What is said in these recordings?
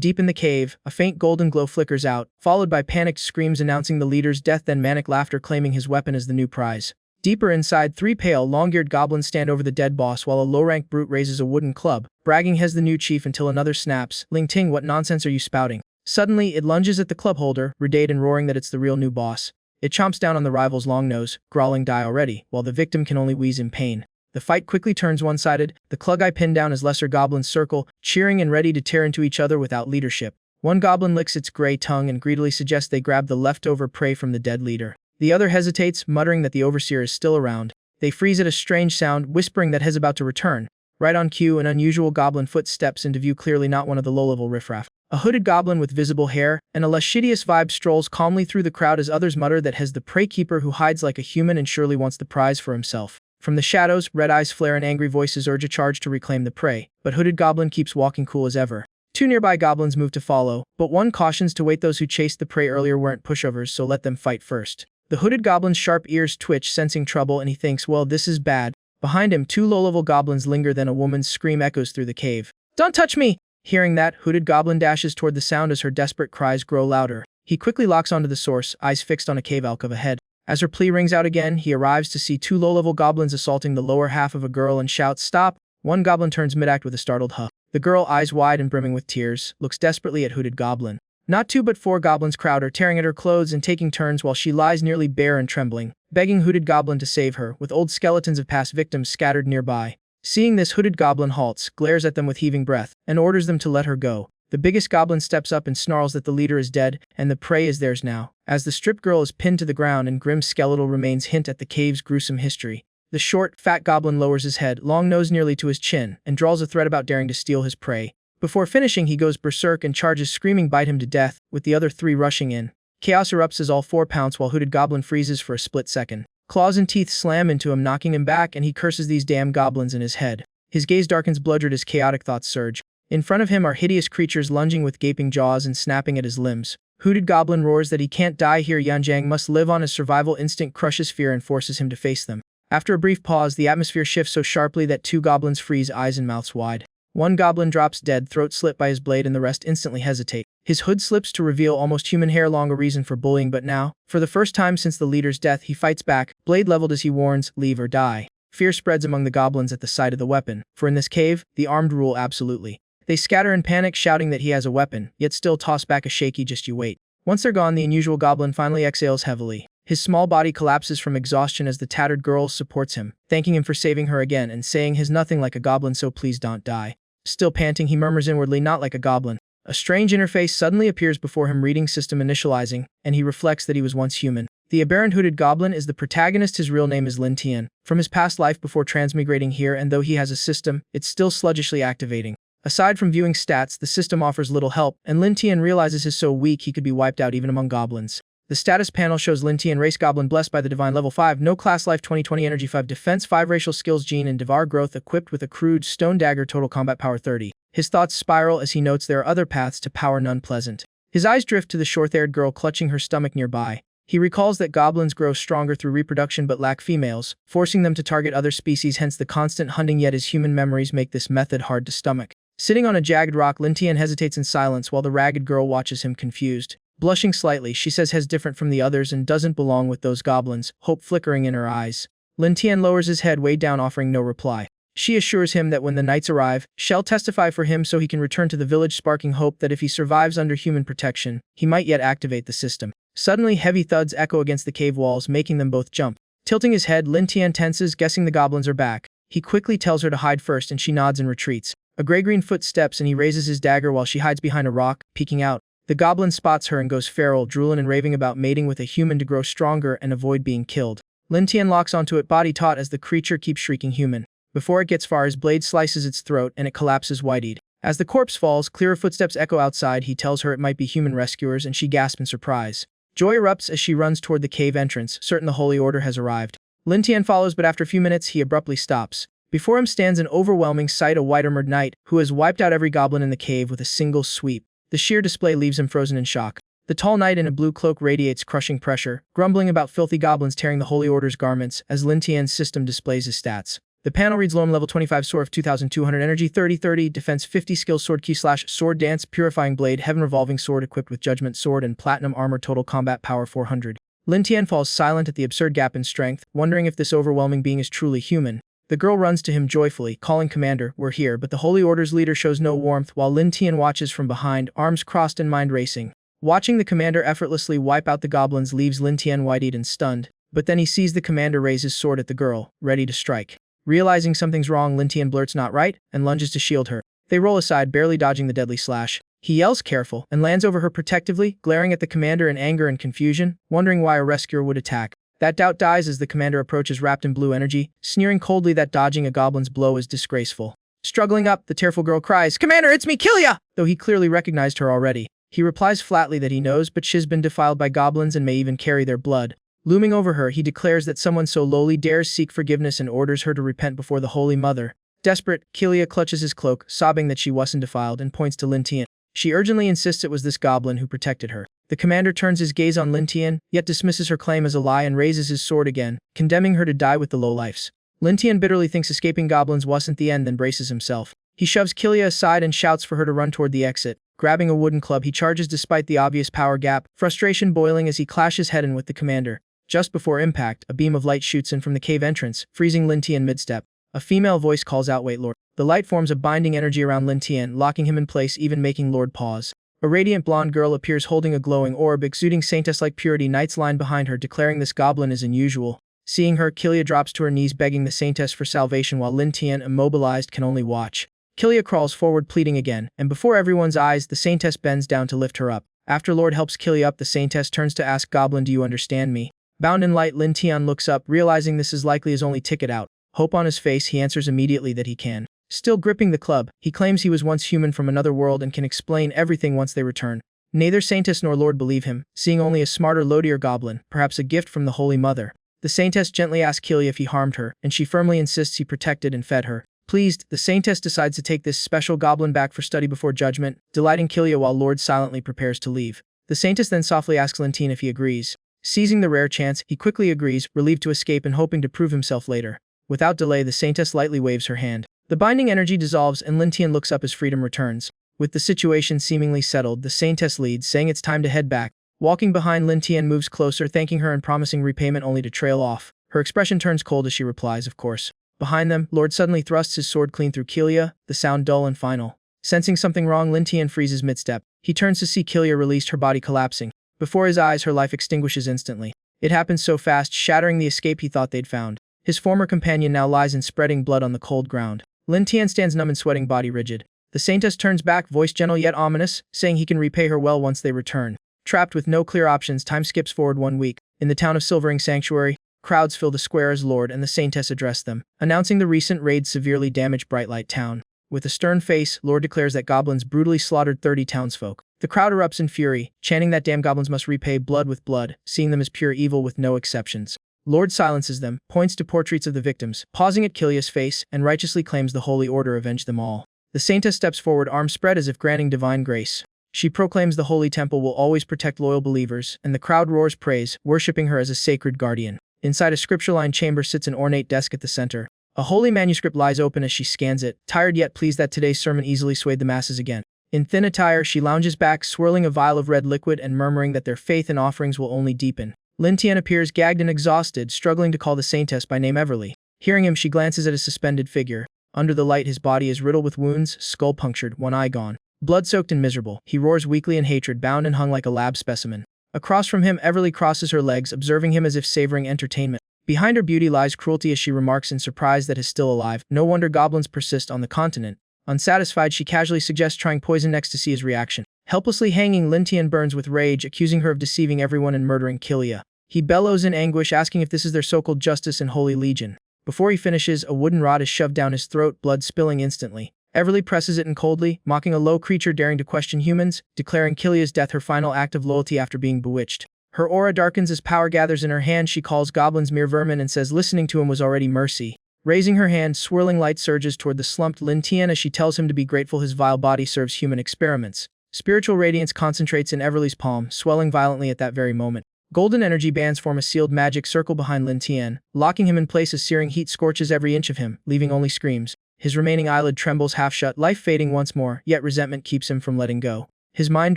Deep in the cave, a faint golden glow flickers out, followed by panicked screams announcing the leader's death, then manic laughter claiming his weapon as the new prize. Deeper inside, three pale, long-eared goblins stand over the dead boss while a low-ranked brute raises a wooden club, bragging he's the new chief until another snaps. Ling Ting, what nonsense are you spouting? Suddenly, it lunges at the club holder, redate and roaring that it's the real new boss. It chomps down on the rival's long nose, growling die already, while the victim can only wheeze in pain. The fight quickly turns one-sided, the Clug-Eye pinned down as lesser goblins circle, cheering and ready to tear into each other without leadership. One goblin licks its gray tongue and greedily suggests they grab the leftover prey from the dead leader. The other hesitates, muttering that the overseer is still around. They freeze at a strange sound, whispering that he's about to return. Right on cue, an unusual goblin foot steps into view, clearly not one of the low-level riffraff. A hooded goblin with visible hair and a lascivious vibe strolls calmly through the crowd as others mutter that he's the prey keeper who hides like a human and surely wants the prize for himself. From the shadows, red eyes flare and angry voices urge a charge to reclaim the prey, but Hooded Goblin keeps walking cool as ever. Two nearby goblins move to follow, but one cautions to wait. Those who chased the prey earlier weren't pushovers, so let them fight first. The Hooded Goblin's sharp ears twitch, sensing trouble, and he thinks, well, this is bad. Behind him, two low-level goblins linger, then a woman's scream echoes through the cave. Don't touch me! Hearing that, Hooded Goblin dashes toward the sound as her desperate cries grow louder. He quickly locks onto the source, eyes fixed on a cave alcove ahead. As her plea rings out again, he arrives to see two low-level goblins assaulting the lower half of a girl and shouts, "Stop!" One goblin turns mid-act with a startled huh. The girl, eyes wide and brimming with tears, looks desperately at Hooded Goblin. Not two but four goblins crowd her, tearing at her clothes and taking turns while she lies nearly bare and trembling, begging Hooded Goblin to save her, with old skeletons of past victims scattered nearby. Seeing this, Hooded Goblin halts, glares at them with heaving breath, and orders them to let her go. The biggest goblin steps up and snarls that the leader is dead, and the prey is theirs now. As the stripped girl is pinned to the ground and grim skeletal remains hint at the cave's gruesome history. The short, fat goblin lowers his head, long nose nearly to his chin, and draws a threat about daring to steal his prey. Before finishing, he goes berserk and charges, screaming bite him to death, with the other three rushing in. Chaos erupts as all four pounce while Hooded Goblin freezes for a split second. Claws and teeth slam into him, knocking him back, and he curses these damn goblins in his head. His gaze darkens, bloodred as chaotic thoughts surge. In front of him are hideous creatures lunging with gaping jaws and snapping at his limbs. Hooded Goblin roars that he can't die here. Yanjiang must live on. His survival instinct crushes fear and forces him to face them. After a brief pause, the atmosphere shifts so sharply that two goblins freeze, eyes and mouths wide. One goblin drops dead, throat slit by his blade, and the rest instantly hesitate. His hood slips to reveal almost human hair, long a reason for bullying, but now, for the first time since the leader's death, he fights back, blade leveled as he warns, leave or die. Fear spreads among the goblins at the sight of the weapon, for in this cave, the armed rule absolutely. They scatter in panic, shouting that he has a weapon, yet still toss back a shaky just you wait. Once they're gone, the unusual goblin finally exhales heavily. His small body collapses from exhaustion as the tattered girl supports him, thanking him for saving her again and saying he's nothing like a goblin, so please don't die. Still panting, he murmurs inwardly, not like a goblin. A strange interface suddenly appears before him, reading system initializing, and he reflects that he was once human. The aberrant Hooded Goblin is the protagonist. His real name is Lin Tian. From his past life before transmigrating here, and though he has a system, it's still sluggishly activating. Aside from viewing stats, the system offers little help, and Lin Tian realizes he's so weak he could be wiped out even among goblins. The status panel shows Lin Tian, race goblin, blessed by the divine, level 5, no class, life 20/20, energy 5, defense 5, racial skills gene and devar growth, equipped with a crude stone dagger, total combat power 30. His thoughts spiral as he notes there are other paths to power, none pleasant. His eyes drift to the short-haired girl clutching her stomach nearby. He recalls that goblins grow stronger through reproduction but lack females, forcing them to target other species, hence the constant hunting, yet his human memories make this method hard to stomach. Sitting on a jagged rock, Lin Tian hesitates in silence while the ragged girl watches him confused. Blushing slightly, she says he's different from the others and doesn't belong with those goblins, hope flickering in her eyes. Lin Tian lowers his head, weighed down, offering no reply. She assures him that when the knights arrive, she'll testify for him so he can return to the village, sparking hope that if he survives under human protection, he might yet activate the system. Suddenly, heavy thuds echo against the cave walls, making them both jump. Tilting his head, Lin Tian tenses, guessing the goblins are back. He quickly tells her to hide first, and she nods and retreats. A gray-green foot steps and he raises his dagger while she hides behind a rock, peeking out. The goblin spots her and goes feral, drooling and raving about mating with a human to grow stronger and avoid being killed. Lin Tian locks onto it, body taut, as the creature keeps shrieking human. Before it gets far, his blade slices its throat and it collapses wide-eyed. As the corpse falls, clearer footsteps echo outside. He tells her it might be human rescuers, and she gasps in surprise. Joy erupts as she runs toward the cave entrance, certain the Holy Order has arrived. Lin Tian follows, but after a few minutes he abruptly stops. Before him stands an overwhelming sight, a white-armored knight who has wiped out every goblin in the cave with a single sweep. The sheer display leaves him frozen in shock. The tall knight in a blue cloak radiates crushing pressure, grumbling about filthy goblins tearing the Holy Order's garments as Lin Tian's system displays his stats. The panel reads Loam level 25 sword of 2200 energy 30 defense 50 skill sword key / sword dance purifying blade heaven revolving sword equipped with judgment sword and platinum armor total combat power 400. Lin Tian falls silent at the absurd gap in strength, wondering if this overwhelming being is truly human. The girl runs to him joyfully, calling Commander, we're here, but the Holy Order's leader shows no warmth while Lin Tian watches from behind, arms crossed and mind racing. Watching the commander effortlessly wipe out the goblins leaves Lin Tian wide-eyed and stunned, but then he sees the commander raise his sword at the girl, ready to strike. Realizing something's wrong, Lin Tian blurts not right, and lunges to shield her. They roll aside, barely dodging the deadly slash. He yells careful, and lands over her protectively, glaring at the commander in anger and confusion, wondering why a rescuer would attack. That doubt dies as the commander approaches wrapped in blue energy, sneering coldly that dodging a goblin's blow is disgraceful. Struggling up, the tearful girl cries, Commander, it's me, Killia! Though he clearly recognized her already. He replies flatly that he knows, but she's been defiled by goblins and may even carry their blood. Looming over her, he declares that someone so lowly dares seek forgiveness and orders her to repent before the Holy Mother. Desperate, Killia clutches his cloak, sobbing that she wasn't defiled, and points to Lin Tian. She urgently insists it was this goblin who protected her. The commander turns his gaze on Lin Tian, yet dismisses her claim as a lie and raises his sword again, condemning her to die with the lowlifes. Lin Tian bitterly thinks escaping goblins wasn't the end, then braces himself. He shoves Killia aside and shouts for her to run toward the exit. Grabbing a wooden club, he charges despite the obvious power gap, frustration boiling as he clashes head-on with the commander. Just before impact, a beam of light shoots in from the cave entrance, freezing Lin Tian mid-step. A female voice calls out, wait, Lord. The light forms a binding energy around Lin Tian, locking him in place, even making Lord pause. A radiant blonde girl appears holding a glowing orb exuding saintess-like purity. Knights line behind her, declaring this goblin is unusual. Seeing her, Killia drops to her knees begging the saintess for salvation while Lin Tian, immobilized, can only watch. Killia crawls forward pleading again, and before everyone's eyes, the saintess bends down to lift her up. After Lord helps Killia up, the saintess turns to ask Goblin, do you understand me? Bound in light, Lin Tian looks up, realizing this is likely his only ticket out. Hope on his face, he answers immediately that he can. Still gripping the club, he claims he was once human from another world and can explain everything once they return. Neither Saintess nor Lord believe him, seeing only a smarter, loadier goblin, perhaps a gift from the Holy Mother. The Saintess gently asks Killia if he harmed her, and she firmly insists he protected and fed her. Pleased, the Saintess decides to take this special goblin back for study before judgment, delighting Killia while Lord silently prepares to leave. The Saintess then softly asks Lin Tian if he agrees. Seizing the rare chance, he quickly agrees, relieved to escape and hoping to prove himself later. Without delay, the Saintess lightly waves her hand. The binding energy dissolves and Lin Tian looks up as freedom returns. With the situation seemingly settled, the Saintess leads, saying it's time to head back. Walking behind, Lin Tian moves closer, thanking her and promising repayment only to trail off. Her expression turns cold as she replies, of course. Behind them, Lord suddenly thrusts his sword clean through Killia, the sound dull and final. Sensing something wrong, Lin Tian freezes mid-step. He turns to see Killia released, her body collapsing. Before his eyes, her life extinguishes instantly. It happens so fast, shattering the escape he thought they'd found. His former companion now lies in spreading blood on the cold ground. Lin Tian stands numb and sweating, body rigid. The Saintess turns back, voice gentle yet ominous, saying he can repay her well once they return. Trapped with no clear options, time skips forward 1 week. In the town of Silvering Sanctuary, crowds fill the square as Lord and the Saintess address them, announcing the recent raid severely damaged Brightlight Town. With a stern face, Lord declares that goblins brutally slaughtered 30 townsfolk. The crowd erupts in fury, chanting that damn goblins must repay blood with blood, seeing them as pure evil with no exceptions. Lord silences them, points to portraits of the victims, pausing at Killia's face, and righteously claims the Holy Order avenged them all. The Saintess steps forward, arms spread as if granting divine grace. She proclaims the Holy Temple will always protect loyal believers, and the crowd roars praise, worshipping her as a sacred guardian. Inside a scripture-lined chamber sits an ornate desk at the center. A holy manuscript lies open as she scans it, tired yet pleased that today's sermon easily swayed the masses again. In thin attire, she lounges back, swirling a vial of red liquid and murmuring that their faith and offerings will only deepen. Lin Tian appears gagged and exhausted, struggling to call the Saintess by name Everly. Hearing him, she glances at his suspended figure. Under the light, his body is riddled with wounds, skull punctured, one eye gone. Blood-soaked and miserable, he roars weakly in hatred, bound and hung like a lab specimen. Across from him, Everly crosses her legs, observing him as if savoring entertainment. Behind her beauty lies cruelty as she remarks in surprise that he's still alive. No wonder goblins persist on the continent. Unsatisfied, she casually suggests trying poison next to see his reaction. Helplessly hanging, Lin Tian burns with rage, accusing her of deceiving everyone and murdering Killia. He bellows in anguish, asking if this is their so-called justice and holy legion. Before he finishes, a wooden rod is shoved down his throat, blood spilling instantly. Everly presses it in coldly, mocking a low creature daring to question humans, declaring Killia's death her final act of loyalty after being bewitched. Her aura darkens as power gathers in her hand. She calls goblins mere vermin and says listening to him was already mercy. Raising her hand, swirling light surges toward the slumped Lin Tian as she tells him to be grateful his vile body serves human experiments. Spiritual radiance concentrates in Everly's palm, swelling violently at that very moment. Golden energy bands form a sealed magic circle behind Lin Tian, locking him in place as searing heat scorches every inch of him, leaving only screams. His remaining eyelid trembles half shut, life fading once more, yet resentment keeps him from letting go. His mind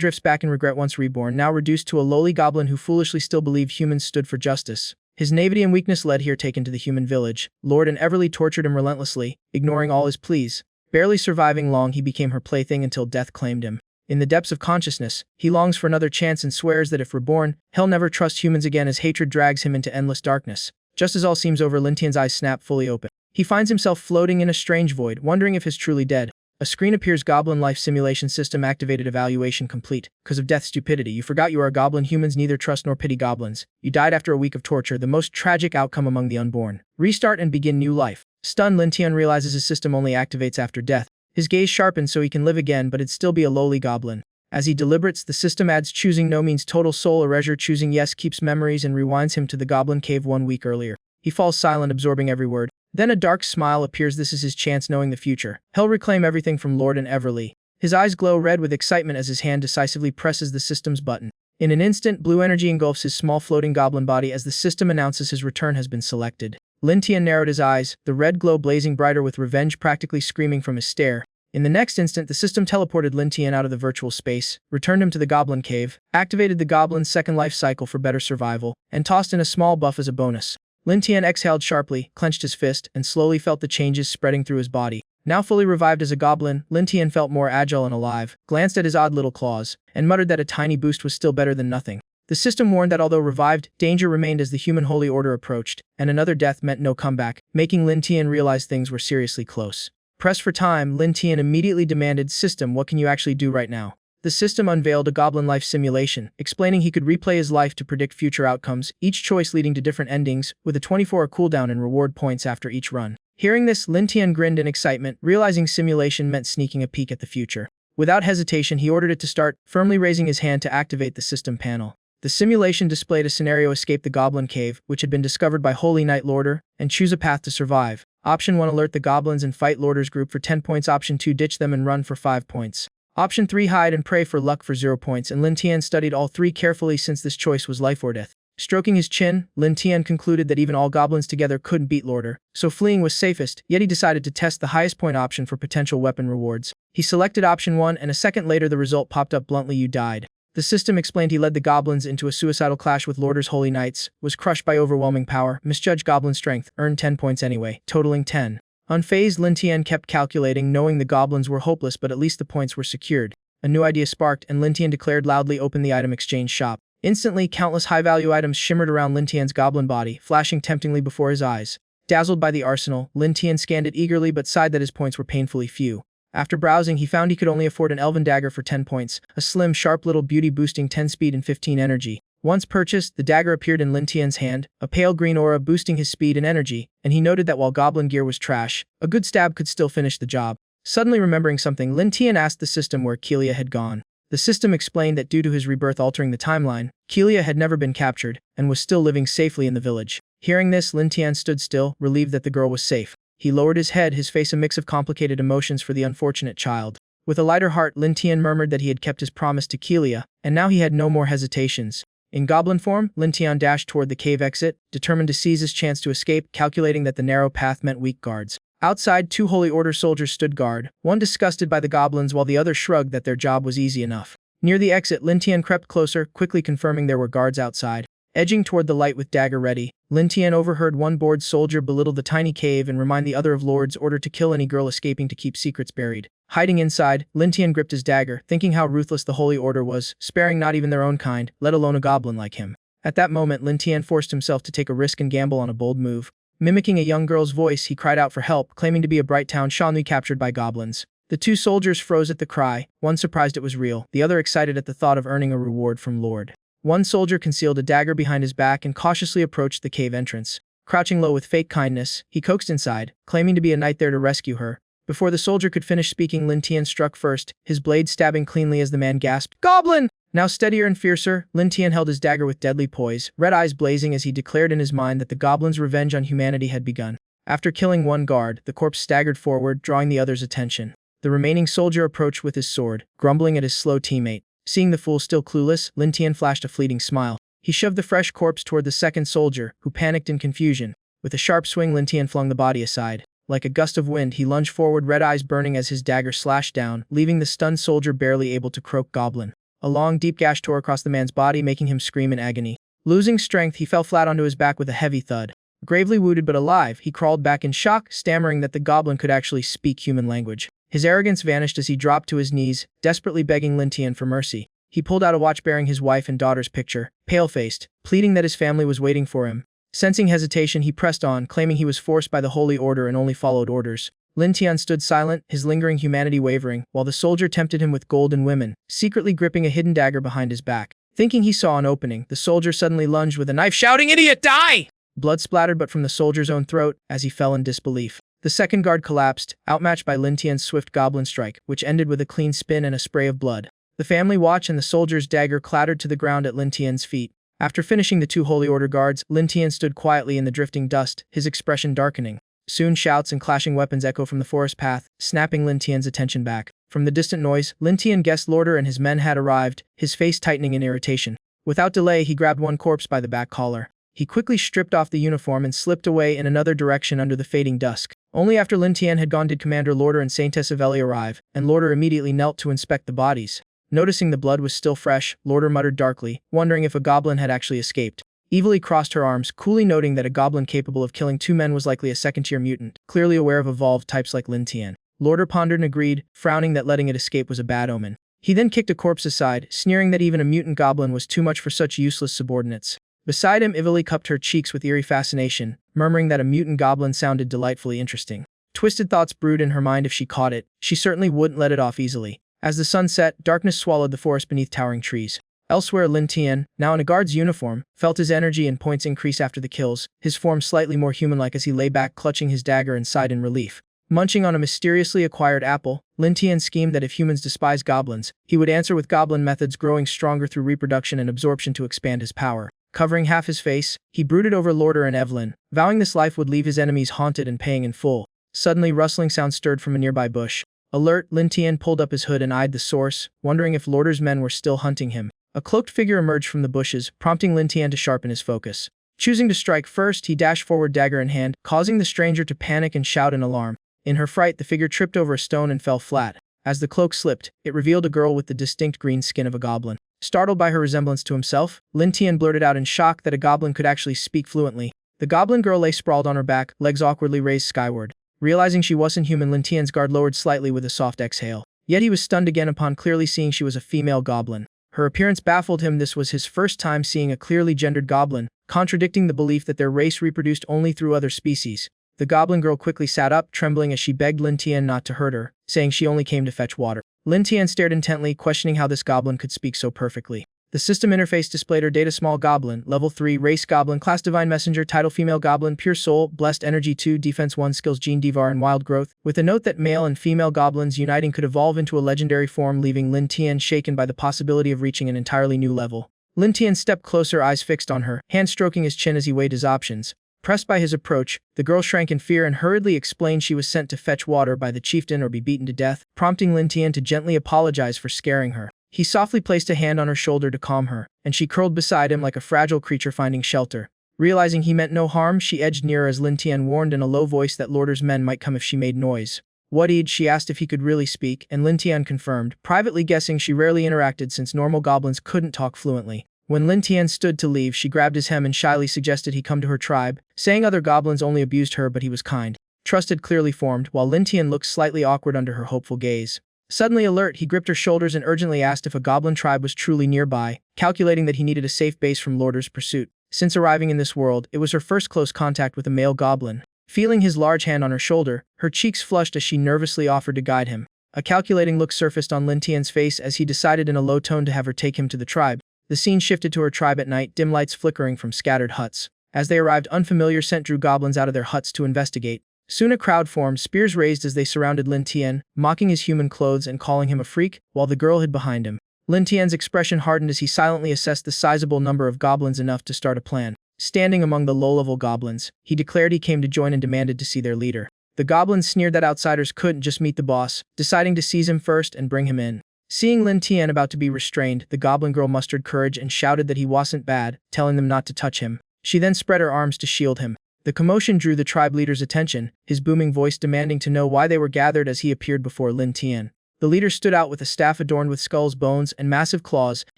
drifts back in regret once reborn, now reduced to a lowly goblin who foolishly still believed humans stood for justice. His naivety and weakness led here taken to the human village. Lord and Everly tortured him relentlessly, ignoring all his pleas. Barely surviving long, he became her plaything until death claimed him. In the depths of consciousness, he longs for another chance and swears that if reborn, he'll never trust humans again as hatred drags him into endless darkness. Just as all seems over, Lin Tian's eyes snap fully open. He finds himself floating in a strange void, wondering if he's truly dead. A screen appears. Goblin life simulation system activated. Evaluation complete. Because of death stupidity, you forgot you are a goblin. Humans neither trust nor pity goblins. You died after a week of torture, the most tragic outcome among the unborn. Restart and begin new life. Stunned, Lin Tian realizes his system only activates after death. His gaze sharpens so he can live again, but it'd still be a lowly goblin. As he deliberates, the system adds choosing no means total soul erasure. Choosing yes keeps memories and rewinds him to the goblin cave 1 week earlier. He falls silent, absorbing every word. Then a dark smile appears. This is his chance, knowing the future. He'll reclaim everything from Lord and Everly. His eyes glow red with excitement as his hand decisively presses the system's button. In an instant, blue energy engulfs his small floating goblin body as the system announces his return has been selected. Lin Tian narrowed his eyes, the red glow blazing brighter with revenge practically screaming from his stare. In the next instant, the system teleported Lin Tian out of the virtual space, returned him to the goblin cave, activated the goblin's second life cycle for better survival, and tossed in a small buff as a bonus. Lin Tian exhaled sharply, clenched his fist, and slowly felt the changes spreading through his body. Now fully revived as a goblin, Lin Tian felt more agile and alive, glanced at his odd little claws, and muttered that a tiny boost was still better than nothing. The system warned that although revived, danger remained as the human holy order approached, and another death meant no comeback, making Lin Tian realize things were seriously close. Pressed for time, Lin Tian immediately demanded, "System, what can you actually do right now?" The system unveiled a goblin life simulation, explaining he could replay his life to predict future outcomes, each choice leading to different endings, with a 24-hour cooldown and reward points after each run. Hearing this, Lin Tian grinned in excitement, realizing simulation meant sneaking a peek at the future. Without hesitation, he ordered it to start, firmly raising his hand to activate the system panel. The simulation displayed a scenario: escape the goblin cave, which had been discovered by Holy Knight Lorder, and choose a path to survive. Option 1, alert the goblins and fight Lorder's group for 10 points. Option 2, ditch them and run for 5 points. Option 3, hide and pray for luck for 0 points, and Lin Tian studied all three carefully since this choice was life or death. Stroking his chin, Lin Tian concluded that even all goblins together couldn't beat Lorder, so fleeing was safest, yet he decided to test the highest point option for potential weapon rewards. He selected option 1, and a second later the result popped up bluntly: you died. The system explained he led the goblins into a suicidal clash with Lorder's Holy Knights, was crushed by overwhelming power, misjudged goblin strength, earned 10 points anyway, totaling 10. Unfazed, Lin Tian kept calculating, knowing the goblins were hopeless, but at least the points were secured. A new idea sparked, and Lin Tian declared loudly, "Open the item exchange shop." Instantly, countless high-value items shimmered around Lin Tian's goblin body, flashing temptingly before his eyes. Dazzled by the arsenal, Lin Tian scanned it eagerly but sighed that his points were painfully few. After browsing, he found he could only afford an elven dagger for 10 points, a slim, sharp little beauty boosting 10 speed and 15 energy. Once purchased, the dagger appeared in Lin Tian's hand, a pale green aura boosting his speed and energy, and he noted that while goblin gear was trash, a good stab could still finish the job. Suddenly remembering something, Lin Tian asked the system where Kelia had gone. The system explained that due to his rebirth altering the timeline, Kelia had never been captured, and was still living safely in the village. Hearing this, Lin Tian stood still, relieved that the girl was safe. He lowered his head, his face a mix of complicated emotions for the unfortunate child. With a lighter heart, Lin Tian murmured that he had kept his promise to Kelia, and now he had no more hesitations. In goblin form, Lin Tian dashed toward the cave exit, determined to seize his chance to escape, calculating that the narrow path meant weak guards. Outside, 2 Holy Order soldiers stood guard, one disgusted by the goblins while the other shrugged that their job was easy enough. Near the exit, Lin Tian crept closer, quickly confirming there were guards outside. Edging toward the light with dagger ready, Lin Tian overheard one bored soldier belittle the tiny cave and remind the other of Lord's order to kill any girl escaping to keep secrets buried. Hiding inside, Lin Tian gripped his dagger, thinking how ruthless the Holy Order was, sparing not even their own kind, let alone a goblin like him. At that moment, Lin Tian forced himself to take a risk and gamble on a bold move. Mimicking a young girl's voice, he cried out for help, claiming to be a bright town Shanli captured by goblins. The 2 soldiers froze at the cry, one surprised it was real, the other excited at the thought of earning a reward from Lord. One soldier concealed a dagger behind his back and cautiously approached the cave entrance. Crouching low with fake kindness, he coaxed inside, claiming to be a knight there to rescue her. Before the soldier could finish speaking, Lin Tian struck first, his blade stabbing cleanly as the man gasped, "Goblin!" Now steadier and fiercer, Lin Tian held his dagger with deadly poise, red eyes blazing as he declared in his mind that the goblin's revenge on humanity had begun. After killing one guard, the corpse staggered forward, drawing the other's attention. The remaining soldier approached with his sword, grumbling at his slow teammate. Seeing the fool still clueless, Lin Tian flashed a fleeting smile. He shoved the fresh corpse toward the second soldier, who panicked in confusion. With a sharp swing, Lin Tian flung the body aside. Like a gust of wind, he lunged forward, red eyes burning as his dagger slashed down, leaving the stunned soldier barely able to croak Goblin. A long, deep gash tore across the man's body, making him scream in agony. Losing strength, he fell flat onto his back with a heavy thud. Gravely wounded but alive, he crawled back in shock, stammering that the goblin could actually speak human language. His arrogance vanished as he dropped to his knees, desperately begging Lin Tian for mercy. He pulled out a watch bearing his wife and daughter's picture, pale-faced, pleading that his family was waiting for him. Sensing hesitation, he pressed on, claiming he was forced by the Holy Order and only followed orders. Lin Tian stood silent, his lingering humanity wavering, while the soldier tempted him with gold and women, secretly gripping a hidden dagger behind his back. Thinking he saw an opening, the soldier suddenly lunged with a knife, shouting, "Idiot, die!" Blood splattered but from the soldier's own throat as he fell in disbelief. The second guard collapsed, outmatched by Lin Tian's swift goblin strike, which ended with a clean spin and a spray of blood. The family watched and the soldier's dagger clattered to the ground at Lin Tian's feet. After finishing the two Holy Order guards, Lin Tian stood quietly in the drifting dust, his expression darkening. Soon shouts and clashing weapons echo from the forest path, snapping Lin Tian's attention back. From the distant noise, Lin Tian guessed Lorder and his men had arrived, his face tightening in irritation. Without delay, he grabbed one corpse by the back collar. He quickly stripped off the uniform and slipped away in another direction under the fading dusk. Only after Lin Tian had gone did Commander Lorder and Saintess Avelli arrive, and Lorder immediately knelt to inspect the bodies. Noticing the blood was still fresh, Lorder muttered darkly, wondering if a goblin had actually escaped. Evilly crossed her arms, coolly noting that a goblin capable of killing two men was likely a second-tier mutant, clearly aware of evolved types like Lin Tian. Lorder pondered and agreed, frowning that letting it escape was a bad omen. He then kicked a corpse aside, sneering that even a mutant goblin was too much for such useless subordinates. Beside him, Ivali cupped her cheeks with eerie fascination, murmuring that a mutant goblin sounded delightfully interesting. Twisted thoughts brewed in her mind. If she caught it, she certainly wouldn't let it off easily. As the sun set, darkness swallowed the forest beneath towering trees. Elsewhere, Lin Tian, now in a guard's uniform, felt his energy and points increase after the kills, his form slightly more human-like as he lay back clutching his dagger and sighed in relief. Munching on a mysteriously acquired apple, Lin Tian schemed that if humans despise goblins, he would answer with goblin methods growing stronger through reproduction and absorption to expand his power. Covering half his face, he brooded over Lorder and Evelyn, vowing this life would leave his enemies haunted and paying in full. Suddenly, rustling sounds stirred from a nearby bush. Alert, Lin Tian pulled up his hood and eyed the source, wondering if Lorder's men were still hunting him. A cloaked figure emerged from the bushes, prompting Lin Tian to sharpen his focus. Choosing to strike first, he dashed forward dagger in hand, causing the stranger to panic and shout in alarm. In her fright, the figure tripped over a stone and fell flat. As the cloak slipped, it revealed a girl with the distinct green skin of a goblin. Startled by her resemblance to himself, Lin Tian blurted out in shock that a goblin could actually speak fluently. The goblin girl lay sprawled on her back, legs awkwardly raised skyward. Realizing she wasn't human, Lin Tian's guard lowered slightly with a soft exhale. Yet he was stunned again upon clearly seeing she was a female goblin. Her appearance baffled him. This was his first time seeing a clearly gendered goblin, contradicting the belief that their race reproduced only through other species. The goblin girl quickly sat up, trembling as she begged Lin Tian not to hurt her, saying she only came to fetch water. Lin Tian stared intently, questioning how this goblin could speak so perfectly. The system interface displayed her data: small goblin, level 3, race goblin, class divine messenger, title female goblin, pure soul, blessed energy 2, defense 1, skills gene Divar and wild growth, with a note that male and female goblins uniting could evolve into a legendary form, leaving Lin Tian shaken by the possibility of reaching an entirely new level. Lin Tian stepped closer, eyes fixed on her, hand stroking his chin as he weighed his options. Pressed by his approach, the girl shrank in fear and hurriedly explained she was sent to fetch water by the chieftain or be beaten to death, prompting Lin Tian to gently apologize for scaring her. He softly placed a hand on her shoulder to calm her, and she curled beside him like a fragile creature finding shelter. Realizing he meant no harm, she edged nearer as Lin Tian warned in a low voice that Lorder's men might come if she made noise. What id? She asked if he could really speak, and Lin Tian confirmed, privately guessing she rarely interacted since normal goblins couldn't talk fluently. When Lin Tian stood to leave, she grabbed his hem and shyly suggested he come to her tribe, saying other goblins only abused her but he was kind. Trust had clearly formed, while Lin Tian looked slightly awkward under her hopeful gaze. Suddenly alert, he gripped her shoulders and urgently asked if a goblin tribe was truly nearby, calculating that he needed a safe base from Lorder's pursuit. Since arriving in this world, it was her first close contact with a male goblin. Feeling his large hand on her shoulder, her cheeks flushed as she nervously offered to guide him. A calculating look surfaced on Lin Tian's face as he decided in a low tone to have her take him to the tribe. The scene shifted to her tribe at night, dim lights flickering from scattered huts. As they arrived, unfamiliar scent drew goblins out of their huts to investigate. Soon a crowd formed, spears raised as they surrounded Lin Tian, mocking his human clothes and calling him a freak, while the girl hid behind him. Lin Tian's expression hardened as he silently assessed the sizable number of goblins enough to start a plan. Standing among the low-level goblins, he declared he came to join and demanded to see their leader. The goblins sneered that outsiders couldn't just meet the boss, deciding to seize him first and bring him in. Seeing Lin Tian about to be restrained, the goblin girl mustered courage and shouted that he wasn't bad, telling them not to touch him. She then spread her arms to shield him. The commotion drew the tribe leader's attention, his booming voice demanding to know why they were gathered as he appeared before Lin Tian. The leader stood out with a staff adorned with skulls, bones, and massive claws,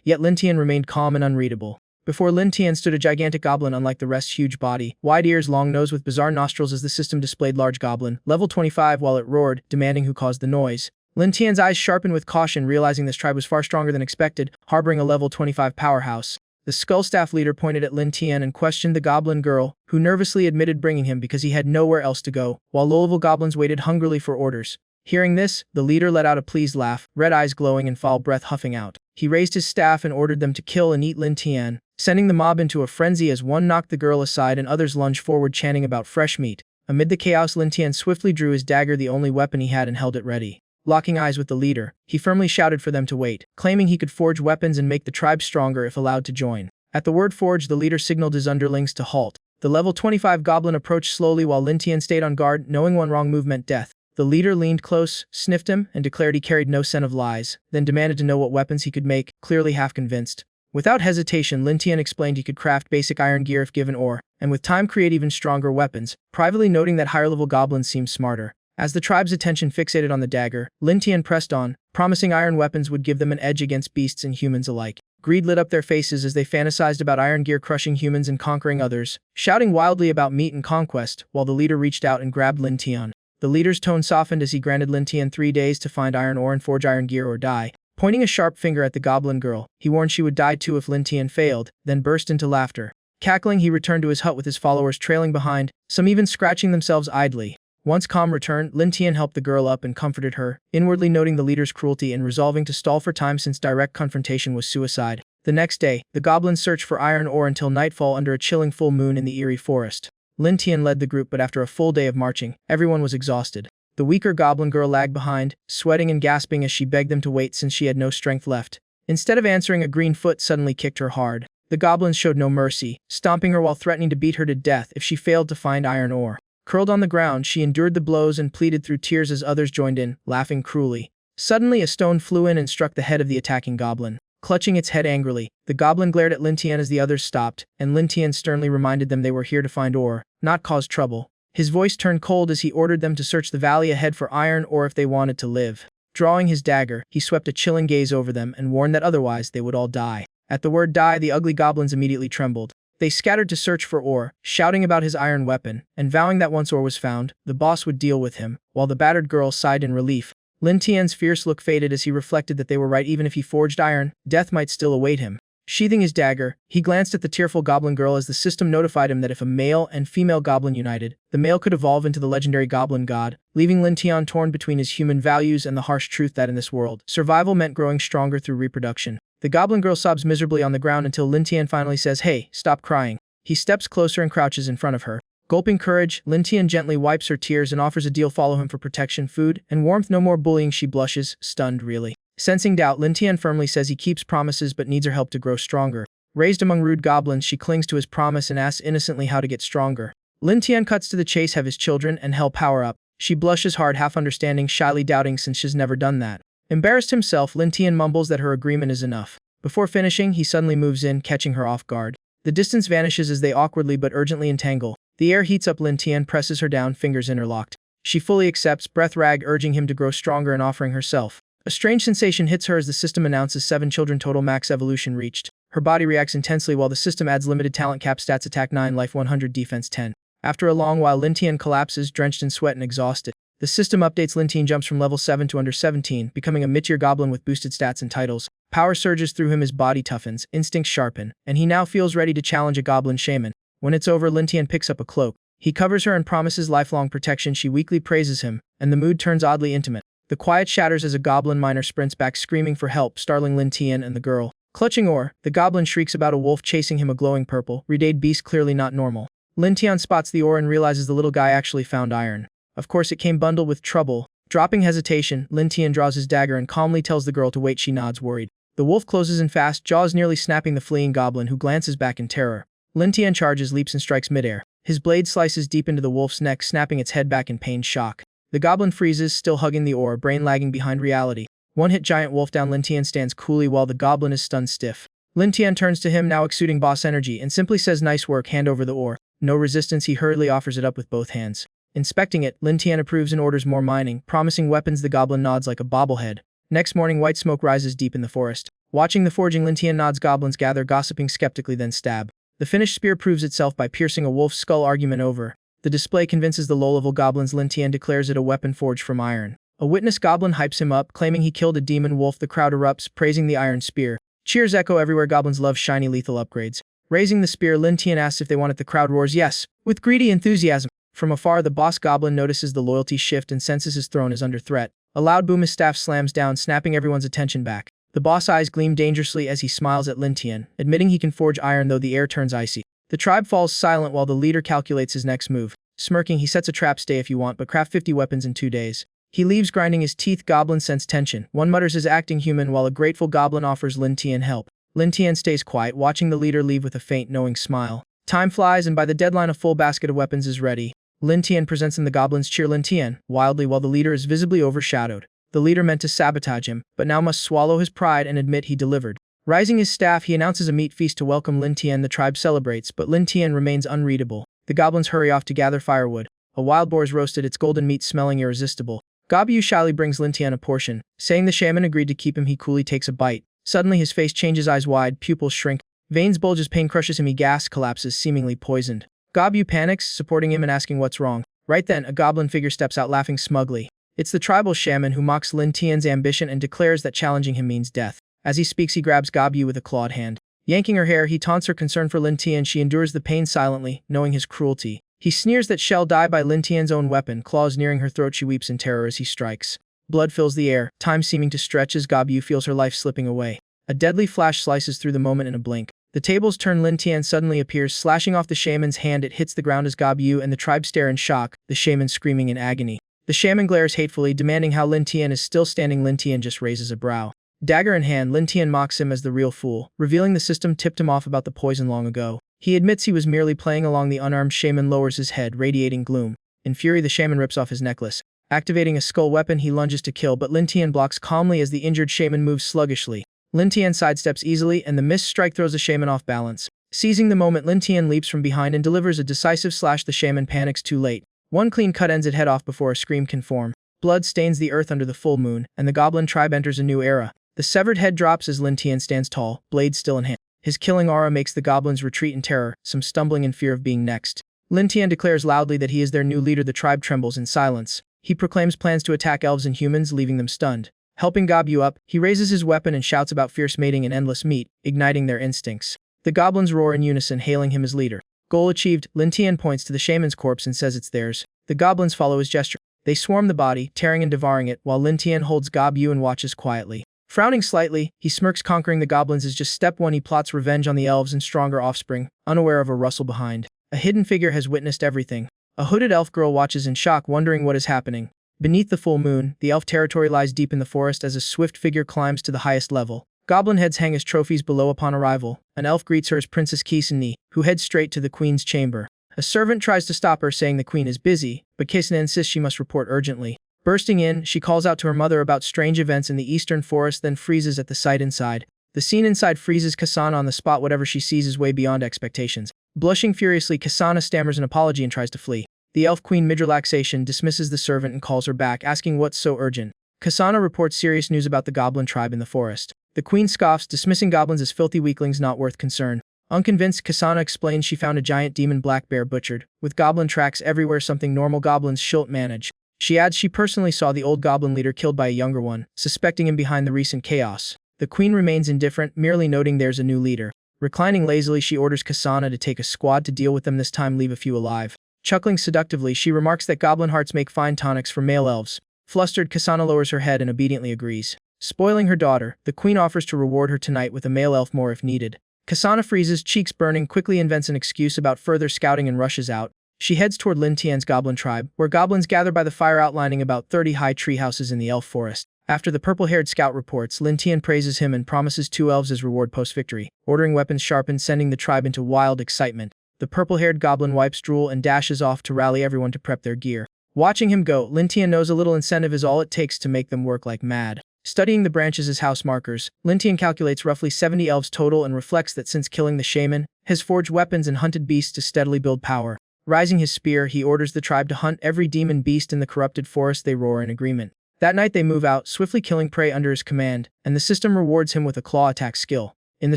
yet Lin Tian remained calm and unreadable. Before Lin Tian stood a gigantic goblin unlike the rest's huge body, wide ears, long nose with bizarre nostrils as the system displayed large goblin, level 25 while it roared, demanding who caused the noise. Lin Tian's eyes sharpened with caution, realizing this tribe was far stronger than expected, harboring a level 25 powerhouse. The skull staff leader pointed at Lin Tian and questioned the goblin girl, who nervously admitted bringing him because he had nowhere else to go, while low-level goblins waited hungrily for orders. Hearing this, the leader let out a pleased laugh, red eyes glowing and foul breath huffing out. He raised his staff and ordered them to kill and eat Lin Tian, sending the mob into a frenzy as one knocked the girl aside and others lunged forward chanting about fresh meat. Amid the chaos, Lin Tian swiftly drew his dagger, the only weapon he had, and held it ready. Locking eyes with the leader, he firmly shouted for them to wait, claiming he could forge weapons and make the tribe stronger if allowed to join. At the word forge, the leader signaled his underlings to halt. The level 25 goblin approached slowly while Lin Tian stayed on guard, knowing one wrong move meant death. The leader leaned close, sniffed him, and declared he carried no scent of lies, then demanded to know what weapons he could make, clearly half convinced. Without hesitation, Lin Tian explained he could craft basic iron gear if given ore, and with time create even stronger weapons, privately noting that higher-level goblins seemed smarter. As the tribe's attention fixated on the dagger, Lin Tian pressed on, promising iron weapons would give them an edge against beasts and humans alike. Greed lit up their faces as they fantasized about iron gear crushing humans and conquering others, shouting wildly about meat and conquest, while the leader reached out and grabbed Lin Tian. The leader's tone softened as he granted Lin Tian 3 days to find iron ore and forge iron gear or die. Pointing a sharp finger at the goblin girl, he warned she would die too if Lin Tian failed, then burst into laughter. Cackling, he returned to his hut with his followers trailing behind, some even scratching themselves idly. Once calm returned, Lin Tian helped the girl up and comforted her, inwardly noting the leader's cruelty and resolving to stall for time since direct confrontation was suicide. The next day, the goblins searched for iron ore until nightfall under a chilling full moon in the eerie forest. Lin Tian led the group, but after a full day of marching, everyone was exhausted. The weaker goblin girl lagged behind, sweating and gasping as she begged them to wait since she had no strength left. Instead of answering, a green foot suddenly kicked her hard. The goblins showed no mercy, stomping her while threatening to beat her to death if she failed to find iron ore. Curled on the ground, she endured the blows and pleaded through tears as others joined in, laughing cruelly. Suddenly, a stone flew in and struck the head of the attacking goblin. Clutching its head angrily, the goblin glared at Lin Tian as the others stopped, and Lin Tian sternly reminded them they were here to find ore, not cause trouble. His voice turned cold as he ordered them to search the valley ahead for iron ore if they wanted to live. Drawing his dagger, he swept a chilling gaze over them and warned that otherwise they would all die. At the word die, the ugly goblins immediately trembled. They scattered to search for ore, shouting about his iron weapon, and vowing that once ore was found, the boss would deal with him, while the battered girl sighed in relief. Lin Tian's fierce look faded as he reflected that they were right. Even if he forged iron, death might still await him. Sheathing his dagger, he glanced at the tearful goblin girl as the system notified him that if a male and female goblin united, the male could evolve into the legendary goblin god, leaving Lin Tian torn between his human values and the harsh truth that in this world, survival meant growing stronger through reproduction. The goblin girl sobs miserably on the ground until Lin Tian finally says, "Hey, stop crying." He steps closer and crouches in front of her. Gulping courage, Lin Tian gently wipes her tears and offers a deal: follow him for protection, food, and warmth. No more bullying. She blushes, stunned really. Sensing doubt, Lin Tian firmly says he keeps promises but needs her help to grow stronger. Raised among rude goblins, she clings to his promise and asks innocently how to get stronger. Lin Tian cuts to the chase: have his children and hell power up. She blushes hard, half understanding, shyly doubting since she's never done that. Embarrassed himself, Lin Tian mumbles that her agreement is enough. Before finishing, he suddenly moves in, catching her off guard. The distance vanishes as they awkwardly but urgently entangle. The air heats up. Lin Tian presses her down, fingers interlocked. She fully accepts, breath rag urging him to grow stronger and offering herself. A strange sensation hits her as the system announces 7 children total, max evolution reached. Her body reacts intensely while the system adds limited talent cap stats: attack 9, life 100, defense 10. After a long while, Lin Tian collapses, drenched in sweat and exhausted. The system updates. Lin Tian jumps from level 7 to under 17, becoming a mid-tier goblin with boosted stats and titles. Power surges through him, his body toughens, instincts sharpen, and he now feels ready to challenge a goblin shaman. When it's over, Lin Tian picks up a cloak. He covers her and promises lifelong protection. She weakly praises him, and the mood turns oddly intimate. The quiet shatters as a goblin miner sprints back screaming for help, startling Lin Tian and the girl. Clutching ore, the goblin shrieks about a wolf chasing him, a glowing purple, redayed beast clearly not normal. Lin Tian spots the ore and realizes the little guy actually found iron. Of course it came bundled with trouble. Dropping hesitation, Lin Tian draws his dagger and calmly tells the girl to wait. She nods, worried. The wolf closes in fast, jaws nearly snapping the fleeing goblin, who glances back in terror. Lin Tian charges, leaps and strikes midair. His blade slices deep into the wolf's neck, snapping its head back in pained shock. The goblin freezes, still hugging the ore, brain lagging behind reality. One-hit giant wolf down. Lin Tian stands coolly while the goblin is stunned stiff. Lin Tian turns to him, now exuding boss energy, and simply says, "Nice work, hand over the ore." No resistance, he hurriedly offers it up with both hands. Inspecting it, Lin Tian approves and orders more mining, promising weapons. The goblin nods like a bobblehead. Next morning, white smoke rises deep in the forest. Watching the forging, Lin Tian nods. Goblins gather, gossiping skeptically, then stab. The finished spear proves itself by piercing a wolf's skull. Argument over. The display convinces the low-level goblins. Lin Tian declares it a weapon forged from iron. A witness goblin hypes him up, claiming he killed a demon wolf. The crowd erupts, praising the iron spear. Cheers echo everywhere. Goblins love shiny lethal upgrades. Raising the spear, Lin Tian asks if they want it. The crowd roars yes, with greedy enthusiasm. From afar, the boss goblin notices the loyalty shift and senses his throne is under threat. A loud boom, his staff slams down, snapping everyone's attention back. The boss eyes gleam dangerously as he smiles at Lin Tian, admitting he can forge iron though the air turns icy. The tribe falls silent while the leader calculates his next move. Smirking, he sets a trap. "Stay if you want, but craft 50 weapons in 2 days. He leaves, grinding his teeth. Goblins sense tension. One mutters his acting human while a grateful goblin offers Lin Tian help. Lin Tian stays quiet, watching the leader leave with a faint, knowing smile. Time flies, and by the deadline a full basket of weapons is ready. Lin Tian presents, and the goblins cheer Lin Tian wildly while the leader is visibly overshadowed. The leader meant to sabotage him, but now must swallow his pride and admit he delivered. Raising his staff, he announces a meat feast to welcome Lin Tian. The tribe celebrates, but Lin Tian remains unreadable. The goblins hurry off to gather firewood. A wild boar is roasted, its golden meat smelling irresistible. Goblin shyly brings Lin Tian a portion. Saying the shaman agreed to keep him, he coolly takes a bite. Suddenly his face changes, eyes wide, pupils shrink. Veins bulge as pain crushes him, he gasps, collapses, seemingly poisoned. Goblin panics, supporting him and asking what's wrong. Right then, a goblin figure steps out, laughing smugly. It's the tribal shaman, who mocks Lin Tian's ambition and declares that challenging him means death. As he speaks, he grabs Goblin with a clawed hand. Yanking her hair, he taunts her concern for Lin Tian. She endures the pain silently, knowing his cruelty. He sneers that she'll die by Lin Tian's own weapon, claws nearing her throat. She weeps in terror as he strikes. Blood fills the air, time seeming to stretch as Goblin feels her life slipping away. A deadly flash slices through the moment in a blink. The tables turn. Lin Tian suddenly appears, slashing off the shaman's hand. It hits the ground as Goblin and the tribe stare in shock, the shaman screaming in agony. The shaman glares hatefully, demanding how Lin Tian is still standing. Lin Tian just raises a brow. Dagger in hand, Lin Tian mocks him as the real fool, revealing the system tipped him off about the poison long ago. He admits he was merely playing along. The unarmed shaman lowers his head, radiating gloom. In fury, the shaman rips off his necklace. Activating a skull weapon, he lunges to kill, but Lin Tian blocks calmly as the injured shaman moves sluggishly. Lin Tian sidesteps easily, and the missed strike throws the shaman off balance. Seizing the moment, Lin Tian leaps from behind and delivers a decisive slash. The shaman panics too late. One clean cut ends its head off before a scream can form. Blood stains the earth under the full moon, and the goblin tribe enters a new era. The severed head drops as Lin Tian stands tall, blade still in hand. His killing aura makes the goblins retreat in terror, some stumbling in fear of being next. Lin Tian declares loudly that he is their new leader. The tribe trembles in silence. He proclaims plans to attack elves and humans, leaving them stunned. Helping Goblin up, he raises his weapon and shouts about fierce mating and endless meat, igniting their instincts. The goblins roar in unison, hailing him as leader. Goal achieved. Lin Tian points to the shaman's corpse and says it's theirs. The goblins follow his gesture. They swarm the body, tearing and devouring it, while Lin Tian holds Goblin and watches quietly. Frowning slightly, he smirks. Conquering the goblins is just step one. He plots revenge on the elves and stronger offspring, unaware of a rustle behind. A hidden figure has witnessed everything. A hooded elf girl watches in shock, wondering what is happening. Beneath the full moon, the elf territory lies deep in the forest as a swift figure climbs to the highest level. Goblin heads hang as trophies below. Upon arrival, an elf greets her as Princess Kisani, who heads straight to the queen's chamber. A servant tries to stop her, saying the queen is busy, but Kisani insists she must report urgently. Bursting in, she calls out to her mother about strange events in the eastern forest, then freezes at the sight inside. The scene inside freezes Kisana on the spot. Whatever she sees is way beyond expectations. Blushing furiously, Kisana stammers an apology and tries to flee. The elf queen, mid-relaxation, dismisses the servant and calls her back, asking what's so urgent. Kisana reports serious news about the goblin tribe in the forest. The queen scoffs, dismissing goblins as filthy weaklings not worth concern. Unconvinced, Kisana explains she found a giant demon black bear butchered, with goblin tracks everywhere, something normal goblins shouldn't manage. She adds she personally saw the old goblin leader killed by a younger one, suspecting him behind the recent chaos. The queen remains indifferent, merely noting there's a new leader. Reclining lazily, she orders Kisana to take a squad to deal with them, this time leave a few alive. Chuckling seductively, she remarks that goblin hearts make fine tonics for male elves. Flustered, Kisana lowers her head and obediently agrees. Spoiling her daughter, the queen offers to reward her tonight with a male elf more if needed. Kisana freezes, cheeks burning, quickly invents an excuse about further scouting and rushes out. She heads toward Lin Tian's goblin tribe, where goblins gather by the fire, outlining about 30 high tree houses in the elf forest. After the purple-haired scout reports, Lin Tian praises him and promises 2 elves as reward post-victory, ordering weapons sharpened, sending the tribe into wild excitement. The purple-haired goblin wipes drool and dashes off to rally everyone to prep their gear. Watching him go, Lin Tian knows a little incentive is all it takes to make them work like mad. Studying the branches as house markers, Lintian calculates roughly 70 elves total and reflects that since killing the shaman, has forged weapons and hunted beasts to steadily build power. Raising his spear, he orders the tribe to hunt every demon beast in the corrupted forest. They roar in agreement. That night they move out, swiftly killing prey under his command, and the system rewards him with a claw attack skill. In the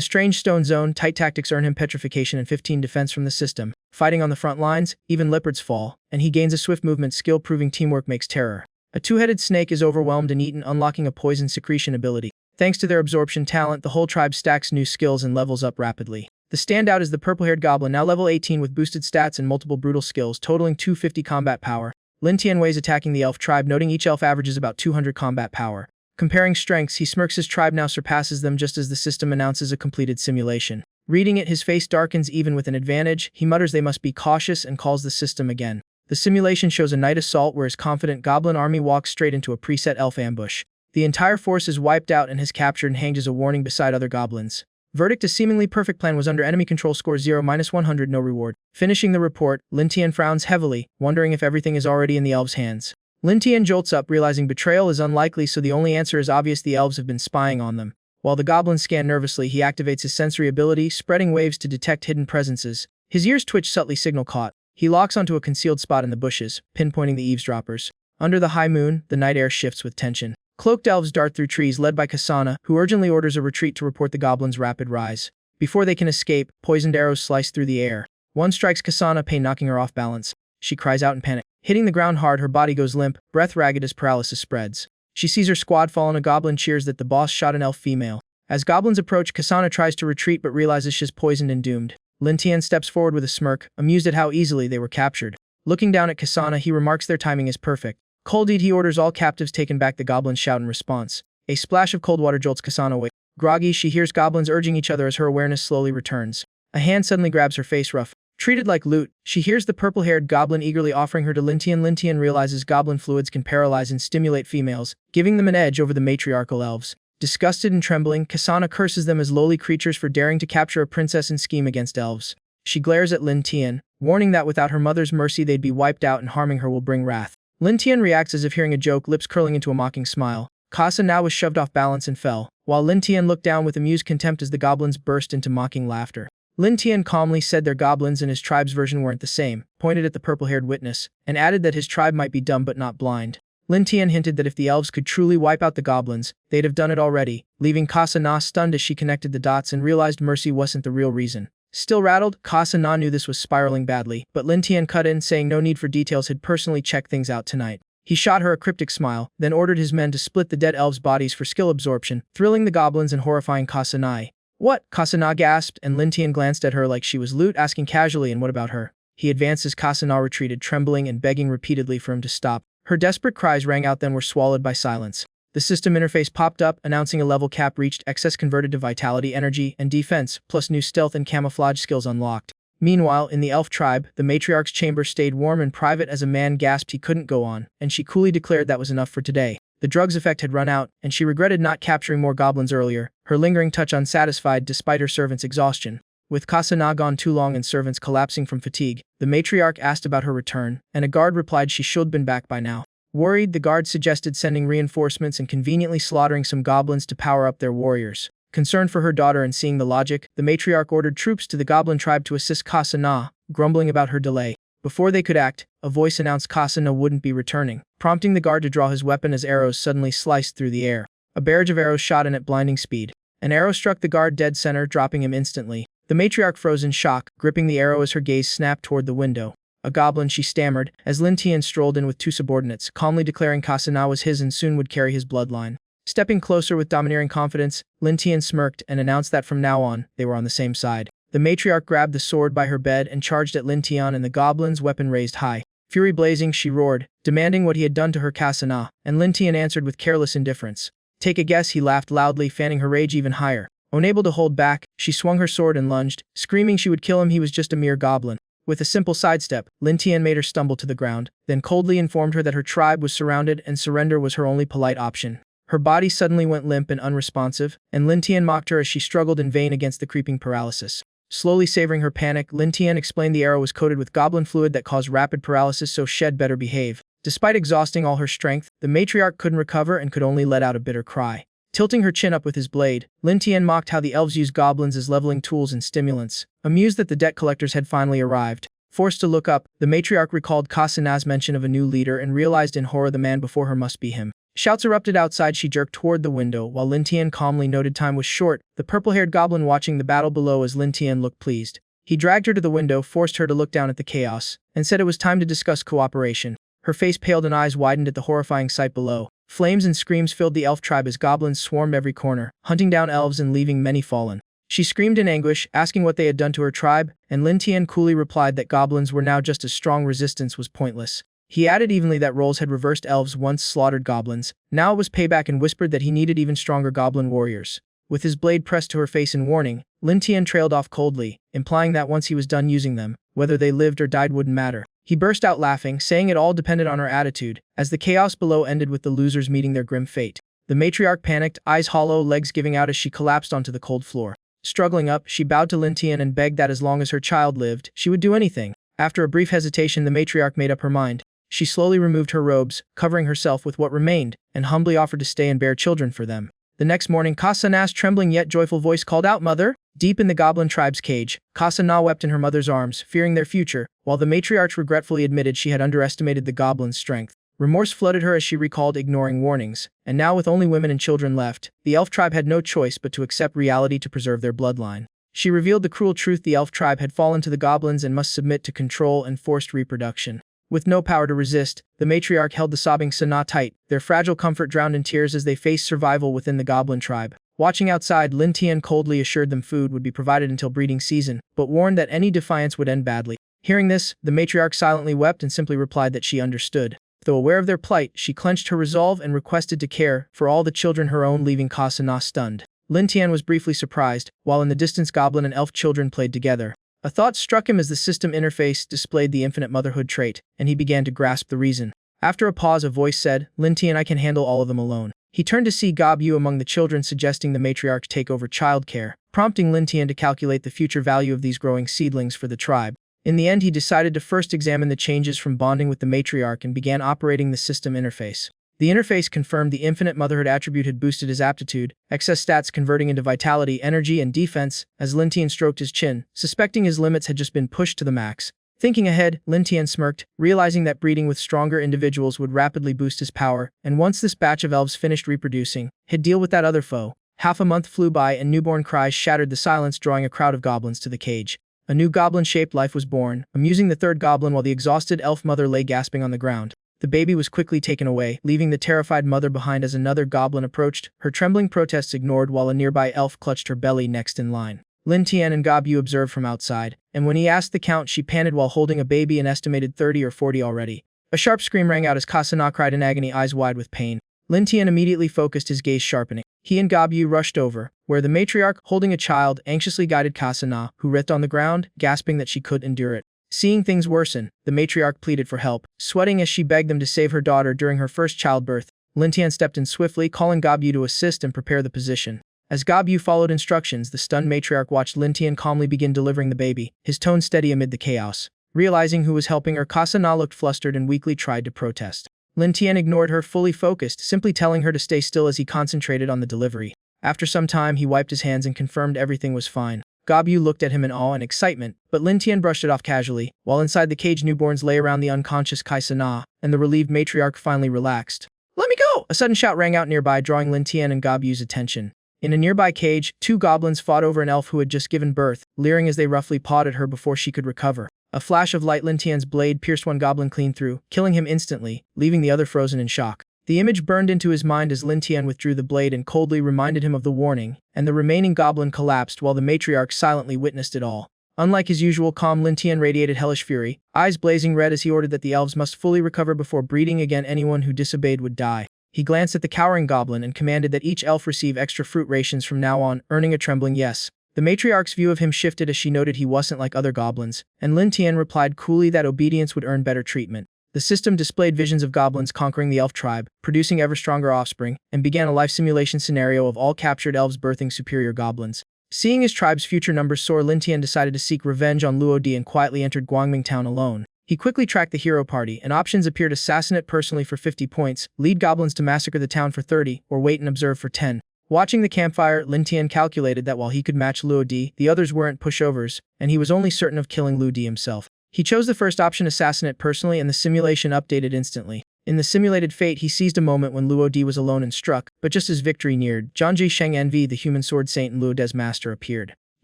strange stone zone, tight tactics earn him petrification and 15 defense from the system. Fighting on the front lines, even leopards fall, and he gains a swift movement skill, proving teamwork makes terror. A two-headed snake is overwhelmed and eaten, unlocking a poison secretion ability. Thanks to their absorption talent, the whole tribe stacks new skills and levels up rapidly. The standout is the purple-haired goblin, now level 18 with boosted stats and multiple brutal skills, totaling 250 combat power. Lintian weighs attacking the elf tribe, noting each elf averages about 200 combat power. Comparing strengths, he smirks. His tribe now surpasses them just as the system announces a completed simulation. Reading it, his face darkens. Even with an advantage, he mutters they must be cautious and calls the system again. The simulation shows a night assault where his confident goblin army walks straight into a preset elf ambush. The entire force is wiped out and has captured and hanged as a warning beside other goblins. Verdict: a seemingly perfect plan was under enemy control. Score 0-100, no reward. Finishing the report, Lintian frowns heavily, wondering if everything is already in the elves' hands. Lintian jolts up, realizing betrayal is unlikely, so the only answer is obvious: the elves have been spying on them. While the goblins scan nervously, he activates his sensory ability, spreading waves to detect hidden presences. His ears twitch, subtly signal caught. He locks onto a concealed spot in the bushes, pinpointing the eavesdroppers. Under the high moon, the night air shifts with tension. Cloaked elves dart through trees, led by Kasana, who urgently orders a retreat to report the goblins' rapid rise. Before they can escape, poisoned arrows slice through the air. One strikes Kasana, pain knocking her off balance. She cries out in panic. Hitting the ground hard, her body goes limp, breath ragged as paralysis spreads. She sees her squad fall and a goblin cheers that the boss shot an elf female. As goblins approach, Kasana tries to retreat but realizes she's poisoned and doomed. Lintian steps forward with a smirk, amused at how easily they were captured. Looking down at Kasana, he remarks their timing is perfect. Cold deed, he orders all captives taken back. The goblins shout in response. A splash of cold water jolts Kasana awake. Groggy, she hears goblins urging each other as her awareness slowly returns. A hand suddenly grabs her face rough. Treated like loot, she hears the purple-haired goblin eagerly offering her to Lintian. Lintian realizes goblin fluids can paralyze and stimulate females, giving them an edge over the matriarchal elves. Disgusted and trembling, Kasana curses them as lowly creatures for daring to capture a princess and scheme against elves. She glares at Lintian, warning that without her mother's mercy they'd be wiped out and harming her will bring wrath. Lintian reacts as if hearing a joke, lips curling into a mocking smile. Kasa now was shoved off balance and fell, while Lintian looked down with amused contempt as the goblins burst into mocking laughter. Lintian calmly said their goblins and his tribe's version weren't the same, pointed at the purple-haired witness, and added that his tribe might be dumb but not blind. Lintian hinted that if the elves could truly wipe out the goblins, they'd have done it already, leaving Kasana stunned as she connected the dots and realized mercy wasn't the real reason. Still rattled, Kasana knew this was spiraling badly, but Lintian cut in, saying no need for details, had personally checked things out tonight. He shot her a cryptic smile, then ordered his men to split the dead elves' bodies for skill absorption, thrilling the goblins and horrifying Kasana. What? Kasana gasped, and Lintian glanced at her like she was loot, asking casually, and what about her? He advanced as Kasana retreated, trembling and begging repeatedly for him to stop. Her desperate cries rang out, then were swallowed by silence. The system interface popped up, announcing a level cap reached, excess converted to vitality, energy, and defense, plus new stealth and camouflage skills unlocked. Meanwhile, in the elf tribe, the matriarch's chamber stayed warm and private as a man gasped he couldn't go on, and she coolly declared that was enough for today. The drug's effect had run out, and she regretted not capturing more goblins earlier, her lingering touch unsatisfied despite her servants' exhaustion. With Kasana gone too long and servants collapsing from fatigue, the matriarch asked about her return, and a guard replied she should been back by now. Worried, the guard suggested sending reinforcements and conveniently slaughtering some goblins to power up their warriors. Concerned for her daughter and seeing the logic, the matriarch ordered troops to the goblin tribe to assist Kasana, grumbling about her delay. Before they could act, a voice announced Kasana wouldn't be returning, prompting the guard to draw his weapon as arrows suddenly sliced through the air. A barrage of arrows shot in at blinding speed. An arrow struck the guard dead center, dropping him instantly. The matriarch froze in shock, gripping the arrow as her gaze snapped toward the window. A goblin, she stammered, as Lintian strolled in with two subordinates, calmly declaring Kasana was his and soon would carry his bloodline. Stepping closer with domineering confidence, Lintian smirked and announced that from now on, they were on the same side. The matriarch grabbed the sword by her bed and charged at Lintian and the goblin's weapon raised high. Fury blazing, she roared, demanding what he had done to her Kasana, and Lintian answered with careless indifference. Take a guess, he laughed loudly, fanning her rage even higher. Unable to hold back, she swung her sword and lunged, screaming she would kill him. He was just a mere goblin. With a simple sidestep, Lintian made her stumble to the ground, then coldly informed her that her tribe was surrounded and surrender was her only polite option. Her body suddenly went limp and unresponsive, and Lintian mocked her as she struggled in vain against the creeping paralysis. Slowly savoring her panic, Lintian explained the arrow was coated with goblin fluid that caused rapid paralysis, so she'd better behave. Despite exhausting all her strength, the matriarch couldn't recover and could only let out a bitter cry. Tilting her chin up with his blade, Lin Tian mocked how the elves used goblins as leveling tools and stimulants, amused that the debt collectors had finally arrived. Forced to look up, the matriarch recalled Kasana's mention of a new leader and realized in horror the man before her must be him. Shouts erupted outside. She jerked toward the window, while Lin Tian calmly noted time was short, the purple-haired goblin watching the battle below as Lin Tian looked pleased. He dragged her to the window, forced her to look down at the chaos, and said it was time to discuss cooperation. Her face paled and eyes widened at the horrifying sight below. Flames and screams filled the elf tribe as goblins swarmed every corner, hunting down elves and leaving many fallen. She screamed in anguish, asking what they had done to her tribe, and Lin Tian coolly replied that goblins were now just as strong. Resistance was pointless. He added evenly that roles had reversed. Elves once slaughtered goblins. Now it was payback, and whispered that he needed even stronger goblin warriors. With his blade pressed to her face in warning, Lin Tian trailed off coldly, implying that once he was done using them, whether they lived or died wouldn't matter. He burst out laughing, saying it all depended on her attitude, as the chaos below ended with the losers meeting their grim fate. The matriarch panicked, eyes hollow, legs giving out as she collapsed onto the cold floor. Struggling up, she bowed to Lin Tian and begged that as long as her child lived, she would do anything. After a brief hesitation, the matriarch made up her mind. She slowly removed her robes, covering herself with what remained, and humbly offered to stay and bear children for them. The next morning, Kasana's trembling yet joyful voice called out, "Mother!" Deep in the goblin tribe's cage, Kasana wept in her mother's arms, fearing their future, while the matriarch regretfully admitted she had underestimated the goblin's strength. Remorse flooded her as she recalled ignoring warnings, and now with only women and children left, the elf tribe had no choice but to accept reality to preserve their bloodline. She revealed the cruel truth: the elf tribe had fallen to the goblins and must submit to control and forced reproduction. With no power to resist, the matriarch held the sobbing Sana tight, their fragile comfort drowned in tears as they faced survival within the goblin tribe. Watching outside, Lin Tian coldly assured them food would be provided until breeding season, but warned that any defiance would end badly. Hearing this, the matriarch silently wept and simply replied that she understood. Though aware of their plight, she clenched her resolve and requested to care for all the children her own, leaving Kasana stunned. Lin Tian was briefly surprised, while in the distance goblin and elf children played together. A thought struck him as the system interface displayed the infinite motherhood trait, and he began to grasp the reason. After a pause, a voice said, "Lin Tian, I can handle all of them alone." He turned to see Goblin among the children, suggesting the matriarch take over childcare, prompting Lin Tian to calculate the future value of these growing seedlings for the tribe. In the end, he decided to first examine the changes from bonding with the matriarch and began operating the system interface. The interface confirmed the infinite motherhood attribute had boosted his aptitude, excess stats converting into vitality, energy, and defense, as Lin Tian stroked his chin, suspecting his limits had just been pushed to the max. Thinking ahead, Lin Tian smirked, realizing that breeding with stronger individuals would rapidly boost his power, and once this batch of elves finished reproducing, he'd deal with that other foe. Half a month flew by and newborn cries shattered the silence, drawing a crowd of goblins to the cage. A new goblin-shaped life was born, amusing the third goblin while the exhausted elf mother lay gasping on the ground. The baby was quickly taken away, leaving the terrified mother behind as another goblin approached, her trembling protests ignored while a nearby elf clutched her belly next in line. Lin Tian and Gobu observed from outside, and when he asked the count, she panted while holding a baby, an estimated 30 or 40 already. A sharp scream rang out as Kasana cried in agony, eyes wide with pain. Lin Tian immediately focused, his gaze sharpening. He and Gobu rushed over, where the matriarch, holding a child, anxiously guided Kasana, who writhed on the ground, gasping that she could endure it. Seeing things worsen, the matriarch pleaded for help, sweating as she begged them to save her daughter during her first childbirth. Lin Tian stepped in swiftly, calling Gobu to assist and prepare the position. As Gobu followed instructions, the stunned matriarch watched Lin Tian calmly begin delivering the baby, his tone steady amid the chaos. Realizing who was helping her, Kasana looked flustered and weakly tried to protest. Lin Tian ignored her, fully focused, simply telling her to stay still as he concentrated on the delivery. After some time, he wiped his hands and confirmed everything was fine. Gobu looked at him in awe and excitement, but Lin Tian brushed it off casually, while inside the cage newborns lay around the unconscious Kasana, and the relieved matriarch finally relaxed. "Let me go!" A sudden shout rang out nearby, drawing Lin Tian and Gobu's attention. In a nearby cage, two goblins fought over an elf who had just given birth, leering as they roughly pawed at her before she could recover. A flash of light, Lin Tian's blade pierced one goblin clean through, killing him instantly, leaving the other frozen in shock. The image burned into his mind as Lin Tian withdrew the blade and coldly reminded him of the warning, and the remaining goblin collapsed while the matriarch silently witnessed it all. Unlike his usual calm, Lin Tian radiated hellish fury, eyes blazing red as he ordered that the elves must fully recover before breeding again. Anyone who disobeyed would die. He glanced at the cowering goblin and commanded that each elf receive extra fruit rations from now on, earning a trembling yes. The matriarch's view of him shifted as she noted he wasn't like other goblins, and Lin Tian replied coolly that obedience would earn better treatment. The system displayed visions of goblins conquering the elf tribe, producing ever stronger offspring, and began a life simulation scenario of all captured elves birthing superior goblins. Seeing his tribe's future numbers soar, Lin Tian decided to seek revenge on Luo Di and quietly entered Guangming town alone. He quickly tracked the hero party, and options appeared: assassinate personally for 50 points, lead goblins to massacre the town for 30, or wait and observe for 10. Watching the campfire, Lin Tian calculated that while he could match Luo Di, the others weren't pushovers, and he was only certain of killing Luo Di himself. He chose the first option, assassinate personally, and the simulation updated instantly. In the simulated fate, he seized a moment when Luo Di was alone and struck, but just as victory neared, Jianji Sheng Envy, the human sword saint and Luo De's master, appeared.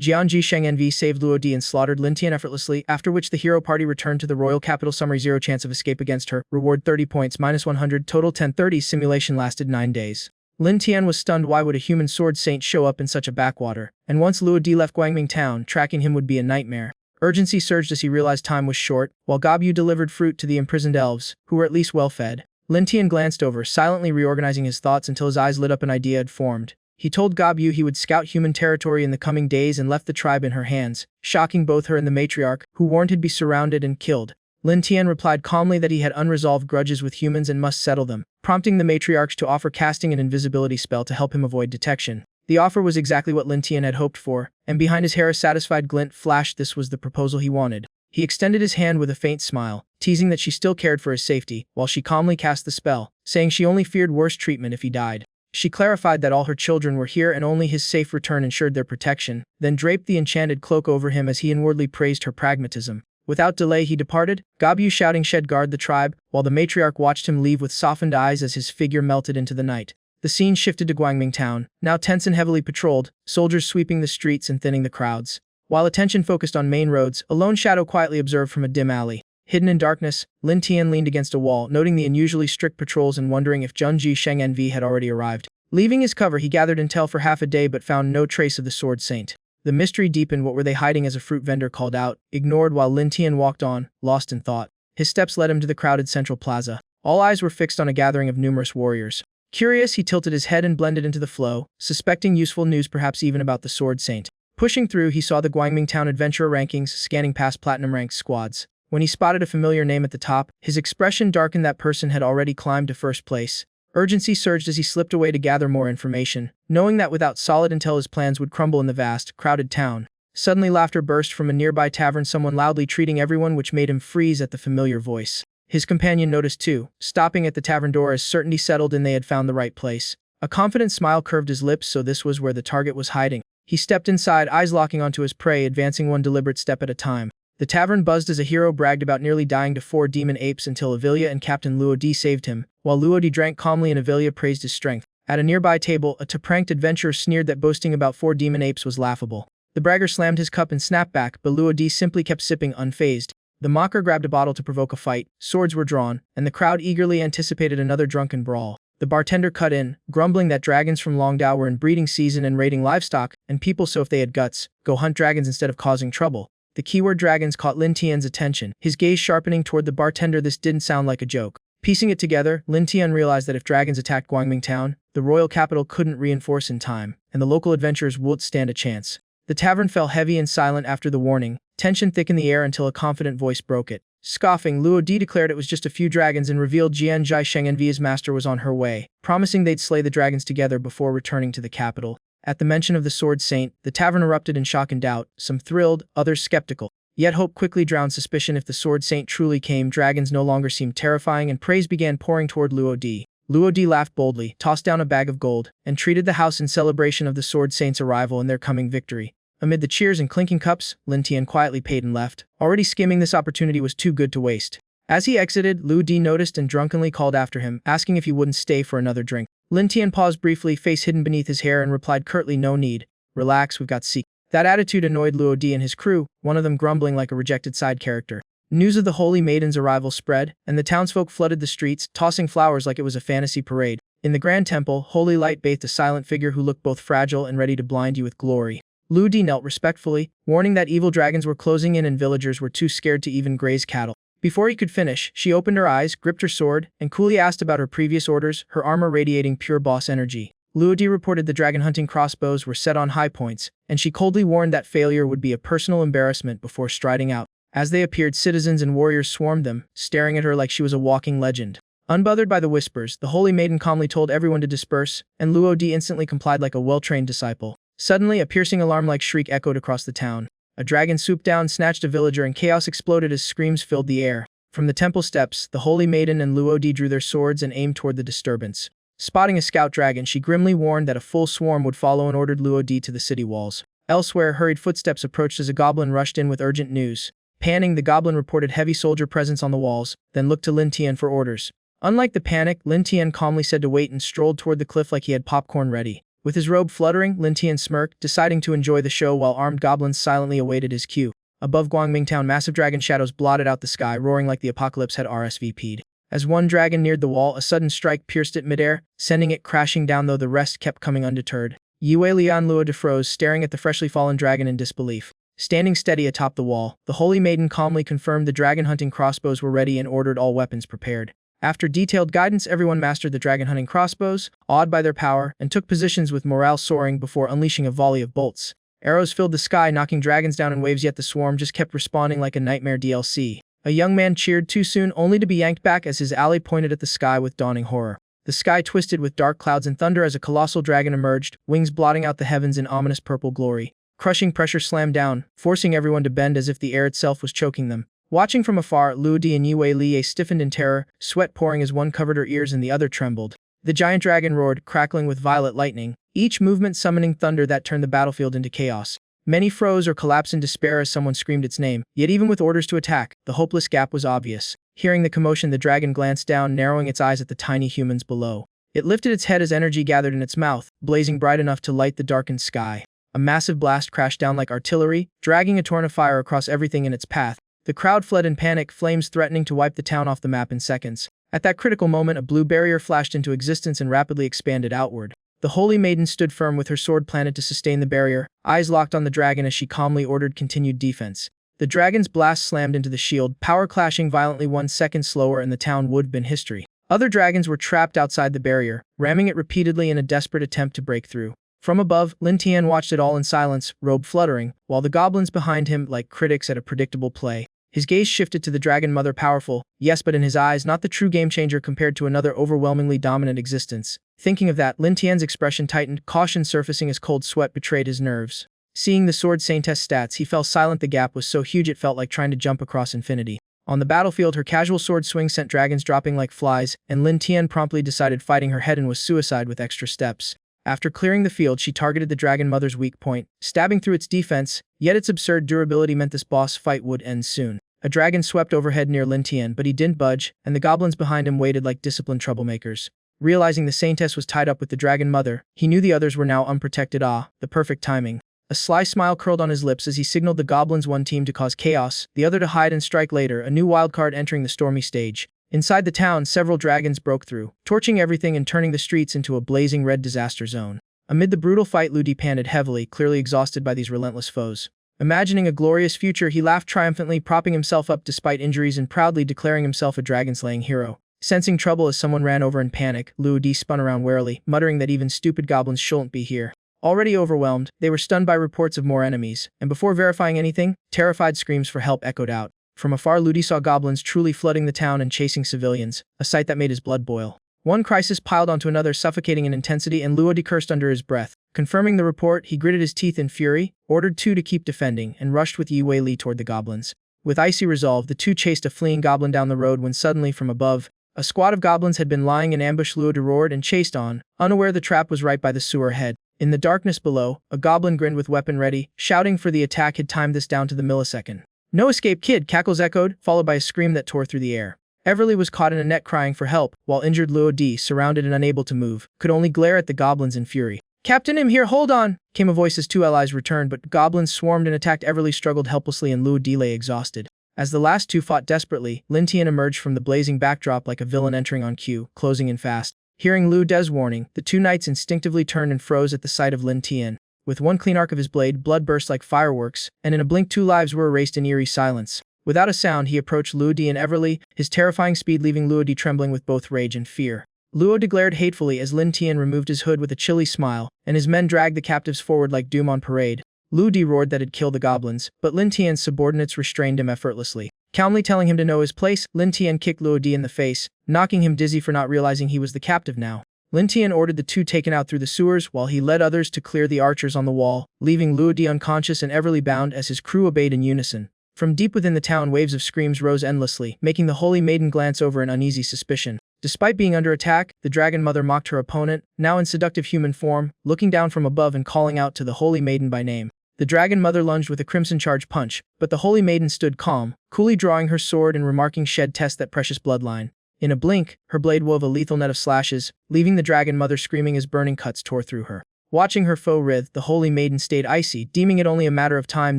Jianji Sheng Envy saved Luo Di and slaughtered Lin Tian effortlessly, after which the hero party returned to the royal capital. Summary: 0 chance of escape against her, reward 30 points, minus 100, total 1030. Simulation lasted 9 days. Lin Tian was stunned. Why would a human sword saint show up in such a backwater? And once Luo Di left Guangming town, tracking him would be a nightmare. Urgency surged as he realized time was short, while Gobu delivered fruit to the imprisoned elves, who were at least well fed. Lin Tian glanced over, silently reorganizing his thoughts until his eyes lit up. An idea had formed. He told Gobu he would scout human territory in the coming days and left the tribe in her hands, shocking both her and the matriarch, who warned he'd be surrounded and killed. Lin Tian replied calmly that he had unresolved grudges with humans and must settle them, prompting the matriarchs to offer casting an invisibility spell to help him avoid detection. The offer was exactly what Lin Tian had hoped for, and behind his hair a satisfied glint flashed. This was the proposal he wanted. He extended his hand with a faint smile, teasing that she still cared for his safety, while she calmly cast the spell, saying she only feared worse treatment if he died. She clarified that all her children were here and only his safe return ensured their protection, then draped the enchanted cloak over him as he inwardly praised her pragmatism. Without delay he departed, Gobu shouting "Shed guard the tribe," while the matriarch watched him leave with softened eyes as his figure melted into the night. The scene shifted to Guangming town, now tense and heavily patrolled, soldiers sweeping the streets and thinning the crowds. While attention focused on main roads, a lone shadow quietly observed from a dim alley. Hidden in darkness, Lin Tian leaned against a wall, noting the unusually strict patrols and wondering if Jianji Sheng Envy had already arrived. Leaving his cover, he gathered intel for half a day but found no trace of the sword saint. The mystery deepened. What were they hiding? As a fruit vendor called out, ignored while Lin Tian walked on, lost in thought. His steps led him to the crowded central plaza. All eyes were fixed on a gathering of numerous warriors. Curious, he tilted his head and blended into the flow, suspecting useful news, perhaps even about the sword saint. Pushing through, he saw the Guangming town adventurer rankings, scanning past platinum-ranked squads. When he spotted a familiar name at the top, his expression darkened. That person had already climbed to first place. Urgency surged as he slipped away to gather more information, knowing that without solid intel his plans would crumble in the vast, crowded town. Suddenly laughter burst from a nearby tavern, someone loudly treating everyone, which made him freeze at the familiar voice. His companion noticed too, stopping at the tavern door as certainty settled in they had found the right place. A confident smile curved his lips, so this was where the target was hiding. He stepped inside, eyes locking onto his prey, advancing one deliberate step at a time. The tavern buzzed as a hero bragged about nearly dying to 4 demon apes until Avilia and Captain Luo Di saved him, while Luo Di drank calmly and Avilia praised his strength. At a nearby table, a pranked adventurer sneered that boasting about 4 demon apes was laughable. The bragger slammed his cup and snapped back, but Luo Di simply kept sipping unfazed. The mocker grabbed a bottle to provoke a fight, swords were drawn, and the crowd eagerly anticipated another drunken brawl. The bartender cut in, grumbling that dragons from Longdao were in breeding season and raiding livestock, and people, so if they had guts, go hunt dragons instead of causing trouble. The keyword dragons caught Lin Tian's attention, his gaze sharpening toward the bartender. This didn't sound like a joke. Piecing it together, Lin Tian realized that if dragons attacked Guangming town, the royal capital couldn't reinforce in time, and the local adventurers wouldn't stand a chance. The tavern fell heavy and silent after the warning. Tension thickened the air until a confident voice broke it. Scoffing, Luo Di declared it was just a few dragons and revealed Jianji Sheng Envy's master was on her way, promising they'd slay the dragons together before returning to the capital. At the mention of the sword saint, the tavern erupted in shock and doubt, some thrilled, others skeptical. Yet hope quickly drowned suspicion. If the sword saint truly came, dragons no longer seemed terrifying, and praise began pouring toward Luo Di. Luo Di laughed boldly, tossed down a bag of gold, and treated the house in celebration of the sword saint's arrival and their coming victory. Amid the cheers and clinking cups, Lin Tian quietly paid and left, already skimming. This opportunity was too good to waste. As he exited, Luo Di noticed and drunkenly called after him, asking if he wouldn't stay for another drink. Lin Tian paused briefly, face hidden beneath his hair, and replied curtly, "No need. Relax, we've got seek." That attitude annoyed Luo Di and his crew, one of them grumbling like a rejected side character. News of the Holy Maiden's arrival spread, and the townsfolk flooded the streets, tossing flowers like it was a fantasy parade. In the grand temple, holy light bathed a silent figure who looked both fragile and ready to blind you with glory. Luo Di knelt respectfully, warning that evil dragons were closing in and villagers were too scared to even graze cattle. Before he could finish, she opened her eyes, gripped her sword, and coolly asked about her previous orders, her armor radiating pure boss energy. Luo Di reported the dragon hunting crossbows were set on high points, and she coldly warned that failure would be a personal embarrassment before striding out. As they appeared, citizens and warriors swarmed them, staring at her like she was a walking legend. Unbothered by the whispers, the Holy Maiden calmly told everyone to disperse, and Luo Di instantly complied like a well-trained disciple. Suddenly, a piercing alarm-like shriek echoed across the town. A dragon swooped down, snatched a villager, and chaos exploded as screams filled the air. From the temple steps, the Holy Maiden and Luo Di drew their swords and aimed toward the disturbance. Spotting a scout dragon, she grimly warned that a full swarm would follow and ordered Luo Di to the city walls. Elsewhere, hurried footsteps approached as a goblin rushed in with urgent news. Panning, the goblin reported heavy soldier presence on the walls, then looked to Lin Tian for orders. Unlike the panic, Lin Tian calmly said to wait and strolled toward the cliff like he had popcorn ready. With his robe fluttering, Lin Tian smirked, deciding to enjoy the show while armed goblins silently awaited his cue. Above Guangming Town, massive dragon shadows blotted out the sky, roaring like the apocalypse had RSVP'd. As one dragon neared the wall, a sudden strike pierced it midair, sending it crashing down, though the rest kept coming undeterred. Yue Lian Luo defroze, staring at the freshly fallen dragon in disbelief. Standing steady atop the wall, the Holy Maiden calmly confirmed the dragon-hunting crossbows were ready and ordered all weapons prepared. After detailed guidance, everyone mastered the dragon-hunting crossbows, awed by their power, and took positions with morale soaring before unleashing a volley of bolts. Arrows filled the sky, knocking dragons down in waves, yet the swarm just kept responding like a nightmare DLC. A young man cheered too soon, only to be yanked back as his ally pointed at the sky with dawning horror. The sky twisted with dark clouds and thunder as a colossal dragon emerged, wings blotting out the heavens in ominous purple glory. Crushing pressure slammed down, forcing everyone to bend as if the air itself was choking them. Watching from afar, Luo Di and Yue Liye stiffened in terror, sweat pouring as one covered her ears and the other trembled. The giant dragon roared, crackling with violet lightning, each movement summoning thunder that turned the battlefield into chaos. Many froze or collapsed in despair as someone screamed its name, yet even with orders to attack, the hopeless gap was obvious. Hearing the commotion, the dragon glanced down, narrowing its eyes at the tiny humans below. It lifted its head as energy gathered in its mouth, blazing bright enough to light the darkened sky. A massive blast crashed down like artillery, dragging a torrent of fire across everything in its path. The crowd fled in panic, flames threatening to wipe the town off the map in seconds. At that critical moment, a blue barrier flashed into existence and rapidly expanded outward. The Holy Maiden stood firm with her sword planted to sustain the barrier, eyes locked on the dragon as she calmly ordered continued defense. The dragon's blast slammed into the shield, power clashing violently 1 second slower, and the town would have been history. Other dragons were trapped outside the barrier, ramming it repeatedly in a desperate attempt to break through. From above, Lin Tian watched it all in silence, robe fluttering, while the goblins behind him, like critics at a predictable play. His gaze shifted to the dragon mother, powerful, yes, but in his eyes not the true game-changer compared to another overwhelmingly dominant existence. Thinking of that, Lin Tian's expression tightened, caution surfacing as cold sweat betrayed his nerves. Seeing the sword Saintess stats, he fell silent. The gap was so huge it felt like trying to jump across infinity. On the battlefield, her casual sword swing sent dragons dropping like flies, and Lin Tian promptly decided fighting her head in was suicide with extra steps. After clearing the field, she targeted the dragon mother's weak point, stabbing through its defense, yet its absurd durability meant this boss fight would end soon. A dragon swept overhead near Lin Tian, but he didn't budge, and the goblins behind him waited like disciplined troublemakers. Realizing the Saintess was tied up with the dragon mother, he knew the others were now unprotected. The perfect timing. A sly smile curled on his lips as he signaled the goblins, one team to cause chaos, the other to hide and strike later, a new wildcard entering the stormy stage. Inside the town, several dragons broke through, torching everything and turning the streets into a blazing red disaster zone. Amid the brutal fight, Luo Di panted heavily, clearly exhausted by these relentless foes. Imagining a glorious future, he laughed triumphantly, propping himself up despite injuries and proudly declaring himself a dragon-slaying hero. Sensing trouble as someone ran over in panic, Luo Di spun around warily, muttering that even stupid goblins shouldn't be here. Already overwhelmed, they were stunned by reports of more enemies, and before verifying anything, terrified screams for help echoed out. From afar, Luo Di saw goblins truly flooding the town and chasing civilians, a sight that made his blood boil. One crisis piled onto another, suffocating in intensity, and Luo Di cursed under his breath. Confirming the report, he gritted his teeth in fury, ordered two to keep defending, and rushed with Yue Li toward the goblins. With icy resolve, the two chased a fleeing goblin down the road when suddenly, from above, a squad of goblins had been lying in ambush. Luo Di roared and chased on, unaware the trap was right by the sewer head. In the darkness below, a goblin grinned with weapon ready, shouting for the attack. Had timed this down to the millisecond. "No escape, kid!" cackles echoed, followed by a scream that tore through the air. Everly was caught in a net crying for help, while injured Luo Di, surrounded and unable to move, could only glare at the goblins in fury. "Captain, I'm here, hold on!" came a voice as two allies returned, but goblins swarmed and attacked. Everly struggled helplessly and Luo Di lay exhausted. As the last two fought desperately, Lin Tian emerged from the blazing backdrop like a villain entering on cue, closing in fast. Hearing Luo Di's warning, the two knights instinctively turned and froze at the sight of Lin Tian. With one clean arc of his blade, blood burst like fireworks, and in a blink 2 lives were erased in eerie silence. Without a sound, he approached Luo Di and Everly, his terrifying speed leaving Luo Di trembling with both rage and fear. Luo Di glared hatefully as Lin Tian removed his hood with a chilly smile, and his men dragged the captives forward like doom on parade. Luo Di roared that it'd kill the goblins, but Lin Tian's subordinates restrained him effortlessly. Calmly telling him to know his place, Lin Tian kicked Luo Di in the face, knocking him dizzy for not realizing he was the captive now. Lin Tian ordered the two taken out through the sewers while he led others to clear the archers on the wall, leaving Luo Di unconscious and Everly bound as his crew obeyed in unison. From deep within the town, waves of screams rose endlessly, making the Holy Maiden glance over in uneasy suspicion. Despite being under attack, the Dragon Mother mocked her opponent, now in seductive human form, looking down from above and calling out to the Holy Maiden by name. The Dragon Mother lunged with a crimson charge punch, but the Holy Maiden stood calm, coolly drawing her sword and remarking shed test that precious bloodline. In a blink, her blade wove a lethal net of slashes, leaving the Dragon Mother screaming as burning cuts tore through her. Watching her foe writhe, the Holy Maiden stayed icy, deeming it only a matter of time,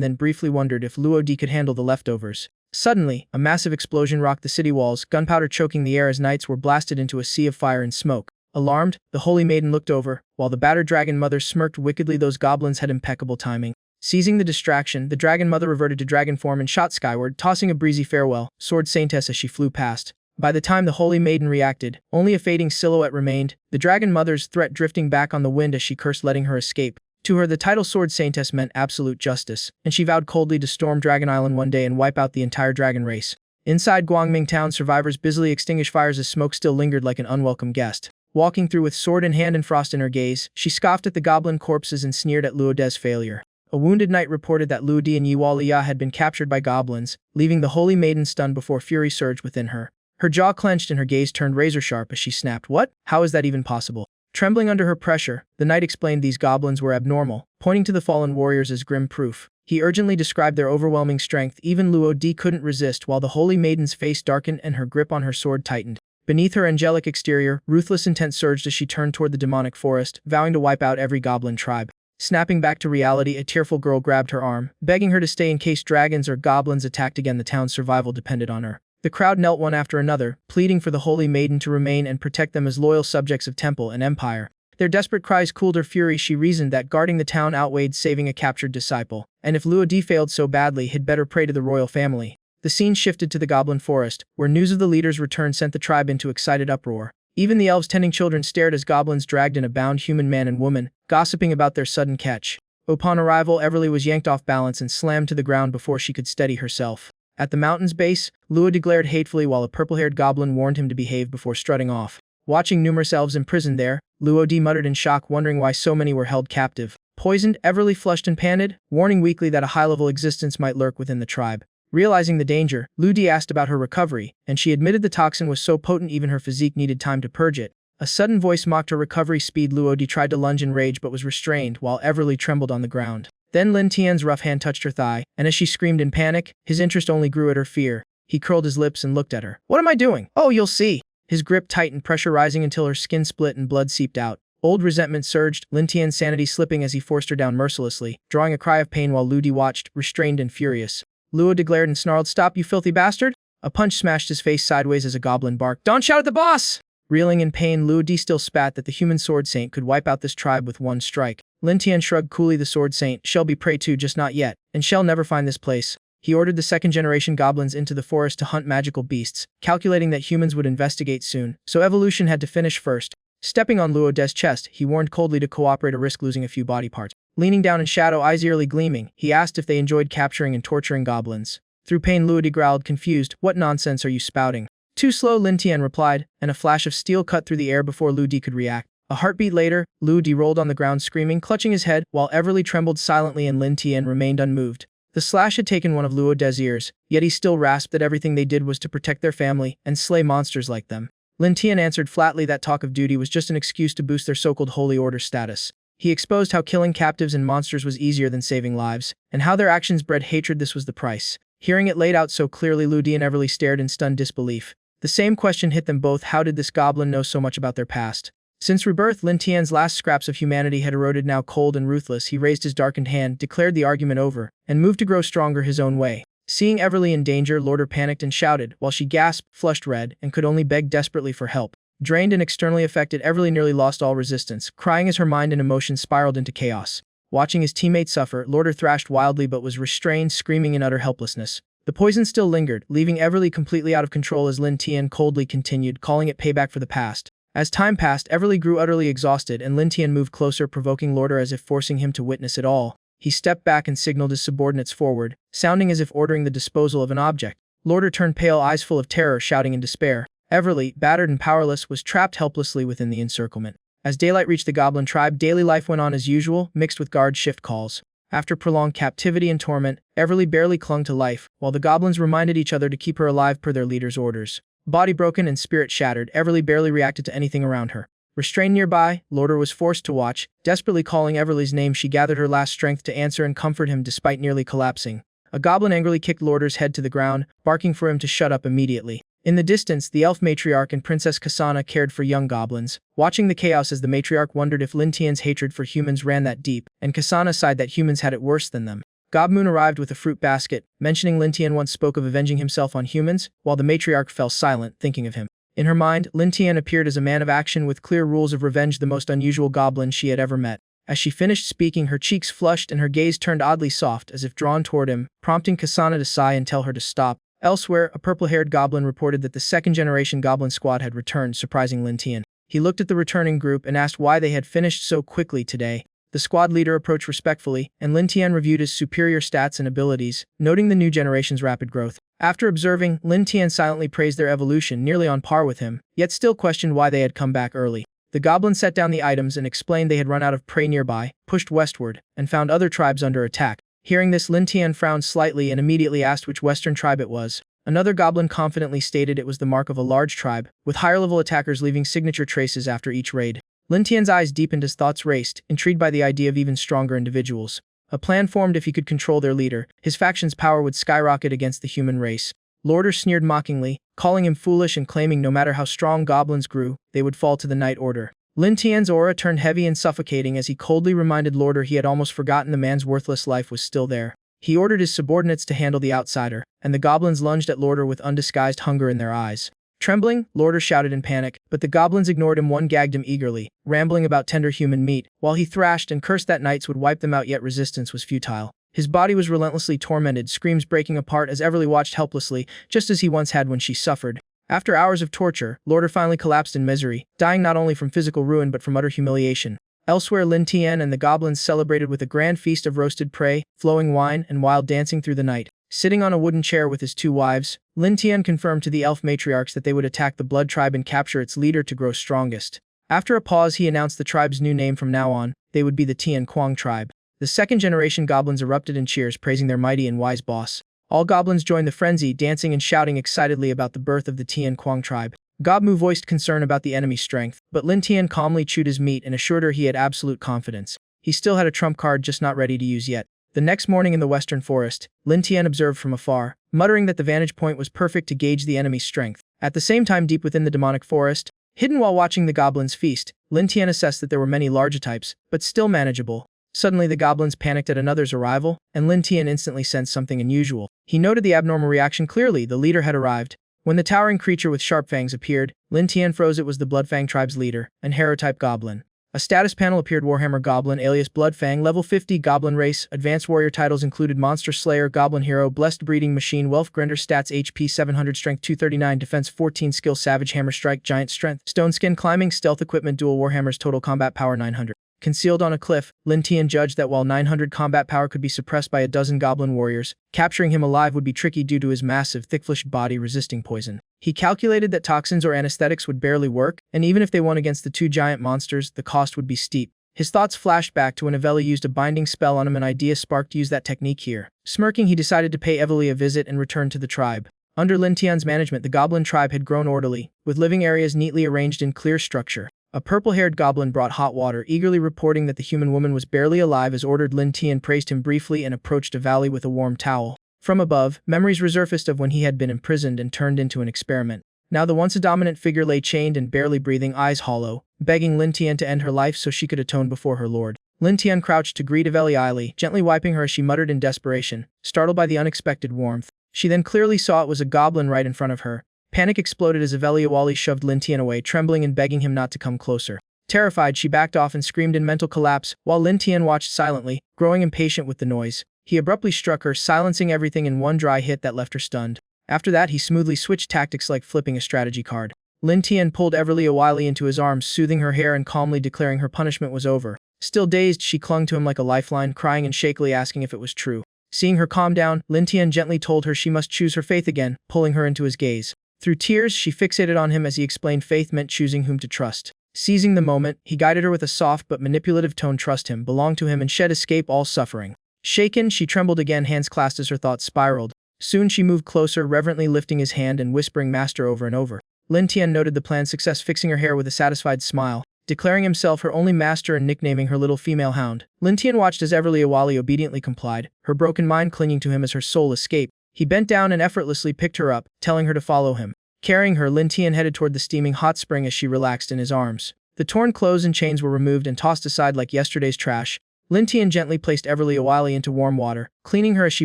then briefly wondered if Luo Di could handle the leftovers. Suddenly, a massive explosion rocked the city walls, gunpowder choking the air as knights were blasted into a sea of fire and smoke. Alarmed, the Holy Maiden looked over, while the battered Dragon Mother smirked wickedly. Those goblins had impeccable timing. Seizing the distraction, the Dragon Mother reverted to dragon form and shot skyward, tossing a breezy farewell, sword saintess as she flew past. By the time the Holy Maiden reacted, only a fading silhouette remained, the Dragon Mother's threat drifting back on the wind as she cursed letting her escape. To her, the title Sword Saintess meant absolute justice, and she vowed coldly to storm Dragon Island one day and wipe out the entire dragon race. Inside Guangming Town, survivors busily extinguished fires as smoke still lingered like an unwelcome guest. Walking through with sword in hand and frost in her gaze, she scoffed at the goblin corpses and sneered at Luo De's failure. A wounded knight reported that Luo Di and Yiwa Liya had been captured by goblins, leaving the Holy Maiden stunned before fury surged within her. Her jaw clenched and her gaze turned razor-sharp as she snapped, "What? How is that even possible?" Trembling under her pressure, the knight explained these goblins were abnormal, pointing to the fallen warriors as grim proof. He urgently described their overwhelming strength. Even Luo Di couldn't resist, while the Holy Maiden's face darkened and her grip on her sword tightened. Beneath her angelic exterior, ruthless intent surged as she turned toward the demonic forest, vowing to wipe out every goblin tribe. Snapping back to reality, a tearful girl grabbed her arm, begging her to stay in case dragons or goblins attacked again. The town's survival depended on her. The crowd knelt one after another, pleading for the Holy Maiden to remain and protect them as loyal subjects of temple and empire. Their desperate cries cooled her fury. She reasoned that guarding the town outweighed saving a captured disciple, and if Luo Di failed so badly, he'd better pray to the royal family. The scene shifted to the Goblin Forest, where news of the leader's return sent the tribe into excited uproar. Even the elves tending children stared as goblins dragged in a bound human man and woman, gossiping about their sudden catch. Upon arrival, Everly was yanked off balance and slammed to the ground before she could steady herself. At the mountain's base, Luo Di glared hatefully while a purple-haired goblin warned him to behave before strutting off. Watching numerous elves imprisoned there, Luo Di muttered in shock, wondering why so many were held captive. Poisoned, Everly flushed and panted, warning weakly that a high-level existence might lurk within the tribe. Realizing the danger, Luo Di asked about her recovery, and she admitted the toxin was so potent even her physique needed time to purge it. A sudden voice mocked her recovery speed. Luo Di tried to lunge in rage but was restrained, while Everly trembled on the ground. Then Lin Tian's rough hand touched her thigh, and as she screamed in panic, his interest only grew at her fear. He curled his lips and looked at her. "What am I doing?" "Oh, you'll see." His grip tightened, pressure rising until her skin split and blood seeped out. Old resentment surged, Lin Tian's sanity slipping as he forced her down mercilessly, drawing a cry of pain while Luo Di watched, restrained and furious. Luo Di glared and snarled, "Stop, you filthy bastard!" A punch smashed his face sideways as a goblin barked, "Don't shout at the boss!" Reeling in pain, Luo Di still spat that the human sword saint could wipe out this tribe with one strike. Lin Tian shrugged coolly. "The sword saint shall be prey to, just not yet, and shall never find this place." He ordered the second-generation goblins into the forest to hunt magical beasts, calculating that humans would investigate soon, so evolution had to finish first. Stepping on Luo De's chest, he warned coldly to cooperate or risk losing a few body parts. Leaning down in shadow, eyes eerily gleaming, he asked if they enjoyed capturing and torturing goblins. Through pain, Luo Di growled, confused, "What nonsense are you spouting?" "Too slow," Lin Tian replied, and a flash of steel cut through the air before Luo Di could react. A heartbeat later, Luo Di rolled on the ground screaming, clutching his head, while Everly trembled silently and Lin Tian remained unmoved. The slash had taken one of Luo De's ears, yet he still rasped that everything they did was to protect their family and slay monsters like them. Lin Tian answered flatly that talk of duty was just an excuse to boost their so-called holy order status. He exposed how killing captives and monsters was easier than saving lives, and how their actions bred hatred. This was the price. Hearing it laid out so clearly, Luo Di and Everly stared in stunned disbelief. The same question hit them both: how did this goblin know so much about their past? Since rebirth, Lin Tian's last scraps of humanity had eroded. Now cold and ruthless, he raised his darkened hand, declared the argument over, and moved to grow stronger his own way. Seeing Everly in danger, Lorder panicked and shouted, while she gasped, flushed red, and could only beg desperately for help. Drained and externally affected, Everly nearly lost all resistance, crying as her mind and emotions spiraled into chaos. Watching his teammate suffer, Lorder thrashed wildly but was restrained, screaming in utter helplessness. The poison still lingered, leaving Everly completely out of control as Lin Tian coldly continued, calling it payback for the past. As time passed, Everly grew utterly exhausted and Lin Tian moved closer, provoking Lorder as if forcing him to witness it all. He stepped back and signaled his subordinates forward, sounding as if ordering the disposal of an object. Lorder turned pale, eyes full of terror, shouting in despair. Everly, battered and powerless, was trapped helplessly within the encirclement. As daylight reached the Goblin tribe, daily life went on as usual, mixed with guard shift calls. After prolonged captivity and torment, Everly barely clung to life, while the goblins reminded each other to keep her alive per their leader's orders. Body broken and spirit shattered, Everly barely reacted to anything around her. Restrained nearby, Lorder was forced to watch. Desperately calling Everly's name, she gathered her last strength to answer and comfort him despite nearly collapsing. A goblin angrily kicked Lorder's head to the ground, barking for him to shut up immediately. In the distance, the elf matriarch and Princess Kasana cared for young goblins, watching the chaos as the matriarch wondered if Lin Tian's hatred for humans ran that deep, and Kasana sighed that humans had it worse than them. Gobmoon arrived with a fruit basket, mentioning Lin Tian once spoke of avenging himself on humans, while the matriarch fell silent, thinking of him. In her mind, Lin Tian appeared as a man of action with clear rules of revenge, the most unusual goblin she had ever met. As she finished speaking, her cheeks flushed and her gaze turned oddly soft, as if drawn toward him, prompting Kasana to sigh and tell her to stop. Elsewhere, a purple-haired goblin reported that the second-generation goblin squad had returned, surprising Lin Tian. He looked at the returning group and asked why they had finished so quickly today. The squad leader approached respectfully, and Lin Tian reviewed his superior stats and abilities, noting the new generation's rapid growth. After observing, Lin Tian silently praised their evolution, nearly on par with him, yet still questioned why they had come back early. The goblin set down the items and explained they had run out of prey nearby, pushed westward, and found other tribes under attack. Hearing this, Lin Tian frowned slightly and immediately asked which western tribe it was. Another goblin confidently stated it was the mark of a large tribe, with higher-level attackers leaving signature traces after each raid. Lin Tian's eyes deepened as thoughts raced, intrigued by the idea of even stronger individuals. A plan formed: if he could control their leader, his faction's power would skyrocket against the human race. Lorder sneered mockingly, calling him foolish and claiming no matter how strong goblins grew, they would fall to the Night Order. Lin Tian's aura turned heavy and suffocating as he coldly reminded Lorder he had almost forgotten the man's worthless life was still there. He ordered his subordinates to handle the outsider, and the goblins lunged at Lorder with undisguised hunger in their eyes. Trembling, Lorder shouted in panic, but the goblins ignored him. One gagged him eagerly, rambling about tender human meat, while he thrashed and cursed that knights would wipe them out, yet resistance was futile. His body was relentlessly tormented, screams breaking apart as Everly watched helplessly, just as he once had when she suffered. After hours of torture, Lorder finally collapsed in misery, dying not only from physical ruin but from utter humiliation. Elsewhere, Lin Tian and the goblins celebrated with a grand feast of roasted prey, flowing wine, and wild dancing through the night. Sitting on a wooden chair with his two wives, Lin Tian confirmed to the elf matriarchs that they would attack the Blood Tribe and capture its leader to grow strongest. After a pause, he announced the tribe's new name: from now on, they would be the Tian Quang tribe. The second-generation goblins erupted in cheers, praising their mighty and wise boss. All goblins joined the frenzy, dancing and shouting excitedly about the birth of the Tian Quang tribe. Gobmu voiced concern about the enemy's strength, but Lin Tian calmly chewed his meat and assured her he had absolute confidence. He still had a trump card, just not ready to use yet. The next morning in the western forest, Lin Tian observed from afar, muttering that the vantage point was perfect to gauge the enemy's strength. At the same time, deep within the demonic forest, hidden while watching the goblins feast, Lin Tian assessed that there were many larger types, but still manageable. Suddenly the goblins panicked at another's arrival, and Lin Tian instantly sensed something unusual. He noted the abnormal reaction clearly. The leader had arrived. When the towering creature with sharp fangs appeared, Lin Tian froze. It was the Bloodfang tribe's leader, an Hero-type goblin. A status panel appeared: Warhammer Goblin, alias Bloodfang, level 50, Goblin race. Advanced warrior titles included Monster Slayer, Goblin Hero, Blessed Breeding Machine, Wealth Grinder. Stats: HP 700, Strength 239, Defense 14, Skill Savage Hammer Strike, Giant Strength, Stone Skin, Climbing, Stealth Equipment, Dual Warhammers. Total combat power 900. Concealed on a cliff, Lin Tian judged that while 900 combat power could be suppressed by a dozen goblin warriors, capturing him alive would be tricky due to his massive, thick-fleshed body resisting poison. He calculated that toxins or anesthetics would barely work, and even if they won against the two giant monsters, the cost would be steep. His thoughts flashed back to when Eveli used a binding spell on him. An idea sparked to use that technique here. Smirking, he decided to pay Eveli a visit and return to the tribe. Under Lin Tian's management, the goblin tribe had grown orderly, with living areas neatly arranged in clear structure. A purple-haired goblin brought hot water, eagerly reporting that the human woman was barely alive. As ordered, Lin Tian praised him briefly and approached Eveli with a warm towel. From above, memories resurfaced of when he had been imprisoned and turned into an experiment. Now the once-dominant figure lay chained and barely breathing, eyes hollow, begging Lin Tian to end her life so she could atone before her lord. Lin Tian crouched to greet Eveli idly, gently wiping her as she muttered in desperation, startled by the unexpected warmth. She then clearly saw it was a goblin right in front of her. Panic exploded as Eveli Awali shoved Lin Tian away, trembling and begging him not to come closer. Terrified, she backed off and screamed in mental collapse, while Lin Tian watched silently, growing impatient with the noise. He abruptly struck her, silencing everything in one dry hit that left her stunned. After that, he smoothly switched tactics like flipping a strategy card. Lin Tian pulled Everly Awali into his arms, soothing her hair and calmly declaring her punishment was over. Still dazed, she clung to him like a lifeline, crying and shakily asking if it was true. Seeing her calm down, Lin Tian gently told her she must choose her faith again, pulling her into his gaze. Through tears, she fixated on him as he explained faith meant choosing whom to trust. Seizing the moment, he guided her with a soft but manipulative tone. Trust him, belong to him, and shed escape all suffering. Shaken, she trembled again, hands clasped as her thoughts spiraled. Soon she moved closer, reverently lifting his hand and whispering master over and over. Lin Tian noted the plan's success, fixing her hair with a satisfied smile. Declaring himself her only master and nicknaming her little female hound, Lin Tian watched as Everly Awali obediently complied, her broken mind clinging to him as her soul escaped. He bent down and effortlessly picked her up, telling her to follow him. Carrying her, Lin Tian headed toward the steaming hot spring as she relaxed in his arms. The torn clothes and chains were removed and tossed aside like yesterday's trash. Lin Tian gently placed Everly Awali into warm water, cleaning her as she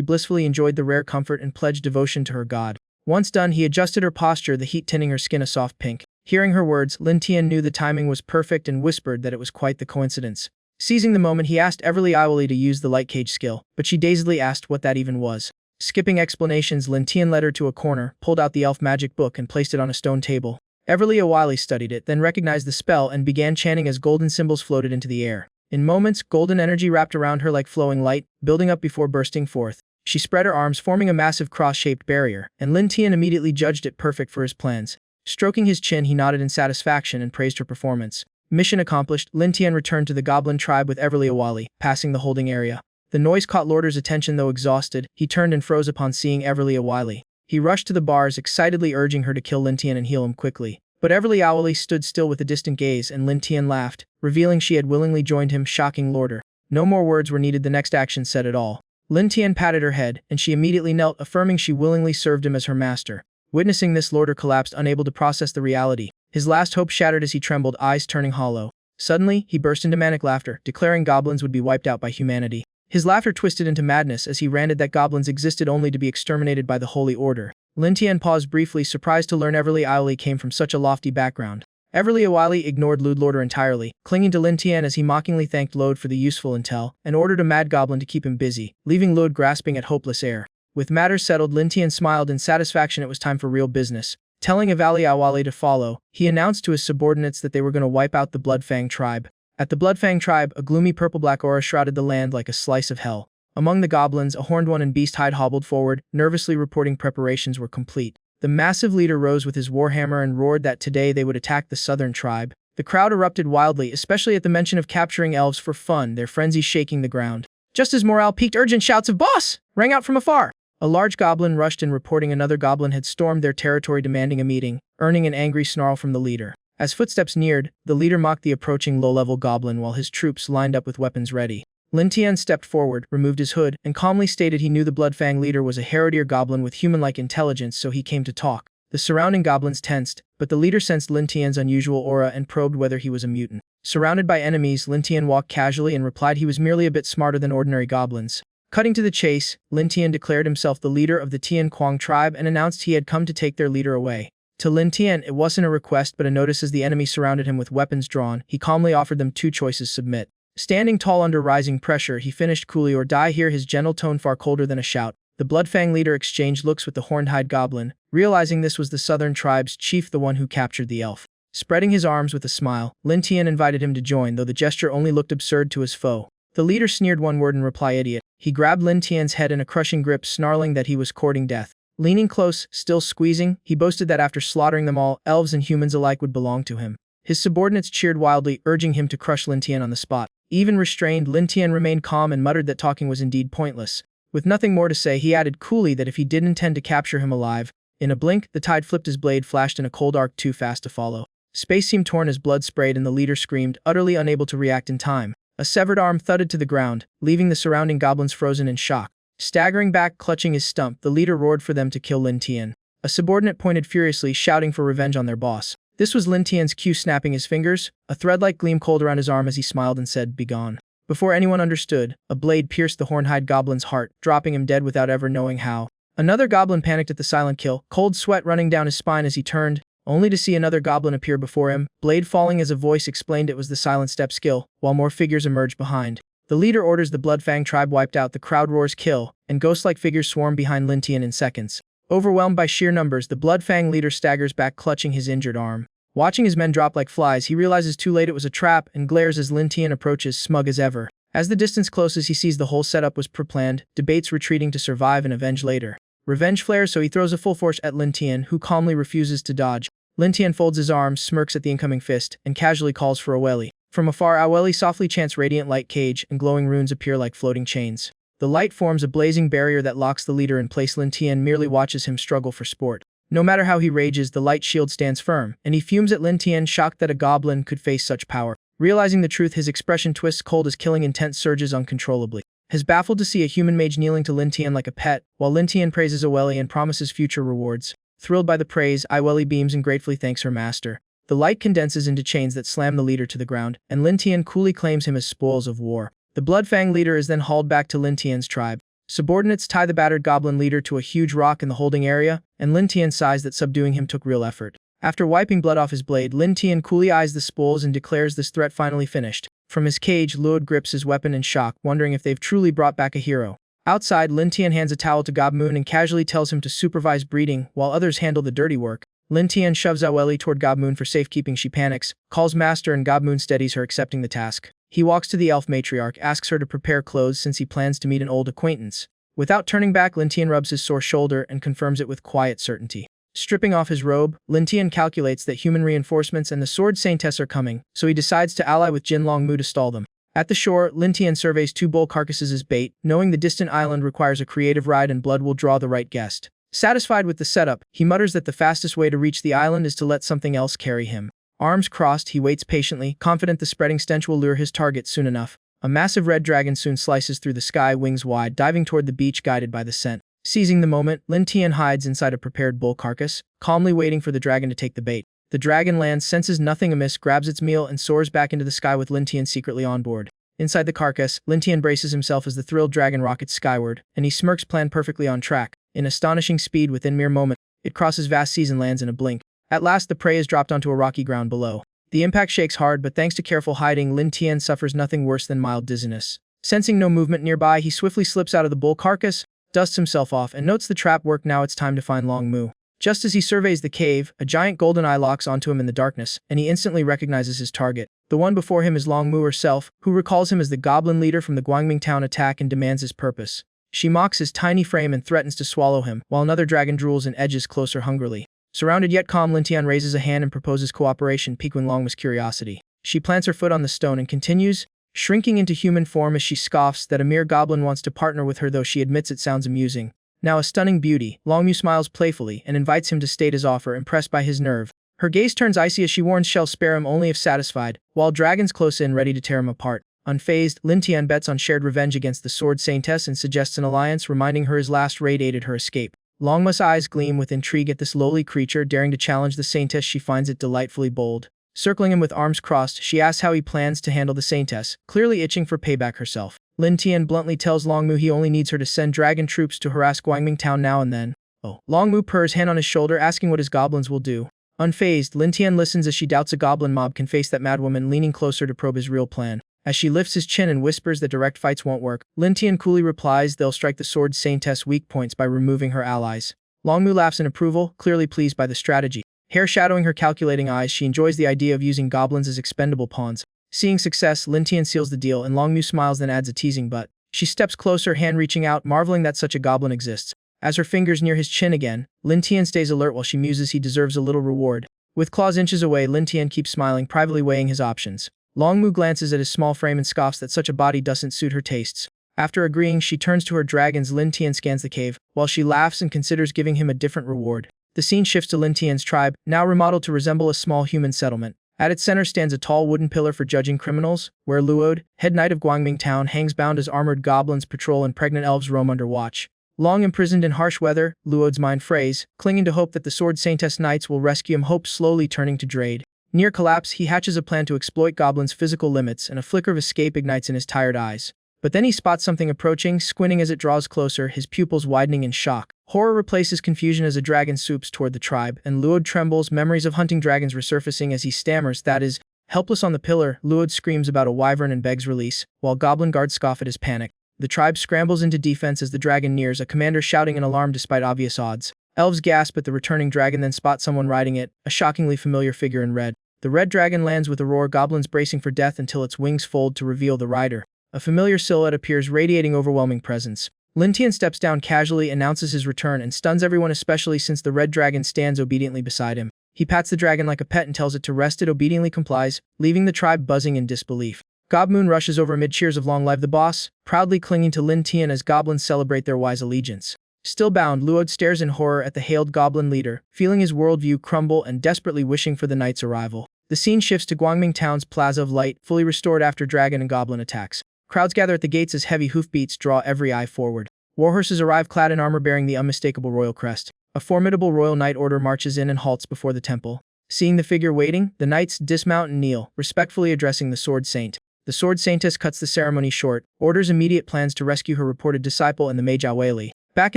blissfully enjoyed the rare comfort and pledged devotion to her god. Once done, he adjusted her posture, the heat tinting her skin a soft pink. Hearing her words, Lin Tian knew the timing was perfect and whispered that it was quite the coincidence. Seizing the moment, he asked Everly Awali to use the light cage skill, but she dazedly asked what that even was. Skipping explanations, Lin Tian led her to a corner, pulled out the elf magic book and placed it on a stone table. Everly Awali studied it, then recognized the spell and began chanting as golden symbols floated into the air. In moments, golden energy wrapped around her like flowing light, building up before bursting forth. She spread her arms, forming a massive cross-shaped barrier, and Lin Tian immediately judged it perfect for his plans. Stroking his chin, he nodded in satisfaction and praised her performance. Mission accomplished, Lin Tian returned to the Goblin tribe with Everly Awali, passing the holding area. The noise caught Lorder's attention. Though exhausted, he turned and froze upon seeing Everly Awali. He rushed to the bars, excitedly urging her to kill Lin Tian and heal him quickly. But Everly Awali stood still with a distant gaze, and Lin Tian laughed, revealing she had willingly joined him, shocking Lorder. No more words were needed, the next action said it all. Lin Tian patted her head, and she immediately knelt, affirming she willingly served him as her master. Witnessing this, Lorder collapsed, unable to process the reality. His last hope shattered as he trembled, eyes turning hollow. Suddenly, he burst into manic laughter, declaring goblins would be wiped out by humanity. His laughter twisted into madness as he ranted that goblins existed only to be exterminated by the Holy Order. Lin Tian paused briefly, surprised to learn Everly Awali came from such a lofty background. Everly Awali ignored Lorder entirely, clinging to Lin Tian as he mockingly thanked Lode for the useful intel, and ordered a mad goblin to keep him busy, leaving Lode grasping at hopeless air. With matters settled, Lin Tian smiled in satisfaction. It was time for real business. Telling Everly Awali to follow, he announced to his subordinates that they were going to wipe out the Bloodfang tribe. At the Bloodfang tribe, a gloomy purple-black aura shrouded the land like a slice of hell. Among the goblins, a horned one in beast-hide hobbled forward, nervously reporting preparations were complete. The massive leader rose with his warhammer and roared that today they would attack the southern tribe. The crowd erupted wildly, especially at the mention of capturing elves for fun, their frenzy shaking the ground. Just as morale peaked, urgent shouts of "Boss!" rang out from afar. A large goblin rushed in, reporting another goblin had stormed their territory, demanding a meeting, earning an angry snarl from the leader. As footsteps neared, the leader mocked the approaching low-level goblin while his troops lined up with weapons ready. Lin Tian stepped forward, removed his hood, and calmly stated he knew the Bloodfang leader was a Herodier goblin with human-like intelligence, so he came to talk. The surrounding goblins tensed, but the leader sensed Lin Tian's unusual aura and probed whether he was a mutant. Surrounded by enemies, Lin Tian walked casually and replied he was merely a bit smarter than ordinary goblins. Cutting to the chase, Lin Tian declared himself the leader of the Tian Quang tribe and announced he had come to take their leader away. To Lin Tian, it wasn't a request but a notice. As the enemy surrounded him with weapons drawn, he calmly offered them two choices: submit. Standing tall under rising pressure, he finished coolly, or die here, his gentle tone far colder than a shout. The Bloodfang leader exchanged looks with the horned-hide goblin, realizing this was the southern tribe's chief, the one who captured the elf. Spreading his arms with a smile, Lin Tian invited him to join, though the gesture only looked absurd to his foe. The leader sneered one word in reply: idiot. He grabbed Lin Tian's head in a crushing grip, snarling that he was courting death. Leaning close, still squeezing, he boasted that after slaughtering them all, elves and humans alike would belong to him. His subordinates cheered wildly, urging him to crush Lin Tian on the spot. Even restrained, Lin Tian remained calm and muttered that talking was indeed pointless. With nothing more to say, he added coolly that if he did intend to capture him alive. In a blink, the tide flipped, his blade flashed in a cold arc too fast to follow. Space seemed torn as blood sprayed and the leader screamed, utterly unable to react in time. A severed arm thudded to the ground, leaving the surrounding goblins frozen in shock. Staggering back, clutching his stump, the leader roared for them to kill Lin Tian. A subordinate pointed furiously, shouting for revenge on their boss. This was Lin Tian's cue, snapping his fingers, a thread-like gleam coiled around his arm as he smiled and said, "Begone." Before anyone understood, a blade pierced the horned-hide goblin's heart, dropping him dead without ever knowing how. Another goblin panicked at the silent kill, cold sweat running down his spine as he turned, only to see another goblin appear before him, blade falling as a voice explained it was the silent step skill, while more figures emerged behind. The leader orders the Bloodfang tribe wiped out, the crowd roars kill, and ghost-like figures swarm behind Lin Tian in seconds. Overwhelmed by sheer numbers, the Bloodfang leader staggers back, clutching his injured arm. Watching his men drop like flies, he realizes too late it was a trap and glares as Lin Tian approaches, smug as ever. As the distance closes, he sees the whole setup was pre-planned, debates retreating to survive and avenge later. Revenge flares, so he throws a full force at Lin Tian, who calmly refuses to dodge. Lin Tian folds his arms, smirks at the incoming fist, and casually calls for Aweli. From afar, Aweli softly chants radiant light cage, and glowing runes appear like floating chains. The light forms a blazing barrier that locks the leader in place. Lin Tian merely watches him struggle for sport. No matter how he rages, the light shield stands firm, and he fumes at Lin Tian, shocked that a goblin could face such power. Realizing the truth, his expression twists cold as killing intent surges uncontrollably. He's baffled to see a human mage kneeling to Lin Tian like a pet, while Lin Tian praises Aweli and promises future rewards. Thrilled by the praise, Aweli beams and gratefully thanks her master. The light condenses into chains that slam the leader to the ground, and Lin Tian coolly claims him as spoils of war. The Bloodfang leader is then hauled back to Lin Tian's tribe. Subordinates tie the battered goblin leader to a huge rock in the holding area, and Lin Tian sighs that subduing him took real effort. After wiping blood off his blade, Lin Tian coolly eyes the spoils and declares this threat finally finished. From his cage, Luod grips his weapon in shock, wondering if they've truly brought back a hero. Outside, Lin Tian hands a towel to Goblin and casually tells him to supervise breeding, while others handle the dirty work. Lin Tian shoves Aweli toward Goblin for safekeeping. She panics, calls master, and Goblin steadies her, accepting the task. He walks to the elf matriarch, asks her to prepare clothes since he plans to meet an old acquaintance. Without turning back, Lin Tian rubs his sore shoulder and confirms it with quiet certainty. Stripping off his robe, Lin Tian calculates that human reinforcements and the Sword Saintess are coming, so he decides to ally with Jin Longmu to stall them. At the shore, Lin Tian surveys 2 bull carcasses as bait, knowing the distant island requires a creative ride and blood will draw the right guest. Satisfied with the setup, he mutters that the fastest way to reach the island is to let something else carry him. Arms crossed, he waits patiently, confident the spreading stench will lure his target soon enough. A massive red dragon soon slices through the sky, wings wide, diving toward the beach guided by the scent. Seizing the moment, Lin Tian hides inside a prepared bull carcass, calmly waiting for the dragon to take the bait. The dragon lands, senses nothing amiss, grabs its meal, and soars back into the sky with Lin Tian secretly on board. Inside the carcass, Lin Tian braces himself as the thrilled dragon rockets skyward, and he smirks, plan perfectly on track. In astonishing speed within mere moment, it crosses vast seas and lands in a blink. At last, the prey is dropped onto a rocky ground below. The impact shakes hard, but thanks to careful hiding, Lin Tian suffers nothing worse than mild dizziness. Sensing no movement nearby, he swiftly slips out of the bull carcass, dusts himself off, and notes the trap worked. Now it's time to find Longmu. Just as he surveys the cave, a giant golden eye locks onto him in the darkness, and he instantly recognizes his target. The one before him is Longmu herself, who recalls him as the goblin leader from the Guangming town attack and demands his purpose. She mocks his tiny frame and threatens to swallow him, while another dragon drools and edges closer hungrily. Surrounded yet calm, Lin Tian raises a hand and proposes cooperation, piquing Longmu's curiosity. She plants her foot on the stone and continues, shrinking into human form as she scoffs that a mere goblin wants to partner with her, though she admits it sounds amusing. Now a stunning beauty, Longmu smiles playfully and invites him to state his offer, impressed by his nerve. Her gaze turns icy as she warns she'll spare him only if satisfied, while dragons close in ready to tear him apart. Unfazed, Lin Tian bets on shared revenge against the Sword Saintess and suggests an alliance, reminding her his last raid aided her escape. Longmu's eyes gleam with intrigue at this lowly creature daring to challenge the Saintess. She finds it delightfully bold. Circling him with arms crossed, she asks how he plans to handle the Saintess, clearly itching for payback herself. Lin Tian bluntly tells Longmu he only needs her to send dragon troops to harass Guangming town now and then. Oh. Longmu purrs, hand on his shoulder, asking what his goblins will do. Unfazed, Lin Tian listens as she doubts a goblin mob can face that madwoman, leaning closer to probe his real plan. As she lifts his chin and whispers that direct fights won't work, Lin Tian coolly replies they'll strike the Sword Saintess' weak points by removing her allies. Longmu laughs in approval, clearly pleased by the strategy. Hair shadowing her calculating eyes, she enjoys the idea of using goblins as expendable pawns. Seeing success, Lin Tian seals the deal, and Longmu smiles, then adds a teasing but. She steps closer, hand reaching out, marveling that such a goblin exists. As her fingers near his chin again, Lin Tian stays alert while she muses he deserves a little reward. With claws inches away, Lin Tian keeps smiling, privately weighing his options. Longmu glances at his small frame and scoffs that such a body doesn't suit her tastes. After agreeing, she turns to her dragons. Lin Tian scans the cave, while she laughs and considers giving him a different reward. The scene shifts to Lin Tian's tribe, now remodeled to resemble a small human settlement. At its center stands a tall wooden pillar for judging criminals, where Luod, head knight of Guangming town, hangs bound as armored goblins patrol and pregnant elves roam under watch. Long imprisoned in harsh weather, Luod's mind frays, clinging to hope that the Sword Saintess knights will rescue him, hope slowly turning to dread. Near collapse, he hatches a plan to exploit Goblin's physical limits, and a flicker of escape ignites in his tired eyes. But then he spots something approaching, squinting as it draws closer, his pupils widening in shock. Horror replaces confusion as a dragon swoops toward the tribe, and Luod trembles, memories of hunting dragons resurfacing as he stammers, that is, helpless on the pillar. Luod screams about a wyvern and begs release, while goblin guards scoff at his panic. The tribe scrambles into defense as the dragon nears, a commander shouting in alarm despite obvious odds. Elves gasp at the returning dragon, then spot someone riding it, a shockingly familiar figure in red. The red dragon lands with a roar, goblins bracing for death until its wings fold to reveal the rider. A familiar silhouette appears, radiating overwhelming presence. Lin Tian steps down casually, announces his return, and stuns everyone, especially since the red dragon stands obediently beside him. He pats the dragon like a pet and tells it to rest. It obediently complies, leaving the tribe buzzing in disbelief. Goblin rushes over amid cheers of "Long live the boss," proudly clinging to Lin Tian as goblins celebrate their wise allegiance. Still bound, Luod stares in horror at the hailed goblin leader, feeling his worldview crumble and desperately wishing for the knight's arrival. The scene shifts to Guangming Town's Plaza of Light, fully restored after dragon and goblin attacks. Crowds gather at the gates as heavy hoofbeats draw every eye forward. Warhorses arrive clad in armor bearing the unmistakable royal crest. A formidable royal knight order marches in and halts before the temple. Seeing the figure waiting, the knights dismount and kneel, respectfully addressing the sword saint. The sword saintess cuts the ceremony short, orders immediate plans to rescue her reported disciple and the mage Aweli. Back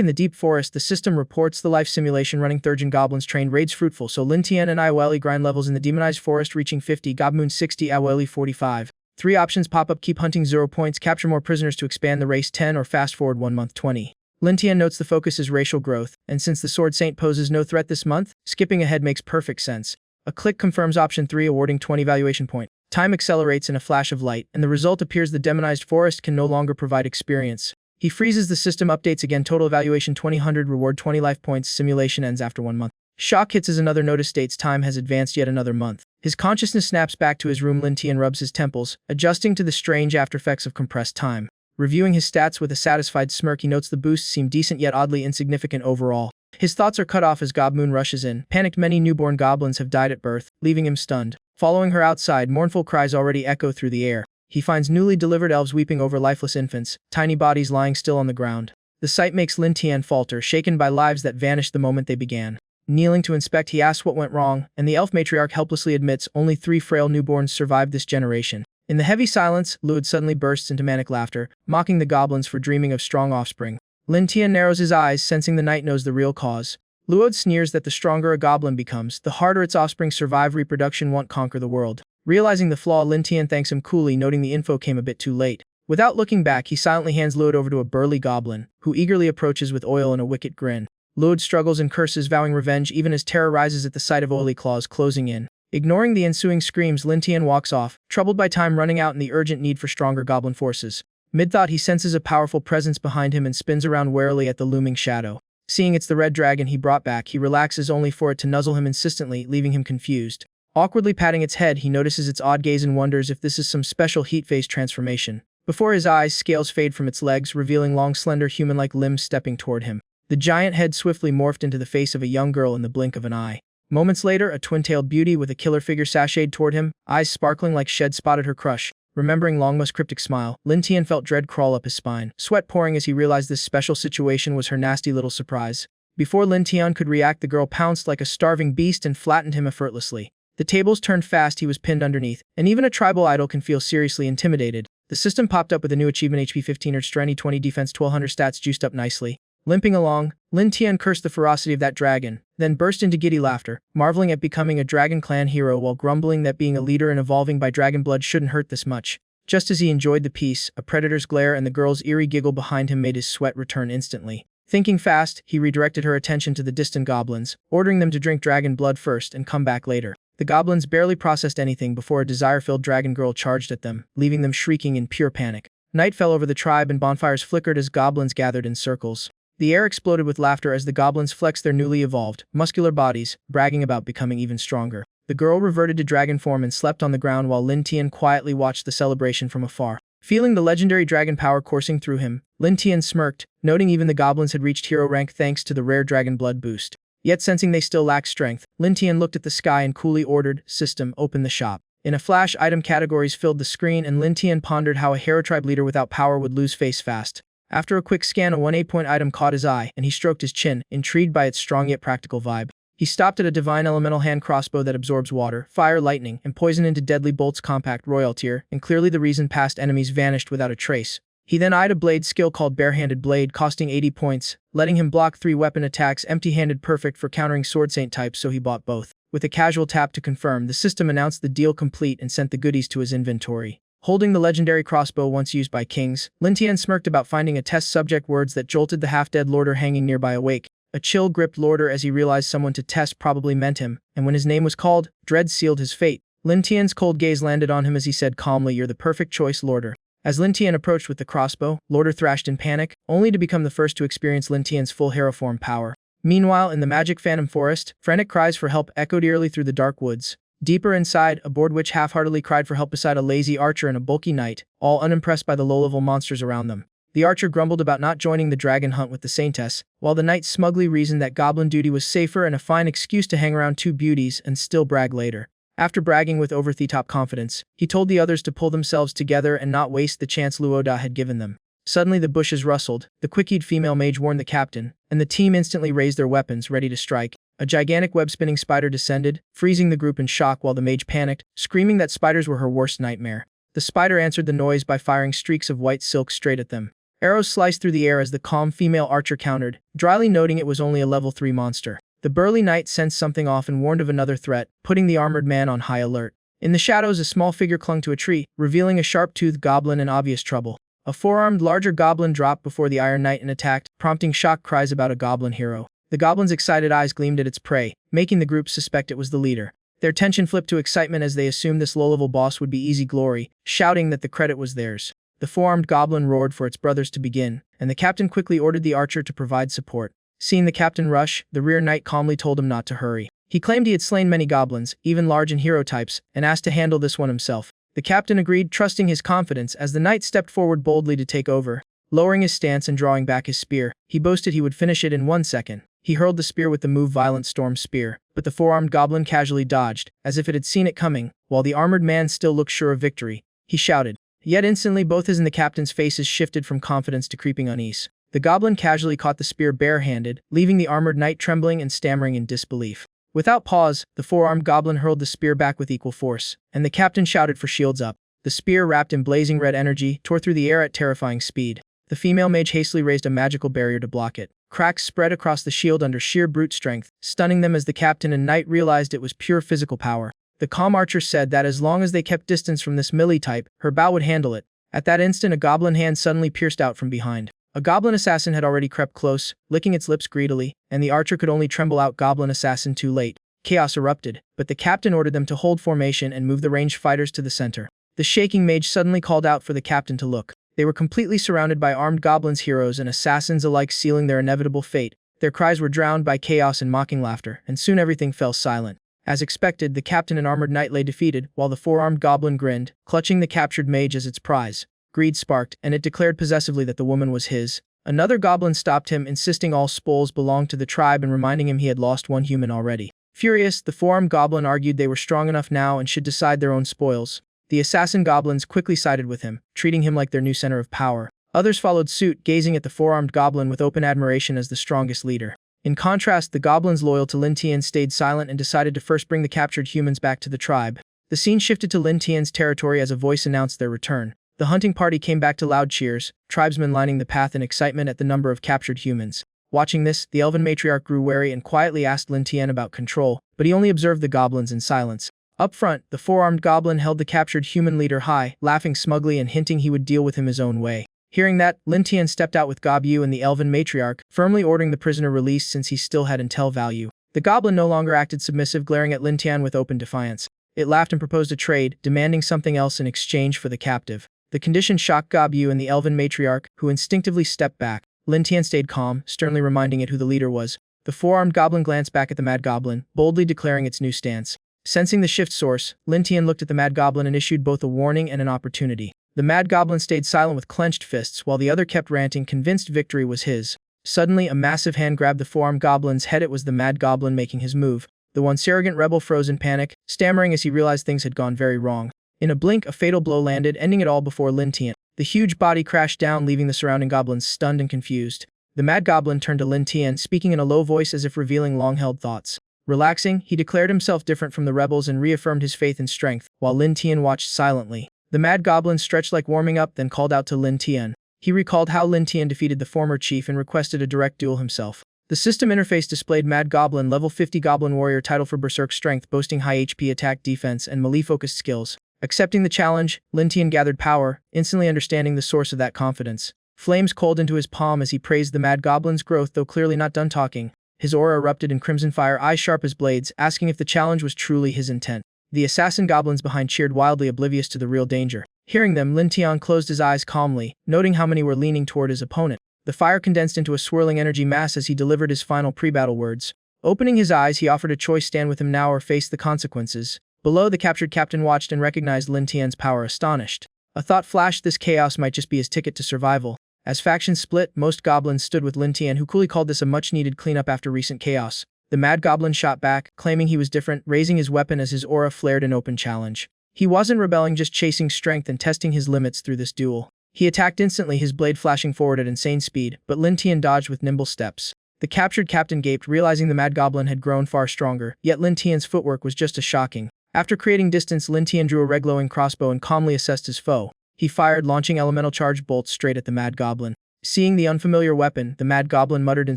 in the deep forest, the system reports the life simulation running Thurgeon goblins trained raids fruitful, so Lin Tian and Aweli grind levels in the demonized forest, reaching 50, Gobmoon 60, Aweli 45. 3 options pop up: keep hunting 0 points, capture more prisoners to expand the race 10, or fast forward 1 month 20. Lin Tian notes the focus is racial growth, and since the sword saint poses no threat this month, skipping ahead makes perfect sense. A click confirms option 3, awarding 20 valuation point. Time accelerates in a flash of light, and the result appears: the demonized forest can no longer provide experience. He freezes the system, updates again, total evaluation 2000, reward 20 life points, simulation ends after 1 month. Shock hits as another notice states time has advanced yet another month. His consciousness snaps back to his room. Lin Tian rubs his temples, adjusting to the strange aftereffects of compressed time. Reviewing his stats with a satisfied smirk, he notes the boosts seem decent yet oddly insignificant overall. His thoughts are cut off as Gobmoon rushes in. Panicked, many newborn goblins have died at birth, leaving him stunned. Following her outside, mournful cries already echo through the air. He finds newly delivered elves weeping over lifeless infants, tiny bodies lying still on the ground. The sight makes Lin Tian falter, shaken by lives that vanished the moment they began. Kneeling to inspect, he asks what went wrong, and the elf matriarch helplessly admits only 3 frail newborns survived this generation. In the heavy silence, Luod suddenly bursts into manic laughter, mocking the goblins for dreaming of strong offspring. Lin Tian narrows his eyes, sensing the knight knows the real cause. Luod sneers that the stronger a goblin becomes, the harder its offspring survive. Reproduction won't conquer the world. Realizing the flaw, Lin Tian thanks him coolly, noting the info came a bit too late. Without looking back, he silently hands Luod over to a burly goblin, who eagerly approaches with oil and a wicked grin. Luod struggles and curses, vowing revenge even as terror rises at the sight of oily claws closing in. Ignoring the ensuing screams, Lin Tian walks off, troubled by time running out and the urgent need for stronger goblin forces. Mid-thought, he senses a powerful presence behind him and spins around warily at the looming shadow. Seeing it's the red dragon he brought back, he relaxes only for it to nuzzle him insistently, leaving him confused. Awkwardly patting its head, he notices its odd gaze and wonders if this is some special heat phase transformation. Before his eyes, scales fade from its legs, revealing long, slender, human-like limbs stepping toward him. The giant head swiftly morphed into the face of a young girl in the blink of an eye. Moments later, a twin-tailed beauty with a killer figure sashayed toward him, eyes sparkling like shed spotted her crush. Remembering Longma's cryptic smile, Lin Tian felt dread crawl up his spine, sweat pouring as he realized this special situation was her nasty little surprise. Before Lin Tian could react, the girl pounced like a starving beast and flattened him effortlessly. The tables turned fast, he was pinned underneath, and even a tribal idol can feel seriously intimidated. The system popped up with a new achievement: HP 15 or Strength 20, Defense 1200, stats juiced up nicely. Limping along, Lin Tian cursed the ferocity of that dragon, then burst into giddy laughter, marveling at becoming a Dragon Clan hero while grumbling that being a leader and evolving by dragon blood shouldn't hurt this much. Just as he enjoyed the peace, a predator's glare and the girl's eerie giggle behind him made his sweat return instantly. Thinking fast, he redirected her attention to the distant goblins, ordering them to drink dragon blood first and come back later. The goblins barely processed anything before a desire-filled dragon girl charged at them, leaving them shrieking in pure panic. Night fell over the tribe and bonfires flickered as goblins gathered in circles. The air exploded with laughter as the goblins flexed their newly evolved, muscular bodies, bragging about becoming even stronger. The girl reverted to dragon form and slept on the ground while Lin Tian quietly watched the celebration from afar. Feeling the legendary dragon power coursing through him, Lin Tian smirked, noting even the goblins had reached hero rank thanks to the rare dragon blood boost. Yet sensing they still lacked strength, Lin Tian looked at the sky and coolly ordered, "System, open the shop." In a flash, item categories filled the screen and Lin Tian pondered how a hero tribe leader without power would lose face fast. After a quick scan, a 1-8-point item caught his eye, and he stroked his chin, intrigued by its strong yet practical vibe. He stopped at a divine elemental hand crossbow that absorbs water, fire, lightning, and poison into deadly bolts, compact, royal tier, and clearly the reason past enemies vanished without a trace. He then eyed a blade skill called Barehanded Blade, costing 80 points, letting him block 3 weapon attacks, empty-handed, perfect for countering sword saint types, so he bought both. With a casual tap to confirm, the system announced the deal complete and sent the goodies to his inventory. Holding the legendary crossbow once used by kings, Lin Tian smirked about finding a test subject, words that jolted the half-dead lorder hanging nearby awake. A chill gripped lorder as he realized someone to test probably meant him, and when his name was called, dread sealed his fate. Lin Tian's cold gaze landed on him as he said calmly, "You're the perfect choice, lorder." As Lin Tian approached with the crossbow, Lorder thrashed in panic, only to become the first to experience Lin Tian's full hero form power. Meanwhile, in the magic phantom forest, frantic cries for help echoed eerily through the dark woods. Deeper inside, a bored witch half-heartedly cried for help beside a lazy archer and a bulky knight, all unimpressed by the low-level monsters around them. The archer grumbled about not joining the dragon hunt with the saintess, while the knight smugly reasoned that goblin duty was safer and a fine excuse to hang around two beauties and still brag later. After bragging with over-the-top confidence, he told the others to pull themselves together and not waste the chance Luoda had given them. Suddenly the bushes rustled, the quick-eyed female mage warned the captain, and the team instantly raised their weapons, ready to strike. A gigantic web-spinning spider descended, freezing the group in shock while the mage panicked, screaming that spiders were her worst nightmare. The spider answered the noise by firing streaks of white silk straight at them. Arrows sliced through the air as the calm female archer countered, dryly noting it was only a level 3 monster. The burly knight sensed something off and warned of another threat, putting the armored man on high alert. In the shadows, a small figure clung to a tree, revealing a sharp-toothed goblin in obvious trouble. A four-armed larger goblin dropped before the Iron Knight and attacked, prompting shocked cries about a goblin hero. The goblin's excited eyes gleamed at its prey, making the group suspect it was the leader. Their tension flipped to excitement as they assumed this low-level boss would be easy glory, shouting that the credit was theirs. The four-armed goblin roared for its brothers to begin, and the captain quickly ordered the archer to provide support. Seeing the captain rush, the rear knight calmly told him not to hurry. He claimed he had slain many goblins, even large and hero types, and asked to handle this one himself. The captain agreed, trusting his confidence as the knight stepped forward boldly to take over. Lowering his stance and drawing back his spear, he boasted he would finish it in 1 second. He hurled the spear with the move Violent Storm Spear, but the four-armed goblin casually dodged, as if it had seen it coming, while the armored man still looked sure of victory. He shouted. Yet instantly both his and the captain's faces shifted from confidence to creeping unease. The goblin casually caught the spear barehanded, leaving the armored knight trembling and stammering in disbelief. Without pause, the four-armed goblin hurled the spear back with equal force, and the captain shouted for shields up. The spear, wrapped in blazing red energy, tore through the air at terrifying speed. The female mage hastily raised a magical barrier to block it. Cracks spread across the shield under sheer brute strength, stunning them as the captain and knight realized it was pure physical power. The calm archer said that as long as they kept distance from this melee type, her bow would handle it. At that instant, a goblin hand suddenly pierced out from behind. A goblin assassin had already crept close, licking its lips greedily, and the archer could only tremble out goblin assassin too late. Chaos erupted, but the captain ordered them to hold formation and move the ranged fighters to the center. The shaking mage suddenly called out for the captain to look. They were completely surrounded by armed goblins, heroes and assassins alike, sealing their inevitable fate. Their cries were drowned by chaos and mocking laughter, and soon everything fell silent. As expected, the captain and armored knight lay defeated, while the four-armed goblin grinned, clutching the captured mage as its prize. Greed sparked, and it declared possessively that the woman was his. Another goblin stopped him, insisting all spoils belonged to the tribe and reminding him he had lost one human already. Furious, the four-armed goblin argued they were strong enough now and should decide their own spoils. The assassin goblins quickly sided with him, treating him like their new center of power. Others followed suit, gazing at the four-armed goblin with open admiration as the strongest leader. In contrast, the goblins loyal to Lin Tian stayed silent and decided to first bring the captured humans back to the tribe. The scene shifted to Lin Tian's territory as a voice announced their return. The hunting party came back to loud cheers, tribesmen lining the path in excitement at the number of captured humans. Watching this, the elven matriarch grew wary and quietly asked Lin Tian about control, but he only observed the goblins in silence. Up front, the four-armed goblin held the captured human leader high, laughing smugly and hinting he would deal with him his own way. Hearing that, Lin Tian stepped out with Gobu and the elven matriarch, firmly ordering the prisoner released since he still had intel value. The goblin no longer acted submissive, glaring at Lin Tian with open defiance. It laughed and proposed a trade, demanding something else in exchange for the captive. The condition shocked Gobu and the elven matriarch, who instinctively stepped back. Lin Tian stayed calm, sternly reminding it who the leader was. The four-armed goblin glanced back at the mad goblin, boldly declaring its new stance. Sensing the shift source, Lin Tian looked at the mad goblin and issued both a warning and an opportunity. The mad goblin stayed silent with clenched fists while the other kept ranting, convinced victory was his. Suddenly, a massive hand grabbed the four-armed goblin's head. It was the mad goblin making his move. The once arrogant rebel froze in panic, stammering as he realized things had gone very wrong. In a blink, a fatal blow landed, ending it all before Lin Tian. The huge body crashed down, leaving the surrounding goblins stunned and confused. The mad goblin turned to Lin Tian, speaking in a low voice as if revealing long-held thoughts. Relaxing, he declared himself different from the rebels and reaffirmed his faith and strength, while Lin Tian watched silently. The mad goblin stretched like warming up, then called out to Lin Tian. He recalled how Lin Tian defeated the former chief and requested a direct duel himself. The system interface displayed Mad Goblin level 50 Goblin Warrior title for Berserk Strength, boasting high HP attack, defense, and melee-focused skills. Accepting the challenge, Lin Tian gathered power, instantly understanding the source of that confidence. Flames coaled into his palm as he praised the Mad Goblin's growth, though clearly not done talking. His aura erupted in crimson fire, eyes sharp as blades, asking if the challenge was truly his intent. The assassin goblins behind cheered wildly, oblivious to the real danger. Hearing them, Lin Tian closed his eyes calmly, noting how many were leaning toward his opponent. The fire condensed into a swirling energy mass as he delivered his final pre-battle words. Opening his eyes, he offered a choice: stand with him now or face the consequences. Below, the captured captain watched and recognized Lin Tian's power, astonished. A thought flashed: this chaos might just be his ticket to survival. As factions split, most goblins stood with Lin Tian, who coolly called this a much-needed cleanup after recent chaos. The mad goblin shot back, claiming he was different, raising his weapon as his aura flared in open challenge. He wasn't rebelling, just chasing strength and testing his limits through this duel. He attacked instantly, his blade flashing forward at insane speed, but Lin Tian dodged with nimble steps. The captured captain gaped, realizing the mad goblin had grown far stronger, yet Lin Tian's footwork was just as shocking. After creating distance, Lin Tian drew a red-glowing crossbow and calmly assessed his foe. He fired, launching elemental charge bolts straight at the mad goblin. Seeing the unfamiliar weapon, the mad goblin muttered in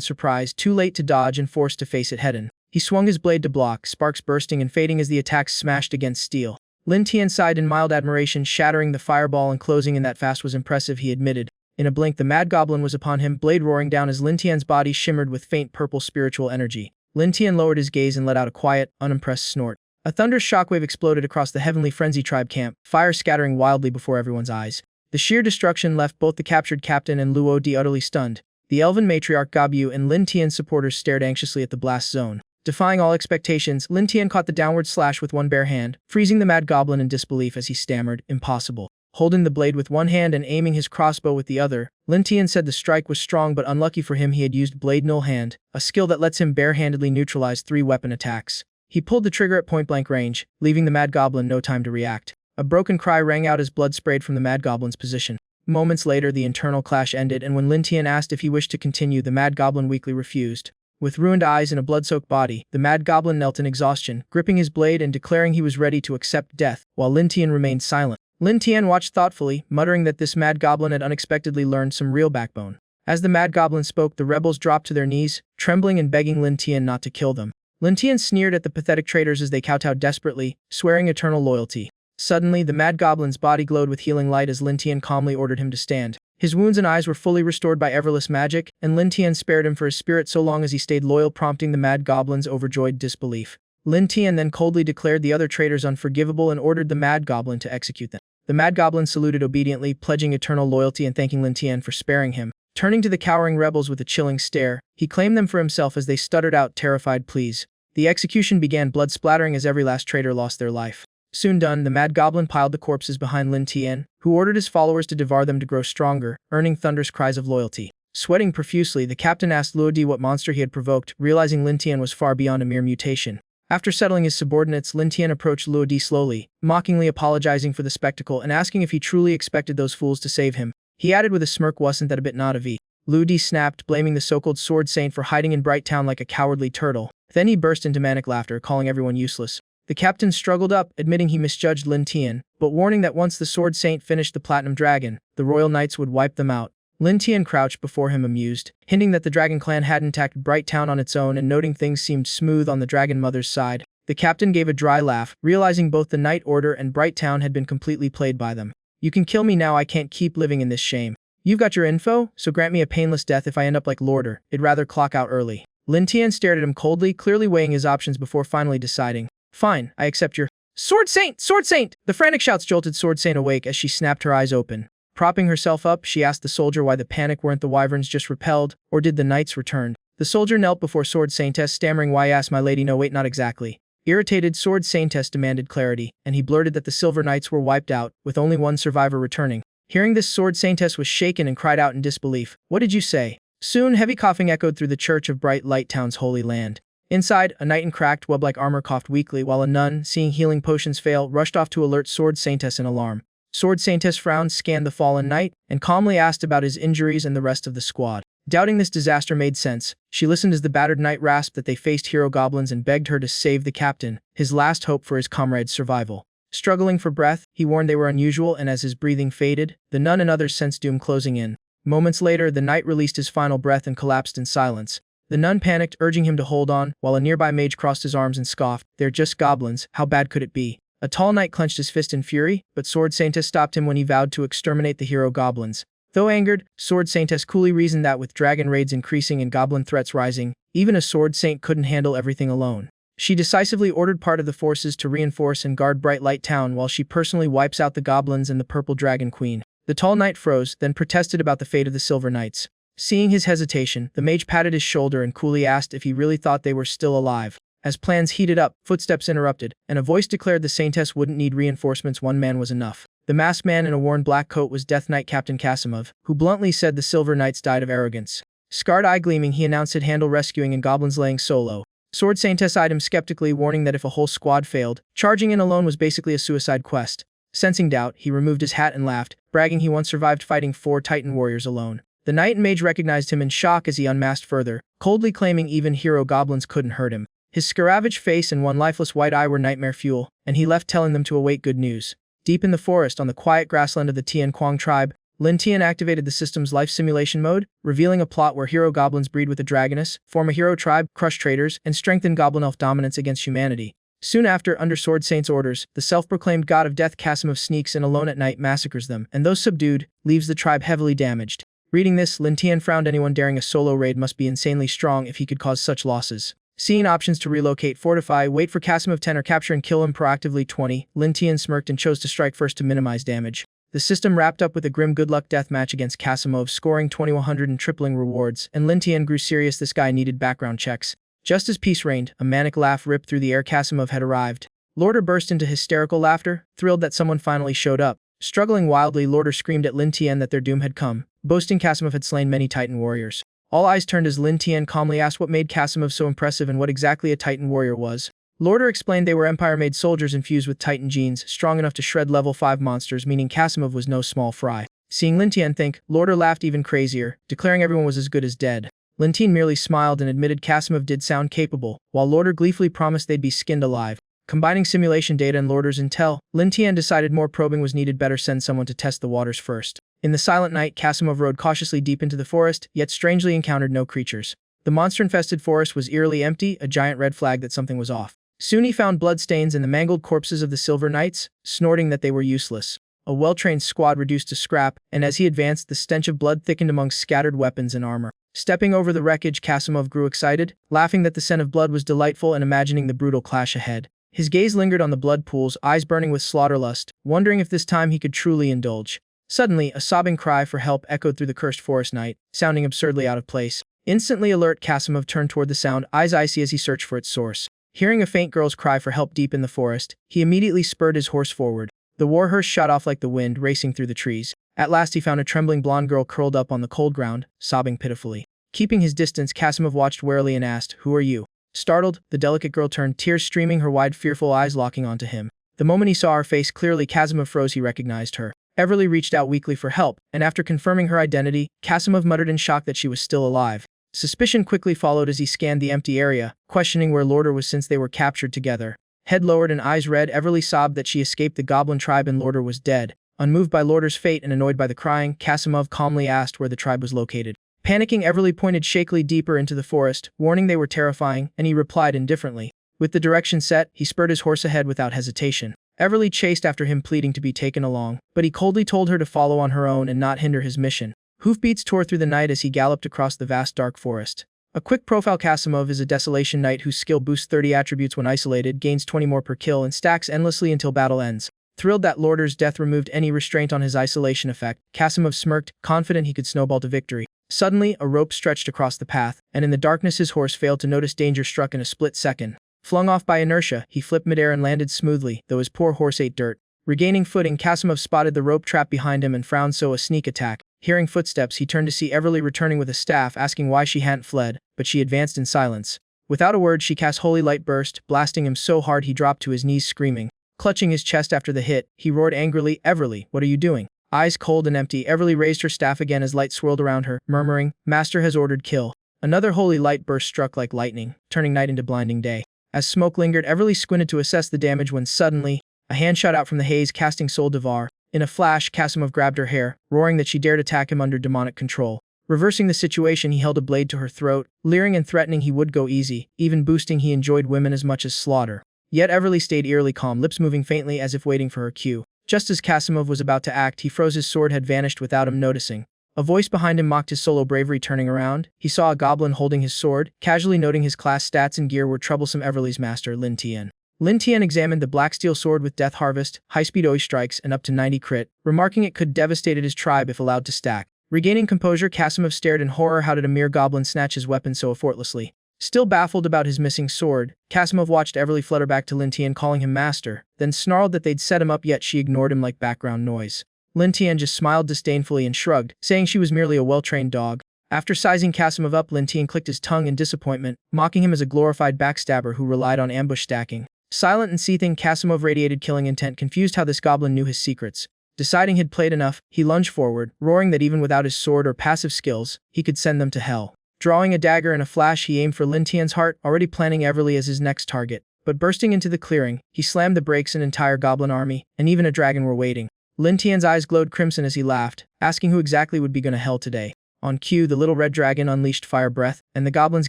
surprise, too late to dodge and forced to face it head-on. He swung his blade to block, sparks bursting and fading as the attack smashed against steel. Lin Tian sighed in mild admiration, shattering the fireball and closing in that fast was impressive, he admitted. In a blink, the mad goblin was upon him, blade roaring down as Lin Tian's body shimmered with faint purple spiritual energy. Lin Tian lowered his gaze and let out a quiet, unimpressed snort. A thunderous shockwave exploded across the Heavenly Frenzy tribe camp, fire scattering wildly before everyone's eyes. The sheer destruction left both the captured captain and Luo Di utterly stunned. The elven matriarch Gabu and Lin Tian's supporters stared anxiously at the blast zone. Defying all expectations, Lin Tian caught the downward slash with one bare hand, freezing the mad goblin in disbelief as he stammered, "Impossible." Holding the blade with one hand and aiming his crossbow with the other, Lin Tian said the strike was strong, but unlucky for him he had used blade null hand, a skill that lets him barehandedly neutralize 3 weapon attacks. He pulled the trigger at point-blank range, leaving the mad goblin no time to react. A broken cry rang out as blood sprayed from the mad goblin's position. Moments later, the internal clash ended, and when Lin Tian asked if he wished to continue, the mad goblin weakly refused. With ruined eyes and a blood-soaked body, the mad goblin knelt in exhaustion, gripping his blade and declaring he was ready to accept death, while Lin Tian remained silent. Lin Tian watched thoughtfully, muttering that this mad goblin had unexpectedly learned some real backbone. As the mad goblin spoke, the rebels dropped to their knees, trembling and begging Lin Tian not to kill them. Lin Tian sneered at the pathetic traitors as they kowtowed desperately, swearing eternal loyalty. Suddenly, the mad goblin's body glowed with healing light as Lin Tian calmly ordered him to stand. His wounds and eyes were fully restored by everless magic, and Lin Tian spared him for his spirit so long as he stayed loyal, prompting the mad goblin's overjoyed disbelief. Lin Tian then coldly declared the other traitors unforgivable and ordered the mad goblin to execute them. The mad goblin saluted obediently, pledging eternal loyalty and thanking Lin Tian for sparing him. Turning to the cowering rebels with a chilling stare, he claimed them for himself as they stuttered out terrified pleas. The execution began, blood splattering as every last traitor lost their life. Soon done, the mad goblin piled the corpses behind Lin Tian, who ordered his followers to devour them to grow stronger, earning thunderous cries of loyalty. Sweating profusely, the captain asked Luo Di what monster he had provoked, realizing Lin Tian was far beyond a mere mutation. After settling his subordinates, Lin Tian approached Luo Di slowly, mockingly apologizing for the spectacle and asking if he truly expected those fools to save him. He added with a smirk, "Wasn't that a bit naughty?" Luo Di snapped, blaming the so-called Sword Saint for hiding in Bright Town like a cowardly turtle. Then he burst into manic laughter, calling everyone useless. The captain struggled up, admitting he misjudged Lin Tian, but warning that once the Sword Saint finished the Platinum Dragon, the Royal Knights would wipe them out. Lin Tian crouched before him amused, hinting that the Dragon Clan hadn't attacked Bright Town on its own and noting things seemed smooth on the Dragon Mother's side. The captain gave a dry laugh, realizing both the Night Order and Bright Town had been completely played by them. "You can kill me now, I can't keep living in this shame. You've got your info, so grant me a painless death if I end up like Lorder. I'd rather clock out early." Lin Tian stared at him coldly, clearly weighing his options before finally deciding. "Fine, I accept your—" "Sword Saint! Sword Saint!" The frantic shouts jolted Sword Saint awake as she snapped her eyes open. Propping herself up, she asked the soldier why the panic. Weren't the wyverns just repelled, or did the knights return? The soldier knelt before Sword Saintess, stammering, "Why ask my lady? No, wait, not exactly." Irritated, Sword Saintess demanded clarity, and he blurted that the Silver Knights were wiped out, with only one survivor returning. Hearing this, Sword Saintess was shaken and cried out in disbelief. "What did you say?" Soon, heavy coughing echoed through the church of Bright Light Town's holy land. Inside, a knight in cracked web-like armor coughed weakly, while a nun, seeing healing potions fail, rushed off to alert Sword Saintess in alarm. Sword Saintess frowned, scanned the fallen knight, and calmly asked about his injuries and the rest of the squad. Doubting this disaster made sense, she listened as the battered knight rasped that they faced hero goblins and begged her to save the captain, his last hope for his comrade's survival. Struggling for breath, he warned they were unusual, and as his breathing faded, the nun and others sensed doom closing in. Moments later, the knight released his final breath and collapsed in silence. The nun panicked, urging him to hold on, while a nearby mage crossed his arms and scoffed, "They're just goblins, how bad could it be?" A tall knight clenched his fist in fury, but Sword Saintess stopped him when he vowed to exterminate the hero goblins. Though angered, Sword Saintess coolly reasoned that with dragon raids increasing and goblin threats rising, even a Sword Saint couldn't handle everything alone. She decisively ordered part of the forces to reinforce and guard Bright Light Town while she personally wipes out the goblins and the Purple Dragon Queen. The tall knight froze, then protested about the fate of the Silver Knights. Seeing his hesitation, the mage patted his shoulder and coolly asked if he really thought they were still alive. As plans heated up, footsteps interrupted, and a voice declared the Saintess wouldn't need reinforcements, one man was enough. The masked man in a worn black coat was Death Knight Captain Kasimov, who bluntly said the Silver Knights died of arrogance. Scarred eye gleaming, he announced he'd handle rescuing and goblins laying solo. Sword Saintess eyed him skeptically, warning that if a whole squad failed, charging in alone was basically a suicide quest. Sensing doubt, he removed his hat and laughed, bragging he once survived fighting 4 Titan warriors alone. The knight and mage recognized him in shock as he unmasked further, coldly claiming even hero goblins couldn't hurt him. His scaravaged face and one lifeless white eye were nightmare fuel, and he left telling them to await good news. Deep in the forest on the quiet grassland of the Tian Quang tribe, Lin Tian activated the system's life simulation mode, revealing a plot where hero goblins breed with a dragoness, form a hero tribe, crush traitors, and strengthen goblin-elf dominance against humanity. Soon after, under Sword Saint's orders, the self-proclaimed god of death Kasimov sneaks in alone at night, massacres them, and those subdued, leaves the tribe heavily damaged. Reading this, Lin Tian frowned. Anyone daring a solo raid must be insanely strong if he could cause such losses. Seeing options to relocate, fortify, wait for Kasimov 10 or capture and kill him proactively 20, Lin Tian smirked and chose to strike first to minimize damage. The system wrapped up with a grim good luck deathmatch against Kasimov, scoring 2100 and tripling rewards, and Lin Tian grew serious. This guy needed background checks. Just as peace reigned, a manic laugh ripped through the air. Kasimov had arrived. Lorder burst into hysterical laughter, thrilled that someone finally showed up. Struggling wildly, Lorder screamed at Lin Tian that their doom had come, boasting Kasimov had slain many Titan warriors. All eyes turned as Lin Tian calmly asked what made Kasimov so impressive and what exactly a Titan warrior was. Lorder explained they were Empire-made soldiers infused with Titan genes, strong enough to shred level 5 monsters, meaning Kasimov was no small fry. Seeing Lin Tian think, Lorder laughed even crazier, declaring everyone was as good as dead. Lin Tian merely smiled and admitted Kasimov did sound capable, while Lorder gleefully promised they'd be skinned alive. Combining simulation data and Lorder's intel, Lin Tian decided more probing was needed. Better send someone to test the waters first. In the silent night, Kasimov rode cautiously deep into the forest, yet strangely encountered no creatures. The monster-infested forest was eerily empty, a giant red flag that something was off. Soon he found bloodstains and the mangled corpses of the Silver Knights, snorting that they were useless. A well-trained squad reduced to scrap, and as he advanced, the stench of blood thickened amongst scattered weapons and armor. Stepping over the wreckage, Kasimov grew excited, laughing that the scent of blood was delightful and imagining the brutal clash ahead. His gaze lingered on the blood pools, eyes burning with slaughterlust, wondering if this time he could truly indulge. Suddenly, a sobbing cry for help echoed through the cursed forest night, sounding absurdly out of place. Instantly alert, Kasimov turned toward the sound, eyes icy as he searched for its source. Hearing a faint girl's cry for help deep in the forest, he immediately spurred his horse forward. The warhorse shot off like the wind, racing through the trees. At last he found a trembling blonde girl curled up on the cold ground, sobbing pitifully. Keeping his distance, Kasimov watched warily and asked, "Who are you?" Startled, the delicate girl turned, tears streaming, her wide, fearful eyes locking onto him. The moment he saw her face clearly, Kasimov froze. He recognized her. Everly reached out weakly for help, and after confirming her identity, Kasimov muttered in shock that she was still alive. Suspicion quickly followed as he scanned the empty area, questioning where Lorder was since they were captured together. Head lowered and eyes red, Everly sobbed that she escaped the Goblin tribe and Lorder was dead. Unmoved by Lorder's fate and annoyed by the crying, Kasimov calmly asked where the tribe was located. Panicking, Everly pointed shakily deeper into the forest, warning they were terrifying, and he replied indifferently. With the direction set, he spurred his horse ahead without hesitation. Everly chased after him, pleading to be taken along, but he coldly told her to follow on her own and not hinder his mission. Hoofbeats tore through the night as he galloped across the vast dark forest. A quick profile: Kasimov is a Desolation Knight whose skill boosts 30 attributes when isolated, gains 20 more per kill, and stacks endlessly until battle ends. Thrilled that Lorder's death removed any restraint on his isolation effect, Kasimov smirked, confident he could snowball to victory. Suddenly, a rope stretched across the path, and in the darkness his horse failed to notice danger struck in a split second. Flung off by inertia, he flipped midair and landed smoothly, though his poor horse ate dirt. Regaining footing, Kasimov spotted the rope trap behind him and frowned. So a sneak attack. Hearing footsteps, he turned to see Everly returning with a staff, asking why she hadn't fled, but she advanced in silence. Without a word, she cast Holy Light Burst, blasting him so hard he dropped to his knees screaming. Clutching his chest after the hit, he roared angrily, "Everly, what are you doing?" Eyes cold and empty, Everly raised her staff again as light swirled around her, murmuring, "Master has ordered kill." Another Holy Light Burst struck like lightning, turning night into blinding day. As smoke lingered, Everly squinted to assess the damage when suddenly, a hand shot out from the haze, casting Soul Devar. In a flash, Kasimov grabbed her hair, roaring that she dared attack him under demonic control. Reversing the situation, he held a blade to her throat, leering and threatening he would go easy, even boosting he enjoyed women as much as slaughter. Yet Everly stayed eerily calm, lips moving faintly as if waiting for her cue. Just as Kasimov was about to act, he froze. His sword had vanished without him noticing. A voice behind him mocked his solo bravery. Turning around, he saw a goblin holding his sword, casually noting his class stats and gear were troublesome. Everly's master, Lin Tian. Lin Tian examined the black steel sword with Death Harvest, high-speed OE strikes, and up to 90 crit, remarking it could devastate his tribe if allowed to stack. Regaining composure, Kasimov stared in horror. How did a mere goblin snatch his weapon so effortlessly? Still baffled about his missing sword, Kasimov watched Everly flutter back to Lin Tian, calling him master, then snarled that they'd set him up, yet she ignored him like background noise. Lin Tian just smiled disdainfully and shrugged, saying she was merely a well-trained dog. After sizing Kasimov up, Lin Tian clicked his tongue in disappointment, mocking him as a glorified backstabber who relied on ambush stacking. Silent and seething, Kasimov radiated killing intent, confused how this goblin knew his secrets. Deciding he'd played enough, he lunged forward, roaring that even without his sword or passive skills, he could send them to hell. Drawing a dagger in a flash, he aimed for Lin Tian's heart, already planning Everly as his next target. But bursting into the clearing, he slammed the brakes. An entire goblin army, and even a dragon were waiting. Lin Tian's eyes glowed crimson as he laughed, asking who exactly would be gonna hell today. On cue, the little red dragon unleashed fire breath, and the goblins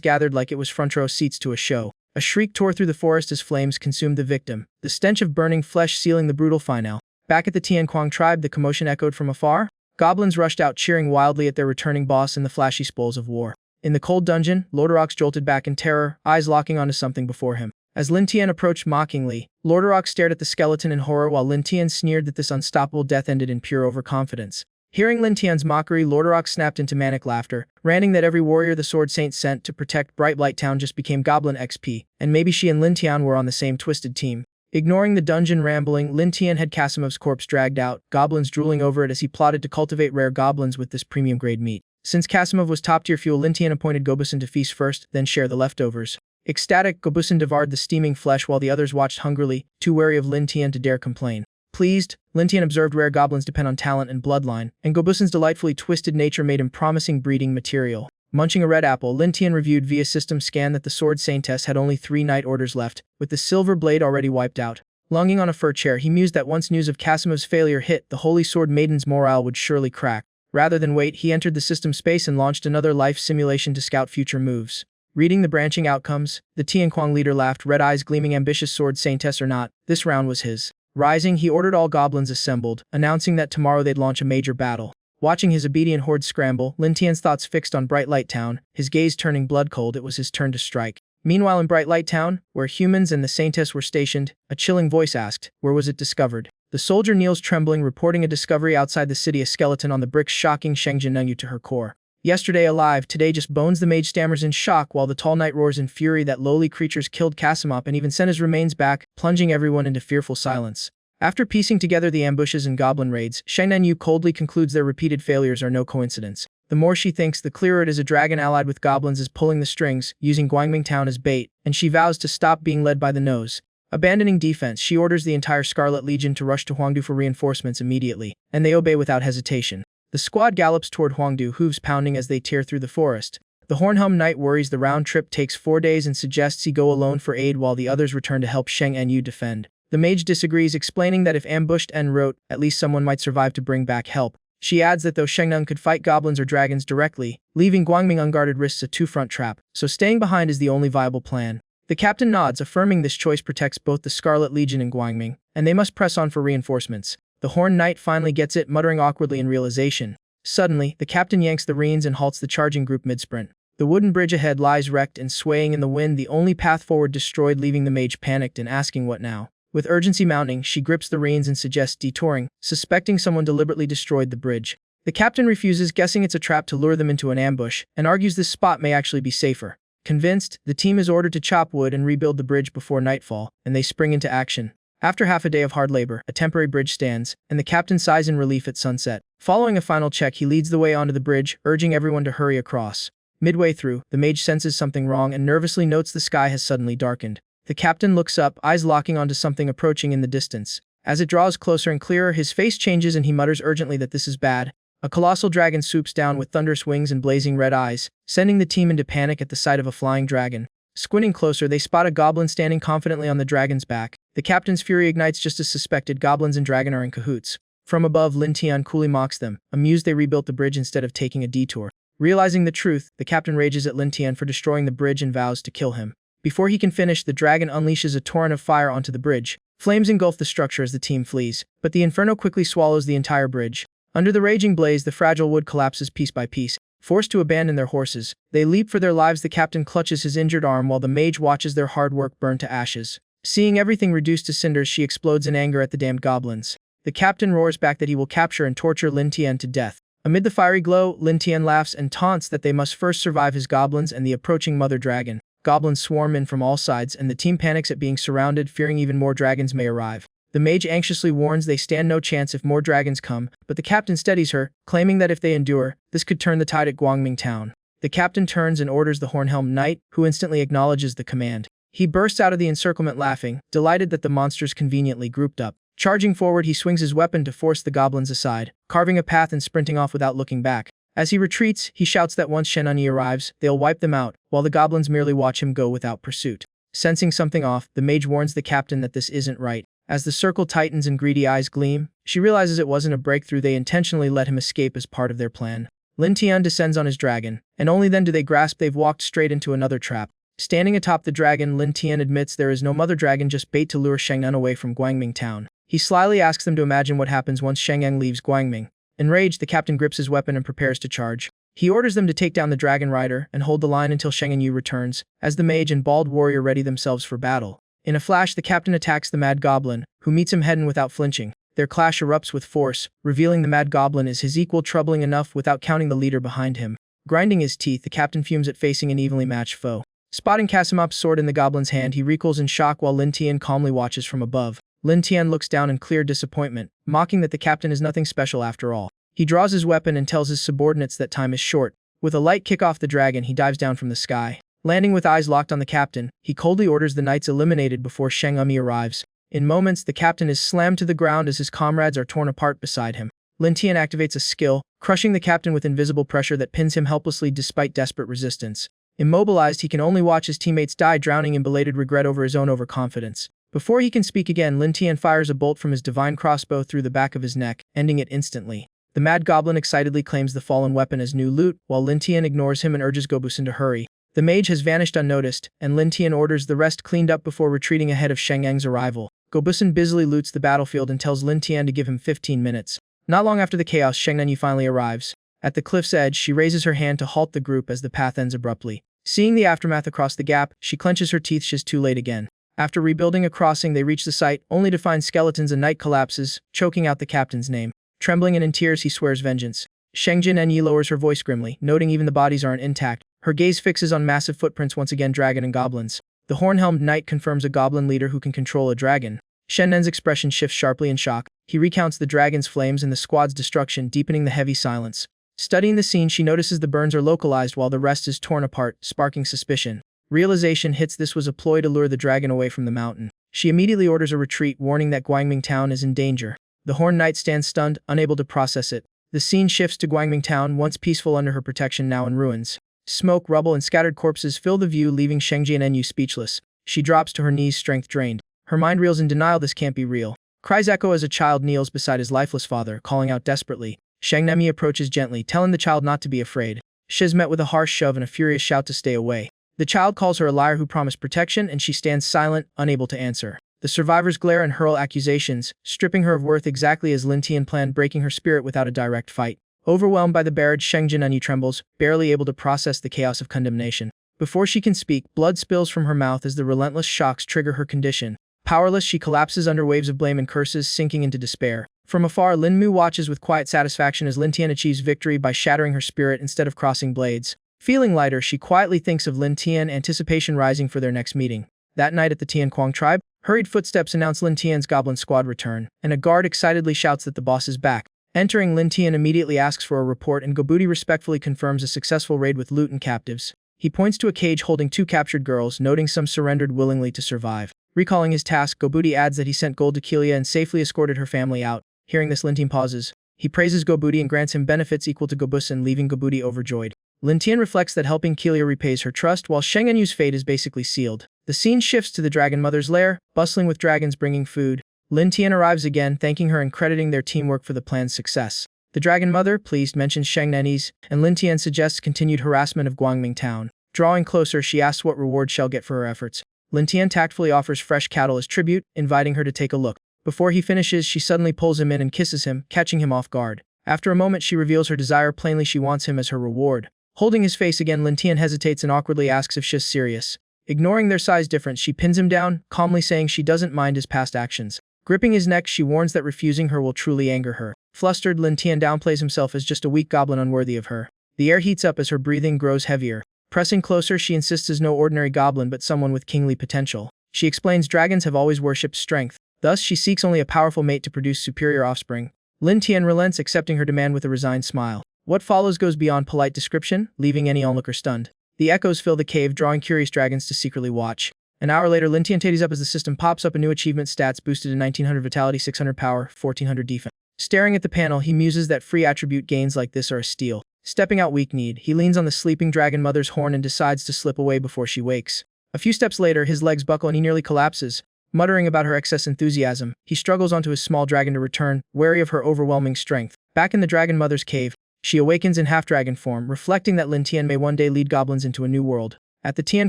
gathered like it was front row seats to a show. A shriek tore through the forest as flames consumed the victim, the stench of burning flesh sealing the brutal finale. Back at the Tianquang tribe, the commotion echoed from afar. Goblins rushed out, cheering wildly at their returning boss in the flashy spoils of war. In the cold dungeon, Lordarox jolted back in terror, eyes locking onto something before him. As Lin Tian approached mockingly, Lordarox stared at the skeleton in horror while Lin Tian sneered that this unstoppable death ended in pure overconfidence. Hearing Lin Tian's mockery, Lordarox snapped into manic laughter, ranting that every warrior the Sword Saint sent to protect Bright Light Town just became Goblin XP, and maybe she and Lin Tian were on the same twisted team. Ignoring the dungeon rambling, Lin Tian had Kasimov's corpse dragged out, goblins drooling over it as he plotted to cultivate rare goblins with this premium-grade meat. Since Kasimov was top-tier fuel, Lin Tian appointed Gobusin to feast first, then share the leftovers. Ecstatic, Gobusin devoured the steaming flesh while the others watched hungrily, too wary of Lin Tian to dare complain. Pleased, Lin Tian observed rare goblins depend on talent and bloodline, and Gobusin's delightfully twisted nature made him promising breeding material. Munching a red apple, Lin Tian reviewed via system scan that the Sword Saintess had only 3 night orders left, with the silver blade already wiped out. Lunging on a fur chair, he mused that once news of Kasimov's failure hit, the Holy Sword Maiden's morale would surely crack. Rather than wait, he entered the system space and launched another life simulation to scout future moves. Reading the branching outcomes, the Tianquang leader laughed, red eyes gleaming. Ambitious Sword Saintess or not, this round was his. Rising, he ordered all goblins assembled, announcing that tomorrow they'd launch a major battle. Watching his obedient horde scramble, Lin Tian's thoughts fixed on Bright Light Town, his gaze turning blood cold. It was his turn to strike. Meanwhile, in Bright Light Town, where humans and the Saintess were stationed, a chilling voice asked, where was it discovered? The soldier kneels trembling, reporting a discovery outside the city, a skeleton on the bricks, shocking Sheng Jinengyu to her core. Yesterday alive, today just bones. The mage stammers in shock while the tall knight roars in fury that lowly creatures killed Kasimov and even sent his remains back, plunging everyone into fearful silence. After piecing together the ambushes and goblin raids, Sheng Jinengyu coldly concludes their repeated failures are no coincidence. The more she thinks, the clearer it is. A dragon allied with goblins is pulling the strings, using Guangming Town as bait, and she vows to stop being led by the nose. Abandoning defense, she orders the entire Scarlet Legion to rush to Huangdu for reinforcements immediately, and they obey without hesitation. The squad gallops toward Huangdu, hooves pounding as they tear through the forest. The Hornhelm Knight worries the round trip takes 4 days and suggests he go alone for aid while the others return to help Sheng Jinengyu defend. The mage disagrees, explaining that if ambushed en route, at least someone might survive to bring back help. She adds that though Sheng Nung could fight goblins or dragons directly, leaving Guangming unguarded risks a two-front trap, so staying behind is the only viable plan. The captain nods, affirming this choice protects both the Scarlet Legion and Guangming, and they must press on for reinforcements. The Horn Knight finally gets it, muttering awkwardly in realization. Suddenly, the captain yanks the reins and halts the charging group mid-sprint. The wooden bridge ahead lies wrecked and swaying in the wind, the only path forward destroyed, leaving the mage panicked and asking what now. With urgency mounting, she grips the reins and suggests detouring, suspecting someone deliberately destroyed the bridge. The captain refuses, guessing it's a trap to lure them into an ambush, and argues this spot may actually be safer. Convinced, the team is ordered to chop wood and rebuild the bridge before nightfall, and they spring into action. After half a day of hard labor, a temporary bridge stands, and the captain sighs in relief at sunset. Following a final check, he leads the way onto the bridge, urging everyone to hurry across. Midway through, the mage senses something wrong and nervously notes the sky has suddenly darkened. The captain looks up, eyes locking onto something approaching in the distance. As it draws closer and clearer, his face changes and he mutters urgently that this is bad. A colossal dragon swoops down with thunderous wings and blazing red eyes, sending the team into panic at the sight of a flying dragon. Squinting closer, they spot a goblin standing confidently on the dragon's back. The captain's fury ignites just as suspected. Goblins and dragon are in cahoots. From above, Lin Tian coolly mocks them. Amused, they rebuilt the bridge instead of taking a detour. Realizing the truth, the captain rages at Lin Tian for destroying the bridge and vows to kill him. Before he can finish, the dragon unleashes a torrent of fire onto the bridge. Flames engulf the structure as the team flees, but the inferno quickly swallows the entire bridge. Under the raging blaze, the fragile wood collapses piece by piece. Forced to abandon their horses, they leap for their lives. The captain clutches his injured arm while the mage watches their hard work burn to ashes. Seeing everything reduced to cinders, she explodes in anger at the damned goblins. The captain roars back that he will capture and torture Lin Tian to death. Amid the fiery glow, Lin Tian laughs and taunts that they must first survive his goblins and the approaching mother dragon. Goblins swarm in from all sides, and the team panics at being surrounded, fearing even more dragons may arrive. The mage anxiously warns they stand no chance if more dragons come, but the captain steadies her, claiming that if they endure, this could turn the tide at Guangming Town. The captain turns and orders the Hornhelm Knight, who instantly acknowledges the command. He bursts out of the encirclement laughing, delighted that the monsters conveniently grouped up. Charging forward, he swings his weapon to force the goblins aside, carving a path and sprinting off without looking back. As he retreats, he shouts that once Shen Enyi arrives, they'll wipe them out, while the goblins merely watch him go without pursuit. Sensing something off, the mage warns the captain that this isn't right. As the circle tightens and greedy eyes gleam, she realizes it wasn't a breakthrough. They intentionally let him escape as part of their plan. Lin Tian descends on his dragon, and only then do they grasp they've walked straight into another trap. Standing atop the dragon, Lin Tian admits there is no mother dragon, just bait to lure Sheng En away from Guangming Town. He slyly asks them to imagine what happens once Sheng En leaves Guangming. Enraged, the captain grips his weapon and prepares to charge. He orders them to take down the dragon rider and hold the line until Sheng En Yu returns, as the mage and bald warrior ready themselves for battle. In a flash, the captain attacks the mad goblin, who meets him head-on without flinching. Their clash erupts with force, revealing the mad goblin is his equal, troubling enough without counting the leader behind him. Grinding his teeth, the captain fumes at facing an evenly matched foe. Spotting Casimop's sword in the goblin's hand, he recoils in shock while Lin Tian calmly watches from above. Lin Tian looks down in clear disappointment, mocking that the captain is nothing special after all. He draws his weapon and tells his subordinates that time is short. With a light kick off the dragon, he dives down from the sky. Landing with eyes locked on the captain, he coldly orders the knights eliminated before Sheng Enyi arrives. In moments, the captain is slammed to the ground as his comrades are torn apart beside him. Lin Tian activates a skill, crushing the captain with invisible pressure that pins him helplessly despite desperate resistance. Immobilized, he can only watch his teammates die, drowning in belated regret over his own overconfidence. Before he can speak again, Lin Tian fires a bolt from his divine crossbow through the back of his neck, ending it instantly. The mad goblin excitedly claims the fallen weapon as new loot, while Lin Tian ignores him and urges Gobusin to hurry. The mage has vanished unnoticed, and Lin Tian orders the rest cleaned up before retreating ahead of Sheng Eng's arrival. Gobusin busily loots the battlefield and tells Lin Tian to give him 15 minutes. Not long after the chaos, Sheng Enyi finally arrives. At the cliff's edge, she raises her hand to halt the group as the path ends abruptly. Seeing the aftermath across the gap, she clenches her teeth. She's too late again. After rebuilding a crossing, they reach the site, only to find skeletons. A knight collapses, choking out the captain's name. Trembling and in tears, he swears vengeance. Sheng Enyi lowers her voice grimly, noting even the bodies aren't intact. Her gaze fixes on massive footprints, once again dragon and goblins. The horn-helmed knight confirms a goblin leader who can control a dragon. Shen En's expression shifts sharply in shock. He recounts the dragon's flames and the squad's destruction, deepening the heavy silence. Studying the scene, she notices the burns are localized while the rest is torn apart, sparking suspicion. Realization hits this was a ploy to lure the dragon away from the mountain. She immediately orders a retreat, warning that Guangming Town is in danger. The Horn Knight stands stunned, unable to process it. The scene shifts to Guangming Town, once peaceful under her protection, now in ruins. Smoke, rubble, and scattered corpses fill the view, leaving Sheng Enyi speechless. She drops to her knees, strength drained. Her mind reels in denial. This can't be real. Cries echo as a child kneels beside his lifeless father, calling out desperately. Sheng Enyi approaches gently, telling the child not to be afraid. She is met with a harsh shove and a furious shout to stay away. The child calls her a liar who promised protection, and she stands silent, unable to answer. The survivors glare and hurl accusations, stripping her of worth exactly as Lin Tian planned, breaking her spirit without a direct fight. Overwhelmed by the barrage, Sheng Enyi trembles, barely able to process the chaos of condemnation. Before she can speak, blood spills from her mouth as the relentless shocks trigger her condition. Powerless, she collapses under waves of blame and curses, sinking into despair. From afar, Lin Mu watches with quiet satisfaction as Lin Tian achieves victory by shattering her spirit instead of crossing blades. Feeling lighter, she quietly thinks of Lin Tian, anticipation rising for their next meeting. That night at the Tianquang tribe, hurried footsteps announce Lin Tian's goblin squad return, and a guard excitedly shouts that the boss is back. Entering, Lin Tian immediately asks for a report, and Gobuti respectfully confirms a successful raid with loot and captives. He points to a cage holding 2 captured girls, noting some surrendered willingly to survive. Recalling his task, Gobuti adds that he sent gold to Kelia and safely escorted her family out. Hearing this, Lin Tian pauses. He praises Gobuti and grants him benefits equal to Gobusin, leaving Gobuti overjoyed. Lin Tian reflects that helping Kelia repays her trust, while Sheng Enyu's fate is basically sealed. The scene shifts to the Dragon Mother's lair, bustling with dragons bringing food. Lin Tian arrives again, thanking her and crediting their teamwork for the plan's success. The Dragon Mother, pleased, mentions Sheng Enyi's, and Lin Tian suggests continued harassment of Guangming Town. Drawing closer, she asks what reward she'll get for her efforts. Lin Tian tactfully offers fresh cattle as tribute, inviting her to take a look. Before he finishes, she suddenly pulls him in and kisses him, catching him off guard. After a moment, she reveals her desire. Plainly, she wants him as her reward. Holding his face again, Lin Tian hesitates and awkwardly asks if she's serious. Ignoring their size difference, she pins him down, calmly saying she doesn't mind his past actions. Gripping his neck, she warns that refusing her will truly anger her. Flustered, Lin Tian downplays himself as just a weak goblin unworthy of her. The air heats up as her breathing grows heavier. Pressing closer, she insists is no ordinary goblin but someone with kingly potential. She explains dragons have always worshipped strength. Thus, she seeks only a powerful mate to produce superior offspring. Lin Tian relents, accepting her demand with a resigned smile. What follows goes beyond polite description, leaving any onlooker stunned. The echoes fill the cave, drawing curious dragons to secretly watch. An hour later, Lin Tian tidies up as the system pops up a new achievement: stats boosted to 1900 vitality, 600 power, 1400 defense. Staring at the panel, he muses that free attribute gains like this are a steal. Stepping out weak-kneed, he leans on the sleeping dragon mother's horn and decides to slip away before she wakes. A few steps later, his legs buckle and he nearly collapses. Muttering about her excess enthusiasm, he struggles onto his small dragon to return, wary of her overwhelming strength. Back in the dragon mother's cave, she awakens in half-dragon form, reflecting that Lin Tian may one day lead goblins into a new world. At the Tian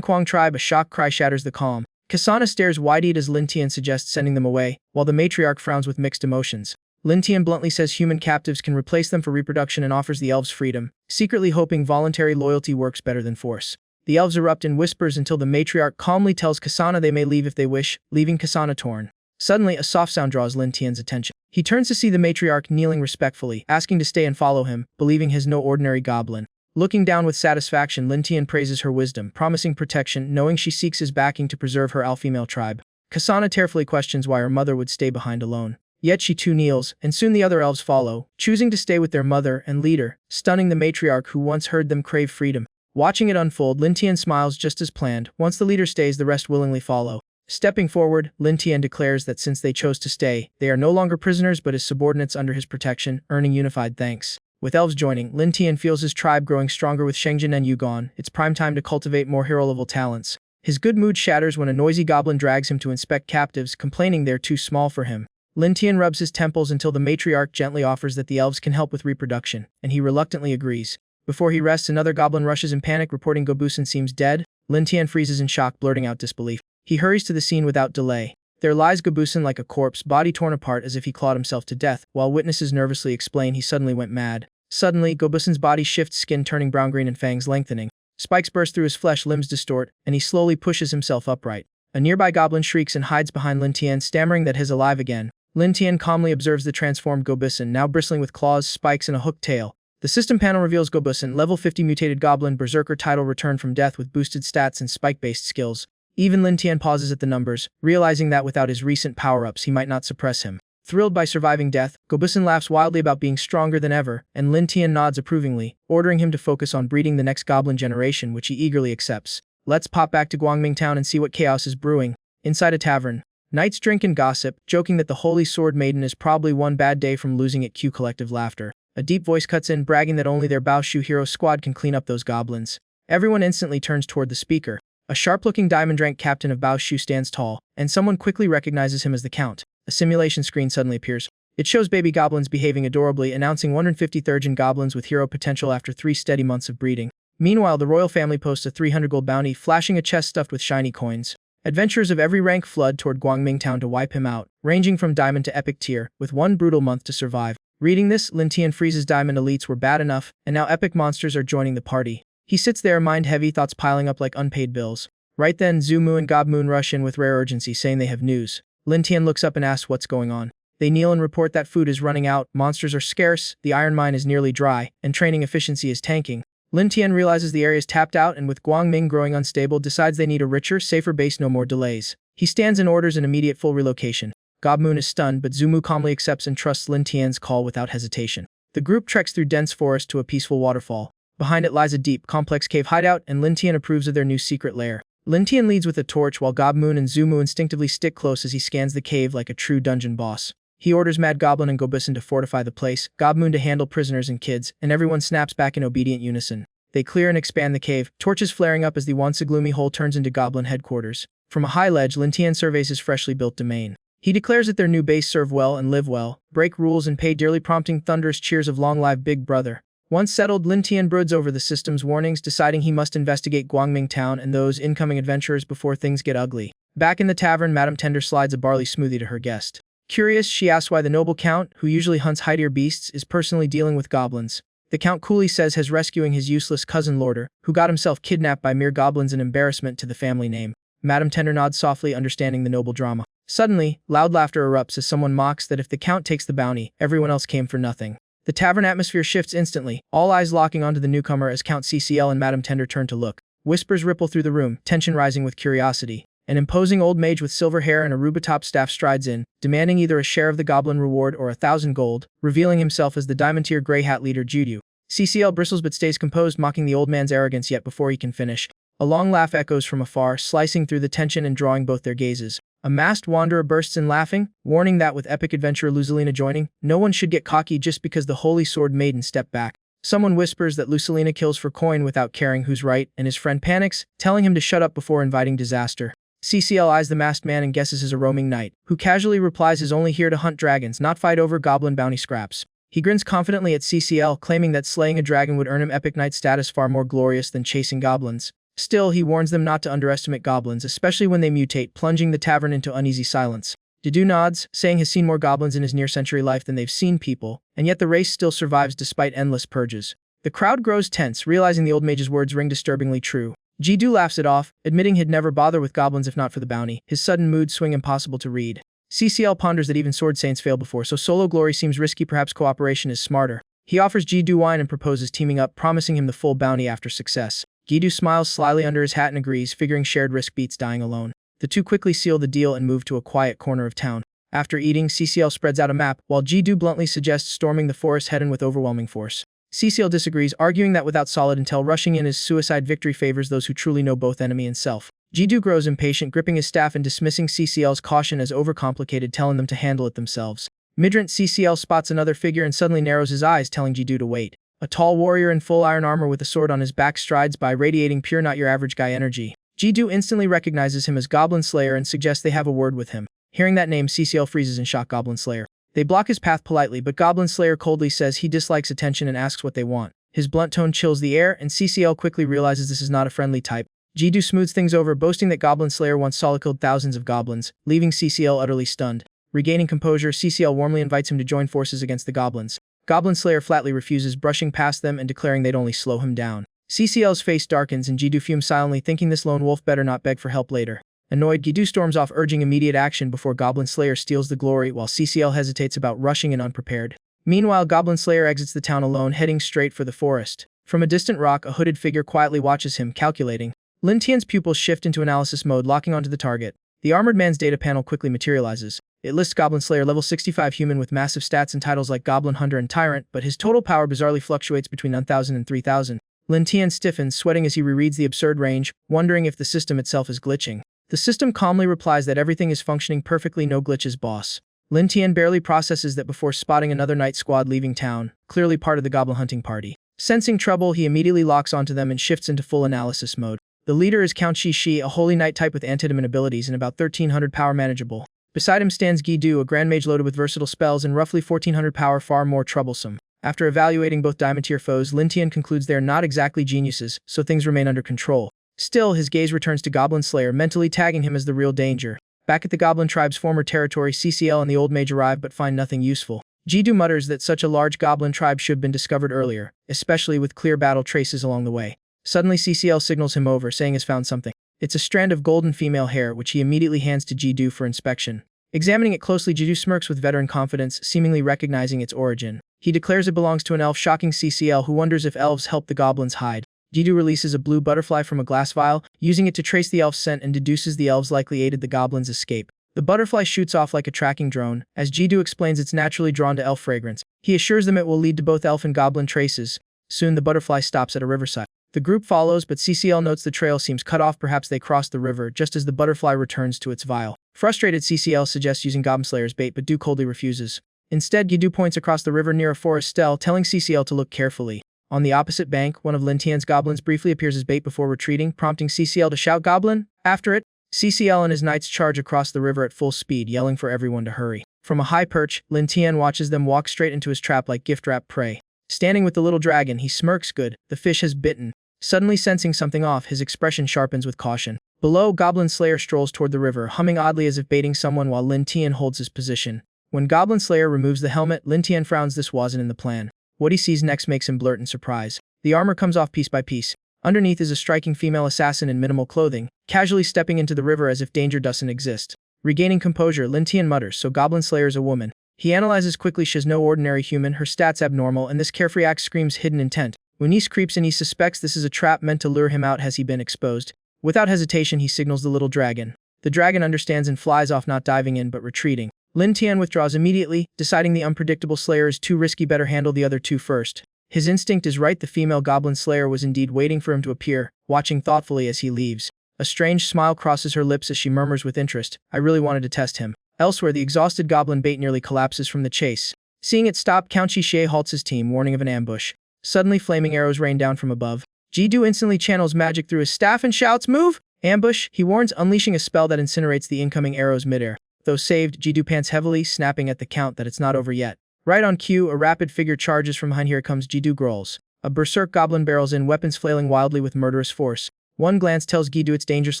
Kuang tribe, a shock cry shatters the calm. Kasana stares wide-eyed as Lin Tian suggests sending them away, while the matriarch frowns with mixed emotions. Lin Tian bluntly says human captives can replace them for reproduction and offers the elves freedom, secretly hoping voluntary loyalty works better than force. The elves erupt in whispers until the matriarch calmly tells Kasana they may leave if they wish, leaving Kasana torn. Suddenly, a soft sound draws Lin Tian's attention. He turns to see the matriarch kneeling respectfully, asking to stay and follow him, believing he's no ordinary goblin. Looking down with satisfaction, Lin Tian praises her wisdom, promising protection, knowing she seeks his backing to preserve her alpha-female tribe. Kasana tearfully questions why her mother would stay behind alone. Yet she too kneels, and soon the other elves follow, choosing to stay with their mother and leader, stunning the matriarch who once heard them crave freedom. Watching it unfold, Lin Tian smiles just as planned. Once the leader stays, the rest willingly follow. Stepping forward, Lin Tian declares that since they chose to stay, they are no longer prisoners but his subordinates under his protection, earning unified thanks. With elves joining, Lin Tian feels his tribe growing stronger. With Shengjin and Yu gone, it's prime time to cultivate more hero-level talents. His good mood shatters when a noisy goblin drags him to inspect captives, complaining they're too small for him. Lin Tian rubs his temples until the matriarch gently offers that the elves can help with reproduction, and he reluctantly agrees. Before he rests, another goblin rushes in panic, reporting Goblin seems dead. Lin Tian freezes in shock, blurting out disbelief. He hurries to the scene without delay. There lies Goblin like a corpse, body torn apart as if he clawed himself to death, while witnesses nervously explain he suddenly went mad. Suddenly, Goblin's body shifts, skin turning brown-green and fangs lengthening. Spikes burst through his flesh, limbs distort, and he slowly pushes himself upright. A nearby goblin shrieks and hides behind Lin Tian, stammering that he's alive again. Lin Tian calmly observes the transformed Goblin, now bristling with claws, spikes, and a hooked tail. The system panel reveals Goblin, level 50 mutated goblin, berserker title, returned from death with boosted stats and spike-based skills. Even Lin Tian pauses at the numbers, realizing that without his recent power-ups he might not suppress him. Thrilled by surviving death, Goblin laughs wildly about being stronger than ever, and Lin Tian nods approvingly, ordering him to focus on breeding the next goblin generation, which he eagerly accepts. Let's pop back to Guangming Town and see what chaos is brewing. Inside a tavern, knights drink and gossip, joking that the Holy Sword Maiden is probably one bad day from losing at Q. Collective laughter. A deep voice cuts in, bragging that only their Baoshu hero squad can clean up those goblins. Everyone instantly turns toward the speaker. A sharp-looking diamond-rank captain of Baoshu stands tall, and someone quickly recognizes him as the Count. A simulation screen suddenly appears. It shows baby goblins behaving adorably, announcing 150 third-gen goblins with hero potential after 3 steady months of breeding. Meanwhile, the royal family posts a 300 gold bounty, flashing a chest stuffed with shiny coins. Adventurers of every rank flood toward Guangming Town to wipe him out, ranging from diamond to epic tier, with one brutal month to survive. Reading this, Lin Tian freezes. Diamond elites were bad enough, and now epic monsters are joining the party. He sits there, mind-heavy, thoughts piling up like unpaid bills. Right then, Zumu and Gobmoon rush in with rare urgency, saying they have news. Lin Tian looks up and asks what's going on. They kneel and report that food is running out, monsters are scarce, the iron mine is nearly dry, and training efficiency is tanking. Lin Tian realizes the area is tapped out, and with Guangming growing unstable, decides they need a richer, safer base. No more delays. He stands and orders an immediate full relocation. Gobmoon is stunned, but Zumu calmly accepts and trusts Lin Tian's call without hesitation. The group treks through dense forest to a peaceful waterfall. Behind it lies a deep, complex cave hideout, and Lin Tian approves of their new secret lair. Lin Tian leads with a torch while Gobmoon and Zumu instinctively stick close as he scans the cave like a true dungeon boss. He orders Mad Goblin and Goblin to fortify the place, Gobmoon to handle prisoners and kids, and everyone snaps back in obedient unison. They clear and expand the cave, torches flaring up as the once gloomy hole turns into Goblin headquarters. From a high ledge, Lin Tian surveys his freshly built domain. He declares that their new base serve well and live well, break rules and pay dearly, prompting thunderous cheers of long live Big Brother. Once settled, Lin Tian broods over the system's warnings, deciding he must investigate Guangming Town and those incoming adventurers before things get ugly. Back in the tavern, Madame Tender slides a barley smoothie to her guest. Curious, she asks why the noble count, who usually hunts heightier beasts, is personally dealing with goblins. The count coolly says his rescuing his useless cousin Lorder, who got himself kidnapped by mere goblins, an embarrassment to the family name. Madame Tender nods softly, understanding the noble drama. Suddenly, loud laughter erupts as someone mocks that if the count takes the bounty, everyone else came for nothing. The tavern atmosphere shifts instantly, all eyes locking onto the newcomer as Count CCL and Madame Tender turn to look. Whispers ripple through the room, tension rising with curiosity. An imposing old mage with silver hair and a rubitop staff strides in, demanding either a share of the goblin reward or 1,000 gold, revealing himself as the diamond-tier grey hat leader Judu. CCL bristles but stays composed, mocking the old man's arrogance, yet before he can finish, a long laugh echoes from afar, slicing through the tension and drawing both their gazes. A masked wanderer bursts in laughing, warning that with epic adventurer Lucelina joining, no one should get cocky just because the holy sword maiden stepped back. Someone whispers that Lucelina kills for coin without caring who's right, and his friend panics, telling him to shut up before inviting disaster. CCL eyes the masked man and guesses is a roaming knight, who casually replies is only here to hunt dragons, not fight over goblin bounty scraps. He grins confidently at CCL, claiming that slaying a dragon would earn him epic knight status, far more glorious than chasing goblins. Still, he warns them not to underestimate goblins, especially when they mutate, plunging the tavern into uneasy silence. Judu nods, saying he's seen more goblins in his near-century life than they've seen people, and yet the race still survives despite endless purges. The crowd grows tense, realizing the old mage's words ring disturbingly true. Jidu laughs it off, admitting he'd never bother with goblins if not for the bounty, his sudden mood swing impossible to read. CCL ponders that even sword saints fail before, so solo glory seems risky, perhaps cooperation is smarter. He offers Jidu wine and proposes teaming up, promising him the full bounty after success. Jidu smiles slyly under his hat and agrees, figuring shared risk beats dying alone. The two quickly seal the deal and move to a quiet corner of town. After eating, CCL spreads out a map, while Jidu bluntly suggests storming the forest head-on with overwhelming force. CCL disagrees, arguing that without solid intel, rushing in is suicide. Victory favors those who truly know both enemy and self. Jidu grows impatient, gripping his staff and dismissing CCL's caution as overcomplicated, telling them to handle it themselves. Midrant CCL spots another figure and suddenly narrows his eyes, telling Jidu to wait. A tall warrior in full iron armor with a sword on his back strides by, radiating pure not your average guy energy. Jidu instantly recognizes him as Goblin Slayer and suggests they have a word with him. Hearing that name, CCL freezes in shock. Goblin Slayer. They block his path politely, but Goblin Slayer coldly says he dislikes attention and asks what they want. His blunt tone chills the air, and CCL quickly realizes this is not a friendly type. Jidu smooths things over, boasting that Goblin Slayer once solo-killed thousands of goblins, leaving CCL utterly stunned. Regaining composure, CCL warmly invites him to join forces against the goblins. Goblin Slayer flatly refuses, brushing past them and declaring they'd only slow him down. CCL's face darkens and Jidu fumes silently, thinking this lone wolf better not beg for help later. Annoyed, Jidu storms off, urging immediate action before Goblin Slayer steals the glory, while CCL hesitates about rushing in unprepared. Meanwhile, Goblin Slayer exits the town alone, heading straight for the forest. From a distant rock, a hooded figure quietly watches him, calculating. Lin Tian's pupils shift into analysis mode, locking onto the target. The armored man's data panel quickly materializes. It lists Goblin Slayer, level 65 human with massive stats and titles like Goblin Hunter and Tyrant, but his total power bizarrely fluctuates between 9,000 and 3,000. Lin Tian stiffens, sweating as he rereads the absurd range, wondering if the system itself is glitching. The system calmly replies that everything is functioning perfectly, no glitches, boss. Lin Tian barely processes that before spotting another night squad leaving town, clearly part of the goblin hunting party. Sensing trouble, he immediately locks onto them and shifts into full analysis mode. The leader is Count Shi, a holy knight type with antidomin abilities and about 1,300 power manageable. Beside him stands Gidu, a grand mage loaded with versatile spells and roughly 1,400 power, far more troublesome. After evaluating both diamond tier foes, Lin Tian concludes they are not exactly geniuses, so things remain under control. Still, his gaze returns to Goblin Slayer, mentally tagging him as the real danger. Back at the Goblin tribe's former territory, CCL and the old mage arrive but find nothing useful. Jidu mutters that such a large goblin tribe should have been discovered earlier, especially with clear battle traces along the way. Suddenly, CCL signals him over, saying he's found something. It's a strand of golden female hair, which he immediately hands to Jidu for inspection. Examining it closely, Jidu smirks with veteran confidence, seemingly recognizing its origin. He declares it belongs to an elf, shocking CCL, who wonders if elves help the goblins hide. Jidu releases a blue butterfly from a glass vial, using it to trace the elf's scent, and deduces the elves likely aided the goblins' escape. The butterfly shoots off like a tracking drone, as Jidu explains it's naturally drawn to elf fragrance. He assures them it will lead to both elf and goblin traces. Soon the butterfly stops at a riverside. The group follows, but CCL notes the trail seems cut off, perhaps they crossed the river just as the butterfly returns to its vial. Frustrated, CCL suggests using Goblin Slayer's bait, but Du coldly refuses. Instead, Gidu points across the river near a forest stele, telling CCL to look carefully. On the opposite bank, one of Lin Tian's goblins briefly appears as bait before retreating, prompting CCL to shout "Goblin!" after it. CCL and his knights charge across the river at full speed, yelling for everyone to hurry. From a high perch, Lin Tian watches them walk straight into his trap like gift-wrapped prey. Standing with the little dragon, he smirks. Good, the fish has bitten. Suddenly sensing something off, his expression sharpens with caution. Below, Goblin Slayer strolls toward the river, humming oddly as if baiting someone while Lin Tian holds his position. When Goblin Slayer removes the helmet, Lin Tian frowns. This wasn't in the plan. What he sees next makes him blurt in surprise. The armor comes off piece by piece. Underneath is a striking female assassin in minimal clothing, casually stepping into the river as if danger doesn't exist. Regaining composure, Lin Tian mutters, so Goblin Slayer's a woman. He analyzes quickly. She's no ordinary human, her stats abnormal, and this carefree act screams hidden intent. When Nis creeps in, he suspects this is a trap meant to lure him out. Has he been exposed? Without hesitation, he signals the little dragon. The dragon understands and flies off, not diving in but retreating. Lin Tian withdraws immediately, deciding the unpredictable Slayer is too risky, better handle the other two first. His instinct is right. The female Goblin Slayer was indeed waiting for him to appear, watching thoughtfully as he leaves. A strange smile crosses her lips as she murmurs with interest, I really wanted to test him. Elsewhere, the exhausted Goblin bait nearly collapses from the chase. Seeing it stop, Count Xie halts his team, warning of an ambush. Suddenly, flaming arrows rain down from above. Jidu instantly channels magic through his staff and shouts, move! Ambush, he warns, unleashing a spell that incinerates the incoming arrows midair. Though saved, Jidu pants heavily, snapping at the Count that it's not over yet. Right on cue, a rapid figure charges from behind. Here comes Jidu growls. A berserk goblin barrels in, weapons flailing wildly with murderous force. One glance tells Jidu it's dangerous,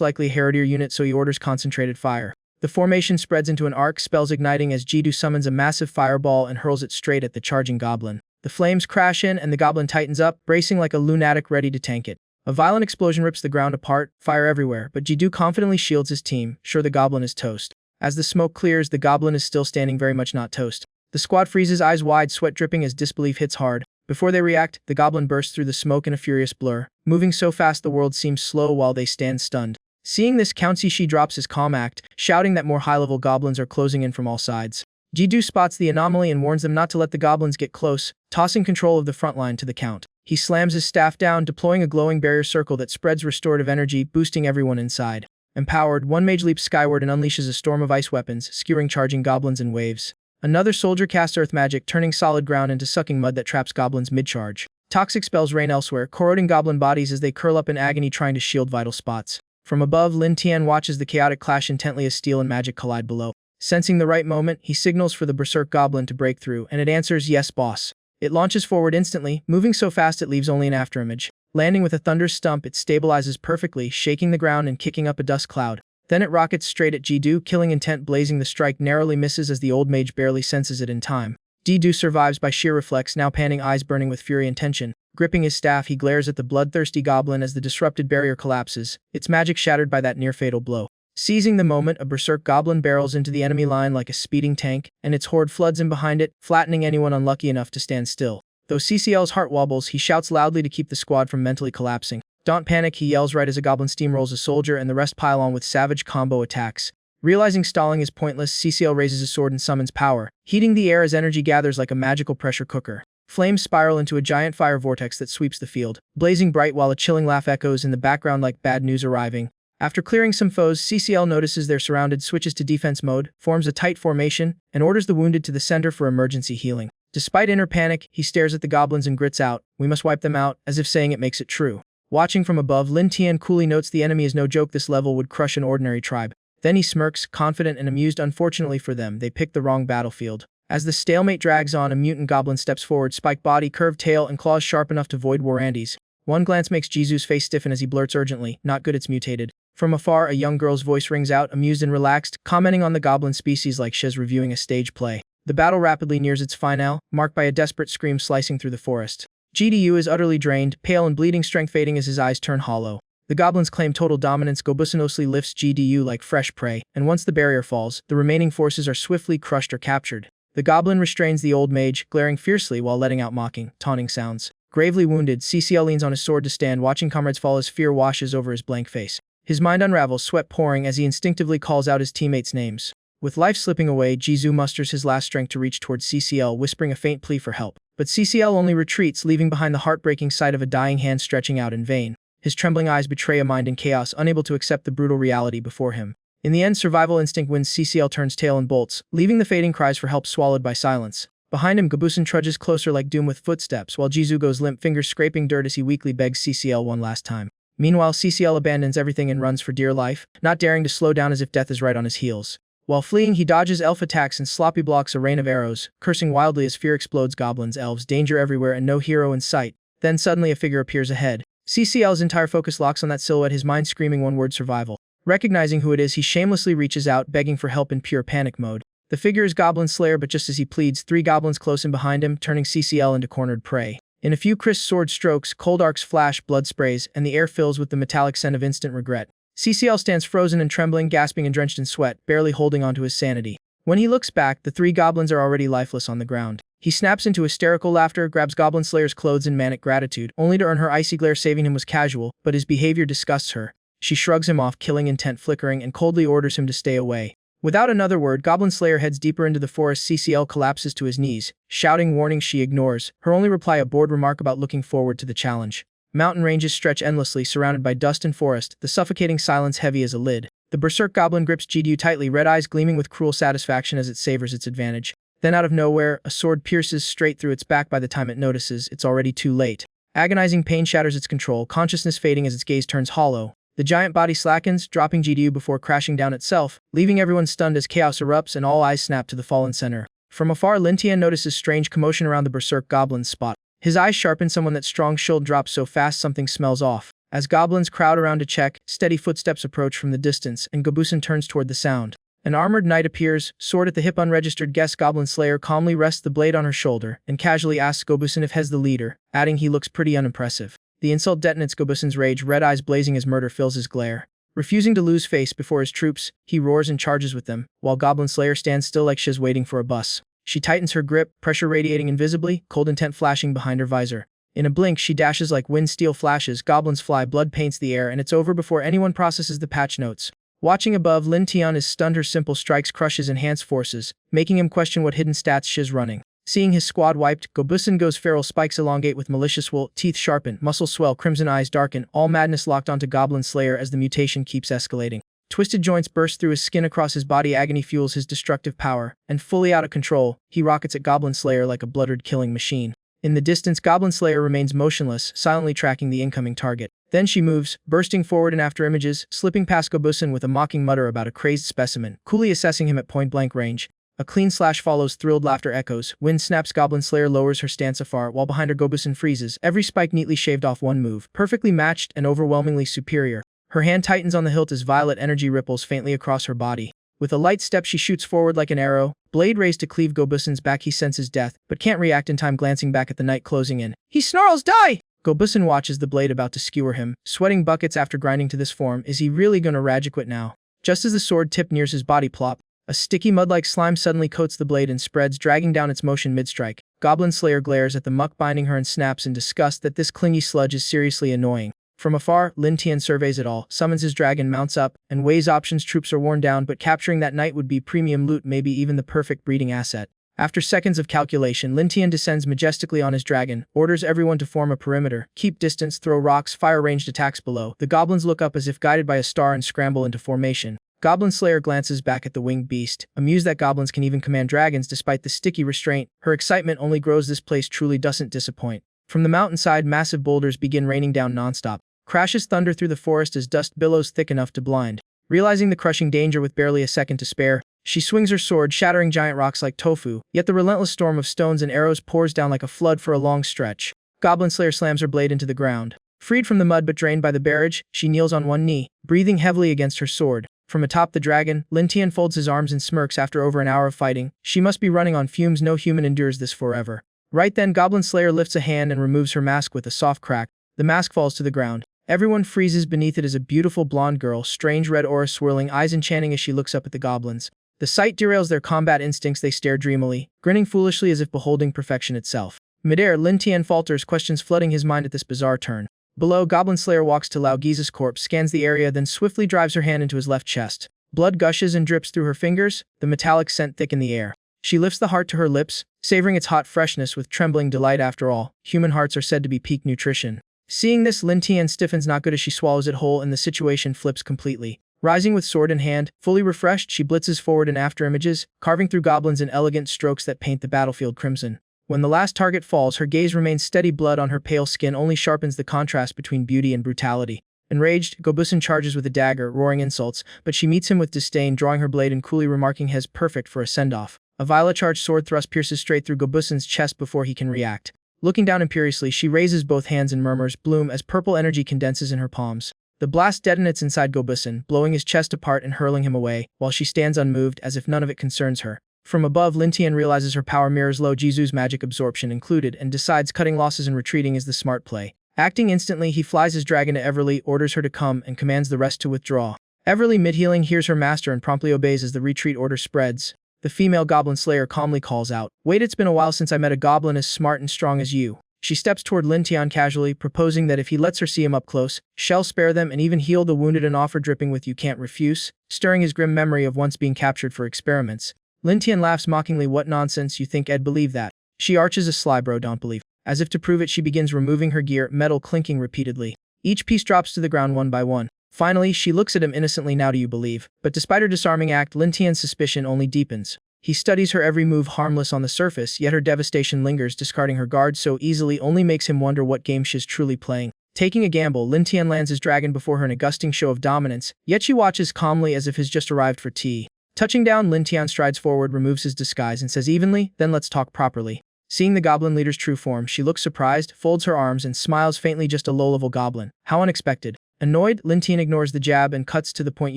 likely a Herodier unit, so he orders concentrated fire. The formation spreads into an arc, spells igniting as Jidu summons a massive fireball and hurls it straight at the charging goblin. The flames crash in and the goblin tightens up, bracing like a lunatic ready to tank it. A violent explosion rips the ground apart, fire everywhere, but Jidu confidently shields his team, sure the goblin is toast. As the smoke clears, the goblin is still standing, very much not toast. The squad freezes, eyes wide, sweat dripping as disbelief hits hard. Before they react, the goblin bursts through the smoke in a furious blur, moving so fast the world seems slow while they stand stunned. Seeing this, Count Xie drops his calm act, shouting that more high-level goblins are closing in from all sides. Jidu spots the anomaly and warns them not to let the goblins get close, tossing control of the front line to the Count. He slams his staff down, deploying a glowing barrier circle that spreads restorative energy, boosting everyone inside. Empowered, one mage leaps skyward and unleashes a storm of ice weapons, skewering charging goblins in waves. Another soldier casts earth magic, turning solid ground into sucking mud that traps goblins mid-charge. Toxic spells rain elsewhere, corroding goblin bodies as they curl up in agony trying to shield vital spots. From above, Lin Tian watches the chaotic clash intently as steel and magic collide below. Sensing the right moment, he signals for the berserk goblin to break through, and it answers, yes boss. It launches forward instantly, moving so fast it leaves only an afterimage. Landing with a thunderous stump, it stabilizes perfectly, shaking the ground and kicking up a dust cloud. Then it rockets straight at Jidu, killing intent blazing. The strike narrowly misses as the old mage barely senses it in time. Jidu survives by sheer reflex, now panting, eyes burning with fury and tension. Gripping his staff, he glares at the bloodthirsty goblin as the disrupted barrier collapses, its magic shattered by that near-fatal blow. Seizing the moment, a berserk goblin barrels into the enemy line like a speeding tank, and its horde floods in behind it, flattening anyone unlucky enough to stand still. Though CCL's heart wobbles, he shouts loudly to keep the squad from mentally collapsing. Don't panic, he yells right as a goblin steamrolls a soldier and the rest pile on with savage combo attacks. Realizing stalling is pointless, CCL raises his sword and summons power, heating the air as energy gathers like a magical pressure cooker. Flames spiral into a giant fire vortex that sweeps the field, blazing bright while a chilling laugh echoes in the background like bad news arriving. After clearing some foes, CCL notices they're surrounded, switches to defense mode, forms a tight formation, and orders the wounded to the center for emergency healing. Despite inner panic, he stares at the goblins and grits out, we must wipe them out, as if saying it makes it true. Watching from above, Lin Tian coolly notes the enemy is no joke, this level would crush an ordinary tribe. Then he smirks, confident and amused. Unfortunately for them, they picked the wrong battlefield. As the stalemate drags on, a mutant goblin steps forward, spiked body, curved tail, and claws sharp enough to void War Andes. One glance makes Jisu's face stiffen as he blurts urgently, not good, it's mutated. From afar, a young girl's voice rings out, amused and relaxed, commenting on the goblin species like she's reviewing a stage play. The battle rapidly nears its finale, marked by a desperate scream slicing through the forest. GDU is utterly drained, pale and bleeding, strength fading as his eyes turn hollow. The goblins claim total dominance. Gobusinosly lifts GDU like fresh prey, and once the barrier falls, the remaining forces are swiftly crushed or captured. The goblin restrains the old mage, glaring fiercely while letting out mocking, taunting sounds. Gravely wounded, CCL leans on his sword to stand, watching comrades fall as fear washes over his blank face. His mind unravels, sweat pouring as he instinctively calls out his teammates' names. With life slipping away, Jizu musters his last strength to reach towards CCL, whispering a faint plea for help. But CCL only retreats, leaving behind the heartbreaking sight of a dying hand stretching out in vain. His trembling eyes betray a mind in chaos, unable to accept the brutal reality before him. In the end, survival instinct wins. CCL turns tail and bolts, leaving the fading cries for help swallowed by silence. Behind him, Gabusin trudges closer like doom with footsteps, while Jizu goes limp, fingers scraping dirt as he weakly begs CCL one last time. Meanwhile, CCL abandons everything and runs for dear life, not daring to slow down as if death is right on his heels. While fleeing, he dodges elf attacks and sloppy blocks a rain of arrows, cursing wildly as fear explodes. Goblins, elves, danger everywhere and no hero in sight. Then suddenly a figure appears ahead. CCL's entire focus locks on that silhouette, his mind screaming one word: survival. Recognizing who it is, he shamelessly reaches out, begging for help in pure panic mode. The figure is Goblin Slayer, but just as he pleads, 3 goblins close in behind him, turning CCL into cornered prey. In a few crisp sword strokes, cold arcs flash, blood sprays, and the air fills with the metallic scent of instant regret. CCL stands frozen and trembling, gasping and drenched in sweat, barely holding onto his sanity. When he looks back, the 3 goblins are already lifeless on the ground. He snaps into hysterical laughter, grabs Goblin Slayer's clothes in manic gratitude, only to earn her icy glare. Saving him was casual, but his behavior disgusts her. She shrugs him off, killing intent flickering, and coldly orders him to stay away. Without another word, Goblin Slayer heads deeper into the forest. CCL collapses to his knees, shouting warnings she ignores, her only reply a bored remark about looking forward to the challenge. Mountain ranges stretch endlessly, surrounded by dust and forest, the suffocating silence heavy as a lid. The berserk goblin grips Jidyu tightly, red eyes gleaming with cruel satisfaction as it savors its advantage. Then out of nowhere, a sword pierces straight through its back. By the time it notices, it's already too late. Agonizing pain shatters its control, consciousness fading as its gaze turns hollow. The giant body slackens, dropping Jidyu before crashing down itself, leaving everyone stunned as chaos erupts and all eyes snap to the fallen center. From afar, Lintian notices strange commotion around the berserk goblin's spot. His eyes sharpen, someone that strong shield drops so fast something smells off. As goblins crowd around to check, steady footsteps approach from the distance, and Gobusen turns toward the sound. An armored knight appears, sword at the hip. Unregistered guest Goblin Slayer calmly rests the blade on her shoulder, and casually asks Gobusen if he's the leader, adding he looks pretty unimpressive. The insult detonates Gobusen's rage, red eyes blazing as murder fills his glare. Refusing to lose face before his troops, he roars and charges with them, while Goblin Slayer stands still like she's waiting for a bus. She tightens her grip, pressure radiating invisibly, cold intent flashing behind her visor. In a blink, she dashes like wind. Steel flashes, goblins fly, blood paints the air, and it's over before anyone processes the patch notes. Watching above, Lin Tian is stunned. Her simple strikes crush his enhanced forces, making him question what hidden stats she's running. Seeing his squad wiped, Gobusen goes feral, spikes elongate with malicious wool, teeth sharpen, muscles swell, crimson eyes darken, all madness locked onto Goblin Slayer as the mutation keeps escalating. Twisted joints burst through his skin, across his body agony fuels his destructive power, and fully out of control, he rockets at Goblin Slayer like a blooded killing machine. In the distance, Goblin Slayer remains motionless, silently tracking the incoming target. Then she moves, bursting forward in after images, slipping past Gobusen with a mocking mutter about a crazed specimen, coolly assessing him at point-blank range. A clean slash follows, thrilled laughter echoes. Wind snaps, Goblin Slayer lowers her stance afar, while behind her Gobusen freezes, every spike neatly shaved off one move, perfectly matched and overwhelmingly superior. Her hand tightens on the hilt as violet energy ripples faintly across her body. With a light step, she shoots forward like an arrow, blade raised to cleave Gobusen's back. He senses death, but can't react in time, glancing back at the knight closing in. He snarls, "Die!" Gobusen watches the blade about to skewer him, sweating buckets after grinding to this form. Is he really gonna rage quit now? Just as the sword tip nears his body, plop, a sticky mud-like slime suddenly coats the blade and spreads, dragging down its motion mid-strike. Goblin Slayer glares at the muck binding her and snaps in disgust that this clingy sludge is seriously annoying. From afar, Lin Tian surveys it all, summons his dragon, mounts up, and weighs options. Troops are worn down, but capturing that knight would be premium loot, maybe even the perfect breeding asset. After seconds of calculation, Lin Tian descends majestically on his dragon, orders everyone to form a perimeter, keep distance, throw rocks, fire ranged attacks below. The goblins look up as if guided by a star and scramble into formation. Goblin Slayer glances back at the winged beast, amused that goblins can even command dragons despite the sticky restraint. Her excitement only grows. This place truly doesn't disappoint. From the mountainside, massive boulders begin raining down nonstop. Crashes thunder through the forest as dust billows thick enough to blind. Realizing the crushing danger with barely a second to spare, she swings her sword, shattering giant rocks like tofu, yet the relentless storm of stones and arrows pours down like a flood for a long stretch. Goblin Slayer slams her blade into the ground. Freed from the mud but drained by the barrage, she kneels on one knee, breathing heavily against her sword. From atop the dragon, Lin Tian folds his arms and smirks. After over an hour of fighting, she must be running on fumes. No human endures this forever. Right then, Goblin Slayer lifts a hand and removes her mask with a soft crack. The mask falls to the ground. Everyone freezes. Beneath it is a beautiful blonde girl, strange red aura swirling, eyes enchanting as she looks up at the goblins. The sight derails their combat instincts. They stare dreamily, grinning foolishly as if beholding perfection itself. Midair, Lin Tian falters, questions flooding his mind at this bizarre turn. Below, Goblin Slayer walks to Lao Giza's corpse, scans the area, then swiftly drives her hand into his left chest. Blood gushes and drips through her fingers, the metallic scent thick in the air. She lifts the heart to her lips, savoring its hot freshness with trembling delight. After all, human hearts are said to be peak nutrition. Seeing this, Lin Tian stiffens, not good, as she swallows it whole, and the situation flips completely. Rising with sword in hand, fully refreshed, she blitzes forward in after images, carving through goblins in elegant strokes that paint the battlefield crimson. When the last target falls, her gaze remains steady. Blood on her pale skin only sharpens the contrast between beauty and brutality. Enraged, Gobusen charges with a dagger, roaring insults, but she meets him with disdain, drawing her blade and coolly remarking, "Hes perfect for a send-off." A violet-charged sword thrust pierces straight through Gobusen's chest before he can react. Looking down imperiously, she raises both hands and murmurs, "Bloom," as purple energy condenses in her palms. The blast detonates inside Gobusen, blowing his chest apart and hurling him away, while she stands unmoved, as if none of it concerns her. From above, Lin Tian realizes her power mirrors Lo Jisu's magic absorption included and decides cutting losses and retreating is the smart play. Acting instantly, he flies his dragon to Everly, orders her to come, and commands the rest to withdraw. Everly, mid-healing, hears her master and promptly obeys as the retreat order spreads. The female goblin slayer calmly calls out, "Wait, it's been a while since I met a goblin as smart and strong as you." She steps toward Lin Tian casually, proposing that if he lets her see him up close, she'll spare them and even heal the wounded, and offer dripping with "you can't refuse," stirring his grim memory of once being captured for experiments. Lin Tian laughs mockingly. "What nonsense, you think I'd believe that?" She arches a sly "bro, don't believe." As if to prove it, she begins removing her gear, metal clinking repeatedly. Each piece drops to the ground one by one. Finally, she looks at him innocently. "Now do you believe?" But despite her disarming act, Lin Tian's suspicion only deepens. He studies her every move, harmless on the surface, yet her devastation lingers. Discarding her guard so easily only makes him wonder what game she's truly playing. Taking a gamble, Lin Tian lands his dragon before her in a gusting show of dominance, yet she watches calmly as if he's just arrived for tea. Touching down, Lin Tian strides forward, removes his disguise, and says evenly, "Then let's talk properly." Seeing the goblin leader's true form, she looks surprised, folds her arms, and smiles faintly. "Just a low-level goblin. How unexpected." Annoyed, Lin Tian ignores the jab and cuts to the point.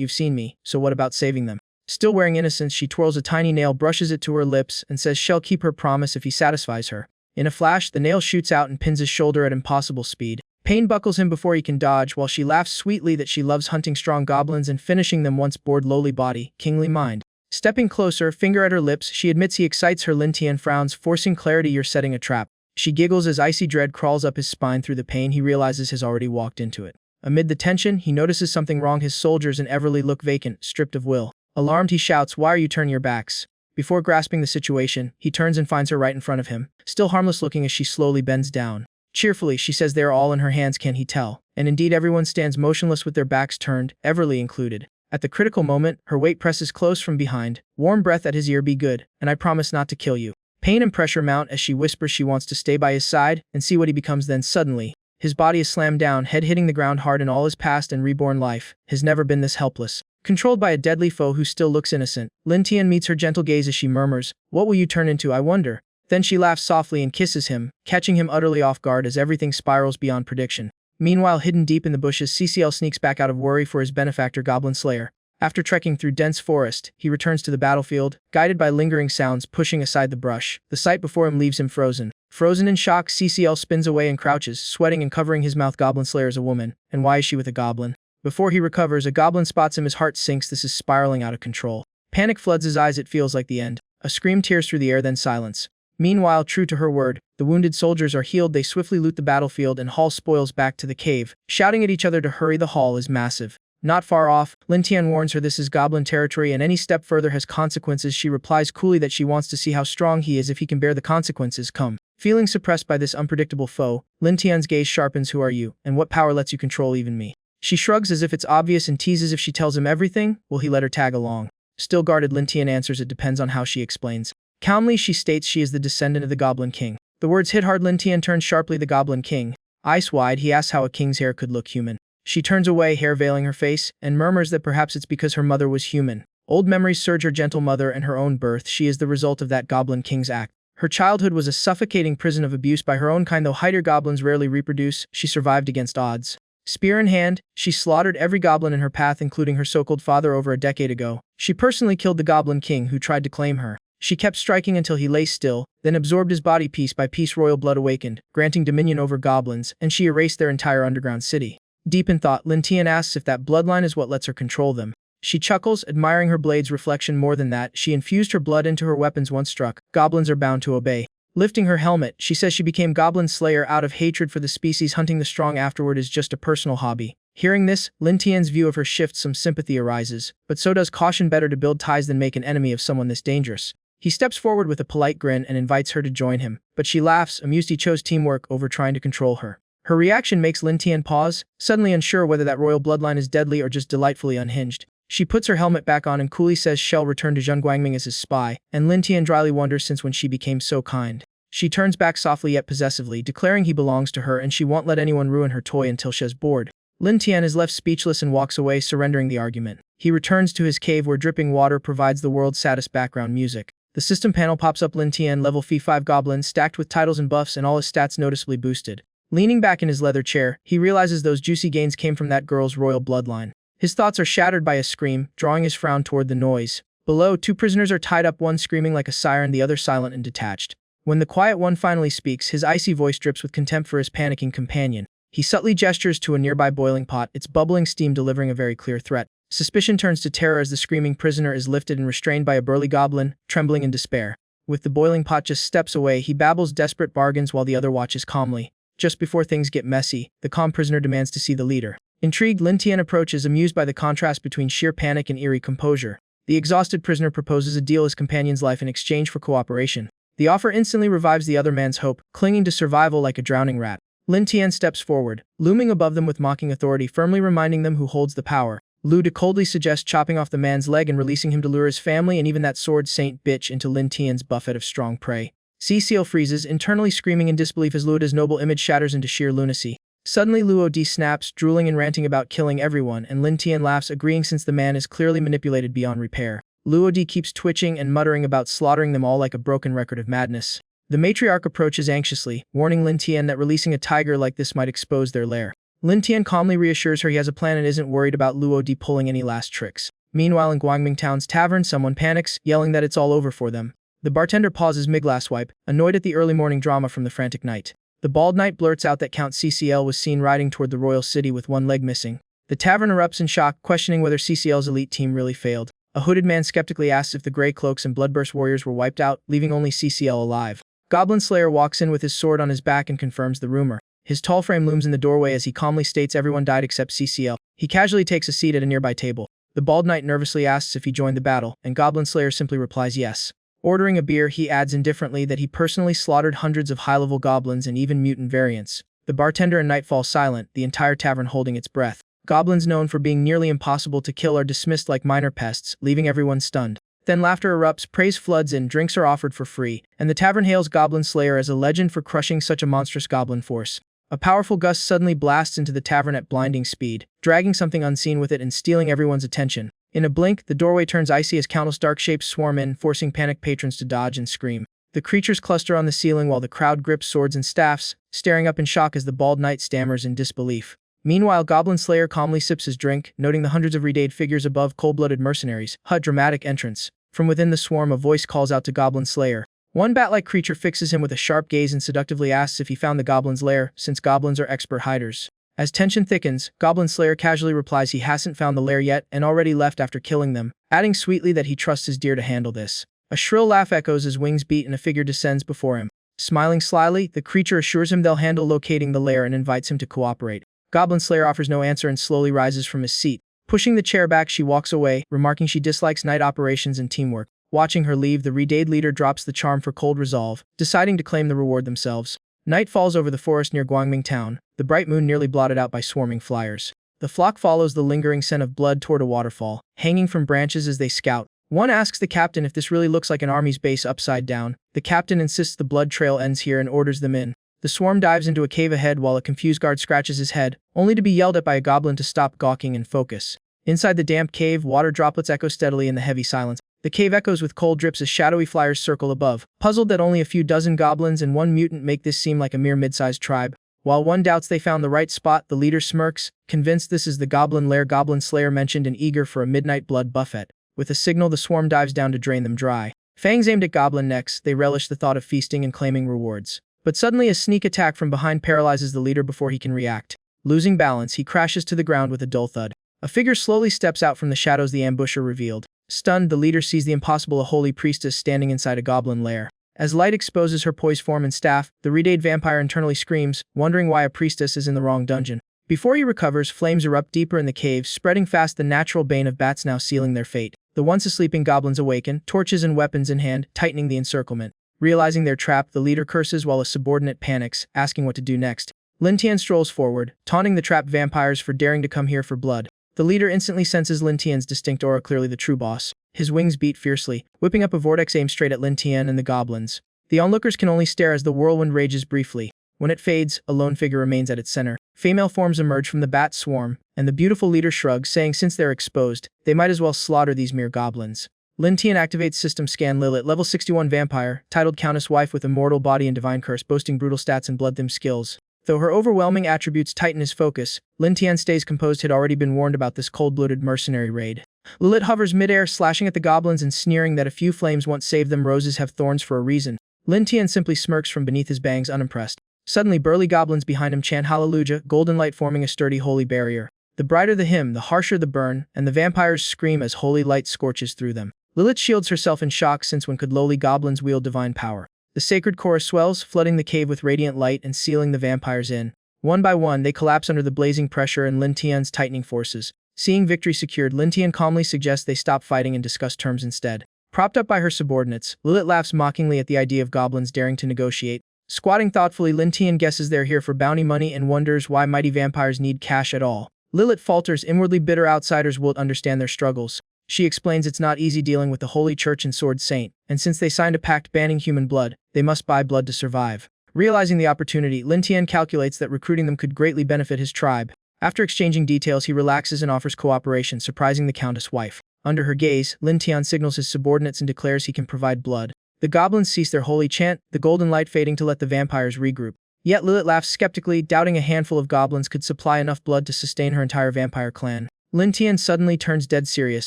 "You've seen me, so what about saving them?" Still wearing innocence, she twirls a tiny nail, brushes it to her lips, and says she'll keep her promise if he satisfies her. In a flash, the nail shoots out and pins his shoulder at impossible speed. Pain buckles him before he can dodge, while she laughs sweetly that she loves hunting strong goblins and finishing them once bored. Lowly body, kingly mind. Stepping closer, finger at her lips, she admits he excites her. Lin Tian frowns, forcing clarity. "You're setting a trap." She giggles as icy dread crawls up his spine. Through the pain, he realizes has already walked into it. Amid the tension, he notices something wrong. His soldiers in Everly look vacant, stripped of will. Alarmed, he shouts, "Why are you turning your backs?" Before grasping the situation, he turns and finds her right in front of him, still harmless looking as she slowly bends down. Cheerfully, she says they are all in her hands. Can he tell? And indeed, everyone stands motionless with their backs turned, Everly included. At the critical moment, her weight presses close from behind. Warm breath at his ear. "Be good, and I promise not to kill you." Pain and pressure mount as she whispers she wants to stay by his side and see what he becomes. Then suddenly, his body is slammed down, head hitting the ground hard. In all his past and reborn life, has never been this helpless. Controlled by a deadly foe who still looks innocent, Lin Tian meets her gentle gaze as she murmurs, "What will you turn into, I wonder?" Then she laughs softly and kisses him, catching him utterly off guard as everything spirals beyond prediction. Meanwhile, hidden deep in the bushes, CCL sneaks back out of worry for his benefactor Goblin Slayer. After trekking through dense forest, he returns to the battlefield, guided by lingering sounds, pushing aside the brush. The sight before him leaves him frozen. Frozen in shock, CCL spins away and crouches, sweating and covering his mouth. Goblin Slayer is a woman, and why is she with a goblin? Before he recovers, a goblin spots him. His heart sinks. This is spiraling out of control. Panic floods his eyes. It feels like the end. A scream tears through the air, then silence. Meanwhile, true to her word, the wounded soldiers are healed. They swiftly loot the battlefield and haul spoils back to the cave, shouting at each other to hurry. The haul is massive. Not far off, Lin Tian warns her this is goblin territory and any step further has consequences. She replies coolly that she wants to see how strong he is if he can bear the consequences come. Feeling suppressed by this unpredictable foe, Lin Tian's gaze sharpens. "Who are you, and what power lets you control even me?" She shrugs as if it's obvious and teases if she tells him everything, will he let her tag along? Still guarded, Lin Tian answers it depends on how she explains. Calmly, she states she is the descendant of the Goblin King. The words hit hard. Lin Tian turns sharply. "The Goblin King?" Eyes wide, he asks how a king's hair could look human. She turns away, hair veiling her face, and murmurs that perhaps it's because her mother was human. Old memories surge. Her gentle mother and her own birth. She is the result of that Goblin King's act. Her childhood was a suffocating prison of abuse by her own kind. Though higher goblins rarely reproduce, she survived against odds. Spear in hand, she slaughtered every goblin in her path, including her so-called father over a decade ago. She personally killed the Goblin King who tried to claim her. She kept striking until he lay still, then absorbed his body piece by piece. Royal blood awakened, granting dominion over goblins, and she erased their entire underground city. Deep in thought, Lin Tian asks if that bloodline is what lets her control them. She chuckles, admiring her blade's reflection. More than that, she infused her blood into her weapons. Once struck, goblins are bound to obey. Lifting her helmet, she says she became Goblin Slayer out of hatred for the species. Hunting the strong afterward is just a personal hobby. Hearing this, Lin Tian's view of her shifts. Some sympathy arises, but so does caution. Better to build ties than make an enemy of someone this dangerous. He steps forward with a polite grin and invites her to join him, but she laughs, amused he chose teamwork over trying to control her. Her reaction makes Lin Tian pause, suddenly unsure whether that royal bloodline is deadly or just delightfully unhinged. She puts her helmet back on and coolly says she'll return to Zheng Guangming as his spy, and Lin Tian dryly wonders since when she became so kind. She turns back softly yet possessively, declaring he belongs to her and she won't let anyone ruin her toy until she's bored. Lin Tian is left speechless and walks away, surrendering the argument. He returns to his cave where dripping water provides the world's saddest background music. The system panel pops up. Lin Tian, level F5 goblin, stacked with titles and buffs and all his stats noticeably boosted. Leaning back in his leather chair, he realizes those juicy gains came from that girl's royal bloodline. His thoughts are shattered by a scream, drawing his frown toward the noise. Below, two prisoners are tied up, one screaming like a siren, the other silent and detached. When the quiet one finally speaks, his icy voice drips with contempt for his panicking companion. He subtly gestures to a nearby boiling pot, its bubbling steam delivering a very clear threat. Suspicion turns to terror as the screaming prisoner is lifted and restrained by a burly goblin, trembling in despair. With the boiling pot just steps away, he babbles desperate bargains while the other watches calmly. Just before things get messy, the calm prisoner demands to see the leader. Intrigued, Lin Tian approaches, amused by the contrast between sheer panic and eerie composure. The exhausted prisoner proposes a deal: his companion's life in exchange for cooperation. The offer instantly revives the other man's hope, clinging to survival like a drowning rat. Lin Tian steps forward, looming above them with mocking authority, firmly reminding them who holds the power. Lu De coldly suggests chopping off the man's leg and releasing him to lure his family and even that sword saint bitch into Lin Tian's buffet of strong prey. Cecile freezes, internally screaming in disbelief as Luoda's noble image shatters into sheer lunacy. Suddenly Luo D snaps, drooling and ranting about killing everyone, and Lin Tian laughs, agreeing since the man is clearly manipulated beyond repair. Luo D keeps twitching and muttering about slaughtering them all like a broken record of madness. The matriarch approaches anxiously, warning Lin Tian that releasing a tiger like this might expose their lair. Lin Tian calmly reassures her he has a plan and isn't worried about Luo D pulling any last tricks. Meanwhile, in Guangming Town's tavern, someone panics, yelling that it's all over for them. The bartender pauses mid-glass-wipe, annoyed at the early morning drama from the frantic night. The bald knight blurts out that Count CCL was seen riding toward the royal city with one leg missing. The tavern erupts in shock, questioning whether CCL's elite team really failed. A hooded man skeptically asks if the Grey Cloaks and Bloodburst warriors were wiped out, leaving only CCL alive. Goblin Slayer walks in with his sword on his back and confirms the rumor. His tall frame looms in the doorway as he calmly states everyone died except CCL. He casually takes a seat at a nearby table. The bald knight nervously asks if he joined the battle, and Goblin Slayer simply replies yes. Ordering a beer, he adds indifferently that he personally slaughtered hundreds of high-level goblins and even mutant variants. The bartender and knight fall silent, the entire tavern holding its breath. Goblins known for being nearly impossible to kill are dismissed like minor pests, leaving everyone stunned. Then laughter erupts, praise floods in, drinks are offered for free, and the tavern hails Goblin Slayer as a legend for crushing such a monstrous goblin force. A powerful gust suddenly blasts into the tavern at blinding speed, dragging something unseen with it and stealing everyone's attention. In a blink, the doorway turns icy as countless dark shapes swarm in, forcing panicked patrons to dodge and scream. The creatures cluster on the ceiling while the crowd grips swords and staffs, staring up in shock as the bald knight stammers in disbelief. Meanwhile, Goblin Slayer calmly sips his drink, noting the hundreds of redayed figures above, cold-blooded mercenaries. Dramatic entrance. From within the swarm, a voice calls out to Goblin Slayer. One bat-like creature fixes him with a sharp gaze and seductively asks if he found the goblin's lair, since goblins are expert hiders. As tension thickens, Goblin Slayer casually replies he hasn't found the lair yet and already left after killing them, adding sweetly that he trusts his deer to handle this. A shrill laugh echoes as wings beat and a figure descends before him. Smiling slyly, the creature assures him they'll handle locating the lair and invites him to cooperate. Goblin Slayer offers no answer and slowly rises from his seat. Pushing the chair back, she walks away, remarking she dislikes night operations and teamwork. Watching her leave, the redayed leader drops the charm for cold resolve, deciding to claim the reward themselves. Night falls over the forest near Guangming Town, the bright moon nearly blotted out by swarming flyers. The flock follows the lingering scent of blood toward a waterfall, hanging from branches as they scout. One asks the captain if this really looks like an army's base upside down. The captain insists the blood trail ends here and orders them in. The swarm dives into a cave ahead while a confused guard scratches his head, only to be yelled at by a goblin to stop gawking and focus. Inside the damp cave, water droplets echo steadily in the heavy silence. The cave echoes with cold drips as shadowy flyers circle above, puzzled that only a few dozen goblins and one mutant make this seem like a mere mid-sized tribe. While one doubts they found the right spot, the leader smirks, convinced this is the goblin lair. Goblin Slayer mentioned and eager for a midnight blood buffet. With a signal, the swarm dives down to drain them dry. Fangs aimed at goblin necks, they relish the thought of feasting and claiming rewards. But suddenly a sneak attack from behind paralyzes the leader before he can react. Losing balance, he crashes to the ground with a dull thud. A figure slowly steps out from the shadows, the ambusher revealed. Stunned, the leader sees the impossible, a holy priestess standing inside a goblin lair. As light exposes her poised form and staff, the redayed vampire internally screams, wondering why a priestess is in the wrong dungeon. Before he recovers, flames erupt deeper in the cave, spreading fast, the natural bane of bats now sealing their fate. The once sleeping goblins awaken, torches and weapons in hand, tightening the encirclement. Realizing they're trapped, the leader curses while a subordinate panics, asking what to do next. Lin Tian strolls forward, taunting the trapped vampires for daring to come here for blood. The leader instantly senses Lin Tian's distinct aura, clearly the true boss. His wings beat fiercely, whipping up a vortex aimed straight at Lin Tian and the goblins. The onlookers can only stare as the whirlwind rages briefly. When it fades, a lone figure remains at its center. Female forms emerge from the bat swarm, and the beautiful leader shrugs, saying since they're exposed, they might as well slaughter these mere goblins. Lin Tian activates System Scan Lilith, level 61 vampire, titled Countess Wife with immortal body and divine curse, boasting brutal stats and blood-themed skills. Though her overwhelming attributes tighten his focus, Lin Tian stays composed. Had already been warned about this cold-blooded mercenary raid. Lilith hovers midair, slashing at the goblins and sneering that a few flames once saved them. Roses have thorns for a reason. Lin Tian simply smirks from beneath his bangs, unimpressed. Suddenly, burly goblins behind him chant hallelujah, golden light forming a sturdy holy barrier. The brighter the hymn, the harsher the burn, and the vampires scream as holy light scorches through them. Lilith shields herself in shock, since when could lowly goblins wield divine power? The sacred chorus swells, flooding the cave with radiant light and sealing the vampires in. One by one, they collapse under the blazing pressure and Lin Tian's tightening forces. Seeing victory secured, Lin Tian calmly suggests they stop fighting and discuss terms instead. Propped up by her subordinates, Lilith laughs mockingly at the idea of goblins daring to negotiate. Squatting thoughtfully, Lin Tian guesses they're here for bounty money and wonders why mighty vampires need cash at all. Lilith falters, inwardly bitter outsiders won't understand their struggles. She explains it's not easy dealing with the Holy Church and Sword Saint, and since they signed a pact banning human blood, they must buy blood to survive. Realizing the opportunity, Lin Tian calculates that recruiting them could greatly benefit his tribe. After exchanging details, he relaxes and offers cooperation, surprising the Countess' wife. Under her gaze, Lin Tian signals his subordinates and declares he can provide blood. The goblins cease their holy chant, the golden light fading to let the vampires regroup. Yet Lilith laughs skeptically, doubting a handful of goblins could supply enough blood to sustain her entire vampire clan. Lin Tian suddenly turns dead serious,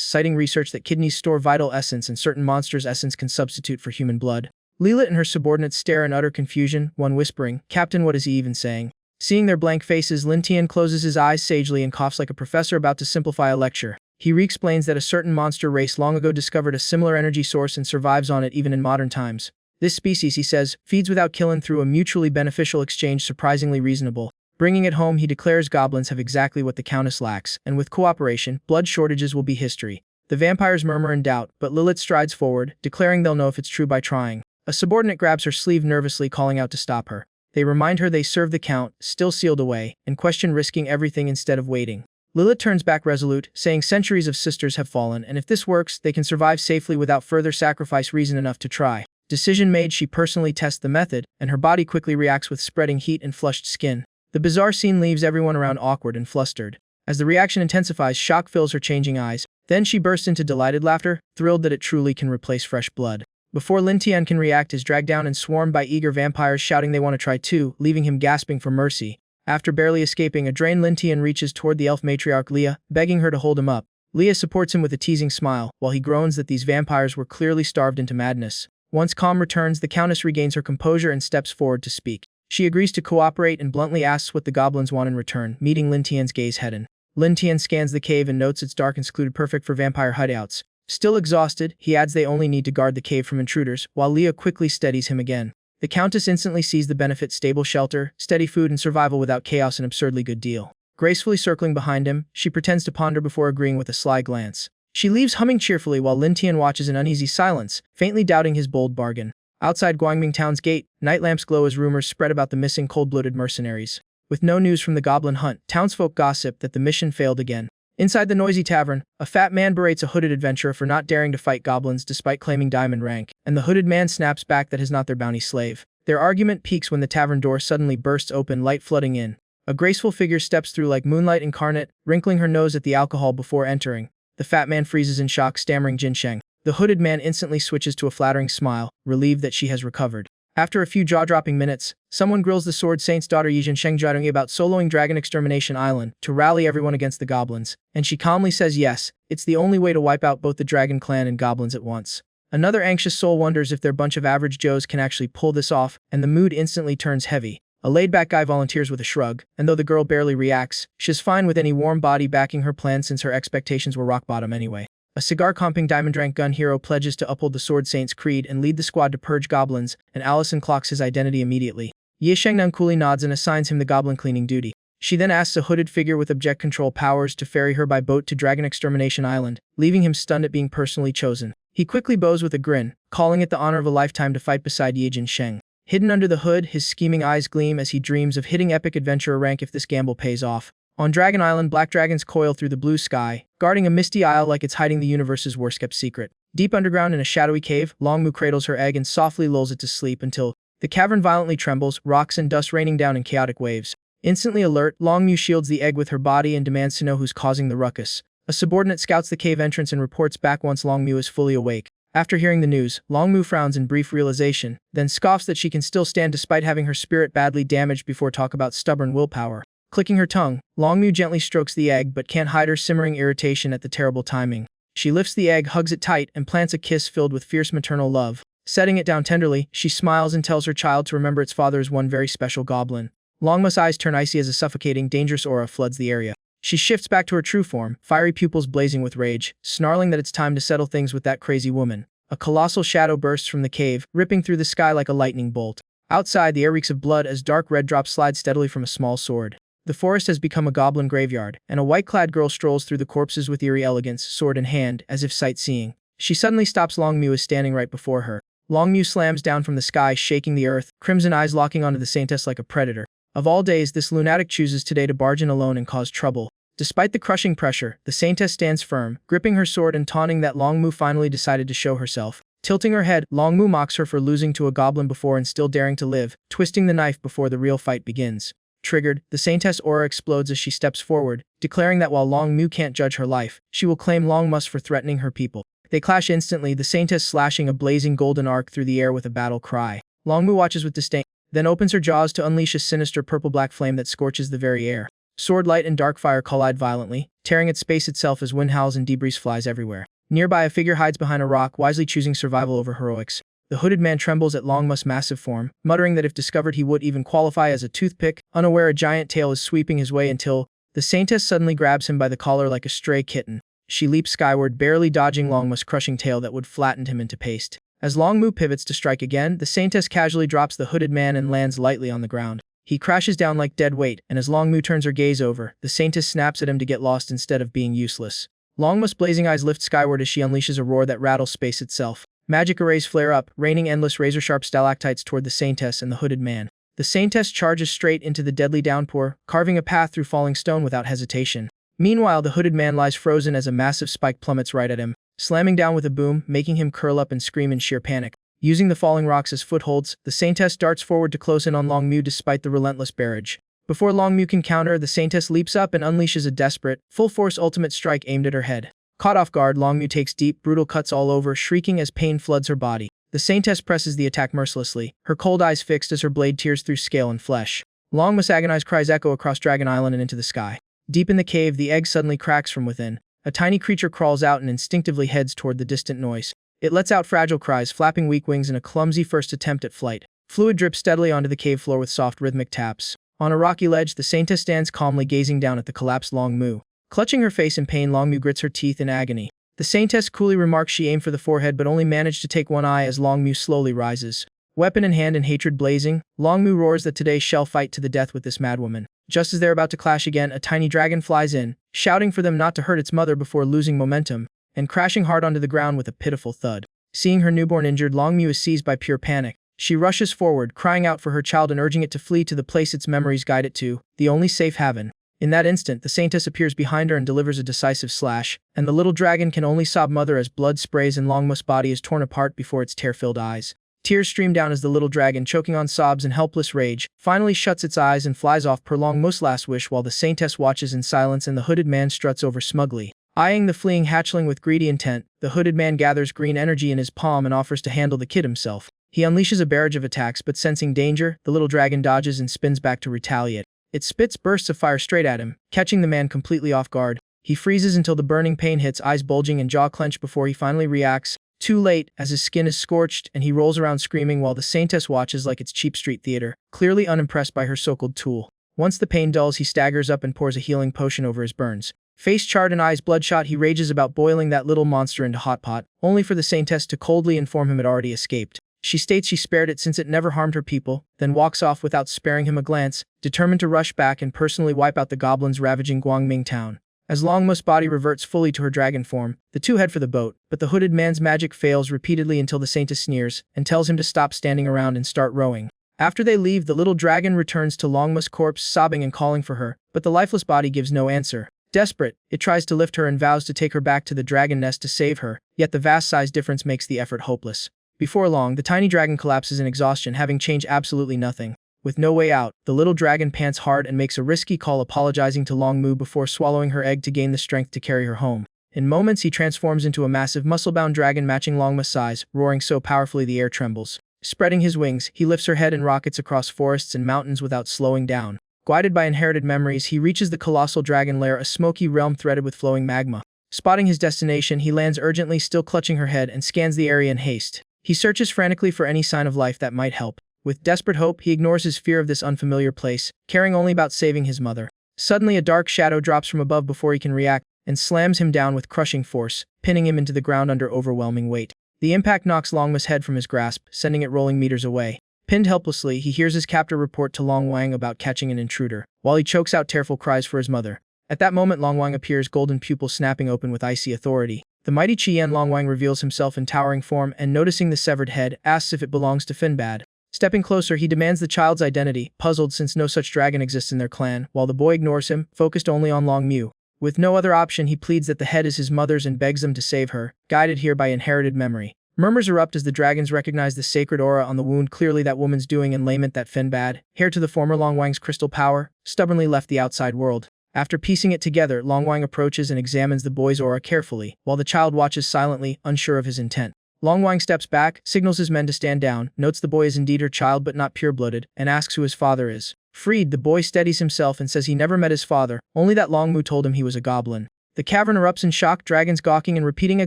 citing research that kidneys store vital essence and certain monsters' essence can substitute for human blood. Lilith and her subordinates stare in utter confusion, one whispering, "Captain, what is he even saying?" Seeing their blank faces, Lin Tian closes his eyes sagely and coughs like a professor about to simplify a lecture. He re-explains that a certain monster race long ago discovered a similar energy source and survives on it even in modern times. This species, he says, feeds without killing through a mutually beneficial exchange, surprisingly reasonable. Bringing it home, he declares goblins have exactly what the Countess lacks, and with cooperation, blood shortages will be history. The vampires murmur in doubt, but Lilith strides forward, declaring they'll know if it's true by trying. A subordinate grabs her sleeve nervously, calling out to stop her. They remind her they serve the Count, still sealed away, and question risking everything instead of waiting. Lilith turns back resolute, saying centuries of sisters have fallen, and if this works, they can survive safely without further sacrifice. Reason enough to try. Decision made, she personally tests the method, and her body quickly reacts with spreading heat and flushed skin. The bizarre scene leaves everyone around awkward and flustered. As the reaction intensifies, shock fills her changing eyes. Then she bursts into delighted laughter, thrilled that it truly can replace fresh blood. Before Lin Tian can react, is dragged down and swarmed by eager vampires shouting they want to try too, leaving him gasping for mercy. After barely escaping a drain, Lin Tian reaches toward the elf matriarch Leah, begging her to hold him up. Leah supports him with a teasing smile, while he groans that these vampires were clearly starved into madness. Once calm returns, the Countess regains her composure and steps forward to speak. She agrees to cooperate and bluntly asks what the goblins want in return, meeting Lin Tian's gaze head-on. Lin Tian scans the cave and notes it's dark and secluded, perfect for vampire hideouts. Still exhausted, he adds they only need to guard the cave from intruders, while Leah quickly steadies him again. The Countess instantly sees the benefit: stable shelter, steady food, and survival without chaos, an absurdly good deal. Gracefully circling behind him, she pretends to ponder before agreeing with a sly glance. She leaves humming cheerfully while Lin Tian watches in uneasy silence, faintly doubting his bold bargain. Outside Guangming Town's gate, night lamps glow as rumors spread about the missing cold-blooded mercenaries. With no news from the goblin hunt, townsfolk gossip that the mission failed again. Inside the noisy tavern, a fat man berates a hooded adventurer for not daring to fight goblins despite claiming diamond rank, and the hooded man snaps back that he's not their bounty slave. Their argument peaks when the tavern door suddenly bursts open, light flooding in. A graceful figure steps through like moonlight incarnate, wrinkling her nose at the alcohol before entering. The fat man freezes in shock, stammering Jinsheng. The hooded man instantly switches to a flattering smile, relieved that she has recovered. After a few jaw-dropping minutes, someone grills the Sword Saint's daughter Yijinsheng Jiarungi about soloing Dragon Extermination Island to rally everyone against the goblins, and she calmly says yes, it's the only way to wipe out both the Dragon Clan and goblins at once. Another anxious soul wonders if their bunch of average Joes can actually pull this off, and the mood instantly turns heavy. A laid-back guy volunteers with a shrug, and though the girl barely reacts, she's fine with any warm body backing her plan since her expectations were rock bottom anyway. A cigar-comping diamond-rank gun hero pledges to uphold the Sword Saint's creed and lead the squad to purge goblins, and Allison clocks his identity immediately. Yisheng coolly nods and assigns him the goblin cleaning duty. She then asks a hooded figure with object control powers to ferry her by boat to Dragon Extermination Island, leaving him stunned at being personally chosen. He quickly bows with a grin, calling it the honor of a lifetime to fight beside Yi Jinsheng. Hidden under the hood, his scheming eyes gleam as he dreams of hitting epic adventurer rank if this gamble pays off. On Dragon Island, black dragons coil through the blue sky, guarding a misty isle like it's hiding the universe's worst-kept secret. Deep underground in a shadowy cave, Longmu cradles her egg and softly lulls it to sleep until the cavern violently trembles, rocks and dust raining down in chaotic waves. Instantly alert, Longmu shields the egg with her body and demands to know who's causing the ruckus. A subordinate scouts the cave entrance and reports back once Longmu is fully awake. After hearing the news, Longmu frowns in brief realization, then scoffs that she can still stand despite having her spirit badly damaged before talk about stubborn willpower. Clicking her tongue, Longmu gently strokes the egg but can't hide her simmering irritation at the terrible timing. She lifts the egg, hugs it tight, and plants a kiss filled with fierce maternal love. Setting it down tenderly, she smiles and tells her child to remember its father is one very special goblin. Longmu's eyes turn icy as a suffocating, dangerous aura floods the area. She shifts back to her true form, fiery pupils blazing with rage, snarling that it's time to settle things with that crazy woman. A colossal shadow bursts from the cave, ripping through the sky like a lightning bolt. Outside, the air reeks of blood as dark red drops slide steadily from a small sword. The forest has become a goblin graveyard, and a white-clad girl strolls through the corpses with eerie elegance, sword in hand, as if sightseeing. She suddenly stops. Longmu is standing right before her. Longmu slams down from the sky, shaking the earth, crimson eyes locking onto the saintess like a predator. Of all days, this lunatic chooses today to barge in alone and cause trouble. Despite the crushing pressure, the saintess stands firm, gripping her sword and taunting that Longmu finally decided to show herself. Tilting her head, Longmu mocks her for losing to a goblin before and still daring to live, twisting the knife before the real fight begins. Triggered, the saintess aura explodes as she steps forward, declaring that while Longmu can't judge her life, she will claim Longmus for threatening her people. They clash instantly, the saintess slashing a blazing golden arc through the air with a battle cry. Longmu watches with disdain, then opens her jaws to unleash a sinister purple-black flame that scorches the very air. Sword light and dark fire collide violently, tearing at space itself as wind howls and debris flies everywhere. Nearby, a figure hides behind a rock, wisely choosing survival over heroics. The hooded man trembles at Longmu's massive form, muttering that if discovered he would even qualify as a toothpick, unaware a giant tail is sweeping his way until the saintess suddenly grabs him by the collar like a stray kitten. She leaps skyward, barely dodging Longmu's crushing tail that would flatten him into paste. As Longmu pivots to strike again, the saintess casually drops the hooded man and lands lightly on the ground. He crashes down like dead weight, and as Longmu turns her gaze over, the saintess snaps at him to get lost instead of being useless. Longmu's blazing eyes lift skyward as she unleashes a roar that rattles space itself. Magic arrays flare up, raining endless razor-sharp stalactites toward the saintess and the hooded man. The saintess charges straight into the deadly downpour, carving a path through falling stone without hesitation. Meanwhile, the hooded man lies frozen as a massive spike plummets right at him, slamming down with a boom, making him curl up and scream in sheer panic. Using the falling rocks as footholds, the saintess darts forward to close in on Longmu despite the relentless barrage. Before Longmu can counter, the saintess leaps up and unleashes a desperate, full-force ultimate strike aimed at her head. Caught off guard, Longmu takes deep, brutal cuts all over, shrieking as pain floods her body. The saintess presses the attack mercilessly, her cold eyes fixed as her blade tears through scale and flesh. Longmu's agonized cries echo across Dragon Island and into the sky. Deep in the cave, the egg suddenly cracks from within. A tiny creature crawls out and instinctively heads toward the distant noise. It lets out fragile cries, flapping weak wings in a clumsy first attempt at flight. Fluid drips steadily onto the cave floor with soft rhythmic taps. On a rocky ledge, the saintess stands calmly gazing down at the collapsed Longmu. Clutching her face in pain, Longmu grits her teeth in agony. The saintess coolly remarks she aimed for the forehead but only managed to take one eye as Longmu slowly rises. Weapon in hand and hatred blazing, Longmu roars that today shall fight to the death with this madwoman. Just as they're about to clash again, a tiny dragon flies in, shouting for them not to hurt its mother before losing momentum, and crashing hard onto the ground with a pitiful thud. Seeing her newborn injured, Longmu is seized by pure panic. She rushes forward, crying out for her child and urging it to flee to the place its memories guide it to, the only safe haven. In that instant, the saintess appears behind her and delivers a decisive slash, and the little dragon can only sob mother as blood sprays and Longmu's body is torn apart before its tear-filled eyes. Tears stream down as the little dragon, choking on sobs and helpless rage, finally shuts its eyes and flies off per Longmu's last wish while the saintess watches in silence and the hooded man struts over smugly. Eyeing the fleeing hatchling with greedy intent, the hooded man gathers green energy in his palm and offers to handle the kid himself. He unleashes a barrage of attacks, but sensing danger, the little dragon dodges and spins back to retaliate. It spits bursts of fire straight at him, catching the man completely off guard. He freezes until the burning pain hits, eyes bulging and jaw clenched before he finally reacts. Too late, as his skin is scorched and he rolls around screaming while the saintess watches like it's cheap street theater, clearly unimpressed by her so-called tool. Once the pain dulls, he staggers up and pours a healing potion over his burns. Face charred and eyes bloodshot, he rages about boiling that little monster into hot pot, only for the saintess to coldly inform him it already escaped. She states she spared it since it never harmed her people, then walks off without sparing him a glance, determined to rush back and personally wipe out the goblins ravaging Guangming town. As Longmu's body reverts fully to her dragon form, the two head for the boat, but the hooded man's magic fails repeatedly until the saintess sneers and tells him to stop standing around and start rowing. After they leave, the little dragon returns to Longmu's corpse, sobbing and calling for her, but the lifeless body gives no answer. Desperate, it tries to lift her and vows to take her back to the dragon nest to save her, yet the vast size difference makes the effort hopeless. Before long, the tiny dragon collapses in exhaustion, having changed absolutely nothing. With no way out, the little dragon pants hard and makes a risky call, apologizing to Longmu before swallowing her egg to gain the strength to carry her home. In moments, he transforms into a massive muscle-bound dragon matching Longma's size, roaring so powerfully the air trembles. Spreading his wings, he lifts her head and rockets across forests and mountains without slowing down. Guided by inherited memories, he reaches the colossal dragon lair, a smoky realm threaded with flowing magma. Spotting his destination, he lands urgently, still clutching her head, and scans the area in haste. He searches frantically for any sign of life that might help. With desperate hope, he ignores his fear of this unfamiliar place, caring only about saving his mother. Suddenly, a dark shadow drops from above before he can react, and slams him down with crushing force, pinning him into the ground under overwhelming weight. The impact knocks Longma's head from his grasp, sending it rolling meters away. Pinned helplessly, he hears his captor report to Long Wang about catching an intruder, while he chokes out tearful cries for his mother. At that moment, Long Wang appears, golden pupils snapping open with icy authority. The mighty Chien Long Wang reveals himself in towering form and, noticing the severed head, asks if it belongs to Finbad. Stepping closer, he demands the child's identity, puzzled since no such dragon exists in their clan, while the boy ignores him, focused only on Long Mu. With no other option, he pleads that the head is his mother's and begs them to save her, guided here by inherited memory. Murmurs erupt as the dragons recognize the sacred aura on the wound, clearly that woman's doing, and lament that Finbad, heir to the former Long Wang's crystal power, stubbornly left the outside world. After piecing it together, Long Wang approaches and examines the boy's aura carefully, while the child watches silently, unsure of his intent. Long Wang steps back, signals his men to stand down, notes the boy is indeed her child but not pure-blooded, and asks who his father is. Freed, the boy steadies himself and says he never met his father, only that Long Mu told him he was a goblin. The cavern erupts in shock, dragons gawking and repeating a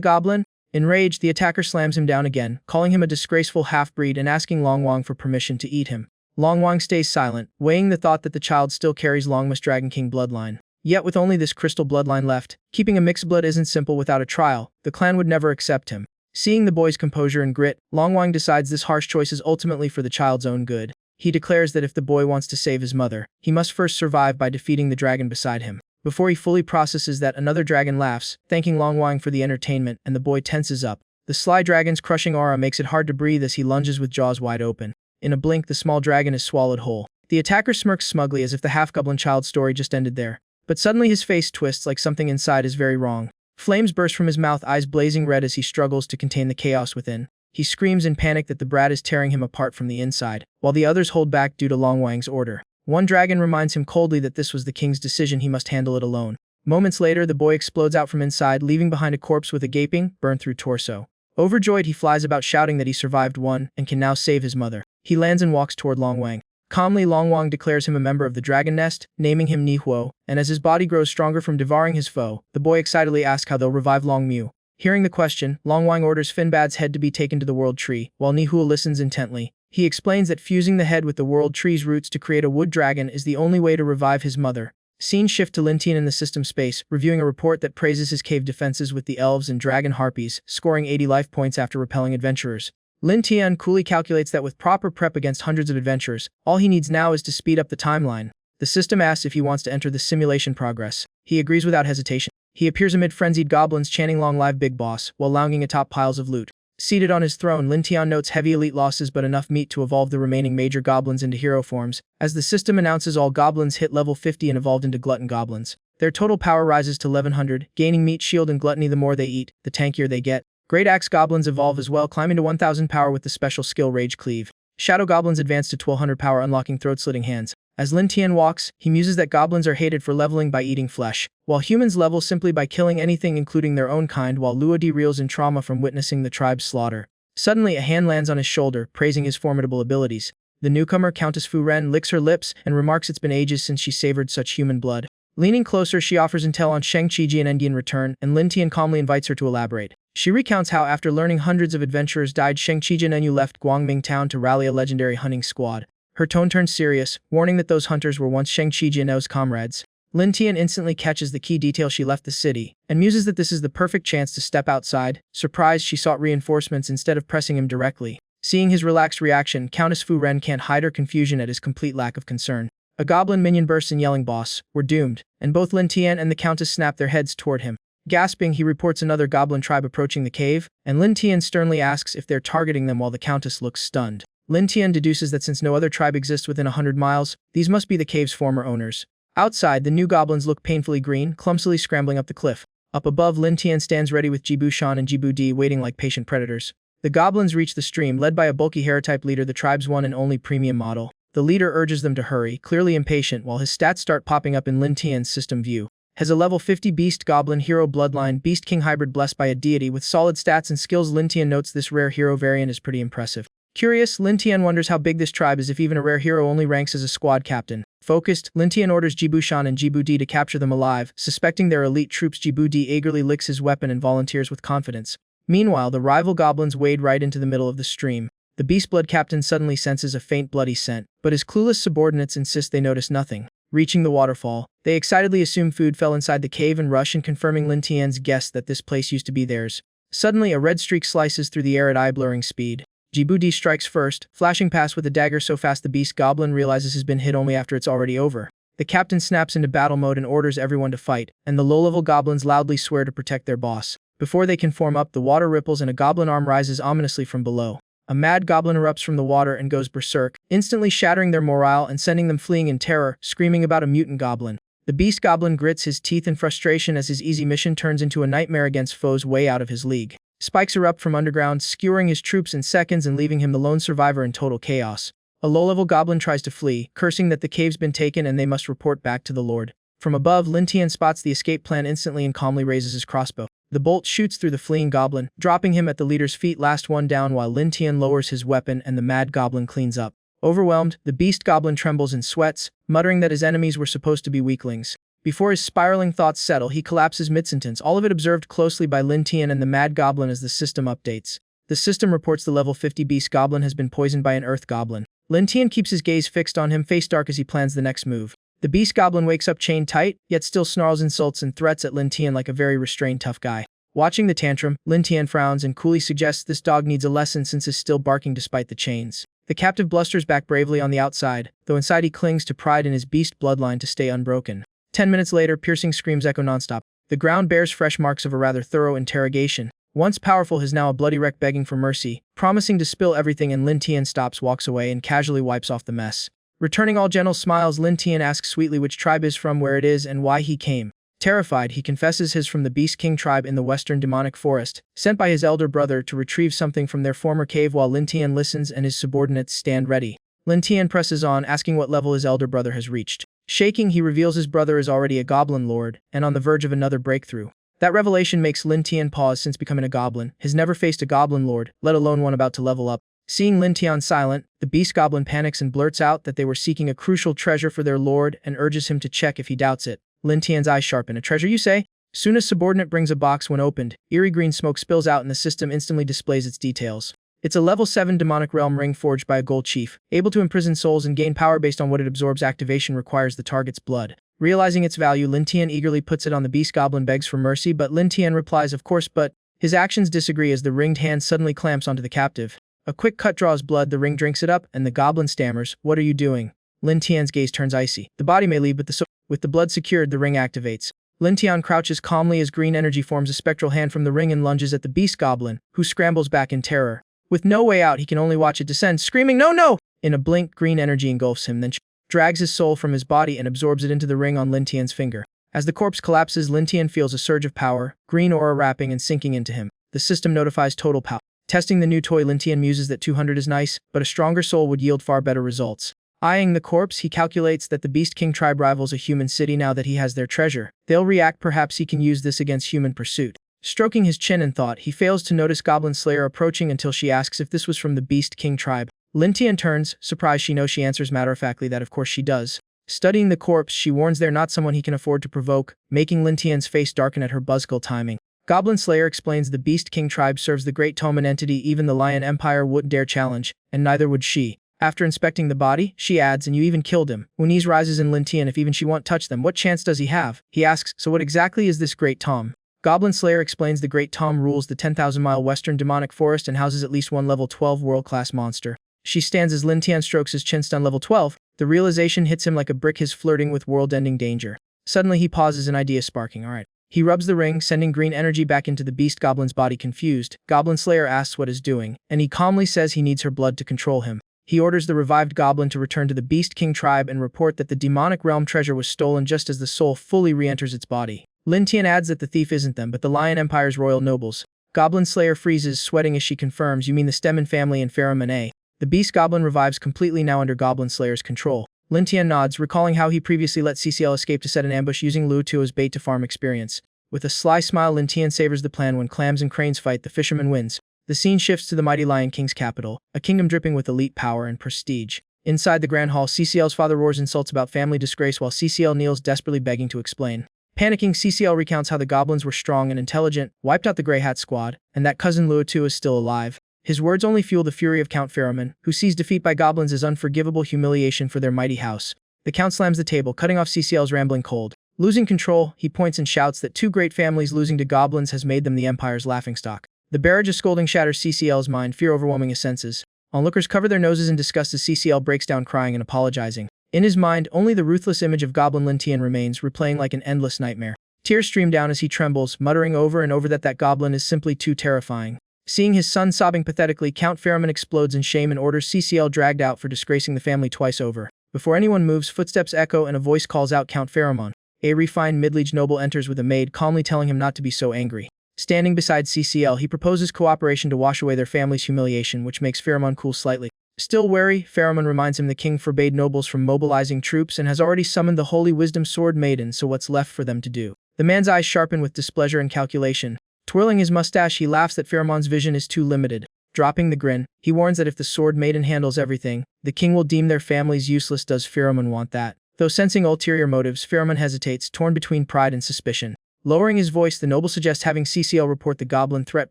goblin. Enraged, the attacker slams him down again, calling him a disgraceful half-breed and asking Long Wang for permission to eat him. Long Wang stays silent, weighing the thought that the child still carries Longma's Dragon King bloodline. Yet with only this crystal bloodline left, keeping a mixed blood isn't simple. Without a trial, the clan would never accept him. Seeing the boy's composure and grit, Long Wang decides this harsh choice is ultimately for the child's own good. He declares that if the boy wants to save his mother, he must first survive by defeating the dragon beside him. Before he fully processes that, another dragon laughs, thanking Long Wang for the entertainment, and the boy tenses up. The sly dragon's crushing aura makes it hard to breathe as he lunges with jaws wide open. In a blink, the small dragon is swallowed whole. The attacker smirks smugly as if the half-goblin child's story just ended there. But suddenly his face twists like something inside is very wrong. Flames burst from his mouth, eyes blazing red as he struggles to contain the chaos within. He screams in panic that the brat is tearing him apart from the inside, while the others hold back due to Long Wang's order. One dragon reminds him coldly that this was the king's decision, he must handle it alone. Moments later, the boy explodes out from inside, leaving behind a corpse with a gaping, burned-through torso. Overjoyed, he flies about shouting that he survived one and can now save his mother. He lands and walks toward Long Wang. Calmly, Long Wang declares him a member of the dragon nest, naming him Nihuo, and as his body grows stronger from devouring his foe, the boy excitedly asks how they'll revive Long Mu. Hearing the question, Long Wang orders Finbad's head to be taken to the world tree, while Nihuo listens intently. He explains that fusing the head with the world tree's roots to create a wood dragon is the only way to revive his mother. Scene shift to Lin Tian in the system space, reviewing a report that praises his cave defenses with the elves and dragon harpies, scoring 80 life points after repelling adventurers. Lin Tian coolly calculates that with proper prep against hundreds of adventurers, all he needs now is to speed up the timeline. The system asks if he wants to enter the simulation progress. He agrees without hesitation. He appears amid frenzied goblins chanting "Long live Big Boss," while lounging atop piles of loot. Seated on his throne, Lin Tian notes heavy elite losses but enough meat to evolve the remaining major goblins into hero forms. As the system announces, all goblins hit level 50 and evolved into glutton goblins. Their total power rises to 1100, gaining meat, shield, and gluttony. The more they eat, the tankier they get. Great Axe goblins evolve as well, climbing to 1000 power with the special skill Rage Cleave. Shadow goblins advance to 1200 power, unlocking throat-slitting hands. As Lin Tian walks, he muses that goblins are hated for leveling by eating flesh, while humans level simply by killing anything including their own kind, while Luodi reels in trauma from witnessing the tribe's slaughter. Suddenly, a hand lands on his shoulder, praising his formidable abilities. The newcomer, Countess Fu Ren, licks her lips and remarks it's been ages since she savored such human blood. Leaning closer, she offers intel on Shang Qiji and Endian return, and Lin Tian calmly invites her to elaborate. She recounts how, after learning hundreds of adventurers died, Shang Qiji and Enyu left Guangming town to rally a legendary hunting squad. Her tone turns serious, warning that those hunters were once Shang Qiji and En's comrades. Lin Tian instantly catches the key detail: she left the city, and muses that this is the perfect chance to step outside. Surprised, she sought reinforcements instead of pressing him directly. Seeing his relaxed reaction, Countess Fu Ren can't hide her confusion at his complete lack of concern. A goblin minion bursts in, yelling, "Boss, we're doomed," and both Lin Tian and the Countess snap their heads toward him. Gasping, he reports another goblin tribe approaching the cave, and Lin Tian sternly asks if they're targeting them while the Countess looks stunned. Lin Tian deduces that since no other tribe exists within 100 miles, these must be the cave's former owners. Outside, the new goblins look painfully green, clumsily scrambling up the cliff. Up above, Lin Tian stands ready with Jibu Shan and Jibu Di waiting like patient predators. The goblins reach the stream, led by a bulky hero-type leader, the tribe's one and only premium model. The leader urges them to hurry, clearly impatient, while his stats start popping up in Lin Tian's system view. has a level 50 Beast Goblin Hero Bloodline Beast King hybrid blessed by a deity with solid stats and skills. Lin Tian notes this rare hero variant is pretty impressive. Curious, Lin Tian wonders how big this tribe is if even a rare hero only ranks as a squad captain. Focused, Lin Tian orders Jibu Shan and Jibu D to capture them alive. Suspecting their elite troops, Jibu D eagerly licks his weapon and volunteers with confidence. Meanwhile, the rival goblins wade right into the middle of the stream. The Beastblood captain suddenly senses a faint bloody scent, but his clueless subordinates insist they notice nothing. Reaching the waterfall, they excitedly assume food fell inside the cave and rush in, confirming Lin Tian's guess that this place used to be theirs. Suddenly, a red streak slices through the air at eye-blurring speed. Jibu D strikes first, flashing past with a dagger so fast the beast goblin realizes he's been hit only after it's already over. The captain snaps into battle mode and orders everyone to fight, and the low-level goblins loudly swear to protect their boss. Before they can form up, the water ripples and a goblin arm rises ominously from below. A mad goblin erupts from the water and goes berserk, instantly shattering their morale and sending them fleeing in terror, screaming about a mutant goblin. The beast goblin grits his teeth in frustration as his easy mission turns into a nightmare against foes way out of his league. Spikes erupt from underground, skewering his troops in seconds and leaving him the lone survivor in total chaos. A low-level goblin tries to flee, cursing that the cave's been taken and they must report back to the lord. From above, Lin Tian spots the escape plan instantly and calmly raises his crossbow. The bolt shoots through the fleeing goblin, dropping him at the leader's feet. Last one down while Lin Tian lowers his weapon and the mad goblin cleans up. Overwhelmed, the beast goblin trembles and sweats, muttering that his enemies were supposed to be weaklings. Before his spiraling thoughts settle, he collapses mid-sentence, all of it observed closely by Lin Tian and the mad goblin as the system updates. The system reports the level 50 beast goblin has been poisoned by an earth goblin. Lin Tian keeps his gaze fixed on him, face dark as he plans the next move. The beast goblin wakes up chained tight, yet still snarls insults and threats at Lin Tian like a very restrained tough guy. Watching the tantrum, Lin Tian frowns and coolly suggests this dog needs a lesson since is still barking despite the chains. The captive blusters back bravely on the outside, though inside he clings to pride in his beast bloodline to stay unbroken. 10 minutes later, piercing screams echo nonstop. The ground bears fresh marks of a rather thorough interrogation. Once powerful, is now a bloody wreck begging for mercy, promising to spill everything, and Lin Tian stops, walks away, and casually wipes off the mess. Returning all gentle smiles, Lin Tian asks sweetly which tribe is from, where it is, and why he came. Terrified, he confesses his from the Beast King tribe in the western demonic forest, sent by his elder brother to retrieve something from their former cave while Lin Tian listens and his subordinates stand ready. Lin Tian presses on, asking what level his elder brother has reached. Shaking, he reveals his brother is already a goblin lord, and on the verge of another breakthrough. That revelation makes Lin Tian pause since becoming a goblin, has never faced a goblin lord, let alone one about to level up. Seeing Lin Tian silent, the beast goblin panics and blurts out that they were seeking a crucial treasure for their lord and urges him to check if he doubts it. Lin Tian's eyes sharpen. A treasure, you say? Soon as subordinate brings a box, when opened, eerie green smoke spills out and the system instantly displays its details. It's a level 7 demonic realm ring forged by a gold chief, able to imprison souls and gain power based on what it absorbs. Activation requires the target's blood. Realizing its value, Lin Tian eagerly puts it on the beast goblin, begs for mercy, but Lin Tian replies of course, but his actions disagree as the ringed hand suddenly clamps onto the captive. A quick cut draws blood, the ring drinks it up, and the goblin stammers, "What are you doing?" Lin Tian's gaze turns icy. The body may leave, but the soul. With the blood secured, the ring activates. Lin Tian crouches calmly as green energy forms a spectral hand from the ring and lunges at the beast goblin, who scrambles back in terror. With no way out, he can only watch it descend, screaming, "No, no!" In a blink, green energy engulfs him, then drags his soul from his body and absorbs it into the ring on Lin Tian's finger. As the corpse collapses, Lin Tian feels a surge of power, green aura wrapping and sinking into him. The system notifies total power. Testing the new toy, Lin Tian muses that 200 is nice, but a stronger soul would yield far better results. Eyeing the corpse, he calculates that the Beast King tribe rivals a human city now that he has their treasure. They'll react, perhaps he can use this against human pursuit. Stroking his chin in thought, he fails to notice Goblin Slayer approaching until she asks if this was from the Beast King tribe. Lin Tian turns, surprised she knows. She answers matter-of-factly that of course she does. Studying the corpse, she warns they're not someone he can afford to provoke, making Lin Tian's face darken at her buzzkill timing. Goblin Slayer explains the Beast King tribe serves the Great Toman entity even the Lion Empire wouldn't dare challenge, and neither would she. After inspecting the body, she adds, "And you even killed him." Unease rises in Lin Tian. If even she won't touch them, what chance does he have? He asks, "So what exactly is this Great Tom?" Goblin Slayer explains the Great Tom rules the 10,000-mile western demonic forest and houses at least one level 12 world-class monster. She stands as Lin Tian strokes his chin, stun level 12. The realization hits him like a brick, his flirting with world-ending danger. Suddenly he pauses, an idea sparking. Alright. He rubs the ring, sending green energy back into the beast goblin's body. Confused, Goblin Slayer asks what is doing, and he calmly says he needs her blood to control him. He orders the revived goblin to return to the Beast King tribe and report that the demonic realm treasure was stolen just as the soul fully re-enters its body. Lin Tian adds that the thief isn't them, but the Lion Empire's royal nobles. Goblin Slayer freezes, sweating as she confirms, "You mean the Stemmen family and Farah Manet." The beast goblin revives completely, now under Goblin Slayer's control. Lin Tian nods, recalling how he previously let CCL escape to set an ambush using Lu Tu as bait to farm experience. With a sly smile, Lin Tian savors the plan. When clams and cranes fight, the fisherman wins. The scene shifts to the mighty Lion King's capital, a kingdom dripping with elite power and prestige. Inside the Grand Hall, CCL's father roars insults about family disgrace while CCL kneels, desperately begging to explain. Panicking, CCL recounts how the goblins were strong and intelligent, wiped out the Grey Hat squad, and that cousin Luo Tu is still alive. His words only fuel the fury of Count Pharamond, who sees defeat by goblins as unforgivable humiliation for their mighty house. The Count slams the table, cutting off CCL's rambling cold. Losing control, he points and shouts that two great families losing to goblins has made them the Empire's laughingstock. The barrage of scolding shatters CCL's mind, fear overwhelming his senses. Onlookers cover their noses in disgust as CCL breaks down crying and apologizing. In his mind, only the ruthless image of Goblin Lin Tian remains, replaying like an endless nightmare. Tears stream down as he trembles, muttering over and over that goblin is simply too terrifying. Seeing his son sobbing pathetically, Count Pharamond explodes in shame and orders CCL dragged out for disgracing the family twice over. Before anyone moves, footsteps echo and a voice calls out Count Pharamond. A refined middle-aged noble enters with a maid, calmly telling him not to be so angry. Standing beside CCL, he proposes cooperation to wash away their family's humiliation, which makes Pharamond cool slightly. Still wary, Pharamond reminds him the king forbade nobles from mobilizing troops and has already summoned the Holy Wisdom Sword Maiden, so what's left for them to do? The man's eyes sharpen with displeasure and calculation. Twirling his mustache, he laughs that Pharamond's vision is too limited. Dropping the grin, he warns that if the Sword Maiden handles everything, the king will deem their families useless. Does Pharamond want that? Though sensing ulterior motives, Pharamond hesitates, torn between pride and suspicion. Lowering his voice, the noble suggests having CCL report the goblin threat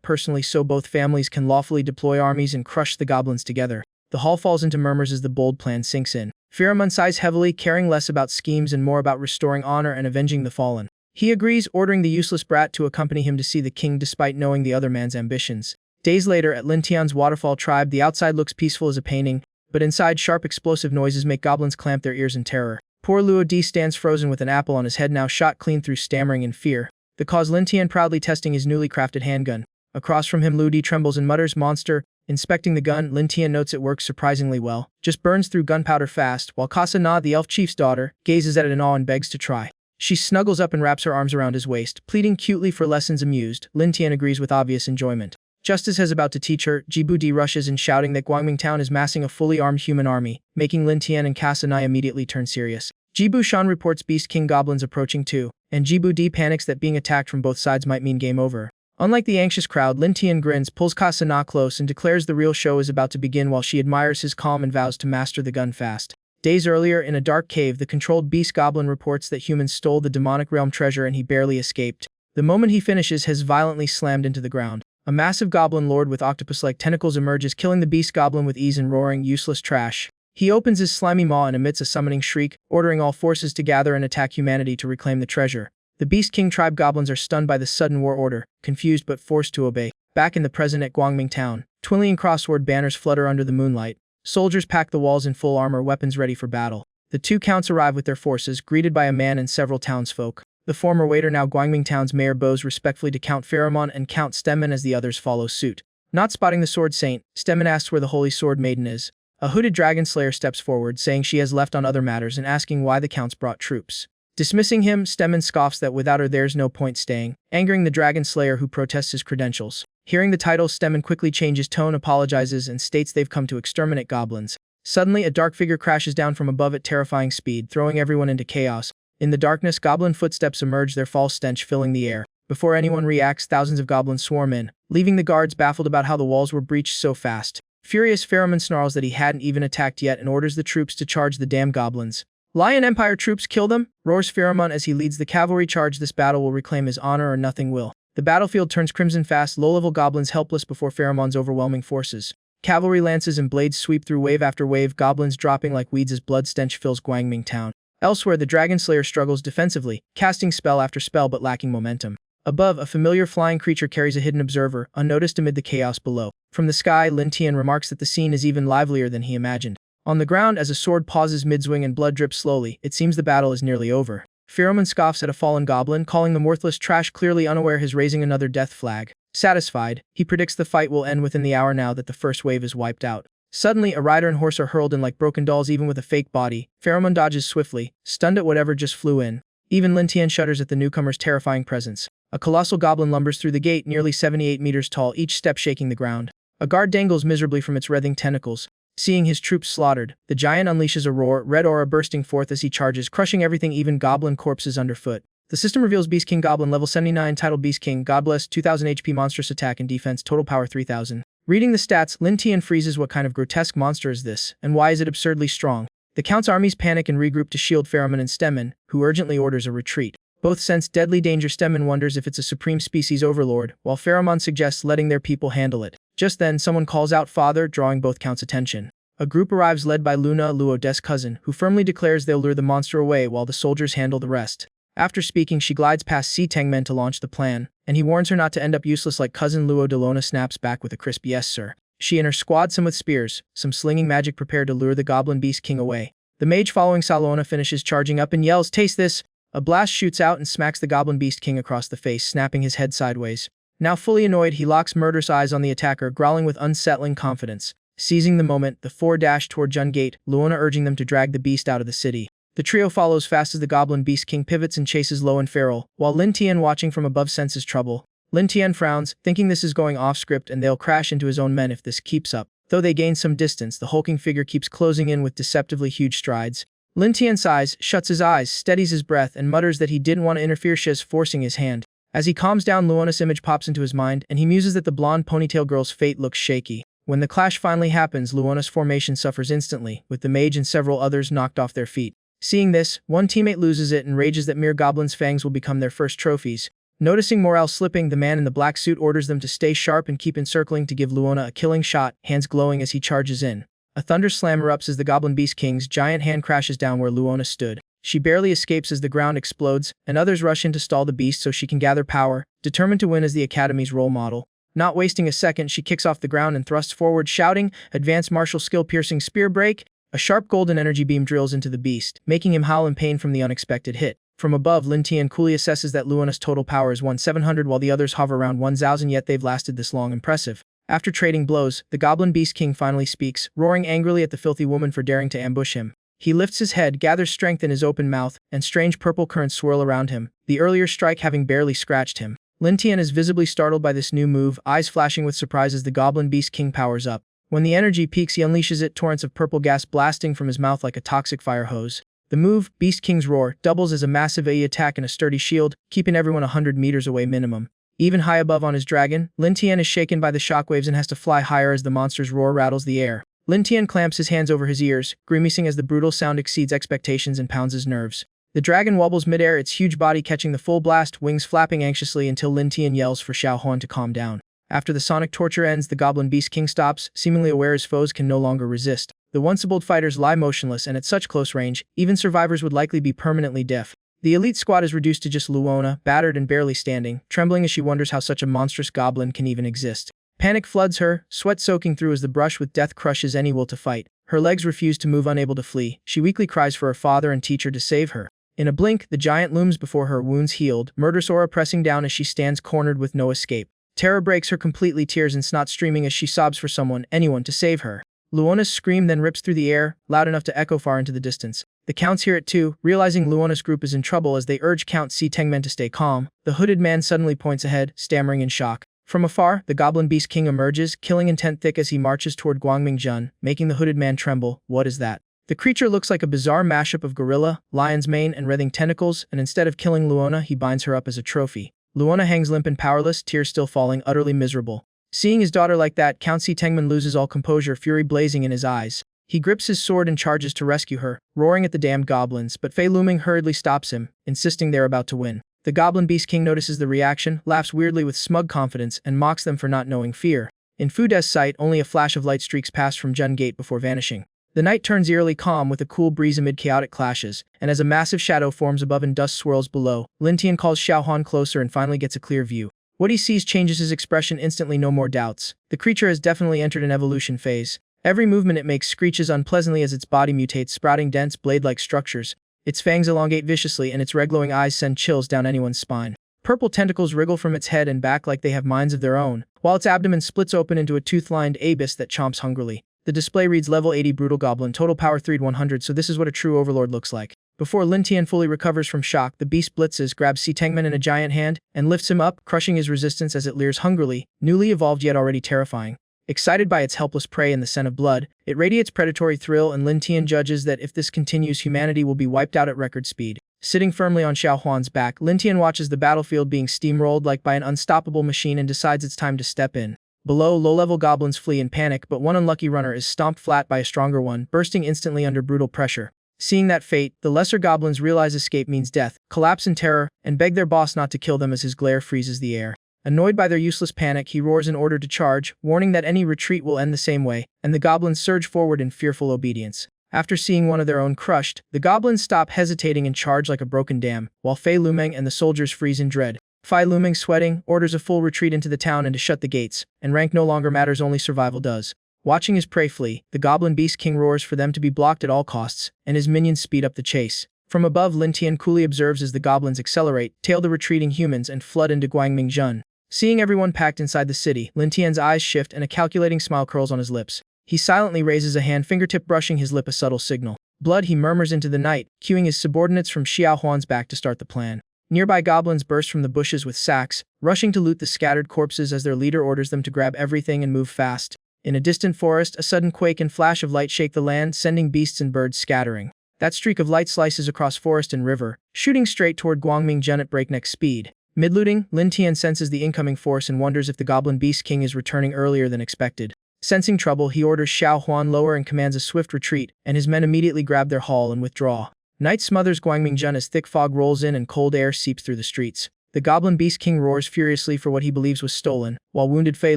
personally so both families can lawfully deploy armies and crush the goblins together. The hall falls into murmurs as the bold plan sinks in. Pharamond sighs heavily, caring less about schemes and more about restoring honor and avenging the fallen. He agrees, ordering the useless brat to accompany him to see the king despite knowing the other man's ambitions. Days later, at Lin Tian's waterfall tribe, the outside looks peaceful as a painting, but inside, sharp explosive noises make goblins clamp their ears in terror. Poor Luo Di stands frozen with an apple on his head, now shot clean through, stammering in fear. The cause Lin Tian proudly testing his newly crafted handgun. Across from him, Luo Di trembles and mutters, "Monster." Inspecting the gun, Lin Tian notes it works surprisingly well, just burns through gunpowder fast, while Casa Na, the elf chief's daughter, gazes at it in awe and begs to try. She snuggles up and wraps her arms around his waist, pleading cutely for lessons. Amused, Lin Tian agrees with obvious enjoyment. Just as he's about to teach her, Jibu Di rushes in, shouting that Guangming Town is massing a fully armed human army, making Lin Tian and Casa Na immediately turn serious. Jibu Shan reports Beast King goblins approaching too, and Jibu Di panics that being attacked from both sides might mean game over. Unlike the anxious crowd, Lin Tian grins, pulls Casa Na close and declares the real show is about to begin while she admires his calm and vows to master the gun fast. Days earlier, in a dark cave, the controlled beast goblin reports that humans stole the demonic realm treasure and he barely escaped. The moment he finishes, has violently slammed into the ground. A massive goblin lord with octopus-like tentacles emerges, killing the beast goblin with ease and roaring, "Useless trash." He opens his slimy maw and emits a summoning shriek, ordering all forces to gather and attack humanity to reclaim the treasure. The Beast King tribe goblins are stunned by the sudden war order, confused but forced to obey. Back in the present at Guangming Town, twinkling crossword banners flutter under the moonlight. Soldiers pack the walls in full armor, weapons ready for battle. The two counts arrive with their forces, greeted by a man and several townsfolk. The former waiter, now Guangming Town's mayor, bows respectfully to Count Pharamond and Count Stemmen as the others follow suit. Not spotting the sword saint, Stemmen asks where the Holy Sword Maiden is. A hooded dragon slayer steps forward, saying she has left on other matters and asking why the counts brought troops. Dismissing him, Stemmen scoffs that without her there's no point staying, angering the dragon slayer who protests his credentials. Hearing the title, Stemmen quickly changes tone, apologizes, and states they've come to exterminate goblins. Suddenly, a dark figure crashes down from above at terrifying speed, throwing everyone into chaos. In the darkness, goblin footsteps emerge, their false stench filling the air. Before anyone reacts, thousands of goblins swarm in, leaving the guards baffled about how the walls were breached so fast. Furious, Pharamond snarls that he hadn't even attacked yet and orders the troops to charge the damn goblins. "Lion Empire troops, kill them!" roars Pharamond as he leads the cavalry charge. This battle will reclaim his honor or nothing will. The battlefield turns crimson fast, low-level goblins helpless before Pharamond's overwhelming forces. Cavalry lances and blades sweep through wave after wave, goblins dropping like weeds as blood stench fills Guangming Town. Elsewhere, the Dragon Slayer struggles defensively, casting spell after spell but lacking momentum. Above, a familiar flying creature carries a hidden observer, unnoticed amid the chaos below. From the sky, Lin Tian remarks that the scene is even livelier than he imagined. On the ground, as a sword pauses mid-swing and blood drips slowly, it seems the battle is nearly over. Pharamond scoffs at a fallen goblin, calling them worthless trash, clearly unaware he's raising another death flag. Satisfied, he predicts the fight will end within the hour now that the first wave is wiped out. Suddenly, a rider and horse are hurled in like broken dolls even with a fake body. Pharamond dodges swiftly, stunned at whatever just flew in. Even Lin Tian shudders at the newcomer's terrifying presence. A colossal goblin lumbers through the gate, nearly 78 meters tall, each step shaking the ground. A guard dangles miserably from its writhing tentacles. Seeing his troops slaughtered, the giant unleashes a roar, red aura bursting forth as he charges, crushing everything, even goblin corpses underfoot. The system reveals Beast King Goblin, level 79, titled Beast King, God Bless, 2000 HP, monstrous attack and defense, total power 3000. Reading the stats, Lin Tian freezes. What kind of grotesque monster is this, and why is it absurdly strong? The Count's armies panic and regroup to shield Pheromon and Stemmen, who urgently orders a retreat. Both sense deadly danger. Stemmen wonders if it's a supreme species overlord, while Pheromon suggests letting their people handle it. Just then, someone calls out Father, drawing both Counts' attention. A group arrives led by Luna, Luo De's cousin, who firmly declares they'll lure the monster away while the soldiers handle the rest. After speaking, she glides past Si Tengmen to launch the plan, and he warns her not to end up useless like cousin Luo. Delona snaps back with a crisp yes sir. She and her squad, some with spears, some slinging magic, prepare to lure the Goblin Beast King away. The mage following Salona finishes charging up and yells, "Taste this!" A blast shoots out and smacks the Goblin Beast King across the face, snapping his head sideways. Now fully annoyed, he locks murderous eyes on the attacker, growling with unsettling confidence. Seizing the moment, the four dash toward Jun Gate, Luona urging them to drag the beast out of the city. The trio follows fast as the Goblin Beast King pivots and chases Lo and Feral, while Lin Tian, watching from above, senses trouble. Lin Tian frowns, thinking this is going off script and they'll crash into his own men if this keeps up. Though they gain some distance, the hulking figure keeps closing in with deceptively huge strides. Lin Tian sighs, shuts his eyes, steadies his breath, and mutters that he didn't want to interfere. Shiz forcing his hand. As he calms down, Luona's image pops into his mind, and he muses that the blonde ponytail girl's fate looks shaky. When the clash finally happens, Luona's formation suffers instantly, with the mage and several others knocked off their feet. Seeing this, one teammate loses it and rages that mere Goblin's fangs will become their first trophies. Noticing morale slipping, the man in the black suit orders them to stay sharp and keep encircling to give Luona a killing shot, hands glowing as he charges in. A thunder slam erupts as the Goblin Beast King's giant hand crashes down where Luona stood. She barely escapes as the ground explodes, and others rush in to stall the beast so she can gather power, determined to win as the Academy's role model. Not wasting a second, she kicks off the ground and thrusts forward, shouting, "Advanced martial skill, piercing spear break!" A sharp golden energy beam drills into the beast, making him howl in pain from the unexpected hit. From above, Lin Tian coolly assesses that Luona's total power is 1,700 while the others hover around 1,000, yet they've lasted this long. Impressive. After trading blows, the Goblin Beast King finally speaks, roaring angrily at the filthy woman for daring to ambush him. He lifts his head, gathers strength in his open mouth, and strange purple currents swirl around him, the earlier strike having barely scratched him. Lin Tian is visibly startled by this new move, eyes flashing with surprise as the Goblin Beast King powers up. When the energy peaks, he unleashes it, torrents of purple gas blasting from his mouth like a toxic fire hose. The move, Beast King's Roar, doubles as a massive AE attack and a sturdy shield, keeping everyone 100 meters away minimum. Even high above on his dragon, Lin Tian is shaken by the shockwaves and has to fly higher as the monster's roar rattles the air. Lin Tian clamps his hands over his ears, grimacing as the brutal sound exceeds expectations and pounds his nerves. The dragon wobbles midair, its huge body catching the full blast, wings flapping anxiously until Lin Tian yells for Xiao Huan to calm down. After the sonic torture ends, the Goblin Beast King stops, seemingly aware his foes can no longer resist. The once bold fighters lie motionless, and at such close range, even survivors would likely be permanently deaf. The elite squad is reduced to just Luona, battered and barely standing, trembling as she wonders how such a monstrous goblin can even exist. Panic floods her, sweat soaking through as the brush with death crushes any will to fight. Her legs refuse to move, unable to flee. She weakly cries for her father and teacher to save her. In a blink, the giant looms before her, wounds healed, murderous aura pressing down as she stands cornered with no escape. Terror breaks her completely, tears and snot streaming as she sobs for someone, anyone, to save her. Luona's scream then rips through the air, loud enough to echo far into the distance. The Counts hear it too, realizing Luona's group is in trouble as they urge Count Si Tengmen to stay calm. The hooded man suddenly points ahead, stammering in shock. From afar, the Goblin Beast King emerges, killing intent thick as he marches toward Guangming Jun, making the hooded man tremble. What is that? The creature looks like a bizarre mashup of gorilla, lion's mane, and writhing tentacles, and instead of killing Luona, he binds her up as a trophy. Luona hangs limp and powerless, tears still falling, utterly miserable. Seeing his daughter like that, Count Si Tengmen loses all composure, fury blazing in his eyes. He grips his sword and charges to rescue her, roaring at the damned goblins, but Fei Luming hurriedly stops him, insisting they're about to win. The Goblin Beast King notices the reaction, laughs weirdly with smug confidence, and mocks them for not knowing fear. In Fu De's sight, only a flash of light streaks past from Jun Gate before vanishing. The night turns eerily calm with a cool breeze amid chaotic clashes, and as a massive shadow forms above and dust swirls below, Lin Tian calls Xiao Huan closer and finally gets a clear view. What he sees changes his expression instantly, no more doubts. The creature has definitely entered an evolution phase. Every movement it makes screeches unpleasantly as its body mutates, sprouting dense, blade-like structures. Its fangs elongate viciously and its red-glowing eyes send chills down anyone's spine. Purple tentacles wriggle from its head and back like they have minds of their own, while its abdomen splits open into a tooth-lined abyss that chomps hungrily. The display reads level 80 Brutal Goblin, total power 3,100, so this is what a true overlord looks like. Before Lin Tian fully recovers from shock, the beast blitzes, grabs Si Tengmen in a giant hand, and lifts him up, crushing his resistance as it leers hungrily, newly evolved yet already terrifying. Excited by its helpless prey and the scent of blood, it radiates predatory thrill, and Lin Tian judges that if this continues, humanity will be wiped out at record speed. Sitting firmly on Xiao Huan's back, Lin Tian watches the battlefield being steamrolled like by an unstoppable machine and decides it's time to step in. Below, low-level goblins flee in panic, but one unlucky runner is stomped flat by a stronger one, bursting instantly under brutal pressure. Seeing that fate, the lesser goblins realize escape means death, collapse in terror, and beg their boss not to kill them as his glare freezes the air. Annoyed by their useless panic, he roars in order to charge, warning that any retreat will end the same way, and the goblins surge forward in fearful obedience. After seeing one of their own crushed, the goblins stop hesitating and charge like a broken dam, while Fei Lumeng and the soldiers freeze in dread. Fei Lumeng, sweating, orders a full retreat into the town and to shut the gates, and rank no longer matters, only survival does. Watching his prey flee, the Goblin Beast King roars for them to be blocked at all costs, and his minions speed up the chase. From above, Lin Tian coolly observes as the goblins accelerate, tail the retreating humans, and flood into Guangmingjun. Seeing everyone packed inside the city, Lin Tian's eyes shift and a calculating smile curls on his lips. He silently raises a hand, fingertip brushing his lip, a subtle signal. Blood, he murmurs into the night, cueing his subordinates from Xiao Huan's back to start the plan. Nearby goblins burst from the bushes with sacks, rushing to loot the scattered corpses as their leader orders them to grab everything and move fast. In a distant forest, a sudden quake and flash of light shake the land, sending beasts and birds scattering. That streak of light slices across forest and river, shooting straight toward Guangmingjun at breakneck speed. Mid-looting, Lin Tian senses the incoming force and wonders if the Goblin Beast King is returning earlier than expected. Sensing trouble, he orders Xiao Huan lower and commands a swift retreat, and his men immediately grab their haul and withdraw. Night smothers Guangmingjun as thick fog rolls in and cold air seeps through the streets. The Goblin Beast King roars furiously for what he believes was stolen, while wounded Fei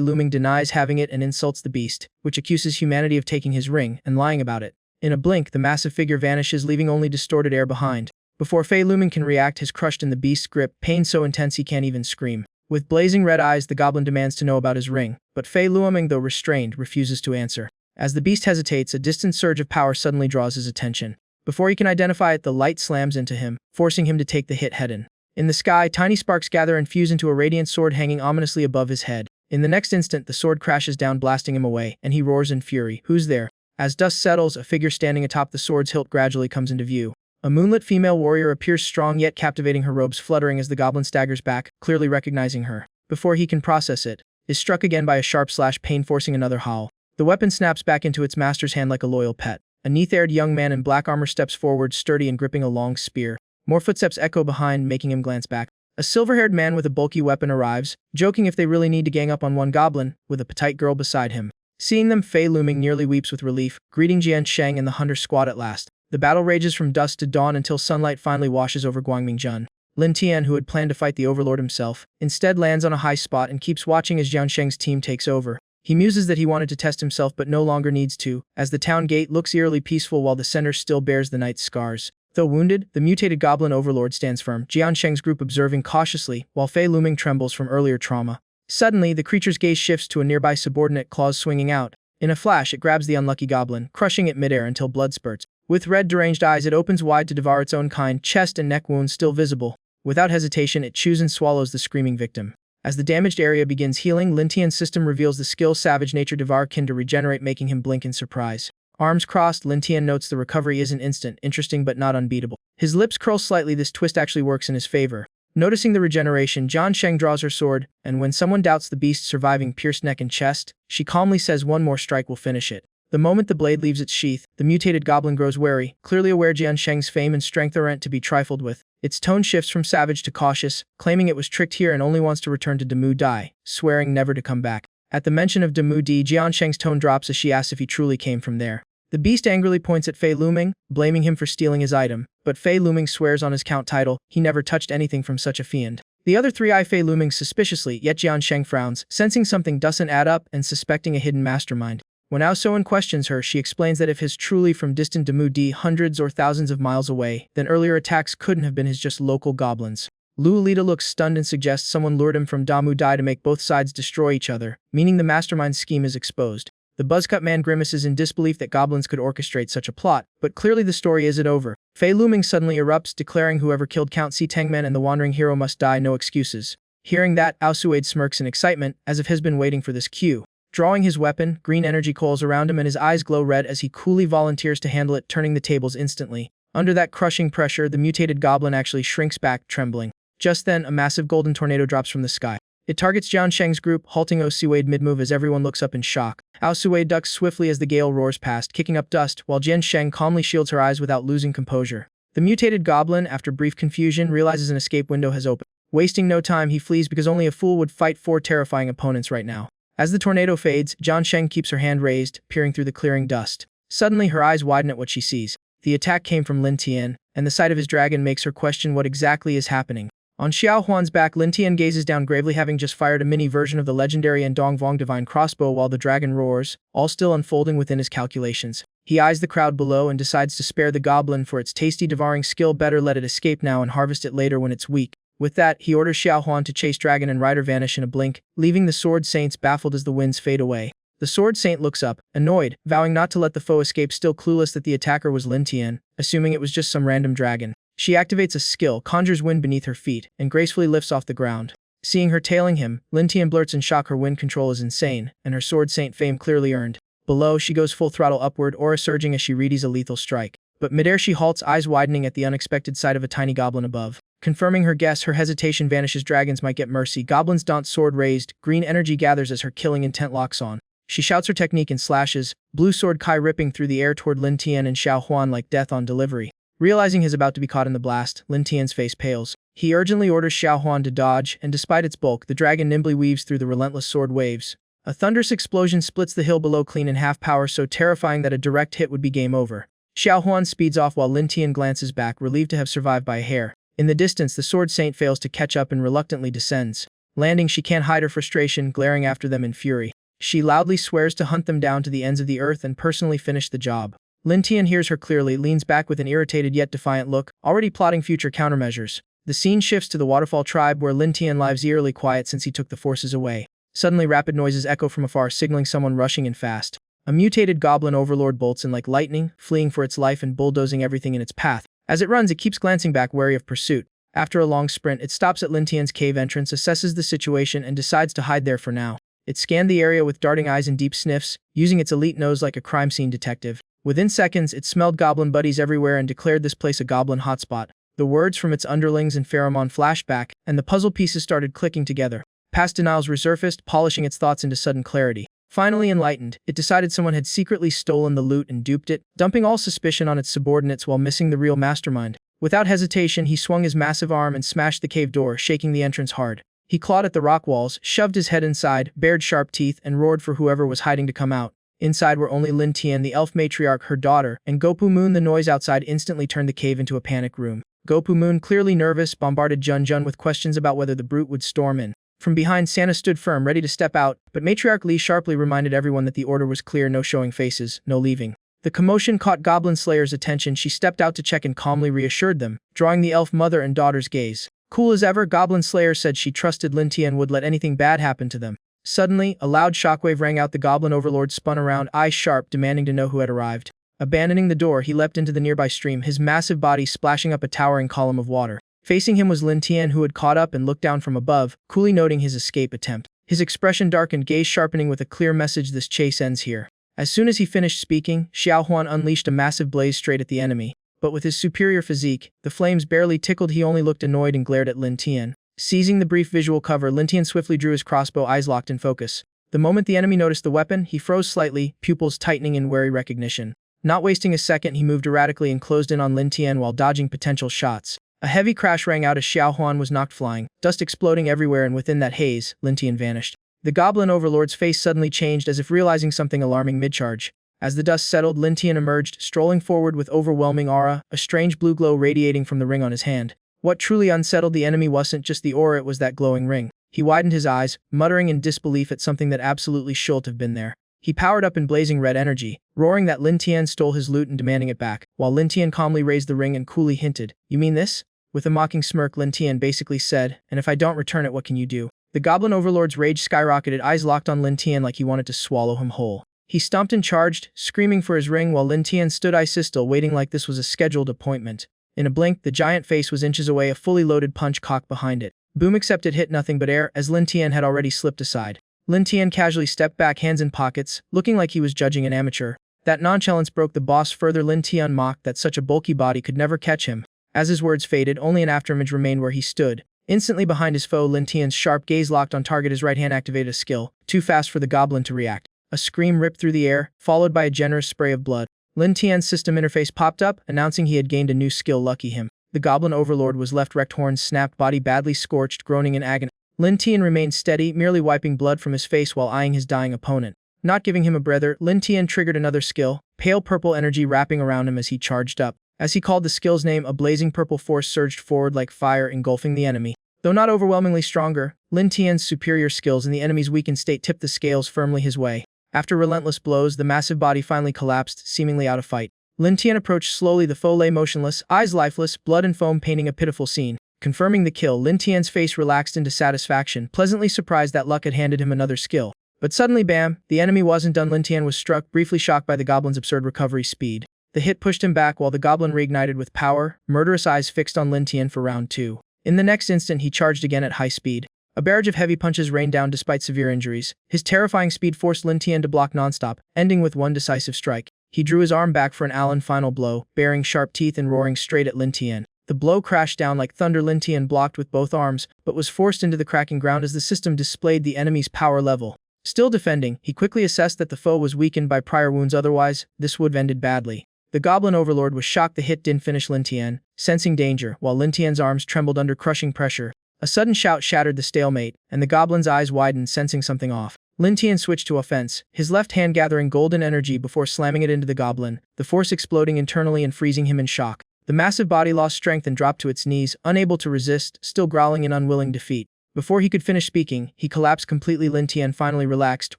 Lumeng denies having it and insults the beast, which accuses humanity of taking his ring and lying about it. In a blink, the massive figure vanishes, leaving only distorted air behind. Before Fei Lumeng can react, he's crushed in the beast's grip, pain so intense he can't even scream. With blazing red eyes, the goblin demands to know about his ring, but Fei Lumeng, though restrained, refuses to answer. As the beast hesitates, a distant surge of power suddenly draws his attention. Before he can identify it, the light slams into him, forcing him to take the hit head-on. In the sky, tiny sparks gather and fuse into a radiant sword hanging ominously above his head. In the next instant, the sword crashes down, blasting him away, and he roars in fury, "Who's there?" As dust settles, a figure standing atop the sword's hilt gradually comes into view. A moonlit female warrior appears, strong yet captivating, her robes fluttering as the goblin staggers back, clearly recognizing her. Before he can process it, is struck again by a sharp slash, pain forcing another howl. The weapon snaps back into its master's hand like a loyal pet. A neath-aired young man in black armor steps forward, sturdy and gripping a long spear. More footsteps echo behind, making him glance back. A silver-haired man with a bulky weapon arrives, joking if they really need to gang up on one goblin, with a petite girl beside him. Seeing them, Fei Lumeng nearly weeps with relief, greeting Jian Sheng and the hunter squad at last. The battle rages from dusk to dawn until sunlight finally washes over Guangmingjun. Lin Tian, who had planned to fight the overlord himself, instead lands on a high spot and keeps watching as Jian Sheng's team takes over. He muses that he wanted to test himself but no longer needs to, as the town gate looks eerily peaceful while the center still bears the knight's scars. Though wounded, the mutated goblin overlord stands firm, Jian Sheng's group observing cautiously, while Fei Lumeng trembles from earlier trauma. Suddenly, the creature's gaze shifts to a nearby subordinate, claws swinging out. In a flash, it grabs the unlucky goblin, crushing it midair until blood spurts. With red, deranged eyes, it opens wide to devour its own kind, chest and neck wounds still visible. Without hesitation, it chews and swallows the screaming victim. As the damaged area begins healing, Lin Tian's system reveals the skill Savage Nature Devour can to regenerate, making him blink in surprise. Arms crossed, Lin Tian notes the recovery isn't instant, interesting but not unbeatable. His lips curl slightly, this twist actually works in his favor. Noticing the regeneration, Jian Sheng draws her sword, and when someone doubts the beast's surviving pierced neck and chest, she calmly says one more strike will finish it. The moment the blade leaves its sheath, the mutated goblin grows wary, clearly aware Jian Sheng's fame and strength aren't to be trifled with. Its tone shifts from savage to cautious, claiming it was tricked here and only wants to return to Damu Dai, swearing never to come back. At the mention of Damu Di, Jian Sheng's tone drops as she asks if he truly came from there. The beast angrily points at Fei Lumeng, blaming him for stealing his item, but Fei Lumeng swears on his count title, he never touched anything from such a fiend. The other three eye Fei Lumeng suspiciously, yet Jian Sheng frowns, sensing something doesn't add up and suspecting a hidden mastermind. When Ao Soen questions her, she explains that if his truly from distant Damu Di, hundreds or thousands of miles away, then earlier attacks couldn't have been his, just local goblins. Lu Lita looks stunned and suggests someone lured him from Damu Dai to make both sides destroy each other, meaning the mastermind's scheme is exposed. The buzzcut man grimaces in disbelief that goblins could orchestrate such a plot, but clearly the story isn't over. Fei Lumeng suddenly erupts, declaring whoever killed Count Si Tengmen and the wandering hero must die, no excuses. Hearing that, Ao Suede smirks in excitement, as if he's been waiting for this cue. Drawing his weapon, green energy coils around him and his eyes glow red as he coolly volunteers to handle it, turning the tables instantly. Under that crushing pressure, the mutated goblin actually shrinks back, trembling. Just then, a massive golden tornado drops from the sky. It targets Jian Sheng's group, halting Oh Siwei mid-move as everyone looks up in shock. Ao Siwei ducks swiftly as the gale roars past, kicking up dust, while Jian Sheng calmly shields her eyes without losing composure. The mutated goblin, after brief confusion, realizes an escape window has opened. Wasting no time, he flees because only a fool would fight 4 terrifying opponents right now. As the tornado fades, Jian Sheng keeps her hand raised, peering through the clearing dust. Suddenly, her eyes widen at what she sees. The attack came from Lin Tian, and the sight of his dragon makes her question what exactly is happening. On Xiao Huan's back, Lin Tian gazes down gravely, having just fired a mini version of the legendary Andong Vong divine crossbow while the dragon roars, all still unfolding within his calculations. He eyes the crowd below and decides to spare the goblin for its tasty devouring skill. Better let it escape now and harvest it later when it's weak. With that, he orders Xiao Huan to chase dragon and rider vanish in a blink, leaving the sword saints baffled as the winds fade away. The sword saint looks up, annoyed, vowing not to let the foe escape, still clueless that the attacker was Lin Tian, assuming it was just some random dragon. She activates a skill, conjures wind beneath her feet, and gracefully lifts off the ground. Seeing her tailing him, Lin Tian blurts in shock her wind control is insane, and her sword saint fame clearly earned. Below, she goes full throttle upward, aura surging as she readies a lethal strike. But midair she halts, eyes widening at the unexpected sight of a tiny goblin above. Confirming her guess, her hesitation vanishes. Dragons might get mercy. Goblin's daunt, sword raised, green energy gathers as her killing intent locks on. She shouts her technique and slashes, blue sword kai ripping through the air toward Lin Tian and Xiao Huan like death on delivery. Realizing he's about to be caught in the blast, Lin Tian's face pales. He urgently orders Xiao Huan to dodge, and despite its bulk, the dragon nimbly weaves through the relentless sword waves. A thunderous explosion splits the hill below clean in half, power so terrifying that a direct hit would be game over. Xiao Huan speeds off while Lin Tian glances back, relieved to have survived by a hair. In the distance, the sword saint fails to catch up and reluctantly descends. Landing, she can't hide her frustration, glaring after them in fury. She loudly swears to hunt them down to the ends of the earth and personally finish the job. Lin Tian hears her clearly, leans back with an irritated yet defiant look, already plotting future countermeasures. The scene shifts to the Waterfall tribe where Lin Tian lies eerily quiet since he took the forces away. Suddenly, rapid noises echo from afar, signaling someone rushing in fast. A mutated goblin overlord bolts in like lightning, fleeing for its life and bulldozing everything in its path. As it runs, it keeps glancing back, wary of pursuit. After a long sprint, it stops at Lin Tian's cave entrance, assesses the situation, and decides to hide there for now. It scanned the area with darting eyes and deep sniffs, using its elite nose like a crime scene detective. Within seconds, it smelled goblin buddies everywhere and declared this place a goblin hotspot. The words from its underlings and pheromone flashed back, and the puzzle pieces started clicking together. Past denials resurfaced, polishing its thoughts into sudden clarity. Finally enlightened, it decided someone had secretly stolen the loot and duped it, dumping all suspicion on its subordinates while missing the real mastermind. Without hesitation, he swung his massive arm and smashed the cave door, shaking the entrance hard. He clawed at the rock walls, shoved his head inside, bared sharp teeth, and roared for whoever was hiding to come out. Inside were only Lin Tian, the elf matriarch, her daughter, and Gopu Moon. The noise outside instantly turned the cave into a panic room. Gopu Moon, clearly nervous, bombarded Jun Jun with questions about whether the brute would storm in. From behind, Santa stood firm, ready to step out, but Matriarch Li sharply reminded everyone that the order was clear: no showing faces, no leaving. The commotion caught Goblin Slayer's attention. She stepped out to check and calmly reassured them, drawing the elf mother and daughter's gaze. Cool as ever, Goblin Slayer said she trusted Lin Tian would let anything bad happen to them. Suddenly, a loud shockwave rang out. The goblin overlord spun around, eyes sharp, demanding to know who had arrived. Abandoning the door, he leapt into the nearby stream, his massive body splashing up a towering column of water. Facing him was Lin Tian, who had caught up and looked down from above, coolly noting his escape attempt. His expression darkened, gaze sharpening with a clear message: this chase ends here. As soon as he finished speaking, Xiao Huan unleashed a massive blaze straight at the enemy. But with his superior physique, the flames barely tickled. He only looked annoyed and glared at Lin Tian. Seizing the brief visual cover, Lin Tian swiftly drew his crossbow, eyes locked in focus. The moment the enemy noticed the weapon, he froze slightly, pupils tightening in wary recognition. Not wasting a second, he moved erratically and closed in on Lin Tian while dodging potential shots. A heavy crash rang out as Xiao Huan was knocked flying, dust exploding everywhere, and within that haze, Lin Tian vanished. The Goblin Overlord's face suddenly changed, as if realizing something alarming mid-charge. As the dust settled, Lin Tian emerged, strolling forward with overwhelming aura, a strange blue glow radiating from the ring on his hand. What truly unsettled the enemy wasn't just the aura, it was that glowing ring. He widened his eyes, muttering in disbelief at something that absolutely shouldn't have been there. He powered up in blazing red energy, roaring that Lin Tian stole his loot and demanding it back, while Lin Tian calmly raised the ring and coolly hinted, "You mean this?" With a mocking smirk, Lin Tian basically said, "And if I don't return it, what can you do?" The Goblin Overlord's rage skyrocketed, eyes locked on Lin Tian like he wanted to swallow him whole. He stomped and charged, screaming for his ring, while Lin Tian stood ice-still, waiting like this was a scheduled appointment. In a blink, the giant face was inches away, a fully loaded punch cocked behind it. Boom, except it hit nothing but air, as Lin Tian had already slipped aside. Lin Tian casually stepped back, hands in pockets, looking like he was judging an amateur. That nonchalance broke the boss further. Lin Tian mocked that such a bulky body could never catch him. As his words faded, only an afterimage remained where he stood, Instantly behind his foe, Lin Tian's sharp gaze locked on target. His right hand activated a skill, too fast for the goblin to react. A scream ripped through the air, followed by a generous spray of blood. Lin Tian's system interface popped up, announcing he had gained a new skill. Lucky him. The goblin overlord was left wrecked, horns snapped, body badly scorched, groaning in agony. Lin Tian remained steady, merely wiping blood from his face while eyeing his dying opponent. Not giving him a breather, Lin Tian triggered another skill, pale purple energy wrapping around him as he charged up. As he called the skill's name, a blazing purple force surged forward like fire, engulfing the enemy. Though not overwhelmingly stronger, Lin Tian's superior skills and the enemy's weakened state tipped the scales firmly his way. After relentless blows, the massive body finally collapsed, seemingly out of fight. Lin Tian approached slowly. The foe lay motionless, eyes lifeless, blood and foam painting a pitiful scene. Confirming the kill, Lin Tian's face relaxed into satisfaction, pleasantly surprised that luck had handed him another skill. But suddenly, bam, the enemy wasn't done. Lin Tian was struck, briefly shocked by the goblin's absurd recovery speed. The hit pushed him back while the goblin reignited with power, murderous eyes fixed on Lin Tian for round 2. In the next instant, he charged again at high speed. A barrage of heavy punches rained down despite severe injuries. His terrifying speed forced Lin Tian to block nonstop, ending with one decisive strike. He drew his arm back for an Allen final blow, baring sharp teeth and roaring straight at Lin Tian. The blow crashed down like thunder. Lin Tian blocked with both arms, but was forced into the cracking ground as the system displayed the enemy's power level. Still defending, he quickly assessed that the foe was weakened by prior wounds. Otherwise, this would have ended badly. The goblin overlord was shocked the hit didn't finish Lin Tian, sensing danger, while Lin Tian's arms trembled under crushing pressure. A sudden shout shattered the stalemate, and the goblin's eyes widened, sensing something off. Lin Tian switched to offense, his left hand gathering golden energy before slamming it into the goblin, the force exploding internally and freezing him in shock. The massive body lost strength and dropped to its knees, unable to resist, still growling in unwilling defeat. Before he could finish speaking, he collapsed completely. Lin Tian finally relaxed,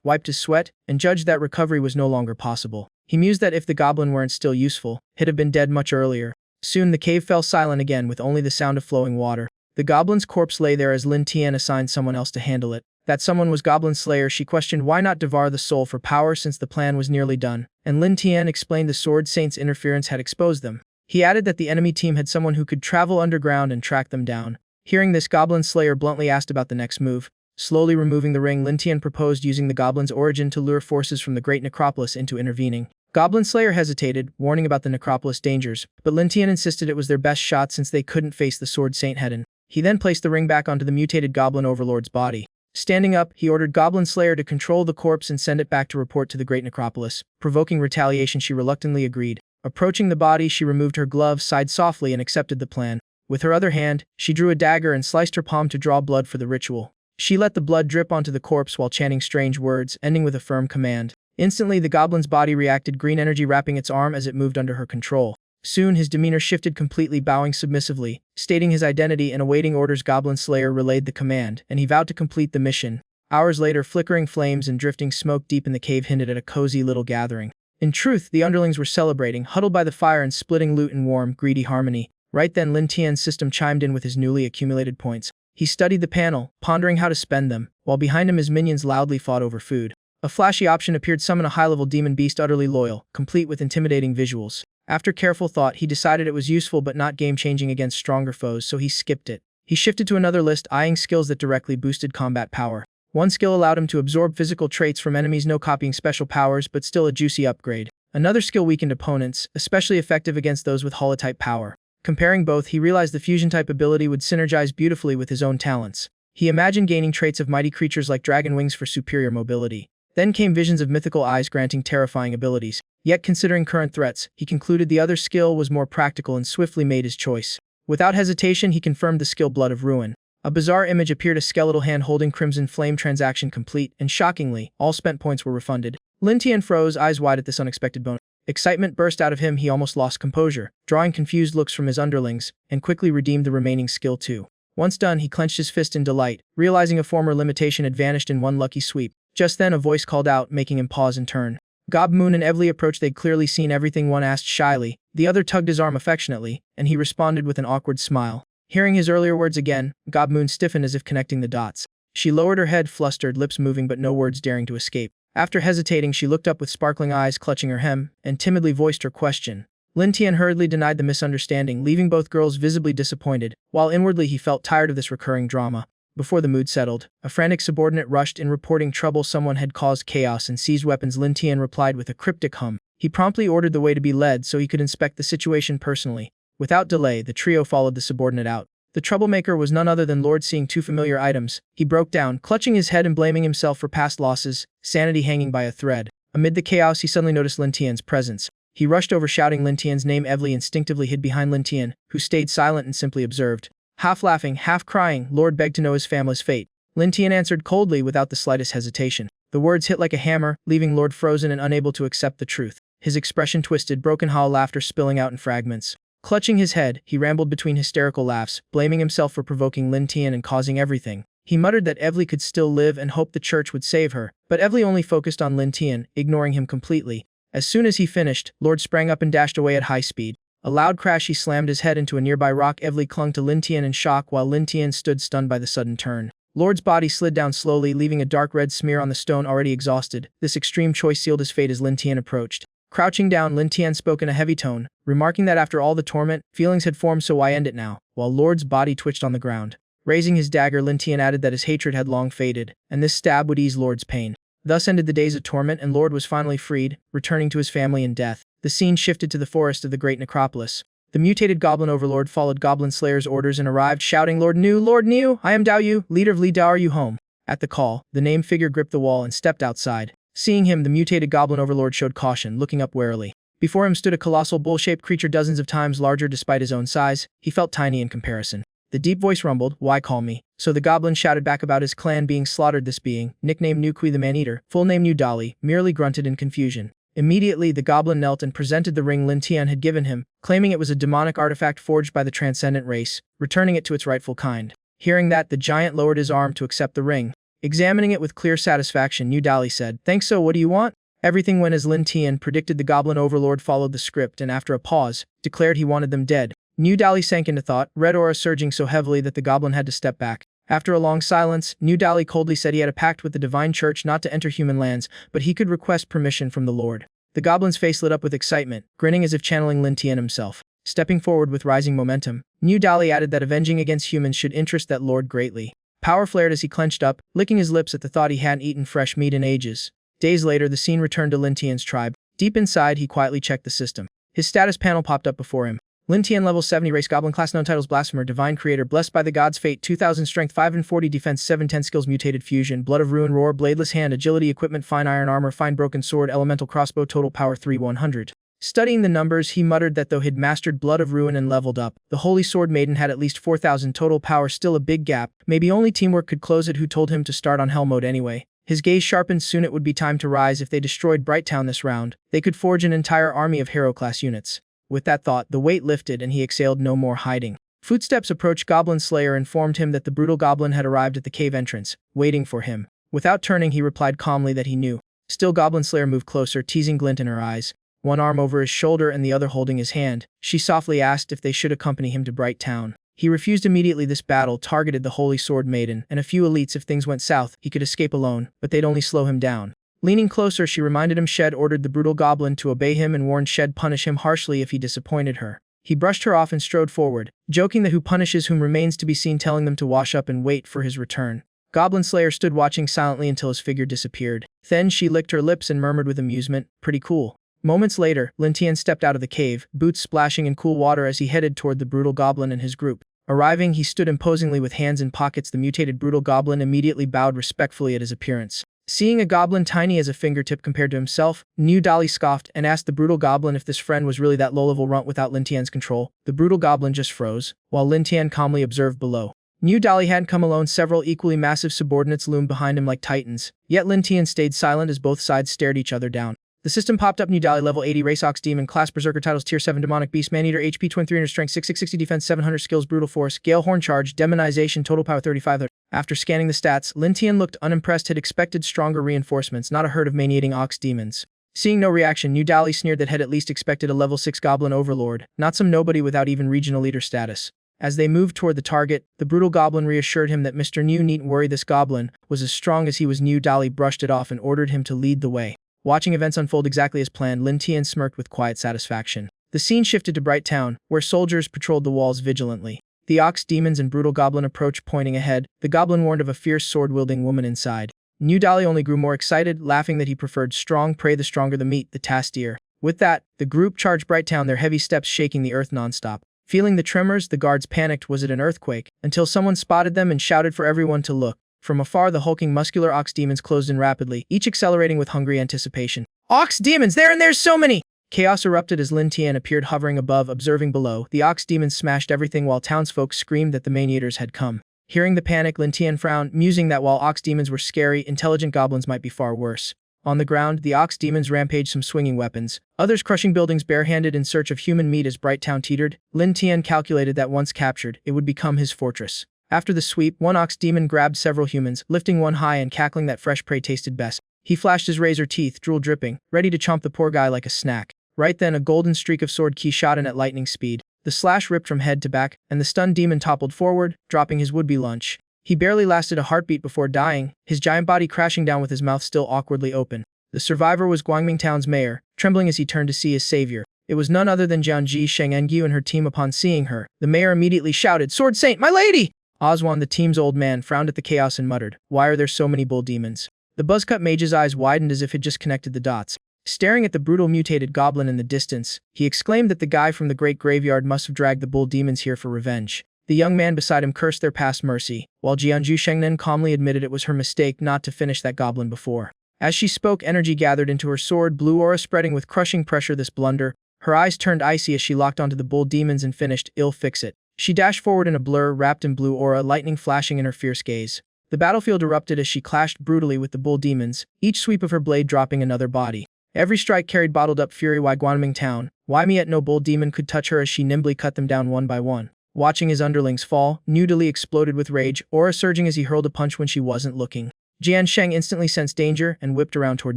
wiped his sweat, and judged that recovery was no longer possible. He mused that if the goblin weren't still useful, he'd have been dead much earlier. Soon the cave fell silent again with only the sound of flowing water. The goblin's corpse lay there as Lin Tian assigned someone else to handle it. That someone was Goblin Slayer. She questioned why not devour the soul for power since the plan was nearly done, and Lin Tian explained the Sword Saint's interference had exposed them. He added that the enemy team had someone who could travel underground and track them down. Hearing this, Goblin Slayer bluntly asked about the next move. Slowly removing the ring, Lin Tian proposed using the goblin's origin to lure forces from the Great Necropolis into intervening. Goblin Slayer hesitated, warning about the Necropolis dangers, but Lin Tian insisted it was their best shot since they couldn't face the Sword Saint head-on. He then placed the ring back onto the mutated Goblin Overlord's body. Standing up, he ordered Goblin Slayer to control the corpse and send it back to report to the Great Necropolis. Provoking retaliation, she reluctantly agreed. Approaching the body, she removed her glove, sighed softly, and accepted the plan. With her other hand, she drew a dagger and sliced her palm to draw blood for the ritual. She let the blood drip onto the corpse while chanting strange words, ending with a firm command. Instantly, the goblin's body reacted, green energy wrapping its arm as it moved under her control. Soon, his demeanor shifted completely, bowing submissively, stating his identity and awaiting orders. Goblin Slayer relayed the command, and he vowed to complete the mission. Hours later, flickering flames and drifting smoke deep in the cave hinted at a cozy little gathering. In truth, the underlings were celebrating, huddled by the fire and splitting loot in warm, greedy harmony. Right then, Lin Tian's system chimed in with his newly accumulated points. He studied the panel, pondering how to spend them, while behind him his minions loudly fought over food. A flashy option appeared: summon a high-level demon beast utterly loyal, complete with intimidating visuals. After careful thought, he decided it was useful but not game-changing against stronger foes, so he skipped it. He shifted to another list, eyeing skills that directly boosted combat power. One skill allowed him to absorb physical traits from enemies, no copying special powers, but still a juicy upgrade. Another skill weakened opponents, especially effective against those with holo-type power. Comparing both, he realized the fusion-type ability would synergize beautifully with his own talents. He imagined gaining traits of mighty creatures like dragon wings for superior mobility. Then came visions of mythical eyes granting terrifying abilities. Yet considering current threats, he concluded the other skill was more practical and swiftly made his choice. Without hesitation, he confirmed the skill Blood of Ruin. A bizarre image appeared, a skeletal hand holding crimson flame. Transaction complete, and shockingly, all spent points were refunded. Lin Tian froze, eyes wide at this unexpected bonus. Excitement burst out of him. He almost lost composure, drawing confused looks from his underlings, and quickly redeemed the remaining skill too. Once done, he clenched his fist in delight, realizing a former limitation had vanished in one lucky sweep. Just then a voice called out, making him pause and turn. Gob Moon and Evely approached. They'd clearly seen everything. One asked shyly, the other tugged his arm affectionately, and he responded with an awkward smile. Hearing his earlier words again, Gob Moon stiffened as if connecting the dots. She lowered her head, flustered, lips moving but no words daring to escape. After hesitating, she looked up with sparkling eyes, clutching her hem, and timidly voiced her question. Lin Tian hurriedly denied the misunderstanding, leaving both girls visibly disappointed, while inwardly he felt tired of this recurring drama. Before the mood settled, a frantic subordinate rushed in reporting trouble. Someone had caused chaos and seized weapons. Lin Tian replied with a cryptic hum. He promptly ordered the way to be led so he could inspect the situation personally. Without delay, the trio followed the subordinate out. The troublemaker was none other than Lord. Seeing two familiar items, he broke down, clutching his head and blaming himself for past losses, sanity hanging by a thread. Amid the chaos, he suddenly noticed Lin Tian's presence. He rushed over, shouting Lin Tian's name. Evely instinctively hid behind Lin Tian, who stayed silent and simply observed. Half laughing, half crying, Lord begged to know his family's fate. Lin Tian answered coldly without the slightest hesitation. The words hit like a hammer, leaving Lord frozen and unable to accept the truth. His expression twisted, broken hollow laughter spilling out in fragments. Clutching his head, he rambled between hysterical laughs, blaming himself for provoking Lin Tian and causing everything. He muttered that Evely could still live and hoped the church would save her, but Evely only focused on Lin Tian, ignoring him completely. As soon as he finished, Lord sprang up and dashed away at high speed. A loud crash, he slammed his head into a nearby rock. Evely clung to Lin Tian in shock while Lin Tian stood stunned by the sudden turn. Lord's body slid down slowly, leaving a dark red smear on the stone. Already exhausted, this extreme choice sealed his fate as Lin Tian approached. Crouching down, Lin Tian spoke in a heavy tone, remarking that after all the torment, feelings had formed, so why end it now, while Lord's body twitched on the ground. Raising his dagger, Lin Tian added that his hatred had long faded, and this stab would ease Lord's pain. Thus ended the days of torment, and Lord was finally freed, returning to his family in death. The scene shifted to the forest of the great necropolis. The mutated goblin overlord followed Goblin Slayer's orders and arrived, shouting, Lord Niu, I am Dao Yu, leader of Li Dao, are you home? At the call, the named figure gripped the wall and stepped outside. Seeing him, the mutated goblin overlord showed caution, looking up warily. Before him stood a colossal bull-shaped creature dozens of times larger despite his own size. He felt tiny in comparison. The deep voice rumbled, why call me? So the goblin shouted back about his clan being slaughtered. This being, nicknamed Niu Kui the Man-Eater, full name Niu Dali, merely grunted in confusion. Immediately, the goblin knelt and presented the ring Lin Tian had given him, claiming it was a demonic artifact forged by the transcendent race, returning it to its rightful kind. Hearing that, the giant lowered his arm to accept the ring. Examining it with clear satisfaction, Niu Dali said, thanks, so what do you want? Everything went as Lin Tian predicted. The goblin overlord followed the script and after a pause, declared he wanted them dead. Niu Dali sank into thought, red aura surging so heavily that the goblin had to step back. After a long silence, Niu Dali coldly said he had a pact with the divine church not to enter human lands, but he could request permission from the Lord. The goblin's face lit up with excitement, grinning as if channeling Lin Tian himself. Stepping forward with rising momentum, Niu Dali added that avenging against humans should interest that Lord greatly. Power flared as he clenched up, licking his lips at the thought he hadn't eaten fresh meat in ages. Days later, the scene returned to Lin Tian's tribe. Deep inside, he quietly checked the system. His status panel popped up before him. Lin Tian level 70 race goblin class known titles blasphemer divine creator blessed by the gods fate 2000 strength 540 defense 710 skills mutated fusion blood of ruin roar bladeless hand agility equipment fine iron armor fine broken sword elemental crossbow total power 3100. Studying the numbers, he muttered that though he'd mastered blood of ruin and leveled up, the holy sword maiden had at least 4000 total power, still a big gap. Maybe only teamwork could close it. Who told him to start on hell mode anyway? His gaze sharpened. Soon it would be time to rise. If they destroyed Brighttown this round, they could forge an entire army of hero-class units. With that thought, the weight lifted and he exhaled, no more hiding. Footsteps approached. Goblin Slayer informed him that the brutal goblin had arrived at the cave entrance, waiting for him. Without turning, he replied calmly that he knew. Still, Goblin Slayer moved closer, teasing glint in her eyes, one arm over his shoulder and the other holding his hand. She softly asked if they should accompany him to Brighttown. He refused immediately. This battle targeted the Holy Sword Maiden and a few elites. If things went south, he could escape alone, but they'd only slow him down. Leaning closer, she reminded him Shed ordered the brutal goblin to obey him and warned Shed punish him harshly if he disappointed her. He brushed her off and strode forward, joking that who punishes whom remains to be seen, telling them to wash up and wait for his return. Goblin Slayer stood watching silently until his figure disappeared. Then she licked her lips and murmured with amusement, pretty cool. Moments later, Lin Tian stepped out of the cave, boots splashing in cool water as he headed toward the brutal goblin and his group. Arriving, he stood imposingly with hands in pockets. The mutated brutal goblin immediately bowed respectfully at his appearance. Seeing a goblin tiny as a fingertip compared to himself, Niu Dali scoffed and asked the brutal goblin if this friend was really that low-level runt without Lin Tian's control. The brutal goblin just froze, while Lin Tian calmly observed below. Niu Dali hadn't come alone. Several equally massive subordinates loomed behind him like titans, yet Lin Tian stayed silent as both sides stared each other down. The system popped up. Niu Dali level 80 race ox demon class berserker titles tier 7 demonic beast man-eater HP 2300 strength 6660 defense 700 skills brutal force gale horn charge demonization total power 3500. After scanning the stats, Lin Tian looked unimpressed. Had expected stronger reinforcements, not a herd of man-eating ox demons. Seeing no reaction, Niu Dali sneered that had at least expected a level 6 goblin overlord, not some nobody without even regional leader status. As they moved toward the target, the brutal goblin reassured him that Mr. Niu needn't worry, this goblin was as strong as he was. Niu Dali brushed it off and ordered him to lead the way. Watching events unfold exactly as planned, Lin Tian smirked with quiet satisfaction. The scene shifted to Brighttown, where soldiers patrolled the walls vigilantly. The ox demons and brutal goblin approached, pointing ahead. The goblin warned of a fierce sword-wielding woman inside. Niu Dali only grew more excited, laughing that he preferred strong prey. The stronger the meat, the tastier. With that, the group charged Brighttown, their heavy steps shaking the earth non-stop. Feeling the tremors, the guards panicked. Was it an earthquake? Until someone spotted them and shouted for everyone to look. From afar, the hulking muscular ox demons closed in rapidly, each accelerating with hungry anticipation. Ox demons! There's so many! Chaos erupted as Lin Tian appeared hovering above, observing below. The ox demons smashed everything while townsfolk screamed that the man-eaters had come. Hearing the panic, Lin Tian frowned, musing that while ox demons were scary, intelligent goblins might be far worse. On the ground, the ox demons rampaged, some swinging weapons, others crushing buildings barehanded in search of human meat as Bright Town teetered. Lin Tian calculated that once captured, it would become his fortress. After the sweep, one ox demon grabbed several humans, lifting one high and cackling that fresh prey tasted best. He flashed his razor teeth, drool dripping, ready to chomp the poor guy like a snack. Right then, a golden streak of sword ki shot in at lightning speed. The slash ripped from head to back, and the stunned demon toppled forward, dropping his would-be lunch. He barely lasted a heartbeat before dying, his giant body crashing down with his mouth still awkwardly open. The survivor was Guangming Town's mayor, trembling as he turned to see his savior. It was none other than Jianji Shengengyu and her team. Upon seeing her, the mayor immediately shouted, "Sword Saint, my lady!" Oswan, the team's old man, frowned at the chaos and muttered, "Why are there so many bull demons?" The buzzcut mage's eyes widened as if he'd just connected the dots. Staring at the brutal mutated goblin in the distance, he exclaimed that the guy from the great graveyard must have dragged the bull demons here for revenge. The young man beside him cursed their past mercy, while Jianju Shengnen calmly admitted it was her mistake not to finish that goblin before. As she spoke, energy gathered into her sword, blue aura spreading with crushing pressure. This blunder. Her eyes turned icy as she locked onto the bull demons and finished, "Ill fix it." She dashed forward in a blur, wrapped in blue aura, lightning flashing in her fierce gaze. The battlefield erupted as she clashed brutally with the bull demons, each sweep of her blade dropping another body. Every strike carried bottled-up fury. Why Guanming Town? Why me? Yet no bull demon could touch her as she nimbly cut them down one by one. Watching his underlings fall, New Delhi exploded with rage, aura surging as he hurled a punch when she wasn't looking. Jian Sheng instantly sensed danger and whipped around toward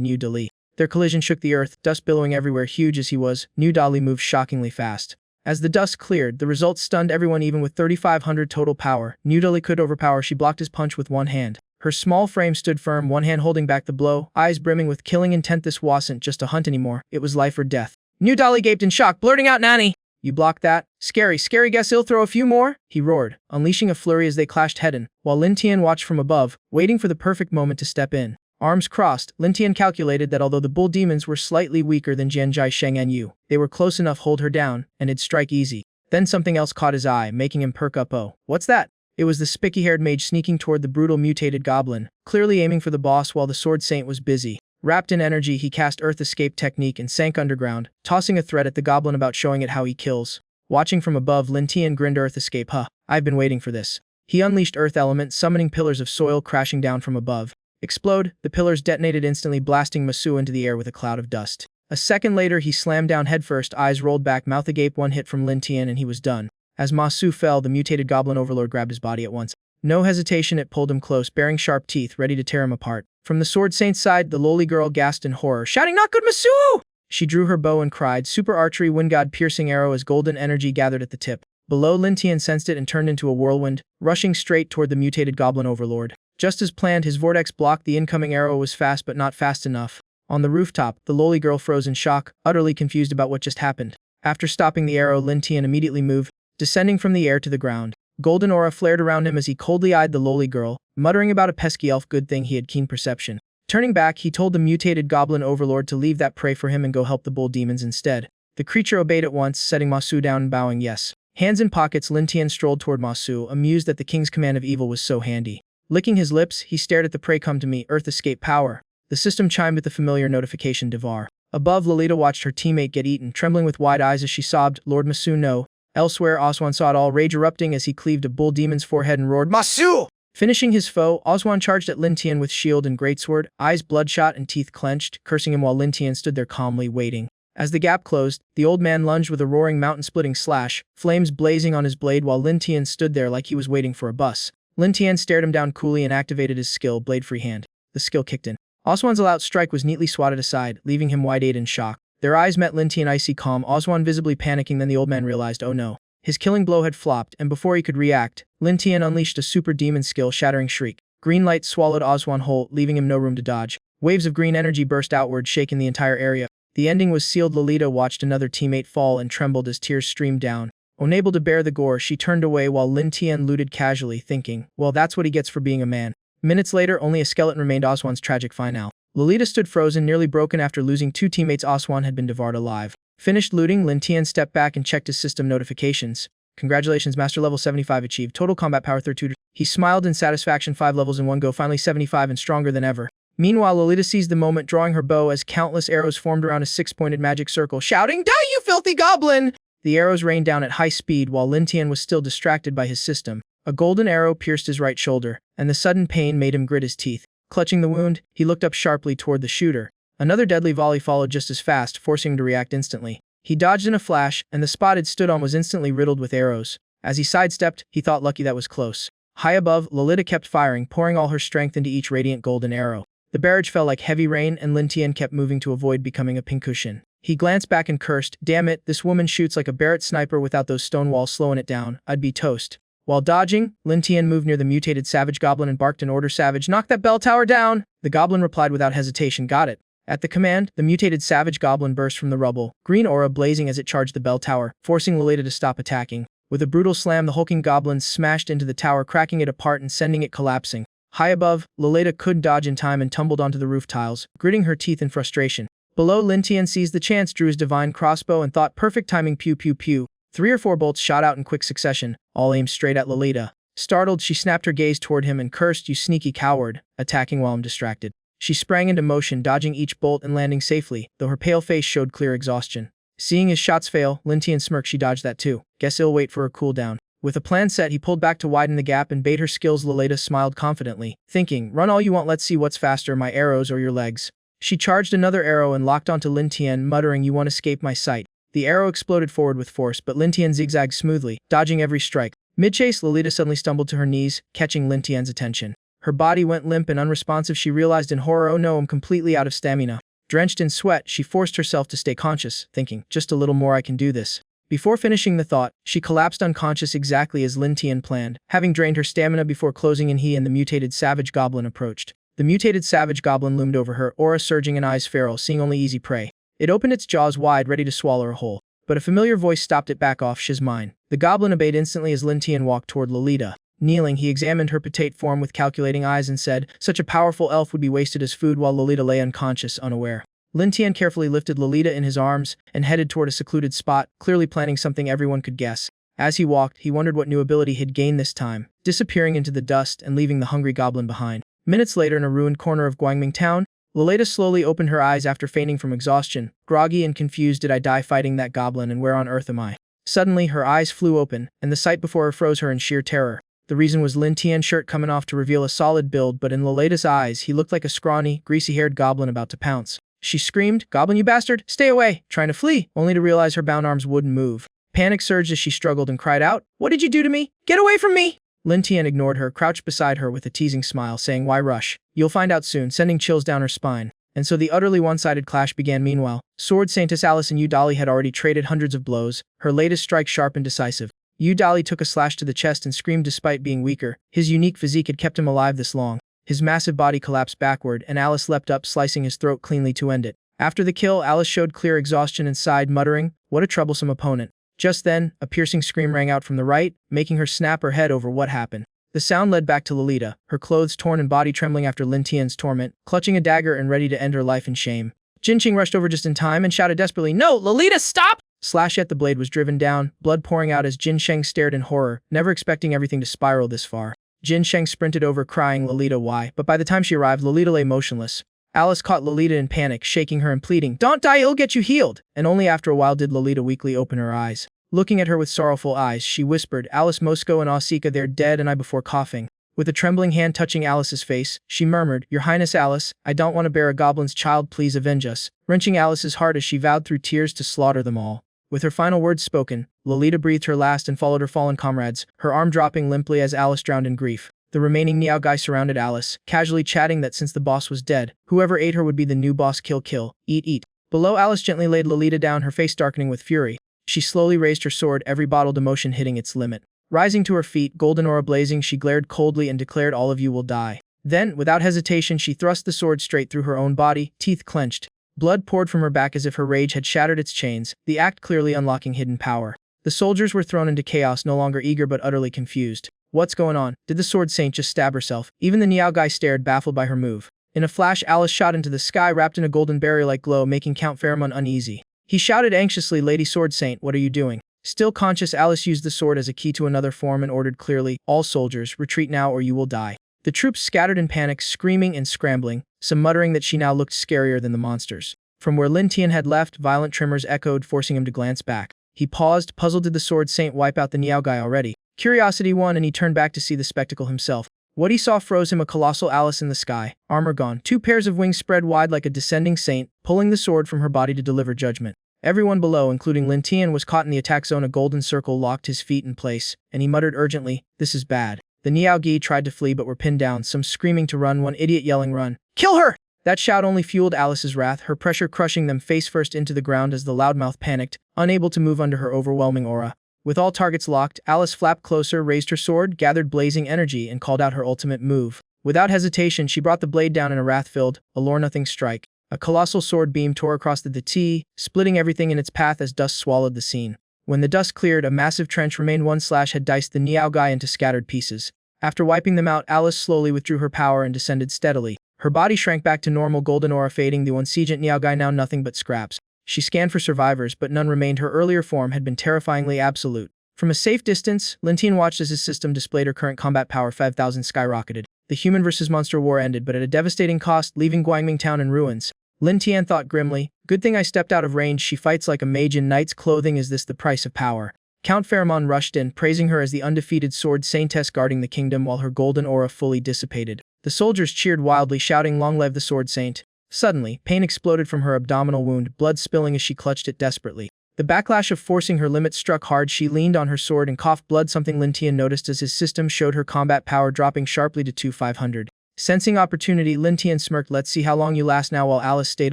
New Delhi. Their collision shook the earth, dust billowing everywhere. Huge as he was, New Delhi moved shockingly fast. As the dust cleared, the results stunned everyone. Even with 3,500 total power, New Delhi could overpower. She blocked his punch with one hand. Her small frame stood firm, one hand holding back the blow, eyes brimming with killing intent. This wasn't just a hunt anymore, it was life or death. New Delhi gaped in shock, blurting out, "Nani? You blocked that? Scary, guess he'll throw a few more?" He roared, unleashing a flurry as they clashed head-on, while Lin Tian watched from above, waiting for the perfect moment to step in. Arms crossed, Lin Tian calculated that although the bull demons were slightly weaker than Jianjai Sheng'en, they were close enough to hold her down, and it'd strike easy. Then something else caught his eye, making him perk up. "Oh, what's that?" It was the spiky-haired mage sneaking toward the brutal mutated goblin, clearly aiming for the boss while the Sword Saint was busy. Wrapped in energy, he cast Earth Escape technique and sank underground, tossing a threat at the goblin about showing it how he kills. Watching from above, Lin Tian grinned. "Earth Escape, huh? I've been waiting for this." He unleashed Earth Element, summoning pillars of soil crashing down from above. Explode, the pillars detonated instantly, blasting Masu into the air with a cloud of dust. A second later, he slammed down headfirst, eyes rolled back, mouth agape. One hit from Lin Tian and he was done. As Masu fell, the mutated goblin overlord grabbed his body at once. No hesitation, it pulled him close, baring sharp teeth, ready to tear him apart. From the Sword Saint's side, the lowly girl gasped in horror, shouting, "Not good, Masu!" She drew her bow and cried, super archery, wind god piercing arrow as golden energy gathered at the tip. Below, Lin Tian sensed it and turned into a whirlwind, rushing straight toward the mutated goblin overlord. Just as planned, his vortex blocked the incoming arrow. Was fast but not fast enough. On the rooftop, the lowly girl froze in shock, utterly confused about what just happened. After stopping the arrow, Lin Tian immediately moved, descending from the air to the ground. Golden aura flared around him as he coldly eyed the lowly girl, muttering about a pesky elf. Good thing he had keen perception. Turning back, he told the mutated goblin overlord to leave that prey for him and go help the bull demons instead. The creature obeyed at once, setting Masu down and bowing yes. Hands in pockets, Lin Tian strolled toward Masu, amused that the king's command of evil was so handy. Licking his lips, he stared at the prey. "Come to me, Earth Escape power." The system chimed with the familiar notification, "Devar." Above, Lolita watched her teammate get eaten, trembling with wide eyes as she sobbed, "Lord Masu, no." Elsewhere, Oswan saw it all, rage erupting as he cleaved a bull demon's forehead and roared, "Masu!" Finishing his foe, Oswan charged at Lin Tian with shield and greatsword, eyes bloodshot and teeth clenched, cursing him while Lin Tian stood there calmly waiting. As the gap closed, the old man lunged with a roaring mountain-splitting slash, flames blazing on his blade while Lin Tian stood there like he was waiting for a bus. Lin Tian stared him down coolly and activated his skill, Blade Free Hand. The skill kicked in. Oswan's all-out strike was neatly swatted aside, leaving him wide-eyed in shock. Their eyes met, Lin Tian icy calm, Oswan visibly panicking. Then the old man realized, oh no. His killing blow had flopped, and before he could react, Lin Tian unleashed a super demon skill, Shattering Shriek. Green light swallowed Oswan whole, leaving him no room to dodge. Waves of green energy burst outward, shaking the entire area. The ending was sealed. Lolita watched another teammate fall and trembled as tears streamed down. Unable to bear the gore, she turned away while Lin Tian looted casually, thinking, well, that's what he gets for being a man. Minutes later, only a skeleton remained. Oswan's tragic finale. Lolita stood frozen, nearly broken after losing two teammates. Oswan had been devoured alive. Finished looting, Lin Tian stepped back and checked his system notifications. Congratulations, Master Level 75 achieved. Total combat power 32. He smiled in satisfaction, 5 levels in one go, finally 75 and stronger than ever. Meanwhile, Lolita seized the moment, drawing her bow as countless arrows formed around a 6-pointed magic circle, shouting, "Die, you filthy goblin!" The arrows rained down at high speed while Lin Tian was still distracted by his system. A golden arrow pierced his right shoulder, and the sudden pain made him grit his teeth. Clutching the wound, he looked up sharply toward the shooter. Another deadly volley followed just as fast, forcing him to react instantly. He dodged in a flash, and the spot he'd stood on was instantly riddled with arrows. As he sidestepped, he thought lucky that was close. High above, Lolita kept firing, pouring all her strength into each radiant golden arrow. The barrage fell like heavy rain, and Lin Tian kept moving to avoid becoming a pincushion. He glanced back and cursed, "Damn it, this woman shoots like a Barrett sniper without those stone walls slowing it down. I'd be toast." While dodging, Lin Tian moved near the mutated savage goblin and barked an order, "Savage, knock that bell tower down!" The goblin replied without hesitation, "Got it." At the command, the mutated savage goblin burst from the rubble, green aura blazing as it charged the bell tower, forcing Lolita to stop attacking. With a brutal slam, the hulking goblin smashed into the tower, cracking it apart and sending it collapsing. High above, Lolita couldn't dodge in time and tumbled onto the roof tiles, gritting her teeth in frustration. Below, Lin Tian seized the chance, drew his divine crossbow, and thought, "Perfect timing, pew pew pew." 3 or 4 bolts shot out in quick succession, all aimed straight at Lolita. Startled, she snapped her gaze toward him and cursed, "You sneaky coward," attacking while I'm distracted. She sprang into motion, dodging each bolt and landing safely, though her pale face showed clear exhaustion. Seeing his shots fail, Lin Tian smirked. She dodged that too. Guess he'll wait for her cooldown. With a plan set, he pulled back to widen the gap and bait her skills. Lolita smiled confidently, thinking, "Run all you want, let's see what's faster, my arrows or your legs." She charged another arrow and locked onto Lin Tian, muttering, "You won't escape my sight." The arrow exploded forward with force, but Lin Tian zigzagged smoothly, dodging every strike. Mid-chase, Lolita suddenly stumbled to her knees, catching Lin Tian's attention. Her body went limp and unresponsive. She realized in horror, "Oh no, I'm completely out of stamina." Drenched in sweat, she forced herself to stay conscious, thinking, "Just a little more, I can do this." Before finishing the thought, she collapsed unconscious exactly as Lin Tian planned, having drained her stamina before closing in. He and the mutated savage goblin approached. The mutated savage goblin loomed over her, aura surging and eyes feral, seeing only easy prey. It opened its jaws wide, ready to swallow her whole. But a familiar voice stopped it. "Back off, she's mine." The goblin obeyed instantly as Lin Tian walked toward Lolita. Kneeling, he examined her petite form with calculating eyes and said, "Such a powerful elf would be wasted as food," while Lolita lay unconscious, unaware. Lin Tian carefully lifted Lolita in his arms and headed toward a secluded spot, clearly planning something everyone could guess. As he walked, he wondered what new ability he'd gained this time, disappearing into the dust and leaving the hungry goblin behind. Minutes later, in a ruined corner of Guangming town, Lolita slowly opened her eyes after fainting from exhaustion. Groggy and confused, "Did I die fighting that goblin, and where on earth am I?" Suddenly, her eyes flew open, and the sight before her froze her in sheer terror. The reason was Lin Tian's shirt coming off to reveal a solid build, but in Lolita's eyes, he looked like a scrawny, greasy-haired goblin about to pounce. She screamed, "Goblin, you bastard! Stay away!" trying to flee, only to realize her bound arms wouldn't move. Panic surged as she struggled and cried out, "What did you do to me? Get away from me!" Lin Tian ignored her, crouched beside her with a teasing smile, saying, "Why rush? You'll find out soon," sending chills down her spine. And so the utterly one-sided clash began. Meanwhile, Sword Saintess Alice and Yu Dali had already traded hundreds of blows, her latest strike sharp and decisive. Yu Dali took a slash to the chest and screamed despite being weaker. His unique physique had kept him alive this long. His massive body collapsed backward, and Alice leapt up, slicing his throat cleanly to end it. After the kill, Alice showed clear exhaustion and sighed, muttering, "What a troublesome opponent." Just then, a piercing scream rang out from the right, making her snap her head over what happened. The sound led back to Lolita, her clothes torn and body trembling after Lin Tian's torment, clutching a dagger and ready to end her life in shame. Jinqing rushed over just in time and shouted desperately, "No, Lolita, stop!" Slash, yet the blade was driven down, blood pouring out as Jin Sheng stared in horror, never expecting everything to spiral this far. Jin Sheng sprinted over, crying, "Lolita, why?" But by the time she arrived, Lolita lay motionless. Alice caught Lolita in panic, shaking her and pleading, "Don't die, it'll get you healed!" And only after a while did Lolita weakly open her eyes. Looking at her with sorrowful eyes, she whispered, "Alice, Moscow and Osika, they're dead," and I before coughing. With a trembling hand touching Alice's face, she murmured, "Your Highness Alice, I don't want to bear a goblin's child, please avenge us," wrenching Alice's heart as she vowed through tears to slaughter them all. With her final words spoken, Lolita breathed her last and followed her fallen comrades, her arm dropping limply as Alice drowned in grief. The remaining Niao Guy surrounded Alice, casually chatting that since the boss was dead, whoever ate her would be the new boss. Kill, kill, eat, eat. Below, Alice gently laid Lolita down, her face darkening with fury. She slowly raised her sword, every bottled emotion hitting its limit. Rising to her feet, golden aura blazing, she glared coldly and declared, "All of you will die." Then, without hesitation, she thrust the sword straight through her own body, teeth clenched. Blood poured from her back as if her rage had shattered its chains, the act clearly unlocking hidden power. The soldiers were thrown into chaos, no longer eager but utterly confused. What's going on? Did the sword saint just stab herself? Even the Niao Guy stared, baffled by her move. In a flash, Alice shot into the sky, wrapped in a golden barrier-like glow, making Count Pheromone uneasy. He shouted anxiously, "Lady Sword Saint, what are you doing?" Still conscious, Alice used the sword as a key to another form and ordered clearly, "All soldiers, retreat now or you will die." The troops scattered in panic, screaming and scrambling, some muttering that she now looked scarier than the monsters. From where Lin Tian had left, violent tremors echoed, forcing him to glance back. He paused, puzzled. Did the sword saint wipe out the Niao guy already? Curiosity won, and he turned back to see the spectacle himself. What he saw froze him. A colossal Alice in the sky, armor gone, 2 pairs of wings spread wide like a descending saint, pulling the sword from her body to deliver judgment. Everyone below, including Lin Tian, was caught in the attack zone. A golden circle locked his feet in place, and he muttered urgently, "This is bad." The Niao Gi tried to flee but were pinned down, some screaming to run, one idiot yelling, "Run! Kill her!" That shout only fueled Alice's wrath, her pressure crushing them face first into the ground as the loudmouth panicked, unable to move under her overwhelming aura. With all targets locked, Alice flapped closer, raised her sword, gathered blazing energy, and called out her ultimate move. Without hesitation, she brought the blade down in a wrath-filled, allure-nothing strike. A colossal sword beam tore across the T, splitting everything in its path as dust swallowed the scene. When the dust cleared, a massive trench remained. One slash had diced the Niao guy into scattered pieces. After wiping them out, Alice slowly withdrew her power and descended steadily. Her body shrank back to normal, golden aura fading. The insegent Niao guy now nothing but scraps. She scanned for survivors, but none remained. Her earlier form had been terrifyingly absolute. From a safe distance, Lin Tian watched as his system displayed her current combat power 5,000 skyrocketed. The human versus monster war ended, but at a devastating cost, leaving Guangming town in ruins. Lin Tian thought grimly, "Good thing I stepped out of range. She fights like a mage in knight's clothing. Is this the price of power?" Count Pharamond rushed in, praising her as the undefeated sword saintess guarding the kingdom while her golden aura fully dissipated. The soldiers cheered wildly, shouting, "Long live the sword saint!" Suddenly, pain exploded from her abdominal wound, blood spilling as she clutched it desperately. The backlash of forcing her limits struck hard. She leaned on her sword and coughed blood, something Lin Tian noticed as his system showed her combat power dropping sharply to 2,500. Sensing opportunity, Lin Tian smirked, "Let's see how long you last now," while Alice stayed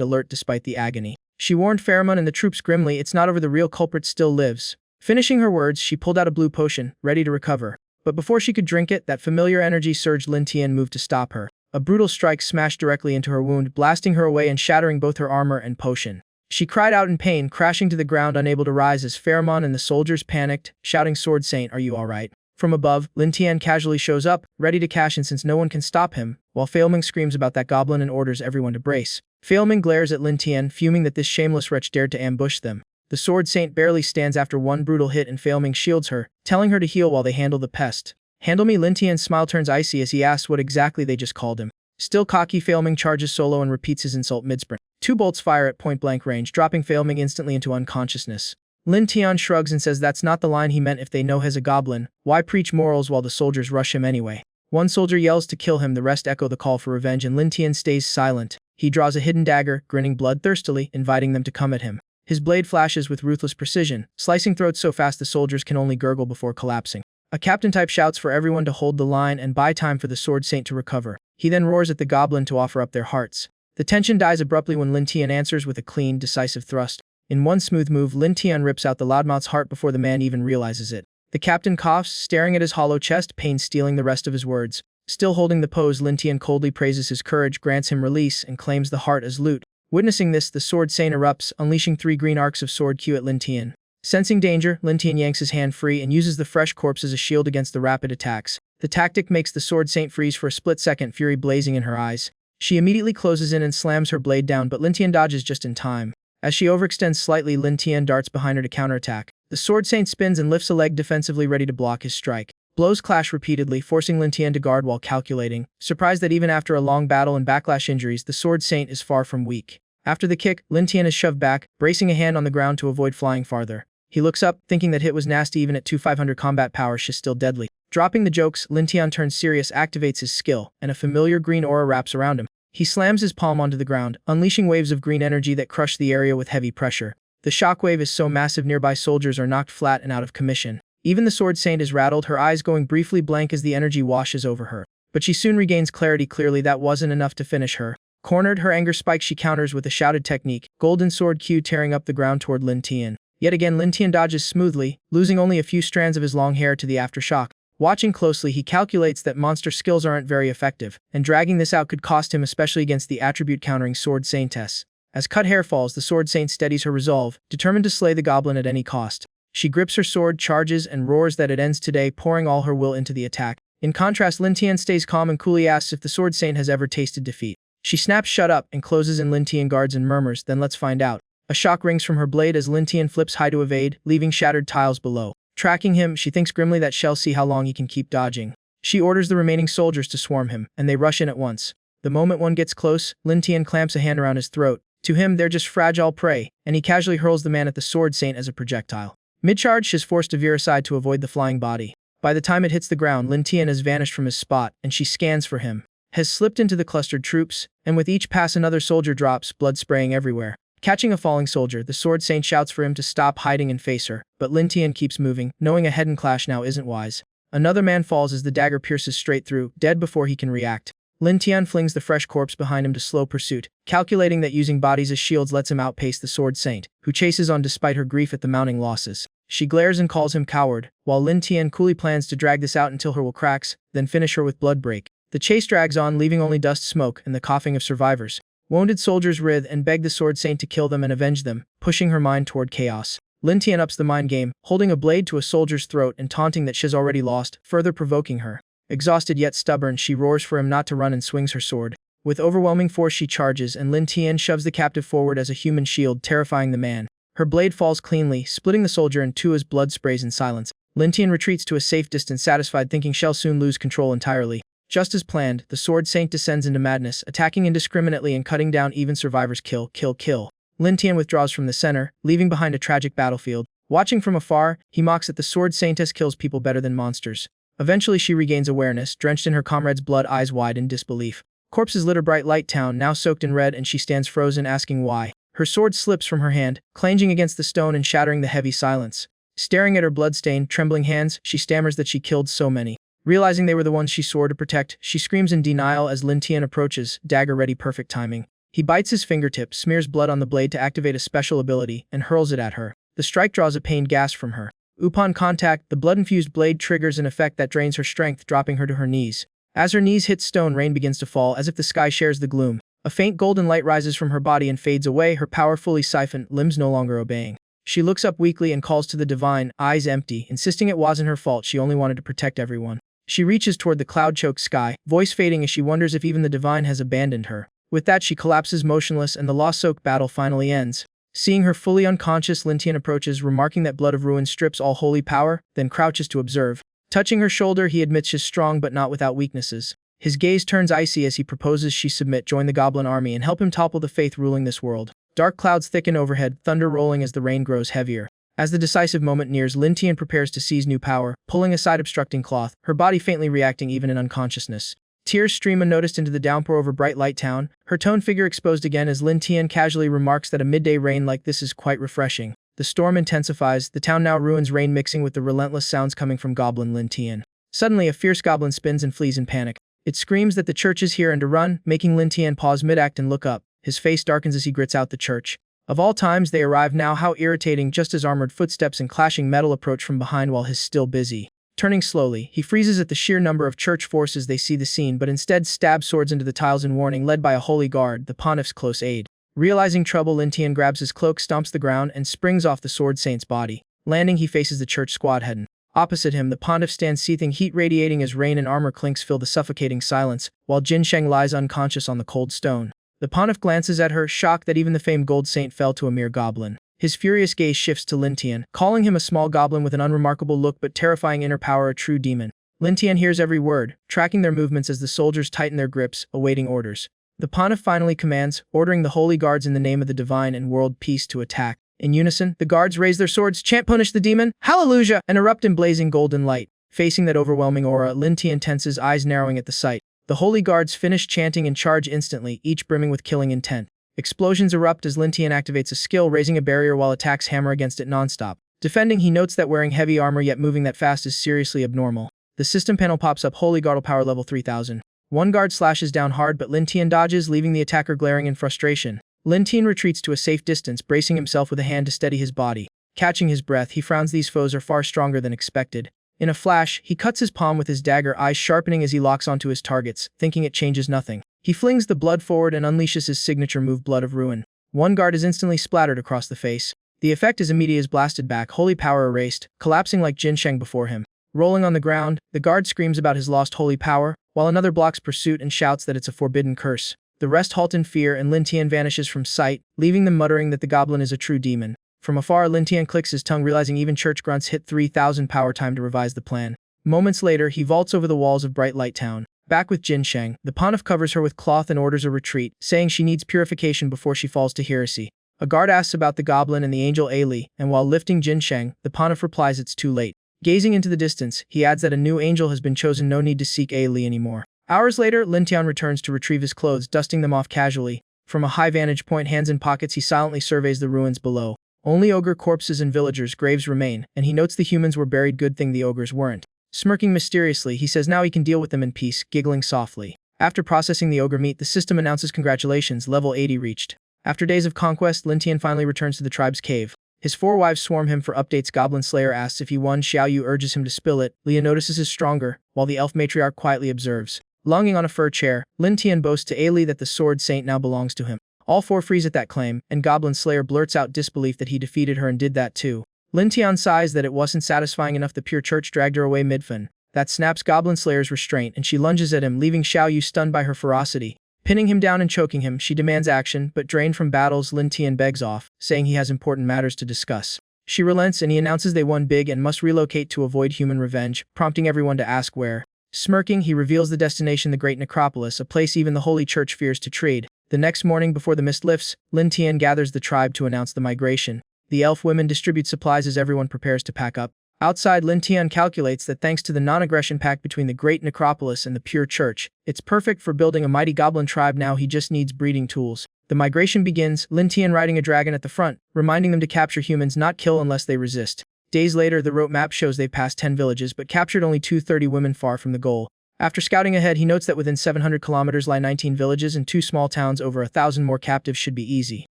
alert despite the agony. She warned Pharamond and the troops grimly, "It's not over, the real culprit still lives." Finishing her words, she pulled out a blue potion, ready to recover. But before she could drink it, that familiar energy surge. Lin Tian moved to stop her. A brutal strike smashed directly into her wound, blasting her away and shattering both her armor and potion. She cried out in pain, crashing to the ground, unable to rise as Pharamond and the soldiers panicked, shouting, "Sword Saint, are you alright?" From above, Lin Tian casually shows up, ready to cash in since no one can stop him, while Pharamond screams about that goblin and orders everyone to brace. Pharamond glares at Lin Tian, fuming that this shameless wretch dared to ambush them. The Sword Saint barely stands after one brutal hit and Pharamond shields her, telling her to heal while they handle the pest. "Handle me?" Lin Tian's smile turns icy as he asks what exactly they just called him. Still cocky, Pharamond charges solo and repeats his insult mid-sprint. 2 bolts fire at point-blank range, dropping Pharamond instantly into unconsciousness. Lin Tian shrugs and says that's not the line he meant. If they know he's a goblin, why preach morals while the soldiers rush him anyway? One soldier yells to kill him, the rest echo the call for revenge, and Lin Tian stays silent. He draws a hidden dagger, grinning bloodthirstily, inviting them to come at him. His blade flashes with ruthless precision, slicing throats so fast the soldiers can only gurgle before collapsing. A captain type shouts for everyone to hold the line and buy time for the Sword Saint to recover. He then roars at the goblin to offer up their hearts. The tension dies abruptly when Lin Tian answers with a clean, decisive thrust. In one smooth move, Lin Tian rips out the loudmouth's heart before the man even realizes it. The captain coughs, staring at his hollow chest, pain stealing the rest of his words. Still holding the pose, Lin Tian coldly praises his courage, grants him release, and claims the heart as loot. Witnessing this, the Sword Saint erupts, unleashing 3 green arcs of sword Q at Lin Tian. Sensing danger, Lin Tian yanks his hand free and uses the fresh corpse as a shield against the rapid attacks. The tactic makes the Sword Saint freeze for a split second, fury blazing in her eyes. She immediately closes in and slams her blade down, but Lin Tian dodges just in time. As she overextends slightly, Lin Tian darts behind her to counterattack. The Sword Saint spins and lifts a leg defensively, ready to block his strike. Blows clash repeatedly, forcing Lin Tian to guard while calculating, surprised that even after a long battle and backlash injuries, the Sword Saint is far from weak. After the kick, Lin Tian is shoved back, bracing a hand on the ground to avoid flying farther. He looks up, thinking that hit was nasty. Even at 2,500 combat power, she's still deadly. Dropping the jokes, Lin Tian turns serious, activates his skill, and a familiar green aura wraps around him. He slams his palm onto the ground, unleashing waves of green energy that crush the area with heavy pressure. The shockwave is so massive nearby soldiers are knocked flat and out of commission. Even the Sword Saint is rattled, her eyes going briefly blank as the energy washes over her. But she soon regains clarity. Clearly that wasn't enough to finish her. Cornered, her anger spikes, she counters with a shouted technique, golden sword Q tearing up the ground toward Lin Tian. Yet again Lin Tian dodges smoothly, losing only a few strands of his long hair to the aftershock. Watching closely, he calculates that monster skills aren't very effective, and dragging this out could cost him, especially against the attribute-countering Sword Saintess. As cut hair falls, the Sword Saint steadies her resolve, determined to slay the goblin at any cost. She grips her sword, charges, and roars that it ends today, pouring all her will into the attack. In contrast, Lin Tian stays calm and coolly asks if the Sword Saint has ever tasted defeat. She snaps shut up and closes in. Lin Tian guards and murmurs, then let's find out. A shock rings from her blade as Lin Tian flips high to evade, leaving shattered tiles below. Tracking him, she thinks grimly that she'll see how long he can keep dodging. She orders the remaining soldiers to swarm him, and they rush in at once. The moment one gets close, Lin Tian clamps a hand around his throat. To him, they're just fragile prey, and he casually hurls the man at the sword saint as a projectile. Mid-charge, she's forced to veer aside to avoid the flying body. By the time it hits the ground, Lin Tian has vanished from his spot, and she scans for him. Has slipped into the clustered troops, and with each pass another soldier drops, blood spraying everywhere. Catching a falling soldier, the sword saint shouts for him to stop hiding and face her, but Lin Tian keeps moving, knowing a head-on clash now isn't wise. Another man falls as the dagger pierces straight through, dead before he can react. Lin Tian flings the fresh corpse behind him to slow pursuit, calculating that using bodies as shields lets him outpace the sword saint, who chases on despite her grief at the mounting losses. She glares and calls him coward, while Lin Tian coolly plans to drag this out until her will cracks, then finish her with blood break. The chase drags on, leaving only dust, smoke, and the coughing of survivors. Wounded soldiers writhe and beg the sword saint to kill them and avenge them, pushing her mind toward chaos. Lin Tian ups the mind game, holding a blade to a soldier's throat and taunting that she's already lost, further provoking her. Exhausted yet stubborn, she roars for him not to run and swings her sword. With overwhelming force she charges, and Lin Tian shoves the captive forward as a human shield, terrifying the man. Her blade falls cleanly, splitting the soldier in two as blood sprays in silence. Lin Tian retreats to a safe distance, satisfied, thinking she'll soon lose control entirely. Just as planned, the sword saint descends into madness, attacking indiscriminately and cutting down even survivors. Kill, kill, kill. Lin Tian withdraws from the center, leaving behind a tragic battlefield. Watching from afar, he mocks that the sword saintess kills people better than monsters. Eventually she regains awareness, drenched in her comrade's blood, eyes wide in disbelief. Corpses litter bright light town, now soaked in red, and she stands frozen, asking why. Her sword slips from her hand, clanging against the stone and shattering the heavy silence. Staring at her blood-stained, trembling hands, she stammers that she killed so many. Realizing they were the ones she swore to protect, she screams in denial as Lin Tian approaches, dagger ready, perfect timing. He bites his fingertip, smears blood on the blade to activate a special ability, and hurls it at her. The strike draws a pained gasp from her. Upon contact, the blood-infused blade triggers an effect that drains her strength, dropping her to her knees. As her knees hit stone, rain begins to fall, as if the sky shares the gloom. A faint golden light rises from her body and fades away, her power fully siphoned, limbs no longer obeying. She looks up weakly and calls to the divine, eyes empty, insisting it wasn't her fault, she only wanted to protect everyone. She reaches toward the cloud-choked sky, voice fading as she wonders if even the divine has abandoned her. With that, she collapses motionless and the loss-soaked battle finally ends. Seeing her fully unconscious, Lin Tian approaches, remarking that blood of ruin strips all holy power, then crouches to observe. Touching her shoulder, he admits she's strong but not without weaknesses. His gaze turns icy as he proposes she submit, join the Goblin army, and help him topple the faith ruling this world. Dark clouds thicken overhead, thunder rolling as the rain grows heavier. As the decisive moment nears, Lin Tian prepares to seize new power, pulling aside obstructing cloth, her body faintly reacting even in unconsciousness. Tears stream unnoticed into the downpour over bright light town, her toned figure exposed again as Lin Tian casually remarks that a midday rain like this is quite refreshing. The storm intensifies, the town now ruins, rain mixing with the relentless sounds coming from Goblin Lin Tian. Suddenly, a fierce goblin spins and flees in panic. It screams that the church is here and to run, making Lin Tian pause mid-act and look up. His face darkens as he grits out the church. Of all times they arrive now, how irritating, just as armored footsteps and clashing metal approach from behind while he's still busy. Turning slowly, he freezes at the sheer number of church forces they see the scene, but instead stabs swords into the tiles in warning, led by a holy guard, the pontiff's close aide. Realizing trouble, Lin Tian grabs his cloak, stomps the ground, and springs off the sword saint's body. Landing, he faces the church squad head. Opposite him, the pontiff stands seething, heat radiating as rain and armor clinks fill the suffocating silence, while Jin Sheng lies unconscious on the cold stone. The pontiff glances at her, shocked that even the famed gold saint fell to a mere goblin. His furious gaze shifts to Lin Tian, calling him a small goblin with an unremarkable look but terrifying inner power, a true demon. Lin Tian hears every word, tracking their movements as the soldiers tighten their grips, awaiting orders. The pontiff finally commands, ordering the holy guards in the name of the divine and world peace to attack. In unison, the guards raise their swords, chant punish the demon, hallelujah, and erupt in blazing golden light. Facing that overwhelming aura, Lin Tian tenses, eyes narrowing at the sight. The holy guards finish chanting and charge instantly, each brimming with killing intent. Explosions erupt as Lin Tian activates a skill, raising a barrier while attacks hammer against it nonstop. Defending, he notes that wearing heavy armor yet moving that fast is seriously abnormal. The system panel pops up, holy guard power level 3000. One guard slashes down hard, but Lin Tian dodges, leaving the attacker glaring in frustration. Lin Tian retreats to a safe distance, bracing himself with a hand to steady his body. Catching his breath, he frowns. These foes are far stronger than expected. In a flash, he cuts his palm with his dagger, eyes sharpening as he locks onto his targets, thinking it changes nothing. He flings the blood forward and unleashes his signature move, Blood of Ruin. One guard is instantly splattered across the face. The effect is immediate as blasted back, holy power erased, collapsing like Jin Sheng before him. Rolling on the ground, the guard screams about his lost holy power, while another blocks pursuit and shouts that it's a forbidden curse. The rest halt in fear and Lin Tian vanishes from sight, leaving them muttering that the goblin is a true demon. From afar, Lin Tian clicks his tongue, realizing even church grunts hit 3,000 power time to revise the plan. Moments later, he vaults over the walls of Bright Light Town. Back with Jin Sheng, the Pontiff covers her with cloth and orders a retreat, saying she needs purification before she falls to heresy. A guard asks about the goblin and the angel Ailey, and while lifting Jin Sheng, the Pontiff replies it's too late. Gazing into the distance, he adds that a new angel has been chosen, no need to seek Ailey anymore. Hours later, Lin Tian returns to retrieve his clothes, dusting them off casually. From a high vantage point, hands in pockets, he silently surveys the ruins below. Only ogre corpses and villagers' graves remain, and he notes the humans were buried, good thing the ogres weren't. Smirking mysteriously, he says now he can deal with them in peace, giggling softly. After processing the ogre meat, the system announces congratulations, level 80 reached. After days of conquest, Lin Tian finally returns to the tribe's cave. His 4 wives swarm him for updates. Goblin Slayer asks if he won. Xiao Yu urges him to spill it. Leah notices is stronger, while the elf matriarch quietly observes. Longing on a fur chair, Lin Tian boasts to Ailey that the sword saint now belongs to him. All 4 freeze at that claim, and Goblin Slayer blurts out disbelief that he defeated her and did that too. Lin Tian sighs that it wasn't satisfying enough. The pure church dragged her away mid-fin. That snaps Goblin Slayer's restraint, and she lunges at him, leaving Xiao Yu stunned by her ferocity. Pinning him down and choking him, she demands action, but drained from battles, Lin Tian begs off, saying he has important matters to discuss. She relents and he announces they won big and must relocate to avoid human revenge, prompting everyone to ask where. Smirking, he reveals the destination, the Great Necropolis, a place even the Holy Church fears to tread. The next morning, before the mist lifts, Lin Tian gathers the tribe to announce the migration. The elf women distribute supplies as everyone prepares to pack up. Outside, Lin Tian calculates that thanks to the non-aggression pact between the Great Necropolis and the Pure Church, it's perfect for building a mighty goblin tribe. Now he just needs breeding tools. The migration begins, Lin Tian riding a dragon at the front, reminding them to capture humans, not kill unless they resist. Days later, the route map shows they've passed 10 villages but captured only 230 women, far from the goal. After scouting ahead, he notes that within 700 kilometers lie 19 villages and 2 small towns. Over 1,000 more captives should be easy.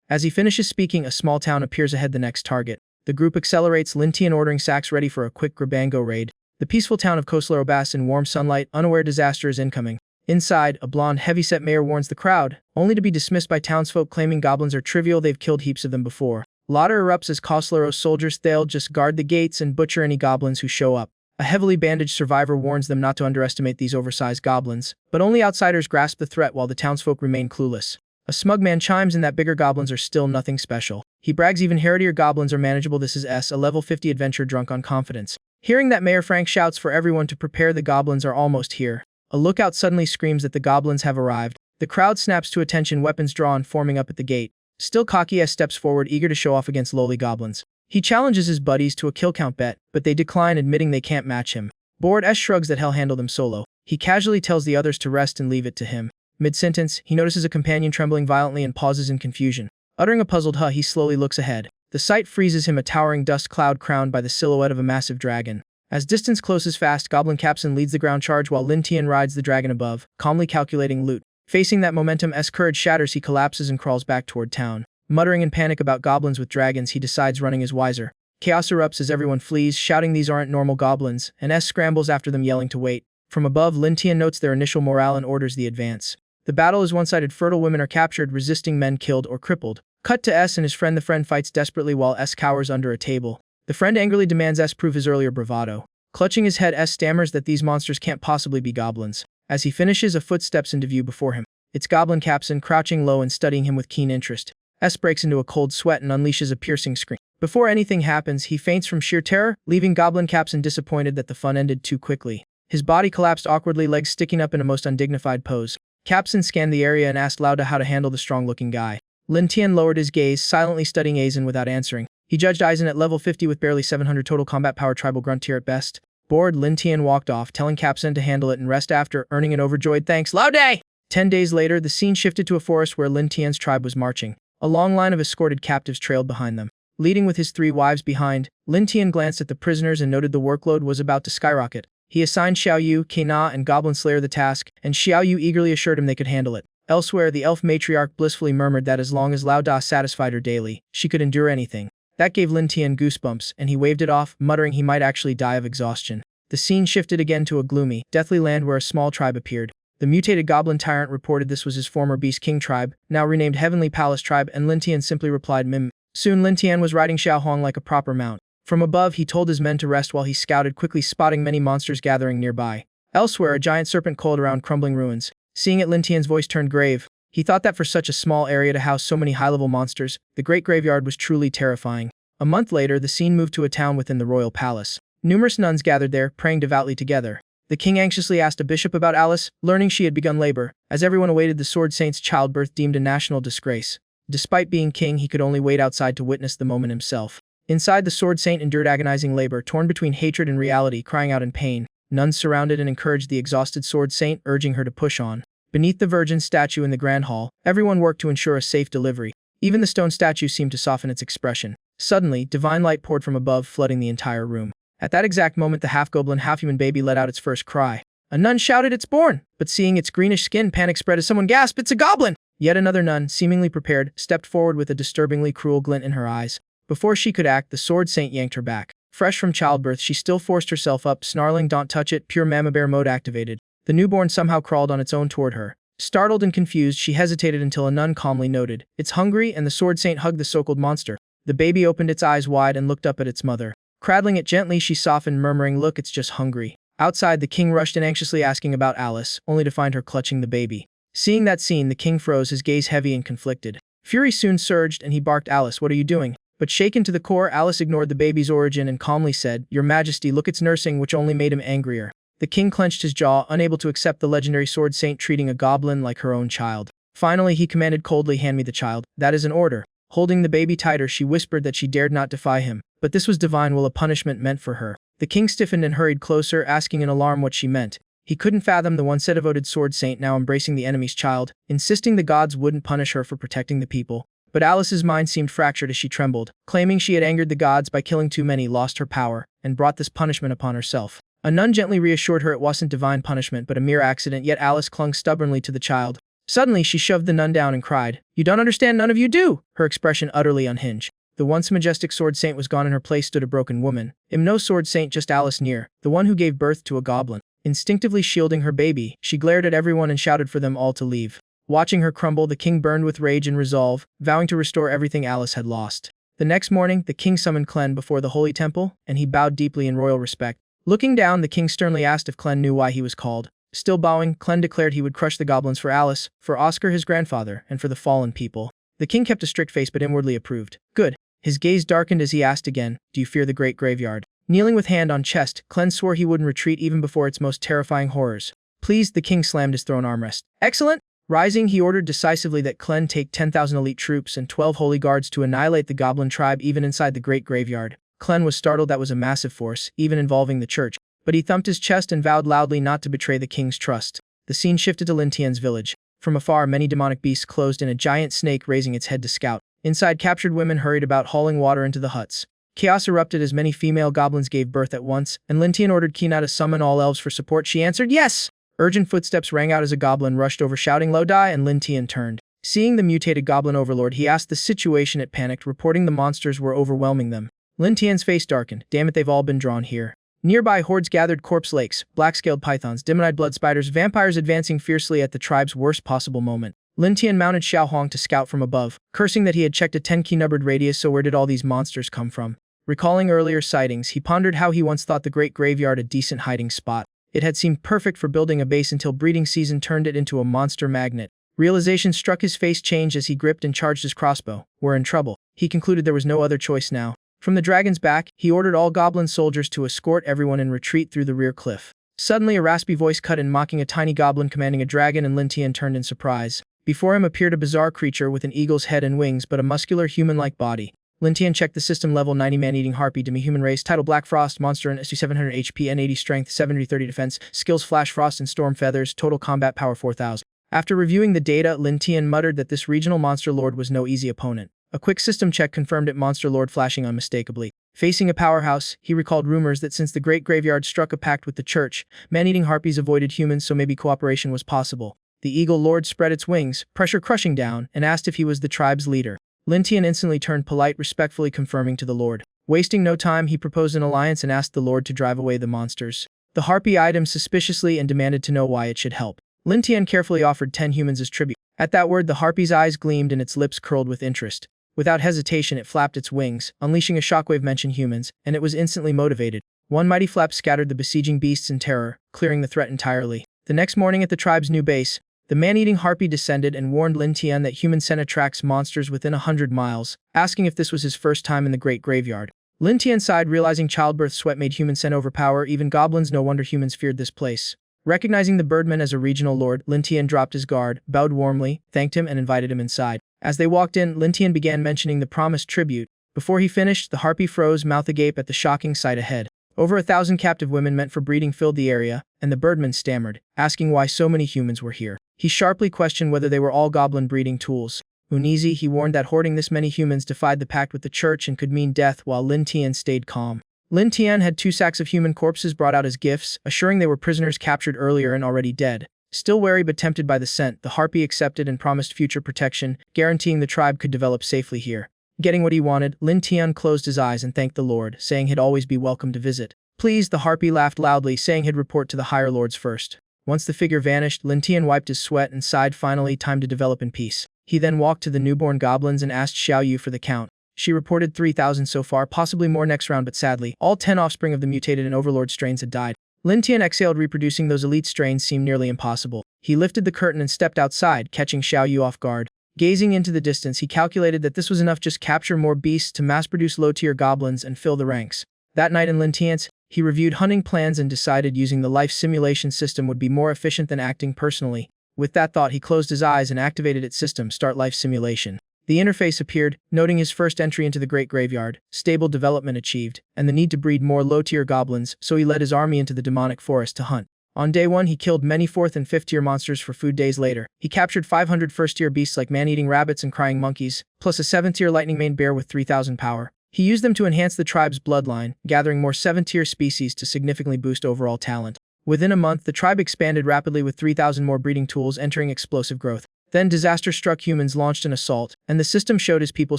As he finishes speaking, a small town appears ahead, the next target. The group accelerates, Lin Tian ordering sacks ready for a quick grab-and-go raid. The peaceful town of Kosler basks in warm sunlight, unaware disaster is incoming. Inside, a blonde, heavy-set mayor warns the crowd, only to be dismissed by townsfolk claiming goblins are trivial, they've killed heaps of them before. Laughter erupts as Koslero's soldiers, they'll just guard the gates and butcher any goblins who show up. A heavily bandaged survivor warns them not to underestimate these oversized goblins, but only outsiders grasp the threat while the townsfolk remain clueless. A smug man chimes in that bigger goblins are still nothing special. He brags even heretier goblins are manageable. This is a level 50 adventure drunk on confidence. Hearing that, Mayor Frank shouts for everyone to prepare, the goblins are almost here. A lookout suddenly screams that the goblins have arrived. The crowd snaps to attention, weapons drawn, forming up at the gate. Still cocky, S steps forward, eager to show off against lowly goblins. He challenges his buddies to a kill count bet, but they decline, admitting they can't match him. Bored, S shrugs that he'll handle them solo. He casually tells the others to rest and leave it to him. Mid-sentence, he notices a companion trembling violently and pauses in confusion. Uttering a puzzled huh, he slowly looks ahead. The sight freezes him, a towering dust cloud crowned by the silhouette of a massive dragon. As distance closes fast, Goblin Captain leads the ground charge while Lin Tian rides the dragon above, calmly calculating loot. Facing that momentum, S courage shatters, he collapses and crawls back toward town. Muttering in panic about goblins with dragons, he decides running is wiser. Chaos erupts as everyone flees, shouting these aren't normal goblins, and S scrambles after them, yelling to wait. From above, Lin Tian notes their initial morale and orders the advance. The battle is one-sided, fertile women are captured, resisting men killed or crippled. Cut to S and his friend. The friend fights desperately while S cowers under a table. The friend angrily demands S prove his earlier bravado. Clutching his head, S stammers that these monsters can't possibly be goblins. As he finishes, a foot steps into view before him. It's Goblin Captain, crouching low and studying him with keen interest. S breaks into a cold sweat and unleashes a piercing scream. Before anything happens, he faints from sheer terror, leaving Goblin Captain disappointed that the fun ended too quickly. His body collapsed awkwardly, legs sticking up in a most undignified pose. Capson scanned the area and asked Lauda how to handle the strong-looking guy. Lin Tian lowered his gaze, silently studying Aizen without answering. He judged Aizen at level 50 with barely 700 total combat power, tribal grunt tier at best. Bored, Lin Tian walked off, telling Capson to handle it and rest after, earning an overjoyed thanks, Lauda! 10 days later, the scene shifted to a forest where Lin Tian's tribe was marching. A long line of escorted captives trailed behind them. Leading with his 3 wives behind, Lin Tian glanced at the prisoners and noted the workload was about to skyrocket. He assigned Xiao Yu, Kena, and Goblin Slayer the task, and Xiao Yu eagerly assured him they could handle it. Elsewhere, the elf matriarch blissfully murmured that as long as Lao Da satisfied her daily, she could endure anything. That gave Lin Tian goosebumps, and he waved it off, muttering he might actually die of exhaustion. The scene shifted again to a gloomy, deathly land where a small tribe appeared. The mutated goblin tyrant reported this was his former Beast King tribe, now renamed Heavenly Palace tribe, and Lin Tian simply replied mim. Soon Lin Tian was riding Xiao Huang like a proper mount. From above, he told his men to rest while he scouted, quickly spotting many monsters gathering nearby. Elsewhere, a giant serpent coiled around crumbling ruins. Seeing it, Lin Tian's voice turned grave. He thought that for such a small area to house so many high-level monsters, the Great Graveyard was truly terrifying. A month later, the scene moved to a town within the royal palace. Numerous nuns gathered there, praying devoutly together. The king anxiously asked a bishop about Alice, learning she had begun labor, as everyone awaited the Sword Saint's childbirth deemed a national disgrace. Despite being king, he could only wait outside to witness the moment himself. Inside, the Sword Saint endured agonizing labor, torn between hatred and reality, crying out in pain. Nuns surrounded and encouraged the exhausted Sword Saint, urging her to push on. Beneath the Virgin statue in the Grand Hall, everyone worked to ensure a safe delivery. Even the stone statue seemed to soften its expression. Suddenly, divine light poured from above, flooding the entire room. At that exact moment, the half-goblin, half-human baby let out its first cry. A nun shouted, "It's born!" But seeing its greenish skin, panic spread as someone gasped, "It's a goblin!" Yet another nun, seemingly prepared, stepped forward with a disturbingly cruel glint in her eyes. Before she could act, the Sword Saint yanked her back. Fresh from childbirth, she still forced herself up, snarling, "Don't touch it," pure mama bear mode activated. The newborn somehow crawled on its own toward her. Startled and confused, she hesitated until a nun calmly noted, "It's hungry," and the Sword Saint hugged the so-called monster. The baby opened its eyes wide and looked up at its mother. Cradling it gently, she softened, murmuring, "Look, it's just hungry." Outside, the king rushed in anxiously asking about Alice, only to find her clutching the baby. Seeing that scene, the king froze, his gaze heavy and conflicted. Fury soon surged, and he barked, "Alice, what are you doing?" But shaken to the core, Alice ignored the baby's origin and calmly said, "Your Majesty, look, it's nursing," which only made him angrier. The king clenched his jaw, unable to accept the legendary Sword Saint treating a goblin like her own child. Finally, he commanded coldly, "Hand me the child." "That is an order." Holding the baby tighter, she whispered that she dared not defy him. But this was divine will, a punishment meant for her. The king stiffened and hurried closer, asking in alarm what she meant. He couldn't fathom the once devoted Sword Saint now embracing the enemy's child, insisting the gods wouldn't punish her for protecting the people. But Alice's mind seemed fractured as she trembled, claiming she had angered the gods by killing too many, lost her power, and brought this punishment upon herself. A nun gently reassured her it wasn't divine punishment but a mere accident, yet Alice clung stubbornly to the child. Suddenly, she shoved the nun down and cried, "You don't understand, none of you do!" Her expression utterly unhinged. The once majestic Sword Saint was gone. In her place stood a broken woman. No Sword Saint, just Alice near, the one who gave birth to a goblin. Instinctively shielding her baby, she glared at everyone and shouted for them all to leave. Watching her crumble, the king burned with rage and resolve, vowing to restore everything Alice had lost. The next morning, the king summoned Clem before the holy temple, and he bowed deeply in royal respect. Looking down, the king sternly asked if Clem knew why he was called. Still bowing, Clem declared he would crush the goblins for Alice, for Oscar his grandfather, and for the fallen people. The king kept a strict face but inwardly approved. Good. His gaze darkened as he asked again, "Do you fear the great graveyard?" Kneeling with hand on chest, Clem swore he wouldn't retreat even before its most terrifying horrors. Pleased, the king slammed his throne armrest. "Excellent!" Rising, he ordered decisively that Clem take 10,000 elite troops and 12 holy guards to annihilate the goblin tribe even inside the great graveyard. Clem was startled. That was a massive force, even involving the church. But he thumped his chest and vowed loudly not to betray the king's trust. The scene shifted to Lin Tian's village. From afar, many demonic beasts closed in, a giant snake raising its head to scout. Inside, captured women hurried about, hauling water into the huts. Chaos erupted as many female goblins gave birth at once, and Lin Tian ordered Kina to summon all elves for support. She answered, "Yes!" Urgent footsteps rang out as a goblin rushed over, shouting, "Lo Dai," and Lin Tian turned. Seeing the mutated goblin overlord, he asked the situation. It panicked, reporting the monsters were overwhelming them. Lin Tian's face darkened. "Damn it, they've all been drawn here." Nearby, hordes gathered, corpse lakes, black-scaled pythons, demon-eyed blood spiders, vampires advancing fiercely at the tribe's worst possible moment. Lin Tian mounted Xiao Huang to scout from above, cursing that he had checked a 10-key numbered radius. So where did all these monsters come from? Recalling earlier sightings, he pondered how he once thought the great graveyard a decent hiding spot. It had seemed perfect for building a base until breeding season turned it into a monster magnet. Realization struck, his face changed as he gripped and charged his crossbow. We're in trouble. He concluded there was no other choice now. From the dragon's back, he ordered all goblin soldiers to escort everyone in retreat through the rear cliff. Suddenly, a raspy voice cut in, mocking a tiny goblin commanding a dragon, and Lin Tian turned in surprise. Before him appeared a bizarre creature with an eagle's head and wings but a muscular human-like body. Lin Tian checked the system. Level 90, man-eating harpy, demi-human race, title Black Frost, monster and SU 700 HP and 80 strength, 70-30 defense, skills Flash Frost and Storm Feathers, total combat power 4000. After reviewing the data, Lin Tian muttered that this regional monster lord was no easy opponent. A quick system check confirmed it, monster lord flashing unmistakably. Facing a powerhouse, he recalled rumors that since the Great Graveyard struck a pact with the church, man-eating harpies avoided humans, so maybe cooperation was possible. The Eagle Lord spread its wings, pressure crushing down, and asked if he was the tribe's leader. Lin Tian instantly turned polite, respectfully confirming to the Lord. Wasting no time, he proposed an alliance and asked the Lord to drive away the monsters. The harpy eyed him suspiciously and demanded to know why it should help. Lin Tian carefully offered 10 humans as tribute. At that word, the harpy's eyes gleamed and its lips curled with interest. Without hesitation, it flapped its wings, unleashing a shockwave. Mention humans, and it was instantly motivated. One mighty flap scattered the besieging beasts in terror, clearing the threat entirely. The next morning at the tribe's new base, The man-eating harpy descended and warned Lin Tian that human scent attracts monsters within 100 miles, asking if this was his first time in the Great Graveyard. Lin Tian sighed, realizing childbirth sweat made human scent overpower even goblins. No wonder humans feared this place. Recognizing the birdman as a regional lord, Lin Tian dropped his guard, bowed warmly, thanked him, and invited him inside. As they walked in, Lin Tian began mentioning the promised tribute. Before he finished, the harpy froze, mouth agape at the shocking sight ahead. Over 1,000 captive women meant for breeding filled the area, and the birdman stammered, asking why so many humans were here. He sharply questioned whether they were all goblin breeding tools. Uneasy, he warned that hoarding this many humans defied the pact with the church and could mean death, while Lin Tian stayed calm. Lin Tian had 2 sacks of human corpses brought out as gifts, assuring they were prisoners captured earlier and already dead. Still wary but tempted by the scent, the harpy accepted and promised future protection, guaranteeing the tribe could develop safely here. Getting what he wanted, Lin Tian closed his eyes and thanked the Lord, saying he'd always be welcome to visit. Pleased, the harpy laughed loudly, saying he'd report to the higher lords first. Once the figure vanished, Lin Tian wiped his sweat and sighed, finally time to develop in peace. He then walked to the newborn goblins and asked Xiao Yu for the count. She reported 3,000 so far, possibly more next round, but sadly, all 10 offspring of the mutated and overlord strains had died. Lin Tian exhaled, reproducing those elite strains seemed nearly impossible. He lifted the curtain and stepped outside, catching Xiao Yu off guard. Gazing into the distance, he calculated that this was enough, just capture more beasts to mass-produce low-tier goblins and fill the ranks. That night in Lin Tian's, he reviewed hunting plans and decided using the life simulation system would be more efficient than acting personally. With that thought, he closed his eyes and activated its system, Start Life Simulation. The interface appeared, noting his first entry into the Great Graveyard, stable development achieved, and the need to breed more low-tier goblins, so he led his army into the demonic forest to hunt. On day 1, he killed many 4th and 5th tier monsters for food. Days later, he captured 500 first-tier beasts like man-eating rabbits and crying monkeys, plus a 7th-tier lightning-maned bear with 3,000 power. He used them to enhance the tribe's bloodline, gathering more 7th-tier species to significantly boost overall talent. Within a month, the tribe expanded rapidly with 3,000 more breeding tools entering explosive growth. Then disaster struck, humans launched an assault, and the system showed his people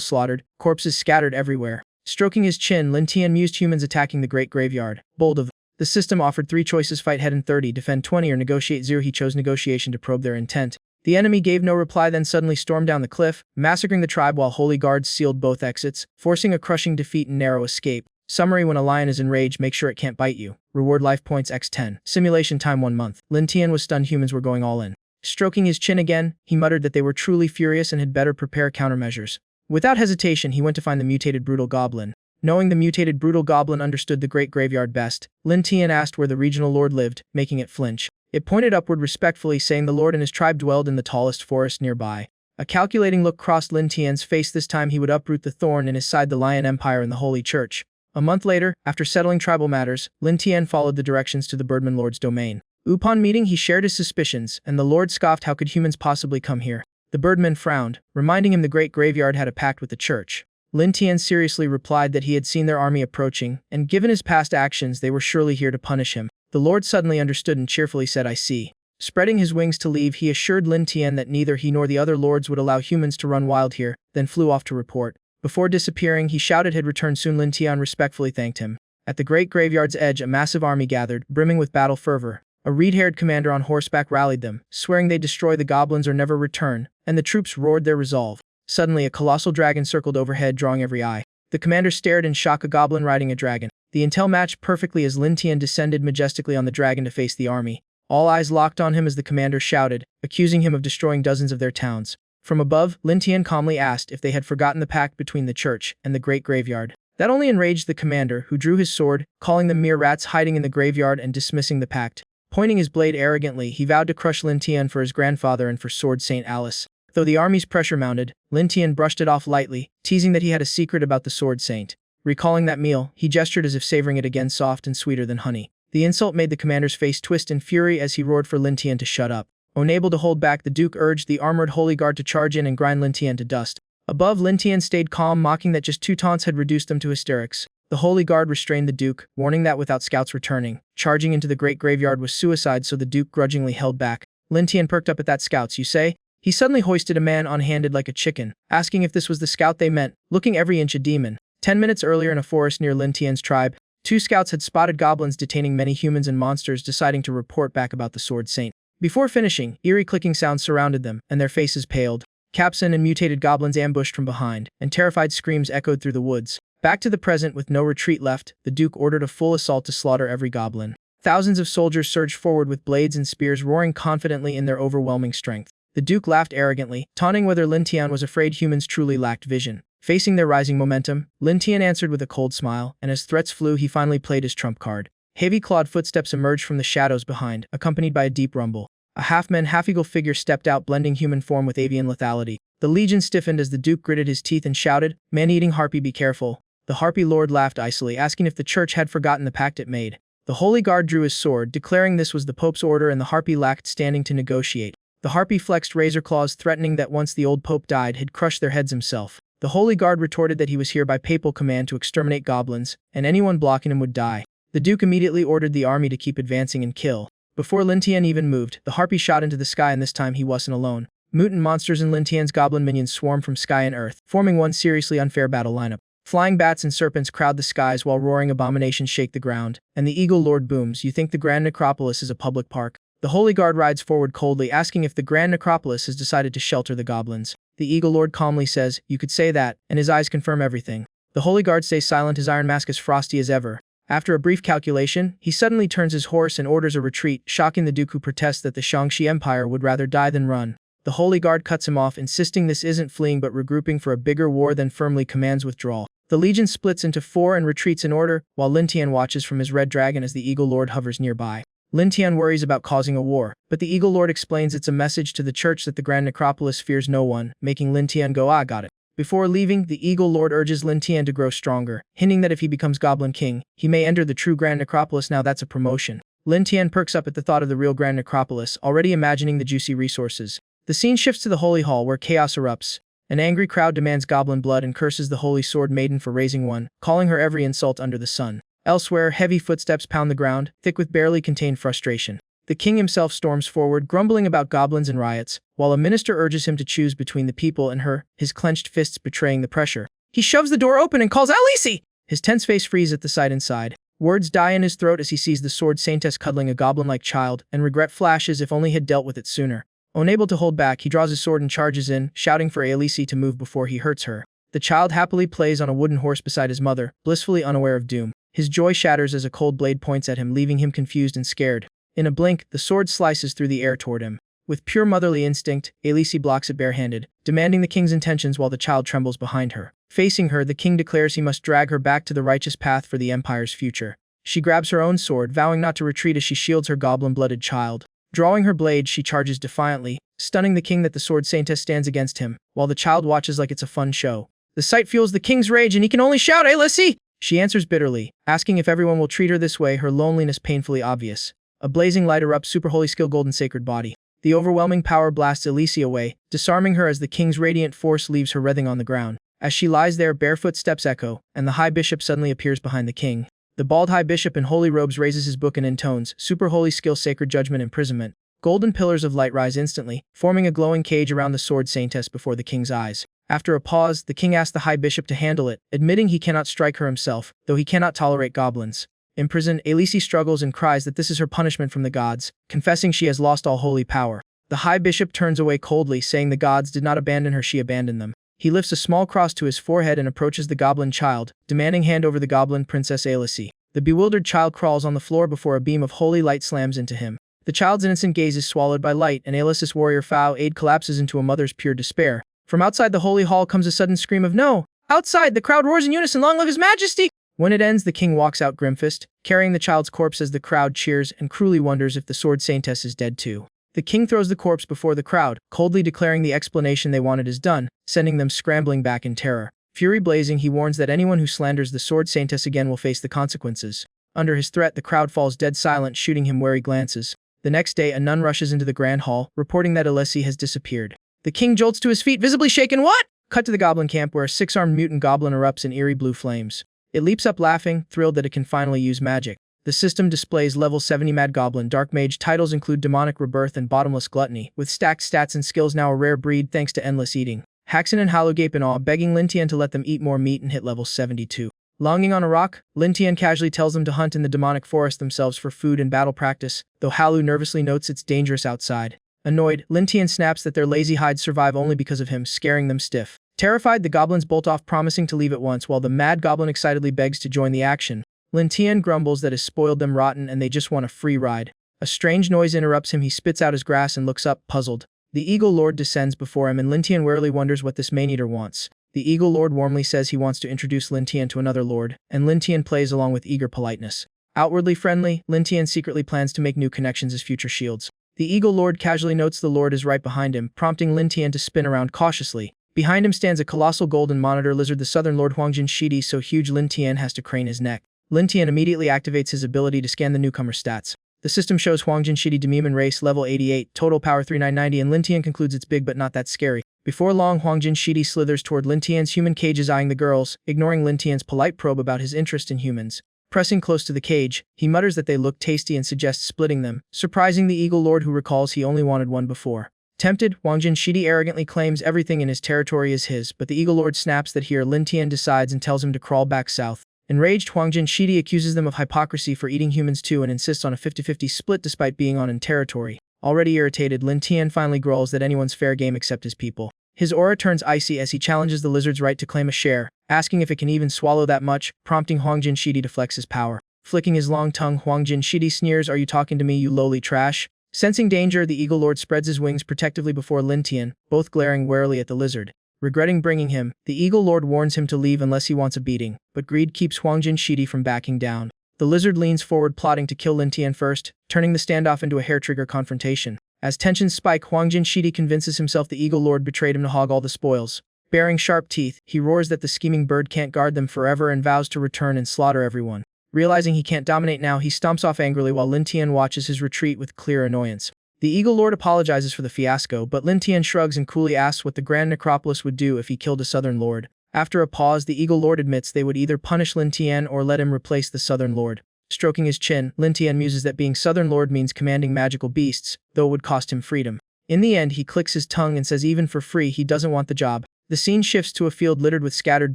slaughtered, corpses scattered everywhere. Stroking his chin, Lin Tian mused, humans attacking the Great Graveyard. Bold of them. The system offered 3 choices: fight head in 30, defend 20, or negotiate 0. He chose negotiation to probe their intent. The enemy gave no reply, then suddenly stormed down the cliff, massacring the tribe while holy guards sealed both exits, forcing a crushing defeat and narrow escape. Summary: when a lion is enraged, make sure it can't bite you. Reward life points x10. Simulation time 1 month. Lin Tian was stunned, humans were going all in. Stroking his chin again, he muttered that they were truly furious and had better prepare countermeasures. Without hesitation, he went to find the mutated brutal goblin. Knowing the mutated brutal goblin understood the Great Graveyard best, Lin Tian asked where the regional lord lived, making it flinch. It pointed upward respectfully, saying the lord and his tribe dwelled in the tallest forest nearby. A calculating look crossed Lin Tian's face. This time he would uproot the thorn in his side, the Lion Empire and the Holy Church. A month later, after settling tribal matters, Lin Tian followed the directions to the Birdman Lord's domain. Upon meeting, he shared his suspicions, and the Lord scoffed, how could humans possibly come here? The Birdman frowned, reminding him the Great Graveyard had a pact with the church. Lin Tian seriously replied that he had seen their army approaching, and given his past actions, they were surely here to punish him. The Lord suddenly understood and cheerfully said, I see. Spreading his wings to leave, he assured Lin Tian that neither he nor the other lords would allow humans to run wild here, then flew off to report. Before disappearing, he shouted he'd return soon. Lin Tian respectfully thanked him. At the Great Graveyard's edge, a massive army gathered, brimming with battle fervor. A reed-haired commander on horseback rallied them, swearing they'd destroy the goblins or never return, and the troops roared their resolve. Suddenly, a colossal dragon circled overhead, drawing every eye. The commander stared in shock, a goblin riding a dragon. The intel matched perfectly as Lin Tian descended majestically on the dragon to face the army. All eyes locked on him as the commander shouted, accusing him of destroying dozens of their towns. From above, Lin Tian calmly asked if they had forgotten the pact between the church and the Great Graveyard. That only enraged the commander, who drew his sword, calling them mere rats hiding in the graveyard and dismissing the pact. Pointing his blade arrogantly, he vowed to crush Lin Tian for his grandfather and for Sword Saint Alice. Though the army's pressure mounted, Lin Tian brushed it off lightly, teasing that he had a secret about the Sword Saint. Recalling that meal, he gestured as if savoring it again, soft and sweeter than honey. The insult made the commander's face twist in fury as he roared for Lin Tian to shut up. Unable to hold back, the Duke urged the armored holy guard to charge in and grind Lin Tian to dust. Above, Lin Tian stayed calm, mocking that just 2 taunts had reduced them to hysterics. The holy guard restrained the Duke, warning that without scouts returning, charging into the Great Graveyard was suicide, so the Duke grudgingly held back. Lin Tian perked up at that. Scouts, you say? He suddenly hoisted a man unhanded like a chicken, asking if this was the scout they meant, looking every inch a demon. 10 minutes earlier in a forest near Lin Tian's tribe, 2 scouts had spotted goblins detaining many humans and monsters, deciding to report back about the Sword Saint. Before finishing, eerie clicking sounds surrounded them, and their faces paled. Capsin and mutated goblins ambushed from behind, and terrified screams echoed through the woods. Back to the present with no retreat left, the Duke ordered a full assault to slaughter every goblin. Thousands of soldiers surged forward with blades and spears roaring confidently in their overwhelming strength. The Duke laughed arrogantly, taunting whether Lin Tian was afraid humans truly lacked vision. Facing their rising momentum, Lin Tian answered with a cold smile, and as threats flew he finally played his trump card. Heavy clawed footsteps emerged from the shadows behind, accompanied by a deep rumble. A half-man, half-eagle figure stepped out, blending human form with avian lethality. The legion stiffened as the Duke gritted his teeth and shouted, "Man-eating harpy, be careful." The harpy lord laughed icily, asking if the church had forgotten the pact it made. The holy guard drew his sword, declaring this was the Pope's order, and the harpy lacked standing to negotiate. The harpy flexed razor claws, threatening that once the old Pope died, he'd crush their heads himself. The holy guard retorted that he was here by papal command to exterminate goblins, and anyone blocking him would die. The Duke immediately ordered the army to keep advancing and kill. Before Lin Tian even moved, the harpy shot into the sky, and this time he wasn't alone. Mutant monsters and Lin Tian's goblin minions swarmed from sky and earth, forming one seriously unfair battle lineup. Flying bats and serpents crowd the skies while roaring abominations shake the ground, and the Eagle Lord booms, "You think the Grand Necropolis is a public park?" The Holy Guard rides forward coldly, asking if the Grand Necropolis has decided to shelter the goblins. The Eagle Lord calmly says, "You could say that," and his eyes confirm everything. The Holy Guard stays silent, his iron mask as frosty as ever. After a brief calculation, he suddenly turns his horse and orders a retreat, shocking the Duke, who protests that the Shangxi Empire would rather die than run. The Holy Guard cuts him off, insisting this isn't fleeing but regrouping for a bigger war, then firmly commands withdrawal. The Legion splits into 4 and retreats in order, while Lin Tian watches from his red dragon as the Eagle Lord hovers nearby. Lin Tian worries about causing a war, but the Eagle Lord explains it's a message to the church that the Grand Necropolis fears no one, making Lin Tian go, "Ah, got it." Before leaving, the Eagle Lord urges Lin Tian to grow stronger, hinting that if he becomes Goblin King, he may enter the true Grand Necropolis. Now that's a promotion. Lin Tian perks up at the thought of the real Grand Necropolis, already imagining the juicy resources. The scene shifts to the Holy Hall, where chaos erupts. An angry crowd demands goblin blood and curses the Holy Sword Maiden for raising one, calling her every insult under the sun. Elsewhere, heavy footsteps pound the ground, thick with barely contained frustration. The king himself storms forward, grumbling about goblins and riots, while a minister urges him to choose between the people and her, his clenched fists betraying the pressure. He shoves the door open and calls, "Alice!" His tense face freezes at the sight inside. Words die in his throat as he sees the sword saintess cuddling a goblin-like child, and regret flashes if only he had dealt with it sooner. Unable to hold back, he draws his sword and charges in, shouting for Alice to move before he hurts her. The child happily plays on a wooden horse beside his mother, blissfully unaware of doom. His joy shatters as a cold blade points at him, leaving him confused and scared. In a blink, the sword slices through the air toward him. With pure motherly instinct, Alice blocks it barehanded, demanding the king's intentions while the child trembles behind her. Facing her, the king declares he must drag her back to the righteous path for the empire's future. She grabs her own sword, vowing not to retreat as she shields her goblin-blooded child. Drawing her blade, she charges defiantly, stunning the king that the sword saintess stands against him, while the child watches like it's a fun show. The sight fuels the king's rage, and he can only shout, "Alice!" She answers bitterly, asking if everyone will treat her this way, her loneliness painfully obvious. A blazing light erupts, super holy skill, golden sacred body. The overwhelming power blasts Alice away, disarming her as the king's radiant force leaves her writhing on the ground. As she lies there, barefoot steps echo, and the high bishop suddenly appears behind the king. The bald high bishop in holy robes raises his book and intones, "Super holy skill, sacred judgment, imprisonment." Golden pillars of light rise instantly, forming a glowing cage around the sword saintess before the king's eyes. After a pause, the king asks the high bishop to handle it, admitting he cannot strike her himself, though he cannot tolerate goblins. Imprisoned, Alice struggles and cries that this is her punishment from the gods, confessing she has lost all holy power. The high bishop turns away coldly, saying the gods did not abandon her, she abandoned them. He lifts a small cross to his forehead and approaches the goblin child, demanding hand over the goblin princess Alice. The bewildered child crawls on the floor before a beam of holy light slams into him. The child's innocent gaze is swallowed by light, and Alice's warrior Fao Aid collapses into a mother's pure despair. From outside the holy hall comes a sudden scream of "No!" Outside, the crowd roars in unison, "Long live his majesty!" When it ends, the king walks out grimfist, carrying the child's corpse as the crowd cheers and cruelly wonders if the sword saintess is dead too. The king throws the corpse before the crowd, coldly declaring the explanation they wanted is done, sending them scrambling back in terror. Fury blazing, he warns that anyone who slanders the sword saintess again will face the consequences. Under his threat, the crowd falls dead silent, shooting him wary glances. The next day, a nun rushes into the grand hall, reporting that Alice has disappeared. The king jolts to his feet, visibly shaken. "What?" Cut to the goblin camp, where a 6-armed mutant goblin erupts in eerie blue flames. It leaps up laughing, thrilled that it can finally use magic. The system displays level 70 Mad Goblin. Dark Mage titles include Demonic Rebirth and Bottomless Gluttony, with stacked stats and skills, now a rare breed thanks to endless eating. Haxan and Hallow gape in awe, begging Lin Tian to let them eat more meat and hit level 72. Longing on a rock, Lin Tian casually tells them to hunt in the demonic forest themselves for food and battle practice, though Hallow nervously notes it's dangerous outside. Annoyed, Lin Tian snaps that their lazy hides survive only because of him, scaring them stiff. Terrified, the goblins bolt off, promising to leave at once, while the Mad Goblin excitedly begs to join the action. Lin Tian grumbles that has spoiled them rotten and they just want a free ride. A strange noise interrupts him. He spits out his grass and looks up, puzzled. The Eagle Lord descends before him and Lin Tian warily wonders what this man-eater wants. The Eagle Lord warmly says he wants to introduce Lin Tian to another lord, and Lin Tian plays along with eager politeness. Outwardly friendly, Lin Tian secretly plans to make new connections as future shields. The Eagle Lord casually notes the Lord is right behind him, prompting Lin Tian to spin around cautiously. Behind him stands a colossal golden monitor lizard, the Southern Lord Huangjin Shidi, so huge Lin Tian has to crane his neck. Lin Tian immediately activates his ability to scan the newcomer's stats. The system shows Huangjin Shidi Demon Race level 88, total power 3990, and Lin Tian concludes it's big but not that scary. Before long, Huangjin Shidi slithers toward Lin Tian's human cages, eyeing the girls, ignoring Lin Tian's polite probe about his interest in humans. Pressing close to the cage, he mutters that they look tasty and suggests splitting them, surprising the Eagle Lord, who recalls he only wanted one before. Tempted, Huangjin Shidi arrogantly claims everything in his territory is his, but the Eagle Lord snaps that here Lin Tian decides and tells him to crawl back south. Enraged, Huangjin Shidi accuses them of hypocrisy for eating humans too and insists on a 50-50 split despite being on in territory. Already irritated, Lin Tian finally growls that anyone's fair game except his people. His aura turns icy as he challenges the lizard's right to claim a share, asking if it can even swallow that much, prompting Huangjin Shidi to flex his power. Flicking his long tongue, Huangjin Shidi sneers, "Are you talking to me, you lowly trash?" Sensing danger, the Eagle Lord spreads his wings protectively before Lin Tian, both glaring warily at the lizard. Regretting bringing him, the Eagle Lord warns him to leave unless he wants a beating, but greed keeps Huangjin Shidi from backing down. The lizard leans forward, plotting to kill Lin Tian first, turning the standoff into a hair-trigger confrontation. As tensions spike, Huangjin Shidi convinces himself the Eagle Lord betrayed him to hog all the spoils. Baring sharp teeth, he roars that the scheming bird can't guard them forever and vows to return and slaughter everyone. Realizing he can't dominate now, he stomps off angrily while Lin Tian watches his retreat with clear annoyance. The Eagle Lord apologizes for the fiasco, but Lin Tian shrugs and coolly asks what the Grand Necropolis would do if he killed a Southern Lord. After a pause, the Eagle Lord admits they would either punish Lin Tian or let him replace the Southern Lord. Stroking his chin, Lin Tian muses that being Southern Lord means commanding magical beasts, though it would cost him freedom. In the end, he clicks his tongue and says even for free he doesn't want the job. The scene shifts to a field littered with scattered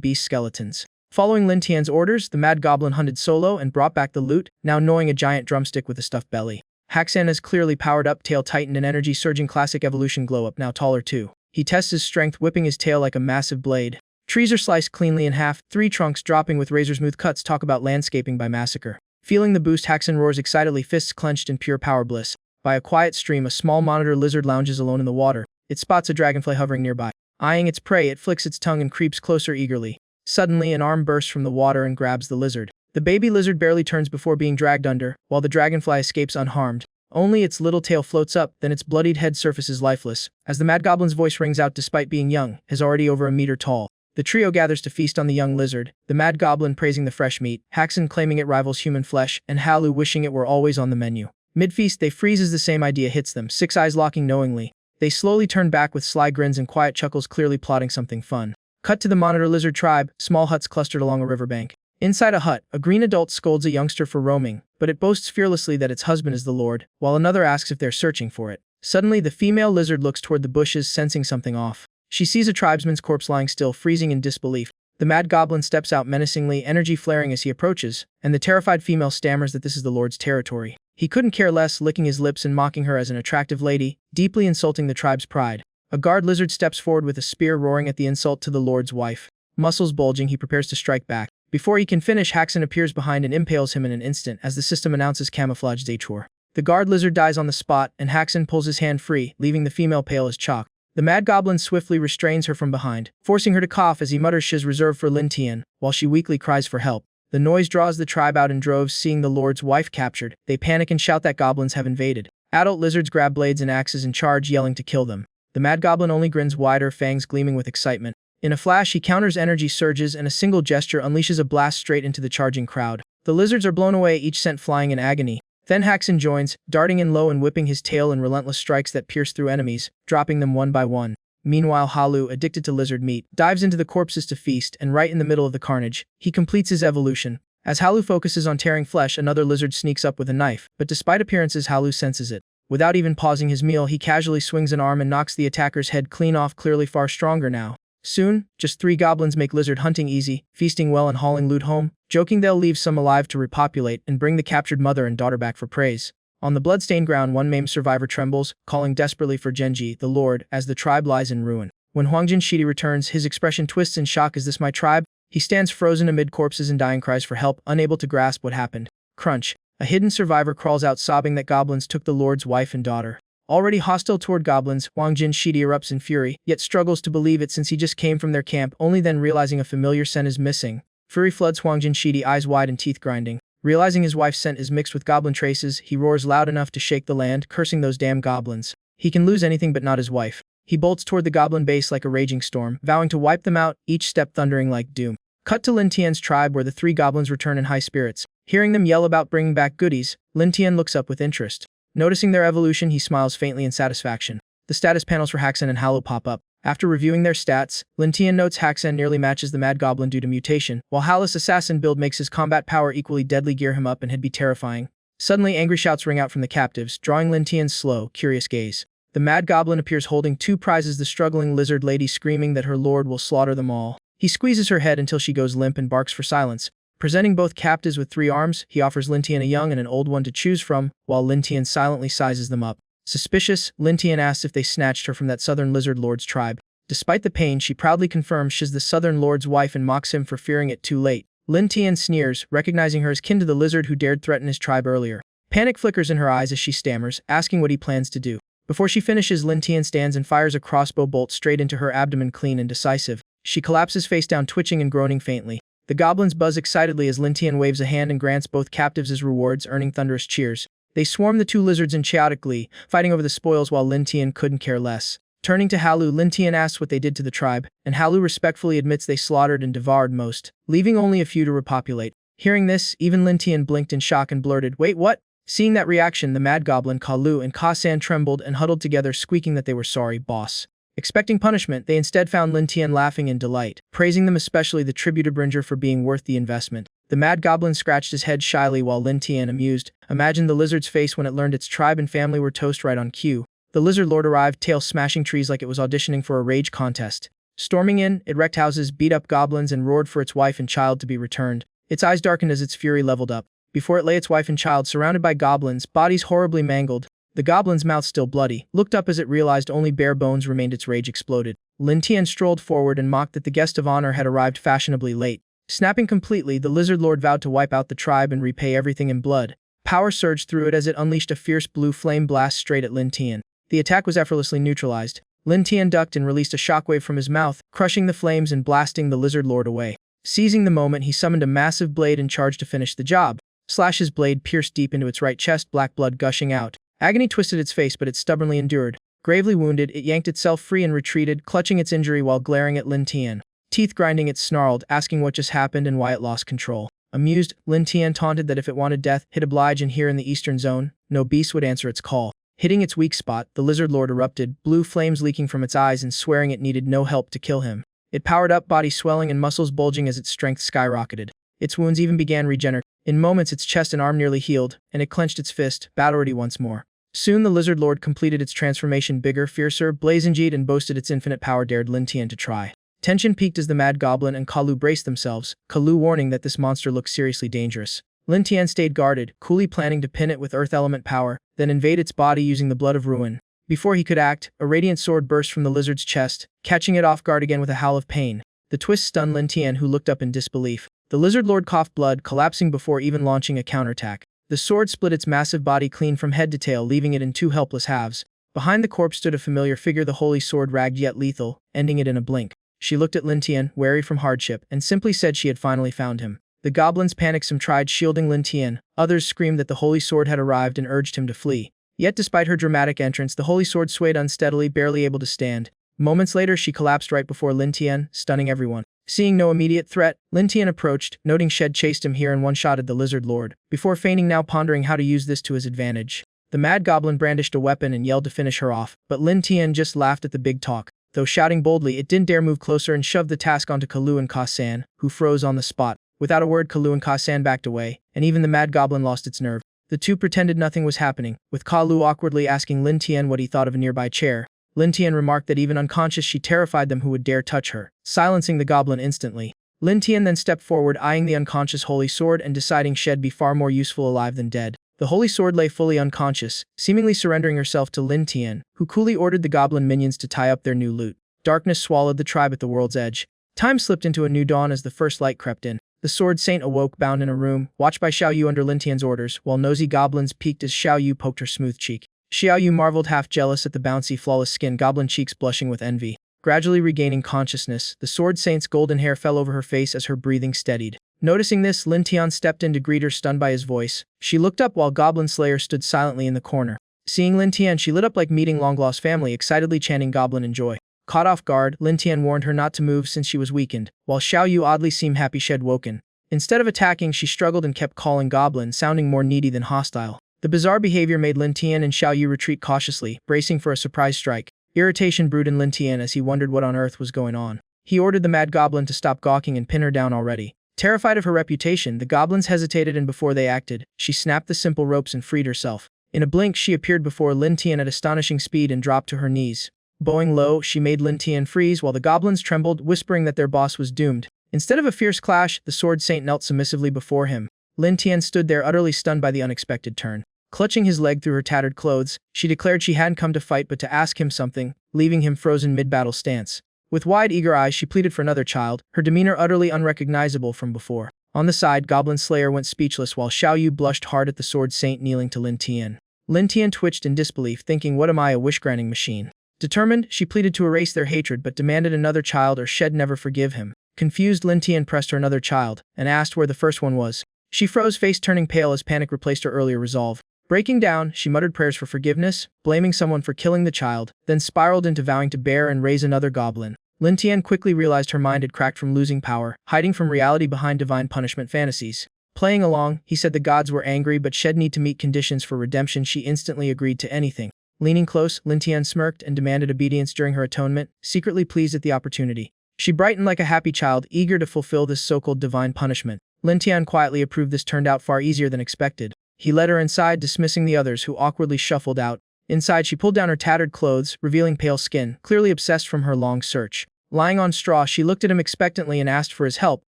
beast skeletons. Following Lin Tian's orders, the Mad Goblin hunted solo and brought back the loot, now gnawing a giant drumstick with a stuffed belly. Haxan is clearly powered up, tail tightened and energy surging, classic evolution glow up, now taller too. He tests his strength, whipping his tail like a massive blade. Trees are sliced cleanly in half, 3 trunks dropping with razor-smooth cuts. Talk about landscaping by massacre. Feeling the boost, Haxan roars excitedly, fists clenched in pure power bliss. By a quiet stream, a small monitor lizard lounges alone in the water. It spots a dragonfly hovering nearby. Eyeing its prey, it flicks its tongue and creeps closer eagerly. Suddenly, an arm bursts from the water and grabs the lizard. The baby lizard barely turns before being dragged under, while the dragonfly escapes unharmed. Only its little tail floats up, then its bloodied head surfaces lifeless. As the Mad Goblin's voice rings out, despite being young, is already over a meter tall. The trio gathers to feast on the young lizard, the Mad Goblin praising the fresh meat, Haxan claiming it rivals human flesh, and Halu wishing it were always on the menu. Mid-feast, they freeze as the same idea hits them, 6 eyes locking knowingly. They slowly turn back with sly grins and quiet chuckles, clearly plotting something fun. Cut to the Monitor Lizard tribe, small huts clustered along a riverbank. Inside a hut, a green adult scolds a youngster for roaming, but it boasts fearlessly that its husband is the Lord, while another asks if they're searching for it. Suddenly, the female lizard looks toward the bushes, sensing something off. She sees a tribesman's corpse lying still, freezing in disbelief. The Mad Goblin steps out menacingly, energy flaring as he approaches, and the terrified female stammers that this is the Lord's territory. He couldn't care less, licking his lips and mocking her as an attractive lady, deeply insulting the tribe's pride. A guard lizard steps forward with a spear, roaring at the insult to the Lord's wife. Muscles bulging, he prepares to strike back. Before he can finish, Haxan appears behind and impales him in an instant as the system announces camouflage detour. The guard lizard dies on the spot, and Haxan pulls his hand free, leaving the female pale as chalk. The Mad Goblin swiftly restrains her from behind, forcing her to cough as he mutters shiz reserved for Lin Tian, while she weakly cries for help. The noise draws the tribe out in droves. Seeing the Lord's wife captured, they panic and shout that goblins have invaded. Adult lizards grab blades and axes and charge, yelling to kill them. The Mad Goblin only grins wider, fangs gleaming with excitement. In a flash, he counters energy surges, and a single gesture unleashes a blast straight into the charging crowd. The lizards are blown away, each sent flying in agony. Then Haxan joins, darting in low and whipping his tail in relentless strikes that pierce through enemies, dropping them one by one. Meanwhile, Halu, addicted to lizard meat, dives into the corpses to feast, and right in the middle of the carnage, he completes his evolution. As Halu focuses on tearing flesh, another lizard sneaks up with a knife, but despite appearances, Halu senses it. Without even pausing his meal, he casually swings an arm and knocks the attacker's head clean off, clearly far stronger now. Soon, just 3 goblins make lizard hunting easy, feasting well and hauling loot home, joking they'll leave some alive to repopulate and bring the captured mother and daughter back for praise. On the bloodstained ground, one maimed survivor trembles, calling desperately for Genji, the Lord, as the tribe lies in ruin. When Huangjin Shidi returns, his expression twists in shock. Is this my tribe? He stands frozen amid corpses and dying cries for help, unable to grasp what happened. Crunch. A hidden survivor crawls out sobbing that goblins took the Lord's wife and daughter. Already hostile toward goblins, Wang Jinshidi erupts in fury, yet struggles to believe it since he just came from their camp, only then realizing a familiar scent is missing. Fury floods Wang Jinshidi, eyes wide and teeth grinding. Realizing his wife's scent is mixed with goblin traces, he roars loud enough to shake the land, cursing those damn goblins. He can lose anything but not his wife. He bolts toward the goblin base like a raging storm, vowing to wipe them out, each step thundering like doom. Cut to Lin Tian's tribe where the 3 goblins return in high spirits. Hearing them yell about bringing back goodies, Lin Tian looks up with interest. Noticing their evolution, he smiles faintly in satisfaction. The status panels for Haxen and Hallow pop up. After reviewing their stats, Lin Tian notes Haxen nearly matches the Mad Goblin due to mutation, while Hallow's assassin build makes his combat power equally deadly, gear him up and he'd be terrifying. Suddenly, angry shouts ring out from the captives, drawing Lin Tian's slow, curious gaze. The Mad Goblin appears holding 2 prizes, the struggling lizard lady screaming that her lord will slaughter them all. He squeezes her head until she goes limp and barks for silence. Presenting both captives with 3 arms, he offers Lin Tian a young and an old one to choose from, while Lin Tian silently sizes them up. Suspicious, Lin Tian asks if they snatched her from that southern lizard lord's tribe. Despite the pain, she proudly confirms she's the southern lord's wife and mocks him for fearing it too late. Lin Tian sneers, recognizing her as kin to the lizard who dared threaten his tribe earlier. Panic flickers in her eyes as she stammers, asking what he plans to do. Before she finishes, Lin Tian stands and fires a crossbow bolt straight into her abdomen, clean and decisive. She collapses face down, twitching and groaning faintly. The goblins buzz excitedly as Lin Tian waves a hand and grants both captives as rewards, earning thunderous cheers. They swarm the 2 lizards in chaotic glee, fighting over the spoils while Lin Tian couldn't care less. Turning to Hallu, Lin Tian asks what they did to the tribe, and Hallu respectfully admits they slaughtered and devoured most, leaving only a few to repopulate. Hearing this, even Lin Tian blinked in shock and blurted, "Wait, what?" Seeing that reaction, the Mad Goblin, Kalu and Ka-san trembled and huddled together, squeaking that they were sorry, boss. Expecting punishment, they instead found Lin Tian laughing in delight, praising them, especially the Tributebringer, for being worth the investment. The Mad Goblin scratched his head shyly while Lin Tian, amused, imagined the lizard's face when it learned its tribe and family were toast right on cue. The lizard lord arrived, tail smashing trees like it was auditioning for a rage contest. Storming in, it wrecked houses, beat up goblins, and roared for its wife and child to be returned. Its eyes darkened as its fury leveled up. Before it lay, its wife and child surrounded by goblins, bodies horribly mangled. The goblin's mouth still bloody, looked up as it realized only bare bones remained. Its rage exploded. Lin Tian strolled forward and mocked that the guest of honor had arrived fashionably late. Snapping completely, the lizard lord vowed to wipe out the tribe and repay everything in blood. Power surged through it as it unleashed a fierce blue flame blast straight at Lin Tian. The attack was effortlessly neutralized. Lin Tian ducked and released a shockwave from his mouth, crushing the flames and blasting the lizard lord away. Seizing the moment, he summoned a massive blade and charged to finish the job. His blade pierced deep into its right chest, black blood gushing out. Agony twisted its face, but it stubbornly endured. Gravely wounded, it yanked itself free and retreated, clutching its injury while glaring at Lin Tian. Teeth grinding, it snarled, asking what just happened and why it lost control. Amused, Lin Tian taunted that if it wanted death, he'd oblige, and here in the eastern zone, no beast would answer its call. Hitting its weak spot, the lizard lord erupted, blue flames leaking from its eyes and swearing it needed no help to kill him. It powered up, body swelling and muscles bulging as its strength skyrocketed. Its wounds even began regenerating. In moments, its chest and arm nearly healed, and it clenched its fist, battle ready once more. Soon the lizard lord completed its transformation, bigger, fiercer, blazinged, and boasted its infinite power. Dared Lin Tian to try. Tension peaked as the Mad Goblin and Kalu braced themselves, Kalu warning that this monster looked seriously dangerous. Lin Tian stayed guarded, coolly planning to pin it with earth element power, then invade its body using the blood of ruin. Before he could act, a radiant sword burst from the lizard's chest, catching it off guard again with a howl of pain. The twist stunned Lin Tian, who looked up in disbelief. The lizard lord coughed blood, collapsing before even launching a counterattack. The sword split its massive body clean from head to tail, leaving it in 2 helpless halves. Behind the corpse stood a familiar figure, the holy sword ragged yet lethal, ending it in a blink. She looked at Lin Tian, weary from hardship, and simply said she had finally found him. The goblins panicked, some tried shielding Lin Tian, others screamed that the holy sword had arrived and urged him to flee. Yet despite her dramatic entrance, the holy sword swayed unsteadily, barely able to stand. Moments later, she collapsed right before Lin Tian, stunning everyone. Seeing no immediate threat, Lin Tian approached, noting Shed chased him here and one-shotted the lizard lord, before feigning now pondering how to use this to his advantage. The Mad Goblin brandished a weapon and yelled to finish her off, but Lin Tian just laughed at the big talk. Though shouting boldly, it didn't dare move closer and shoved the task onto Kalu and Ka-san, who froze on the spot. Without a word, Kalu and Ka-san backed away, and even the Mad Goblin lost its nerve. The two pretended nothing was happening, with Kalu awkwardly asking Lin Tian what he thought of a nearby chair. Lin Tian remarked that even unconscious she terrified them who would dare touch her, silencing the goblin instantly. Lin Tian then stepped forward, eyeing the unconscious holy sword and deciding she'd be far more useful alive than dead. The holy sword lay fully unconscious, seemingly surrendering herself to Lin Tian, who coolly ordered the goblin minions to tie up their new loot. Darkness swallowed the tribe at the world's edge. Time slipped into a new dawn as the first light crept in. The Sword Saint awoke bound in a room, watched by Xiao Yu under Lin Tian's orders, while nosy goblins peeked as Xiao Yu poked her smooth cheek. Xiao Yu marveled, half jealous at the bouncy, flawless skin, goblin cheeks blushing with envy. Gradually regaining consciousness, the Sword Saint's golden hair fell over her face as her breathing steadied. Noticing this, Lin Tian stepped in to greet her, stunned by his voice. She looked up while Goblin Slayer stood silently in the corner. Seeing Lin Tian, she lit up like meeting long-lost family, excitedly chanting Goblin in joy. Caught off guard, Lin Tian warned her not to move since she was weakened, while Xiao Yu oddly seemed happy she had woken. Instead of attacking, she struggled and kept calling Goblin, sounding more needy than hostile. The bizarre behavior made Lin Tian and Xiao Yu retreat cautiously, bracing for a surprise strike. Irritation brewed in Lin Tian as he wondered what on earth was going on. He ordered the mad goblin to stop gawking and pin her down already. Terrified of her reputation, the goblins hesitated, and before they acted, she snapped the simple ropes and freed herself. In a blink, she appeared before Lin Tian at astonishing speed and dropped to her knees. Bowing low, she made Lin Tian freeze while the goblins trembled, whispering that their boss was doomed. Instead of a fierce clash, the Sword Saint knelt submissively before him. Lin Tian stood there utterly stunned by the unexpected turn. Clutching his leg through her tattered clothes, she declared she hadn't come to fight but to ask him something, leaving him frozen mid-battle stance. With wide, eager eyes, she pleaded for another child, her demeanor utterly unrecognizable from before. On the side, Goblin Slayer went speechless while Xiao Yu blushed hard at the Sword Saint kneeling to Lin Tian. Lin Tian twitched in disbelief, thinking, what am I, a wish-granting machine? Determined, she pleaded to erase their hatred but demanded another child or she'd never forgive him. Confused, Lin Tian pressed her another child, and asked where the first one was. She froze, face turning pale as panic replaced her earlier resolve. Breaking down, she muttered prayers for forgiveness, blaming someone for killing the child, then spiraled into vowing to bear and raise another goblin. Lin Tian quickly realized her mind had cracked from losing power, hiding from reality behind divine punishment fantasies. Playing along, he said the gods were angry but she'd need to meet conditions for redemption. She instantly agreed to anything. Leaning close, Lin Tian smirked and demanded obedience during her atonement, secretly pleased at the opportunity. She brightened like a happy child, eager to fulfill this so-called divine punishment. Lin Tian quietly approved. This turned out far easier than expected. He led her inside, dismissing the others who awkwardly shuffled out. Inside, she pulled down her tattered clothes, revealing pale skin, clearly obsessed from her long search. Lying on straw, she looked at him expectantly and asked for his help,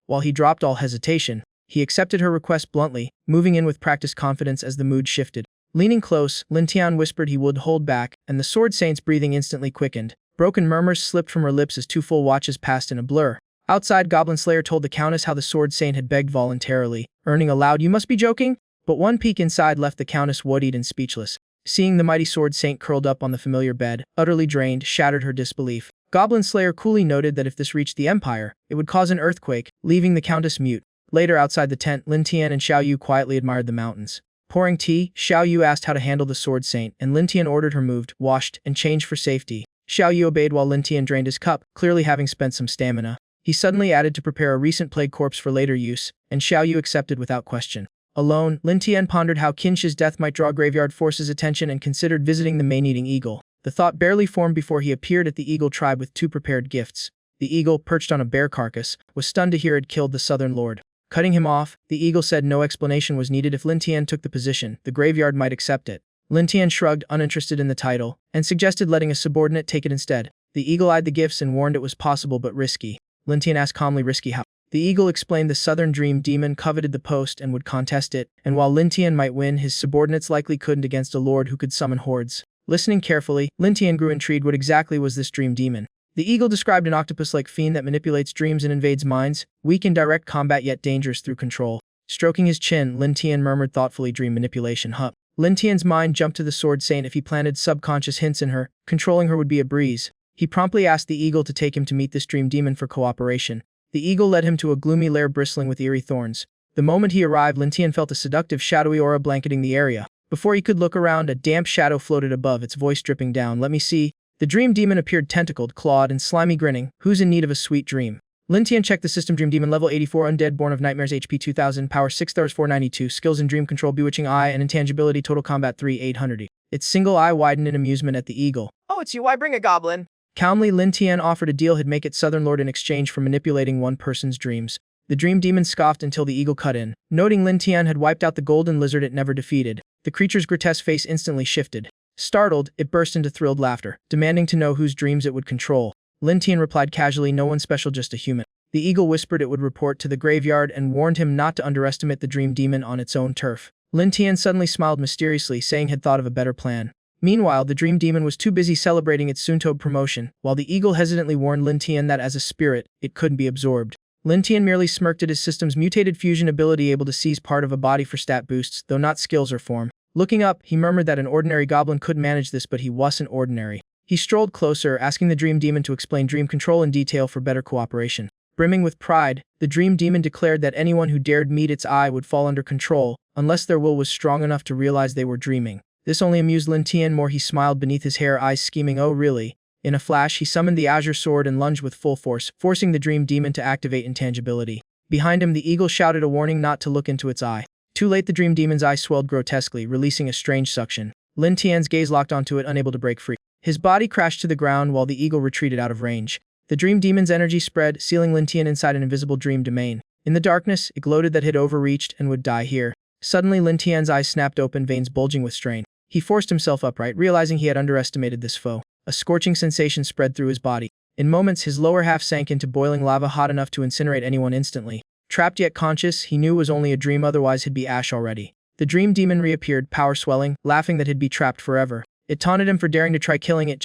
while he dropped all hesitation. He accepted her request bluntly, moving in with practiced confidence as the mood shifted. Leaning close, Lin Tian whispered he would hold back, and the Sword Saint's breathing instantly quickened. Broken murmurs slipped from her lips as 2 full watches passed in a blur. Outside, Goblin Slayer told the Countess how the Sword Saint had begged voluntarily, earning a loud, "You must be joking?" But one peek inside left the Countess woodied and speechless. Seeing the mighty Sword Saint curled up on the familiar bed, utterly drained, shattered her disbelief. Goblin Slayer coolly noted that if this reached the Empire, it would cause an earthquake, leaving the Countess mute. Later, outside the tent, Lin Tian and Xiao Yu quietly admired the mountains. Pouring tea, Xiao Yu asked how to handle the Sword Saint, and Lin Tian ordered her moved, washed, and changed for safety. Xiao Yu obeyed while Lin Tian drained his cup, clearly having spent some stamina. He suddenly added to prepare a recent plague corpse for later use, and Xiao Yu accepted without question. Alone, Lin Tian pondered how Qinsh's death might draw graveyard forces' attention and considered visiting the man-eating eagle. The thought barely formed before he appeared at the eagle tribe with 2 prepared gifts. The eagle, perched on a bear carcass, was stunned to hear it killed the southern lord. Cutting him off, the eagle said no explanation was needed. If Lin Tian took the position, the graveyard might accept it. Lin Tian shrugged, uninterested in the title, and suggested letting a subordinate take it instead. The eagle eyed the gifts and warned it was possible but risky. Lin Tian asked calmly, "Risky how?" The eagle explained the southern dream demon coveted the post and would contest it, and while Lin Tian might win, his subordinates likely couldn't against a lord who could summon hordes. Listening carefully, Lin Tian grew intrigued. What exactly was this dream demon? The eagle described an octopus-like fiend that manipulates dreams and invades minds, weak in direct combat yet dangerous through control. Stroking his chin, Lin Tian murmured thoughtfully, "Dream manipulation, huh?" Lin Tian's mind jumped to the Sword Saint. If he planted subconscious hints in her, controlling her would be a breeze. He promptly asked the eagle to take him to meet this dream demon for cooperation. The eagle led him to a gloomy lair bristling with eerie thorns. The moment he arrived, Lin Tian felt a seductive shadowy aura blanketing the area. Before he could look around, a damp shadow floated above, its voice dripping down. "Let me see." The dream demon appeared tentacled, clawed, and slimy, grinning. "Who's in need of a sweet dream?" Lin Tian checked the system. Dream demon level 84, undead, born of nightmares, HP 2000, power 6 Thurs 492, skills in dream control, bewitching eye, and intangibility, total combat 3 800. Its single eye widened in amusement at the eagle. "Oh, it's you, why bring a goblin?" Calmly, Lin Tian offered a deal he'd make it Southern Lord in exchange for manipulating one person's dreams. The dream demon scoffed until the eagle cut in. Noting Lin Tian had wiped out the golden lizard it never defeated, the creature's grotesque face instantly shifted. Startled, it burst into thrilled laughter, demanding to know whose dreams it would control. Lin Tian replied casually, "No one special, just a human." The eagle whispered it would report to the graveyard and warned him not to underestimate the dream demon on its own turf. Lin Tian suddenly smiled mysteriously, saying he'd thought of a better plan. Meanwhile, the dream demon was too busy celebrating its soon-to-be promotion, while the eagle hesitantly warned Lin Tian that as a spirit, it couldn't be absorbed. Lin Tian merely smirked at his system's mutated fusion ability able to seize part of a body for stat boosts, though not skills or form. Looking up, he murmured that an ordinary goblin could manage this, but he wasn't ordinary. He strolled closer, asking the dream demon to explain dream control in detail for better cooperation. Brimming with pride, the dream demon declared that anyone who dared meet its eye would fall under control, unless their will was strong enough to realize they were dreaming. This only amused Lin Tian more. He smiled beneath his hair, eyes scheming, oh really? In a flash, he summoned the azure sword and lunged with full force, forcing the dream demon to activate intangibility. Behind him, the eagle shouted a warning not to look into its eye. Too late, the dream demon's eye swelled grotesquely, releasing a strange suction. Lin Tian's gaze locked onto it, unable to break free. His body crashed to the ground while the eagle retreated out of range. The dream demon's energy spread, sealing Lin Tian inside an invisible dream domain. In the darkness, it gloated that it had overreached and would die here. Suddenly, Lin Tian's eyes snapped open, veins bulging with strain. He forced himself upright, realizing he had underestimated this foe. A scorching sensation spread through his body. In moments, his lower half sank into boiling lava hot enough to incinerate anyone instantly. Trapped yet conscious, he knew it was only a dream, otherwise he'd be ash already. The dream demon reappeared, power swelling, laughing that he'd be trapped forever. It taunted him for daring to try killing it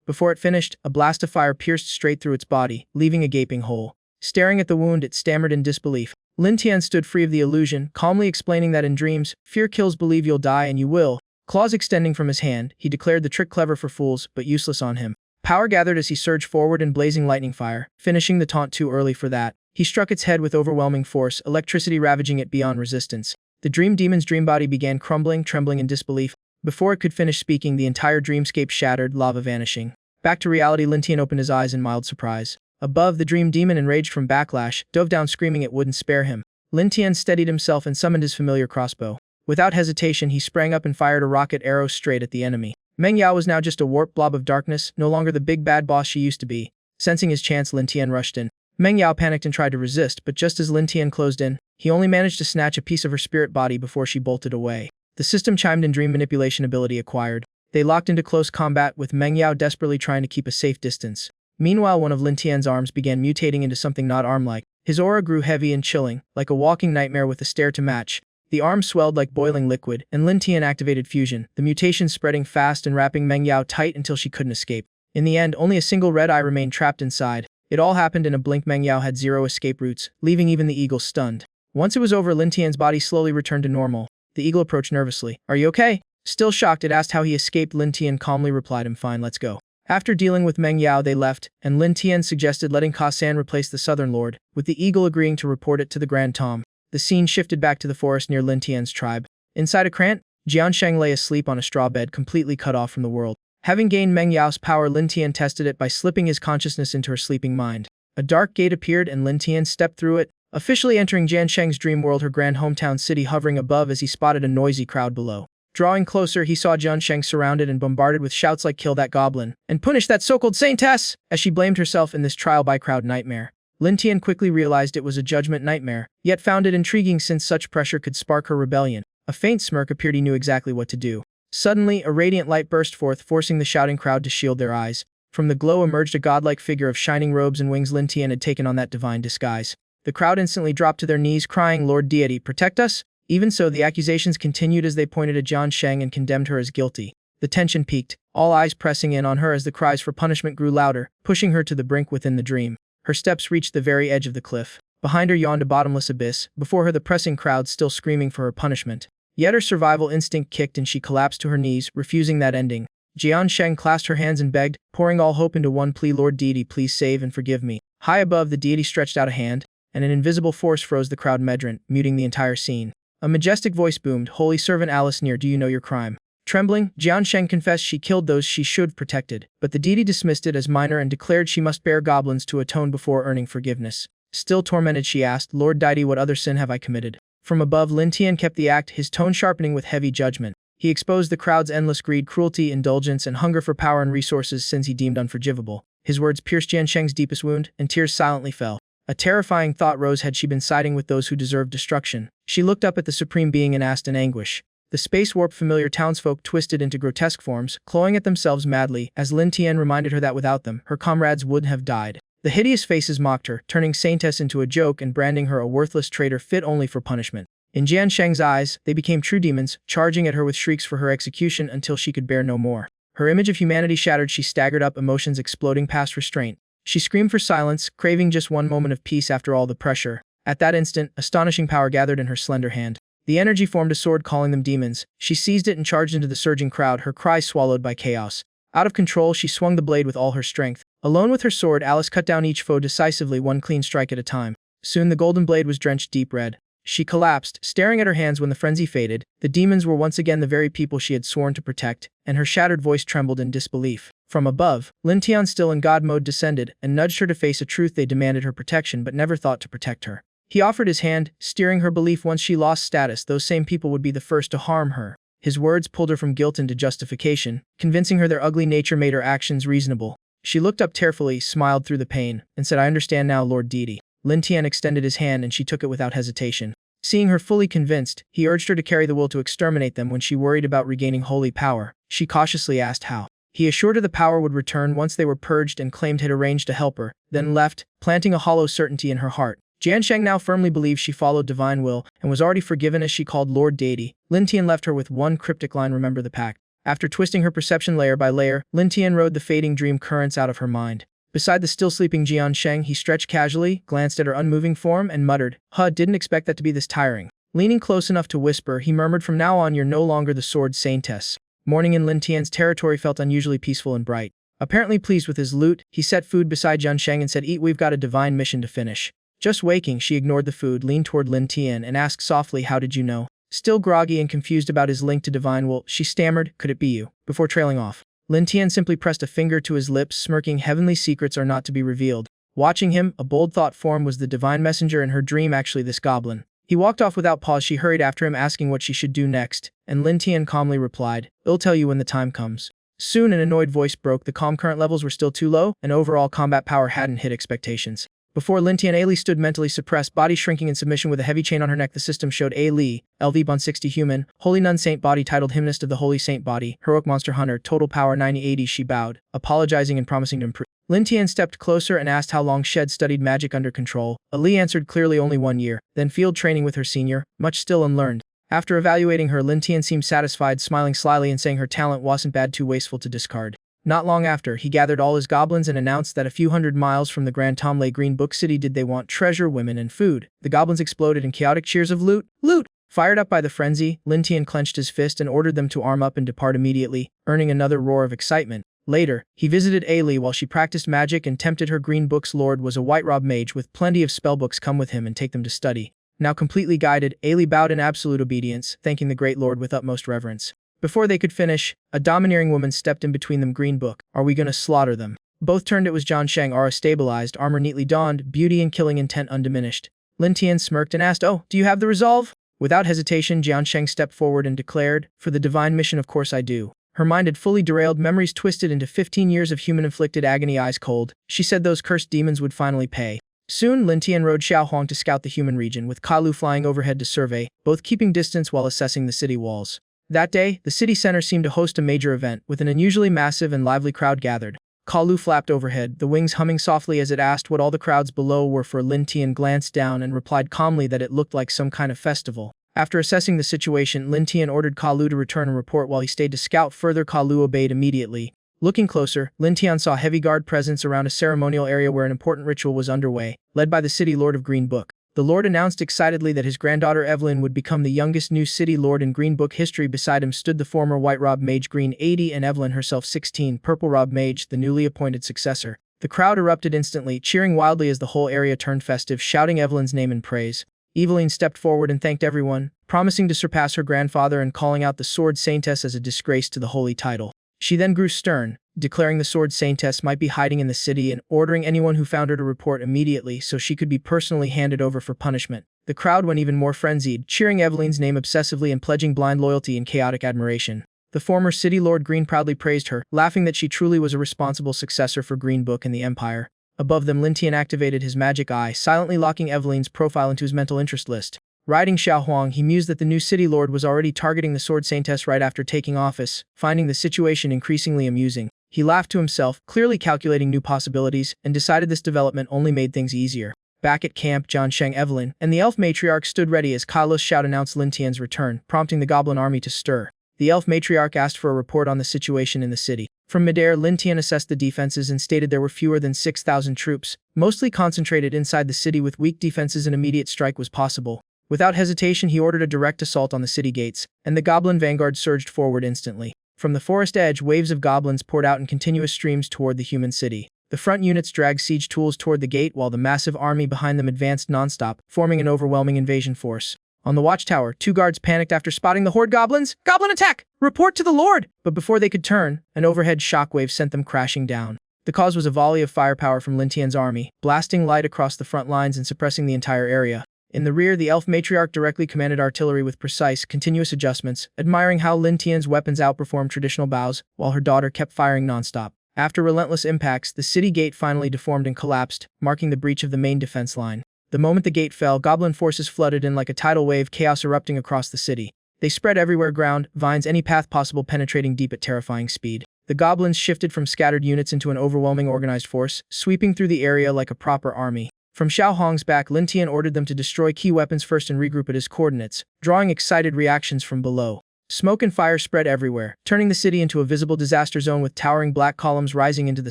before it finished, a blast of fire pierced straight through its body, leaving a gaping hole. Staring at the wound, it stammered in disbelief. Lin Tian stood free of the illusion, calmly explaining that in dreams, fear kills, believe you'll die and you will. Claws extending from his hand, he declared the trick clever for fools, but useless on him. Power gathered as he surged forward in blazing lightning fire, finishing the taunt too early for that. He struck its head with overwhelming force, electricity ravaging it beyond resistance. The dream demon's dream body began crumbling, trembling in disbelief. Before it could finish speaking, the entire dreamscape shattered, lava vanishing. Back to reality, Lin Tian opened his eyes in mild surprise. Above, the dream demon, enraged from backlash, dove down screaming it wouldn't spare him. Lin Tian steadied himself and summoned his familiar crossbow. Without hesitation, he sprang up and fired a rocket arrow straight at the enemy. Meng Yao was now just a warped blob of darkness, no longer the big bad boss she used to be. Sensing his chance, Lin Tian rushed in. Meng Yao panicked and tried to resist, but just as Lin Tian closed in, he only managed to snatch a piece of her spirit body before she bolted away. The system chimed in, dream manipulation ability acquired. They locked into close combat, with Meng Yao desperately trying to keep a safe distance. Meanwhile, one of Lin Tian's arms began mutating into something not arm-like. His aura grew heavy and chilling, like a walking nightmare with a stare to match. The arm swelled like boiling liquid, and Lin Tian activated fusion, the mutation spreading fast and wrapping Meng Yao tight until she couldn't escape. In the end, only a single red eye remained trapped inside. It all happened in a blink. Meng Yao had zero escape routes, leaving even the eagle stunned. Once it was over, Lin Tian's body slowly returned to normal. The eagle approached nervously. "Are you okay?" Still shocked, it asked how he escaped. Lin Tian calmly replied, "I'm fine, let's go." After dealing with Meng Yao, they left, and Lin Tian suggested letting Ka San replace the Southern Lord, with the eagle agreeing to report it to the Grand Tom. The scene shifted back to the forest near Lin Tian's tribe. Inside a krant, Jiansheng lay asleep on a straw bed, completely cut off from the world. Having gained Meng Yao's power, Lin Tian tested it by slipping his consciousness into her sleeping mind. A dark gate appeared and Lin Tian stepped through it, officially entering Jiansheng's dream world, her grand hometown city hovering above as he spotted a noisy crowd below. Drawing closer, he saw Jiansheng surrounded and bombarded with shouts like "Kill that goblin!" and "Punish that so-called saintess!" as she blamed herself in this trial-by-crowd nightmare. Lin Tian quickly realized it was a judgment nightmare, yet found it intriguing since such pressure could spark her rebellion. A faint smirk appeared. He knew exactly what to do. Suddenly, a radiant light burst forth, forcing the shouting crowd to shield their eyes. From the glow emerged a godlike figure of shining robes and wings. Lin Tian had taken on that divine disguise. The crowd instantly dropped to their knees, crying, "Lord Deity, protect us!" Even so, the accusations continued as they pointed at Jiansheng and condemned her as guilty. The tension peaked, all eyes pressing in on her as the cries for punishment grew louder, pushing her to the brink within the dream. Her steps reached the very edge of the cliff. Behind her yawned a bottomless abyss, before her the pressing crowd still screaming for her punishment. Yet her survival instinct kicked and she collapsed to her knees, refusing that ending. Jiansheng clasped her hands and begged, pouring all hope into one plea, "Lord Deity, please save and forgive me." High above, the deity stretched out a hand, and an invisible force froze the crowd medrant, muting the entire scene. A majestic voice boomed, "Holy servant Alice Near, do you know your crime?" Trembling, Jiansheng confessed she killed those she should have protected, but the deity dismissed it as minor and declared she must bear goblins to atone before earning forgiveness. Still tormented, she asked, "Lord Deity, what other sin have I committed?" From above, Lin Tian kept the act, his tone sharpening with heavy judgment. He exposed the crowd's endless greed, cruelty, indulgence, and hunger for power and resources, sins he deemed unforgivable. His words pierced Jiansheng's deepest wound, and tears silently fell. A terrifying thought rose: had she been siding with those who deserved destruction? She looked up at the Supreme Being and asked in anguish. The space-warp familiar townsfolk twisted into grotesque forms, clawing at themselves madly, as Lin Tian reminded her that without them, her comrades would have died. The hideous faces mocked her, turning saintess into a joke and branding her a worthless traitor fit only for punishment. In Jian Sheng's eyes, they became true demons, charging at her with shrieks for her execution until she could bear no more. Her image of humanity shattered, she staggered up, emotions exploding past restraint. She screamed for silence, craving just one moment of peace after all the pressure. At that instant, astonishing power gathered in her slender hand. The energy formed a sword, calling them demons. She seized it and charged into the surging crowd, her cries swallowed by chaos. Out of control, she swung the blade with all her strength. Alone with her sword, Alice cut down each foe decisively, one clean strike at a time. Soon the golden blade was drenched deep red. She collapsed, staring at her hands. When the frenzy faded, the demons were once again the very people she had sworn to protect, and her shattered voice trembled in disbelief. From above, Lin Tian, still in God mode, descended and nudged her to face a truth. They demanded her protection but never thought to protect her. He offered his hand, steering her belief once she lost status, those same people would be the first to harm her. His words pulled her from guilt into justification, convincing her their ugly nature made her actions reasonable. She looked up tearfully, smiled through the pain, and said, "I understand now, Lord Deity." Lin Tian extended his hand and she took it without hesitation. Seeing her fully convinced, he urged her to carry the will to exterminate them. When she worried about regaining holy power, she cautiously asked how. He assured her the power would return once they were purged and claimed he'd arranged to help her, then left, planting a hollow certainty in her heart. Jian Sheng now firmly believed she followed divine will and was already forgiven as she called Lord Deity. Lin Tian left her with one cryptic line, "Remember the pact." After twisting her perception layer by layer, Lin Tian rode the fading dream currents out of her mind. Beside the still sleeping Jian Sheng, he stretched casually, glanced at her unmoving form, and muttered, Didn't expect that to be this tiring." Leaning close enough to whisper, he murmured, "From now on you're no longer the sword saintess." Morning in Lin Tian's territory felt unusually peaceful and bright. Apparently pleased with his loot, he set food beside Jian Sheng and said, "Eat, we've got a divine mission to finish." Just waking, she ignored the food, leaned toward Lin Tian, and asked softly, "How did you know?" Still groggy and confused about his link to divine will, she stammered, "Could it be you?" before trailing off. Lin Tian simply pressed a finger to his lips, smirking, "Heavenly secrets are not to be revealed." Watching him, a bold thought formed. Was the divine messenger in her dream actually this goblin? He walked off without pause. She hurried after him, asking what she should do next, and Lin Tian calmly replied, "I'll tell you when the time comes." Soon an annoyed voice broke. The calm current levels were still too low, and overall combat power hadn't hit expectations. Before Lin Tian, Ailey stood mentally suppressed, body shrinking in submission with a heavy chain on her neck. The system showed Ailey, LV Bond 60 human, Holy Nun Saint body, titled Hymnist of the Holy Saint body, Heroic Monster Hunter, total power 9080. She bowed, apologizing and promising to improve. Lin Tian stepped closer and asked how long she'd studied magic under control. Ali answered clearly, only 1 year, then field training with her senior, much still unlearned. After evaluating her, Lin Tian seemed satisfied, smiling slyly and saying her talent wasn't bad, too wasteful to discard. Not long after, he gathered all his goblins and announced that a few hundred miles from the Grand Tomlay Green Book City, did they want treasure, women, and food. The goblins exploded in chaotic cheers of "Loot! Loot!" Fired up by the frenzy, Lin Tian clenched his fist and ordered them to arm up and depart immediately, earning another roar of excitement. Later, he visited Ailey while she practiced magic and tempted her. Green Book's lord was a white-robed mage with plenty of spellbooks. Come with him and take them to study. Now completely guided, Ailey bowed in absolute obedience, thanking the great lord with utmost reverence. Before they could finish, a domineering woman stepped in between them. "Green Book, are we gonna slaughter them?" Both turned. It was Jian Sheng, aura stabilized, armor neatly donned, beauty and killing intent undiminished. Lin Tian smirked and asked, "Oh, do you have the resolve?" Without hesitation, Jian Sheng stepped forward and declared, "For the divine mission, of course I do." Her mind had fully derailed, memories twisted into 15 years of human-inflicted agony. Eyes cold, she said those cursed demons would finally pay. Soon, Lin Tian rode Xiao Huang to scout the human region, with Kalu flying overhead to survey, both keeping distance while assessing the city walls. That day, the city center seemed to host a major event, with an unusually massive and lively crowd gathered. Kalu flapped overhead, the wings humming softly as it asked what all the crowds below were for. Lin Tian glanced down and replied calmly that it looked like some kind of festival. After assessing the situation, Lin Tian ordered Kalu to return and report while he stayed to scout further. Kalu obeyed immediately. Looking closer, Lin Tian saw heavy guard presence around a ceremonial area where an important ritual was underway, led by the city lord of Green Book. The lord announced excitedly that his granddaughter Evelyn would become the youngest new city lord in Green Book history. Beside him stood the former white-robed mage Green 80 and Evelyn herself 16, purple-robed mage, the newly appointed successor. The crowd erupted instantly, cheering wildly as the whole area turned festive, shouting Evelyn's name in praise. Eveline stepped forward and thanked everyone, promising to surpass her grandfather and calling out the Sword Saintess as a disgrace to the holy title. She then grew stern, declaring the Sword Saintess might be hiding in the city and ordering anyone who found her to report immediately so she could be personally handed over for punishment. The crowd went even more frenzied, cheering Eveline's name obsessively and pledging blind loyalty and chaotic admiration. The former city lord Green proudly praised her, laughing that she truly was a responsible successor for Green Book and the Empire. Above them, Lin Tian activated his magic eye, silently locking Eveline's profile into his mental interest list. Riding Xiao Huang, he mused that the new city lord was already targeting the Sword Saintess right after taking office, finding the situation increasingly amusing. He laughed to himself, clearly calculating new possibilities, and decided this development only made things easier. Back at camp, John Sheng, Evelyn, and the elf matriarch stood ready as Kalos' shout announced Lin Tian's return, prompting the goblin army to stir. The elf matriarch asked for a report on the situation in the city. From midair, Lin Tian assessed the defenses and stated there were fewer than 6,000 troops, mostly concentrated inside the city with weak defenses. An immediate strike was possible. Without hesitation, he ordered a direct assault on the city gates, and the goblin vanguard surged forward instantly. From the forest edge, waves of goblins poured out in continuous streams toward the human city. The front units dragged siege tools toward the gate while the massive army behind them advanced nonstop, forming an overwhelming invasion force. On the watchtower, 2 guards panicked after spotting the horde goblins. "Goblin attack! Report to the Lord!" But before they could turn, an overhead shockwave sent them crashing down. The cause was a volley of firepower from Lin Tian's army, blasting light across the front lines and suppressing the entire area. In the rear, the elf matriarch directly commanded artillery with precise, continuous adjustments, admiring how Lin Tian's weapons outperformed traditional bows, while her daughter kept firing nonstop. After relentless impacts, the city gate finally deformed and collapsed, marking the breach of the main defense line. The moment the gate fell, goblin forces flooded in like a tidal wave, chaos erupting across the city. They spread everywhere, ground, vines, any path possible, penetrating deep at terrifying speed. The goblins shifted from scattered units into an overwhelming organized force, sweeping through the area like a proper army. From Xiao Hong's back, Lin Tian ordered them to destroy key weapons first and regroup at his coordinates, drawing excited reactions from below. Smoke and fire spread everywhere, turning the city into a visible disaster zone with towering black columns rising into the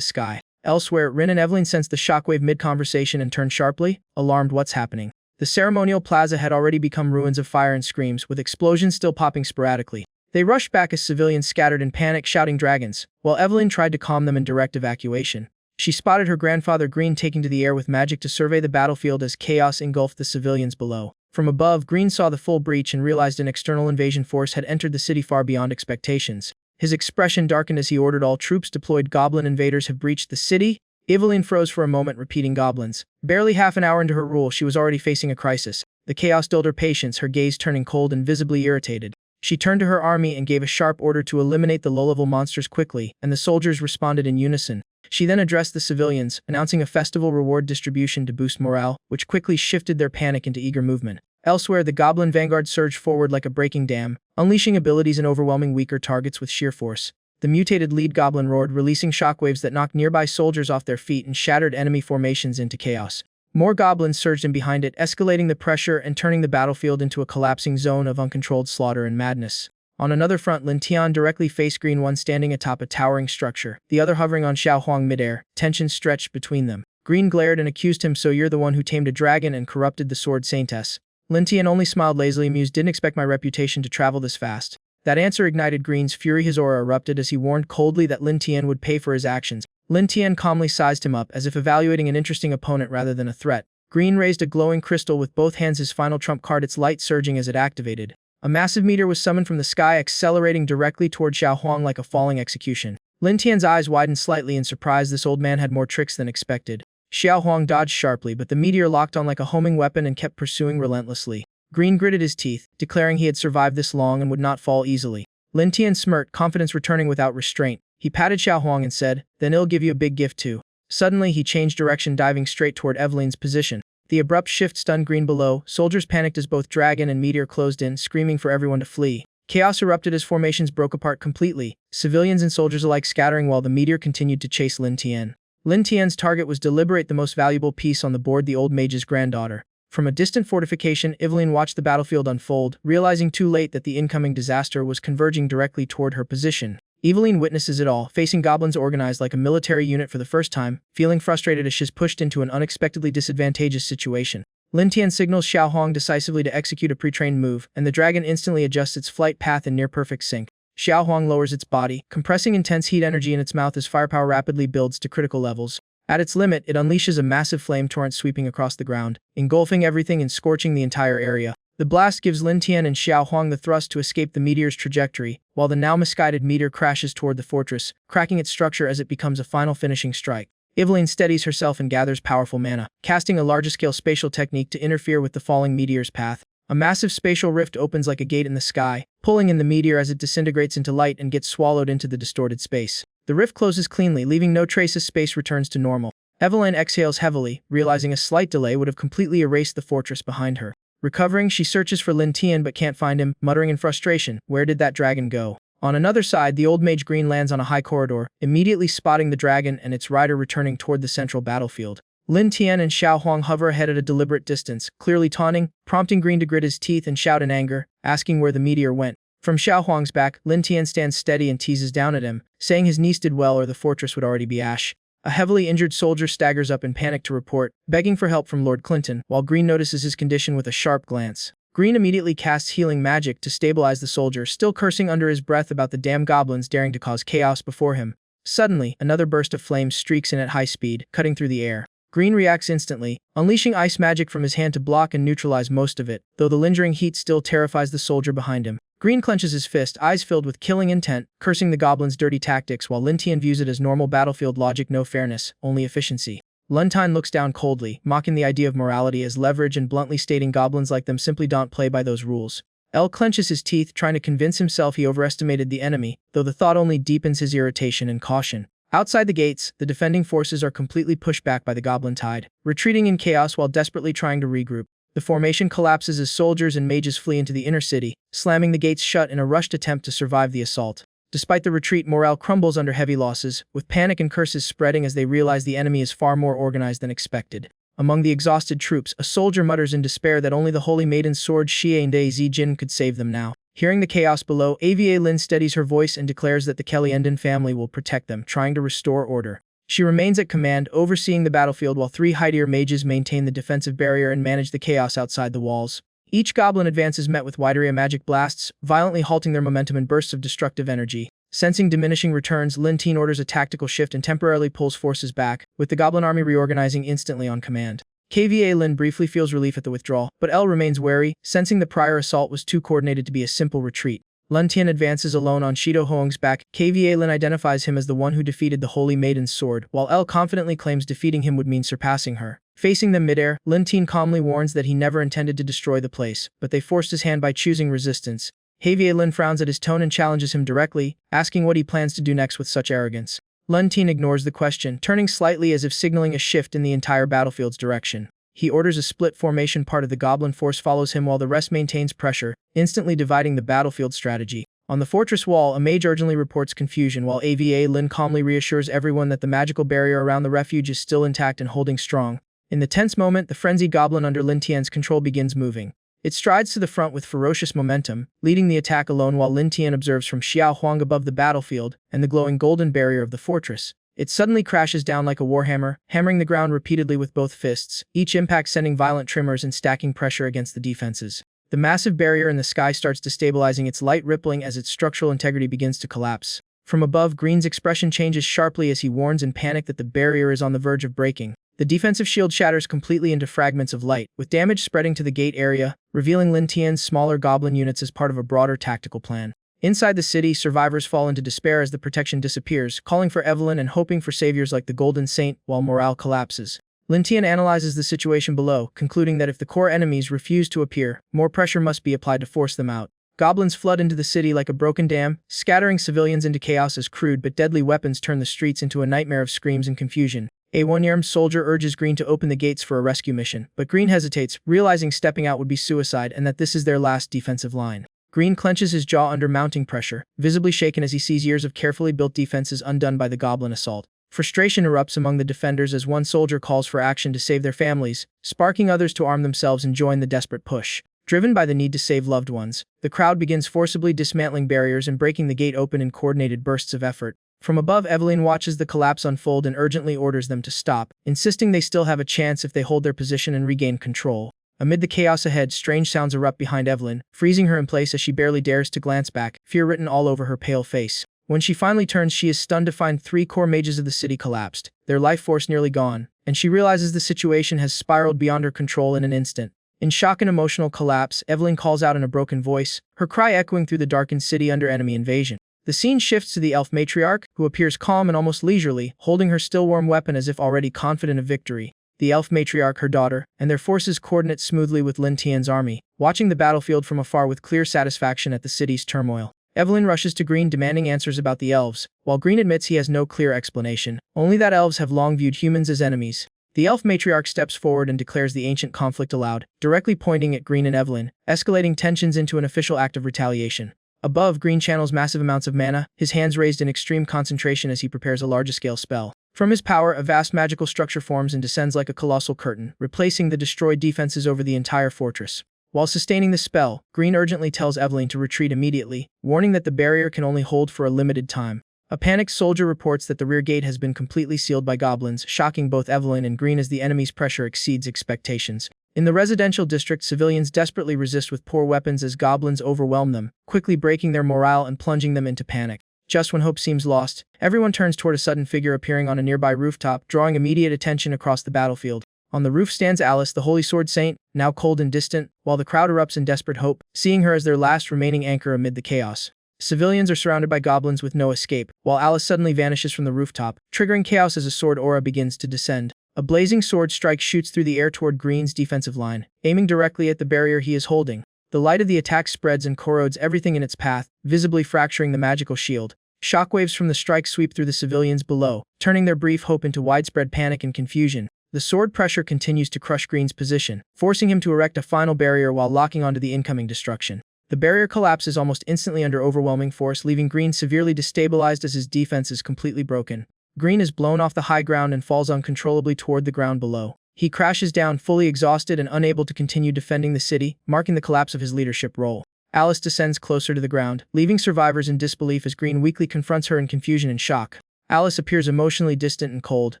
sky. Elsewhere, Rin and Evelyn sensed the shockwave mid-conversation and turned sharply, alarmed. What's happening? The ceremonial plaza had already become ruins of fire and screams, with explosions still popping sporadically. They rushed back as civilians scattered in panic, shouting dragons, while Evelyn tried to calm them in direct evacuation. She spotted her grandfather Green taking to the air with magic to survey the battlefield as chaos engulfed the civilians below. From above, Green saw the full breach and realized an external invasion force had entered the city far beyond expectations. His expression darkened as he ordered all troops deployed. Goblin invaders have breached the city. Evelyn froze for a moment, repeating goblins. Barely half an hour into her rule, she was already facing a crisis. The chaos dulled her patience, her gaze turning cold and visibly irritated. She turned to her army and gave a sharp order to eliminate the low-level monsters quickly, and the soldiers responded in unison. She then addressed the civilians, announcing a festival reward distribution to boost morale, which quickly shifted their panic into eager movement. Elsewhere, the goblin vanguard surged forward like a breaking dam, unleashing abilities and overwhelming weaker targets with sheer force. The mutated lead goblin roared, releasing shockwaves that knocked nearby soldiers off their feet and shattered enemy formations into chaos. More goblins surged in behind it, escalating the pressure and turning the battlefield into a collapsing zone of uncontrolled slaughter and madness. On another front, Lin Tian directly faced Green, one standing atop a towering structure, the other hovering on Xiao Huang midair. Tension stretched between them. Green glared and accused him. "So you're the one who tamed a dragon and corrupted the sword saintess?" Lin Tian only smiled lazily, amused. "Didn't expect my reputation to travel this fast." That answer ignited Green's fury. His aura erupted as he warned coldly that Lin Tian would pay for his actions. Lin Tian calmly sized him up, as if evaluating an interesting opponent rather than a threat. Green raised a glowing crystal with both hands, his final trump card, its light surging as it activated. A massive meteor was summoned from the sky, accelerating directly toward Xiao Huang like a falling execution. Lin Tian's eyes widened slightly in surprise. This old man had more tricks than expected. Xiao Huang dodged sharply, but the meteor locked on like a homing weapon and kept pursuing relentlessly. Green gritted his teeth, declaring he had survived this long and would not fall easily. Lin Tian smirked, confidence returning without restraint. He patted Xiao Huang and said, "Then he'll give you a big gift too." Suddenly, he changed direction, diving straight toward Evelyn's position. The abrupt shift stunned Green below. Soldiers panicked as both dragon and meteor closed in, screaming for everyone to flee. Chaos erupted as formations broke apart completely, civilians and soldiers alike scattering while the meteor continued to chase Lin Tian. Lin Tian's target was deliberate, the most valuable piece on the board, the old mage's granddaughter. From a distant fortification, Evelyn watched the battlefield unfold, realizing too late that the incoming disaster was converging directly toward her position. Evelyn witnesses it all, facing goblins organized like a military unit for the first time, feeling frustrated as she's pushed into an unexpectedly disadvantageous situation. Lin Tian signals Xiao Huang decisively to execute a pre-trained move, and the dragon instantly adjusts its flight path in near-perfect sync. Xiao Huang lowers its body, compressing intense heat energy in its mouth as firepower rapidly builds to critical levels. At its limit, it unleashes a massive flame torrent sweeping across the ground, engulfing everything and scorching the entire area. The blast gives Lin Tian and Xiao Huang the thrust to escape the meteor's trajectory, while the now misguided meteor crashes toward the fortress, cracking its structure as it becomes a final finishing strike. Evelyn steadies herself and gathers powerful mana, casting a larger-scale spatial technique to interfere with the falling meteor's path. A massive spatial rift opens like a gate in the sky, pulling in the meteor as it disintegrates into light and gets swallowed into the distorted space. The rift closes cleanly, leaving no trace as space returns to normal. Evelyn exhales heavily, realizing a slight delay would have completely erased the fortress behind her. Recovering, she searches for Lin Tian but can't find him, muttering in frustration, "Where did that dragon go?" On another side, the old mage Green lands on a high corridor, immediately spotting the dragon and its rider returning toward the central battlefield. Lin Tian and Xiao Huang hover ahead at a deliberate distance, clearly taunting, prompting Green to grit his teeth and shout in anger, asking where the meteor went. From Xiao Huang's back, Lin Tian stands steady and teases down at him, saying his niece did well or the fortress would already be ash. A heavily injured soldier staggers up in panic to report, begging for help from Lord Clinton, while Green notices his condition with a sharp glance. Green immediately casts healing magic to stabilize the soldier, still cursing under his breath about the damn goblins daring to cause chaos before him. Suddenly, another burst of flames streaks in at high speed, cutting through the air. Green reacts instantly, unleashing ice magic from his hand to block and neutralize most of it, though the lingering heat still terrifies the soldier behind him. Green clenches his fist, eyes filled with killing intent, cursing the goblin's dirty tactics while Lin Tian views it as normal battlefield logic, no fairness, only efficiency. Lin Tian looks down coldly, mocking the idea of morality as leverage and bluntly stating goblins like them simply don't play by those rules. El clenches his teeth, trying to convince himself he overestimated the enemy, though the thought only deepens his irritation and caution. Outside the gates, the defending forces are completely pushed back by the goblin tide, retreating in chaos while desperately trying to regroup. The formation collapses as soldiers and mages flee into the inner city, slamming the gates shut in a rushed attempt to survive the assault. Despite the retreat, morale crumbles under heavy losses, with panic and curses spreading as they realize the enemy is far more organized than expected. Among the exhausted troops, a soldier mutters in despair that only the Holy Maiden's sword Xie De Zijin could save them now. Hearing the chaos below, Ava Lin steadies her voice and declares that the Kellyenden family will protect them, trying to restore order. She remains at command, overseeing the battlefield while 3 high-tier mages maintain the defensive barrier and manage the chaos outside the walls. Each goblin advance is met with wide array of magic blasts, violently halting their momentum in bursts of destructive energy. Sensing diminishing returns, Lin Tian orders a tactical shift and temporarily pulls forces back, with the goblin army reorganizing instantly on command. Kva Lin briefly feels relief at the withdrawal, but El remains wary, sensing the prior assault was too coordinated to be a simple retreat. Lin Tian advances alone on Shido Hoang's back. Kva Lin identifies him as the one who defeated the Holy Maiden's sword, while El confidently claims defeating him would mean surpassing her. Facing them midair, Lin Tian calmly warns that he never intended to destroy the place, but they forced his hand by choosing resistance. Kva Lin frowns at his tone and challenges him directly, asking what he plans to do next with such arrogance. Lin Tian ignores the question, turning slightly as if signaling a shift in the entire battlefield's direction. He orders a split formation. Part of the goblin force follows him while the rest maintains pressure, instantly dividing the battlefield strategy. On the fortress wall, a mage urgently reports confusion while Ava Lin calmly reassures everyone that the magical barrier around the refuge is still intact and holding strong. In the tense moment, the frenzied goblin under Lin Tian's control begins moving. It strides to the front with ferocious momentum, leading the attack alone while Lin Tian observes from Xiao Huang above the battlefield and the glowing golden barrier of the fortress. It suddenly crashes down like a warhammer, hammering the ground repeatedly with both fists, each impact sending violent tremors and stacking pressure against the defenses. The massive barrier in the sky starts destabilizing, its light rippling as its structural integrity begins to collapse. From above, Green's expression changes sharply as he warns in panic that the barrier is on the verge of breaking. The defensive shield shatters completely into fragments of light, with damage spreading to the gate area, revealing Lin Tian's smaller goblin units as part of a broader tactical plan. Inside the city, survivors fall into despair as the protection disappears, calling for Evelyn and hoping for saviors like the Golden Saint, while morale collapses. Lin Tian analyzes the situation below, concluding that if the core enemies refuse to appear, more pressure must be applied to force them out. Goblins flood into the city like a broken dam, scattering civilians into chaos as crude but deadly weapons turn the streets into a nightmare of screams and confusion. A one-armed soldier urges Green to open the gates for a rescue mission, but Green hesitates, realizing stepping out would be suicide and that this is their last defensive line. Green clenches his jaw under mounting pressure, visibly shaken as he sees years of carefully built defenses undone by the goblin assault. Frustration erupts among the defenders as one soldier calls for action to save their families, sparking others to arm themselves and join the desperate push. Driven by the need to save loved ones, the crowd begins forcibly dismantling barriers and breaking the gate open in coordinated bursts of effort. From above, Evelyn watches the collapse unfold and urgently orders them to stop, insisting they still have a chance if they hold their position and regain control. Amid the chaos ahead, strange sounds erupt behind Evelyn, freezing her in place as she barely dares to glance back, fear written all over her pale face. When she finally turns, she is stunned to find 3 core mages of the city collapsed, their life force nearly gone, and she realizes the situation has spiraled beyond her control in an instant. In shock and emotional collapse, Evelyn calls out in a broken voice, her cry echoing through the darkened city under enemy invasion. The scene shifts to the elf matriarch, who appears calm and almost leisurely, holding her still-warm weapon as if already confident of victory. The elf matriarch, her daughter, and their forces coordinate smoothly with Lin Tian's army, watching the battlefield from afar with clear satisfaction at the city's turmoil. Evelyn rushes to Green demanding answers about the elves, while Green admits he has no clear explanation, only that elves have long viewed humans as enemies. The elf matriarch steps forward and declares the ancient conflict aloud, directly pointing at Green and Evelyn, escalating tensions into an official act of retaliation. Above, Green channels massive amounts of mana, his hands raised in extreme concentration as he prepares a large-scale spell. From his power, a vast magical structure forms and descends like a colossal curtain, replacing the destroyed defenses over the entire fortress. While sustaining the spell, Green urgently tells Evelyn to retreat immediately, warning that the barrier can only hold for a limited time. A panicked soldier reports that the rear gate has been completely sealed by goblins, shocking both Evelyn and Green as the enemy's pressure exceeds expectations. In the residential district, civilians desperately resist with poor weapons as goblins overwhelm them, quickly breaking their morale and plunging them into panic. Just when hope seems lost, everyone turns toward a sudden figure appearing on a nearby rooftop, drawing immediate attention across the battlefield. On the roof stands Alice, the Holy Sword Saint, now cold and distant, while the crowd erupts in desperate hope, seeing her as their last remaining anchor amid the chaos. Civilians are surrounded by goblins with no escape, while Alice suddenly vanishes from the rooftop, triggering chaos as a sword aura begins to descend. A blazing sword strike shoots through the air toward Green's defensive line, aiming directly at the barrier he is holding. The light of the attack spreads and corrodes everything in its path, visibly fracturing the magical shield. Shockwaves from the strike sweep through the civilians below, turning their brief hope into widespread panic and confusion. The sword pressure continues to crush Green's position, forcing him to erect a final barrier while locking onto the incoming destruction. The barrier collapses almost instantly under overwhelming force, leaving Green severely destabilized as his defense is completely broken. Green is blown off the high ground and falls uncontrollably toward the ground below. He crashes down, fully exhausted and unable to continue defending the city, marking the collapse of his leadership role. Alice descends closer to the ground, leaving survivors in disbelief as Green weakly confronts her in confusion and shock. Alice appears emotionally distant and cold,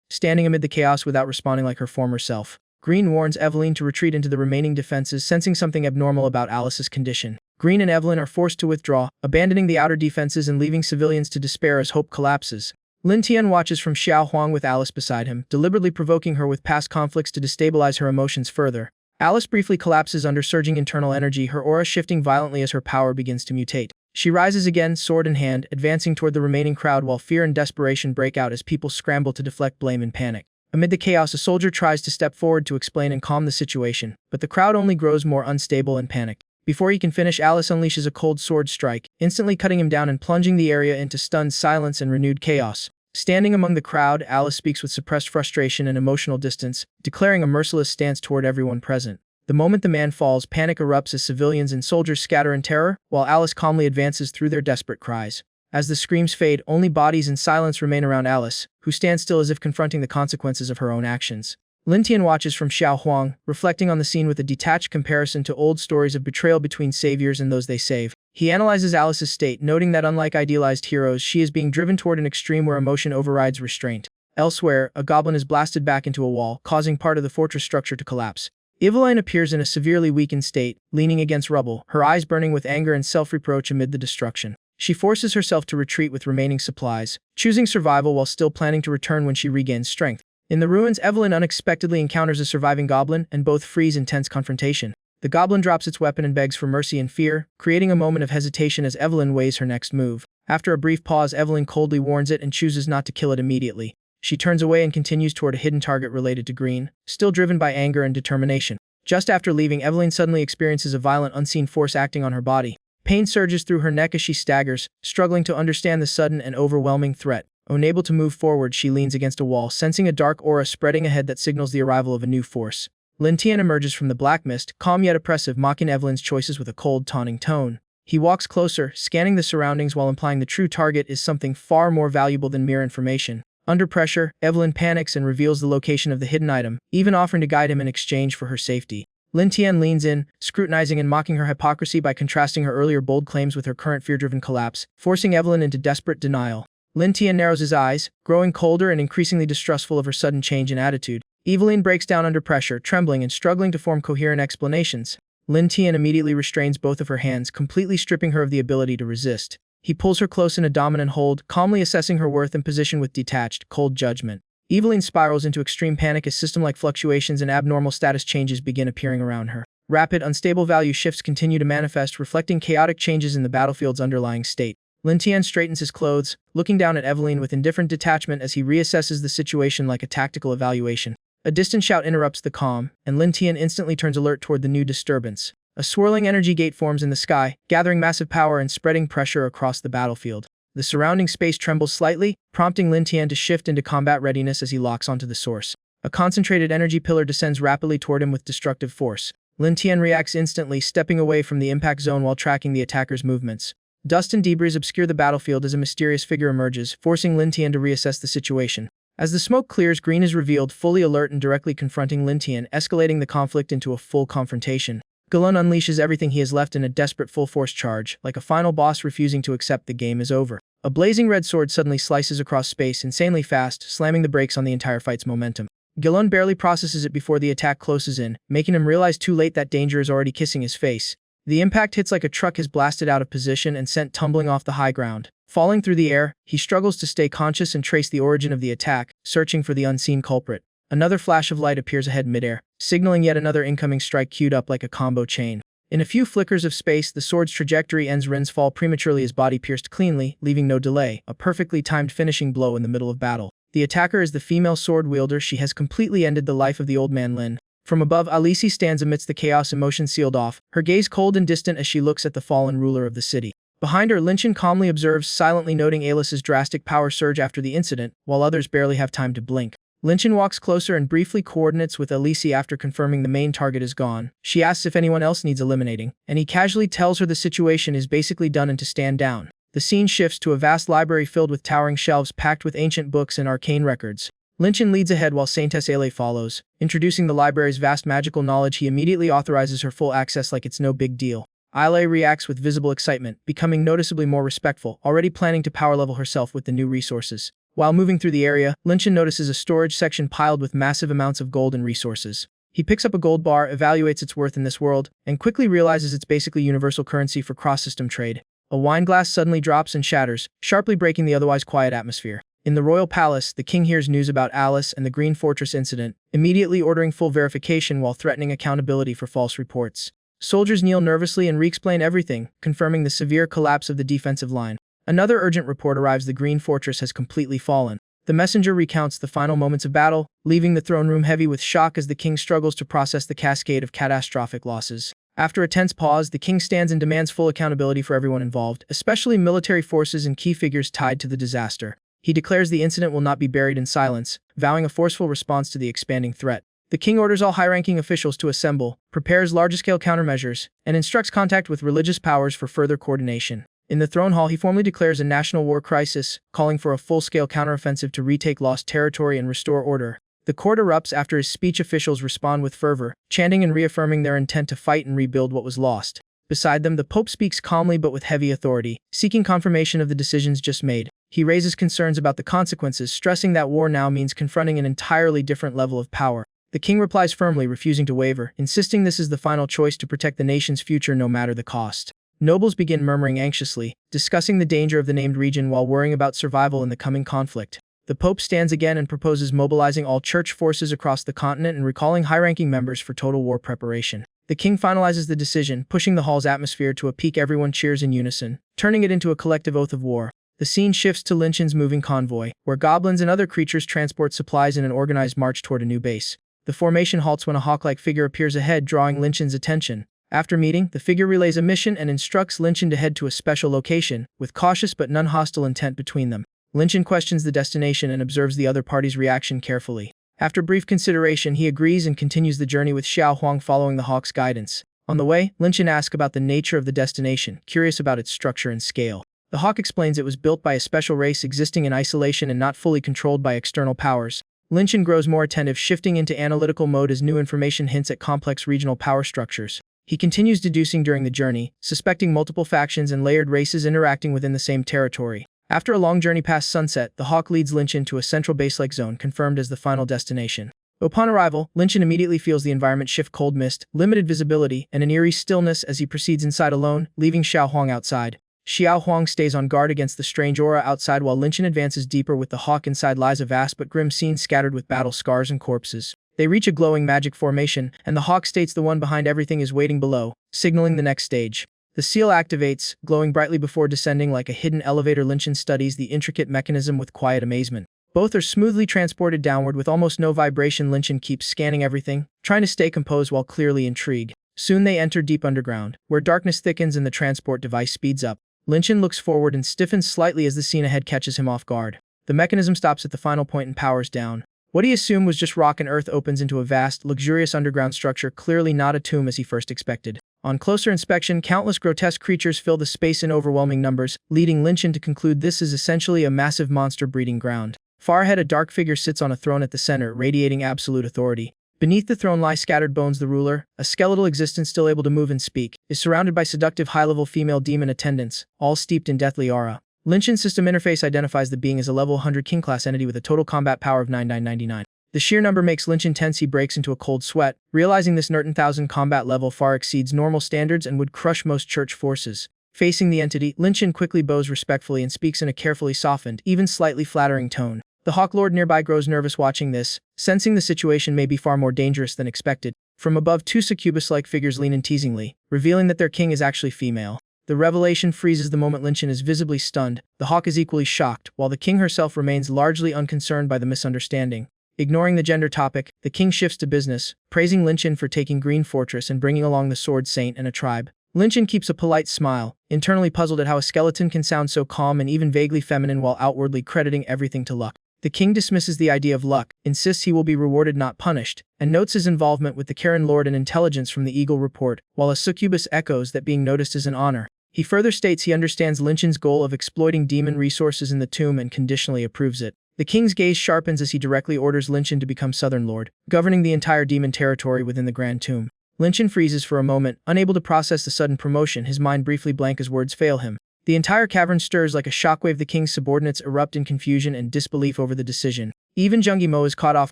standing amid the chaos without responding like her former self. Green warns Evelyn to retreat into the remaining defenses, sensing something abnormal about Alice's condition. Green and Evelyn are forced to withdraw, abandoning the outer defenses and leaving civilians to despair as hope collapses. Lin Tian watches from Xiao Huang with Alice beside him, deliberately provoking her with past conflicts to destabilize her emotions further. Alice briefly collapses under surging internal energy, her aura shifting violently as her power begins to mutate. She rises again, sword in hand, advancing toward the remaining crowd while fear and desperation break out as people scramble to deflect blame and panic. Amid the chaos, a soldier tries to step forward to explain and calm the situation, but the crowd only grows more unstable and panicked. Before he can finish, Alice unleashes a cold sword strike, instantly cutting him down and plunging the area into stunned silence and renewed chaos. Standing among the crowd, Alice speaks with suppressed frustration and emotional distance, declaring a merciless stance toward everyone present. The moment the man falls, panic erupts as civilians and soldiers scatter in terror, while Alice calmly advances through their desperate cries. As the screams fade, only bodies and silence remain around Alice, who stands still as if confronting the consequences of her own actions. Lin Tian watches from Xiao Huang, reflecting on the scene with a detached comparison to old stories of betrayal between saviors and those they save. He analyzes Alice's state, noting that unlike idealized heroes, she is being driven toward an extreme where emotion overrides restraint. Elsewhere, a goblin is blasted back into a wall, causing part of the fortress structure to collapse. Eveline appears in a severely weakened state, leaning against rubble, her eyes burning with anger and self-reproach amid the destruction. She forces herself to retreat with remaining supplies, choosing survival while still planning to return when she regains strength. In the ruins, Evelyn unexpectedly encounters a surviving goblin, and both freeze in tense confrontation. The goblin drops its weapon and begs for mercy and fear, creating a moment of hesitation as Evelyn weighs her next move. After a brief pause, Evelyn coldly warns it and chooses not to kill it immediately. She turns away and continues toward a hidden target related to Green, still driven by anger and determination. Just after leaving, Evelyn suddenly experiences a violent unseen force acting on her body. Pain surges through her neck as she staggers, struggling to understand the sudden and overwhelming threat. Unable to move forward, she leans against a wall, sensing a dark aura spreading ahead that signals the arrival of a new force. Lin Tian emerges from the black mist, calm yet oppressive, mocking Evelyn's choices with a cold, taunting tone. He walks closer, scanning the surroundings while implying the true target is something far more valuable than mere information. Under pressure, Evelyn panics and reveals the location of the hidden item, even offering to guide him in exchange for her safety. Lin Tian leans in, scrutinizing and mocking her hypocrisy by contrasting her earlier bold claims with her current fear-driven collapse, forcing Evelyn into desperate denial. Lin Tian narrows his eyes, growing colder and increasingly distrustful of her sudden change in attitude. Evelyn breaks down under pressure, trembling and struggling to form coherent explanations. Lin Tian immediately restrains both of her hands, completely stripping her of the ability to resist. He pulls her close in a dominant hold, calmly assessing her worth and position with detached, cold judgment. Evelyn spirals into extreme panic as system-like fluctuations and abnormal status changes begin appearing around her. Rapid, unstable value shifts continue to manifest, reflecting chaotic changes in the battlefield's underlying state. Lin Tian straightens his clothes, looking down at Evelyn with indifferent detachment as he reassesses the situation like a tactical evaluation. A distant shout interrupts the calm, and Lin Tian instantly turns alert toward the new disturbance. A swirling energy gate forms in the sky, gathering massive power and spreading pressure across the battlefield. The surrounding space trembles slightly, prompting Lin Tian to shift into combat readiness as he locks onto the source. A concentrated energy pillar descends rapidly toward him with destructive force. Lin Tian reacts instantly, stepping away from the impact zone while tracking the attacker's movements. Dust and debris obscure the battlefield as a mysterious figure emerges, forcing Lin Tian to reassess the situation. As the smoke clears, Green is revealed, fully alert and directly confronting Lintian, escalating the conflict into a full confrontation. Goblin unleashes everything he has left in a desperate full-force charge, like a final boss refusing to accept the game is over. A blazing red sword suddenly slices across space insanely fast, slamming the brakes on the entire fight's momentum. Goblin barely processes it before the attack closes in, making him realize too late that danger is already kissing his face. The impact hits like a truck is blasted out of position and sent tumbling off the high ground. Falling through the air, he struggles to stay conscious and trace the origin of the attack, searching for the unseen culprit. Another flash of light appears ahead midair, signaling yet another incoming strike queued up like a combo chain. In a few flickers of space, the sword's trajectory ends Rin's fall prematurely, his body pierced cleanly, leaving no delay, a perfectly timed finishing blow in the middle of battle. The attacker is the female sword wielder. She has completely ended the life of the old man Lin. From above, Alici stands amidst the chaos, emotion sealed off, her gaze cold and distant as she looks at the fallen ruler of the city. Behind her, Linchen calmly observes, silently noting Alice's drastic power surge after the incident, while others barely have time to blink. Linchen walks closer and briefly coordinates with Alici after confirming the main target is gone. She asks if anyone else needs eliminating, and he casually tells her the situation is basically done and to stand down. The scene shifts to a vast library filled with towering shelves packed with ancient books and arcane records. Linchen leads ahead while Saintess Ale follows. Introducing the library's vast magical knowledge, he immediately authorizes her full access like it's no big deal. Ale reacts with visible excitement, becoming noticeably more respectful, already planning to power level herself with the new resources. While moving through the area, Linchen notices a storage section piled with massive amounts of gold and resources. He picks up a gold bar, evaluates its worth in this world, and quickly realizes it's basically universal currency for cross-system trade. A wine glass suddenly drops and shatters, sharply breaking the otherwise quiet atmosphere. In the royal palace, the king hears news about Alice and the Green Fortress incident, immediately ordering full verification while threatening accountability for false reports. Soldiers kneel nervously and re-explain everything, confirming the severe collapse of the defensive line. Another urgent report arrives: the Green Fortress has completely fallen. The messenger recounts the final moments of battle, leaving the throne room heavy with shock as the king struggles to process the cascade of catastrophic losses. After a tense pause, the king stands and demands full accountability for everyone involved, especially military forces and key figures tied to the disaster. He declares the incident will not be buried in silence, vowing a forceful response to the expanding threat. The king orders all high-ranking officials to assemble, prepares large-scale countermeasures, and instructs contact with religious powers for further coordination. In the throne hall, he formally declares a national war crisis, calling for a full-scale counteroffensive to retake lost territory and restore order. The court erupts after his speech. Officials respond with fervor, chanting and reaffirming their intent to fight and rebuild what was lost. Beside them, the Pope speaks calmly but with heavy authority, seeking confirmation of the decisions just made. He raises concerns about the consequences, stressing that war now means confronting an entirely different level of power. The king replies firmly, refusing to waver, insisting this is the final choice to protect the nation's future no matter the cost. Nobles begin murmuring anxiously, discussing the danger of the named region while worrying about survival in the coming conflict. The Pope stands again and proposes mobilizing all church forces across the continent and recalling high-ranking members for total war preparation. The king finalizes the decision, pushing the hall's atmosphere to a peak. Everyone cheers in unison, turning it into a collective oath of war. The scene shifts to Linchen's moving convoy, where goblins and other creatures transport supplies in an organized march toward a new base. The formation halts when a hawk-like figure appears ahead, drawing Linchen's attention. After meeting, the figure relays a mission and instructs Linchen to head to a special location, with cautious but non-hostile intent between them. Linchen questions the destination and observes the other party's reaction carefully. After brief consideration, he agrees and continues the journey with Xiao Huang following the hawk's guidance. On the way, Linchen asks about the nature of the destination, curious about its structure and scale. The hawk explains it was built by a special race existing in isolation and not fully controlled by external powers. Linchen grows more attentive, shifting into analytical mode as new information hints at complex regional power structures. He continues deducing during the journey, suspecting multiple factions and layered races interacting within the same territory. After a long journey past sunset, the hawk leads Linchen to a central base-like zone confirmed as the final destination. Upon arrival, Linchen immediately feels the environment shift: cold mist, limited visibility, and an eerie stillness as he proceeds inside alone, leaving Xiao Huang outside. Xiao Huang stays on guard against the strange aura outside while Linchen advances deeper. With the hawk inside lies a vast but grim scene scattered with battle scars and corpses. They reach a glowing magic formation, and the hawk states the one behind everything is waiting below, signaling the next stage. The seal activates, glowing brightly before descending like a hidden elevator. Linchen studies the intricate mechanism with quiet amazement. Both are smoothly transported downward with almost no vibration. Linchen keeps scanning everything, trying to stay composed while clearly intrigued. Soon they enter deep underground, where darkness thickens and the transport device speeds up. Linchen looks forward and stiffens slightly as the scene ahead catches him off guard. The mechanism stops at the final point and powers down. What he assumed was just rock and earth opens into a vast, luxurious underground structure, clearly not a tomb as he first expected. On closer inspection, countless grotesque creatures fill the space in overwhelming numbers, leading Linchen to conclude this is essentially a massive monster breeding ground. Far ahead, a dark figure sits on a throne at the center, radiating absolute authority. Beneath the throne lie scattered bones. The ruler, a skeletal existence still able to move and speak, is surrounded by seductive high-level female demon attendants, all steeped in deathly aura. Linchin's system interface identifies the being as a level 100 king-class entity with a total combat power of 9999. The sheer number makes Linchin tense. He breaks into a cold sweat, realizing this 1000 combat level far exceeds normal standards and would crush most church forces. Facing the entity, Linchin quickly bows respectfully and speaks in a carefully softened, even slightly flattering tone. The Hawk Lord nearby grows nervous watching this, sensing the situation may be far more dangerous than expected. From above, two succubus-like figures lean in teasingly, revealing that their king is actually female. The revelation freezes the moment. Linchin is visibly stunned. The Hawk is equally shocked, while the king herself remains largely unconcerned by the misunderstanding. Ignoring the gender topic, the king shifts to business, praising Linchin for taking Green Fortress and bringing along the Sword Saint and a tribe. Linchin keeps a polite smile, internally puzzled at how a skeleton can sound so calm and even vaguely feminine while outwardly crediting everything to luck. The king dismisses the idea of luck, insists he will be rewarded not punished, and notes his involvement with the Cavern Lord and intelligence from the Eagle report, while a succubus echoes that being noticed is an honor. He further states he understands Linchin's goal of exploiting demon resources in the tomb and conditionally approves it. The king's gaze sharpens as he directly orders Linchin to become Southern Lord, governing the entire demon territory within the Grand Tomb. Linchin freezes for a moment, unable to process the sudden promotion, his mind briefly blank as words fail him. The entire cavern stirs like a shockwave. The king's subordinates erupt in confusion and disbelief over the decision. Even Jungi Mo is caught off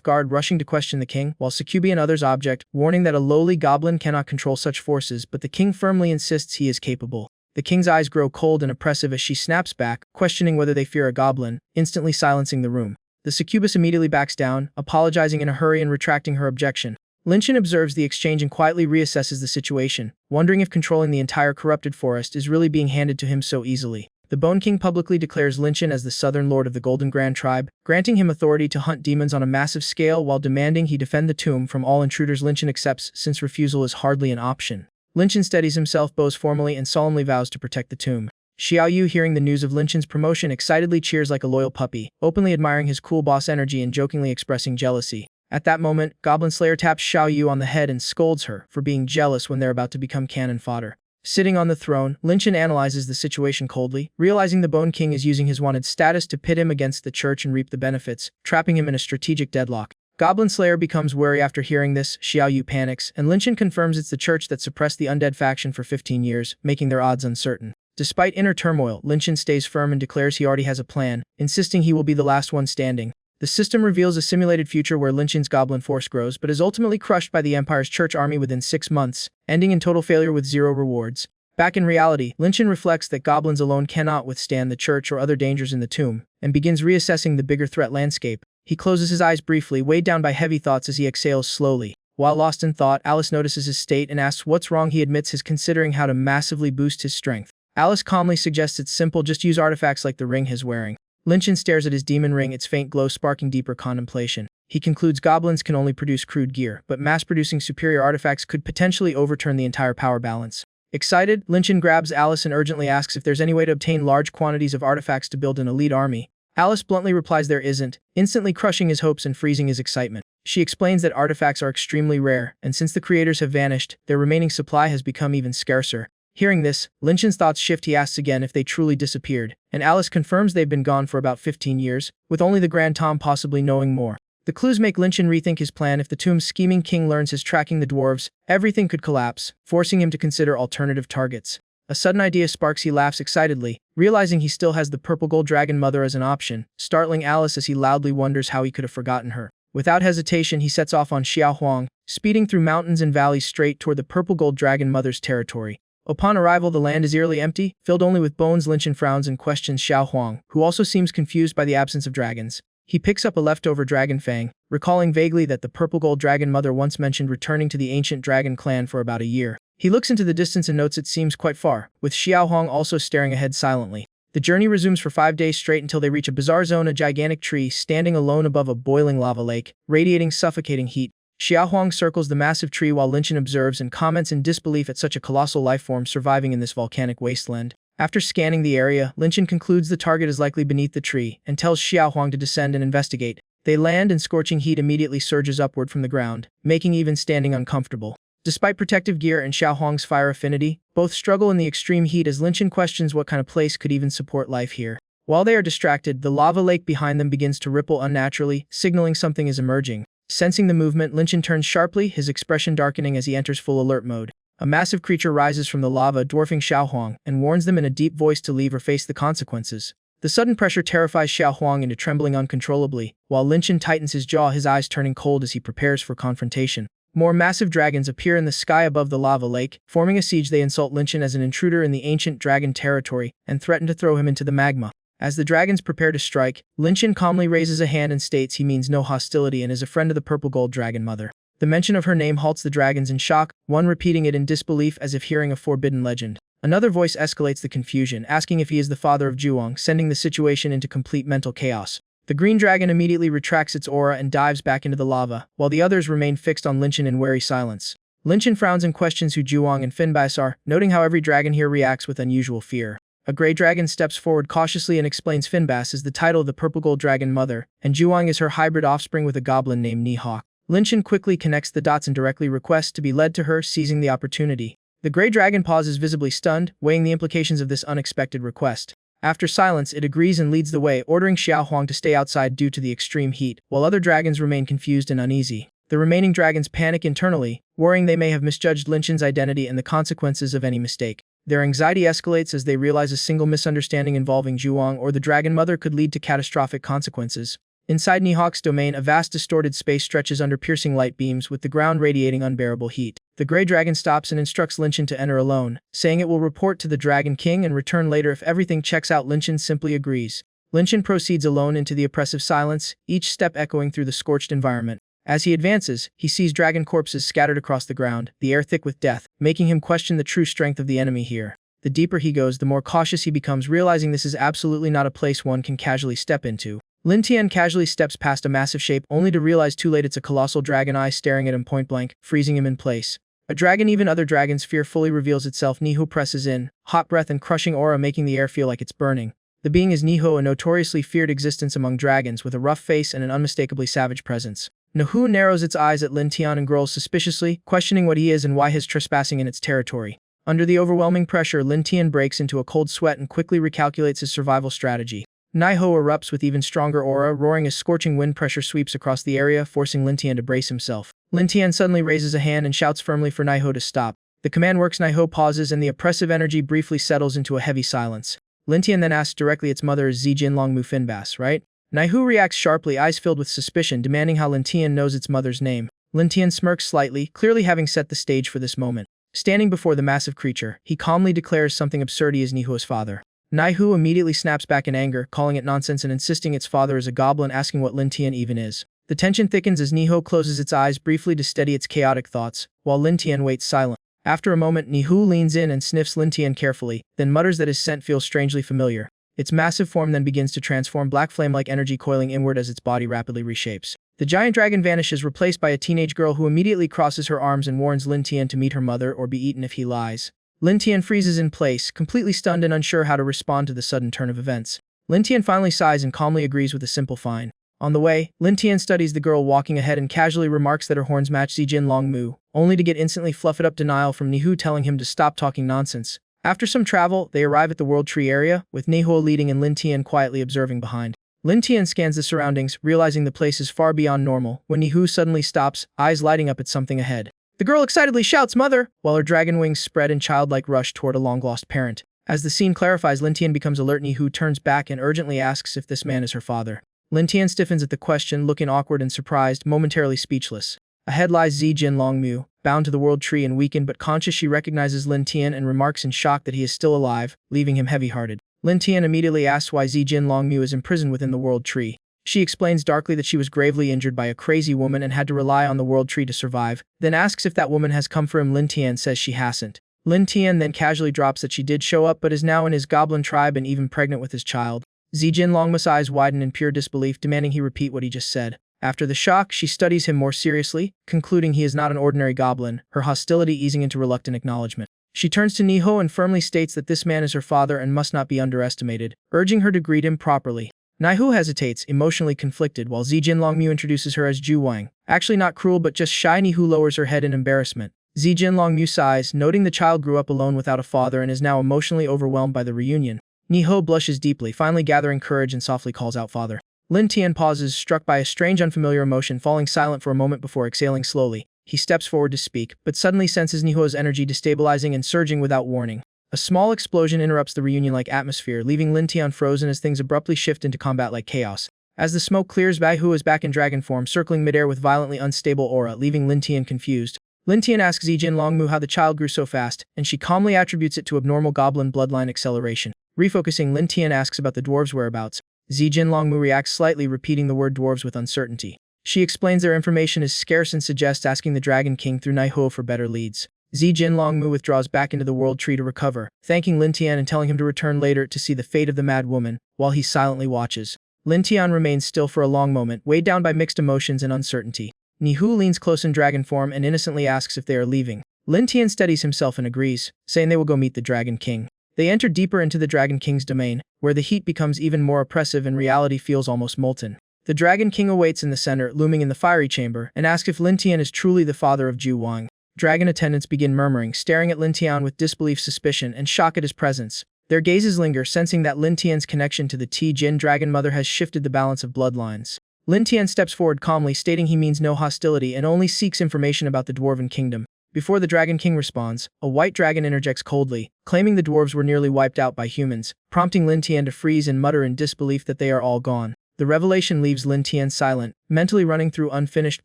guard, rushing to question the king, while Succubi and others object, warning that a lowly goblin cannot control such forces, but the king firmly insists he is capable. The king's eyes grow cold and oppressive as she snaps back, questioning whether they fear a goblin, instantly silencing the room. The succubus immediately backs down, apologizing in a hurry and retracting her objection. Linchin observes the exchange and quietly reassesses the situation, wondering if controlling the entire corrupted forest is really being handed to him so easily. The Bone King publicly declares Linchin as the Southern Lord of the Golden Grand Tribe, granting him authority to hunt demons on a massive scale while demanding he defend the tomb from all intruders. Linchin accepts, since refusal is hardly an option. Linchin steadies himself, bows formally, and solemnly vows to protect the tomb. Xiao Yu, hearing the news of Linchin's promotion, excitedly cheers like a loyal puppy, openly admiring his cool boss energy and jokingly expressing jealousy. At that moment, Goblin Slayer taps Xiao Yu on the head and scolds her for being jealous when they're about to become cannon fodder. Sitting on the throne, Linchin analyzes the situation coldly, realizing the Bone King is using his wanted status to pit him against the church and reap the benefits, trapping him in a strategic deadlock. Goblin Slayer becomes wary after hearing this. Xiao Yu panics, and Linchin confirms it's the church that suppressed the undead faction for 15 years, making their odds uncertain. Despite inner turmoil, Linchin stays firm and declares he already has a plan, insisting he will be the last one standing. The system reveals a simulated future where Linchin's goblin force grows but is ultimately crushed by the Empire's church army within 6 months, ending in total failure with 0 rewards. Back in reality, Linchin reflects that goblins alone cannot withstand the church or other dangers in the tomb, and begins reassessing the bigger threat landscape. He closes his eyes briefly, weighed down by heavy thoughts as he exhales slowly. While lost in thought, Alice notices his state and asks what's wrong. He admits his considering how to massively boost his strength. Alice calmly suggests it's simple, just use artifacts like the ring he's wearing. Linchin stares at his demon ring, its faint glow sparking deeper contemplation. He concludes goblins can only produce crude gear, but mass-producing superior artifacts could potentially overturn the entire power balance. Excited, Linchin grabs Alice and urgently asks if there's any way to obtain large quantities of artifacts to build an elite army. Alice bluntly replies there isn't, instantly crushing his hopes and freezing his excitement. She explains that artifacts are extremely rare, and since the creators have vanished, their remaining supply has become even scarcer. Hearing this, Linchin's thoughts shift. He asks again if they truly disappeared, and Alice confirms they've been gone for about 15 years, with only the Grand Tom possibly knowing more. The clues make Linchin rethink his plan. If the tomb's scheming king learns his tracking the dwarves, everything could collapse, forcing him to consider alternative targets. A sudden idea sparks. He laughs excitedly, realizing he still has the purple gold dragon mother as an option, startling Alice as he loudly wonders how he could have forgotten her. Without hesitation, he sets off on Xiao Huang, speeding through mountains and valleys straight toward the purple gold dragon mother's territory. Upon arrival, the land is eerily empty, filled only with bones. Linchin frowns and questions Xiao Huang, who also seems confused by the absence of dragons. He picks up a leftover dragon fang, recalling vaguely that the purple gold dragon mother once mentioned returning to the ancient dragon clan for about a year. He looks into the distance and notes it seems quite far, with Xiao Huang also staring ahead silently. The journey resumes for 5 days straight until they reach a bizarre zone, a gigantic tree standing alone above a boiling lava lake, radiating suffocating heat. Xiao Huang circles the massive tree while Linchin observes and comments in disbelief at such a colossal lifeform surviving in this volcanic wasteland. After scanning the area, Linchin concludes the target is likely beneath the tree and tells Xiao Huang to descend and investigate. They land and scorching heat immediately surges upward from the ground, making even standing uncomfortable. Despite protective gear and Xiao Huang's fire affinity, both struggle in the extreme heat as Linchin questions what kind of place could even support life here. While they are distracted, the lava lake behind them begins to ripple unnaturally, signaling something is emerging. Sensing the movement, Lin Chen turns sharply, his expression darkening as he enters full alert mode. A massive creature rises from the lava, dwarfing Xiaohuang, and warns them in a deep voice to leave or face the consequences. The sudden pressure terrifies Xiaohuang into trembling uncontrollably, while Lin Chen tightens his jaw, his eyes turning cold as he prepares for confrontation. More massive dragons appear in the sky above the lava lake. Forming a siege, they insult Lin Chen as an intruder in the ancient dragon territory and threaten to throw him into the magma. As the dragons prepare to strike, Lin Chen calmly raises a hand and states he means no hostility and is a friend of the purple gold dragon mother. The mention of her name halts the dragons in shock, one repeating it in disbelief as if hearing a forbidden legend. Another voice escalates the confusion, asking if he is the father of Zhuang, sending the situation into complete mental chaos. The green dragon immediately retracts its aura and dives back into the lava, while the others remain fixed on Lin Chen in wary silence. Lin Chen frowns and questions who Zhuang and Finbass are, noting how every dragon here reacts with unusual fear. A gray dragon steps forward cautiously and explains Finbass is the title of the purple gold dragon mother, and Zhuang is her hybrid offspring with a goblin named Nihawk. Lin Chen quickly connects the dots and directly requests to be led to her, seizing the opportunity. The gray dragon pauses, visibly stunned, weighing the implications of this unexpected request. After silence, it agrees and leads the way, ordering Xiaohuang to stay outside due to the extreme heat, while other dragons remain confused and uneasy. The remaining dragons panic internally, worrying they may have misjudged Lin Chen's identity and the consequences of any mistake. Their anxiety escalates as they realize a single misunderstanding involving Zhuang or the dragon mother could lead to catastrophic consequences. Inside Nihawk's domain, a vast distorted space stretches under piercing light beams, with the ground radiating unbearable heat. The gray dragon stops and instructs Lin Chen to enter alone, saying it will report to the Dragon King and return later if everything checks out. Lin Chen simply agrees. Lin Chen proceeds alone into the oppressive silence, each step echoing through the scorched environment. As he advances, he sees dragon corpses scattered across the ground, the air thick with death, making him question the true strength of the enemy here. The deeper he goes, the more cautious he becomes, realizing this is absolutely not a place one can casually step into. Lin Tian casually steps past a massive shape, only to realize too late it's a colossal dragon eye staring at him point blank, freezing him in place. A dragon even other dragons fear fully reveals itself. Niho presses in, hot breath and crushing aura making the air feel like it's burning. The being is Niho, a notoriously feared existence among dragons with a rough face and an unmistakably savage presence. Niho narrows its eyes at Lin Tian and growls suspiciously, questioning what he is and why he's trespassing in its territory. Under the overwhelming pressure, Lin Tian breaks into a cold sweat and quickly recalculates his survival strategy. Niho erupts with even stronger aura, roaring as scorching wind pressure sweeps across the area, forcing Lin Tian to brace himself. Lin Tian suddenly raises a hand and shouts firmly for Niho to stop. The command works. Niho pauses and the oppressive energy briefly settles into a heavy silence. Lin Tian then asks directly its mother is Zijin Longmu Finbass, right? Niho reacts sharply, eyes filled with suspicion, demanding how Lin Tian knows its mother's name. Lin Tian smirks slightly, clearly having set the stage for this moment. Standing before the massive creature, he calmly declares something absurd: he is Niho's father. Niho immediately snaps back in anger, calling it nonsense and insisting its father is a goblin, asking what Lin Tian even is. The tension thickens as Niho closes its eyes briefly to steady its chaotic thoughts, while Lin Tian waits silent. After a moment, Niho leans in and sniffs Lin Tian carefully, then mutters that his scent feels strangely familiar. Its massive form then begins to transform, black flame-like energy coiling inward as its body rapidly reshapes. The giant dragon vanishes, replaced by a teenage girl who immediately crosses her arms and warns Lin Tian to meet her mother or be eaten if he lies. Lin Tian freezes in place, completely stunned and unsure how to respond to the sudden turn of events. Lin Tian finally sighs and calmly agrees with a simple fine. On the way, Lin Tian studies the girl walking ahead and casually remarks that her horns match Zijin Longmu, only to get instantly fluffed up denial from Niho telling him to stop talking nonsense. After some travel, they arrive at the World Tree area, with Niho leading and Lin Tian quietly observing behind. Lin Tian scans the surroundings, realizing the place is far beyond normal, when Niho suddenly stops, eyes lighting up at something ahead. The girl excitedly shouts, "Mother!" while her dragon wings spread in childlike rush toward a long-lost parent. As the scene clarifies, Lin Tian becomes alert. Niho turns back and urgently asks if this man is her father. Lin Tian stiffens at the question, looking awkward and surprised, momentarily speechless. Ahead lies Zijin Longmu, bound to the World Tree and weakened but conscious. She recognizes Lin Tian and remarks in shock that he is still alive, leaving him heavy-hearted. Lin Tian immediately asks why Zijin Longmu is imprisoned within the World Tree. She explains darkly that she was gravely injured by a crazy woman and had to rely on the World Tree to survive, then asks if that woman has come for him. Lin Tian says she hasn't. Lin Tian then casually drops that she did show up but is now in his goblin tribe and even pregnant with his child. Zijin Longmu's eyes widen in pure disbelief, demanding he repeat what he just said. After the shock, she studies him more seriously, concluding he is not an ordinary goblin, her hostility easing into reluctant acknowledgement. She turns to Niho and firmly states that this man is her father and must not be underestimated, urging her to greet him properly. Niho hesitates, emotionally conflicted, while Zijin Longmu introduces her as Zhuang. Actually not cruel but just shy. Niho lowers her head in embarrassment. Zijin Longmu sighs, noting the child grew up alone without a father and is now emotionally overwhelmed by the reunion. Niho blushes deeply, finally gathering courage and softly calls out father. Lin Tian pauses, struck by a strange unfamiliar emotion, falling silent for a moment before exhaling slowly. He steps forward to speak, but suddenly senses Niho's energy destabilizing and surging without warning. A small explosion interrupts the reunion-like atmosphere, leaving Lin Tian frozen as things abruptly shift into combat-like chaos. As the smoke clears, Bai Hu is back in dragon form, circling midair with violently unstable aura, leaving Lin Tian confused. Lin Tian asks Zijin Longmu how the child grew so fast, and she calmly attributes it to abnormal goblin bloodline acceleration. Refocusing, Lin Tian asks about the dwarves' whereabouts. Zijin Longmu reacts slightly, repeating the word dwarves with uncertainty. She explains their information is scarce and suggests asking the Dragon King through Naiho for better leads. Zijin Longmu withdraws back into the world tree to recover, thanking Lin Tian and telling him to return later to see the fate of the mad woman, while he silently watches. Lin Tian remains still for a long moment, weighed down by mixed emotions and uncertainty. Nihu leans close in dragon form and innocently asks if they are leaving. Lin Tian steadies himself and agrees, saying they will go meet the Dragon King. They enter deeper into the Dragon King's domain, where the heat becomes even more oppressive and reality feels almost molten. The Dragon King awaits in the center, looming in the fiery chamber, and asks if Lin Tian is truly the father of Ju Wang. Dragon attendants begin murmuring, staring at Lin Tian with disbelief, suspicion, and shock at his presence. Their gazes linger, sensing that Lin Tian's connection to the T-Jin Dragon Mother has shifted the balance of bloodlines. Lin Tian steps forward calmly, stating he means no hostility and only seeks information about the Dwarven kingdom. Before the Dragon King responds, a white dragon interjects coldly, claiming the dwarves were nearly wiped out by humans, prompting Lin Tian to freeze and mutter in disbelief that they are all gone. The revelation leaves Lin Tian silent, mentally running through unfinished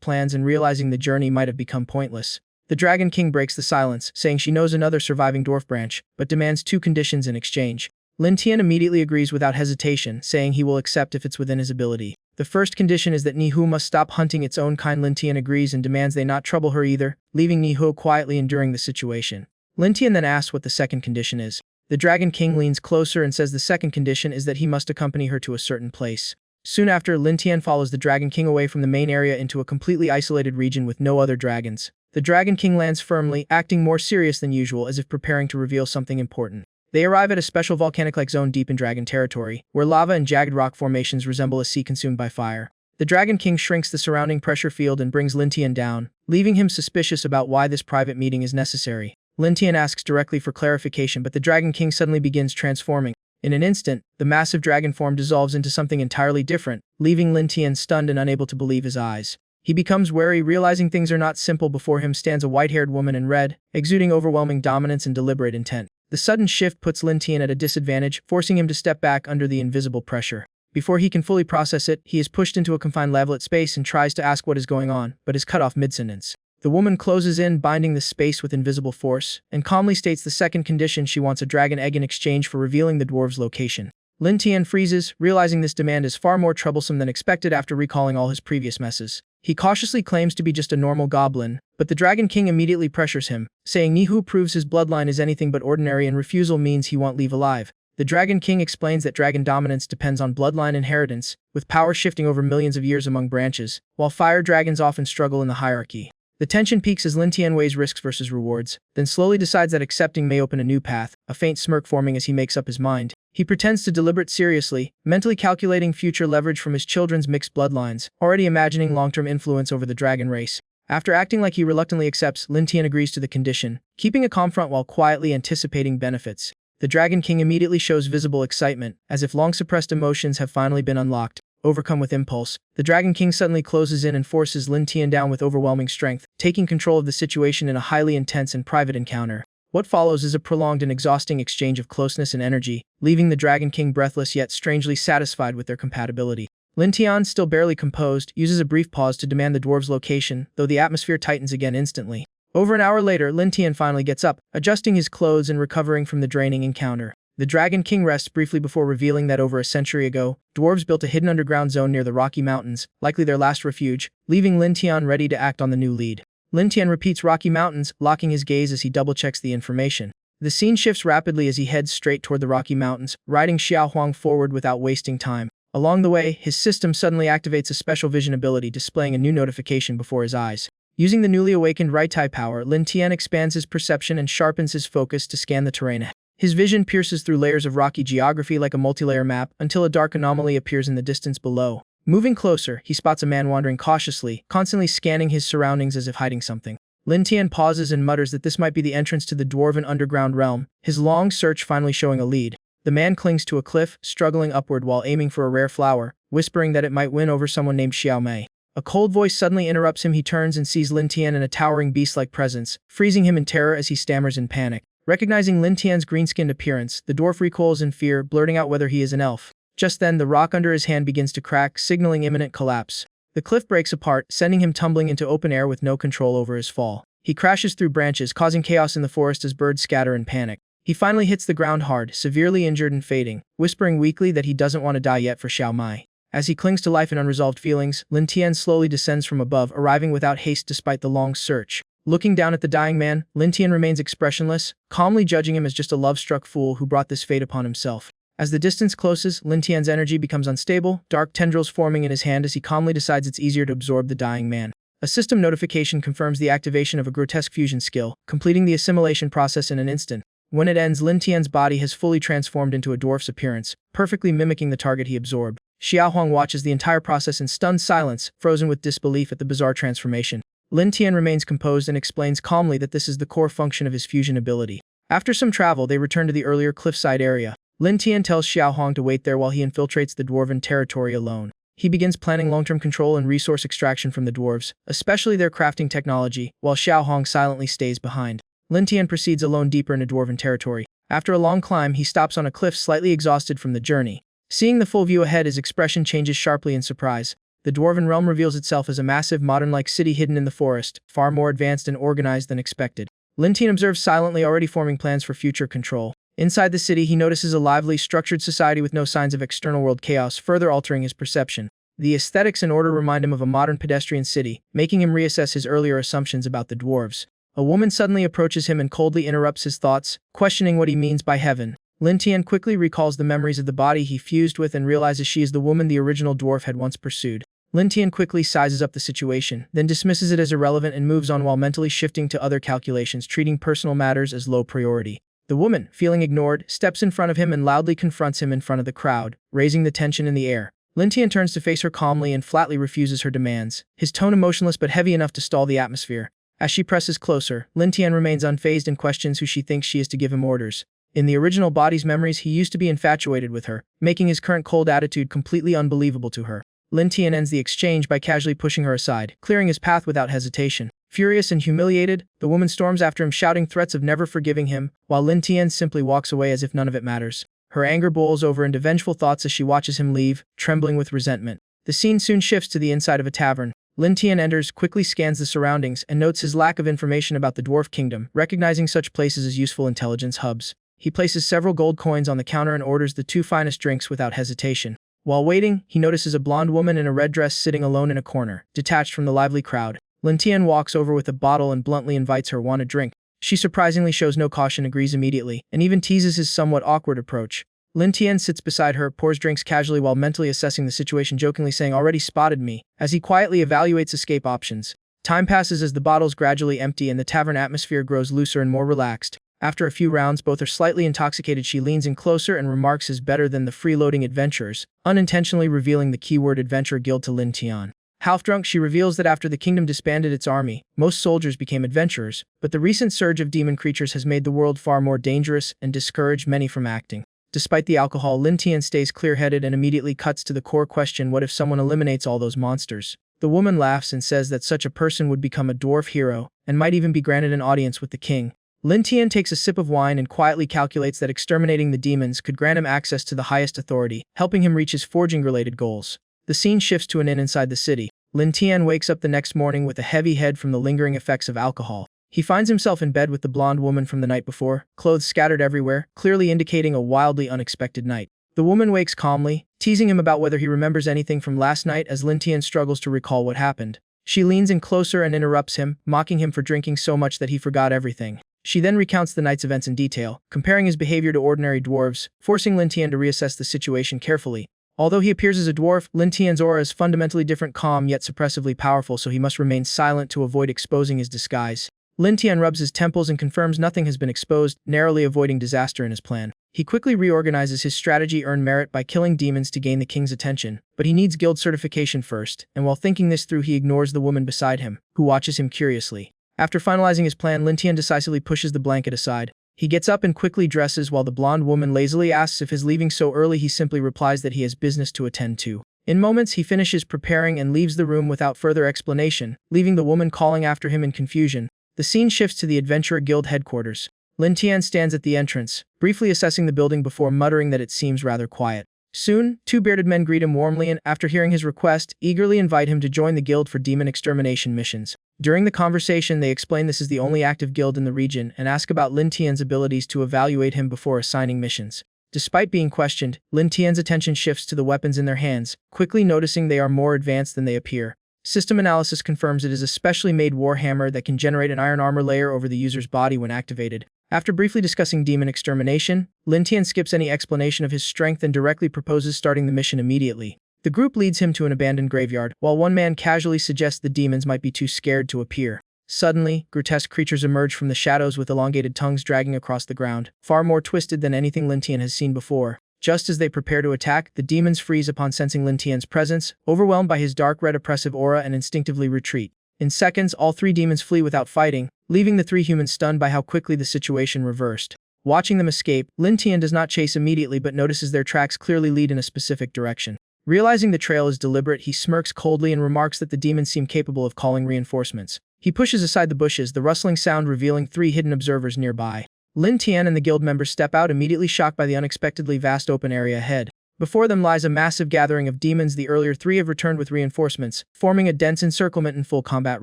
plans and realizing the journey might have become pointless. The Dragon King breaks the silence, saying she knows another surviving dwarf branch, but demands 2 conditions in exchange. Lin Tian immediately agrees without hesitation, saying he will accept if it's within his ability. The first condition is that Nihu must stop hunting its own kind. Lin Tian agrees and demands they not trouble her either, leaving Nihu quietly enduring the situation. Lin Tian then asks what the second condition is. The Dragon King leans closer and says the second condition is that he must accompany her to a certain place. Soon after, Lin Tian follows the Dragon King away from the main area into a completely isolated region with no other dragons. The Dragon King lands firmly, acting more serious than usual as if preparing to reveal something important. They arrive at a special volcanic-like zone deep in dragon territory, where lava and jagged rock formations resemble a sea consumed by fire. The Dragon King shrinks the surrounding pressure field and brings Lin Tian down, leaving him suspicious about why this private meeting is necessary. Lin Tian asks directly for clarification, but the Dragon King suddenly begins transforming. In an instant, the massive dragon form dissolves into something entirely different, leaving Lin Tian stunned and unable to believe his eyes. He becomes wary, realizing things are not simple. Before him stands a white-haired woman in red, exuding overwhelming dominance and deliberate intent. The sudden shift puts Lin Tian at a disadvantage, forcing him to step back under the invisible pressure. Before he can fully process it, he is pushed into a confined lavelet space and tries to ask what is going on, but is cut off mid-sentence. The woman closes in, binding the space with invisible force, and calmly states the second condition: she wants a dragon egg in exchange for revealing the dwarves' location. Lin Tian freezes, realizing this demand is far more troublesome than expected after recalling all his previous messes. He cautiously claims to be just a normal goblin, but the Dragon King immediately pressures him, saying Nihu proves his bloodline is anything but ordinary and refusal means he won't leave alive. The Dragon King explains that dragon dominance depends on bloodline inheritance, with power shifting over millions of years among branches, while fire dragons often struggle in the hierarchy. The tension peaks as Lin Tian weighs risks versus rewards, then slowly decides that accepting may open a new path, a faint smirk forming as he makes up his mind. He pretends to deliberate seriously, mentally calculating future leverage from his children's mixed bloodlines, already imagining long-term influence over the dragon race. After acting like he reluctantly accepts, Lin Tian agrees to the condition, keeping a calm front while quietly anticipating benefits. The Dragon King immediately shows visible excitement, as if long-suppressed emotions have finally been unlocked. Overcome with impulse, the Dragon King suddenly closes in and forces Lin Tian down with overwhelming strength, taking control of the situation in a highly intense and private encounter. What follows is a prolonged and exhausting exchange of closeness and energy, leaving the Dragon King breathless yet strangely satisfied with their compatibility. Lin Tian, still barely composed, uses a brief pause to demand the dwarves' location, though the atmosphere tightens again instantly. Over an hour later, Lin Tian finally gets up, adjusting his clothes and recovering from the draining encounter. The Dragon King rests briefly before revealing that over a century ago, dwarves built a hidden underground zone near the Rocky Mountains, likely their last refuge, leaving Lin Tian ready to act on the new lead. Lin Tian repeats Rocky Mountains, locking his gaze as he double-checks the information. The scene shifts rapidly as he heads straight toward the Rocky Mountains, riding Xiao Huang forward without wasting time. Along the way, his system suddenly activates a special vision ability, displaying a new notification before his eyes. Using the newly awakened Rai-Tai power, Lin Tian expands his perception and sharpens his focus to scan the terrain. His vision pierces through layers of rocky geography like a multi-layer map until a dark anomaly appears in the distance below. Moving closer, he spots a man wandering cautiously, constantly scanning his surroundings as if hiding something. Lin Tian pauses and mutters that this might be the entrance to the Dwarven underground realm, his long search finally showing a lead. The man clings to a cliff, struggling upward while aiming for a rare flower, whispering that it might win over someone named Xiao Mei. A cold voice suddenly interrupts him. He turns and sees Lin Tian in a towering beast-like presence, freezing him in terror as he stammers in panic. Recognizing Lin Tian's green-skinned appearance, the dwarf recoils in fear, blurting out whether he is an elf. Just then, the rock under his hand begins to crack, signaling imminent collapse. The cliff breaks apart, sending him tumbling into open air with no control over his fall. He crashes through branches, causing chaos in the forest as birds scatter in panic. He finally hits the ground hard, severely injured and fading, whispering weakly that he doesn't want to die yet for Xiao Mai. As he clings to life and unresolved feelings, Lin Tian slowly descends from above, arriving without haste despite the long search. Looking down at the dying man, Lin Tian remains expressionless, calmly judging him as just a love-struck fool who brought this fate upon himself. As the distance closes, Lin Tian's energy becomes unstable, dark tendrils forming in his hand as he calmly decides it's easier to absorb the dying man. A system notification confirms the activation of a grotesque fusion skill, completing the assimilation process in an instant. When it ends, Lin Tian's body has fully transformed into a dwarf's appearance, perfectly mimicking the target he absorbed. Xiaohuang watches the entire process in stunned silence, frozen with disbelief at the bizarre transformation. Lin Tian remains composed and explains calmly that this is the core function of his fusion ability. After some travel, they return to the earlier cliffside area. Lin Tian tells Xiaohuang to wait there while he infiltrates the Dwarven territory alone. He begins planning long-term control and resource extraction from the dwarves, especially their crafting technology, while Xiaohuang silently stays behind. Lin Tian proceeds alone deeper into Dwarven territory. After a long climb, he stops on a cliff, slightly exhausted from the journey. Seeing the full view ahead, his expression changes sharply in surprise. The Dwarven realm reveals itself as a massive, modern-like city hidden in the forest, far more advanced and organized than expected. Lin Tian observes silently, already forming plans for future control. Inside the city, he notices a lively, structured society with no signs of external world chaos, further altering his perception. The aesthetics and order remind him of a modern pedestrian city, making him reassess his earlier assumptions about the dwarves. A woman suddenly approaches him and coldly interrupts his thoughts, questioning what he means by heaven. Lin Tian quickly recalls the memories of the body he fused with and realizes she is the woman the original dwarf had once pursued. Lin Tian quickly sizes up the situation, then dismisses it as irrelevant and moves on while mentally shifting to other calculations, treating personal matters as low priority. The woman, feeling ignored, steps in front of him and loudly confronts him in front of the crowd, raising the tension in the air. Lin Tian turns to face her calmly and flatly refuses her demands, his tone emotionless but heavy enough to stall the atmosphere. As she presses closer, Lin Tian remains unfazed and questions who she thinks she is to give him orders. In the original body's memories, he used to be infatuated with her, making his current cold attitude completely unbelievable to her. Lin Tian ends the exchange by casually pushing her aside, clearing his path without hesitation. Furious and humiliated, the woman storms after him, shouting threats of never forgiving him, while Lin Tian simply walks away as if none of it matters. Her anger boils over into vengeful thoughts as she watches him leave, trembling with resentment. The scene soon shifts to the inside of a tavern. Lin Tian enters, quickly scans the surroundings, and notes his lack of information about the dwarf kingdom, recognizing such places as useful intelligence hubs. He places several gold coins on the counter and orders the 2 finest drinks without hesitation. While waiting, he notices a blonde woman in a red dress sitting alone in a corner, detached from the lively crowd. Lin Tian walks over with a bottle and bluntly invites her want a drink. She surprisingly shows no caution, agrees immediately, and even teases his somewhat awkward approach. Lin Tian sits beside her, pours drinks casually while mentally assessing the situation, jokingly saying, "Already spotted me," as he quietly evaluates escape options. Time passes as the bottles gradually empty and the tavern atmosphere grows looser and more relaxed. After a few rounds, both are slightly intoxicated. She leans in closer and remarks is better than the freeloading adventurers, unintentionally revealing the keyword adventurer guild to Lin Tian. Half drunk, she reveals that after the kingdom disbanded its army, most soldiers became adventurers, but the recent surge of demon creatures has made the world far more dangerous and discouraged many from acting. Despite the alcohol, Lin Tian stays clear-headed and immediately cuts to the core question: what if someone eliminates all those monsters? The woman laughs and says that such a person would become a dwarf hero, and might even be granted an audience with the king. Lin Tian takes a sip of wine and quietly calculates that exterminating the demons could grant him access to the highest authority, helping him reach his forging-related goals. The scene shifts to an inn inside the city. Lin Tian wakes up the next morning with a heavy head from the lingering effects of alcohol. He finds himself in bed with the blonde woman from the night before, clothes scattered everywhere, clearly indicating a wildly unexpected night. The woman wakes calmly, teasing him about whether he remembers anything from last night as Lin Tian struggles to recall what happened. She leans in closer and interrupts him, mocking him for drinking so much that he forgot everything. She then recounts the night's events in detail, comparing his behavior to ordinary dwarves, forcing Lin Tian to reassess the situation carefully. Although he appears as a dwarf, Lin Tian's aura is fundamentally different, calm yet suppressively powerful, so he must remain silent to avoid exposing his disguise. Lin Tian rubs his temples and confirms nothing has been exposed, narrowly avoiding disaster in his plan. He quickly reorganizes his strategy, earn merit by killing demons to gain the king's attention, but he needs guild certification first, and while thinking this through, he ignores the woman beside him, who watches him curiously. After finalizing his plan, Lin Tian decisively pushes the blanket aside. He gets up and quickly dresses while the blonde woman lazily asks if his leaving so early. He simply replies that he has business to attend to. In moments, he finishes preparing and leaves the room without further explanation, leaving the woman calling after him in confusion. The scene shifts to the Adventurer Guild headquarters. Lin Tian stands at the entrance, briefly assessing the building before muttering that it seems rather quiet. Soon, two bearded men greet him warmly and, after hearing his request, eagerly invite him to join the guild for demon extermination missions. During the conversation, they explain this is the only active guild in the region and ask about Lin Tian's abilities to evaluate him before assigning missions. Despite being questioned, Lin Tian's attention shifts to the weapons in their hands, quickly noticing they are more advanced than they appear. System analysis confirms it is a specially made warhammer that can generate an iron armor layer over the user's body when activated. After briefly discussing demon extermination, Lin Tian skips any explanation of his strength and directly proposes starting the mission immediately. The group leads him to an abandoned graveyard, while one man casually suggests the demons might be too scared to appear. Suddenly, grotesque creatures emerge from the shadows with elongated tongues dragging across the ground, far more twisted than anything Lin Tian has seen before. Just as they prepare to attack, the demons freeze upon sensing Lin Tian's presence, overwhelmed by his dark red oppressive aura, and instinctively retreat. In seconds, all three demons flee without fighting, leaving the three humans stunned by how quickly the situation reversed. Watching them escape, Lin Tian does not chase immediately but notices their tracks clearly lead in a specific direction. Realizing the trail is deliberate, he smirks coldly and remarks that the demons seem capable of calling reinforcements. He pushes aside the bushes, the rustling sound revealing three hidden observers nearby. Lin Tian and the guild members step out, immediately shocked by the unexpectedly vast open area ahead. Before them lies a massive gathering of demons. The earlier three have returned with reinforcements, forming a dense encirclement in full combat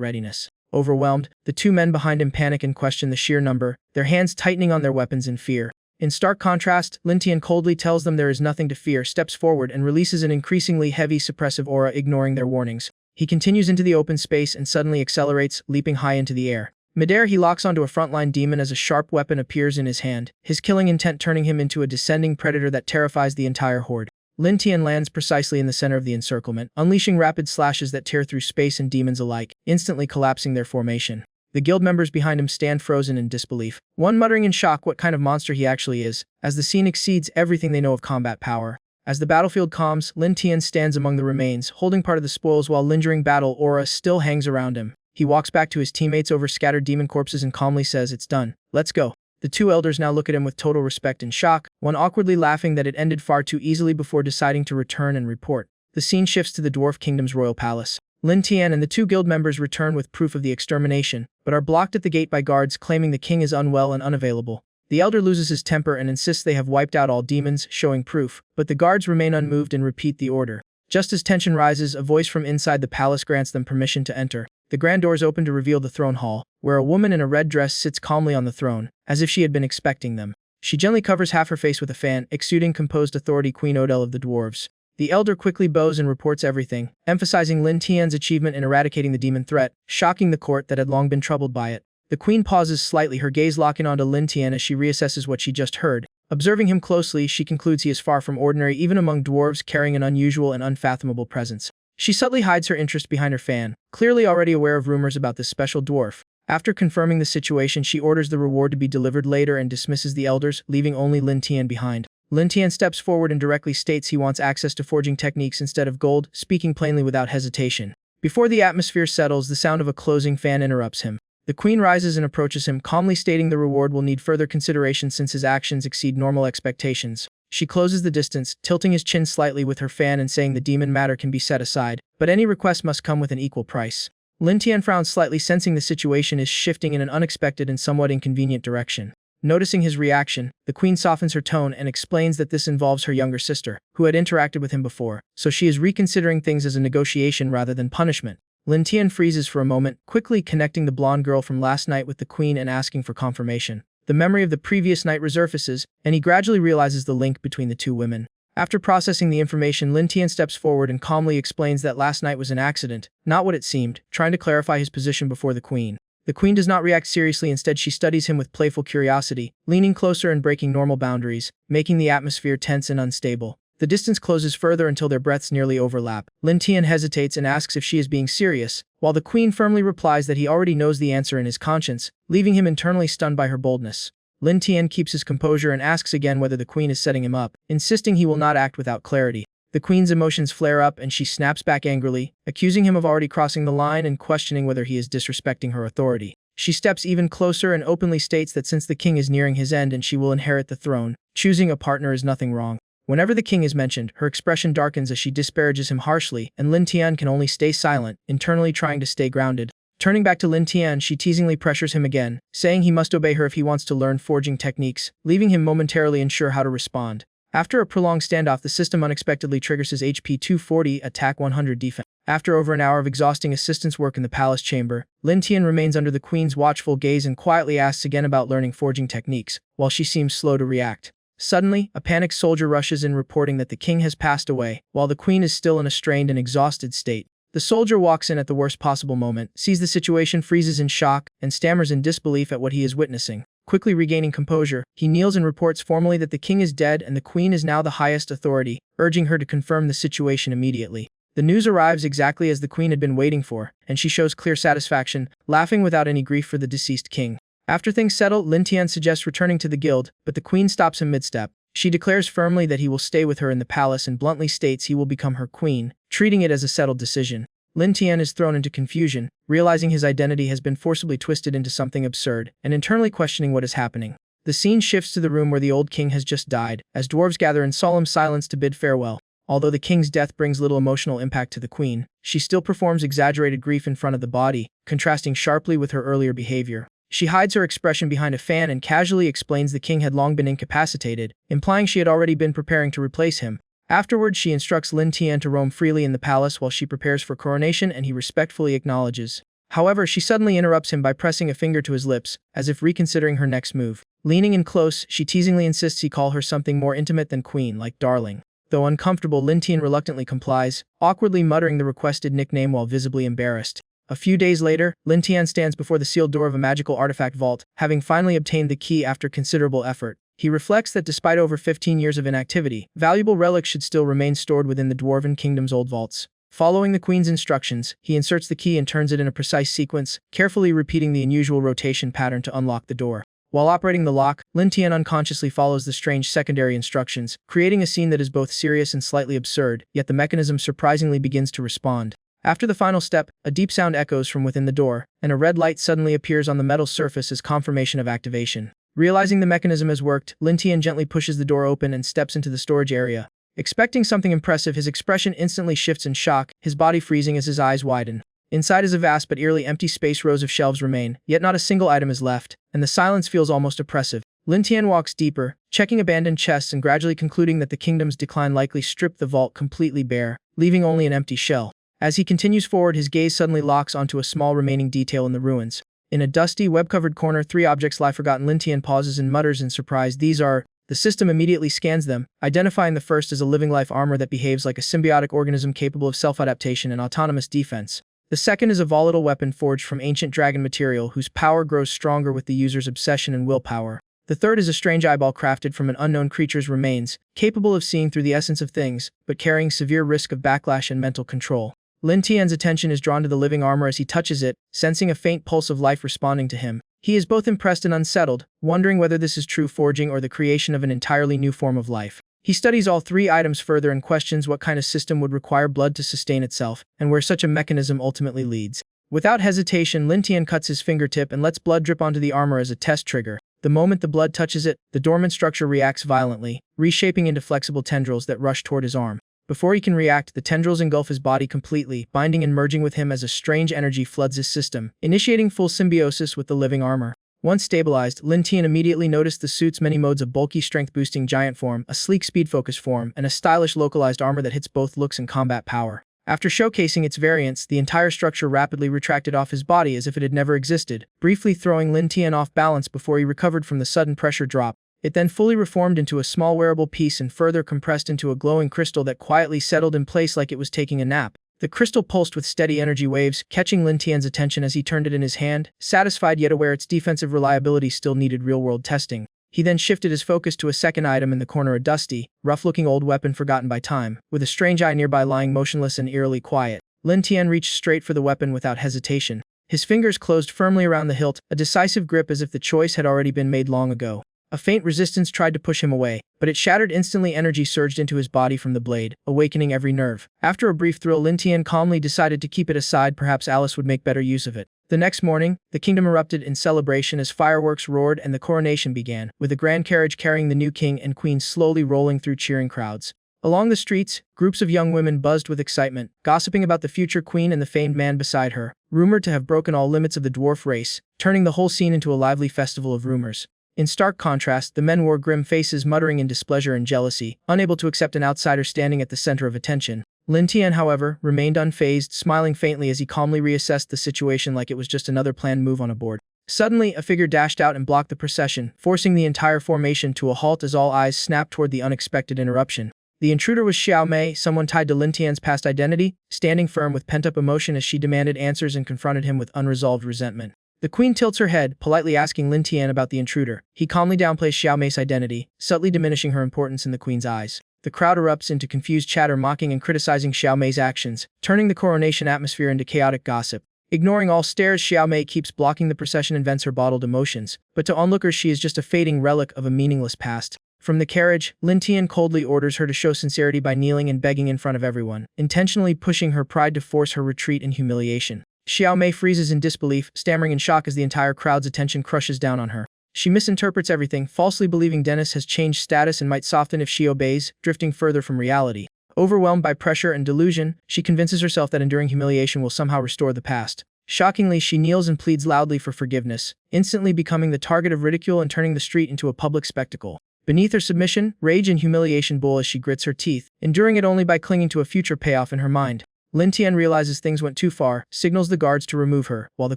readiness. Overwhelmed, the two men behind him panic and question the sheer number, their hands tightening on their weapons in fear. In stark contrast, Lin Tian coldly tells them there is nothing to fear, steps forward and releases an increasingly heavy suppressive aura, ignoring their warnings. He continues into the open space and suddenly accelerates, leaping high into the air. Midair, he locks onto a frontline demon as a sharp weapon appears in his hand, his killing intent turning him into a descending predator that terrifies the entire horde. Lin Tian lands precisely in the center of the encirclement, unleashing rapid slashes that tear through space and demons alike, instantly collapsing their formation. The guild members behind him stand frozen in disbelief, one muttering in shock what kind of monster he actually is, as the scene exceeds everything they know of combat power. As the battlefield calms, Lin Tian stands among the remains, holding part of the spoils while lingering battle aura still hangs around him. He walks back to his teammates over scattered demon corpses and calmly says, "It's done. Let's go." The two elders now look at him with total respect and shock, one awkwardly laughing that it ended far too easily before deciding to return and report. The scene shifts to the Dwarf Kingdom's royal palace. Lin Tian and the two guild members return with proof of the extermination, but are blocked at the gate by guards claiming the king is unwell and unavailable. The elder loses his temper and insists they have wiped out all demons, showing proof, but the guards remain unmoved and repeat the order. Just as tension rises, a voice from inside the palace grants them permission to enter. The grand doors open to reveal the throne hall, where a woman in a red dress sits calmly on the throne, as if she had been expecting them. She gently covers half her face with a fan, exuding composed authority. Queen Odell of the dwarves. The elder quickly bows and reports everything, emphasizing Lin Tian's achievement in eradicating the demon threat, shocking the court that had long been troubled by it. The queen pauses slightly, her gaze locking onto Lin Tian as she reassesses what she just heard. Observing him closely, she concludes he is far from ordinary, even among dwarves, carrying an unusual and unfathomable presence. She subtly hides her interest behind her fan, clearly already aware of rumors about this special dwarf. After confirming the situation, she orders the reward to be delivered later and dismisses the elders, leaving only Lin Tian behind. Lin Tian steps forward and directly states he wants access to forging techniques instead of gold, speaking plainly without hesitation. Before the atmosphere settles, the sound of a closing fan interrupts him. The queen rises and approaches him, calmly stating the reward will need further consideration since his actions exceed normal expectations. She closes the distance, tilting his chin slightly with her fan and saying the demon matter can be set aside, but any request must come with an equal price. Lin Tian frowns slightly, sensing the situation is shifting in an unexpected and somewhat inconvenient direction. Noticing his reaction, the queen softens her tone and explains that this involves her younger sister, who had interacted with him before, so she is reconsidering things as a negotiation rather than punishment. Lin Tian freezes for a moment, quickly connecting the blonde girl from last night with the queen and asking for confirmation. The memory of the previous night resurfaces, and he gradually realizes the link between the two women. After processing the information, Lin Tian steps forward and calmly explains that last night was an accident, not what it seemed, trying to clarify his position before the queen. The queen does not react seriously, instead she studies him with playful curiosity, leaning closer and breaking normal boundaries, making the atmosphere tense and unstable. The distance closes further until their breaths nearly overlap. Lin Tian hesitates and asks if she is being serious, while the queen firmly replies that he already knows the answer in his conscience, leaving him internally stunned by her boldness. Lin Tian keeps his composure and asks again whether the queen is setting him up, insisting he will not act without clarity. The queen's emotions flare up and she snaps back angrily, accusing him of already crossing the line and questioning whether he is disrespecting her authority. She steps even closer and openly states that since the king is nearing his end and she will inherit the throne, choosing a partner is nothing wrong. Whenever the king is mentioned, her expression darkens as she disparages him harshly, and Lin Tian can only stay silent, internally trying to stay grounded. Turning back to Lin Tian, she teasingly pressures him again, saying he must obey her if he wants to learn forging techniques, leaving him momentarily unsure how to respond. After a prolonged standoff, the system unexpectedly triggers his HP 240, attack 100 defense. After over an hour of exhausting assistance work in the palace chamber, Lin Tian remains under the queen's watchful gaze and quietly asks again about learning forging techniques, while she seems slow to react. Suddenly, a panicked soldier rushes in reporting that the king has passed away, while the queen is still in a strained and exhausted state. The soldier walks in at the worst possible moment, sees the situation, freezes in shock, and stammers in disbelief at what he is witnessing. Quickly regaining composure, he kneels and reports formally that the king is dead and the queen is now the highest authority, urging her to confirm the situation immediately. The news arrives exactly as the queen had been waiting for, and she shows clear satisfaction, laughing without any grief for the deceased king. After things settle, Lin Tian suggests returning to the guild, but the queen stops him mid-step. She declares firmly that he will stay with her in the palace and bluntly states he will become her queen, treating it as a settled decision. Lin Tian is thrown into confusion, realizing his identity has been forcibly twisted into something absurd, and internally questioning what is happening. The scene shifts to the room where the old king has just died, as dwarves gather in solemn silence to bid farewell. Although the king's death brings little emotional impact to the queen, she still performs exaggerated grief in front of the body, contrasting sharply with her earlier behavior. She hides her expression behind a fan and casually explains the king had long been incapacitated, implying she had already been preparing to replace him. Afterwards, she instructs Lin Tian to roam freely in the palace while she prepares for coronation, and he respectfully acknowledges. However, she suddenly interrupts him by pressing a finger to his lips, as if reconsidering her next move. Leaning in close, she teasingly insists he call her something more intimate than queen, like darling. Though uncomfortable, Lin Tian reluctantly complies, awkwardly muttering the requested nickname while visibly embarrassed. A few days later, Lin Tian stands before the sealed door of a magical artifact vault, having finally obtained the key after considerable effort. He reflects that despite over 15 years of inactivity, valuable relics should still remain stored within the Dwarven kingdom's old vaults. Following the queen's instructions, he inserts the key and turns it in a precise sequence, carefully repeating the unusual rotation pattern to unlock the door. While operating the lock, Lin Tian unconsciously follows the strange secondary instructions, creating a scene that is both serious and slightly absurd, yet the mechanism surprisingly begins to respond. After the final step, a deep sound echoes from within the door, and a red light suddenly appears on the metal surface as confirmation of activation. Realizing the mechanism has worked, Lin Tian gently pushes the door open and steps into the storage area. Expecting something impressive, his expression instantly shifts in shock, his body freezing as his eyes widen. Inside is a vast but eerily empty space. Rows of shelves remain, yet not a single item is left, and the silence feels almost oppressive. Lin Tian walks deeper, checking abandoned chests and gradually concluding that the kingdom's decline likely stripped the vault completely bare, leaving only an empty shell. As he continues forward, his gaze suddenly locks onto a small remaining detail in the ruins. In a dusty, web-covered corner, 3 objects lie forgotten. Lin Tian pauses and mutters in surprise, "These are..." The system immediately scans them, identifying the first as a living life armor that behaves like a symbiotic organism capable of self-adaptation and autonomous defense. The second is a volatile weapon forged from ancient dragon material whose power grows stronger with the user's obsession and willpower. The third is a strange eyeball crafted from an unknown creature's remains, capable of seeing through the essence of things, but carrying severe risk of backlash and mental control. Lin Tian's attention is drawn to the living armor as he touches it, sensing a faint pulse of life responding to him. He is both impressed and unsettled, wondering whether this is true forging or the creation of an entirely new form of life. He studies all 3 items further and questions what kind of system would require blood to sustain itself, and where such a mechanism ultimately leads. Without hesitation, Lin Tian cuts his fingertip and lets blood drip onto the armor as a test trigger. The moment the blood touches it, the dormant structure reacts violently, reshaping into flexible tendrils that rush toward his arm. Before he can react, the tendrils engulf his body completely, binding and merging with him as a strange energy floods his system, initiating full symbiosis with the living armor. Once stabilized, Lin Tian immediately noticed the suit's many modes of bulky strength-boosting giant form, a sleek speed-focused form, and a stylish localized armor that hits both looks and combat power. After showcasing its variants, the entire structure rapidly retracted off his body as if it had never existed, briefly throwing Lin Tian off balance before he recovered from the sudden pressure drop. It then fully reformed into a small wearable piece and further compressed into a glowing crystal that quietly settled in place like it was taking a nap. The crystal pulsed with steady energy waves, catching Lin Tian's attention as he turned it in his hand, satisfied yet aware its defensive reliability still needed real-world testing. He then shifted his focus to a second item in the corner, a dusty, rough-looking old weapon forgotten by time, with a strange eye nearby lying motionless and eerily quiet. Lin Tian reached straight for the weapon without hesitation. His fingers closed firmly around the hilt, a decisive grip as if the choice had already been made long ago. A faint resistance tried to push him away, but it shattered instantly. Energy surged into his body from the blade, awakening every nerve. After a brief thrill, Lin Tian calmly decided to keep it aside. Perhaps Alice would make better use of it. The next morning, the kingdom erupted in celebration as fireworks roared and the coronation began, with a grand carriage carrying the new king and queen slowly rolling through cheering crowds. Along the streets, groups of young women buzzed with excitement, gossiping about the future queen and the famed man beside her, rumored to have broken all limits of the dwarf race, turning the whole scene into a lively festival of rumors. In stark contrast, the men wore grim faces, muttering in displeasure and jealousy, unable to accept an outsider standing at the center of attention. Lin Tian, however, remained unfazed, smiling faintly as he calmly reassessed the situation like it was just another planned move on a board. Suddenly, a figure dashed out and blocked the procession, forcing the entire formation to a halt as all eyes snapped toward the unexpected interruption. The intruder was Xiao Mei, someone tied to Lin Tian's past identity, standing firm with pent-up emotion as she demanded answers and confronted him with unresolved resentment. The queen tilts her head, politely asking Lin Tian about the intruder. He calmly downplays Xiao Mei's identity, subtly diminishing her importance in the queen's eyes. The crowd erupts into confused chatter, mocking and criticizing Xiao Mei's actions, turning the coronation atmosphere into chaotic gossip. Ignoring all stares, Xiao Mei keeps blocking the procession and vents her bottled emotions, but to onlookers she is just a fading relic of a meaningless past. From the carriage, Lin Tian coldly orders her to show sincerity by kneeling and begging in front of everyone, intentionally pushing her pride to force her retreat in humiliation. Xiao Mei freezes in disbelief, stammering in shock as the entire crowd's attention crushes down on her. She misinterprets everything, falsely believing Dennis has changed status and might soften if she obeys, drifting further from reality. Overwhelmed by pressure and delusion, she convinces herself that enduring humiliation will somehow restore the past. Shockingly, she kneels and pleads loudly for forgiveness, instantly becoming the target of ridicule and turning the street into a public spectacle. Beneath her submission, rage and humiliation boil as she grits her teeth, enduring it only by clinging to a future payoff in her mind. Lin Tian realizes things went too far, signals the guards to remove her, while the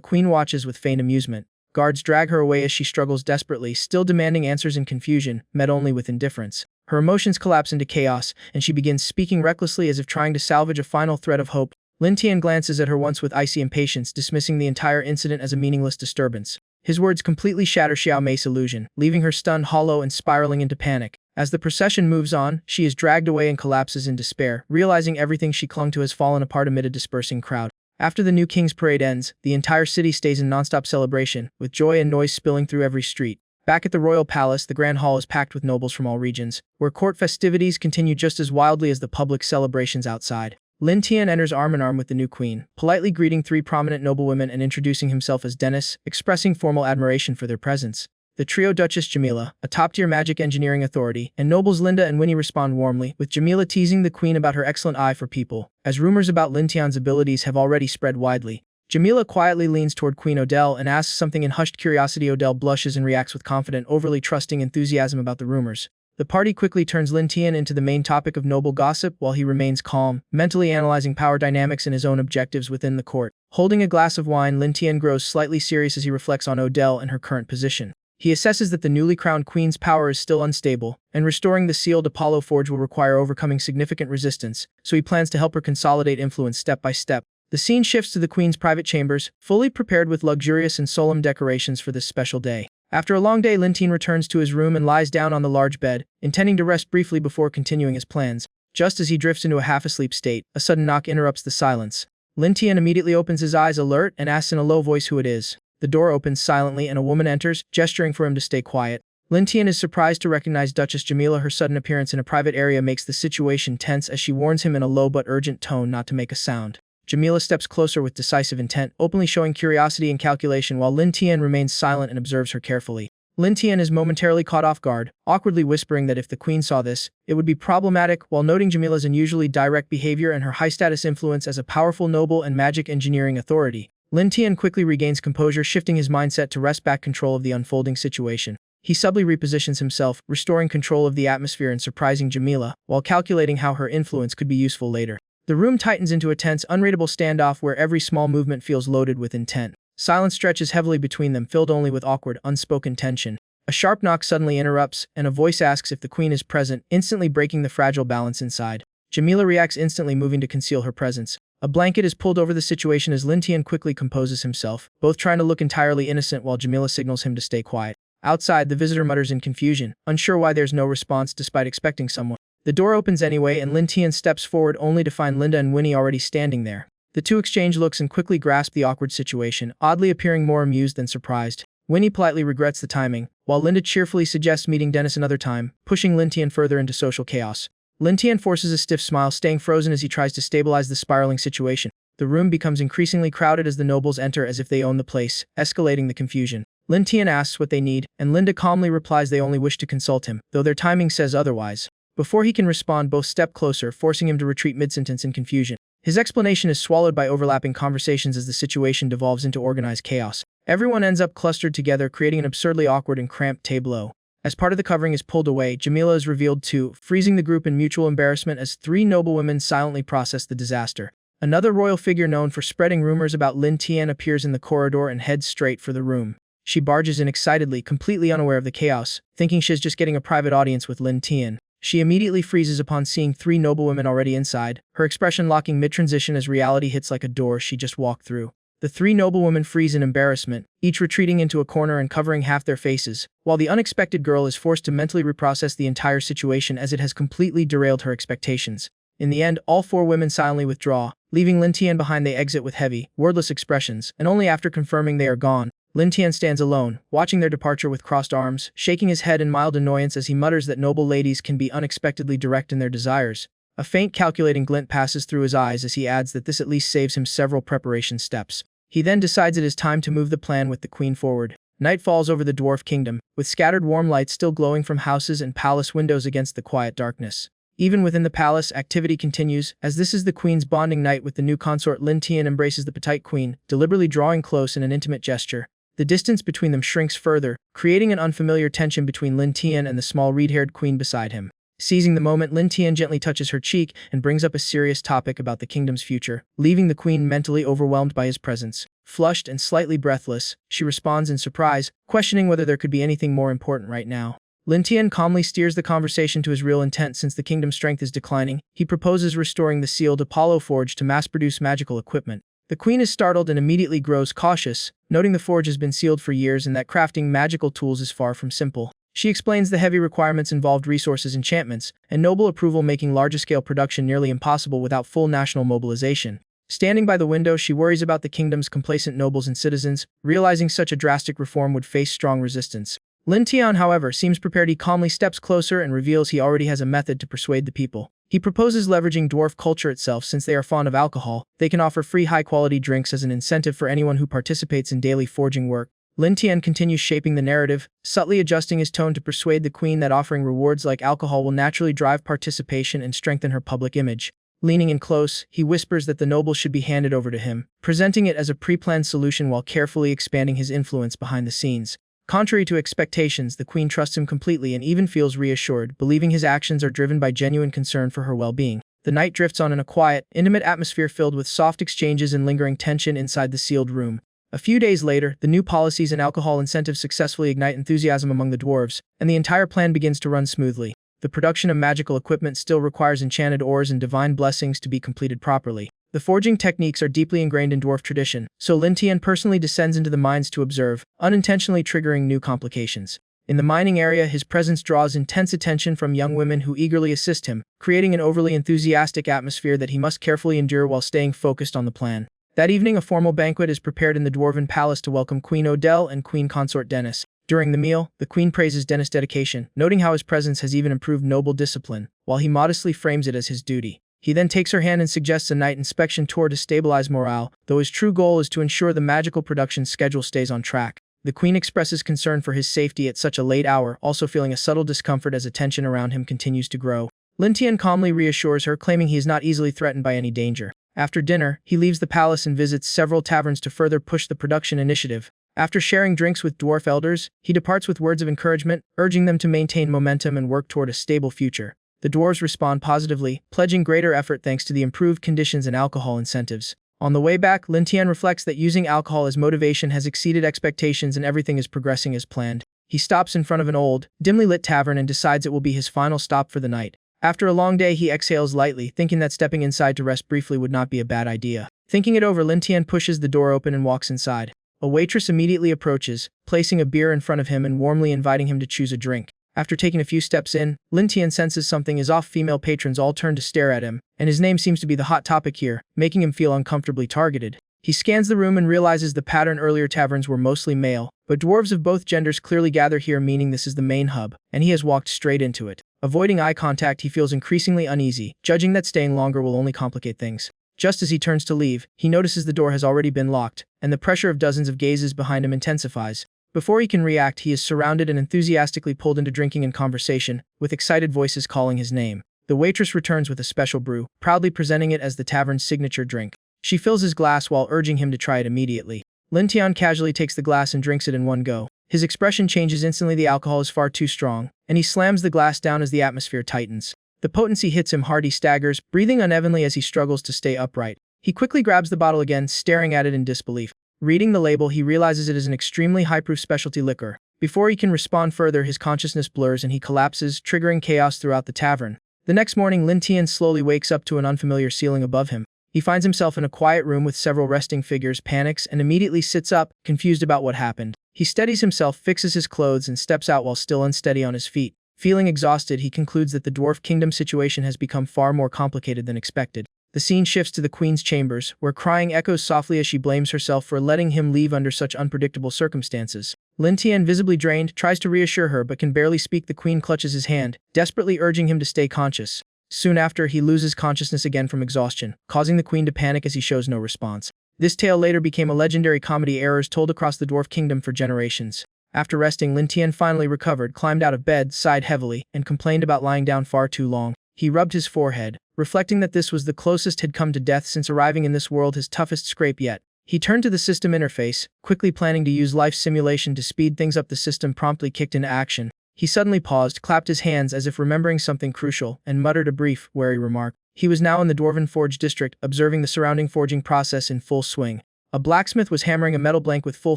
queen watches with feigned amusement. Guards drag her away as she struggles desperately, still demanding answers in confusion, met only with indifference. Her emotions collapse into chaos, and she begins speaking recklessly as if trying to salvage a final thread of hope. Lin Tian glances at her once with icy impatience, dismissing the entire incident as a meaningless disturbance. His words completely shatter Xiao Mei's illusion, leaving her stunned, hollow, and spiraling into panic. As the procession moves on, she is dragged away and collapses in despair, realizing everything she clung to has fallen apart amid a dispersing crowd. After the new king's parade ends, the entire city stays in non-stop celebration, with joy and noise spilling through every street. Back at the royal palace, the grand hall is packed with nobles from all regions, where court festivities continue just as wildly as the public celebrations outside. Lin Tian enters arm in arm with the new queen, politely greeting three prominent noblewomen and introducing himself as Dennis, expressing formal admiration for their presence. The trio Duchess Jamila, a top-tier magic engineering authority, and nobles Linda and Winnie respond warmly, with Jamila teasing the queen about her excellent eye for people, as rumors about Lin Tian's abilities have already spread widely. Jamila quietly leans toward Queen Odell and asks something in hushed curiosity. Odell blushes and reacts with confident, overly trusting enthusiasm about the rumors. The party quickly turns Lin Tian into the main topic of noble gossip while he remains calm, mentally analyzing power dynamics and his own objectives within the court. Holding a glass of wine, Lin Tian grows slightly serious as he reflects on Odell and her current position. He assesses that the newly crowned queen's power is still unstable, and restoring the sealed Apollo Forge will require overcoming significant resistance, so he plans to help her consolidate influence step by step. The scene shifts to the queen's private chambers, fully prepared with luxurious and solemn decorations for this special day. After a long day, Lin Tian returns to his room and lies down on the large bed, intending to rest briefly before continuing his plans. Just as he drifts into a half-asleep state, a sudden knock interrupts the silence. Lin Tian immediately opens his eyes alert and asks in a low voice who it is. The door opens silently and a woman enters, gesturing for him to stay quiet. Lin Tian is surprised to recognize Duchess Jamila. Her sudden appearance in a private area makes the situation tense as she warns him in a low but urgent tone not to make a sound. Jamila steps closer with decisive intent, openly showing curiosity and calculation while Lin Tian remains silent and observes her carefully. Lin Tian is momentarily caught off guard, awkwardly whispering that if the queen saw this, it would be problematic, while noting Jamila's unusually direct behavior and her high-status influence as a powerful noble and magic engineering authority. Lin Tian quickly regains composure, shifting his mindset to wrest back control of the unfolding situation. He subtly repositions himself, restoring control of the atmosphere and surprising Jamila, while calculating how her influence could be useful later. The room tightens into a tense, unreadable standoff where every small movement feels loaded with intent. Silence stretches heavily between them, filled only with awkward, unspoken tension. A sharp knock suddenly interrupts, and a voice asks if the queen is present, instantly breaking the fragile balance inside. Jamila reacts instantly, moving to conceal her presence. A blanket is pulled over the situation as Lin Tian quickly composes himself, both trying to look entirely innocent while Jamila signals him to stay quiet. Outside, the visitor mutters in confusion, unsure why there's no response despite expecting someone. The door opens anyway and Lin Tian steps forward only to find Linda and Winnie already standing there. The two exchange looks and quickly grasp the awkward situation, oddly appearing more amused than surprised. Winnie politely regrets the timing, while Linda cheerfully suggests meeting Dennis another time, pushing Lin Tian further into social chaos. Lin Tian forces a stiff smile, staying frozen as he tries to stabilize the spiraling situation. The room becomes increasingly crowded as the nobles enter as if they own the place, escalating the confusion. Lin Tian asks what they need, and Linda calmly replies they only wish to consult him, though their timing says otherwise. Before he can respond, both step closer, forcing him to retreat mid-sentence in confusion. His explanation is swallowed by overlapping conversations as the situation devolves into organized chaos. Everyone ends up clustered together, creating an absurdly awkward and cramped tableau. As part of the covering is pulled away, Jamila is revealed too, freezing the group in mutual embarrassment as three noblewomen silently process the disaster. Another royal figure known for spreading rumors about Lin Tian appears in the corridor and heads straight for the room. She barges in excitedly, completely unaware of the chaos, thinking she's just getting a private audience with Lin Tian. She immediately freezes upon seeing three noblewomen already inside, her expression locking mid-transition as reality hits like a door she just walked through. The three noblewomen freeze in embarrassment, each retreating into a corner and covering half their faces, while the unexpected girl is forced to mentally reprocess the entire situation as it has completely derailed her expectations. In the end, all four women silently withdraw, leaving Lin Tian behind. They exit with heavy, wordless expressions, and only after confirming they are gone, Lin Tian stands alone, watching their departure with crossed arms, shaking his head in mild annoyance as he mutters that noble ladies can be unexpectedly direct in their desires. A faint calculating glint passes through his eyes as he adds that this at least saves him several preparation steps. He then decides it is time to move the plan with the queen forward. Night falls over the dwarf kingdom, with scattered warm lights still glowing from houses and palace windows against the quiet darkness. Even within the palace, activity continues, as this is the queen's bonding night with the new consort. Lin Tian embraces the petite queen, deliberately drawing close in an intimate gesture. The distance between them shrinks further, creating an unfamiliar tension between Lin Tian and the small reed-haired queen beside him. Seizing the moment, Lin Tian gently touches her cheek and brings up a serious topic about the kingdom's future, leaving the queen mentally overwhelmed by his presence. Flushed and slightly breathless, she responds in surprise, questioning whether there could be anything more important right now. Lin Tian calmly steers the conversation to his real intent. Since the kingdom's strength is declining, he proposes restoring the sealed Apollo forge to mass-produce magical equipment. The queen is startled and immediately grows cautious, noting the forge has been sealed for years and that crafting magical tools is far from simple. She explains the heavy requirements involved: resources, enchantments, and noble approval, making large-scale production nearly impossible without full national mobilization. Standing by the window, she worries about the kingdom's complacent nobles and citizens, realizing such a drastic reform would face strong resistance. Lin Tian, however, seems prepared. He calmly steps closer and reveals he already has a method to persuade the people. He proposes leveraging dwarf culture itself. Since they are fond of alcohol, they can offer free high-quality drinks as an incentive for anyone who participates in daily forging work. Lin Tian continues shaping the narrative, subtly adjusting his tone to persuade the queen that offering rewards like alcohol will naturally drive participation and strengthen her public image. Leaning in close, he whispers that the nobles should be handed over to him, presenting it as a pre-planned solution while carefully expanding his influence behind the scenes. Contrary to expectations, the queen trusts him completely and even feels reassured, believing his actions are driven by genuine concern for her well-being. The night drifts on in a quiet, intimate atmosphere filled with soft exchanges and lingering tension inside the sealed room. A few days later, the new policies and alcohol incentives successfully ignite enthusiasm among the dwarves, and the entire plan begins to run smoothly. The production of magical equipment still requires enchanted ores and divine blessings to be completed properly. The forging techniques are deeply ingrained in dwarf tradition, so Lin Tian personally descends into the mines to observe, unintentionally triggering new complications. In the mining area, his presence draws intense attention from young women who eagerly assist him, creating an overly enthusiastic atmosphere that he must carefully endure while staying focused on the plan. That evening, a formal banquet is prepared in the Dwarven palace to welcome Queen Odelle and Queen Consort Dennis. During the meal, the queen praises Dennis' dedication, noting how his presence has even improved noble discipline, while he modestly frames it as his duty. He then takes her hand and suggests a night inspection tour to stabilize morale, though his true goal is to ensure the magical production schedule stays on track. The queen expresses concern for his safety at such a late hour, also feeling a subtle discomfort as attention around him continues to grow. Lin Tian calmly reassures her, claiming he is not easily threatened by any danger. After dinner, he leaves the palace and visits several taverns to further push the production initiative. After sharing drinks with dwarf elders, he departs with words of encouragement, urging them to maintain momentum and work toward a stable future. The dwarves respond positively, pledging greater effort thanks to the improved conditions and alcohol incentives. On the way back, Lin Tian reflects that using alcohol as motivation has exceeded expectations and everything is progressing as planned. He stops in front of an old, dimly lit tavern and decides it will be his final stop for the night. After a long day, he exhales lightly, thinking that stepping inside to rest briefly would not be a bad idea. Thinking it over, Lin Tian pushes the door open and walks inside. A waitress immediately approaches, placing a beer in front of him and warmly inviting him to choose a drink. After taking a few steps in, Lin Tian senses something is off. Female patrons all turn to stare at him, and his name seems to be the hot topic here, making him feel uncomfortably targeted. He scans the room and realizes the pattern: earlier taverns were mostly male, but dwarves of both genders clearly gather here, meaning this is the main hub, and he has walked straight into it. Avoiding eye contact, he feels increasingly uneasy, judging that staying longer will only complicate things. Just as he turns to leave, he notices the door has already been locked, and the pressure of dozens of gazes behind him intensifies. Before he can react, he is surrounded and enthusiastically pulled into drinking and conversation, with excited voices calling his name. The waitress returns with a special brew, proudly presenting it as the tavern's signature drink. She fills his glass while urging him to try it immediately. Lin Tian casually takes the glass and drinks it in one go. His expression changes instantly. The alcohol is far too strong, and he slams the glass down as the atmosphere tightens. The potency hits him hard. He staggers, breathing unevenly as he struggles to stay upright. He quickly grabs the bottle again, staring at it in disbelief. Reading the label, he realizes it is an extremely high-proof specialty liquor. Before he can respond further, his consciousness blurs and he collapses, triggering chaos throughout the tavern. The next morning, Lin Tian slowly wakes up to an unfamiliar ceiling above him. He finds himself in a quiet room with several resting figures, panics, and immediately sits up, confused about what happened. He steadies himself, fixes his clothes, and steps out while still unsteady on his feet. Feeling exhausted, he concludes that the Dwarf Kingdom situation has become far more complicated than expected. The scene shifts to the Queen's chambers, where crying echoes softly as she blames herself for letting him leave under such unpredictable circumstances. Lin Tian, visibly drained, tries to reassure her but can barely speak. The Queen clutches his hand, desperately urging him to stay conscious. Soon after, he loses consciousness again from exhaustion, causing the Queen to panic as he shows no response. This tale later became a legendary comedy errors told across the Dwarf Kingdom for generations. After resting, Lin Tian finally recovered, climbed out of bed, sighed heavily, and complained about lying down far too long. He rubbed his forehead, reflecting that this was the closest he'd come to death since arriving in this world, his toughest scrape yet. He turned to the system interface, quickly planning to use life simulation to speed things up. The system promptly kicked into action. He suddenly paused, clapped his hands as if remembering something crucial, and muttered a brief, wary remark. He was now in the Dwarven Forge district, observing the surrounding forging process in full swing. A blacksmith was hammering a metal blank with full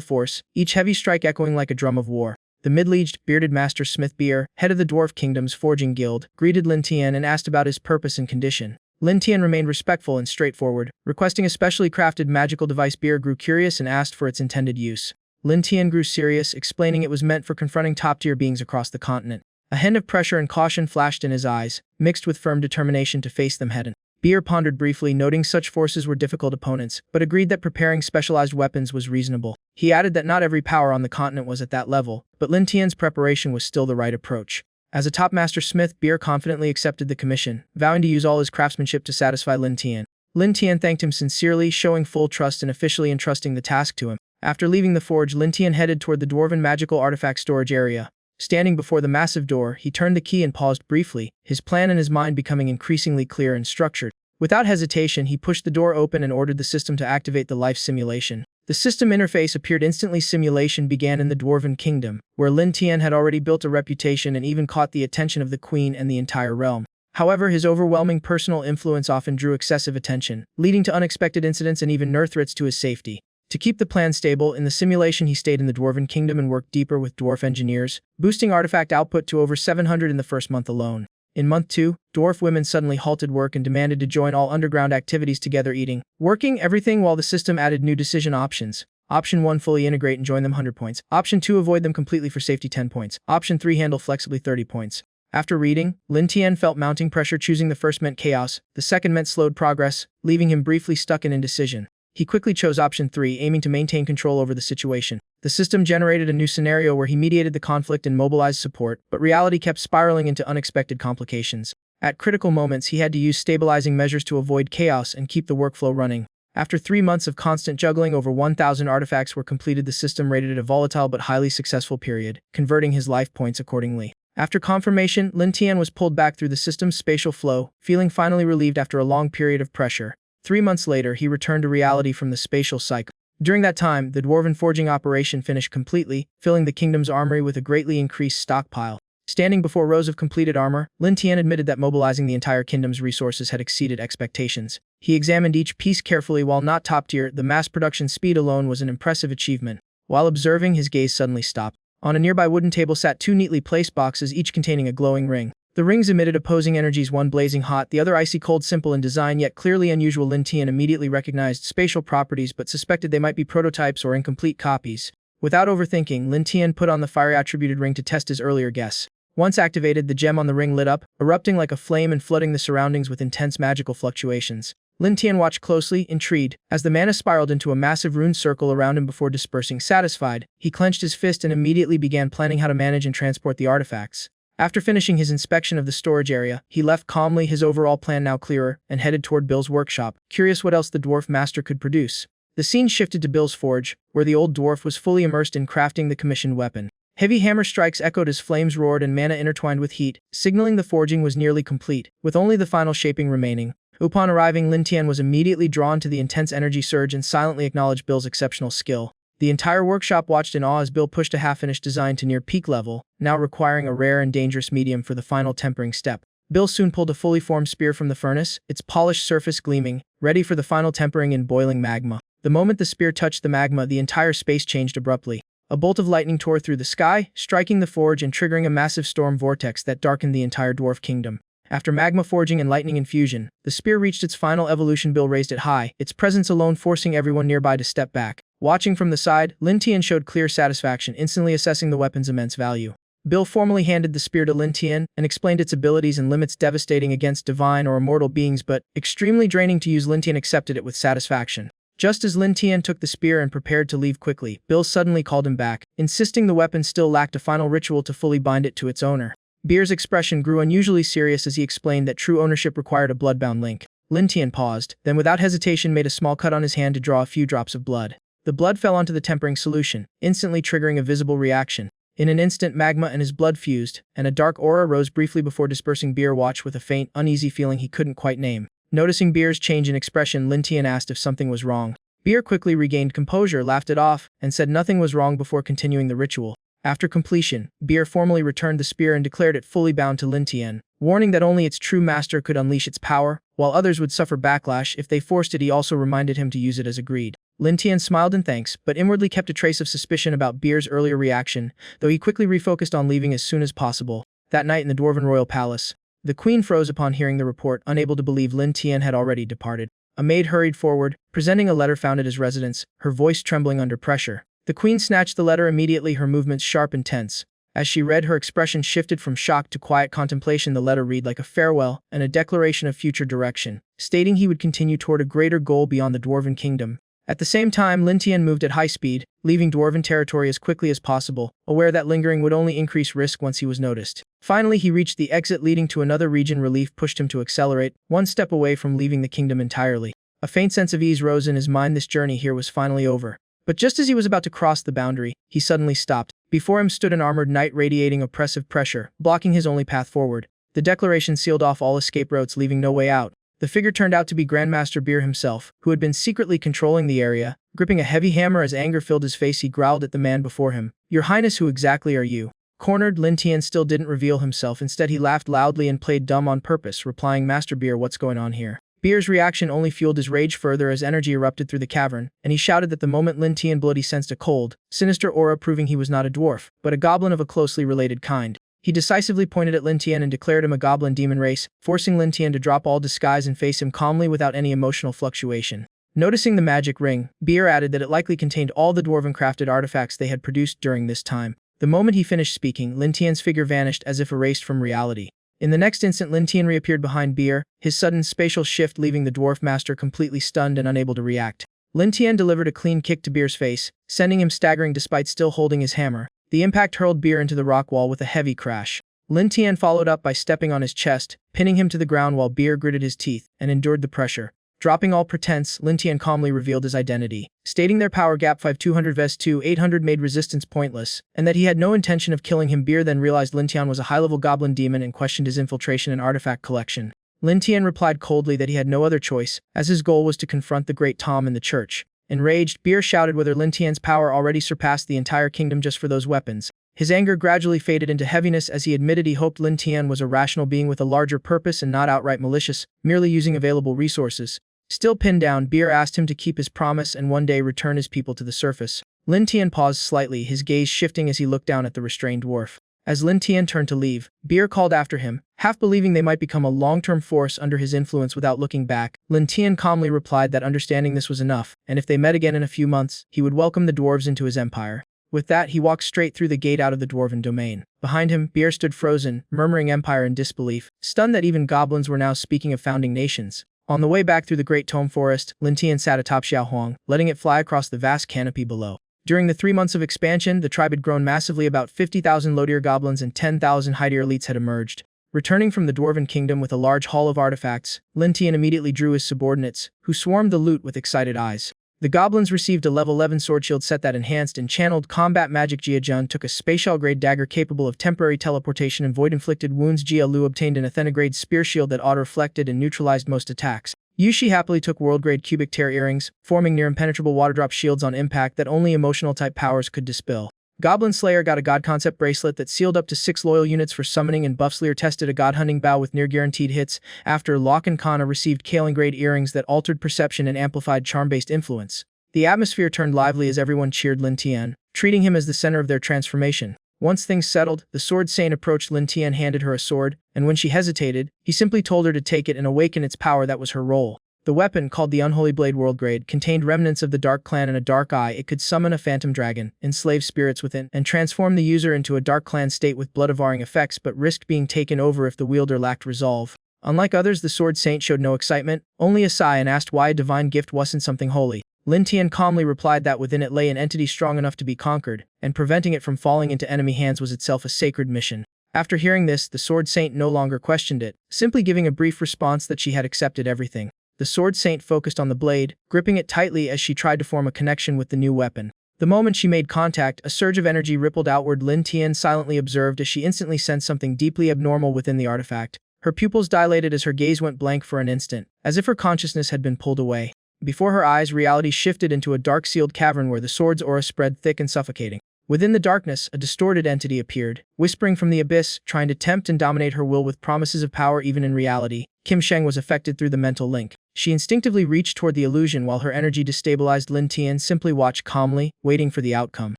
force, each heavy strike echoing like a drum of war. The middle-aged, bearded master Smith Beer, head of the Dwarf Kingdom's forging guild, greeted Lin Tian and asked about his purpose and condition. Lin Tian remained respectful and straightforward, requesting a specially crafted magical device. Beer grew curious and asked for its intended use. Lin Tian grew serious, explaining it was meant for confronting top-tier beings across the continent. A hint of pressure and caution flashed in his eyes, mixed with firm determination to face them head-on. Beer pondered briefly, noting such forces were difficult opponents, but agreed that preparing specialized weapons was reasonable. He added that not every power on the continent was at that level, but Lin Tian's preparation was still the right approach. As a top master smith, Beer confidently accepted the commission, vowing to use all his craftsmanship to satisfy Lin Tian. Lin Tian thanked him sincerely, showing full trust and officially entrusting the task to him. After leaving the forge, Lin Tian headed toward the Dwarven magical artifact storage area. Standing before the massive door, he turned the key and paused briefly, his plan in his mind becoming increasingly clear and structured. Without hesitation, he pushed the door open and ordered the system to activate the life simulation. The system interface appeared instantly. Simulation began in the Dwarven Kingdom, where Lin Tian had already built a reputation and even caught the attention of the Queen and the entire realm. However, his overwhelming personal influence often drew excessive attention, leading to unexpected incidents and even near threats to his safety. To keep the plan stable, in the simulation he stayed in the Dwarven Kingdom and worked deeper with dwarf engineers, boosting artifact output to over 700 in the first month alone. In month 2, dwarf women suddenly halted work and demanded to join all underground activities together, eating, working, everything, while the system added new decision options. Option 1, fully integrate and join them, 100 points. Option 2, avoid them completely for safety, 10 points. Option 3, handle flexibly, 30 points. After reading, Lin Tian felt mounting pressure. Choosing the first meant chaos, the second meant slowed progress, leaving him briefly stuck in indecision. He quickly chose option 3, aiming to maintain control over the situation. The system generated a new scenario where he mediated the conflict and mobilized support, but reality kept spiraling into unexpected complications. At critical moments, he had to use stabilizing measures to avoid chaos and keep the workflow running. After 3 months of constant juggling, over 1,000 artifacts were completed. The system rated it a volatile but highly successful period, converting his life points accordingly. After confirmation, Lin Tian was pulled back through the system's spatial flow, feeling finally relieved after a long period of pressure. 3 months later, he returned to reality from the spatial cycle. During that time, the Dwarven forging operation finished completely, filling the kingdom's armory with a greatly increased stockpile. Standing before rows of completed armor, Lin Tian admitted that mobilizing the entire kingdom's resources had exceeded expectations. He examined each piece carefully. While not top tier, the mass production speed alone was an impressive achievement. While observing, his gaze suddenly stopped. On a nearby wooden table sat 2 neatly placed boxes, each containing a glowing ring. The rings emitted opposing energies, one blazing hot, the other icy cold, simple in design yet clearly unusual. Lin Tian immediately recognized spatial properties but suspected they might be prototypes or incomplete copies. Without overthinking, Lin Tian put on the fire-attributed ring to test his earlier guess. Once activated, the gem on the ring lit up, erupting like a flame and flooding the surroundings with intense magical fluctuations. Lin Tian watched closely, intrigued, as the mana spiraled into a massive rune circle around him before dispersing. Satisfied, he clenched his fist and immediately began planning how to manage and transport the artifacts. After finishing his inspection of the storage area, he left calmly, his overall plan now clearer, and headed toward Bill's workshop, curious what else the dwarf master could produce. The scene shifted to Bill's forge, where the old dwarf was fully immersed in crafting the commissioned weapon. Heavy hammer strikes echoed as flames roared and mana intertwined with heat, signaling the forging was nearly complete, with only the final shaping remaining. Upon arriving, Lin Tian was immediately drawn to the intense energy surge and silently acknowledged Bill's exceptional skill. The entire workshop watched in awe as Bill pushed a half-finished design to near peak level, now requiring a rare and dangerous medium for the final tempering step. Bill soon pulled a fully formed spear from the furnace, its polished surface gleaming, ready for the final tempering in boiling magma. The moment the spear touched the magma, the entire space changed abruptly. A bolt of lightning tore through the sky, striking the forge and triggering a massive storm vortex that darkened the entire dwarf kingdom. After magma forging and lightning infusion, the spear reached its final evolution. Bill raised it high, its presence alone forcing everyone nearby to step back. Watching from the side, Lin Tian showed clear satisfaction, instantly assessing the weapon's immense value. Bill formally handed the spear to Lin Tian and explained its abilities and limits, devastating against divine or immortal beings but extremely draining to use. Lin Tian accepted it with satisfaction. Just as Lin Tian took the spear and prepared to leave quickly, Bill suddenly called him back, insisting the weapon still lacked a final ritual to fully bind it to its owner. Bill's expression grew unusually serious as he explained that true ownership required a bloodbound link. Lin Tian paused, then without hesitation made a small cut on his hand to draw a few drops of blood. The blood fell onto the tempering solution, instantly triggering a visible reaction. In an instant, magma and his blood fused, and a dark aura rose briefly before dispersing. Bill watched with a faint, uneasy feeling he couldn't quite name. Noticing Bill's change in expression, Lin Tian asked if something was wrong. Bill quickly regained composure, laughed it off, and said nothing was wrong before continuing the ritual. After completion, Bill formally returned the spear and declared it fully bound to Lin Tian, warning that only its true master could unleash its power, while others would suffer backlash if they forced it. He also reminded him to use it as agreed. Lin Tian smiled in thanks, but inwardly kept a trace of suspicion about Bill's earlier reaction, though he quickly refocused on leaving as soon as possible. That night in the Dwarven royal palace, the queen froze upon hearing the report, unable to believe Lin Tian had already departed. A maid hurried forward, presenting a letter found at his residence, her voice trembling under pressure. The queen snatched the letter immediately, her movements sharp and tense. As she read, her expression shifted from shock to quiet contemplation. The letter read like a farewell and a declaration of future direction, stating he would continue toward a greater goal beyond the Dwarven kingdom. At the same time, Lin Tian moved at high speed, leaving Dwarven territory as quickly as possible, aware that lingering would only increase risk once he was noticed. Finally, he reached the exit leading to another region. Relief pushed him to accelerate, one step away from leaving the kingdom entirely. A faint sense of ease rose in his mind. This journey here was finally over. But just as he was about to cross the boundary, he suddenly stopped. Before him stood an armored knight radiating oppressive pressure, blocking his only path forward. The declaration sealed off all escape routes, leaving no way out. The figure turned out to be Grandmaster Bill himself, who had been secretly controlling the area. Gripping a heavy hammer as anger filled his face, he growled at the man before him. "Your Highness, who exactly are you?" Cornered, Lin Tian still didn't reveal himself. Instead, he laughed loudly and played dumb on purpose, replying, "Master Bill, what's going on here?" Bill's reaction only fueled his rage further as energy erupted through the cavern, and he shouted that the moment Lin Tian bloody sensed a cold, sinister aura, proving he was not a dwarf, but a goblin of a closely related kind. He decisively pointed at Lin Tian and declared him a goblin demon race, forcing Lin Tian to drop all disguise and face him calmly without any emotional fluctuation. Noticing the magic ring, Bill added that it likely contained all the Dwarven crafted artifacts they had produced during this time. The moment he finished speaking, Lin Tian's figure vanished as if erased from reality. In the next instant, Lin Tian reappeared behind Bill, his sudden spatial shift leaving the dwarf master completely stunned and unable to react. Lin Tian delivered a clean kick to Bill's face, sending him staggering despite still holding his hammer. The impact hurled Bill into the rock wall with a heavy crash. Lin Tian followed up by stepping on his chest, pinning him to the ground while Bill gritted his teeth and endured the pressure. Dropping all pretense, Lin Tian calmly revealed his identity, stating their power gap 5200 vs 2800 made resistance pointless, and that he had no intention of killing him. Bill then realized Lin Tian was a high-level goblin demon and questioned his infiltration and artifact collection. Lin Tian replied coldly that he had no other choice, as his goal was to confront the Great Tom in the church. Enraged, Bill shouted whether Lin Tian's power already surpassed the entire kingdom just for those weapons. His anger gradually faded into heaviness as he admitted he hoped Lin Tian was a rational being with a larger purpose and not outright malicious, merely using available resources. Still pinned down, Bill asked him to keep his promise and one day return his people to the surface. Lin Tian paused slightly, his gaze shifting as he looked down at the restrained dwarf. As Lin Tian turned to leave, Bill called after him, half believing they might become a long-term force under his influence. Without looking back, Lin Tian calmly replied that understanding this was enough, and if they met again in a few months, he would welcome the dwarves into his empire. With that, he walked straight through the gate out of the Dwarven domain. Behind him, Bill stood frozen, murmuring empire in disbelief, stunned that even goblins were now speaking of founding nations. On the way back through the Great Tome Forest, Lin Tian sat atop Xiaohuang, letting it fly across the vast canopy below. During the 3 months of expansion, the tribe had grown massively. About 50,000 low-tier goblins and 10,000 high-tier elites had emerged. Returning from the Dwarven kingdom with a large haul of artifacts, Lin Tian immediately drew his subordinates, who swarmed the loot with excited eyes. The goblins received a level 11 sword shield set that enhanced and channeled combat magic. Jia Jun took a spatial-grade dagger capable of temporary teleportation and void-inflicted wounds. Jia Lu obtained an Athena-grade spear shield that auto-reflected and neutralized most attacks. Yushi happily took world-grade cubic tear earrings, forming near-impenetrable water-drop shields on impact that only emotional-type powers could dispel. Goblin Slayer got a God Concept bracelet that sealed up to 6 loyal units for summoning, and Buff Slayer tested a God Hunting Bow with near-guaranteed hits. After Locke and Kana received Kaling-grade earrings that altered perception and amplified charm-based influence. The atmosphere turned lively as everyone cheered Lin Tian, treating him as the center of their transformation. Once things settled, the Sword Saint approached Lin Tian, handed her a sword, and when she hesitated, he simply told her to take it and awaken its power. That was her role. The weapon, called the Unholy Blade World Grade, contained remnants of the Dark Clan and a Dark Eye. It could summon a phantom dragon, enslave spirits within, and transform the user into a Dark Clan state with blood-devouring effects, but risked being taken over if the wielder lacked resolve. Unlike others, the Sword Saint showed no excitement, only a sigh, and asked why a divine gift wasn't something holy. Lin Tian calmly replied that within it lay an entity strong enough to be conquered, and preventing it from falling into enemy hands was itself a sacred mission. After hearing this, the Sword Saint no longer questioned it, simply giving a brief response that she had accepted everything. The Sword Saint focused on the blade, gripping it tightly as she tried to form a connection with the new weapon. The moment she made contact, a surge of energy rippled outward. Lin Tian silently observed as she instantly sensed something deeply abnormal within the artifact. Her pupils dilated as her gaze went blank for an instant, as if her consciousness had been pulled away. Before her eyes, reality shifted into a dark sealed cavern where the sword's aura spread thick and suffocating. Within the darkness, a distorted entity appeared, whispering from the abyss, trying to tempt and dominate her will with promises of power. Even in reality, Kim Sheng was affected through the mental link. She instinctively reached toward the illusion while her energy destabilized. Lin Tian simply watched calmly, waiting for the outcome.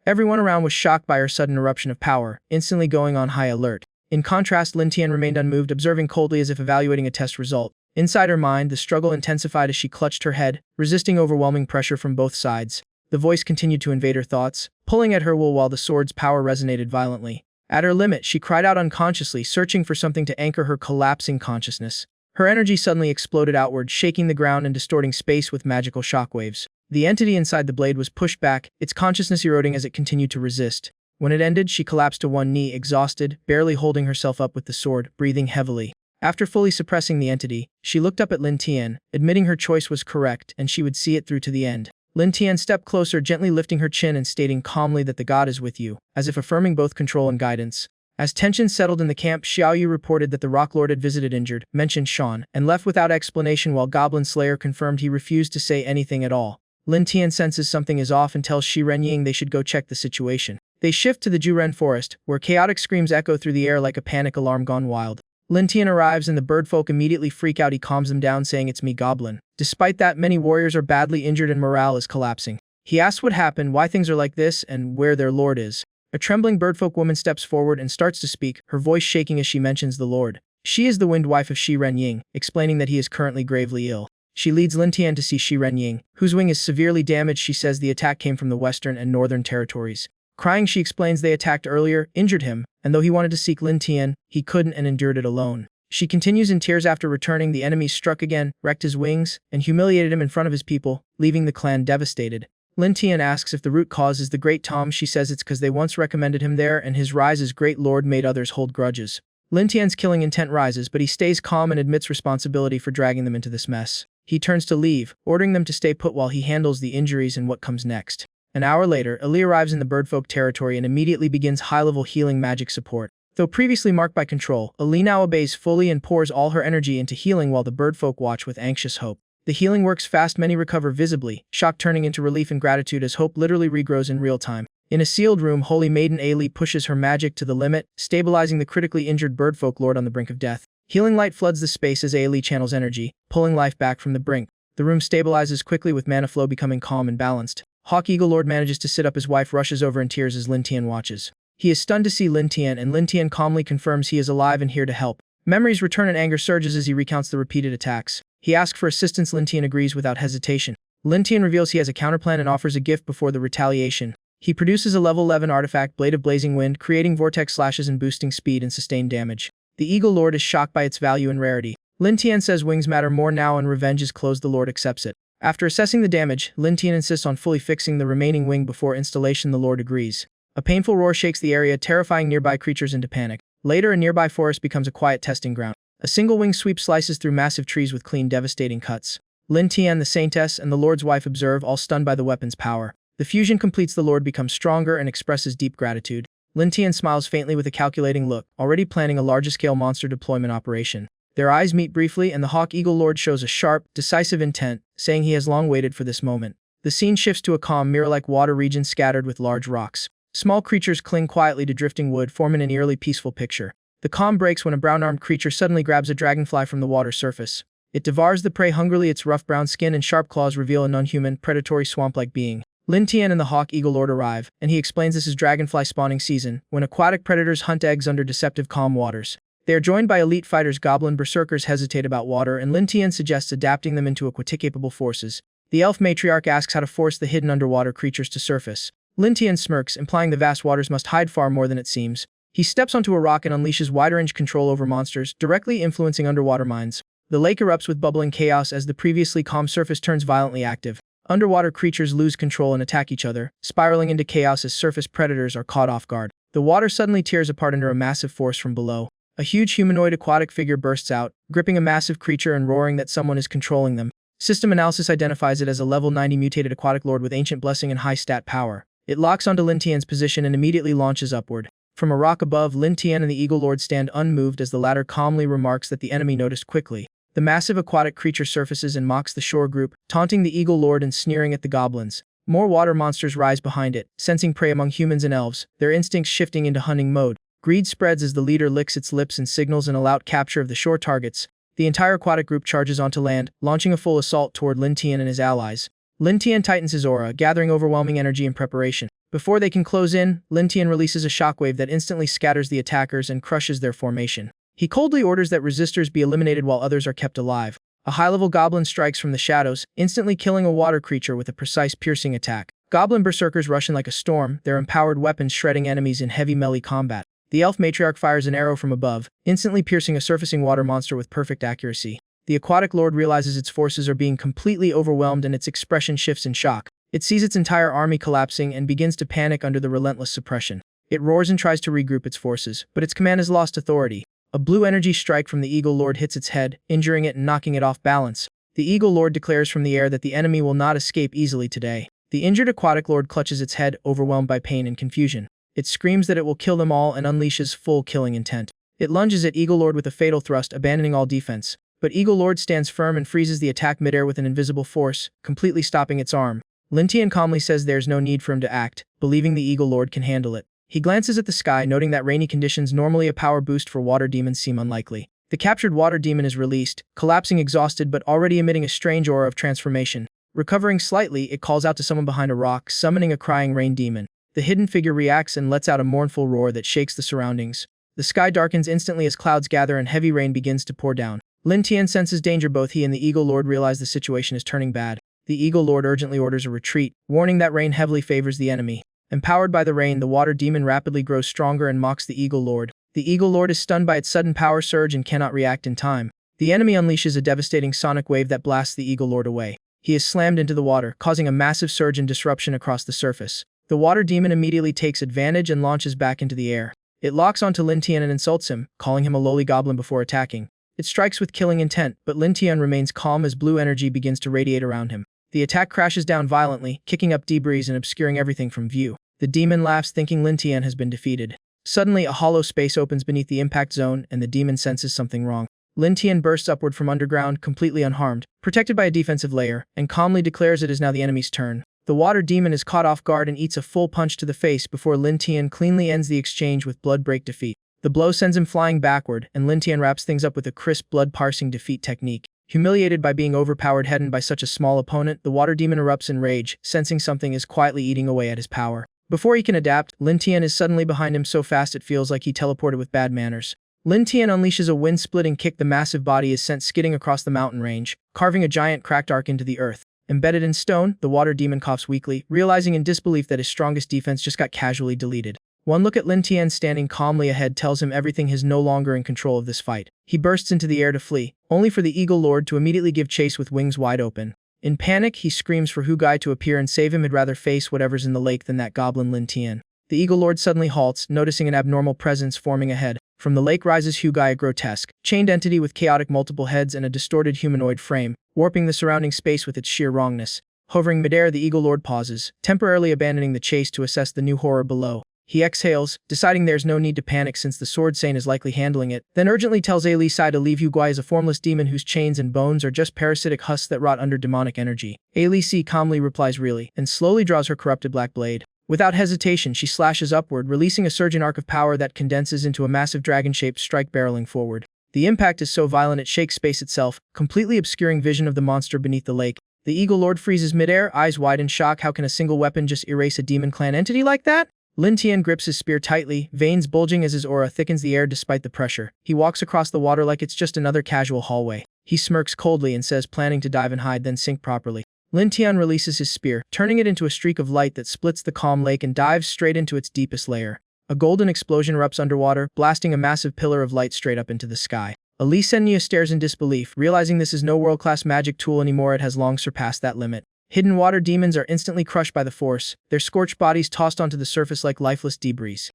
Everyone around was shocked by her sudden eruption of power, instantly going on high alert. In contrast, Lin Tian remained unmoved, observing coldly as if evaluating a test result. Inside her mind, the struggle intensified as she clutched her head, resisting overwhelming pressure from both sides. The voice continued to invade her thoughts, pulling at her will while the sword's power resonated violently. At her limit, she cried out unconsciously, searching for something to anchor her collapsing consciousness. Her energy suddenly exploded outward, shaking the ground and distorting space with magical shockwaves. The entity inside the blade was pushed back, its consciousness eroding as it continued to resist. When it ended, she collapsed to one knee, exhausted, barely holding herself up with the sword, breathing heavily. After fully suppressing the entity, she looked up at Lin Tian, admitting her choice was correct and she would see it through to the end. Lin Tian stepped closer, gently lifting her chin and stating calmly that the god is with you, as if affirming both control and guidance. As tension settled in the camp, Xiaoyu reported that the Rock Lord had visited injured, mentioned Shan, and left without explanation, while Goblin Slayer confirmed he refused to say anything at all. Lin Tian senses something is off and tells Shi Renying they should go check the situation. They shift to the Juren forest, where chaotic screams echo through the air like a panic alarm gone wild. Lin Tian arrives and the birdfolk immediately freak out. He calms them down, saying it's me, Goblin. Despite that, many warriors are badly injured and morale is collapsing. He asks what happened, why things are like this, and where their lord is. A trembling birdfolk woman steps forward and starts to speak, her voice shaking as she mentions the lord. She is the wind wife of Shi Renying, explaining that he is currently gravely ill. She leads Lin Tian to see Shi Renying, whose wing is severely damaged. She says the attack came from the western and northern territories. Crying, she explains they attacked earlier, injured him, and though he wanted to seek Lin Tian, he couldn't and endured it alone. She continues in tears. After returning, the enemy struck again, wrecked his wings, and humiliated him in front of his people, leaving the clan devastated. Lin Tian asks if the root cause is the Great Tom. She says it's because they once recommended him there and his rise as Great Lord made others hold grudges. Lin Tian's killing intent rises, but he stays calm and admits responsibility for dragging them into this mess. He turns to leave, ordering them to stay put while he handles the injuries and what comes next. An hour later, Ali arrives in the birdfolk territory and immediately begins high-level healing magic support. Though previously marked by control, Ali now obeys fully and pours all her energy into healing while the birdfolk watch with anxious hope. The healing works fast, many recover visibly, shock turning into relief and gratitude as hope literally regrows in real time. In a sealed room, Holy Maiden Ali pushes her magic to the limit, stabilizing the critically injured birdfolk lord on the brink of death. Healing light floods the space as Ali channels energy, pulling life back from the brink. The room stabilizes quickly with mana flow becoming calm and balanced. Hawk Eagle Lord manages to sit up. His wife rushes over in tears as Lin Tian watches. He is stunned to see Lin Tian, and Lin Tian calmly confirms he is alive and here to help. Memories return and anger surges as he recounts the repeated attacks. He asks for assistance. Lin Tian agrees without hesitation. Lin Tian reveals he has a counterplan and offers a gift before the retaliation. He produces a level 11 artifact, Blade of Blazing Wind, creating vortex slashes and boosting speed and sustained damage. The Eagle Lord is shocked by its value and rarity. Lin Tian says wings matter more now and revenge is closed. The Lord accepts it. After assessing the damage, Lin Tian insists on fully fixing the remaining wing before installation. The Lord agrees. A painful roar shakes the area, terrifying nearby creatures into panic. Later, a nearby forest becomes a quiet testing ground. A single wing sweep slices through massive trees with clean, devastating cuts. Lin Tian, the Saintess, and the Lord's wife observe, all stunned by the weapon's power. The fusion completes. The Lord becomes stronger and expresses deep gratitude. Lin Tian smiles faintly with a calculating look, already planning a larger-scale monster deployment operation. Their eyes meet briefly, and the Hawk Eagle Lord shows a sharp, decisive intent, saying he has long waited for this moment. The scene shifts to a calm, mirror-like water region scattered with large rocks. Small creatures cling quietly to drifting wood, forming an eerily peaceful picture. The calm breaks when a brown-armed creature suddenly grabs a dragonfly from the water surface. It devours the prey hungrily. Its rough brown skin and sharp claws reveal a non-human, predatory swamp-like being. Lin Tian and the Hawk Eagle Lord arrive, and he explains this is dragonfly spawning season, when aquatic predators hunt eggs under deceptive calm waters. They are joined by elite fighters. Goblin berserkers hesitate about water, and Lin Tian suggests adapting them into aquatic-capable forces. The elf matriarch asks how to force the hidden underwater creatures to surface. Lin Tian smirks, implying the vast waters must hide far more than it seems. He steps onto a rock and unleashes wide-range control over monsters, directly influencing underwater minds. The lake erupts with bubbling chaos as the previously calm surface turns violently active. Underwater creatures lose control and attack each other, spiraling into chaos as surface predators are caught off guard. The water suddenly tears apart under a massive force from below. A huge humanoid aquatic figure bursts out, gripping a massive creature and roaring that someone is controlling them. System analysis identifies it as a level 90 mutated aquatic lord with ancient blessing and high stat power. It locks onto Lin Tian's position and immediately launches upward. From a rock above, Lin Tian and the Eagle Lord stand unmoved as the latter calmly remarks that the enemy noticed quickly. The massive aquatic creature surfaces and mocks the shore group, taunting the Eagle Lord and sneering at the goblins. More water monsters rise behind it, sensing prey among humans and elves, their instincts shifting into hunting mode. Greed spreads as the leader licks its lips and signals an all-out capture of the shore targets. The entire aquatic group charges onto land, launching a full assault toward Lin Tian and his allies. Lin Tian tightens his aura, gathering overwhelming energy in preparation. Before they can close in, Lin Tian releases a shockwave that instantly scatters the attackers and crushes their formation. He coldly orders that resistors be eliminated while others are kept alive. A high-level goblin strikes from the shadows, instantly killing a water creature with a precise piercing attack. Goblin berserkers rush in like a storm, their empowered weapons shredding enemies in heavy melee combat. The elf matriarch fires an arrow from above, instantly piercing a surfacing water monster with perfect accuracy. The aquatic lord realizes its forces are being completely overwhelmed and its expression shifts in shock. It sees its entire army collapsing and begins to panic under the relentless suppression. It roars and tries to regroup its forces, but its command has lost authority. A blue energy strike from the Eagle Lord hits its head, injuring it and knocking it off balance. The Eagle Lord declares from the air that the enemy will not escape easily today. The injured aquatic lord clutches its head, overwhelmed by pain and confusion. It screams that it will kill them all and unleashes full killing intent. It lunges at Eagle Lord with a fatal thrust, abandoning all defense. But Eagle Lord stands firm and freezes the attack midair with an invisible force, completely stopping its arm. Lin Tian calmly says there's no need for him to act, believing the Eagle Lord can handle it. He glances at the sky, noting that rainy conditions, normally a power boost for water demons, seem unlikely. The captured water demon is released, collapsing exhausted but already emitting a strange aura of transformation. Recovering slightly, it calls out to someone behind a rock, summoning a crying rain demon. The hidden figure reacts and lets out a mournful roar that shakes the surroundings. The sky darkens instantly as clouds gather and heavy rain begins to pour down. Lin Tian senses danger. Both he and the Eagle Lord realize the situation is turning bad. The Eagle Lord urgently orders a retreat, warning that rain heavily favors the enemy. Empowered by the rain, the water demon rapidly grows stronger and mocks the Eagle Lord. The Eagle Lord is stunned by its sudden power surge and cannot react in time. The enemy unleashes a devastating sonic wave that blasts the Eagle Lord away. He is slammed into the water, causing a massive surge and disruption across the surface. The water demon immediately takes advantage and launches back into the air. It locks onto Lin Tian and insults him, calling him a lowly goblin before attacking. It strikes with killing intent, but Lin Tian remains calm as blue energy begins to radiate around him. The attack crashes down violently, kicking up debris and obscuring everything from view. The demon laughs, thinking Lin Tian has been defeated. Suddenly, a hollow space opens beneath the impact zone, and the demon senses something wrong. Lin Tian bursts upward from underground, completely unharmed, protected by a defensive layer, and calmly declares it is now the enemy's turn. The water demon is caught off guard and eats a full punch to the face before Lin Tian cleanly ends the exchange with blood-break defeat. The blow sends him flying backward, and Lin Tian wraps things up with a crisp, blood-parsing defeat technique. Humiliated by being overpowered head-on by such a small opponent, the water demon erupts in rage, sensing something is quietly eating away at his power. Before he can adapt, Lin Tian is suddenly behind him so fast it feels like he teleported with bad manners. Lin Tian unleashes a wind-splitting kick. The massive body is sent skidding across the mountain range, carving a giant cracked arc into the earth. Embedded in stone, the water demon coughs weakly, realizing in disbelief that his strongest defense just got casually deleted. One look at Lin Tian standing calmly ahead tells him everything is no longer in control of this fight. He bursts into the air to flee, only for the Eagle Lord to immediately give chase with wings wide open. In panic, he screams for Hugai to appear and save him. He'd rather face whatever's in the lake than that goblin Lin Tian. The Eagle Lord suddenly halts, noticing an abnormal presence forming ahead. From the lake rises Hugai, a grotesque, chained entity with chaotic multiple heads and a distorted humanoid frame, warping the surrounding space with its sheer wrongness. Hovering midair, the Eagle Lord pauses, temporarily abandoning the chase to assess the new horror below. He exhales, deciding there's no need to panic since the Sword Saint is likely handling it, then urgently tells A Li Sai to leave Hugai as a formless demon whose chains and bones are just parasitic husks that rot under demonic energy. A Li Sai calmly replies really, and slowly draws her corrupted black blade. Without hesitation, she slashes upward, releasing a surging arc of power that condenses into a massive dragon-shaped strike barreling forward. The impact is so violent it shakes space itself, completely obscuring vision of the monster beneath the lake. The Eagle Lord freezes midair, eyes wide in shock. How can a single weapon just erase a demon clan entity like that? Lin Tian grips his spear tightly, veins bulging as his aura thickens the air despite the pressure. He walks across the water like it's just another casual hallway. He smirks coldly and says, planning to dive and hide then sink properly. Lin Tian releases his spear, turning it into a streak of light that splits the calm lake and dives straight into its deepest layer. A golden explosion erupts underwater, blasting a massive pillar of light straight up into the sky. Li Senya stares in disbelief, realizing this is no world-class magic tool anymore. It has long surpassed that limit. Hidden water demons are instantly crushed by the force, their scorched bodies tossed onto the surface like lifeless debris.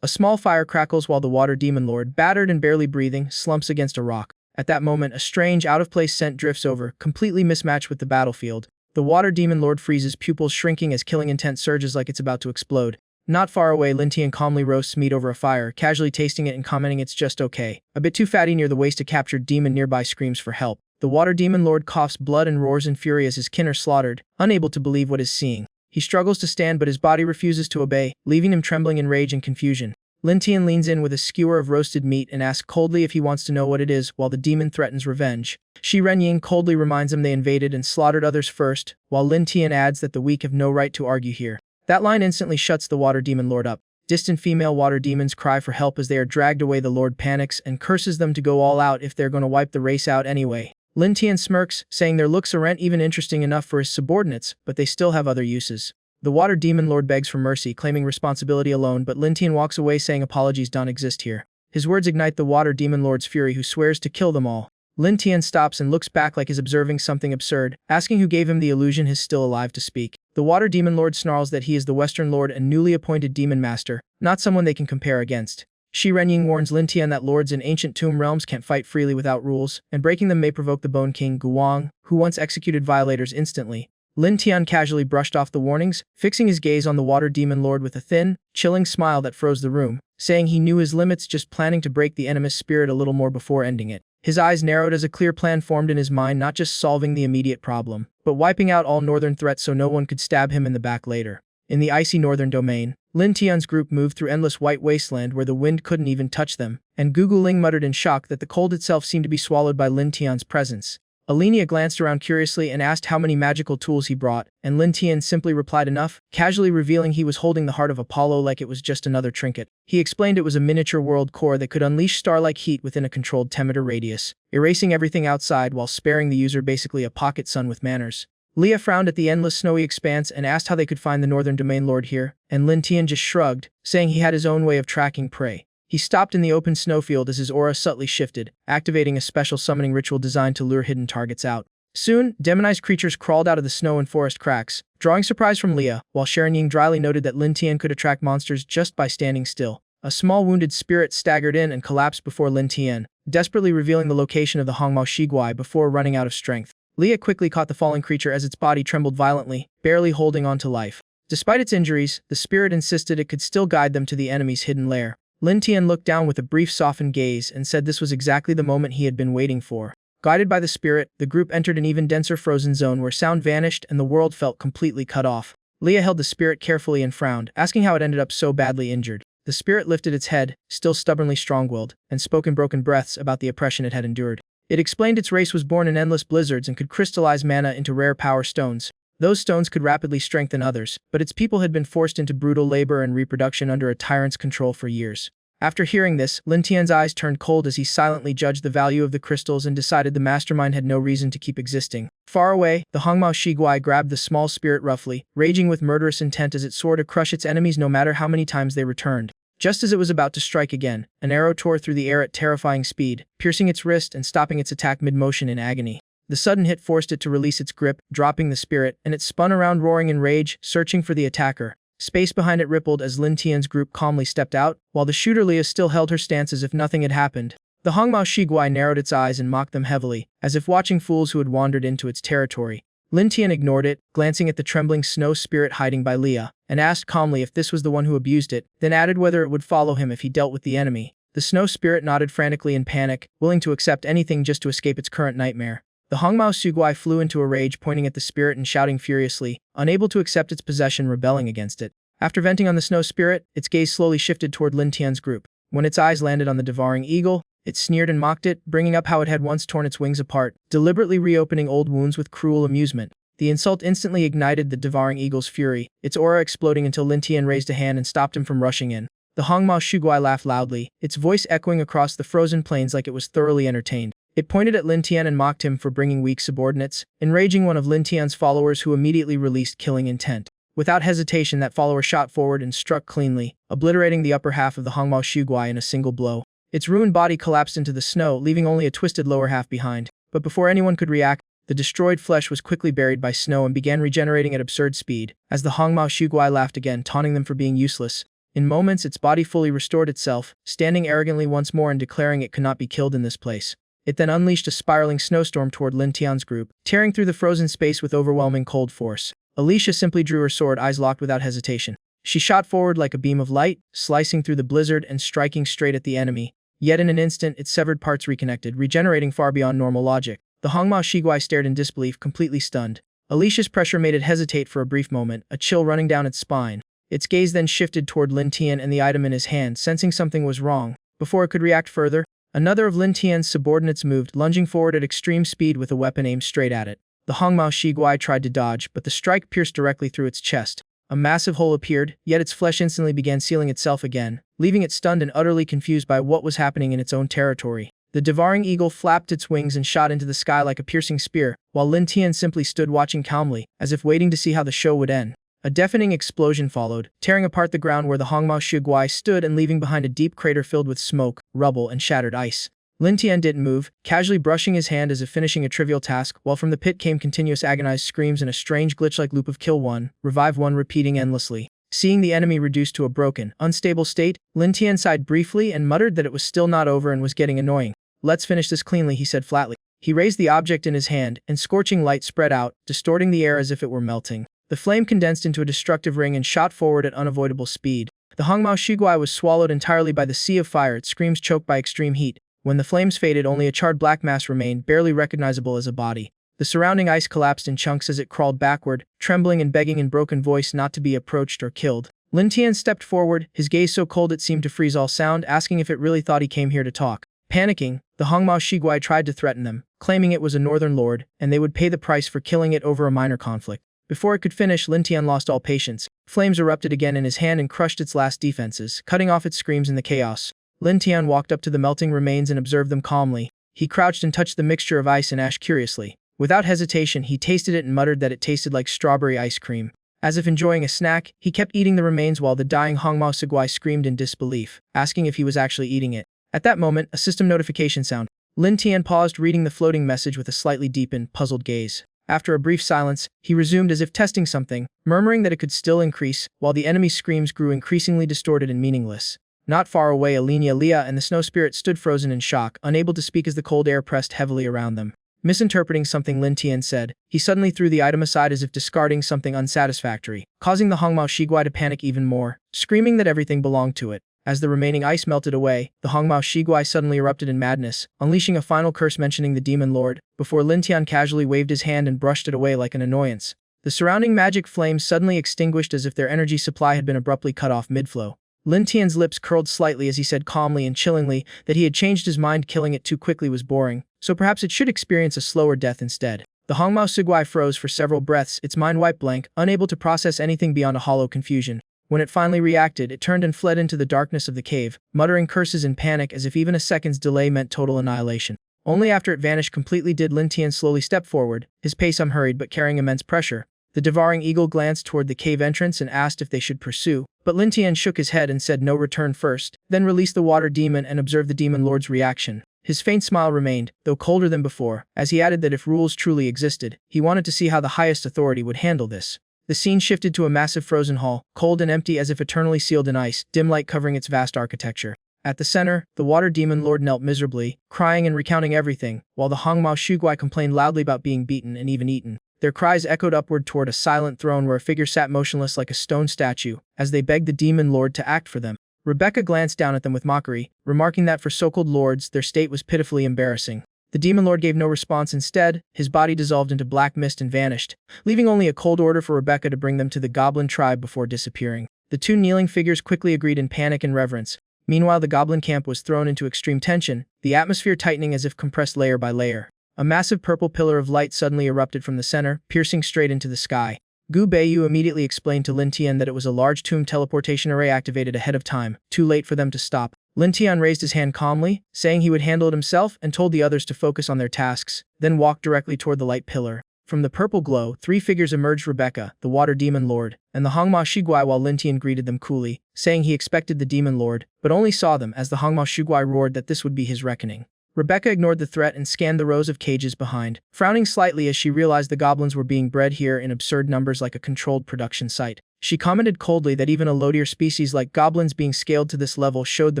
A small fire crackles while the water demon lord, battered and barely breathing, slumps against a rock. At that moment, a strange, out-of-place scent drifts over, completely mismatched with the battlefield. The water demon lord freezes, pupils shrinking as killing intent surges like it's about to explode. Not far away, Lin Tian calmly roasts meat over a fire, casually tasting it and commenting it's just okay. A bit too fatty near the waist, a captured demon nearby screams for help. The water demon lord coughs blood and roars in fury as his kin are slaughtered, unable to believe what he's seeing. He struggles to stand, but his body refuses to obey, leaving him trembling in rage and confusion. Lin Tian leans in with a skewer of roasted meat and asks coldly if he wants to know what it is, while the demon threatens revenge. Shi Renying coldly reminds him they invaded and slaughtered others first, while Lin Tian adds that the weak have no right to argue here. That line instantly shuts the water demon lord up. Distant female water demons cry for help as they are dragged away. The lord panics and curses them to go all out if they're going to wipe the race out anyway. Lin Tian smirks, saying their looks aren't even interesting enough for his subordinates, but they still have other uses. The water demon lord begs for mercy, claiming responsibility alone, but Lin Tian walks away saying apologies don't exist here. His words ignite the water demon lord's fury, who swears to kill them all. Lin Tian stops and looks back like he's observing something absurd, asking who gave him the illusion he's still alive to speak. The water demon lord snarls that he is the Western Lord and newly appointed demon master, not someone they can compare against. Shi Renying warns Lin Tian that lords in ancient tomb realms can't fight freely without rules, and breaking them may provoke the Bone King Guang, who once executed violators instantly. Lin Tian casually brushed off the warnings, fixing his gaze on the water demon lord with a thin, chilling smile that froze the room, saying he knew his limits, just planning to break the enemy's spirit a little more before ending it. His eyes narrowed as a clear plan formed in his mind, not just solving the immediate problem, but wiping out all northern threats so no one could stab him in the back later. In the icy northern domain, Lin Tian's group moved through endless white wasteland where the wind couldn't even touch them, and Gugu Ling muttered in shock that the cold itself seemed to be swallowed by Lin Tian's presence. Alenia glanced around curiously and asked how many magical tools he brought, and Lin Tian simply replied enough, casually revealing he was holding the heart of Apollo like it was just another trinket. He explained it was a miniature world core that could unleash star-like heat within a controlled 10-meter radius, erasing everything outside while sparing the user basically a pocket sun with manners. Leah frowned at the endless snowy expanse and asked how they could find the northern domain lord here, and Lin Tian just shrugged, saying he had his own way of tracking prey. He stopped in the open snowfield as his aura subtly shifted, activating a special summoning ritual designed to lure hidden targets out. Soon, demonized creatures crawled out of the snow and forest cracks, drawing surprise from Leah, while Sharon Ying dryly noted that Lin Tian could attract monsters just by standing still. A small wounded spirit staggered in and collapsed before Lin Tian, desperately revealing the location of the Hongmao Shiguai before running out of strength. Leah quickly caught the falling creature as its body trembled violently, barely holding on to life. Despite its injuries, the spirit insisted it could still guide them to the enemy's hidden lair. Lin Tian looked down with a brief softened gaze and said this was exactly the moment he had been waiting for. Guided by the spirit, the group entered an even denser frozen zone where sound vanished and the world felt completely cut off. Leah held the spirit carefully and frowned, asking how it ended up so badly injured. The spirit lifted its head, still stubbornly strong-willed, and spoke in broken breaths about the oppression it had endured. It explained its race was born in endless blizzards and could crystallize mana into rare power stones. Those stones could rapidly strengthen others, but its people had been forced into brutal labor and reproduction under a tyrant's control for years. After hearing this, Lin Tian's eyes turned cold as he silently judged the value of the crystals and decided the mastermind had no reason to keep existing. Far away, the Hongmao Shiguai grabbed the small spirit roughly, raging with murderous intent as it swore to crush its enemies no matter how many times they returned. Just as it was about to strike again, an arrow tore through the air at terrifying speed, piercing its wrist and stopping its attack mid-motion in agony. The sudden hit forced it to release its grip, dropping the spirit, and it spun around roaring in rage, searching for the attacker. Space behind it rippled as Lin Tian's group calmly stepped out, while the shooter Leah still held her stance as if nothing had happened. The Hongmao Shiguai narrowed its eyes and mocked them heavily, as if watching fools who had wandered into its territory. Lin Tian ignored it, glancing at the trembling snow spirit hiding by Leah, and asked calmly if this was the one who abused it, then added whether it would follow him if he dealt with the enemy. The snow spirit nodded frantically in panic, willing to accept anything just to escape its current nightmare. The Hongmao Shiguai flew into a rage, pointing at the spirit and shouting furiously, unable to accept its possession, rebelling against it. After venting on the snow spirit, its gaze slowly shifted toward Lin Tian's group. When its eyes landed on the devouring eagle, it sneered and mocked it, bringing up how it had once torn its wings apart, deliberately reopening old wounds with cruel amusement. The insult instantly ignited the devouring eagle's fury, its aura exploding until Lin Tian raised a hand and stopped him from rushing in. The Hongmao Shiguai laughed loudly, its voice echoing across the frozen plains like it was thoroughly entertained. It pointed at Lin Tian and mocked him for bringing weak subordinates, enraging one of Lin Tian's followers who immediately released killing intent. Without hesitation, that follower shot forward and struck cleanly, obliterating the upper half of the Hongmao Shiguai in a single blow. Its ruined body collapsed into the snow, leaving only a twisted lower half behind. But before anyone could react, the destroyed flesh was quickly buried by snow and began regenerating at absurd speed, as the Hongmao Shiguai laughed again, taunting them for being useless. In moments, its body fully restored itself, standing arrogantly once more and declaring it could not be killed in this place. It then unleashed a spiraling snowstorm toward Lin Tian's group, tearing through the frozen space with overwhelming cold force. Alicia simply drew her sword, eyes locked without hesitation. She shot forward like a beam of light, slicing through the blizzard and striking straight at the enemy. Yet in an instant, its severed parts reconnected, regenerating far beyond normal logic. The Hongmao Shiguai stared in disbelief, completely stunned. Alicia's pressure made it hesitate for a brief moment, a chill running down its spine. Its gaze then shifted toward Lin Tian and the item in his hand, sensing something was wrong. Before it could react further, another of Lin Tian's subordinates moved, lunging forward at extreme speed with a weapon aimed straight at it. The Hongmao Shiguai tried to dodge, but the strike pierced directly through its chest. A massive hole appeared, yet its flesh instantly began sealing itself again, leaving it stunned and utterly confused by what was happening in its own territory. The devouring eagle flapped its wings and shot into the sky like a piercing spear, while Lin Tian simply stood watching calmly, as if waiting to see how the show would end. A deafening explosion followed, tearing apart the ground where the Hongmao Shiguai stood and leaving behind a deep crater filled with smoke, rubble, and shattered ice. Lin Tian didn't move, casually brushing his hand as if finishing a trivial task, while from the pit came continuous agonized screams and a strange glitch-like loop of kill one, revive one repeating endlessly. Seeing the enemy reduced to a broken, unstable state, Lin Tian sighed briefly and muttered that it was still not over and was getting annoying. "Let's finish this cleanly," he said flatly. He raised the object in his hand, and scorching light spread out, distorting the air as if it were melting. The flame condensed into a destructive ring and shot forward at unavoidable speed. The Hongmao Shiguai was swallowed entirely by the sea of fire, its screams choked by extreme heat. When the flames faded, only a charred black mass remained, barely recognizable as a body. The surrounding ice collapsed in chunks as it crawled backward, trembling and begging in broken voice not to be approached or killed. Lin Tian stepped forward, his gaze so cold it seemed to freeze all sound, asking if it really thought he came here to talk. Panicking, the Hongmao Shiguai tried to threaten them, claiming it was a northern lord, and they would pay the price for killing it over a minor conflict. Before it could finish, Lin Tian lost all patience. Flames erupted again in his hand and crushed its last defenses, cutting off its screams in the chaos. Lin Tian walked up to the melting remains and observed them calmly. He crouched and touched the mixture of ice and ash curiously. Without hesitation, he tasted it and muttered that it tasted like strawberry ice cream. As if enjoying a snack, he kept eating the remains while the dying Hongmao Shiguai screamed in disbelief, asking if he was actually eating it. At that moment, a system notification sounded. Lin Tian paused, reading the floating message with a slightly deepened, puzzled gaze. After a brief silence, he resumed as if testing something, murmuring that it could still increase, while the enemy's screams grew increasingly distorted and meaningless. Not far away, Leah and the snow spirit stood frozen in shock, unable to speak as the cold air pressed heavily around them. Misinterpreting something Lin Tian said, he suddenly threw the item aside as if discarding something unsatisfactory, causing the Hongmao Shiguai to panic even more, screaming that everything belonged to it. As the remaining ice melted away, the Hongmao Shiguai suddenly erupted in madness, unleashing a final curse mentioning the demon lord, before Lin Tian casually waved his hand and brushed it away like an annoyance. The surrounding magic flames suddenly extinguished as if their energy supply had been abruptly cut off mid-flow. Lin Tian's lips curled slightly as he said calmly and chillingly that he had changed his mind. Killing it too quickly was boring, so perhaps it should experience a slower death instead. The Hongmao Shiguai froze for several breaths, its mind wiped blank, unable to process anything beyond a hollow confusion. When it finally reacted, it turned and fled into the darkness of the cave, muttering curses in panic as if even a second's delay meant total annihilation. Only after it vanished completely did Lin Tian slowly step forward, his pace unhurried but carrying immense pressure. The devouring eagle glanced toward the cave entrance and asked if they should pursue, but Lin Tian shook his head and said no, return first, then released the water demon and observed the demon lord's reaction. His faint smile remained, though colder than before, as he added that if rules truly existed, he wanted to see how the highest authority would handle this. The scene shifted to a massive frozen hall, cold and empty as if eternally sealed in ice, dim light covering its vast architecture. At the center, the water demon lord knelt miserably, crying and recounting everything, while the Hongmao Shugui complained loudly about being beaten and even eaten. Their cries echoed upward toward a silent throne where a figure sat motionless like a stone statue, as they begged the demon lord to act for them. Rebecca glanced down at them with mockery, remarking that for so-called lords, their state was pitifully embarrassing. The demon lord gave no response. Instead, his body dissolved into black mist and vanished, leaving only a cold order for Rebecca to bring them to the goblin tribe before disappearing. The two kneeling figures quickly agreed in panic and reverence. Meanwhile, the goblin camp was thrown into extreme tension, the atmosphere tightening as if compressed layer by layer. A massive purple pillar of light suddenly erupted from the center, piercing straight into the sky. Gu Beiyu immediately explained to Lin Tian that it was a large tomb teleportation array activated ahead of time, too late for them to stop. Lin Tian raised his hand calmly, saying he would handle it himself, and told the others to focus on their tasks, then walked directly toward the light pillar. From the purple glow, three figures emerged: Rebecca, the water demon lord, and the Hongmao Shugui, while Lin Tian greeted them coolly, saying he expected the demon lord, but only saw them as the Hongmao Shugui roared that this would be his reckoning. Rebecca ignored the threat and scanned the rows of cages behind, frowning slightly as she realized the goblins were being bred here in absurd numbers like a controlled production site. She commented coldly that even a low-tier species like goblins being scaled to this level showed the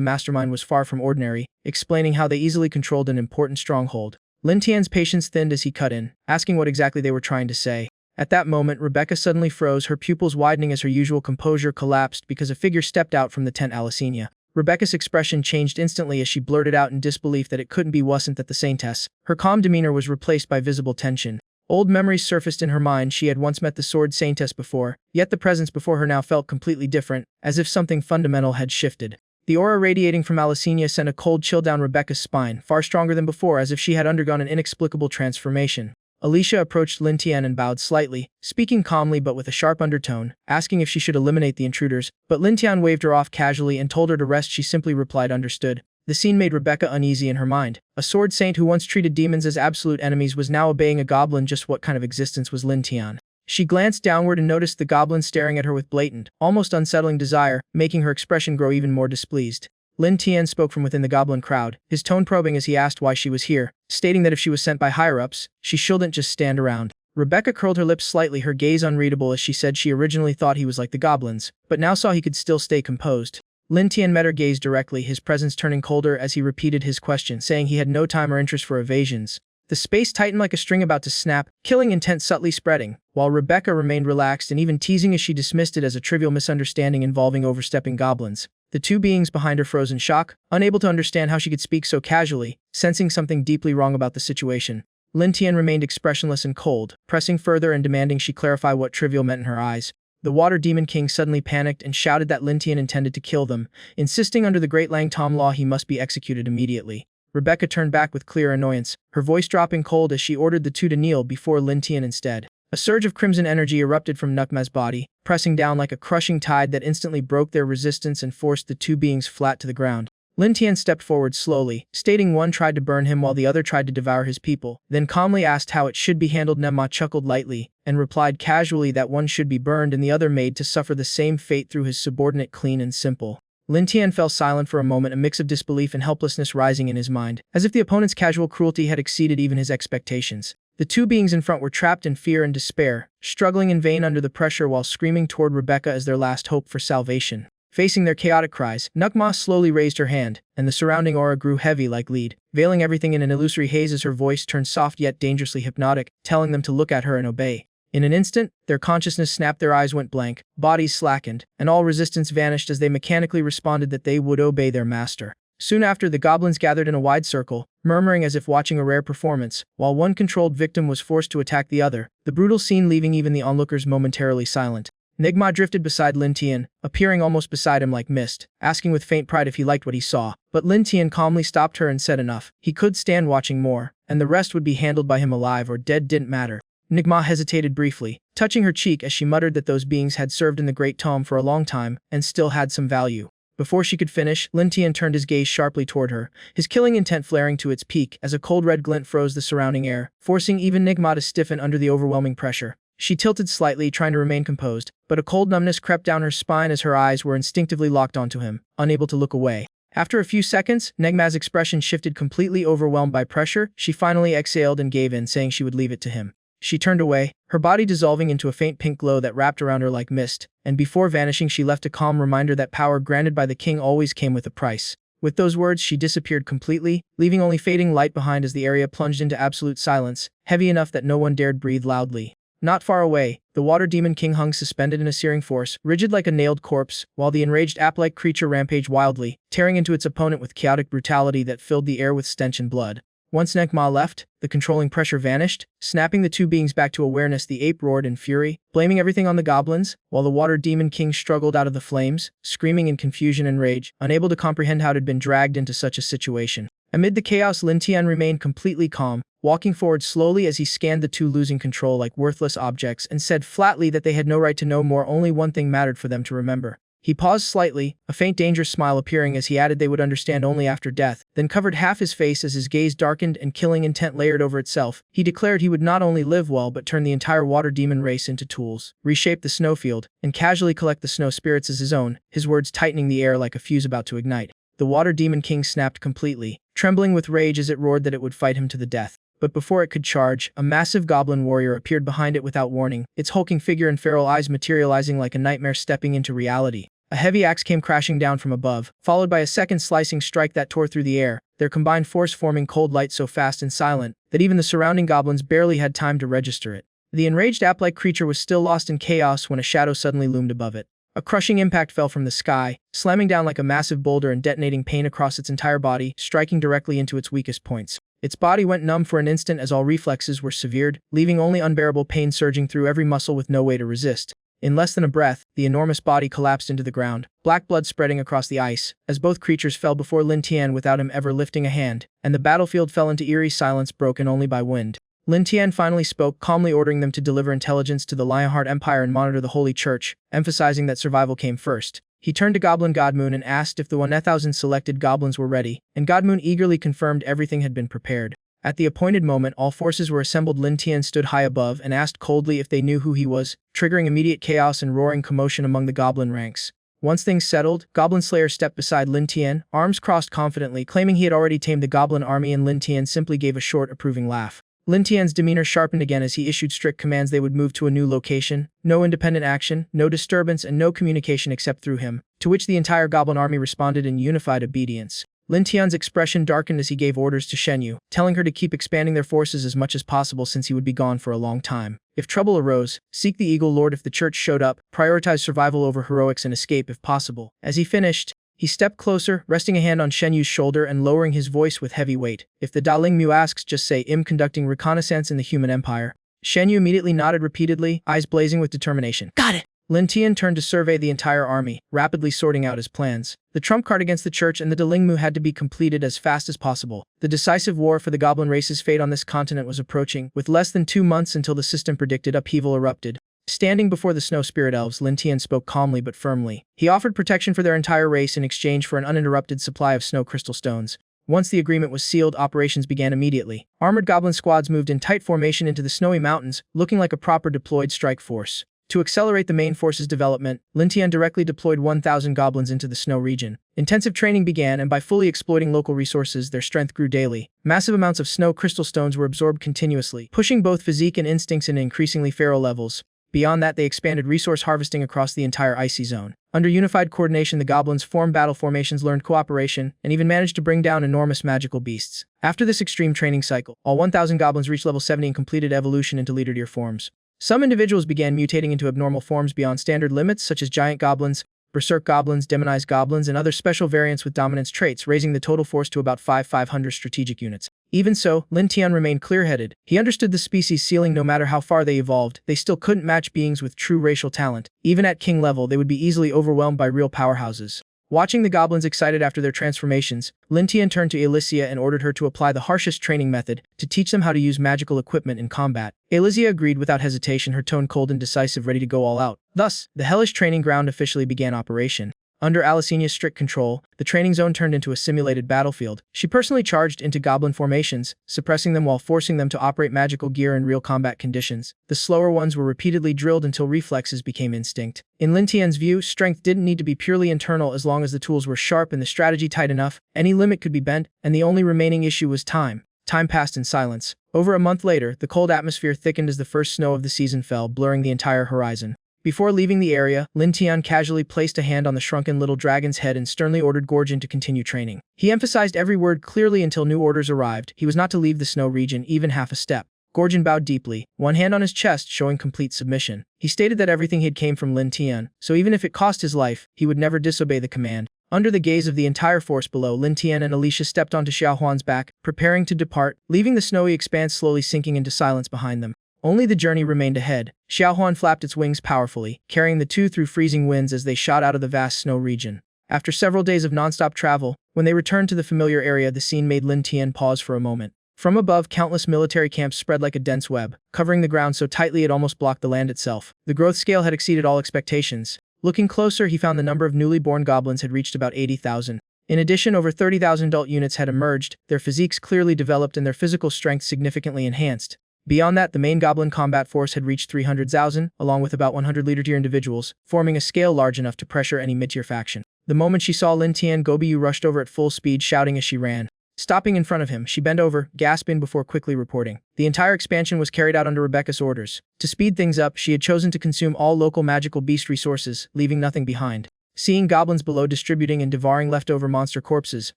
mastermind was far from ordinary, explaining how they easily controlled an important stronghold. Lin Tian's patience thinned as he cut in, asking what exactly they were trying to say. At that moment, Rebecca suddenly froze, her pupils widening as her usual composure collapsed because a figure stepped out from the tent. Alicenia. Rebecca's expression changed instantly as she blurted out in disbelief that it couldn't be wasn't that the saintess. Her calm demeanor was replaced by visible tension. Old memories surfaced in her mind. She had once met the sword saintess before, yet the presence before her now felt completely different, as if something fundamental had shifted. The aura radiating from Alicenia sent a cold chill down Rebecca's spine, far stronger than before, as if she had undergone an inexplicable transformation. Alicia approached Lin Tian and bowed slightly, speaking calmly but with a sharp undertone, asking if she should eliminate the intruders, but Lin Tian waved her off casually and told her to rest. She simply replied understood. The scene made Rebecca uneasy in her mind. A sword saint who once treated demons as absolute enemies was now obeying a goblin. Just what kind of existence was Lin Tian? She glanced downward and noticed the goblin staring at her with blatant, almost unsettling desire, making her expression grow even more displeased. Lin Tian spoke from within the goblin crowd, his tone probing as he asked why she was here, stating that if she was sent by higher-ups, she shouldn't just stand around. Rebecca curled her lips slightly, her gaze unreadable as she said she originally thought he was like the goblins, but now saw he could still stay composed. Lin Tian met her gaze directly, his presence turning colder as he repeated his question, saying he had no time or interest for evasions. The space tightened like a string about to snap, killing intent subtly spreading, while Rebecca remained relaxed and even teasing as she dismissed it as a trivial misunderstanding involving overstepping goblins. The two beings behind her froze in shock, unable to understand how she could speak so casually, sensing something deeply wrong about the situation. Lin Tian remained expressionless and cold, pressing further and demanding she clarify what trivial meant in her eyes. The Water Demon King suddenly panicked and shouted that Lin Tian intended to kill them, insisting under the Great Lang Tom law he must be executed immediately. Rebecca turned back with clear annoyance, her voice dropping cold as she ordered the two to kneel before Lin Tian instead. A surge of crimson energy erupted from Nukma's body, pressing down like a crushing tide that instantly broke their resistance and forced the two beings flat to the ground. Lin Tian stepped forward slowly, stating one tried to burn him while the other tried to devour his people, then calmly asked how it should be handled. Nukma chuckled lightly, and replied casually that one should be burned and the other made to suffer the same fate through his subordinate. Clean and simple. Lin Tian fell silent for a moment, a mix of disbelief and helplessness rising in his mind, as if the opponent's casual cruelty had exceeded even his expectations. The two beings in front were trapped in fear and despair, struggling in vain under the pressure while screaming toward Rebecca as their last hope for salvation. Facing their chaotic cries, Nukma slowly raised her hand, and the surrounding aura grew heavy like lead, veiling everything in an illusory haze as her voice turned soft yet dangerously hypnotic, telling them to look at her and obey. In an instant, their consciousness snapped, their eyes went blank, bodies slackened, and all resistance vanished as they mechanically responded that they would obey their master. Soon after, the goblins gathered in a wide circle, murmuring as if watching a rare performance, while one controlled victim was forced to attack the other, the brutal scene leaving even the onlookers momentarily silent. Nigma drifted beside Lin Tian, appearing almost beside him like mist, asking with faint pride if he liked what he saw, but Lin Tian calmly stopped her and said enough. He could stand watching more, and the rest would be handled by him. Alive or dead didn't matter. Nigma hesitated briefly, touching her cheek as she muttered that those beings had served in the Great Tome for a long time, and still had some value. Before she could finish, Lin Tian turned his gaze sharply toward her, his killing intent flaring to its peak as a cold red glint froze the surrounding air, forcing even Nigma to stiffen under the overwhelming pressure. She tilted slightly, trying to remain composed, but a cold numbness crept down her spine as her eyes were instinctively locked onto him, unable to look away. After a few seconds, Negma's expression shifted completely. Overwhelmed by pressure, she finally exhaled and gave in, saying she would leave it to him. She turned away, her body dissolving into a faint pink glow that wrapped around her like mist, and before vanishing she left a calm reminder that power granted by the king always came with a price. With those words she disappeared completely, leaving only fading light behind as the area plunged into absolute silence, heavy enough that no one dared breathe loudly. Not far away, the water demon king hung suspended in a searing force, rigid like a nailed corpse, while the enraged ape-like creature rampaged wildly, tearing into its opponent with chaotic brutality that filled the air with stench and blood. Once Negma left, the controlling pressure vanished, snapping the two beings back to awareness. The ape roared in fury, blaming everything on the goblins, while the water demon king struggled out of the flames, screaming in confusion and rage, unable to comprehend how it had been dragged into such a situation. Amid the chaos, Lin Tian remained completely calm, walking forward slowly as he scanned the two, losing control like worthless objects, and said flatly that they had no right to know more. Only one thing mattered for them to remember. He paused slightly, a faint dangerous smile appearing as he added they would understand only after death, then covered half his face as his gaze darkened and killing intent layered over itself. He declared he would not only live well but turn the entire water demon race into tools, reshape the snowfield, and casually collect the snow spirits as his own, his words tightening the air like a fuse about to ignite. The water demon king snapped completely, trembling with rage as it roared that it would fight him to the death. But before it could charge, a massive goblin warrior appeared behind it without warning, its hulking figure and feral eyes materializing like a nightmare stepping into reality. A heavy axe came crashing down from above, followed by a second slicing strike that tore through the air, their combined force forming cold light so fast and silent that even the surrounding goblins barely had time to register it. The enraged ape-like creature was still lost in chaos when a shadow suddenly loomed above it. A crushing impact fell from the sky, slamming down like a massive boulder and detonating pain across its entire body, striking directly into its weakest points. Its body went numb for an instant as all reflexes were severed, leaving only unbearable pain surging through every muscle with no way to resist. In less than a breath, the enormous body collapsed into the ground, black blood spreading across the ice, as both creatures fell before Lin Tian without him ever lifting a hand, and the battlefield fell into eerie silence broken only by wind. Lin Tian finally spoke, calmly ordering them to deliver intelligence to the Lionheart Empire and monitor the Holy Church, emphasizing that survival came first. He turned to Goblin Godmoon and asked if the 1,000 selected goblins were ready, and Godmoon eagerly confirmed everything had been prepared. At the appointed moment, all forces were assembled. Lin Tian stood high above and asked coldly if they knew who he was, triggering immediate chaos and roaring commotion among the goblin ranks. Once things settled, Goblin Slayer stepped beside Lin Tian, arms crossed confidently, claiming he had already tamed the goblin army, and Lin Tian simply gave a short, approving laugh. Lin Tian's demeanor sharpened again as he issued strict commands they would move to a new location, no independent action, no disturbance, and no communication except through him, to which the entire goblin army responded in unified obedience. Lin Tian's expression darkened as he gave orders to Shenyu, telling her to keep expanding their forces as much as possible since he would be gone for a long time. If trouble arose, seek the Eagle Lord. If the church showed up, prioritize survival over heroics and escape if possible. As he finished, he stepped closer, resting a hand on Shenyu's shoulder and lowering his voice with heavy weight. If the Daling Mu asks, just say, "I'm conducting reconnaissance in the human empire." Shenyu immediately nodded repeatedly, eyes blazing with determination. Got it! Lin Tian turned to survey the entire army, rapidly sorting out his plans. The trump card against the church and the Dalingmu had to be completed as fast as possible. The decisive war for the goblin race's fate on this continent was approaching, with less than 2 months until the system-predicted upheaval erupted. Standing before the snow spirit elves, Lin Tian spoke calmly but firmly. He offered protection for their entire race in exchange for an uninterrupted supply of snow crystal stones. Once the agreement was sealed, operations began immediately. Armored goblin squads moved in tight formation into the snowy mountains, looking like a proper deployed strike force. To accelerate the main force's development, Lin Tian directly deployed 1,000 goblins into the snow region. Intensive training began, and by fully exploiting local resources, their strength grew daily. Massive amounts of snow crystal stones were absorbed continuously, pushing both physique and instincts into increasingly feral levels. Beyond that, they expanded resource harvesting across the entire icy zone. Under unified coordination, the goblins formed battle formations, learned cooperation, and even managed to bring down enormous magical beasts. After this extreme training cycle, all 1,000 goblins reached level 70 and completed evolution into leader tier forms. Some individuals began mutating into abnormal forms beyond standard limits, such as giant goblins, berserk goblins, demonized goblins, and other special variants with dominance traits, raising the total force to about 500 strategic units. Even so, Lin Tian remained clear-headed. He understood the species ceiling. No matter how far they evolved, they still couldn't match beings with true racial talent. Even at king level, they would be easily overwhelmed by real powerhouses. Watching the goblins excited after their transformations, Lin Tian turned to Alicia and ordered her to apply the harshest training method to teach them how to use magical equipment in combat. Alicia agreed without hesitation, her tone cold and decisive, ready to go all out. Thus, the hellish training ground officially began operation. Under Alicenia's strict control, the training zone turned into a simulated battlefield. She personally charged into goblin formations, suppressing them while forcing them to operate magical gear in real combat conditions. The slower ones were repeatedly drilled until reflexes became instinct. In Lin Tian's view, strength didn't need to be purely internal as long as the tools were sharp and the strategy tight enough. Any limit could be bent, and the only remaining issue was time. Time passed in silence. Over a month later, the cold atmosphere thickened as the first snow of the season fell, blurring the entire horizon. Before leaving the area, Lin Tian casually placed a hand on the shrunken little dragon's head and sternly ordered Gorgon to continue training. He emphasized every word clearly until new orders arrived. He was not to leave the snow region even half a step. Gorgon bowed deeply, one hand on his chest showing complete submission. He stated that everything he came from Lin Tian, so even if it cost his life, he would never disobey the command. Under the gaze of the entire force below, Lin Tian and Alicia stepped onto Xiaohuan's back, preparing to depart, leaving the snowy expanse slowly sinking into silence behind them. Only the journey remained ahead. Xiaohuan flapped its wings powerfully, carrying the two through freezing winds as they shot out of the vast snow region. After several days of non-stop travel, when they returned to the familiar area, the scene made Lin Tian pause for a moment. From above, countless military camps spread like a dense web, covering the ground so tightly it almost blocked the land itself. The growth scale had exceeded all expectations. Looking closer, he found the number of newly born goblins had reached about 80,000. In addition, over 30,000 adult units had emerged, their physiques clearly developed and their physical strength significantly enhanced. Beyond that, the main goblin combat force had reached 300,000, along with about 100 leader-tier individuals, forming a scale large enough to pressure any mid-tier faction. The moment she saw Lin Tian, Gobiu rushed over at full speed, shouting as she ran. Stopping in front of him, she bent over, gasping before quickly reporting. The entire expansion was carried out under Rebecca's orders. To speed things up, she had chosen to consume all local magical beast resources, leaving nothing behind. Seeing goblins below distributing and devouring leftover monster corpses,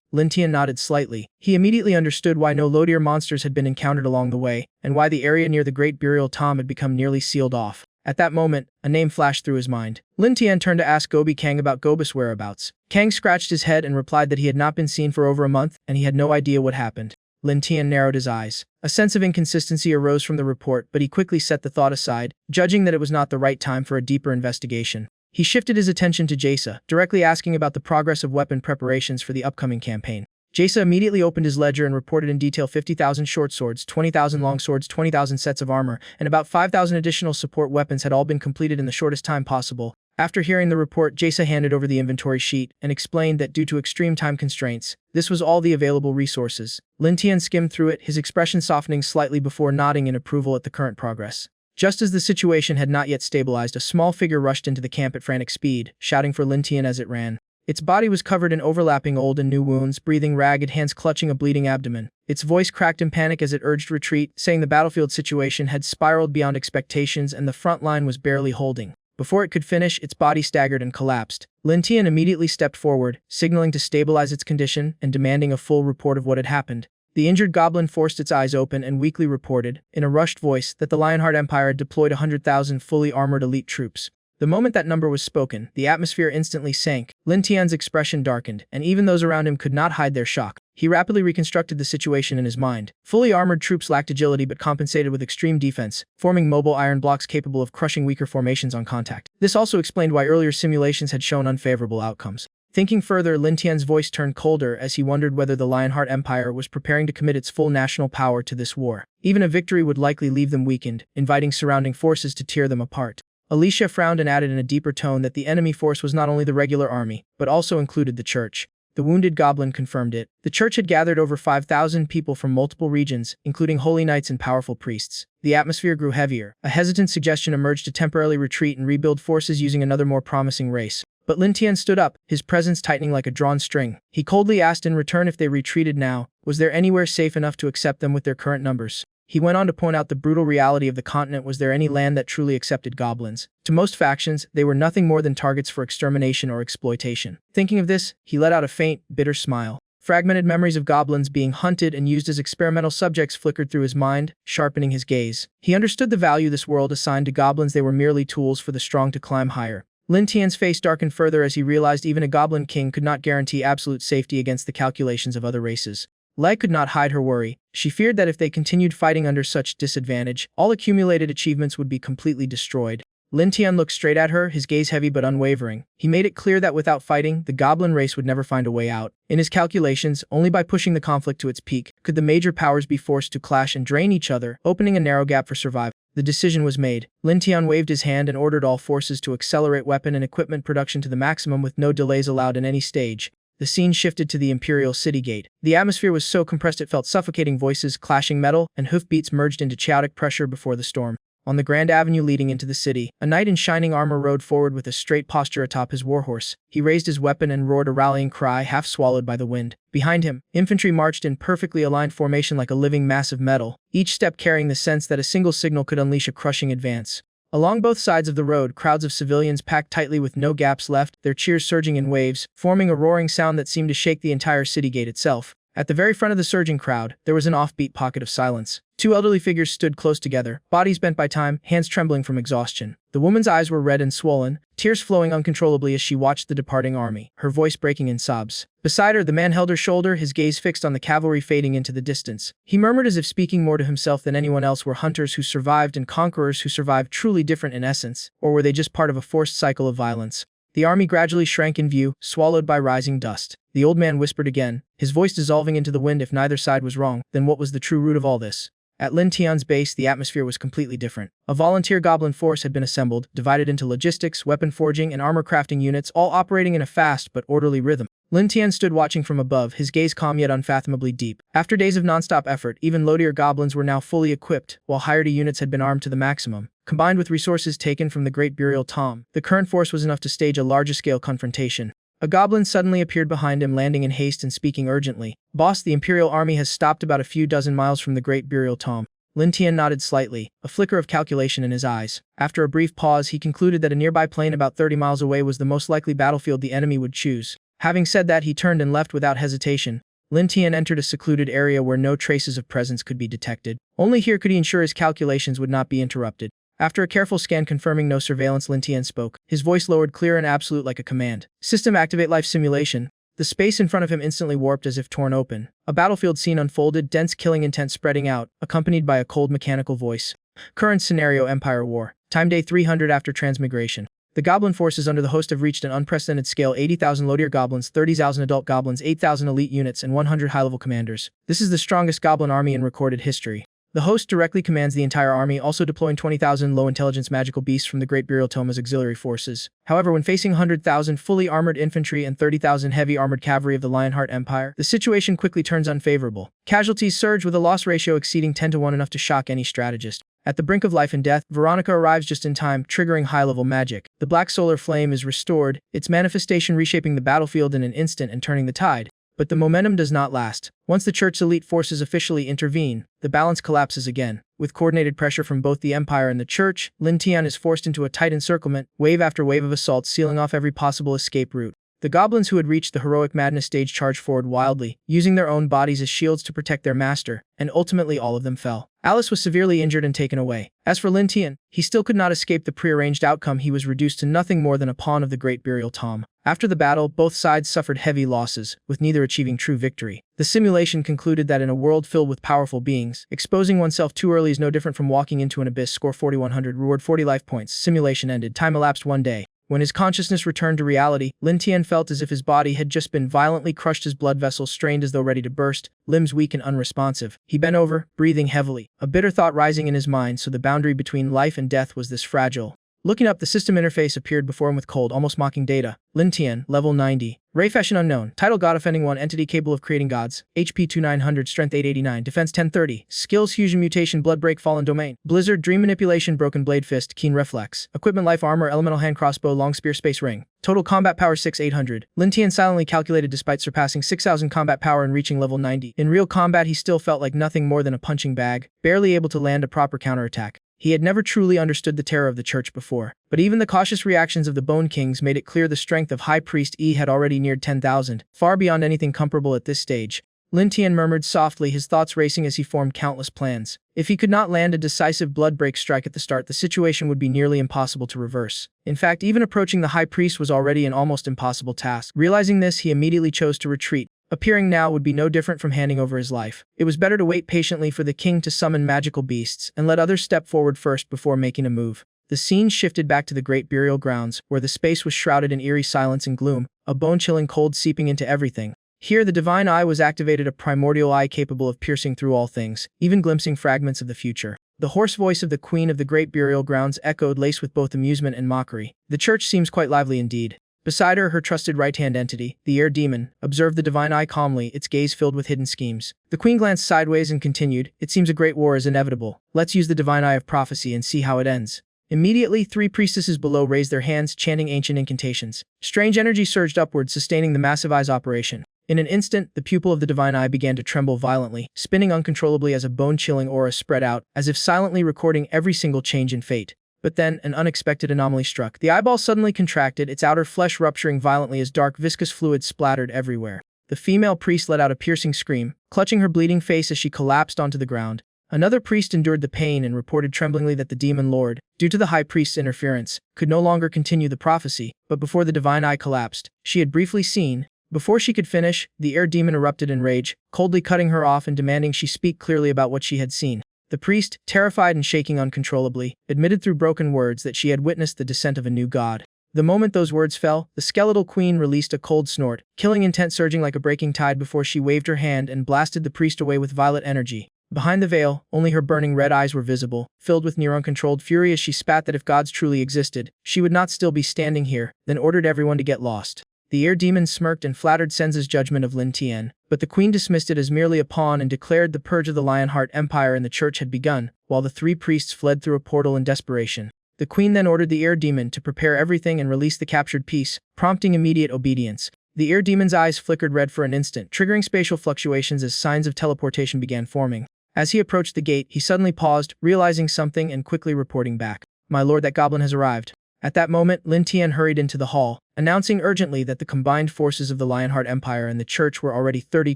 Lin Tian nodded slightly. He immediately understood why no low-tier monsters had been encountered along the way, and why the area near the Great Burial Tomb had become nearly sealed off. At that moment, a name flashed through his mind. Lin Tian turned to ask Gobi Kang about Gobus' whereabouts. Kang scratched his head and replied that he had not been seen for over a month, and he had no idea what happened. Lin Tian narrowed his eyes. A sense of inconsistency arose from the report, but he quickly set the thought aside, judging that it was not the right time for a deeper investigation. He shifted his attention to Jaisa, directly asking about the progress of weapon preparations for the upcoming campaign. Jaisa immediately opened his ledger and reported in detail 50,000 short swords, 20,000 long swords, 20,000 sets of armor, and about 5,000 additional support weapons had all been completed in the shortest time possible. After hearing the report, Jaisa handed over the inventory sheet and explained that due to extreme time constraints, this was all the available resources. Lin Tian skimmed through it, his expression softening slightly before nodding in approval at the current progress. Just as the situation had not yet stabilized, a small figure rushed into the camp at frantic speed, shouting for Lin Tian as it ran. Its body was covered in overlapping old and new wounds, breathing ragged, hands clutching a bleeding abdomen. Its voice cracked in panic as it urged retreat, saying the battlefield situation had spiraled beyond expectations and the front line was barely holding. Before it could finish, its body staggered and collapsed. Lin Tian immediately stepped forward, signaling to stabilize its condition and demanding a full report of what had happened. The injured goblin forced its eyes open and weakly reported, in a rushed voice, that the Lionheart Empire had deployed 100,000 fully armored elite troops. The moment that number was spoken, the atmosphere instantly sank. Lin Tian's expression darkened, and even those around him could not hide their shock. He rapidly reconstructed the situation in his mind. Fully armored troops lacked agility but compensated with extreme defense, forming mobile iron blocks capable of crushing weaker formations on contact. This also explained why earlier simulations had shown unfavorable outcomes. Thinking further, Lin Tian's voice turned colder as he wondered whether the Lionheart Empire was preparing to commit its full national power to this war. Even a victory would likely leave them weakened, inviting surrounding forces to tear them apart. Alicia frowned and added in a deeper tone that the enemy force was not only the regular army, but also included the church. The wounded goblin confirmed it. The church had gathered over 5,000 people from multiple regions, including holy knights and powerful priests. The atmosphere grew heavier. A hesitant suggestion emerged to temporarily retreat and rebuild forces using another more promising race. But Lin Tian stood up, his presence tightening like a drawn string. He coldly asked in return if they retreated now, was there anywhere safe enough to accept them with their current numbers? He went on to point out the brutal reality of the continent. Was there any land that truly accepted goblins? To most factions, they were nothing more than targets for extermination or exploitation. Thinking of this, he let out a faint, bitter smile. Fragmented memories of goblins being hunted and used as experimental subjects flickered through his mind, sharpening his gaze. He understood the value this world assigned to goblins. They were merely tools for the strong to climb higher. Lin Tian's face darkened further as he realized even a goblin king could not guarantee absolute safety against the calculations of other races. Lai could not hide her worry. She feared that if they continued fighting under such disadvantage, all accumulated achievements would be completely destroyed. Lin Tian looked straight at her, his gaze heavy but unwavering. He made it clear that without fighting, the goblin race would never find a way out. In his calculations, only by pushing the conflict to its peak could the major powers be forced to clash and drain each other, opening a narrow gap for survival. The decision was made. Lin Tian waved his hand and ordered all forces to accelerate weapon and equipment production to the maximum with no delays allowed in any stage. The scene shifted to the Imperial City Gate. The atmosphere was so compressed it felt suffocating. Voices, clashing metal, and hoofbeats merged into chaotic pressure before the storm. On the grand avenue leading into the city, a knight in shining armor rode forward with a straight posture atop his warhorse. He raised his weapon and roared a rallying cry, half swallowed by the wind. Behind him, infantry marched in perfectly aligned formation like a living mass of metal, each step carrying the sense that a single signal could unleash a crushing advance. Along both sides of the road, crowds of civilians packed tightly with no gaps left, their cheers surging in waves, forming a roaring sound that seemed to shake the entire city gate itself. At the very front of the surging crowd, there was an offbeat pocket of silence. Two elderly figures stood close together, bodies bent by time, hands trembling from exhaustion. The woman's eyes were red and swollen, tears flowing uncontrollably as she watched the departing army, her voice breaking in sobs. Beside her, the man held her shoulder, his gaze fixed on the cavalry fading into the distance. He murmured as if speaking more to himself than anyone else. Were hunters who survived and conquerors who survived truly different in essence, or were they just part of a forced cycle of violence? The army gradually shrank in view, swallowed by rising dust. The old man whispered again, his voice dissolving into the wind. If neither side was wrong, then what was the true root of all this? At Lin Tian's base, the atmosphere was completely different. A volunteer goblin force had been assembled, divided into logistics, weapon forging, and armor crafting units, all operating in a fast but orderly rhythm. Lin Tian stood watching from above, his gaze calm yet unfathomably deep. After days of non-stop effort, even low-tier goblins were now fully equipped, while higher-tier units had been armed to the maximum. Combined with resources taken from the Great Burial Tomb, the current force was enough to stage a larger-scale confrontation. A goblin suddenly appeared behind him, landing in haste and speaking urgently. "Boss, the Imperial army has stopped about a few dozen miles from the Great Burial Tomb." Lin Tian nodded slightly, a flicker of calculation in his eyes. After a brief pause, he concluded that a nearby plain about 30 miles away was the most likely battlefield the enemy would choose. Having said that, he turned and left without hesitation. Lin Tian entered a secluded area where no traces of presence could be detected. Only here could he ensure his calculations would not be interrupted. After a careful scan confirming no surveillance, Lin Tian spoke, his voice lowered, clear and absolute like a command. "System activate life simulation." The space in front of him instantly warped as if torn open. A battlefield scene unfolded, dense killing intent spreading out, accompanied by a cold mechanical voice. Current scenario: Empire War. Time day 300 after transmigration. The goblin forces under the host have reached an unprecedented scale: 80,000 low-tier goblins, 30,000 adult goblins, 8,000 elite units, and 100 high-level commanders. This is the strongest goblin army in recorded history. The host directly commands the entire army, also deploying 20,000 low-intelligence magical beasts from the Great Burial Tomb as auxiliary forces. However, when facing 100,000 fully armored infantry and 30,000 heavy armored cavalry of the Lionheart Empire, the situation quickly turns unfavorable. Casualties surge with a loss ratio exceeding 10 to 1, enough to shock any strategist. At the brink of life and death, Veronica arrives just in time, triggering high-level magic. The black solar flame is restored, its manifestation reshaping the battlefield in an instant and turning the tide. But the momentum does not last. Once the Church's elite forces officially intervene, the balance collapses again. With coordinated pressure from both the Empire and the Church, Lin Tian is forced into a tight encirclement, wave after wave of assaults sealing off every possible escape route. The goblins who had reached the heroic madness stage charged forward wildly, using their own bodies as shields to protect their master, and ultimately all of them fell. Alice was severely injured and taken away. As for Lin Tian, he still could not escape the prearranged outcome. He was reduced to nothing more than a pawn of the Great Burial Tomb. After the battle, both sides suffered heavy losses, with neither achieving true victory. The simulation concluded that in a world filled with powerful beings, exposing oneself too early is no different from walking into an abyss. Score 4100, reward 40 life points. Simulation ended. Time elapsed 1 day. When his consciousness returned to reality, Lin Tian felt as if his body had just been violently crushed, his blood vessels strained as though ready to burst, limbs weak and unresponsive. He bent over, breathing heavily, a bitter thought rising in his mind. So the boundary between life and death was this fragile. Looking up, the system interface appeared before him with cold, almost mocking data. Lin Tian, level 90. Ray Fashion unknown. Title: God Offending 1. Entity capable of creating gods. HP 2900. Strength 889. Defense 1030. Skills: Fusion Mutation, Blood Break, Fallen Domain, Blizzard, Dream Manipulation, Broken Blade Fist, Keen Reflex. Equipment: Life Armor, Elemental Hand Crossbow, Long Spear, Space Ring. Total Combat Power 6800. Lin Tian silently calculated despite surpassing 6000 combat power and reaching level 90. In real combat he still felt like nothing more than a punching bag, barely able to land a proper counterattack. He had never truly understood the terror of the Church before, but even the cautious reactions of the Bone Kings made it clear the strength of High Priest E had already neared 10,000, far beyond anything comparable at this stage. Lin Tian murmured softly, his thoughts racing as he formed countless plans. If he could not land a decisive blood break strike at the start, the situation would be nearly impossible to reverse. In fact, even approaching the High Priest was already an almost impossible task. Realizing this, he immediately chose to retreat. Appearing now would be no different from handing over his life. It was better to wait patiently for the king to summon magical beasts and let others step forward first before making a move. The scene shifted back to the Great Burial Grounds, where the space was shrouded in eerie silence and gloom, a bone-chilling cold seeping into everything. Here, the divine eye was activated, a primordial eye capable of piercing through all things, even glimpsing fragments of the future. The hoarse voice of the queen of the great burial grounds echoed, laced with both amusement and mockery. The church seems quite lively indeed. Beside her trusted right-hand entity, the air demon, observed the divine eye calmly, its gaze filled with hidden schemes. The queen glanced sideways and continued, "It seems a great war is inevitable. Let's use the divine eye of prophecy and see how it ends." Immediately, 3 priestesses below raised their hands, chanting ancient incantations. Strange energy surged upward, sustaining the massive eye's operation. In an instant, the pupil of the divine eye began to tremble violently, spinning uncontrollably as a bone-chilling aura spread out, as if silently recording every single change in fate. But then, an unexpected anomaly struck. The eyeball suddenly contracted, its outer flesh rupturing violently as dark, viscous fluid splattered everywhere. The female priest let out a piercing scream, clutching her bleeding face as she collapsed onto the ground. Another priest endured the pain and reported tremblingly that the demon lord, due to the high priest's interference, could no longer continue the prophecy, but before the divine eye collapsed, she had briefly seen. Before she could finish, the air demon erupted in rage, coldly cutting her off and demanding she speak clearly about what she had seen. The priest, terrified and shaking uncontrollably, admitted through broken words that she had witnessed the descent of a new god. The moment those words fell, the skeletal queen released a cold snort, killing intent surging like a breaking tide before she waved her hand and blasted the priest away with violet energy. Behind the veil, only her burning red eyes were visible, filled with near uncontrolled fury as she spat that if gods truly existed, she would not still be standing here, then ordered everyone to get lost. The air demon smirked and flattered Senza's judgment of Lin Tian, but the queen dismissed it as merely a pawn and declared the purge of the Lionheart Empire in the church had begun, while the 3 priests fled through a portal in desperation. The queen then ordered the air demon to prepare everything and release the captured piece, prompting immediate obedience. The air demon's eyes flickered red for an instant, triggering spatial fluctuations as signs of teleportation began forming. As he approached the gate, he suddenly paused, realizing something and quickly reporting back. "My lord, that goblin has arrived." At that moment, Lin Tian hurried into the hall, announcing urgently that the combined forces of the Lionheart Empire and the church were already 30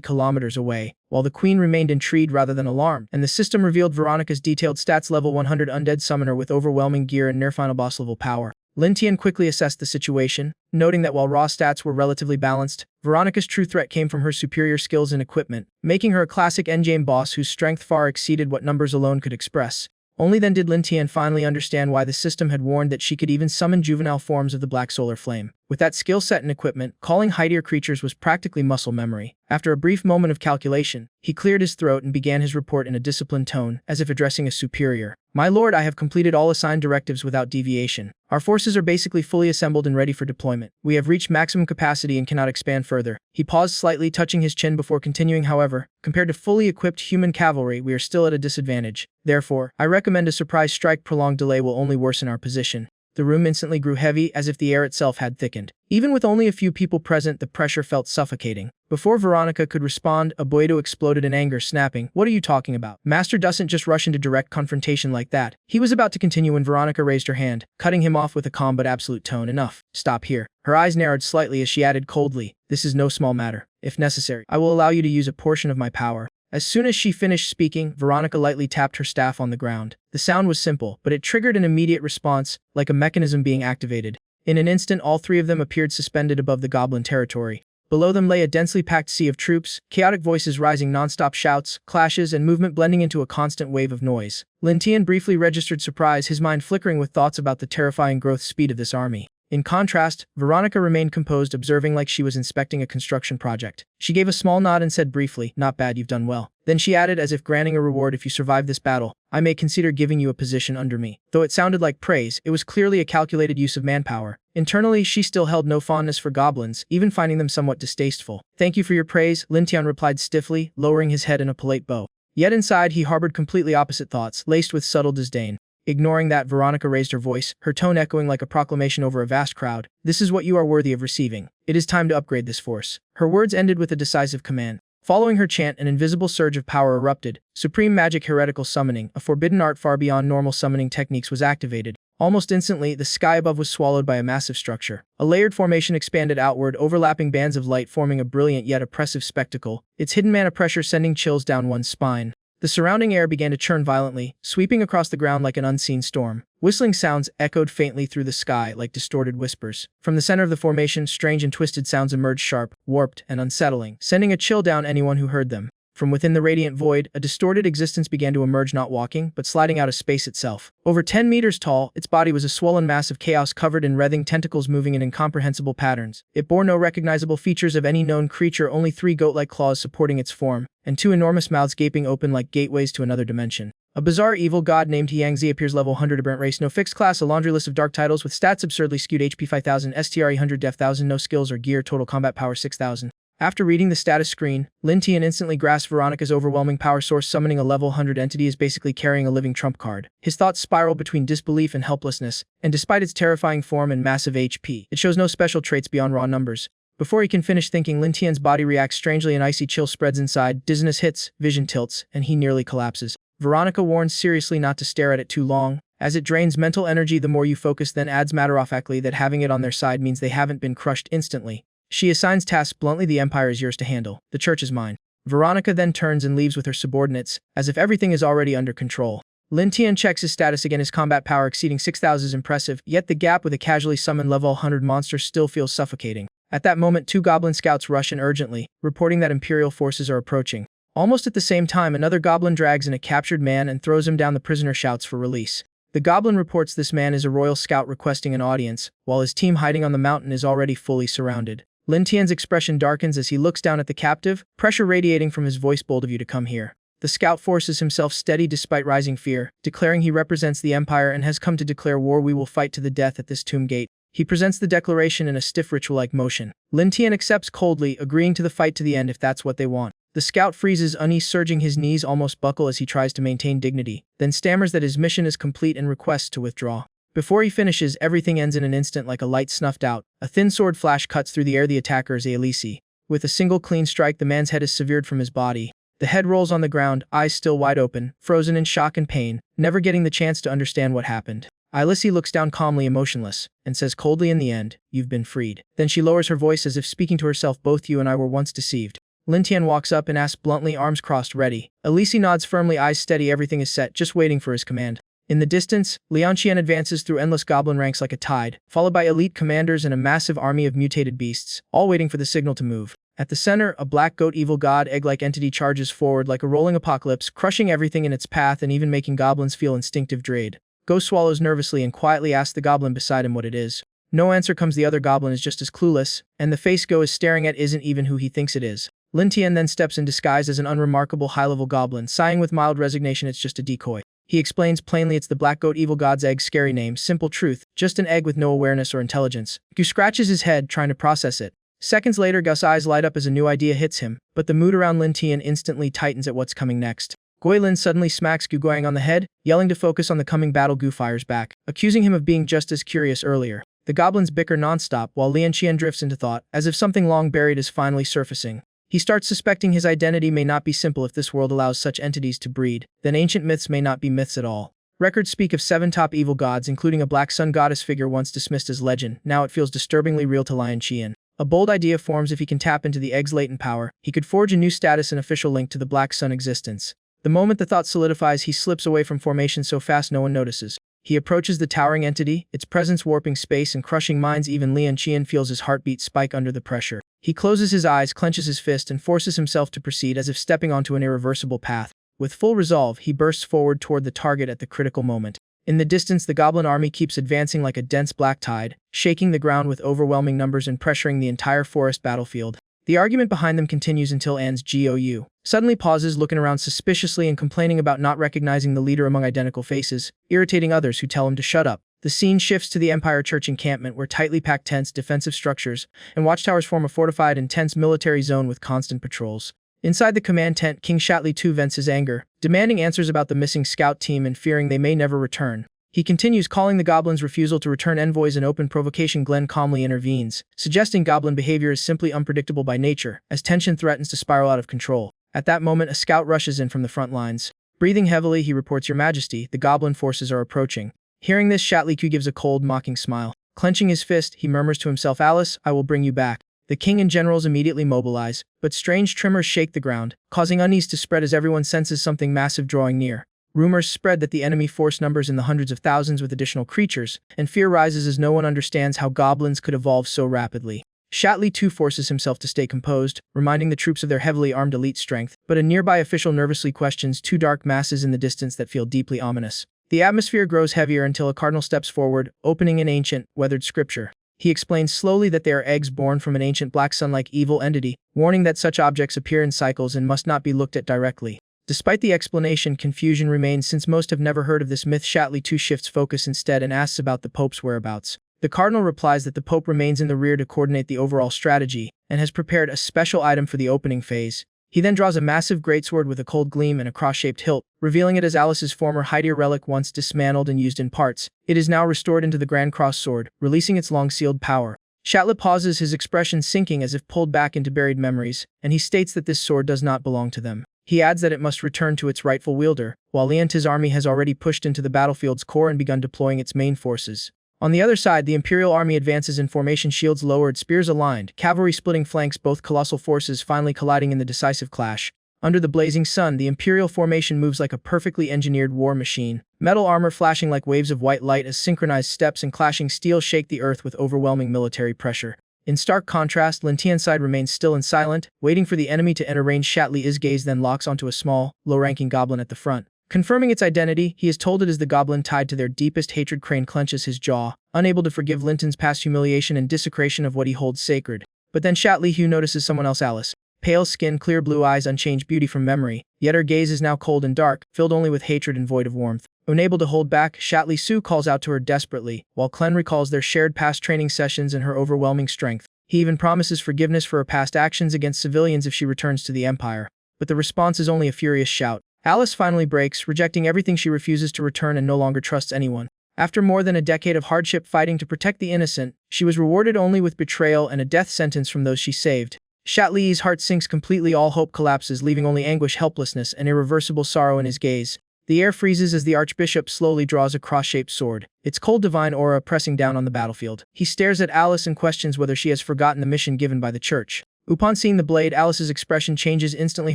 kilometers away, while the queen remained intrigued rather than alarmed, and the system revealed Veronica's detailed stats: level 100 undead summoner with overwhelming gear and near final boss level power. Lin Tian quickly assessed the situation, noting that while raw stats were relatively balanced, Veronica's true threat came from her superior skills and equipment, making her a classic endgame boss whose strength far exceeded what numbers alone could express. Only then did Lin Tian finally understand why the system had warned that she could even summon juvenile forms of the Black Solar Flame. With that skill set and equipment, calling heightier creatures was practically muscle memory. After a brief moment of calculation, he cleared his throat and began his report in a disciplined tone, as if addressing a superior. "My lord, I have completed all assigned directives without deviation. Our forces are basically fully assembled and ready for deployment. We have reached maximum capacity and cannot expand further." He paused slightly, touching his chin before continuing. "However, compared to fully equipped human cavalry, we are still at a disadvantage. Therefore, I recommend a surprise strike. Prolonged delay will only worsen our position." The room instantly grew heavy, as if the air itself had thickened. Even with only a few people present, the pressure felt suffocating. Before Veronica could respond, Abuedo exploded in anger, snapping, "What are you talking about? Master doesn't just rush into direct confrontation like that." He was about to continue when Veronica raised her hand, cutting him off with a calm but absolute tone. "Enough. Stop here." Her eyes narrowed slightly as she added coldly, "This is no small matter. If necessary, I will allow you to use a portion of my power." As soon as she finished speaking, Veronica lightly tapped her staff on the ground. The sound was simple, but it triggered an immediate response, like a mechanism being activated. In an instant, all 3 of them appeared suspended above the goblin territory. Below them lay a densely packed sea of troops, chaotic voices rising, non-stop shouts, clashes, and movement blending into a constant wave of noise. Lin Tian briefly registered surprise, his mind flickering with thoughts about the terrifying growth speed of this army. In contrast, Veronica remained composed, observing like she was inspecting a construction project. She gave a small nod and said briefly, "Not bad, you've done well." Then she added, as if granting a reward, "If you survive this battle, I may consider giving you a position under me." Though it sounded like praise, it was clearly a calculated use of manpower. Internally, she still held no fondness for goblins, even finding them somewhat distasteful. "Thank you for your praise," Lin Tian replied stiffly, lowering his head in a polite bow. Yet inside, he harbored completely opposite thoughts, laced with subtle disdain. Ignoring that, Veronica raised her voice, her tone echoing like a proclamation over a vast crowd. "This is what you are worthy of receiving. It is time to upgrade this force." Her words ended with a decisive command. Following her chant, an invisible surge of power erupted. Supreme magic heretical summoning, a forbidden art far beyond normal summoning techniques, was activated. Almost instantly, the sky above was swallowed by a massive structure. A layered formation expanded outward, overlapping bands of light forming a brilliant yet oppressive spectacle, its hidden mana pressure sending chills down one's spine. The surrounding air began to churn violently, sweeping across the ground like an unseen storm. Whistling sounds echoed faintly through the sky like distorted whispers. From the center of the formation, strange and twisted sounds emerged, sharp, warped, and unsettling, sending a chill down anyone who heard them. From within the radiant void, a distorted existence began to emerge, not walking, but sliding out of space itself. Over 10 meters tall, its body was a swollen mass of chaos covered in writhing tentacles moving in incomprehensible patterns. It bore no recognizable features of any known creature, only 3 goat-like claws supporting its form, and 2 enormous mouths gaping open like gateways to another dimension. A bizarre evil god named Hyangzi appears level 100 aberrant race, no fixed class, a laundry list of dark titles with stats absurdly skewed, HP 5000, STR 100, def 1000, no skills or gear, total combat power 6000. After reading the status screen, Lin Tian instantly grasped Veronica's overwhelming power source. Summoning a level 100 entity is basically carrying a living trump card. His thoughts spiral between disbelief and helplessness, and despite its terrifying form and massive HP, it shows no special traits beyond raw numbers. Before he can finish thinking, Lin Tian's body reacts strangely. An icy chill spreads inside, dizziness hits, vision tilts, and he nearly collapses. Veronica warns seriously not to stare at it too long, as it drains mental energy the more you focus, then adds matter-of-factly that having it on their side means they haven't been crushed instantly. She assigns tasks bluntly: the Empire is yours to handle, the Church is mine. Veronica then turns and leaves with her subordinates, as if everything is already under control. Lin Tian checks his status again. His combat power exceeding 6,000 is impressive, yet the gap with a casually summoned level 100 monster still feels suffocating. At that moment, 2 goblin scouts rush in urgently, reporting that Imperial forces are approaching. Almost at the same time, another goblin drags in a captured man and throws him down. The prisoner shouts for release. The goblin reports this man is a royal scout requesting an audience, while his team hiding on the mountain is already fully surrounded. Lin Tian's expression darkens as he looks down at the captive, pressure radiating from his voice. Bold of you to come here. The scout forces himself steady despite rising fear, declaring he represents the Empire and has come to declare war. We will fight to the death at this tomb gate. He presents the declaration in a stiff ritual-like motion. Lin Tian accepts coldly, agreeing to the fight to the end if that's what they want. The scout freezes, unease surging, his knees almost buckle as he tries to maintain dignity, then stammers that his mission is complete and requests to withdraw. Before he finishes, everything ends in an instant like a light snuffed out. A thin sword flash cuts through the air. The attacker is Aelisi. With a single clean strike, the man's head is severed from his body. The head rolls on the ground, eyes still wide open, frozen in shock and pain, never getting the chance to understand what happened. Aelisi looks down calmly, emotionless, and says coldly, in the end, you've been freed. Then she lowers her voice as if speaking to herself, both you and I were once deceived. Lin Tian walks up and asks bluntly, arms crossed, ready. Aelisi nods firmly, eyes steady, everything is set, just waiting for his command. In the distance, Lianqian advances through endless goblin ranks like a tide, followed by elite commanders and a massive army of mutated beasts, all waiting for the signal to move. At the center, a black goat evil god egg-like entity charges forward like a rolling apocalypse, crushing everything in its path and even making goblins feel instinctive dread. Go swallows nervously and quietly asks the goblin beside him what it is. No answer comes. The other goblin is just as clueless, and the face Go is staring at isn't even who he thinks it is. Lin Tian then steps in disguise as an unremarkable high-level goblin, sighing with mild resignation, it's just a decoy. He explains plainly it's the black goat evil god's egg. Scary name, simple truth, just an egg with no awareness or intelligence. Gu scratches his head, trying to process it. Seconds later, Gus's eyes light up as a new idea hits him, but the mood around Lin Tian instantly tightens at what's coming next. Guilin suddenly smacks Gu Guang on the head, yelling to focus on the coming battle. Gu fires back, accusing him of being just as curious earlier. The goblins bicker nonstop while Lianqian drifts into thought, as if something long buried is finally surfacing. He starts suspecting his identity may not be simple. If this world allows such entities to breed, then ancient myths may not be myths at all. Records speak of 7 top evil gods, including a black sun goddess figure once dismissed as legend. Now it feels disturbingly real to Lianqian. A bold idea forms: if he can tap into the egg's latent power, he could forge a new status and official link to the black sun existence. The moment the thought solidifies, he slips away from formation so fast no one notices. He approaches the towering entity, its presence warping space and crushing minds. Even Lianqian feels his heartbeat spike under the pressure. He closes his eyes, clenches his fist, and forces himself to proceed as if stepping onto an irreversible path. With full resolve, he bursts forward toward the target at the critical moment. In the distance, the goblin army keeps advancing like a dense black tide, shaking the ground with overwhelming numbers and pressuring the entire forest battlefield. The argument behind them continues until Anne's Gou suddenly pauses, looking around suspiciously and complaining about not recognizing the leader among identical faces, irritating others who tell him to shut up. The scene shifts to the Empire Church encampment, where tightly packed tents, defensive structures, and watchtowers form a fortified, intense military zone with constant patrols. Inside the command tent, King Shatli II vents his anger, demanding answers about the missing scout team and fearing they may never return. He continues, calling the goblins' refusal to return envoys an open provocation. Glenn calmly intervenes, suggesting goblin behavior is simply unpredictable by nature, as tension threatens to spiral out of control. At that moment, a scout rushes in from the front lines. Breathing heavily, he reports, Your Majesty, the goblin forces are approaching. Hearing this, Shatli gives a cold, mocking smile. Clenching his fist, he murmurs to himself, Alice, I will bring you back. The king and generals immediately mobilize, but strange tremors shake the ground, causing unease to spread as everyone senses something massive drawing near. Rumors spread that the enemy force numbers in the hundreds of thousands with additional creatures, and fear rises as no one understands how goblins could evolve so rapidly. Shatli too forces himself to stay composed, reminding the troops of their heavily armed elite strength, but a nearby official nervously questions 2 dark masses in the distance that feel deeply ominous. The atmosphere grows heavier until a cardinal steps forward, opening an ancient, weathered scripture. He explains slowly that they are eggs born from an ancient black sun-like evil entity, warning that such objects appear in cycles and must not be looked at directly. Despite the explanation, confusion remains since most have never heard of this myth. Shatley II shifts focus instead and asks about the Pope's whereabouts. The Cardinal replies that the Pope remains in the rear to coordinate the overall strategy, and has prepared a special item for the opening phase. He then draws a massive greatsword with a cold gleam and a cross-shaped hilt, revealing it as Alice's former Hydear relic once dismantled and used in parts. It is now restored into the Grand Cross sword, releasing its long-sealed power. Shatley pauses, his expression sinking as if pulled back into buried memories, and he states that this sword does not belong to them. He adds that it must return to its rightful wielder, while Leonti's army has already pushed into the battlefield's core and begun deploying its main forces. On the other side, the Imperial army advances in formation, shields lowered, spears aligned, cavalry splitting flanks, both colossal forces finally colliding in the decisive clash. Under the blazing sun, the Imperial formation moves like a perfectly engineered war machine, metal armor flashing like waves of white light as synchronized steps and clashing steel shake the earth with overwhelming military pressure. In stark contrast, Lintian's side remains still and silent, waiting for the enemy to enter range. Shatley's gaze then locks onto a small, low-ranking goblin at the front. Confirming its identity, he is told it is the goblin tied to their deepest hatred. Crane clenches his jaw, unable to forgive Linton's past humiliation and desecration of what he holds sacred. But then Shatley notices someone else, Alice. Pale skin, clear blue eyes, unchanged beauty from memory, yet her gaze is now cold and dark, filled only with hatred and void of warmth. Unable to hold back, Shatley calls out to her desperately, while Clen recalls their shared past training sessions and her overwhelming strength. He even promises forgiveness for her past actions against civilians if she returns to the Empire. But the response is only a furious shout. Alice finally breaks, rejecting everything. She refuses to return and no longer trusts anyone. After more than a decade of hardship fighting to protect the innocent, she was rewarded only with betrayal and a death sentence from those she saved. Shatley's heart sinks completely, all hope collapses, leaving only anguish, helplessness, and irreversible sorrow in his gaze. The air freezes as the Archbishop slowly draws a cross-shaped sword, its cold divine aura pressing down on the battlefield. He stares at Alice and questions whether she has forgotten the mission given by the Church. Upon seeing the blade, Alice's expression changes instantly.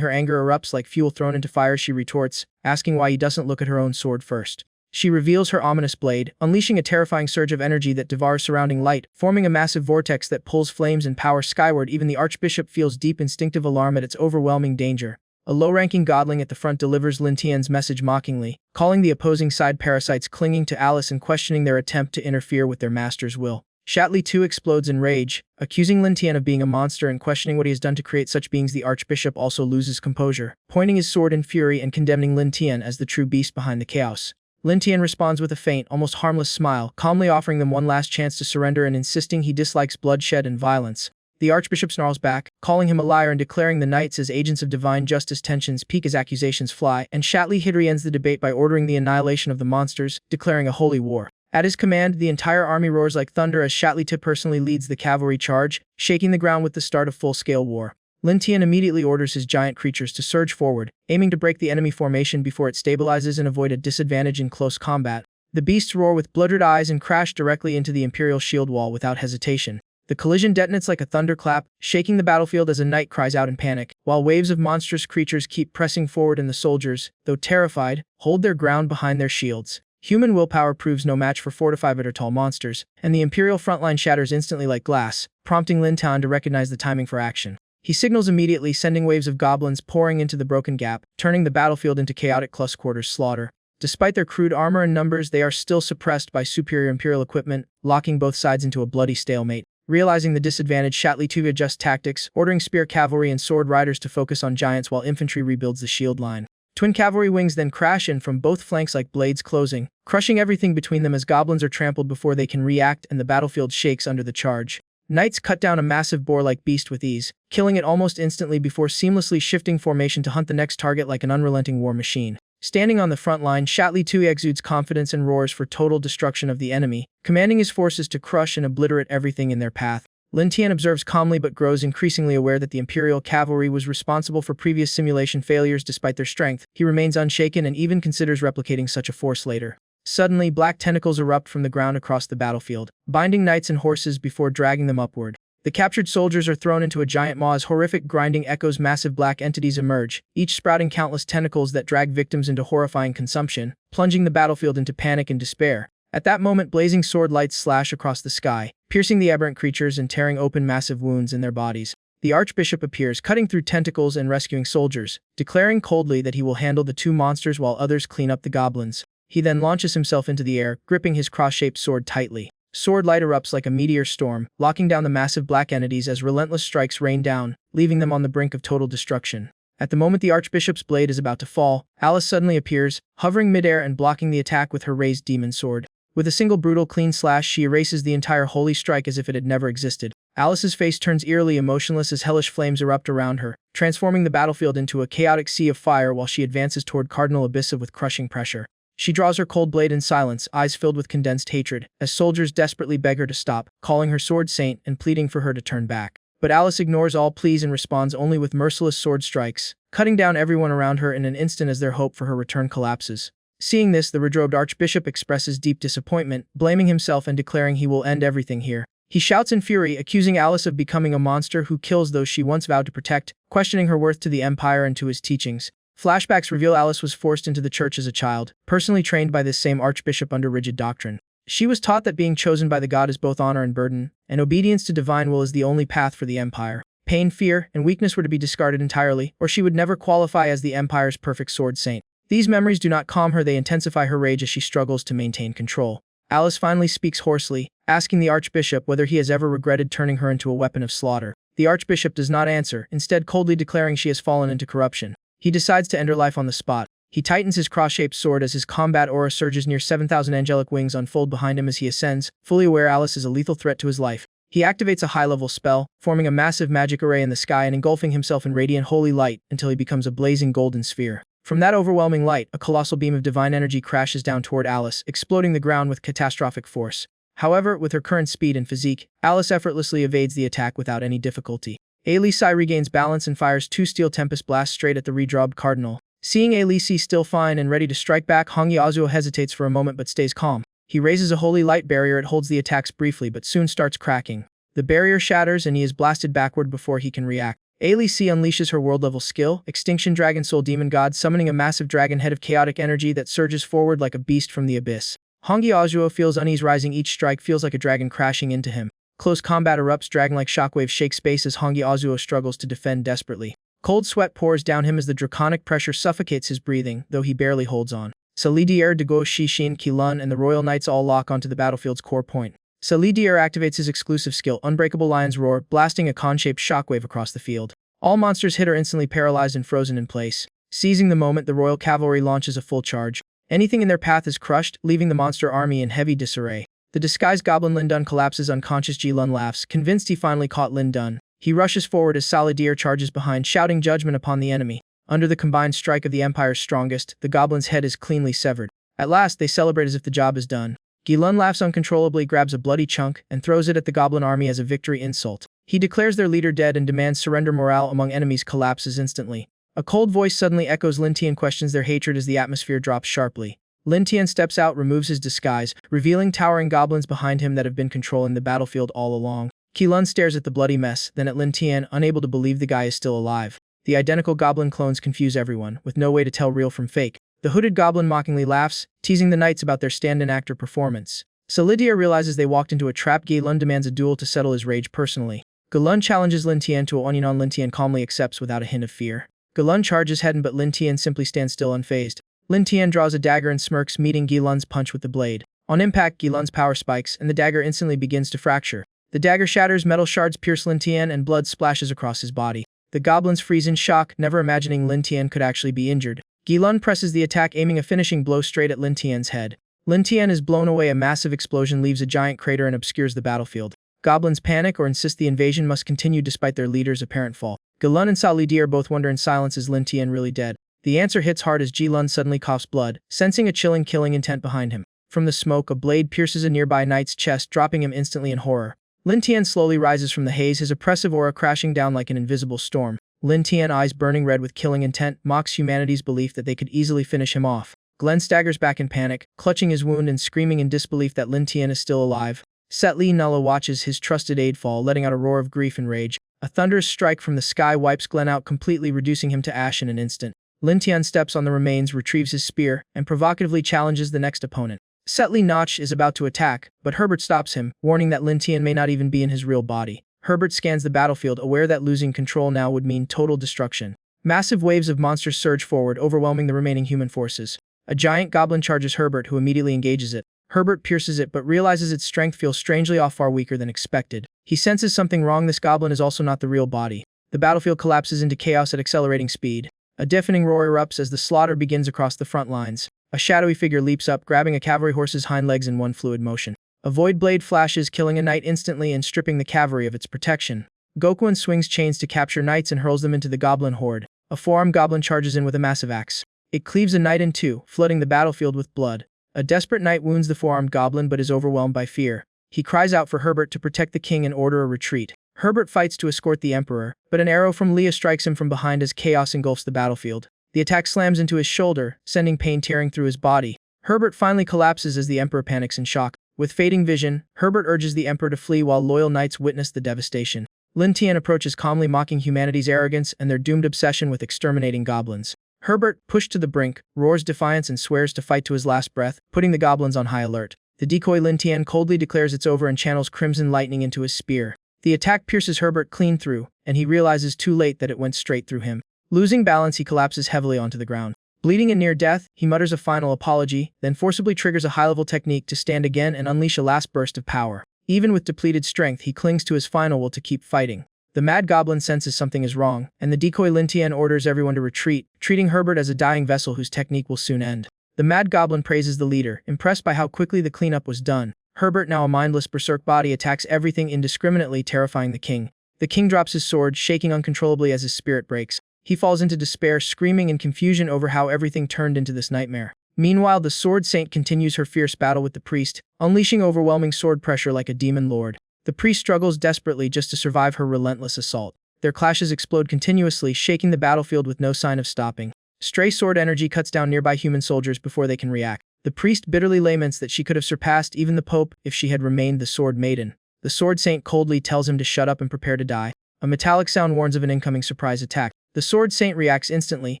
Her anger erupts like fuel thrown into fire. She retorts, asking why he doesn't look at her own sword first. She reveals her ominous blade, unleashing a terrifying surge of energy that devours surrounding light, forming a massive vortex that pulls flames and power skyward. Even the Archbishop feels deep instinctive alarm at its overwhelming danger. A low-ranking godling at the front delivers Lintian's message mockingly, calling the opposing side parasites, clinging to Alice and questioning their attempt to interfere with their master's will. Shatley too explodes in rage, accusing Lintian of being a monster and questioning what he has done to create such beings. The Archbishop also loses composure, pointing his sword in fury and condemning Lintian as the true beast behind the chaos. Lintian responds with a faint, almost harmless smile, calmly offering them one last chance to surrender and insisting he dislikes bloodshed and violence. The Archbishop snarls back, calling him a liar and declaring the knights as agents of divine justice. Tensions peak as accusations fly, and Shatley ends the debate by ordering the annihilation of the monsters, declaring a holy war. At his command, the entire army roars like thunder as Shatley personally leads the cavalry charge, shaking the ground with the start of full-scale war. Lintian immediately orders his giant creatures to surge forward, aiming to break the enemy formation before it stabilizes and avoid a disadvantage in close combat. The beasts roar with bloodred eyes and crash directly into the Imperial shield wall without hesitation. The collision detonates like a thunderclap, shaking the battlefield as a knight cries out in panic, while waves of monstrous creatures keep pressing forward and the soldiers, though terrified, hold their ground behind their shields. Human willpower proves no match for 4 to 5 tall monsters, and the Imperial frontline shatters instantly like glass, prompting Lintian to recognize the timing for action. He signals immediately, sending waves of goblins pouring into the broken gap, turning the battlefield into chaotic close quarters slaughter. Despite their crude armor and numbers, they are still suppressed by superior Imperial equipment, locking both sides into a bloody stalemate. Realizing the disadvantage, Shatley adjusts tactics, ordering spear cavalry and sword riders to focus on giants while infantry rebuilds the shield line. Twin cavalry wings then crash in from both flanks like blades closing, crushing everything between them as goblins are trampled before they can react and the battlefield shakes under the charge. Knights cut down a massive boar-like beast with ease, killing it almost instantly before seamlessly shifting formation to hunt the next target like an unrelenting war machine. Standing on the front line, Shatley exudes confidence and roars for total destruction of the enemy, commanding his forces to crush and obliterate everything in their path. Lintian observes calmly but grows increasingly aware that the Imperial cavalry was responsible for previous simulation failures. Despite their strength, he remains unshaken and even considers replicating such a force later. Suddenly, black tentacles erupt from the ground across the battlefield, binding knights and horses before dragging them upward. The captured soldiers are thrown into a giant maw as horrific grinding echoes. Massive black entities emerge, each sprouting countless tentacles that drag victims into horrifying consumption, plunging the battlefield into panic and despair. At that moment, blazing sword lights slash across the sky, piercing the aberrant creatures and tearing open massive wounds in their bodies. The Archbishop appears, cutting through tentacles and rescuing soldiers, declaring coldly that he will handle the 2 monsters while others clean up the goblins. He then launches himself into the air, gripping his cross-shaped sword tightly. Sword light erupts like a meteor storm, locking down the massive black entities as relentless strikes rain down, leaving them on the brink of total destruction. At the moment the Archbishop's blade is about to fall, Alice suddenly appears, hovering midair and blocking the attack with her raised demon sword. With a single brutal clean slash she erases the entire holy strike as if it had never existed. Alice's face turns eerily emotionless as hellish flames erupt around her, transforming the battlefield into a chaotic sea of fire while she advances toward Cardinal Abyssa with crushing pressure. She draws her cold blade in silence, eyes filled with condensed hatred, as soldiers desperately beg her to stop, calling her sword saint and pleading for her to turn back. But Alice ignores all pleas and responds only with merciless sword strikes, cutting down everyone around her in an instant as their hope for her return collapses. Seeing this, the redrobed Archbishop expresses deep disappointment, blaming himself and declaring he will end everything here. He shouts in fury, accusing Alice of becoming a monster who kills those she once vowed to protect, questioning her worth to the Empire and to his teachings. Flashbacks reveal Alice was forced into the church as a child, personally trained by this same Archbishop under rigid doctrine. She was taught that being chosen by the god is both honor and burden, and obedience to divine will is the only path for the Empire. Pain, fear, and weakness were to be discarded entirely, or she would never qualify as the Empire's perfect sword saint. These memories do not calm her, they intensify her rage as she struggles to maintain control. Alice finally speaks hoarsely, asking the Archbishop whether he has ever regretted turning her into a weapon of slaughter. The Archbishop does not answer, instead coldly declaring she has fallen into corruption. He decides to end her life on the spot. He tightens his cross-shaped sword as his combat aura surges near 7,000 angelic wings unfold behind him as he ascends, fully aware Alice is a lethal threat to his life. He activates a high-level spell, forming a massive magic array in the sky and engulfing himself in radiant holy light until he becomes a blazing golden sphere. From that overwhelming light, a colossal beam of divine energy crashes down toward Alice, exploding the ground with catastrophic force. However, with her current speed and physique, Alice effortlessly evades the attack without any difficulty. Ailisi regains balance and fires 2 steel tempest blasts straight at the redrobbed cardinal. Seeing Ailisi still fine and ready to strike back, Hongi Azuo hesitates for a moment but stays calm. He raises a holy light barrier. It holds the attacks briefly but soon starts cracking. The barrier shatters and he is blasted backward before he can react. Ailisi unleashes her world-level skill, Extinction Dragon Soul Demon God, summoning a massive dragon head of chaotic energy that surges forward like a beast from the abyss. Hongi Azuo feels unease rising. Each strike feels like a dragon crashing into him. Close combat erupts, dragon-like shockwaves shake space as Hongi Azuo struggles to defend desperately. Cold sweat pours down him as the draconic pressure suffocates his breathing, though he barely holds on. Salidier, Dago, Shishin, Qilin, and the Royal Knights all lock onto the battlefield's core point. Salidier activates his exclusive skill, Unbreakable Lion's Roar, blasting a con-shaped shockwave across the field. All monsters hit are instantly paralyzed and frozen in place. Seizing the moment, the Royal Cavalry launches a full charge. Anything in their path is crushed, leaving the monster army in heavy disarray. The disguised Goblin Lin Dun collapses unconscious. Ji Lun laughs, convinced he finally caught Lin Dun. He rushes forward as Salidier charges behind, shouting judgment upon the enemy. Under the combined strike of the Empire's strongest, the Goblin's head is cleanly severed. At last, they celebrate as if the job is done. Gilun laughs uncontrollably, grabs a bloody chunk, and throws it at the Goblin army as a victory insult. He declares their leader dead and demands surrender. Morale among enemies collapses instantly. A cold voice suddenly echoes. Lin Tian questions their hatred as the atmosphere drops sharply. Lin Tian steps out, removes his disguise, revealing towering goblins behind him that have been controlling the battlefield all along. Qilin stares at the bloody mess, then at Lin Tian, unable to believe the guy is still alive. The identical goblin clones confuse everyone, with no way to tell real from fake. The hooded goblin mockingly laughs, teasing the knights about their stand-in actor performance. Salidia realizes they walked into a trap. Gilun demands a duel to settle his rage personally. Gilun challenges Lin Tian to a Onyanon. Lin Tian calmly accepts without a hint of fear. Gilun charges head, but Lin Tian simply stands still unfazed. Lin Tian draws a dagger and smirks, meeting Gilun's punch with the blade. On impact, Gilun's power spikes, and the dagger instantly begins to fracture. The dagger shatters, metal shards pierce Lin Tian, and blood splashes across his body. The goblins freeze in shock, never imagining Lin Tian could actually be injured. Gilun presses the attack, aiming a finishing blow straight at Lin Tian's head. Lin Tian is blown away. A massive explosion leaves a giant crater and obscures the battlefield. Goblins panic or insist the invasion must continue despite their leader's apparent fall. Gilun and Salidir both wonder in silence, is Lin Tian really dead? The answer hits hard as Gilun suddenly coughs blood, sensing a chilling killing intent behind him. From the smoke, a blade pierces a nearby knight's chest, dropping him instantly in horror. Lin Tian slowly rises from the haze, his oppressive aura crashing down like an invisible storm. Lin Tian, eyes burning red with killing intent, mocks humanity's belief that they could easily finish him off. Glenn staggers back in panic, clutching his wound and screaming in disbelief that Lin Tian is still alive. Setli Nulla watches his trusted aide fall, letting out a roar of grief and rage. A thunderous strike from the sky wipes Glenn out completely, reducing him to ash in an instant. Lin Tian steps on the remains, retrieves his spear, and provocatively challenges the next opponent. Setli Notch is about to attack, but Herbert stops him, warning that Lin Tian may not even be in his real body. Herbert scans the battlefield, aware that losing control now would mean total destruction. Massive waves of monsters surge forward, overwhelming the remaining human forces. A giant goblin charges Herbert, who immediately engages it. Herbert pierces it but realizes its strength feels strangely off, far weaker than expected. He senses something wrong. This goblin is also not the real body. The battlefield collapses into chaos at accelerating speed. A deafening roar erupts as the slaughter begins across the front lines. A shadowy figure leaps up, grabbing a cavalry horse's hind legs in one fluid motion. A void blade flashes, killing a knight instantly and stripping the cavalry of its protection. Goblin swings chains to capture knights and hurls them into the goblin horde. A four-armed goblin charges in with a massive axe. It cleaves a knight in two, flooding the battlefield with blood. A desperate knight wounds the four-armed goblin but is overwhelmed by fear. He cries out for Herbert to protect the king and order a retreat. Herbert fights to escort the emperor, but an arrow from Leah strikes him from behind as chaos engulfs the battlefield. The attack slams into his shoulder, sending pain tearing through his body. Herbert finally collapses as the emperor panics in shock. With fading vision, Herbert urges the emperor to flee while loyal knights witness the devastation. Lin Tian approaches calmly, mocking humanity's arrogance and their doomed obsession with exterminating goblins. Herbert, pushed to the brink, roars defiance and swears to fight to his last breath, putting the goblins on high alert. The decoy Lin Tian coldly declares it's over and channels crimson lightning into his spear. The attack pierces Herbert clean through, and he realizes too late that it went straight through him. Losing balance, he collapses heavily onto the ground. Bleeding and near death, he mutters a final apology, then forcibly triggers a high-level technique to stand again and unleash a last burst of power. Even with depleted strength, he clings to his final will to keep fighting. The mad goblin senses something is wrong, and the decoy Lin Tian orders everyone to retreat, treating Herbert as a dying vessel whose technique will soon end. The mad goblin praises the leader, impressed by how quickly the cleanup was done. Herbert, now a mindless berserk body, attacks everything indiscriminately, terrifying the king. The king drops his sword, shaking uncontrollably as his spirit breaks. He falls into despair, screaming in confusion over how everything turned into this nightmare. Meanwhile, the Sword Saint continues her fierce battle with the priest, unleashing overwhelming sword pressure like a demon lord. The priest struggles desperately just to survive her relentless assault. Their clashes explode continuously, shaking the battlefield with no sign of stopping. Stray sword energy cuts down nearby human soldiers before they can react. The priest bitterly laments that she could have surpassed even the Pope if she had remained the Sword Maiden. The Sword Saint coldly tells him to shut up and prepare to die. A metallic sound warns of an incoming surprise attack. The Sword Saint reacts instantly,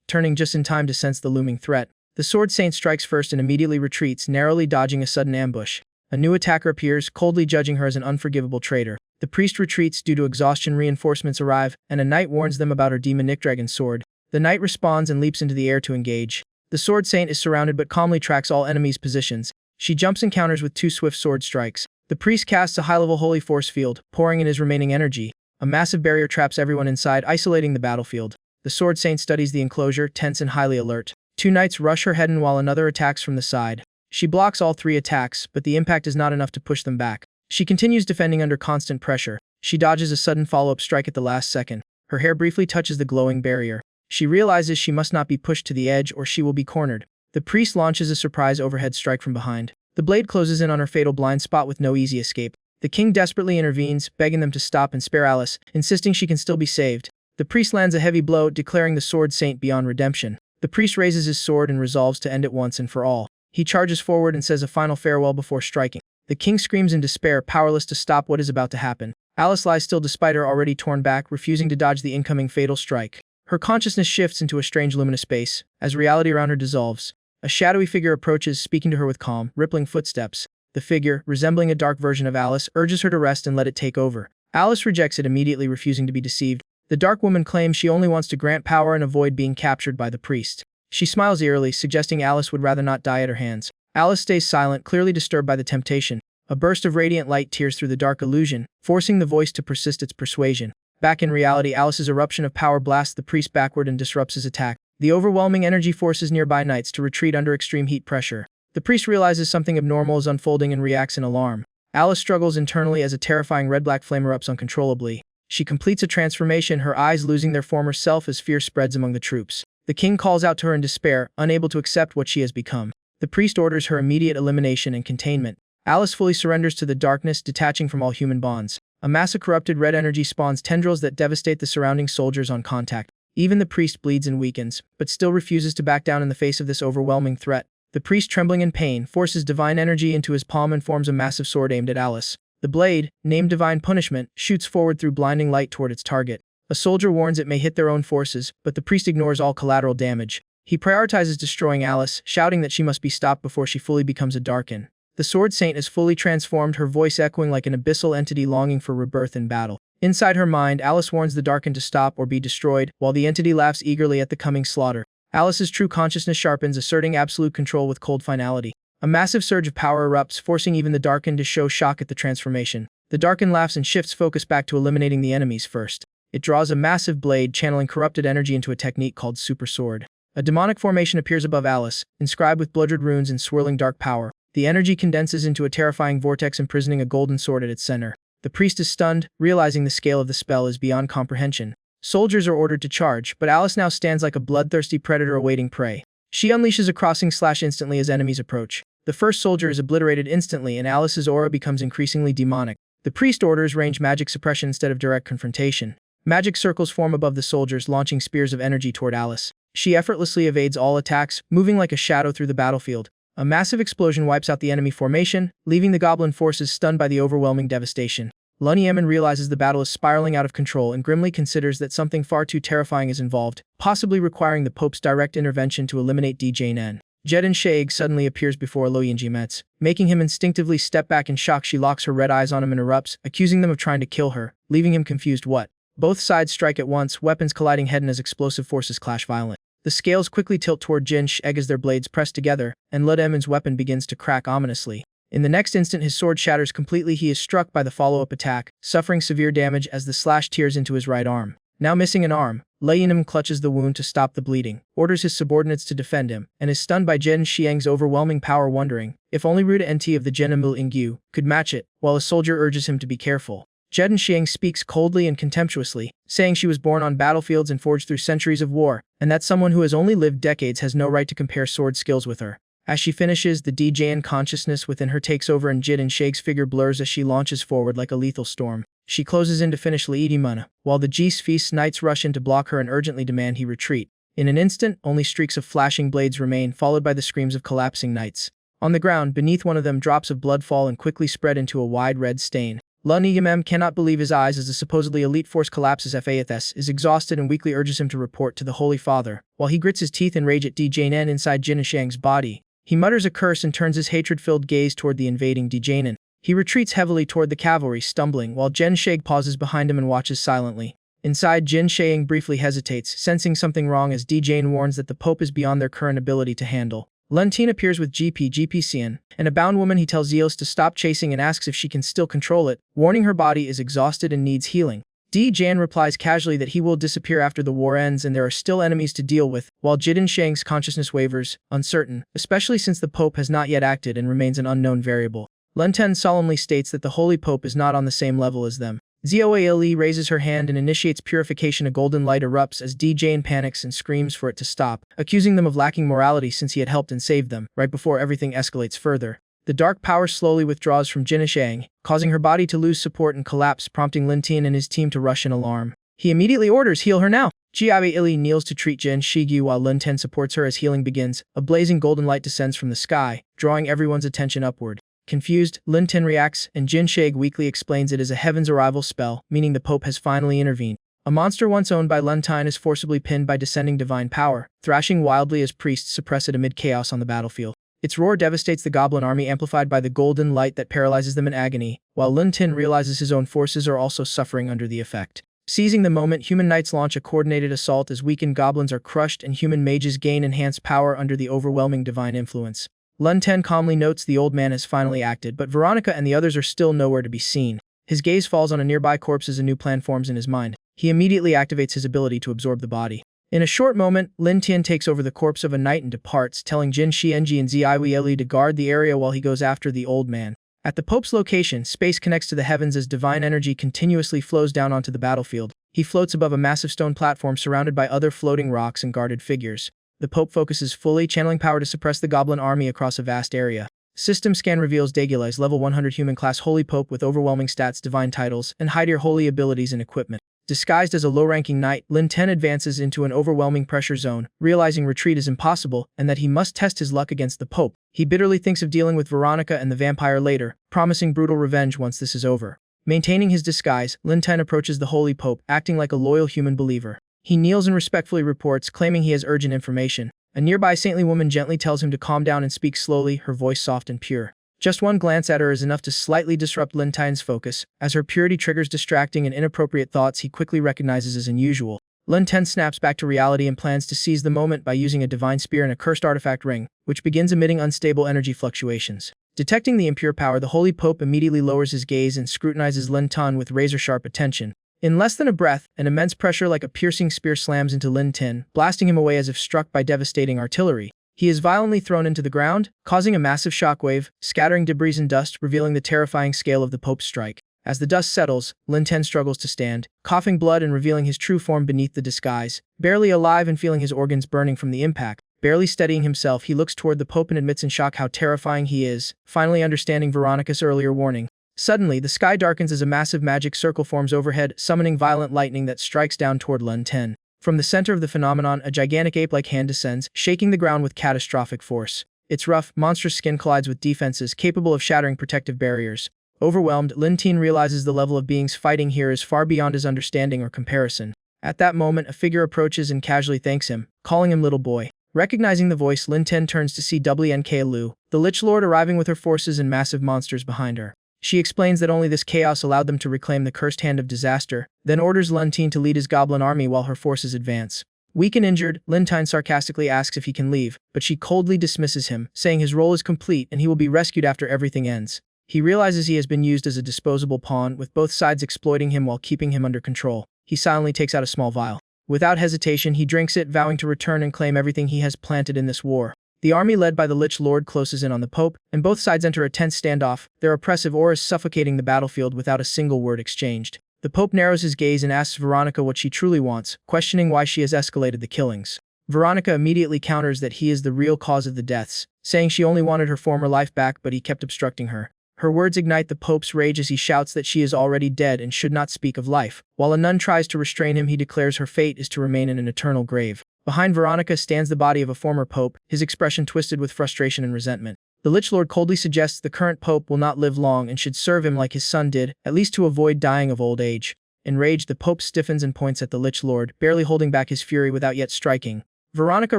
turning just in time to sense the looming threat. The Sword Saint strikes first and immediately retreats, narrowly dodging a sudden ambush. A new attacker appears, coldly judging her as an unforgivable traitor. The priest retreats due to exhaustion. Reinforcements arrive, and a knight warns them about her demonic dragon sword. The knight responds and leaps into the air to engage. The Sword Saint is surrounded but calmly tracks all enemies' positions. She jumps and counters with two swift sword strikes. The priest casts a high-level holy force field, pouring in his remaining energy. A massive barrier traps everyone inside, isolating the battlefield. The Sword Saint studies the enclosure, tense and highly alert. Two knights rush her head in while another attacks from the side. She blocks all three attacks, but the impact is not enough to push them back. She continues defending under constant pressure. She dodges a sudden follow-up strike at the last second. Her hair briefly touches the glowing barrier. She realizes she must not be pushed to the edge or she will be cornered. The priest launches a surprise overhead strike from behind. The blade closes in on her fatal blind spot with no easy escape. The king desperately intervenes, begging them to stop and spare Alice, insisting she can still be saved. The priest lands a heavy blow, declaring the Sword Saint beyond redemption. The priest raises his sword and resolves to end it once and for all. He charges forward and says a final farewell before striking. The king screams in despair, powerless to stop what is about to happen. Alice lies still despite her already torn back, refusing to dodge the incoming fatal strike. Her consciousness shifts into a strange luminous space, as reality around her dissolves. A shadowy figure approaches, speaking to her with calm, rippling footsteps. The figure, resembling a dark version of Alice, urges her to rest and let it take over. Alice rejects it immediately, refusing to be deceived. The dark woman claims she only wants to grant power and avoid being captured by the priest. She smiles eerily, suggesting Alice would rather not die at her hands. Alice stays silent, clearly disturbed by the temptation. A burst of radiant light tears through the dark illusion, forcing the voice to persist its persuasion. Back in reality, Alice's eruption of power blasts the priest backward and disrupts his attack. The overwhelming energy forces nearby knights to retreat under extreme heat pressure. The priest realizes something abnormal is unfolding and reacts in alarm. Alice struggles internally as a terrifying red-black flame erupts uncontrollably. She completes a transformation, her eyes losing their former self as fear spreads among the troops. The king calls out to her in despair, unable to accept what she has become. The priest orders her immediate elimination and containment. Alice fully surrenders to the darkness, detaching from all human bonds. A mass of corrupted red energy spawns tendrils that devastate the surrounding soldiers on contact. Even the priest bleeds and weakens, but still refuses to back down in the face of this overwhelming threat. The priest, trembling in pain, forces divine energy into his palm and forms a massive sword aimed at Alice. The blade, named Divine Punishment, shoots forward through blinding light toward its target. A soldier warns it may hit their own forces, but the priest ignores all collateral damage. He prioritizes destroying Alice, shouting that she must be stopped before she fully becomes a Darkin. The Sword Saint is fully transformed, her voice echoing like an abyssal entity longing for rebirth in battle. Inside her mind, Alice warns the Darkin to stop or be destroyed, while the entity laughs eagerly at the coming slaughter. Alice's true consciousness sharpens, asserting absolute control with cold finality. A massive surge of power erupts, forcing even the Darkin to show shock at the transformation. The Darkin laughs and shifts focus back to eliminating the enemies first. It draws a massive blade, channeling corrupted energy into a technique called Super Sword. A demonic formation appears above Alice, inscribed with bloodred runes and swirling dark power. The energy condenses into a terrifying vortex, imprisoning a golden sword at its center. The priest is stunned, realizing the scale of the spell is beyond comprehension. Soldiers are ordered to charge, but Alice now stands like a bloodthirsty predator awaiting prey. She unleashes a crossing slash instantly as enemies approach. The first soldier is obliterated instantly, and Alice's aura becomes increasingly demonic. The priest orders range magic suppression instead of direct confrontation. Magic circles form above the soldiers, launching spears of energy toward Alice. She effortlessly evades all attacks, moving like a shadow through the battlefield. A massive explosion wipes out the enemy formation, leaving the goblin forces stunned by the overwhelming devastation. Lunyemen realizes the battle is spiraling out of control and grimly considers that something far too terrifying is involved, possibly requiring the Pope's direct intervention to eliminate Djinn. Jedin Shaig suddenly appears before Loyenji Metz, making him instinctively step back in shock. She locks her red eyes on him and erupts, accusing them of trying to kill her, leaving him confused. What? Both sides strike at once, weapons colliding head-on as explosive forces clash violently. The scales quickly tilt toward Jin Shaig as their blades press together, and Lunyemen's weapon begins to crack ominously. In the next instant, his sword shatters completely. He is struck by the follow-up attack, suffering severe damage as the slash tears into his right arm. Now missing an arm, Lunyemen clutches the wound to stop the bleeding, orders his subordinates to defend him, and is stunned by Jedin Xiang's overwhelming power, wondering if only Ruta NT of the Genamil Ingyu could match it, while a soldier urges him to be careful. Jedin Xiang speaks coldly and contemptuously, saying she was born on battlefields and forged through centuries of war, and that someone who has only lived decades has no right to compare sword skills with her. As she finishes, the Djinn consciousness within her takes over and Jedin Xiang's figure blurs as she launches forward like a lethal storm. She closes in to finish Liidimana, while the G-Sphe's knights rush in to block her and urgently demand he retreat. In an instant, only streaks of flashing blades remain, followed by the screams of collapsing knights. On the ground, beneath one of them, drops of blood fall and quickly spread into a wide red stain. Lunyemen cannot believe his eyes as the supposedly elite force collapses. Faths is exhausted and weakly urges him to report to the Holy Father, while he grits his teeth in rage at Djinn inside Jin Xiang's body. He mutters a curse and turns his hatred-filled gaze toward the invading Djinn. He retreats heavily toward the cavalry, stumbling, while Jin Xiang pauses behind him and watches silently. Inside, Jin Xiang briefly hesitates, sensing something wrong as Djinn warns that the Pope is beyond their current ability to handle. Luntin appears with GPCN, and a bound woman. He tells Zeos to stop chasing and asks if she can still control it, warning her body is exhausted and needs healing. Djinn replies casually that he will disappear after the war ends and there are still enemies to deal with, while Jedin Xiang's consciousness wavers, uncertain, especially since the Pope has not yet acted and remains an unknown variable. Lunten solemnly states that the Holy Pope is not on the same level as them. Zoale raises her hand and initiates purification. A golden light erupts as Djinn panics and screams for it to stop, accusing them of lacking morality since he had helped and saved them, right before everything escalates further. The dark power slowly withdraws from Jin Xiang, causing her body to lose support and collapse, prompting Lintian and his team to rush in alarm. He immediately orders, "Heal her now!" Jiabe kneels to treat Jin Shigyu while Linten supports her as healing begins. A blazing golden light descends from the sky, drawing everyone's attention upward. Confused, Linten reacts, and Jin Shaig weakly explains it is a heaven's arrival spell, meaning the Pope has finally intervened. A monster once owned by Luntin is forcibly pinned by descending divine power, thrashing wildly as priests suppress it amid chaos on the battlefield. Its roar devastates the goblin army, amplified by the golden light that paralyzes them in agony, while Luntin realizes his own forces are also suffering under the effect. Seizing the moment, human knights launch a coordinated assault as weakened goblins are crushed and human mages gain enhanced power under the overwhelming divine influence. Lunten calmly notes the old man has finally acted, but Veronica and the others are still nowhere to be seen. His gaze falls on a nearby corpse as a new plan forms in his mind. He immediately activates his ability to absorb the body. In a short moment, Lin Tian takes over the corpse of a knight and departs, telling Jin Xianji and Ziwieli to guard the area while he goes after the old man. At the Pope's location, space connects to the heavens as divine energy continuously flows down onto the battlefield. He floats above a massive stone platform surrounded by other floating rocks and guarded figures. The Pope focuses fully, channeling power to suppress the goblin army across a vast area. System scan reveals Dagula is level 100 human class Holy Pope with overwhelming stats, divine titles, and high-tier holy abilities and equipment. Disguised as a low-ranking knight, Lin Ten advances into an overwhelming pressure zone, realizing retreat is impossible and that he must test his luck against the Pope. He bitterly thinks of dealing with Veronica and the vampire later, promising brutal revenge once this is over. Maintaining his disguise, Lin Ten approaches the Holy Pope, acting like a loyal human believer. He kneels and respectfully reports, claiming he has urgent information. A nearby saintly woman gently tells him to calm down and speak slowly, her voice soft and pure. Just one glance at her is enough to slightly disrupt Lin Ten's focus. As her purity triggers distracting and inappropriate thoughts he quickly recognizes as unusual. Lin Ten snaps back to reality and plans to seize the moment by using a divine spear and a cursed artifact ring, which begins emitting unstable energy fluctuations. Detecting the impure power, the Holy Pope immediately lowers his gaze and scrutinizes Lin Ten with razor-sharp attention. In less than a breath, an immense pressure like a piercing spear slams into Lin Tin, blasting him away as if struck by devastating artillery. He is violently thrown into the ground, causing a massive shockwave, scattering debris and dust, revealing the terrifying scale of the Pope's strike. As the dust settles, Lin Tin struggles to stand, coughing blood and revealing his true form beneath the disguise. Barely alive and feeling his organs burning from the impact, barely steadying himself, he looks toward the Pope and admits in shock how terrifying he is, finally understanding Veronica's earlier warning. Suddenly, the sky darkens as a massive magic circle forms overhead, summoning violent lightning that strikes down toward Lin Tin. From the center of the phenomenon, a gigantic ape-like hand descends, shaking the ground with catastrophic force. Its rough, monstrous skin collides with defenses capable of shattering protective barriers. Overwhelmed, Lin Tin realizes the level of beings fighting here is far beyond his understanding or comparison. At that moment, a figure approaches and casually thanks him, calling him little boy. Recognizing the voice, Lin Tin turns to see WNK Lu, the Lich Lord arriving with her forces and massive monsters behind her. She explains that only this chaos allowed them to reclaim the cursed hand of disaster, then orders Lin Tin to lead his goblin army while her forces advance. Weak and injured, Lin Tin sarcastically asks if he can leave, but she coldly dismisses him, saying his role is complete and he will be rescued after everything ends. He realizes he has been used as a disposable pawn, with both sides exploiting him while keeping him under control. He silently takes out a small vial. Without hesitation, he drinks it, vowing to return and claim everything he has planted in this war. The army led by the Lich Lord closes in on the Pope, and both sides enter a tense standoff, their oppressive auras suffocating the battlefield without a single word exchanged. The Pope narrows his gaze and asks Veronica what she truly wants, questioning why she has escalated the killings. Veronica immediately counters that he is the real cause of the deaths, saying she only wanted her former life back but he kept obstructing her. Her words ignite the Pope's rage as he shouts that she is already dead and should not speak of life. While a nun tries to restrain him, he declares her fate is to remain in an eternal grave. Behind Veronica stands the body of a former pope, his expression twisted with frustration and resentment. The Lich Lord coldly suggests the current pope will not live long and should serve him like his son did, at least to avoid dying of old age. Enraged, the pope stiffens and points at the Lich Lord, barely holding back his fury without yet striking. Veronica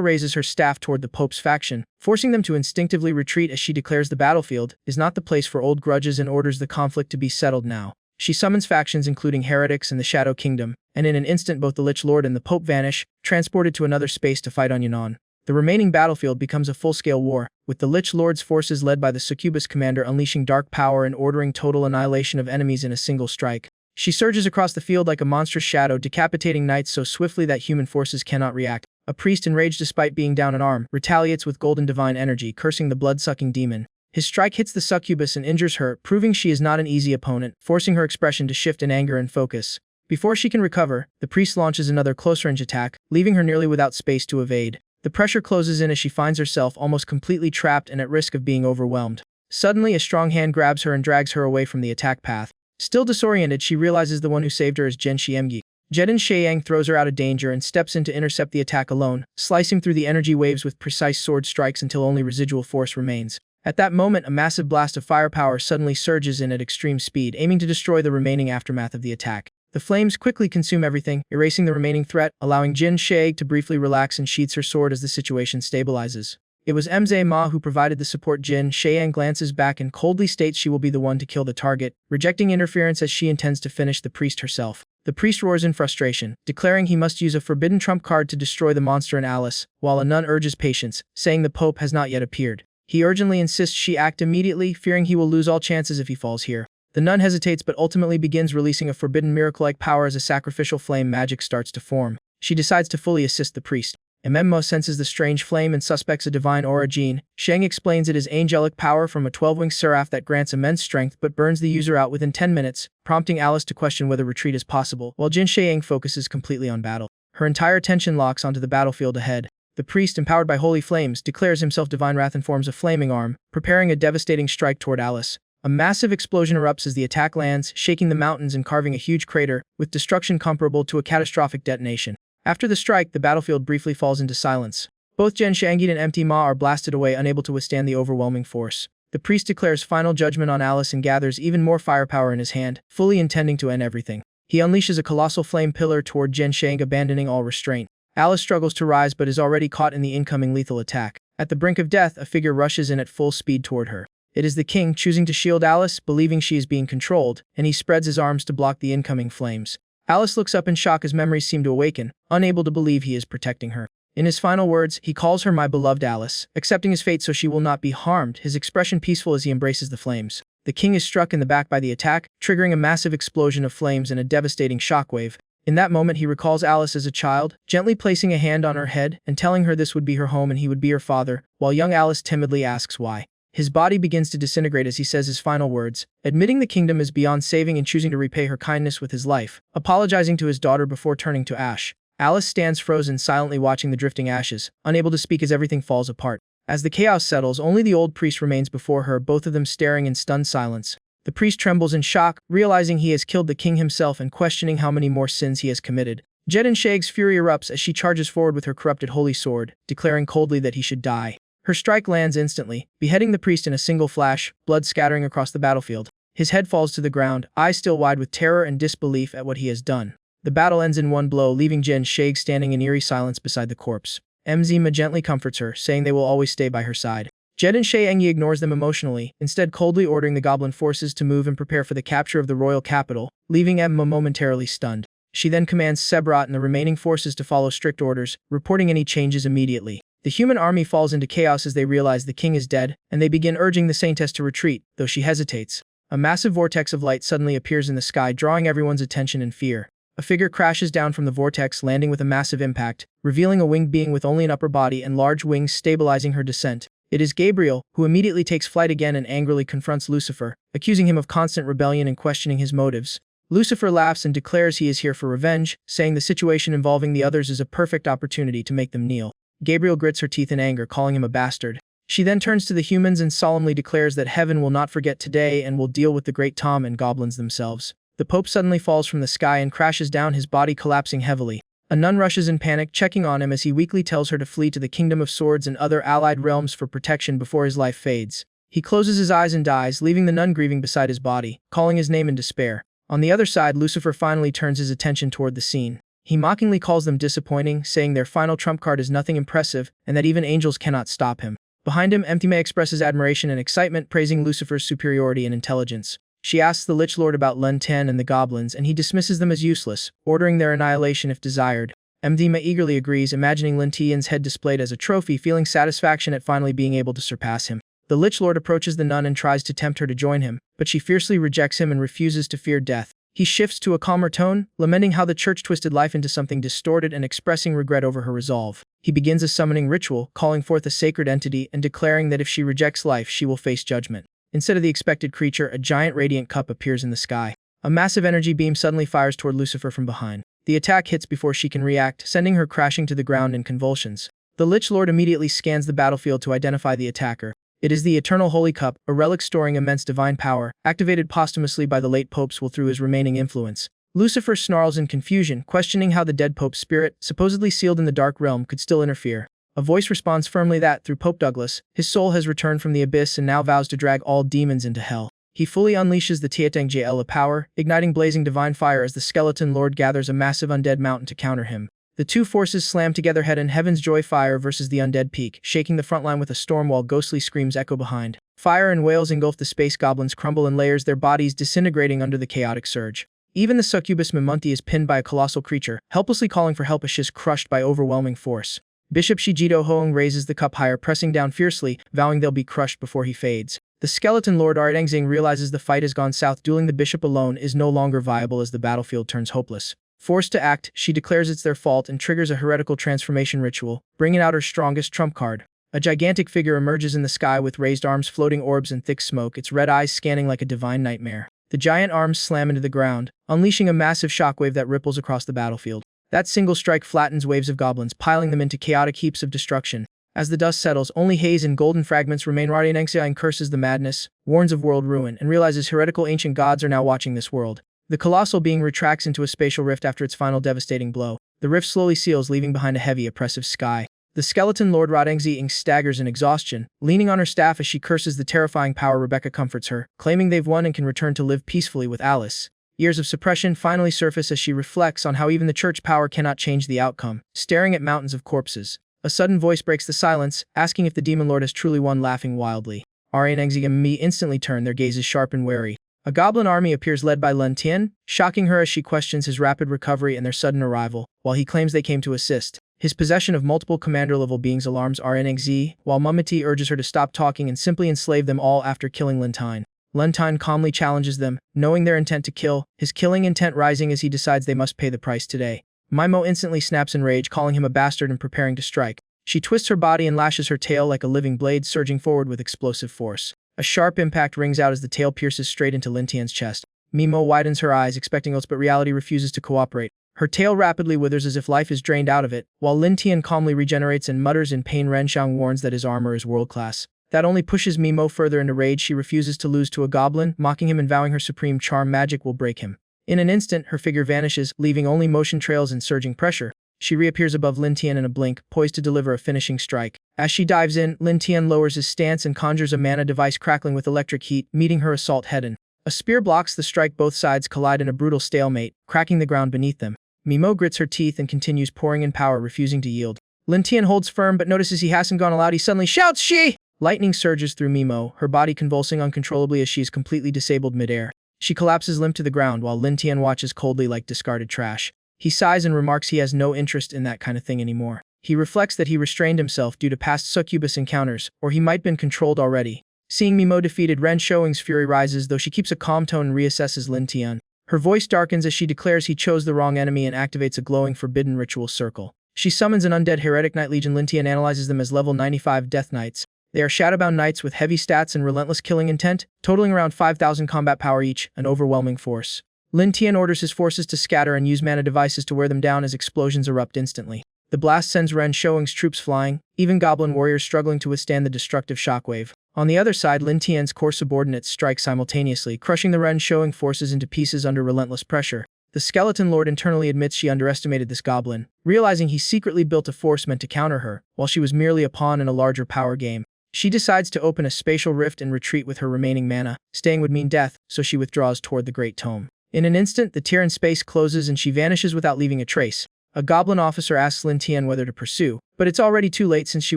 raises her staff toward the Pope's faction, forcing them to instinctively retreat as she declares the battlefield is not the place for old grudges and orders the conflict to be settled now. She summons factions including heretics and the Shadow Kingdom, and in an instant both the Lich Lord and the Pope vanish, transported to another space to fight on Yunnan. The remaining battlefield becomes a full-scale war, with the Lich Lord's forces led by the Succubus commander unleashing dark power and ordering total annihilation of enemies in a single strike. She surges across the field like a monstrous shadow, decapitating knights so swiftly that human forces cannot react. A priest, enraged despite being down an arm, retaliates with golden divine energy, cursing the blood-sucking demon. His strike hits the succubus and injures her, proving she is not an easy opponent, forcing her expression to shift in anger and focus. Before she can recover, the priest launches another close-range attack, leaving her nearly without space to evade. The pressure closes in as she finds herself almost completely trapped and at risk of being overwhelmed. Suddenly, a strong hand grabs her and drags her away from the attack path. Still disoriented, she realizes the one who saved her is Jen Xiemgi. Jedin Sheyang throws her out of danger and steps in to intercept the attack alone, slicing through the energy waves with precise sword strikes until only residual force remains. At that moment, a massive blast of firepower suddenly surges in at extreme speed, aiming to destroy the remaining aftermath of the attack. The flames quickly consume everything, erasing the remaining threat, allowing Jin Sheyang to briefly relax and sheathes her sword as the situation stabilizes. It was Mze Ma who provided the support. Jin Sheyang glances back and coldly states she will be the one to kill the target, rejecting interference as she intends to finish the priest herself. The priest roars in frustration, declaring he must use a forbidden trump card to destroy the monster and Alice, while a nun urges patience, saying the Pope has not yet appeared. He urgently insists she act immediately, fearing he will lose all chances if he falls here. The nun hesitates but ultimately begins releasing a forbidden miracle-like power as a sacrificial flame magic starts to form. She decides to fully assist the priest. Emmo senses the strange flame and suspects a divine aura gene. Sheng explains it is angelic power from a 12-winged seraph that grants immense strength but burns the user out within 10 minutes, prompting Alice to question whether retreat is possible, while Jin Sheyang focuses completely on battle. Her entire attention locks onto the battlefield ahead. The priest, empowered by holy flames, declares himself divine wrath and forms a flaming arm, preparing a devastating strike toward Alice. A massive explosion erupts as the attack lands, shaking the mountains and carving a huge crater, with destruction comparable to a catastrophic detonation. After the strike, the battlefield briefly falls into silence. Both Jen Shangit and Mt Ma are blasted away, unable to withstand the overwhelming force. The priest declares final judgment on Alice and gathers even more firepower in his hand, fully intending to end everything. He unleashes a colossal flame pillar toward Jen Shang, abandoning all restraint. Alice struggles to rise but is already caught in the incoming lethal attack. At the brink of death, a figure rushes in at full speed toward her. It is the king, choosing to shield Alice, believing she is being controlled, and he spreads his arms to block the incoming flames. Alice looks up in shock as memories seem to awaken, unable to believe he is protecting her. In his final words, he calls her my beloved Alice, accepting his fate so she will not be harmed, his expression peaceful as he embraces the flames. The king is struck in the back by the attack, triggering a massive explosion of flames and a devastating shockwave. In that moment he recalls Alice as a child, gently placing a hand on her head and telling her this would be her home and he would be her father, while young Alice timidly asks why. His body begins to disintegrate as he says his final words, admitting the kingdom is beyond saving and choosing to repay her kindness with his life, apologizing to his daughter before turning to ash. Alice stands frozen silently watching the drifting ashes, unable to speak as everything falls apart. As the chaos settles, only the old priest remains before her, both of them staring in stunned silence. The priest trembles in shock, realizing he has killed the king himself and questioning how many more sins he has committed. Jed and Shag's fury erupts as she charges forward with her corrupted holy sword, declaring coldly that he should die. Her strike lands instantly, beheading the priest in a single flash, blood scattering across the battlefield. His head falls to the ground, eyes still wide with terror and disbelief at what he has done. The battle ends in one blow, leaving Jed and Shag standing in eerie silence beside the corpse. Mzima gently comforts her, saying they will always stay by her side. Jed and Shang ignores them emotionally, instead coldly ordering the goblin forces to move and prepare for the capture of the royal capital, leaving Emma momentarily stunned. She then commands Sebrat and the remaining forces to follow strict orders, reporting any changes immediately. The human army falls into chaos as they realize the king is dead, and they begin urging the saintess to retreat, though she hesitates. A massive vortex of light suddenly appears in the sky, drawing everyone's attention and fear. A figure crashes down from the vortex, landing with a massive impact, revealing a winged being with only an upper body and large wings stabilizing her descent. It is Gabriel, who immediately takes flight again and angrily confronts Lucifer, accusing him of constant rebellion and questioning his motives. Lucifer laughs and declares he is here for revenge, saying the situation involving the others is a perfect opportunity to make them kneel. Gabriel grits her teeth in anger, calling him a bastard. She then turns to the humans and solemnly declares that heaven will not forget today and will deal with the great Tom and goblins themselves. The Pope suddenly falls from the sky and crashes down, his body collapsing heavily. A nun rushes in panic, checking on him as he weakly tells her to flee to the Kingdom of Swords and other allied realms for protection before his life fades. He closes his eyes and dies, leaving the nun grieving beside his body, calling his name in despair. On the other side, Lucifer finally turns his attention toward the scene. He mockingly calls them disappointing, saying their final trump card is nothing impressive and that even angels cannot stop him. Behind him, Emthime expresses admiration and excitement, praising Lucifer's superiority and intelligence. She asks the Lich Lord about Lun Ten and the goblins, and he dismisses them as useless, ordering their annihilation if desired. Mdima eagerly agrees, imagining Lin Tian's head displayed as a trophy, feeling satisfaction at finally being able to surpass him. The Lich Lord approaches the nun and tries to tempt her to join him, but she fiercely rejects him and refuses to fear death. He shifts to a calmer tone, lamenting how the church twisted life into something distorted and expressing regret over her resolve. He begins a summoning ritual, calling forth a sacred entity and declaring that if she rejects life, she will face judgment. Instead of the expected creature, a giant radiant cup appears in the sky. A massive energy beam suddenly fires toward Lucifer from behind. The attack hits before she can react, sending her crashing to the ground in convulsions. The Lich Lord immediately scans the battlefield to identify the attacker. It is the Eternal Holy Cup, a relic storing immense divine power, activated posthumously by the late Pope's will through his remaining influence. Lucifer snarls in confusion, questioning how the dead Pope's spirit, supposedly sealed in the Dark Realm, could still interfere. A voice responds firmly that, through Pope Douglas, his soul has returned from the abyss and now vows to drag all demons into hell. He fully unleashes the Tietang Jela power, igniting blazing divine fire as the Skeleton Lord gathers a massive undead mountain to counter him. The two forces slam together head in Heaven's Joy Fire versus the Undead Peak, shaking the front line with a storm while ghostly screams echo behind. Fire and wails engulf the space goblins, crumble in layers, their bodies disintegrating under the chaotic surge. Even the succubus Mimunti is pinned by a colossal creature, helplessly calling for help as she is crushed by overwhelming force. Bishop Shijito Hoang raises the cup higher, pressing down fiercely, vowing they'll be crushed before he fades. The Skeleton Lord Ardengzing realizes the fight has gone south. Dueling the bishop alone is no longer viable as the battlefield turns hopeless. Forced to act, she declares it's their fault and triggers a heretical transformation ritual, bringing out her strongest trump card. A gigantic figure emerges in the sky with raised arms, floating orbs, and thick smoke, its red eyes scanning like a divine nightmare. The giant arms slam into the ground, unleashing a massive shockwave that ripples across the battlefield. That single strike flattens waves of goblins, piling them into chaotic heaps of destruction. As the dust settles, only haze and golden fragments remain. Radianenxian curses the madness, warns of world ruin, and realizes heretical ancient gods are now watching this world. The colossal being retracts into a spatial rift after its final devastating blow. The rift slowly seals, leaving behind a heavy, oppressive sky. The Skeleton Lord Radengzi staggers in exhaustion, leaning on her staff as she curses the terrifying power. Rebecca comforts her, claiming they've won and can return to live peacefully with Alice. Years of suppression finally surface as she reflects on how even the church power cannot change the outcome, staring at mountains of corpses. A sudden voice breaks the silence, asking if the Demon Lord has truly won, laughing wildly. Arianengzi and Mi instantly turn, their gazes sharp and wary. A goblin army appears led by Lun Tian, shocking her as she questions his rapid recovery and their sudden arrival, while he claims they came to assist. His possession of multiple commander-level beings alarms Arianengzi, while Mumity urges her to stop talking and simply enslave them all after killing Lin Tine. Lin Tian calmly challenges them, knowing their intent to kill, his killing intent rising as he decides they must pay the price today. Maimo instantly snaps in rage, calling him a bastard and preparing to strike. She twists her body and lashes her tail like a living blade, surging forward with explosive force. A sharp impact rings out as the tail pierces straight into Lin Tian's chest. Maimo widens her eyes, expecting else, but reality refuses to cooperate. Her tail rapidly withers as if life is drained out of it, while Lin Tian calmly regenerates and mutters in pain. Ren Xiang warns that his armor is world-class. That only pushes Maimo further into rage. She refuses to lose to a goblin, mocking him and vowing her supreme charm magic will break him. In an instant, her figure vanishes, leaving only motion trails and surging pressure. She reappears above Lin Tian in a blink, poised to deliver a finishing strike. As she dives in, Lin Tian lowers his stance and conjures a mana device crackling with electric heat, meeting her assault head-on. A spear blocks the strike. Both sides collide in a brutal stalemate, cracking the ground beneath them. Maimo grits her teeth and continues pouring in power, refusing to yield. Lin Tian holds firm but notices he hasn't gone all out. He suddenly shouts, "She!" Lightning surges through Maimo, her body convulsing uncontrollably as she is completely disabled midair. She collapses limp to the ground while Lin Tian watches coldly like discarded trash. He sighs and remarks he has no interest in that kind of thing anymore. He reflects that he restrained himself due to past succubus encounters, or he might been controlled already. Seeing Maimo defeated, Ren Xiaoying's fury rises, though she keeps a calm tone and reassesses Lin Tian. Her voice darkens as she declares he chose the wrong enemy and activates a glowing forbidden ritual circle. She summons an undead heretic knight legion. Lin Tian analyzes them as level 95 death knights. They are shadowbound knights with heavy stats and relentless killing intent, totaling around 5,000 combat power each, an overwhelming force. Lin Tian orders his forces to scatter and use mana devices to wear them down as explosions erupt instantly. The blast sends Ren Xiaoying's troops flying, even goblin warriors struggling to withstand the destructive shockwave. On the other side, Lin Tian's core subordinates strike simultaneously, crushing the Ren Xiaoying forces into pieces under relentless pressure. The skeleton lord internally admits she underestimated this goblin, realizing he secretly built a force meant to counter her, while she was merely a pawn in a larger power game. She decides to open a spatial rift and retreat with her remaining mana. Staying would mean death, so she withdraws toward the Great Tome. In an instant, the tear in space closes and she vanishes without leaving a trace. A goblin officer asks Lin Tian whether to pursue, but it's already too late since she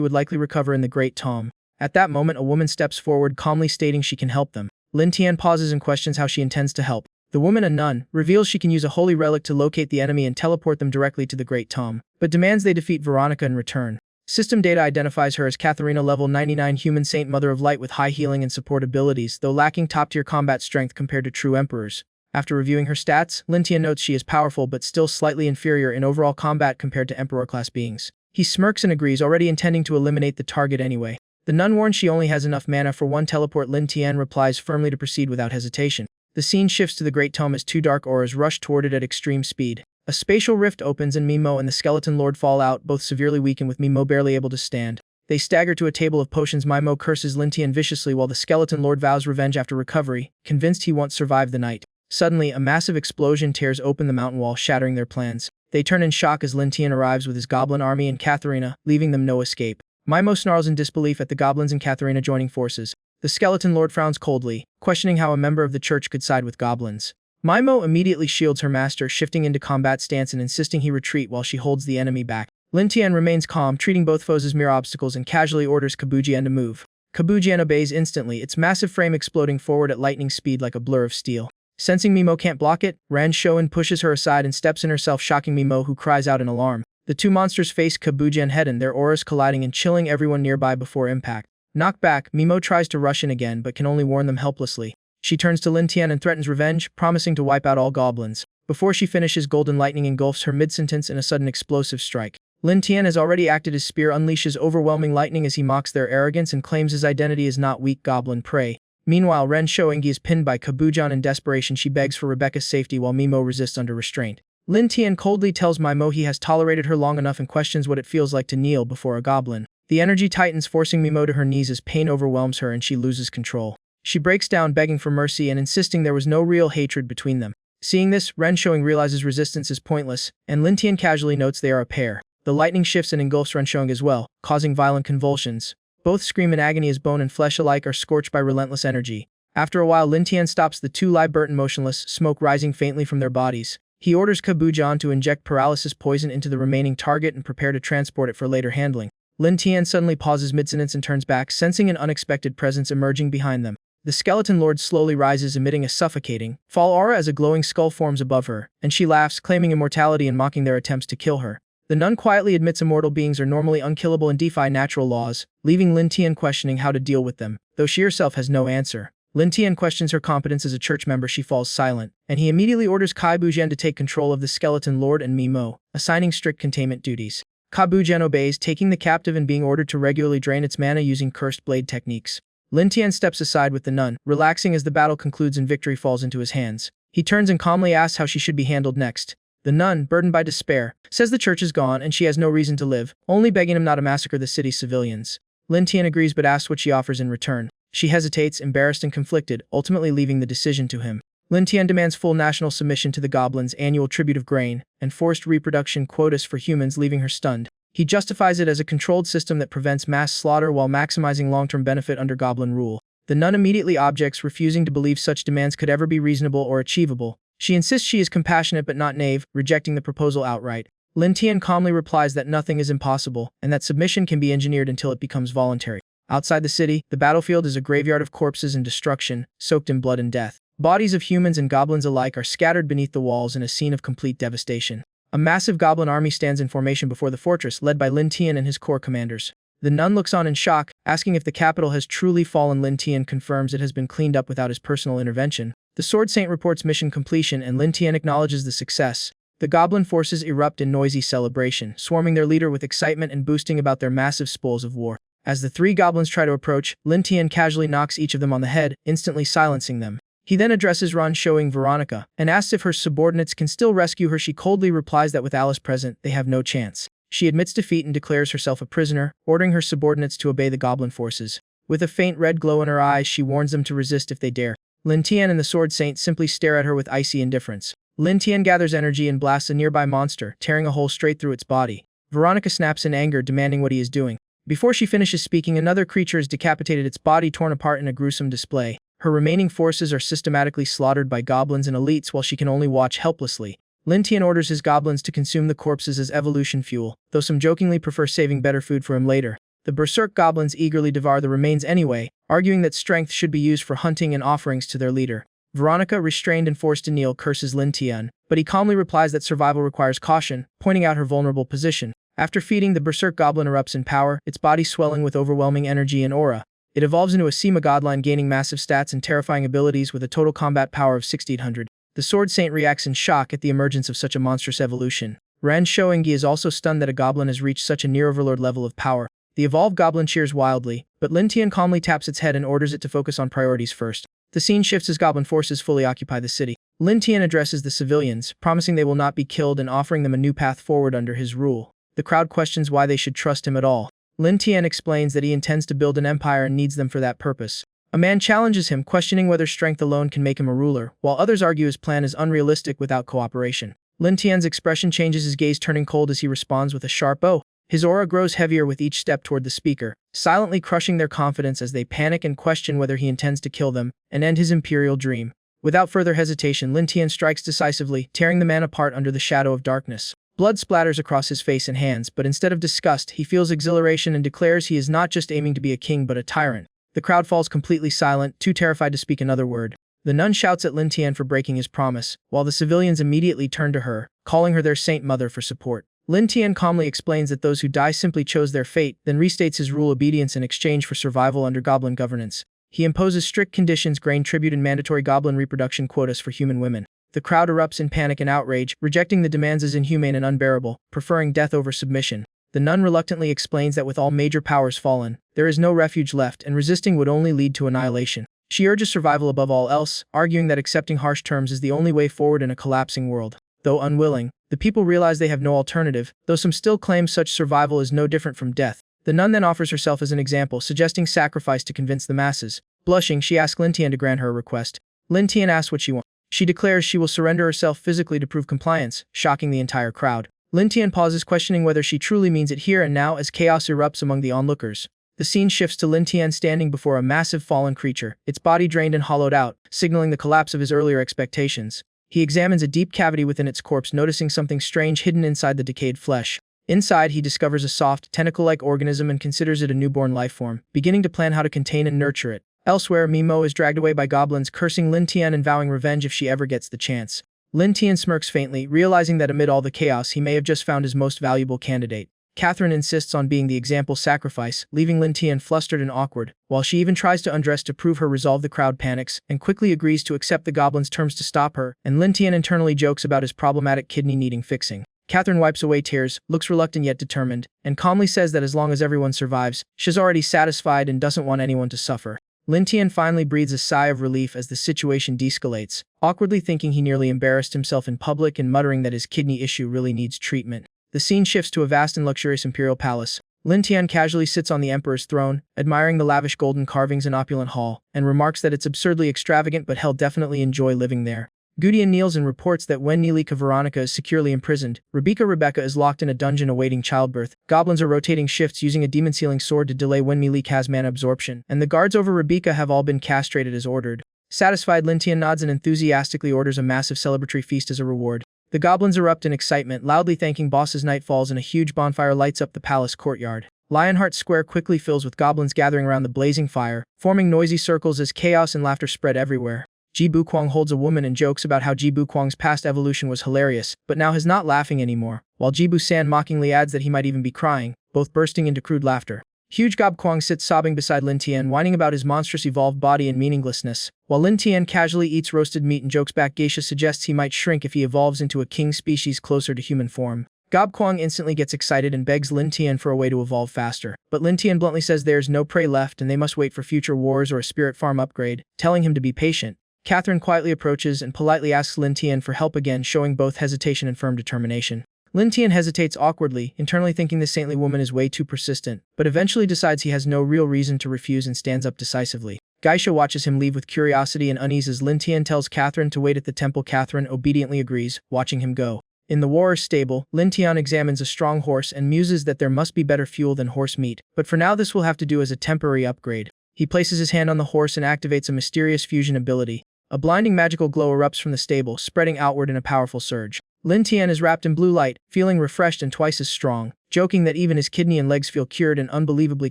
would likely recover in the Great Tome. At that moment, a woman steps forward, calmly stating she can help them. Lin Tian pauses and questions how she intends to help. The woman, a nun, reveals she can use a holy relic to locate the enemy and teleport them directly to the Great Tome, but demands they defeat Veronica in return. System data identifies her as Katharina, level 99 human saint, mother of light with high healing and support abilities, though lacking top-tier combat strength compared to true emperors. After reviewing her stats, Lin Tian notes she is powerful but still slightly inferior in overall combat compared to emperor-class beings. He smirks and agrees, already intending to eliminate the target anyway. The nun warns she only has enough mana for one teleport. Lin Tian replies firmly to proceed without hesitation. The scene shifts to the Great Tome as two dark auras rush toward it at extreme speed. A spatial rift opens and Maimo and the skeleton lord fall out, both severely weakened with Maimo barely able to stand. They stagger to a table of potions. Maimo curses Lin Tian viciously while the skeleton lord vows revenge after recovery, convinced he won't survive the night. Suddenly, a massive explosion tears open the mountain wall, shattering their plans. They turn in shock as Lin Tian arrives with his goblin army and Katharina, leaving them no escape. Maimo snarls in disbelief at the goblins and Katharina joining forces. The skeleton lord frowns coldly, questioning how a member of the church could side with goblins. Maimo immediately shields her master, shifting into combat stance and insisting he retreat while she holds the enemy back. Lin Tian remains calm, treating both foes as mere obstacles, and casually orders Kabujian to move. Kabujian obeys instantly, its massive frame exploding forward at lightning speed like a blur of steel. Sensing Maimo can't block it, Ren Xiaoyin pushes her aside and steps in herself, shocking Maimo, who cries out in alarm. The two monsters face Kabujian head-on, their auras colliding and chilling everyone nearby before impact. Knocked back, Maimo tries to rush in again but can only warn them helplessly. She turns to Lin Tian and threatens revenge, promising to wipe out all goblins. Before she finishes, golden lightning engulfs her mid-sentence in a sudden explosive strike. Lin Tian has already acted. His spear unleashes overwhelming lightning as he mocks their arrogance and claims his identity is not weak goblin prey. Meanwhile, Ren Xiaoying is pinned by Kabujian. In desperation, she begs for Rebecca's safety while Maimo resists under restraint. Lin Tian coldly tells Maimo he has tolerated her long enough and questions what it feels like to kneel before a goblin. The energy tightens, forcing Maimo to her knees as pain overwhelms her and she loses control. She breaks down, begging for mercy and insisting there was no real hatred between them. Seeing this, Ren Xiaoying realizes resistance is pointless, and Lin Tian casually notes they are a pair. The lightning shifts and engulfs Ren Xiaoying as well, causing violent convulsions. Both scream in agony as bone and flesh alike are scorched by relentless energy. After a while, Lin Tian stops the two, lie burnt and motionless, smoke rising faintly from their bodies. He orders Kabujian to inject paralysis poison into the remaining target and prepare to transport it for later handling. Lin Tian suddenly pauses mid-sentence and turns back, sensing an unexpected presence emerging behind them. The skeleton lord slowly rises, emitting a suffocating fall aura as a glowing skull forms above her, and she laughs, claiming immortality and mocking their attempts to kill her. The nun quietly admits immortal beings are normally unkillable and defy natural laws, leaving Lin Tian questioning how to deal with them, though she herself has no answer. Lin Tian questions her competence as a church member. She falls silent, and he immediately orders Kai Buzhen to take control of the skeleton lord and Mimo, assigning strict containment duties. Kai Buzhen obeys, taking the captive and being ordered to regularly drain its mana using cursed blade techniques. Lin Tian steps aside with the nun, relaxing as the battle concludes and victory falls into his hands. He turns and calmly asks how she should be handled next. The nun, burdened by despair, says the church is gone and she has no reason to live, only begging him not to massacre the city's civilians. Lin Tian agrees but asks what she offers in return. She hesitates, embarrassed and conflicted, ultimately leaving the decision to him. Lin Tian demands full national submission to the goblins' annual tribute of grain, and forced reproduction quotas for humans, leaving her stunned. He justifies it as a controlled system that prevents mass slaughter while maximizing long-term benefit under goblin rule. The nun immediately objects, refusing to believe such demands could ever be reasonable or achievable. She insists she is compassionate but not naive, rejecting the proposal outright. Lin Tian calmly replies that nothing is impossible, and that submission can be engineered until it becomes voluntary. Outside the city, the battlefield is a graveyard of corpses and destruction, soaked in blood and death. Bodies of humans and goblins alike are scattered beneath the walls in a scene of complete devastation. A massive goblin army stands in formation before the fortress, led by Lin Tian and his corps commanders. The nun looks on in shock, asking if the capital has truly fallen. Lin Tian confirms it has been cleaned up without his personal intervention. The Sword Saint reports mission completion and Lin Tian acknowledges the success. The goblin forces erupt in noisy celebration, swarming their leader with excitement and boasting about their massive spoils of war. As the three goblins try to approach, Lin Tian casually knocks each of them on the head, instantly silencing them. He then addresses Ron, showing Veronica, and asks if her subordinates can still rescue her. She coldly replies that with Alice present, they have no chance. She admits defeat and declares herself a prisoner, ordering her subordinates to obey the goblin forces. With a faint red glow in her eyes, she warns them to resist if they dare. Lin Tian and the Sword Saint simply stare at her with icy indifference. Lin Tian gathers energy and blasts a nearby monster, tearing a hole straight through its body. Veronica snaps in anger, demanding what he is doing. Before she finishes speaking, another creature is decapitated, its body torn apart in a gruesome display. Her remaining forces are systematically slaughtered by goblins and elites while she can only watch helplessly. Lin Tian orders his goblins to consume the corpses as evolution fuel, though some jokingly prefer saving better food for him later. The berserk goblins eagerly devour the remains anyway, arguing that strength should be used for hunting and offerings to their leader. Veronica, restrained and forced to kneel, curses Lin Tian, but he calmly replies that survival requires caution, pointing out her vulnerable position. After feeding, the berserk goblin erupts in power, its body swelling with overwhelming energy and aura. It evolves into a Sima godline, gaining massive stats and terrifying abilities with a total combat power of 6800. The Sword Saint reacts in shock at the emergence of such a monstrous evolution. Ran Shoengi is also stunned that a goblin has reached such a near-overlord level of power. The evolved goblin cheers wildly, but Lin Tian calmly taps its head and orders it to focus on priorities first. The scene shifts as goblin forces fully occupy the city. Lin Tian addresses the civilians, promising they will not be killed and offering them a new path forward under his rule. The crowd questions why they should trust him at all. Lin Tian explains that he intends to build an empire and needs them for that purpose. A man challenges him, questioning whether strength alone can make him a ruler, while others argue his plan is unrealistic without cooperation. Lin Tian's expression changes, his gaze turning cold as he responds with a sharp "Oh." His aura grows heavier with each step toward the speaker, silently crushing their confidence as they panic and question whether he intends to kill them and end his imperial dream. Without further hesitation, Lin Tian strikes decisively, tearing the man apart under the shadow of darkness. Blood splatters across his face and hands, but instead of disgust, he feels exhilaration and declares he is not just aiming to be a king but a tyrant. The crowd falls completely silent, too terrified to speak another word. The nun shouts at Lin Tian for breaking his promise, while the civilians immediately turn to her, calling her their saint mother for support. Lin Tian calmly explains that those who die simply chose their fate, then restates his rule obedience in exchange for survival under goblin governance. He imposes strict conditions, grain tribute and mandatory goblin reproduction quotas for human women. The crowd erupts in panic and outrage, rejecting the demands as inhumane and unbearable, preferring death over submission. The nun reluctantly explains that with all major powers fallen, there is no refuge left and resisting would only lead to annihilation. She urges survival above all else, arguing that accepting harsh terms is the only way forward in a collapsing world. Though unwilling, the people realize they have no alternative, though some still claim such survival is no different from death. The nun then offers herself as an example, suggesting sacrifice to convince the masses. Blushing, she asks Lin Tian to grant her request. Lin Tian asks what she wants. She declares she will surrender herself physically to prove compliance, shocking the entire crowd. Lin Tian pauses, questioning whether she truly means it here and now as chaos erupts among the onlookers. The scene shifts to Lin Tian standing before a massive fallen creature, its body drained and hollowed out, signaling the collapse of his earlier expectations. He examines a deep cavity within its corpse, noticing something strange hidden inside the decayed flesh. Inside, he discovers a soft, tentacle-like organism and considers it a newborn life form, beginning to plan how to contain and nurture it. Elsewhere, Mimo is dragged away by goblins, cursing Lin Tian and vowing revenge if she ever gets the chance. Lin Tian smirks faintly, realizing that amid all the chaos he may have just found his most valuable candidate. Catherine insists on being the example sacrifice, leaving Lin Tian flustered and awkward, while she even tries to undress to prove her resolve. The crowd panics, and quickly agrees to accept the goblin's terms to stop her, and Lin Tian internally jokes about his problematic kidney needing fixing. Catherine wipes away tears, looks reluctant yet determined, and calmly says that as long as everyone survives, she's already satisfied and doesn't want anyone to suffer. Lin Tian finally breathes a sigh of relief as the situation de-escalates, awkwardly thinking he nearly embarrassed himself in public and muttering that his kidney issue really needs treatment. The scene shifts to a vast and luxurious imperial palace. Lin Tian casually sits on the emperor's throne, admiring the lavish golden carvings and opulent hall, and remarks that it's absurdly extravagant but he'll definitely enjoy living there. Gudian kneels and reports that when Nilika Veronica is securely imprisoned, Rebecca is locked in a dungeon awaiting childbirth. Goblins are rotating shifts using a demon-sealing sword to delay when Milik has mana absorption, and the guards over Rebecca have all been castrated as ordered. Satisfied, Lin Tian nods and enthusiastically orders a massive celebratory feast as a reward. The goblins erupt in excitement, loudly thanking bosses. Night falls and a huge bonfire lights up the palace courtyard. Lionheart Square quickly fills with goblins gathering around the blazing fire, forming noisy circles as chaos and laughter spread everywhere. Ji Bukwang holds a woman and jokes about how Ji Bukwang's past evolution was hilarious, but now he's not laughing anymore, while Ji Bu-san mockingly adds that he might even be crying, both bursting into crude laughter. Huge Gob Kwang sits sobbing beside Lin Tian, whining about his monstrous evolved body and meaninglessness, while Lin Tian casually eats roasted meat and jokes back. Geisha suggests he might shrink if he evolves into a king species closer to human form. Gob Kwang instantly gets excited and begs Lin Tian for a way to evolve faster, but Lin Tian bluntly says there's no prey left and they must wait for future wars or a spirit farm upgrade, telling him to be patient. Catherine quietly approaches and politely asks Lin Tian for help again, showing both hesitation and firm determination. Lin Tian hesitates awkwardly, internally thinking the saintly woman is way too persistent, but eventually decides he has no real reason to refuse and stands up decisively. Geisha watches him leave with curiosity and unease as Lin Tian tells Catherine to wait at the temple. Catherine obediently agrees, watching him go. In the warrior's stable, Lin Tian examines a strong horse and muses that there must be better fuel than horse meat, but for now this will have to do as a temporary upgrade. He places his hand on the horse and activates a mysterious fusion ability. A blinding magical glow erupts from the stable, spreading outward in a powerful surge. Lin Tian is wrapped in blue light, feeling refreshed and twice as strong, joking that even his kidney and legs feel cured and unbelievably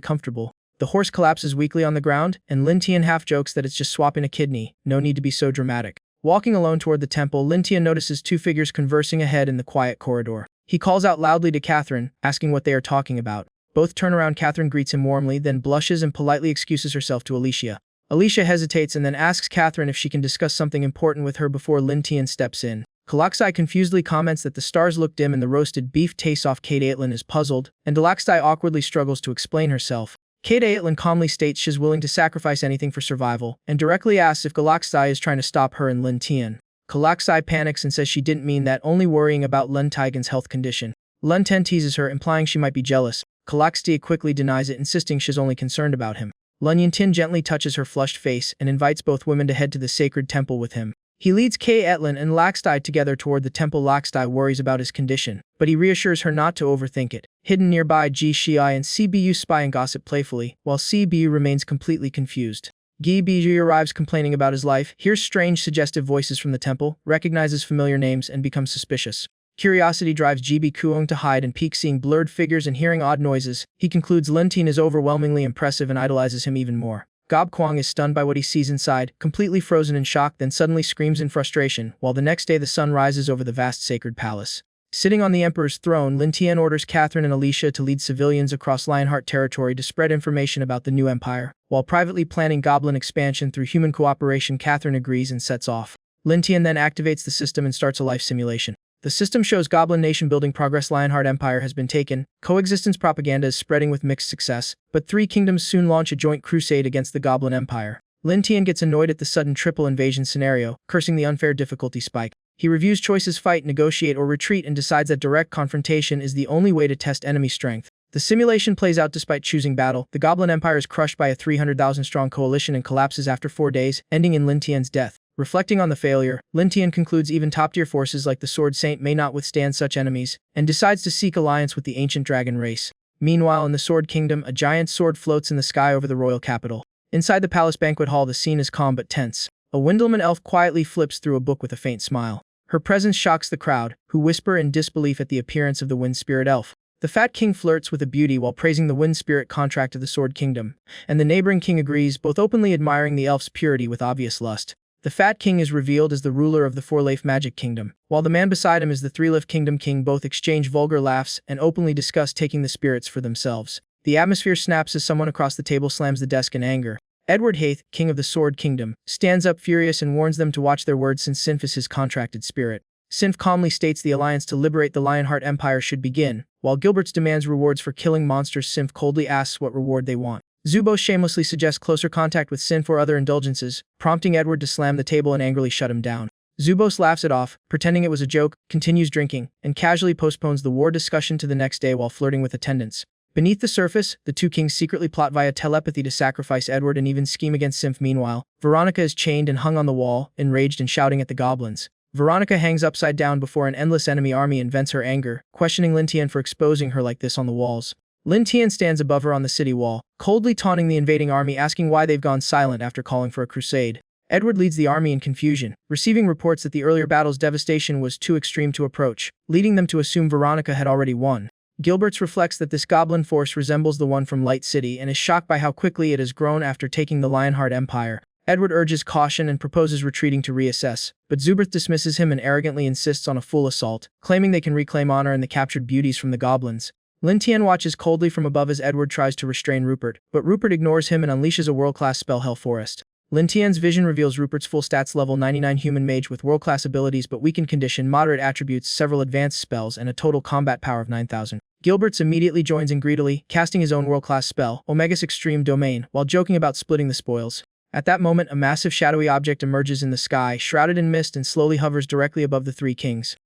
comfortable. The horse collapses weakly on the ground, and Lin Tian half jokes that it's just swapping a kidney, no need to be so dramatic. Walking alone toward the temple, Lin Tian notices two figures conversing ahead in the quiet corridor. He calls out loudly to Catherine, asking what they are talking about. Both turn around. Catherine greets him warmly, then blushes and politely excuses herself to Alicia. Alicia hesitates and then asks Catherine if she can discuss something important with her before Lin Tian steps in. Kalaksai confusedly comments that the stars look dim and the roasted beef tastes off. Kate Aitlin is puzzled, and Delakstai awkwardly struggles to explain herself. Kate Aitlin calmly states she's willing to sacrifice anything for survival, and directly asks if Galaksai is trying to stop her and Lin Tian. Kalaksai panics and says she didn't mean that, only worrying about Lun Taigen's health condition. Lun Ten teases her, implying she might be jealous. Kalakstai quickly denies it, insisting she's only concerned about him. Lun Yintin gently touches her flushed face and invites both women to head to the sacred temple with him. He leads Kay Etlin and Lakstai together toward the temple. Lakstai worries about his condition, but he reassures her not to overthink it. Hidden nearby, Ji Shiai and CBU spy and gossip playfully, while CBU remains completely confused. Gi Biju arrives complaining about his life, hears strange suggestive voices from the temple, recognizes familiar names, and becomes suspicious. Curiosity drives GB Kuong to hide and peek, seeing blurred figures and hearing odd noises. He concludes Lin Tian is overwhelmingly impressive and idolizes him even more. Gob Kwang is stunned by what he sees inside, completely frozen in shock, then suddenly screams in frustration, while the next day the sun rises over the vast sacred palace. Sitting on the emperor's throne, Lin Tian orders Catherine and Alicia to lead civilians across Lionheart territory to spread information about the new empire. While privately planning goblin expansion through human cooperation, Catherine agrees and sets off. Lin Tian then activates the system and starts a life simulation. The system shows Goblin nation building progress. Lionheart Empire has been taken. Coexistence propaganda is spreading with mixed success, but three kingdoms soon launch a joint crusade against the Goblin Empire. Lin Tian gets annoyed at the sudden triple invasion scenario, cursing the unfair difficulty spike. He reviews choices: fight, negotiate, or retreat, and decides that direct confrontation is the only way to test enemy strength. The simulation plays out despite choosing battle. The Goblin Empire is crushed by a 300,000-strong coalition and collapses after 4 days, ending in Lin Tian's death. Reflecting on the failure, Lin Tian concludes even top-tier forces like the Sword Saint may not withstand such enemies, and decides to seek alliance with the ancient dragon race. Meanwhile, in the Sword Kingdom, a giant sword floats in the sky over the royal capital. Inside the palace banquet hall, the scene is calm but tense. A Windleman elf quietly flips through a book with a faint smile. Her presence shocks the crowd, who whisper in disbelief at the appearance of the Wind Spirit elf. The fat king flirts with a beauty while praising the Wind Spirit contract of the Sword Kingdom, and the neighboring king agrees, both openly admiring the elf's purity with obvious lust. The Fat King is revealed as the ruler of the Four-Leaf Magic Kingdom, while the man beside him is the Three-Leaf Kingdom King. Both exchange vulgar laughs and openly discuss taking the spirits for themselves. The atmosphere snaps as someone across the table slams the desk in anger. Edward Hayth, King of the Sword Kingdom, stands up furious and warns them to watch their words since Sinf is his contracted spirit. Sinf calmly states the alliance to liberate the Lionheart Empire should begin, while Gilbert's demands rewards for killing monsters. Sinf coldly asks what reward they want. Zubos shamelessly suggests closer contact with Sinf or other indulgences, prompting Edward to slam the table and angrily shut him down. Zubos laughs it off, pretending it was a joke, continues drinking, and casually postpones the war discussion to the next day while flirting with attendants. Beneath the surface, the two kings secretly plot via telepathy to sacrifice Edward and even scheme against Sinf. Meanwhile, Veronica is chained and hung on the wall, enraged and shouting at the goblins. Veronica hangs upside down before an endless enemy army and vents her anger, questioning Lin Tian for exposing her like this on the walls. Lin Tian stands above her on the city wall, coldly taunting the invading army, asking why they've gone silent after calling for a crusade. Edward leads the army in confusion, receiving reports that the earlier battle's devastation was too extreme to approach, leading them to assume Veronica had already won. Gilberts reflects that this goblin force resembles the one from Light City and is shocked by how quickly it has grown after taking the Lionheart Empire. Edward urges caution and proposes retreating to reassess, but Zuberth dismisses him and arrogantly insists on a full assault, claiming they can reclaim honor and the captured beauties from the goblins. Lin Tian watches coldly from above as Edward tries to restrain Rupert, but Rupert ignores him and unleashes a world-class spell, Hell Forest. Lin Tian's vision reveals Rupert's full stats: level 99 human mage with world-class abilities but weakened condition, moderate attributes, several advanced spells, and a total combat power of 9,000. Gilberts immediately joins in greedily, casting his own world-class spell, Omega's Extreme Domain, while joking about splitting the spoils. At that moment, a massive shadowy object emerges in the sky, shrouded in mist, and slowly hovers directly above the three kings.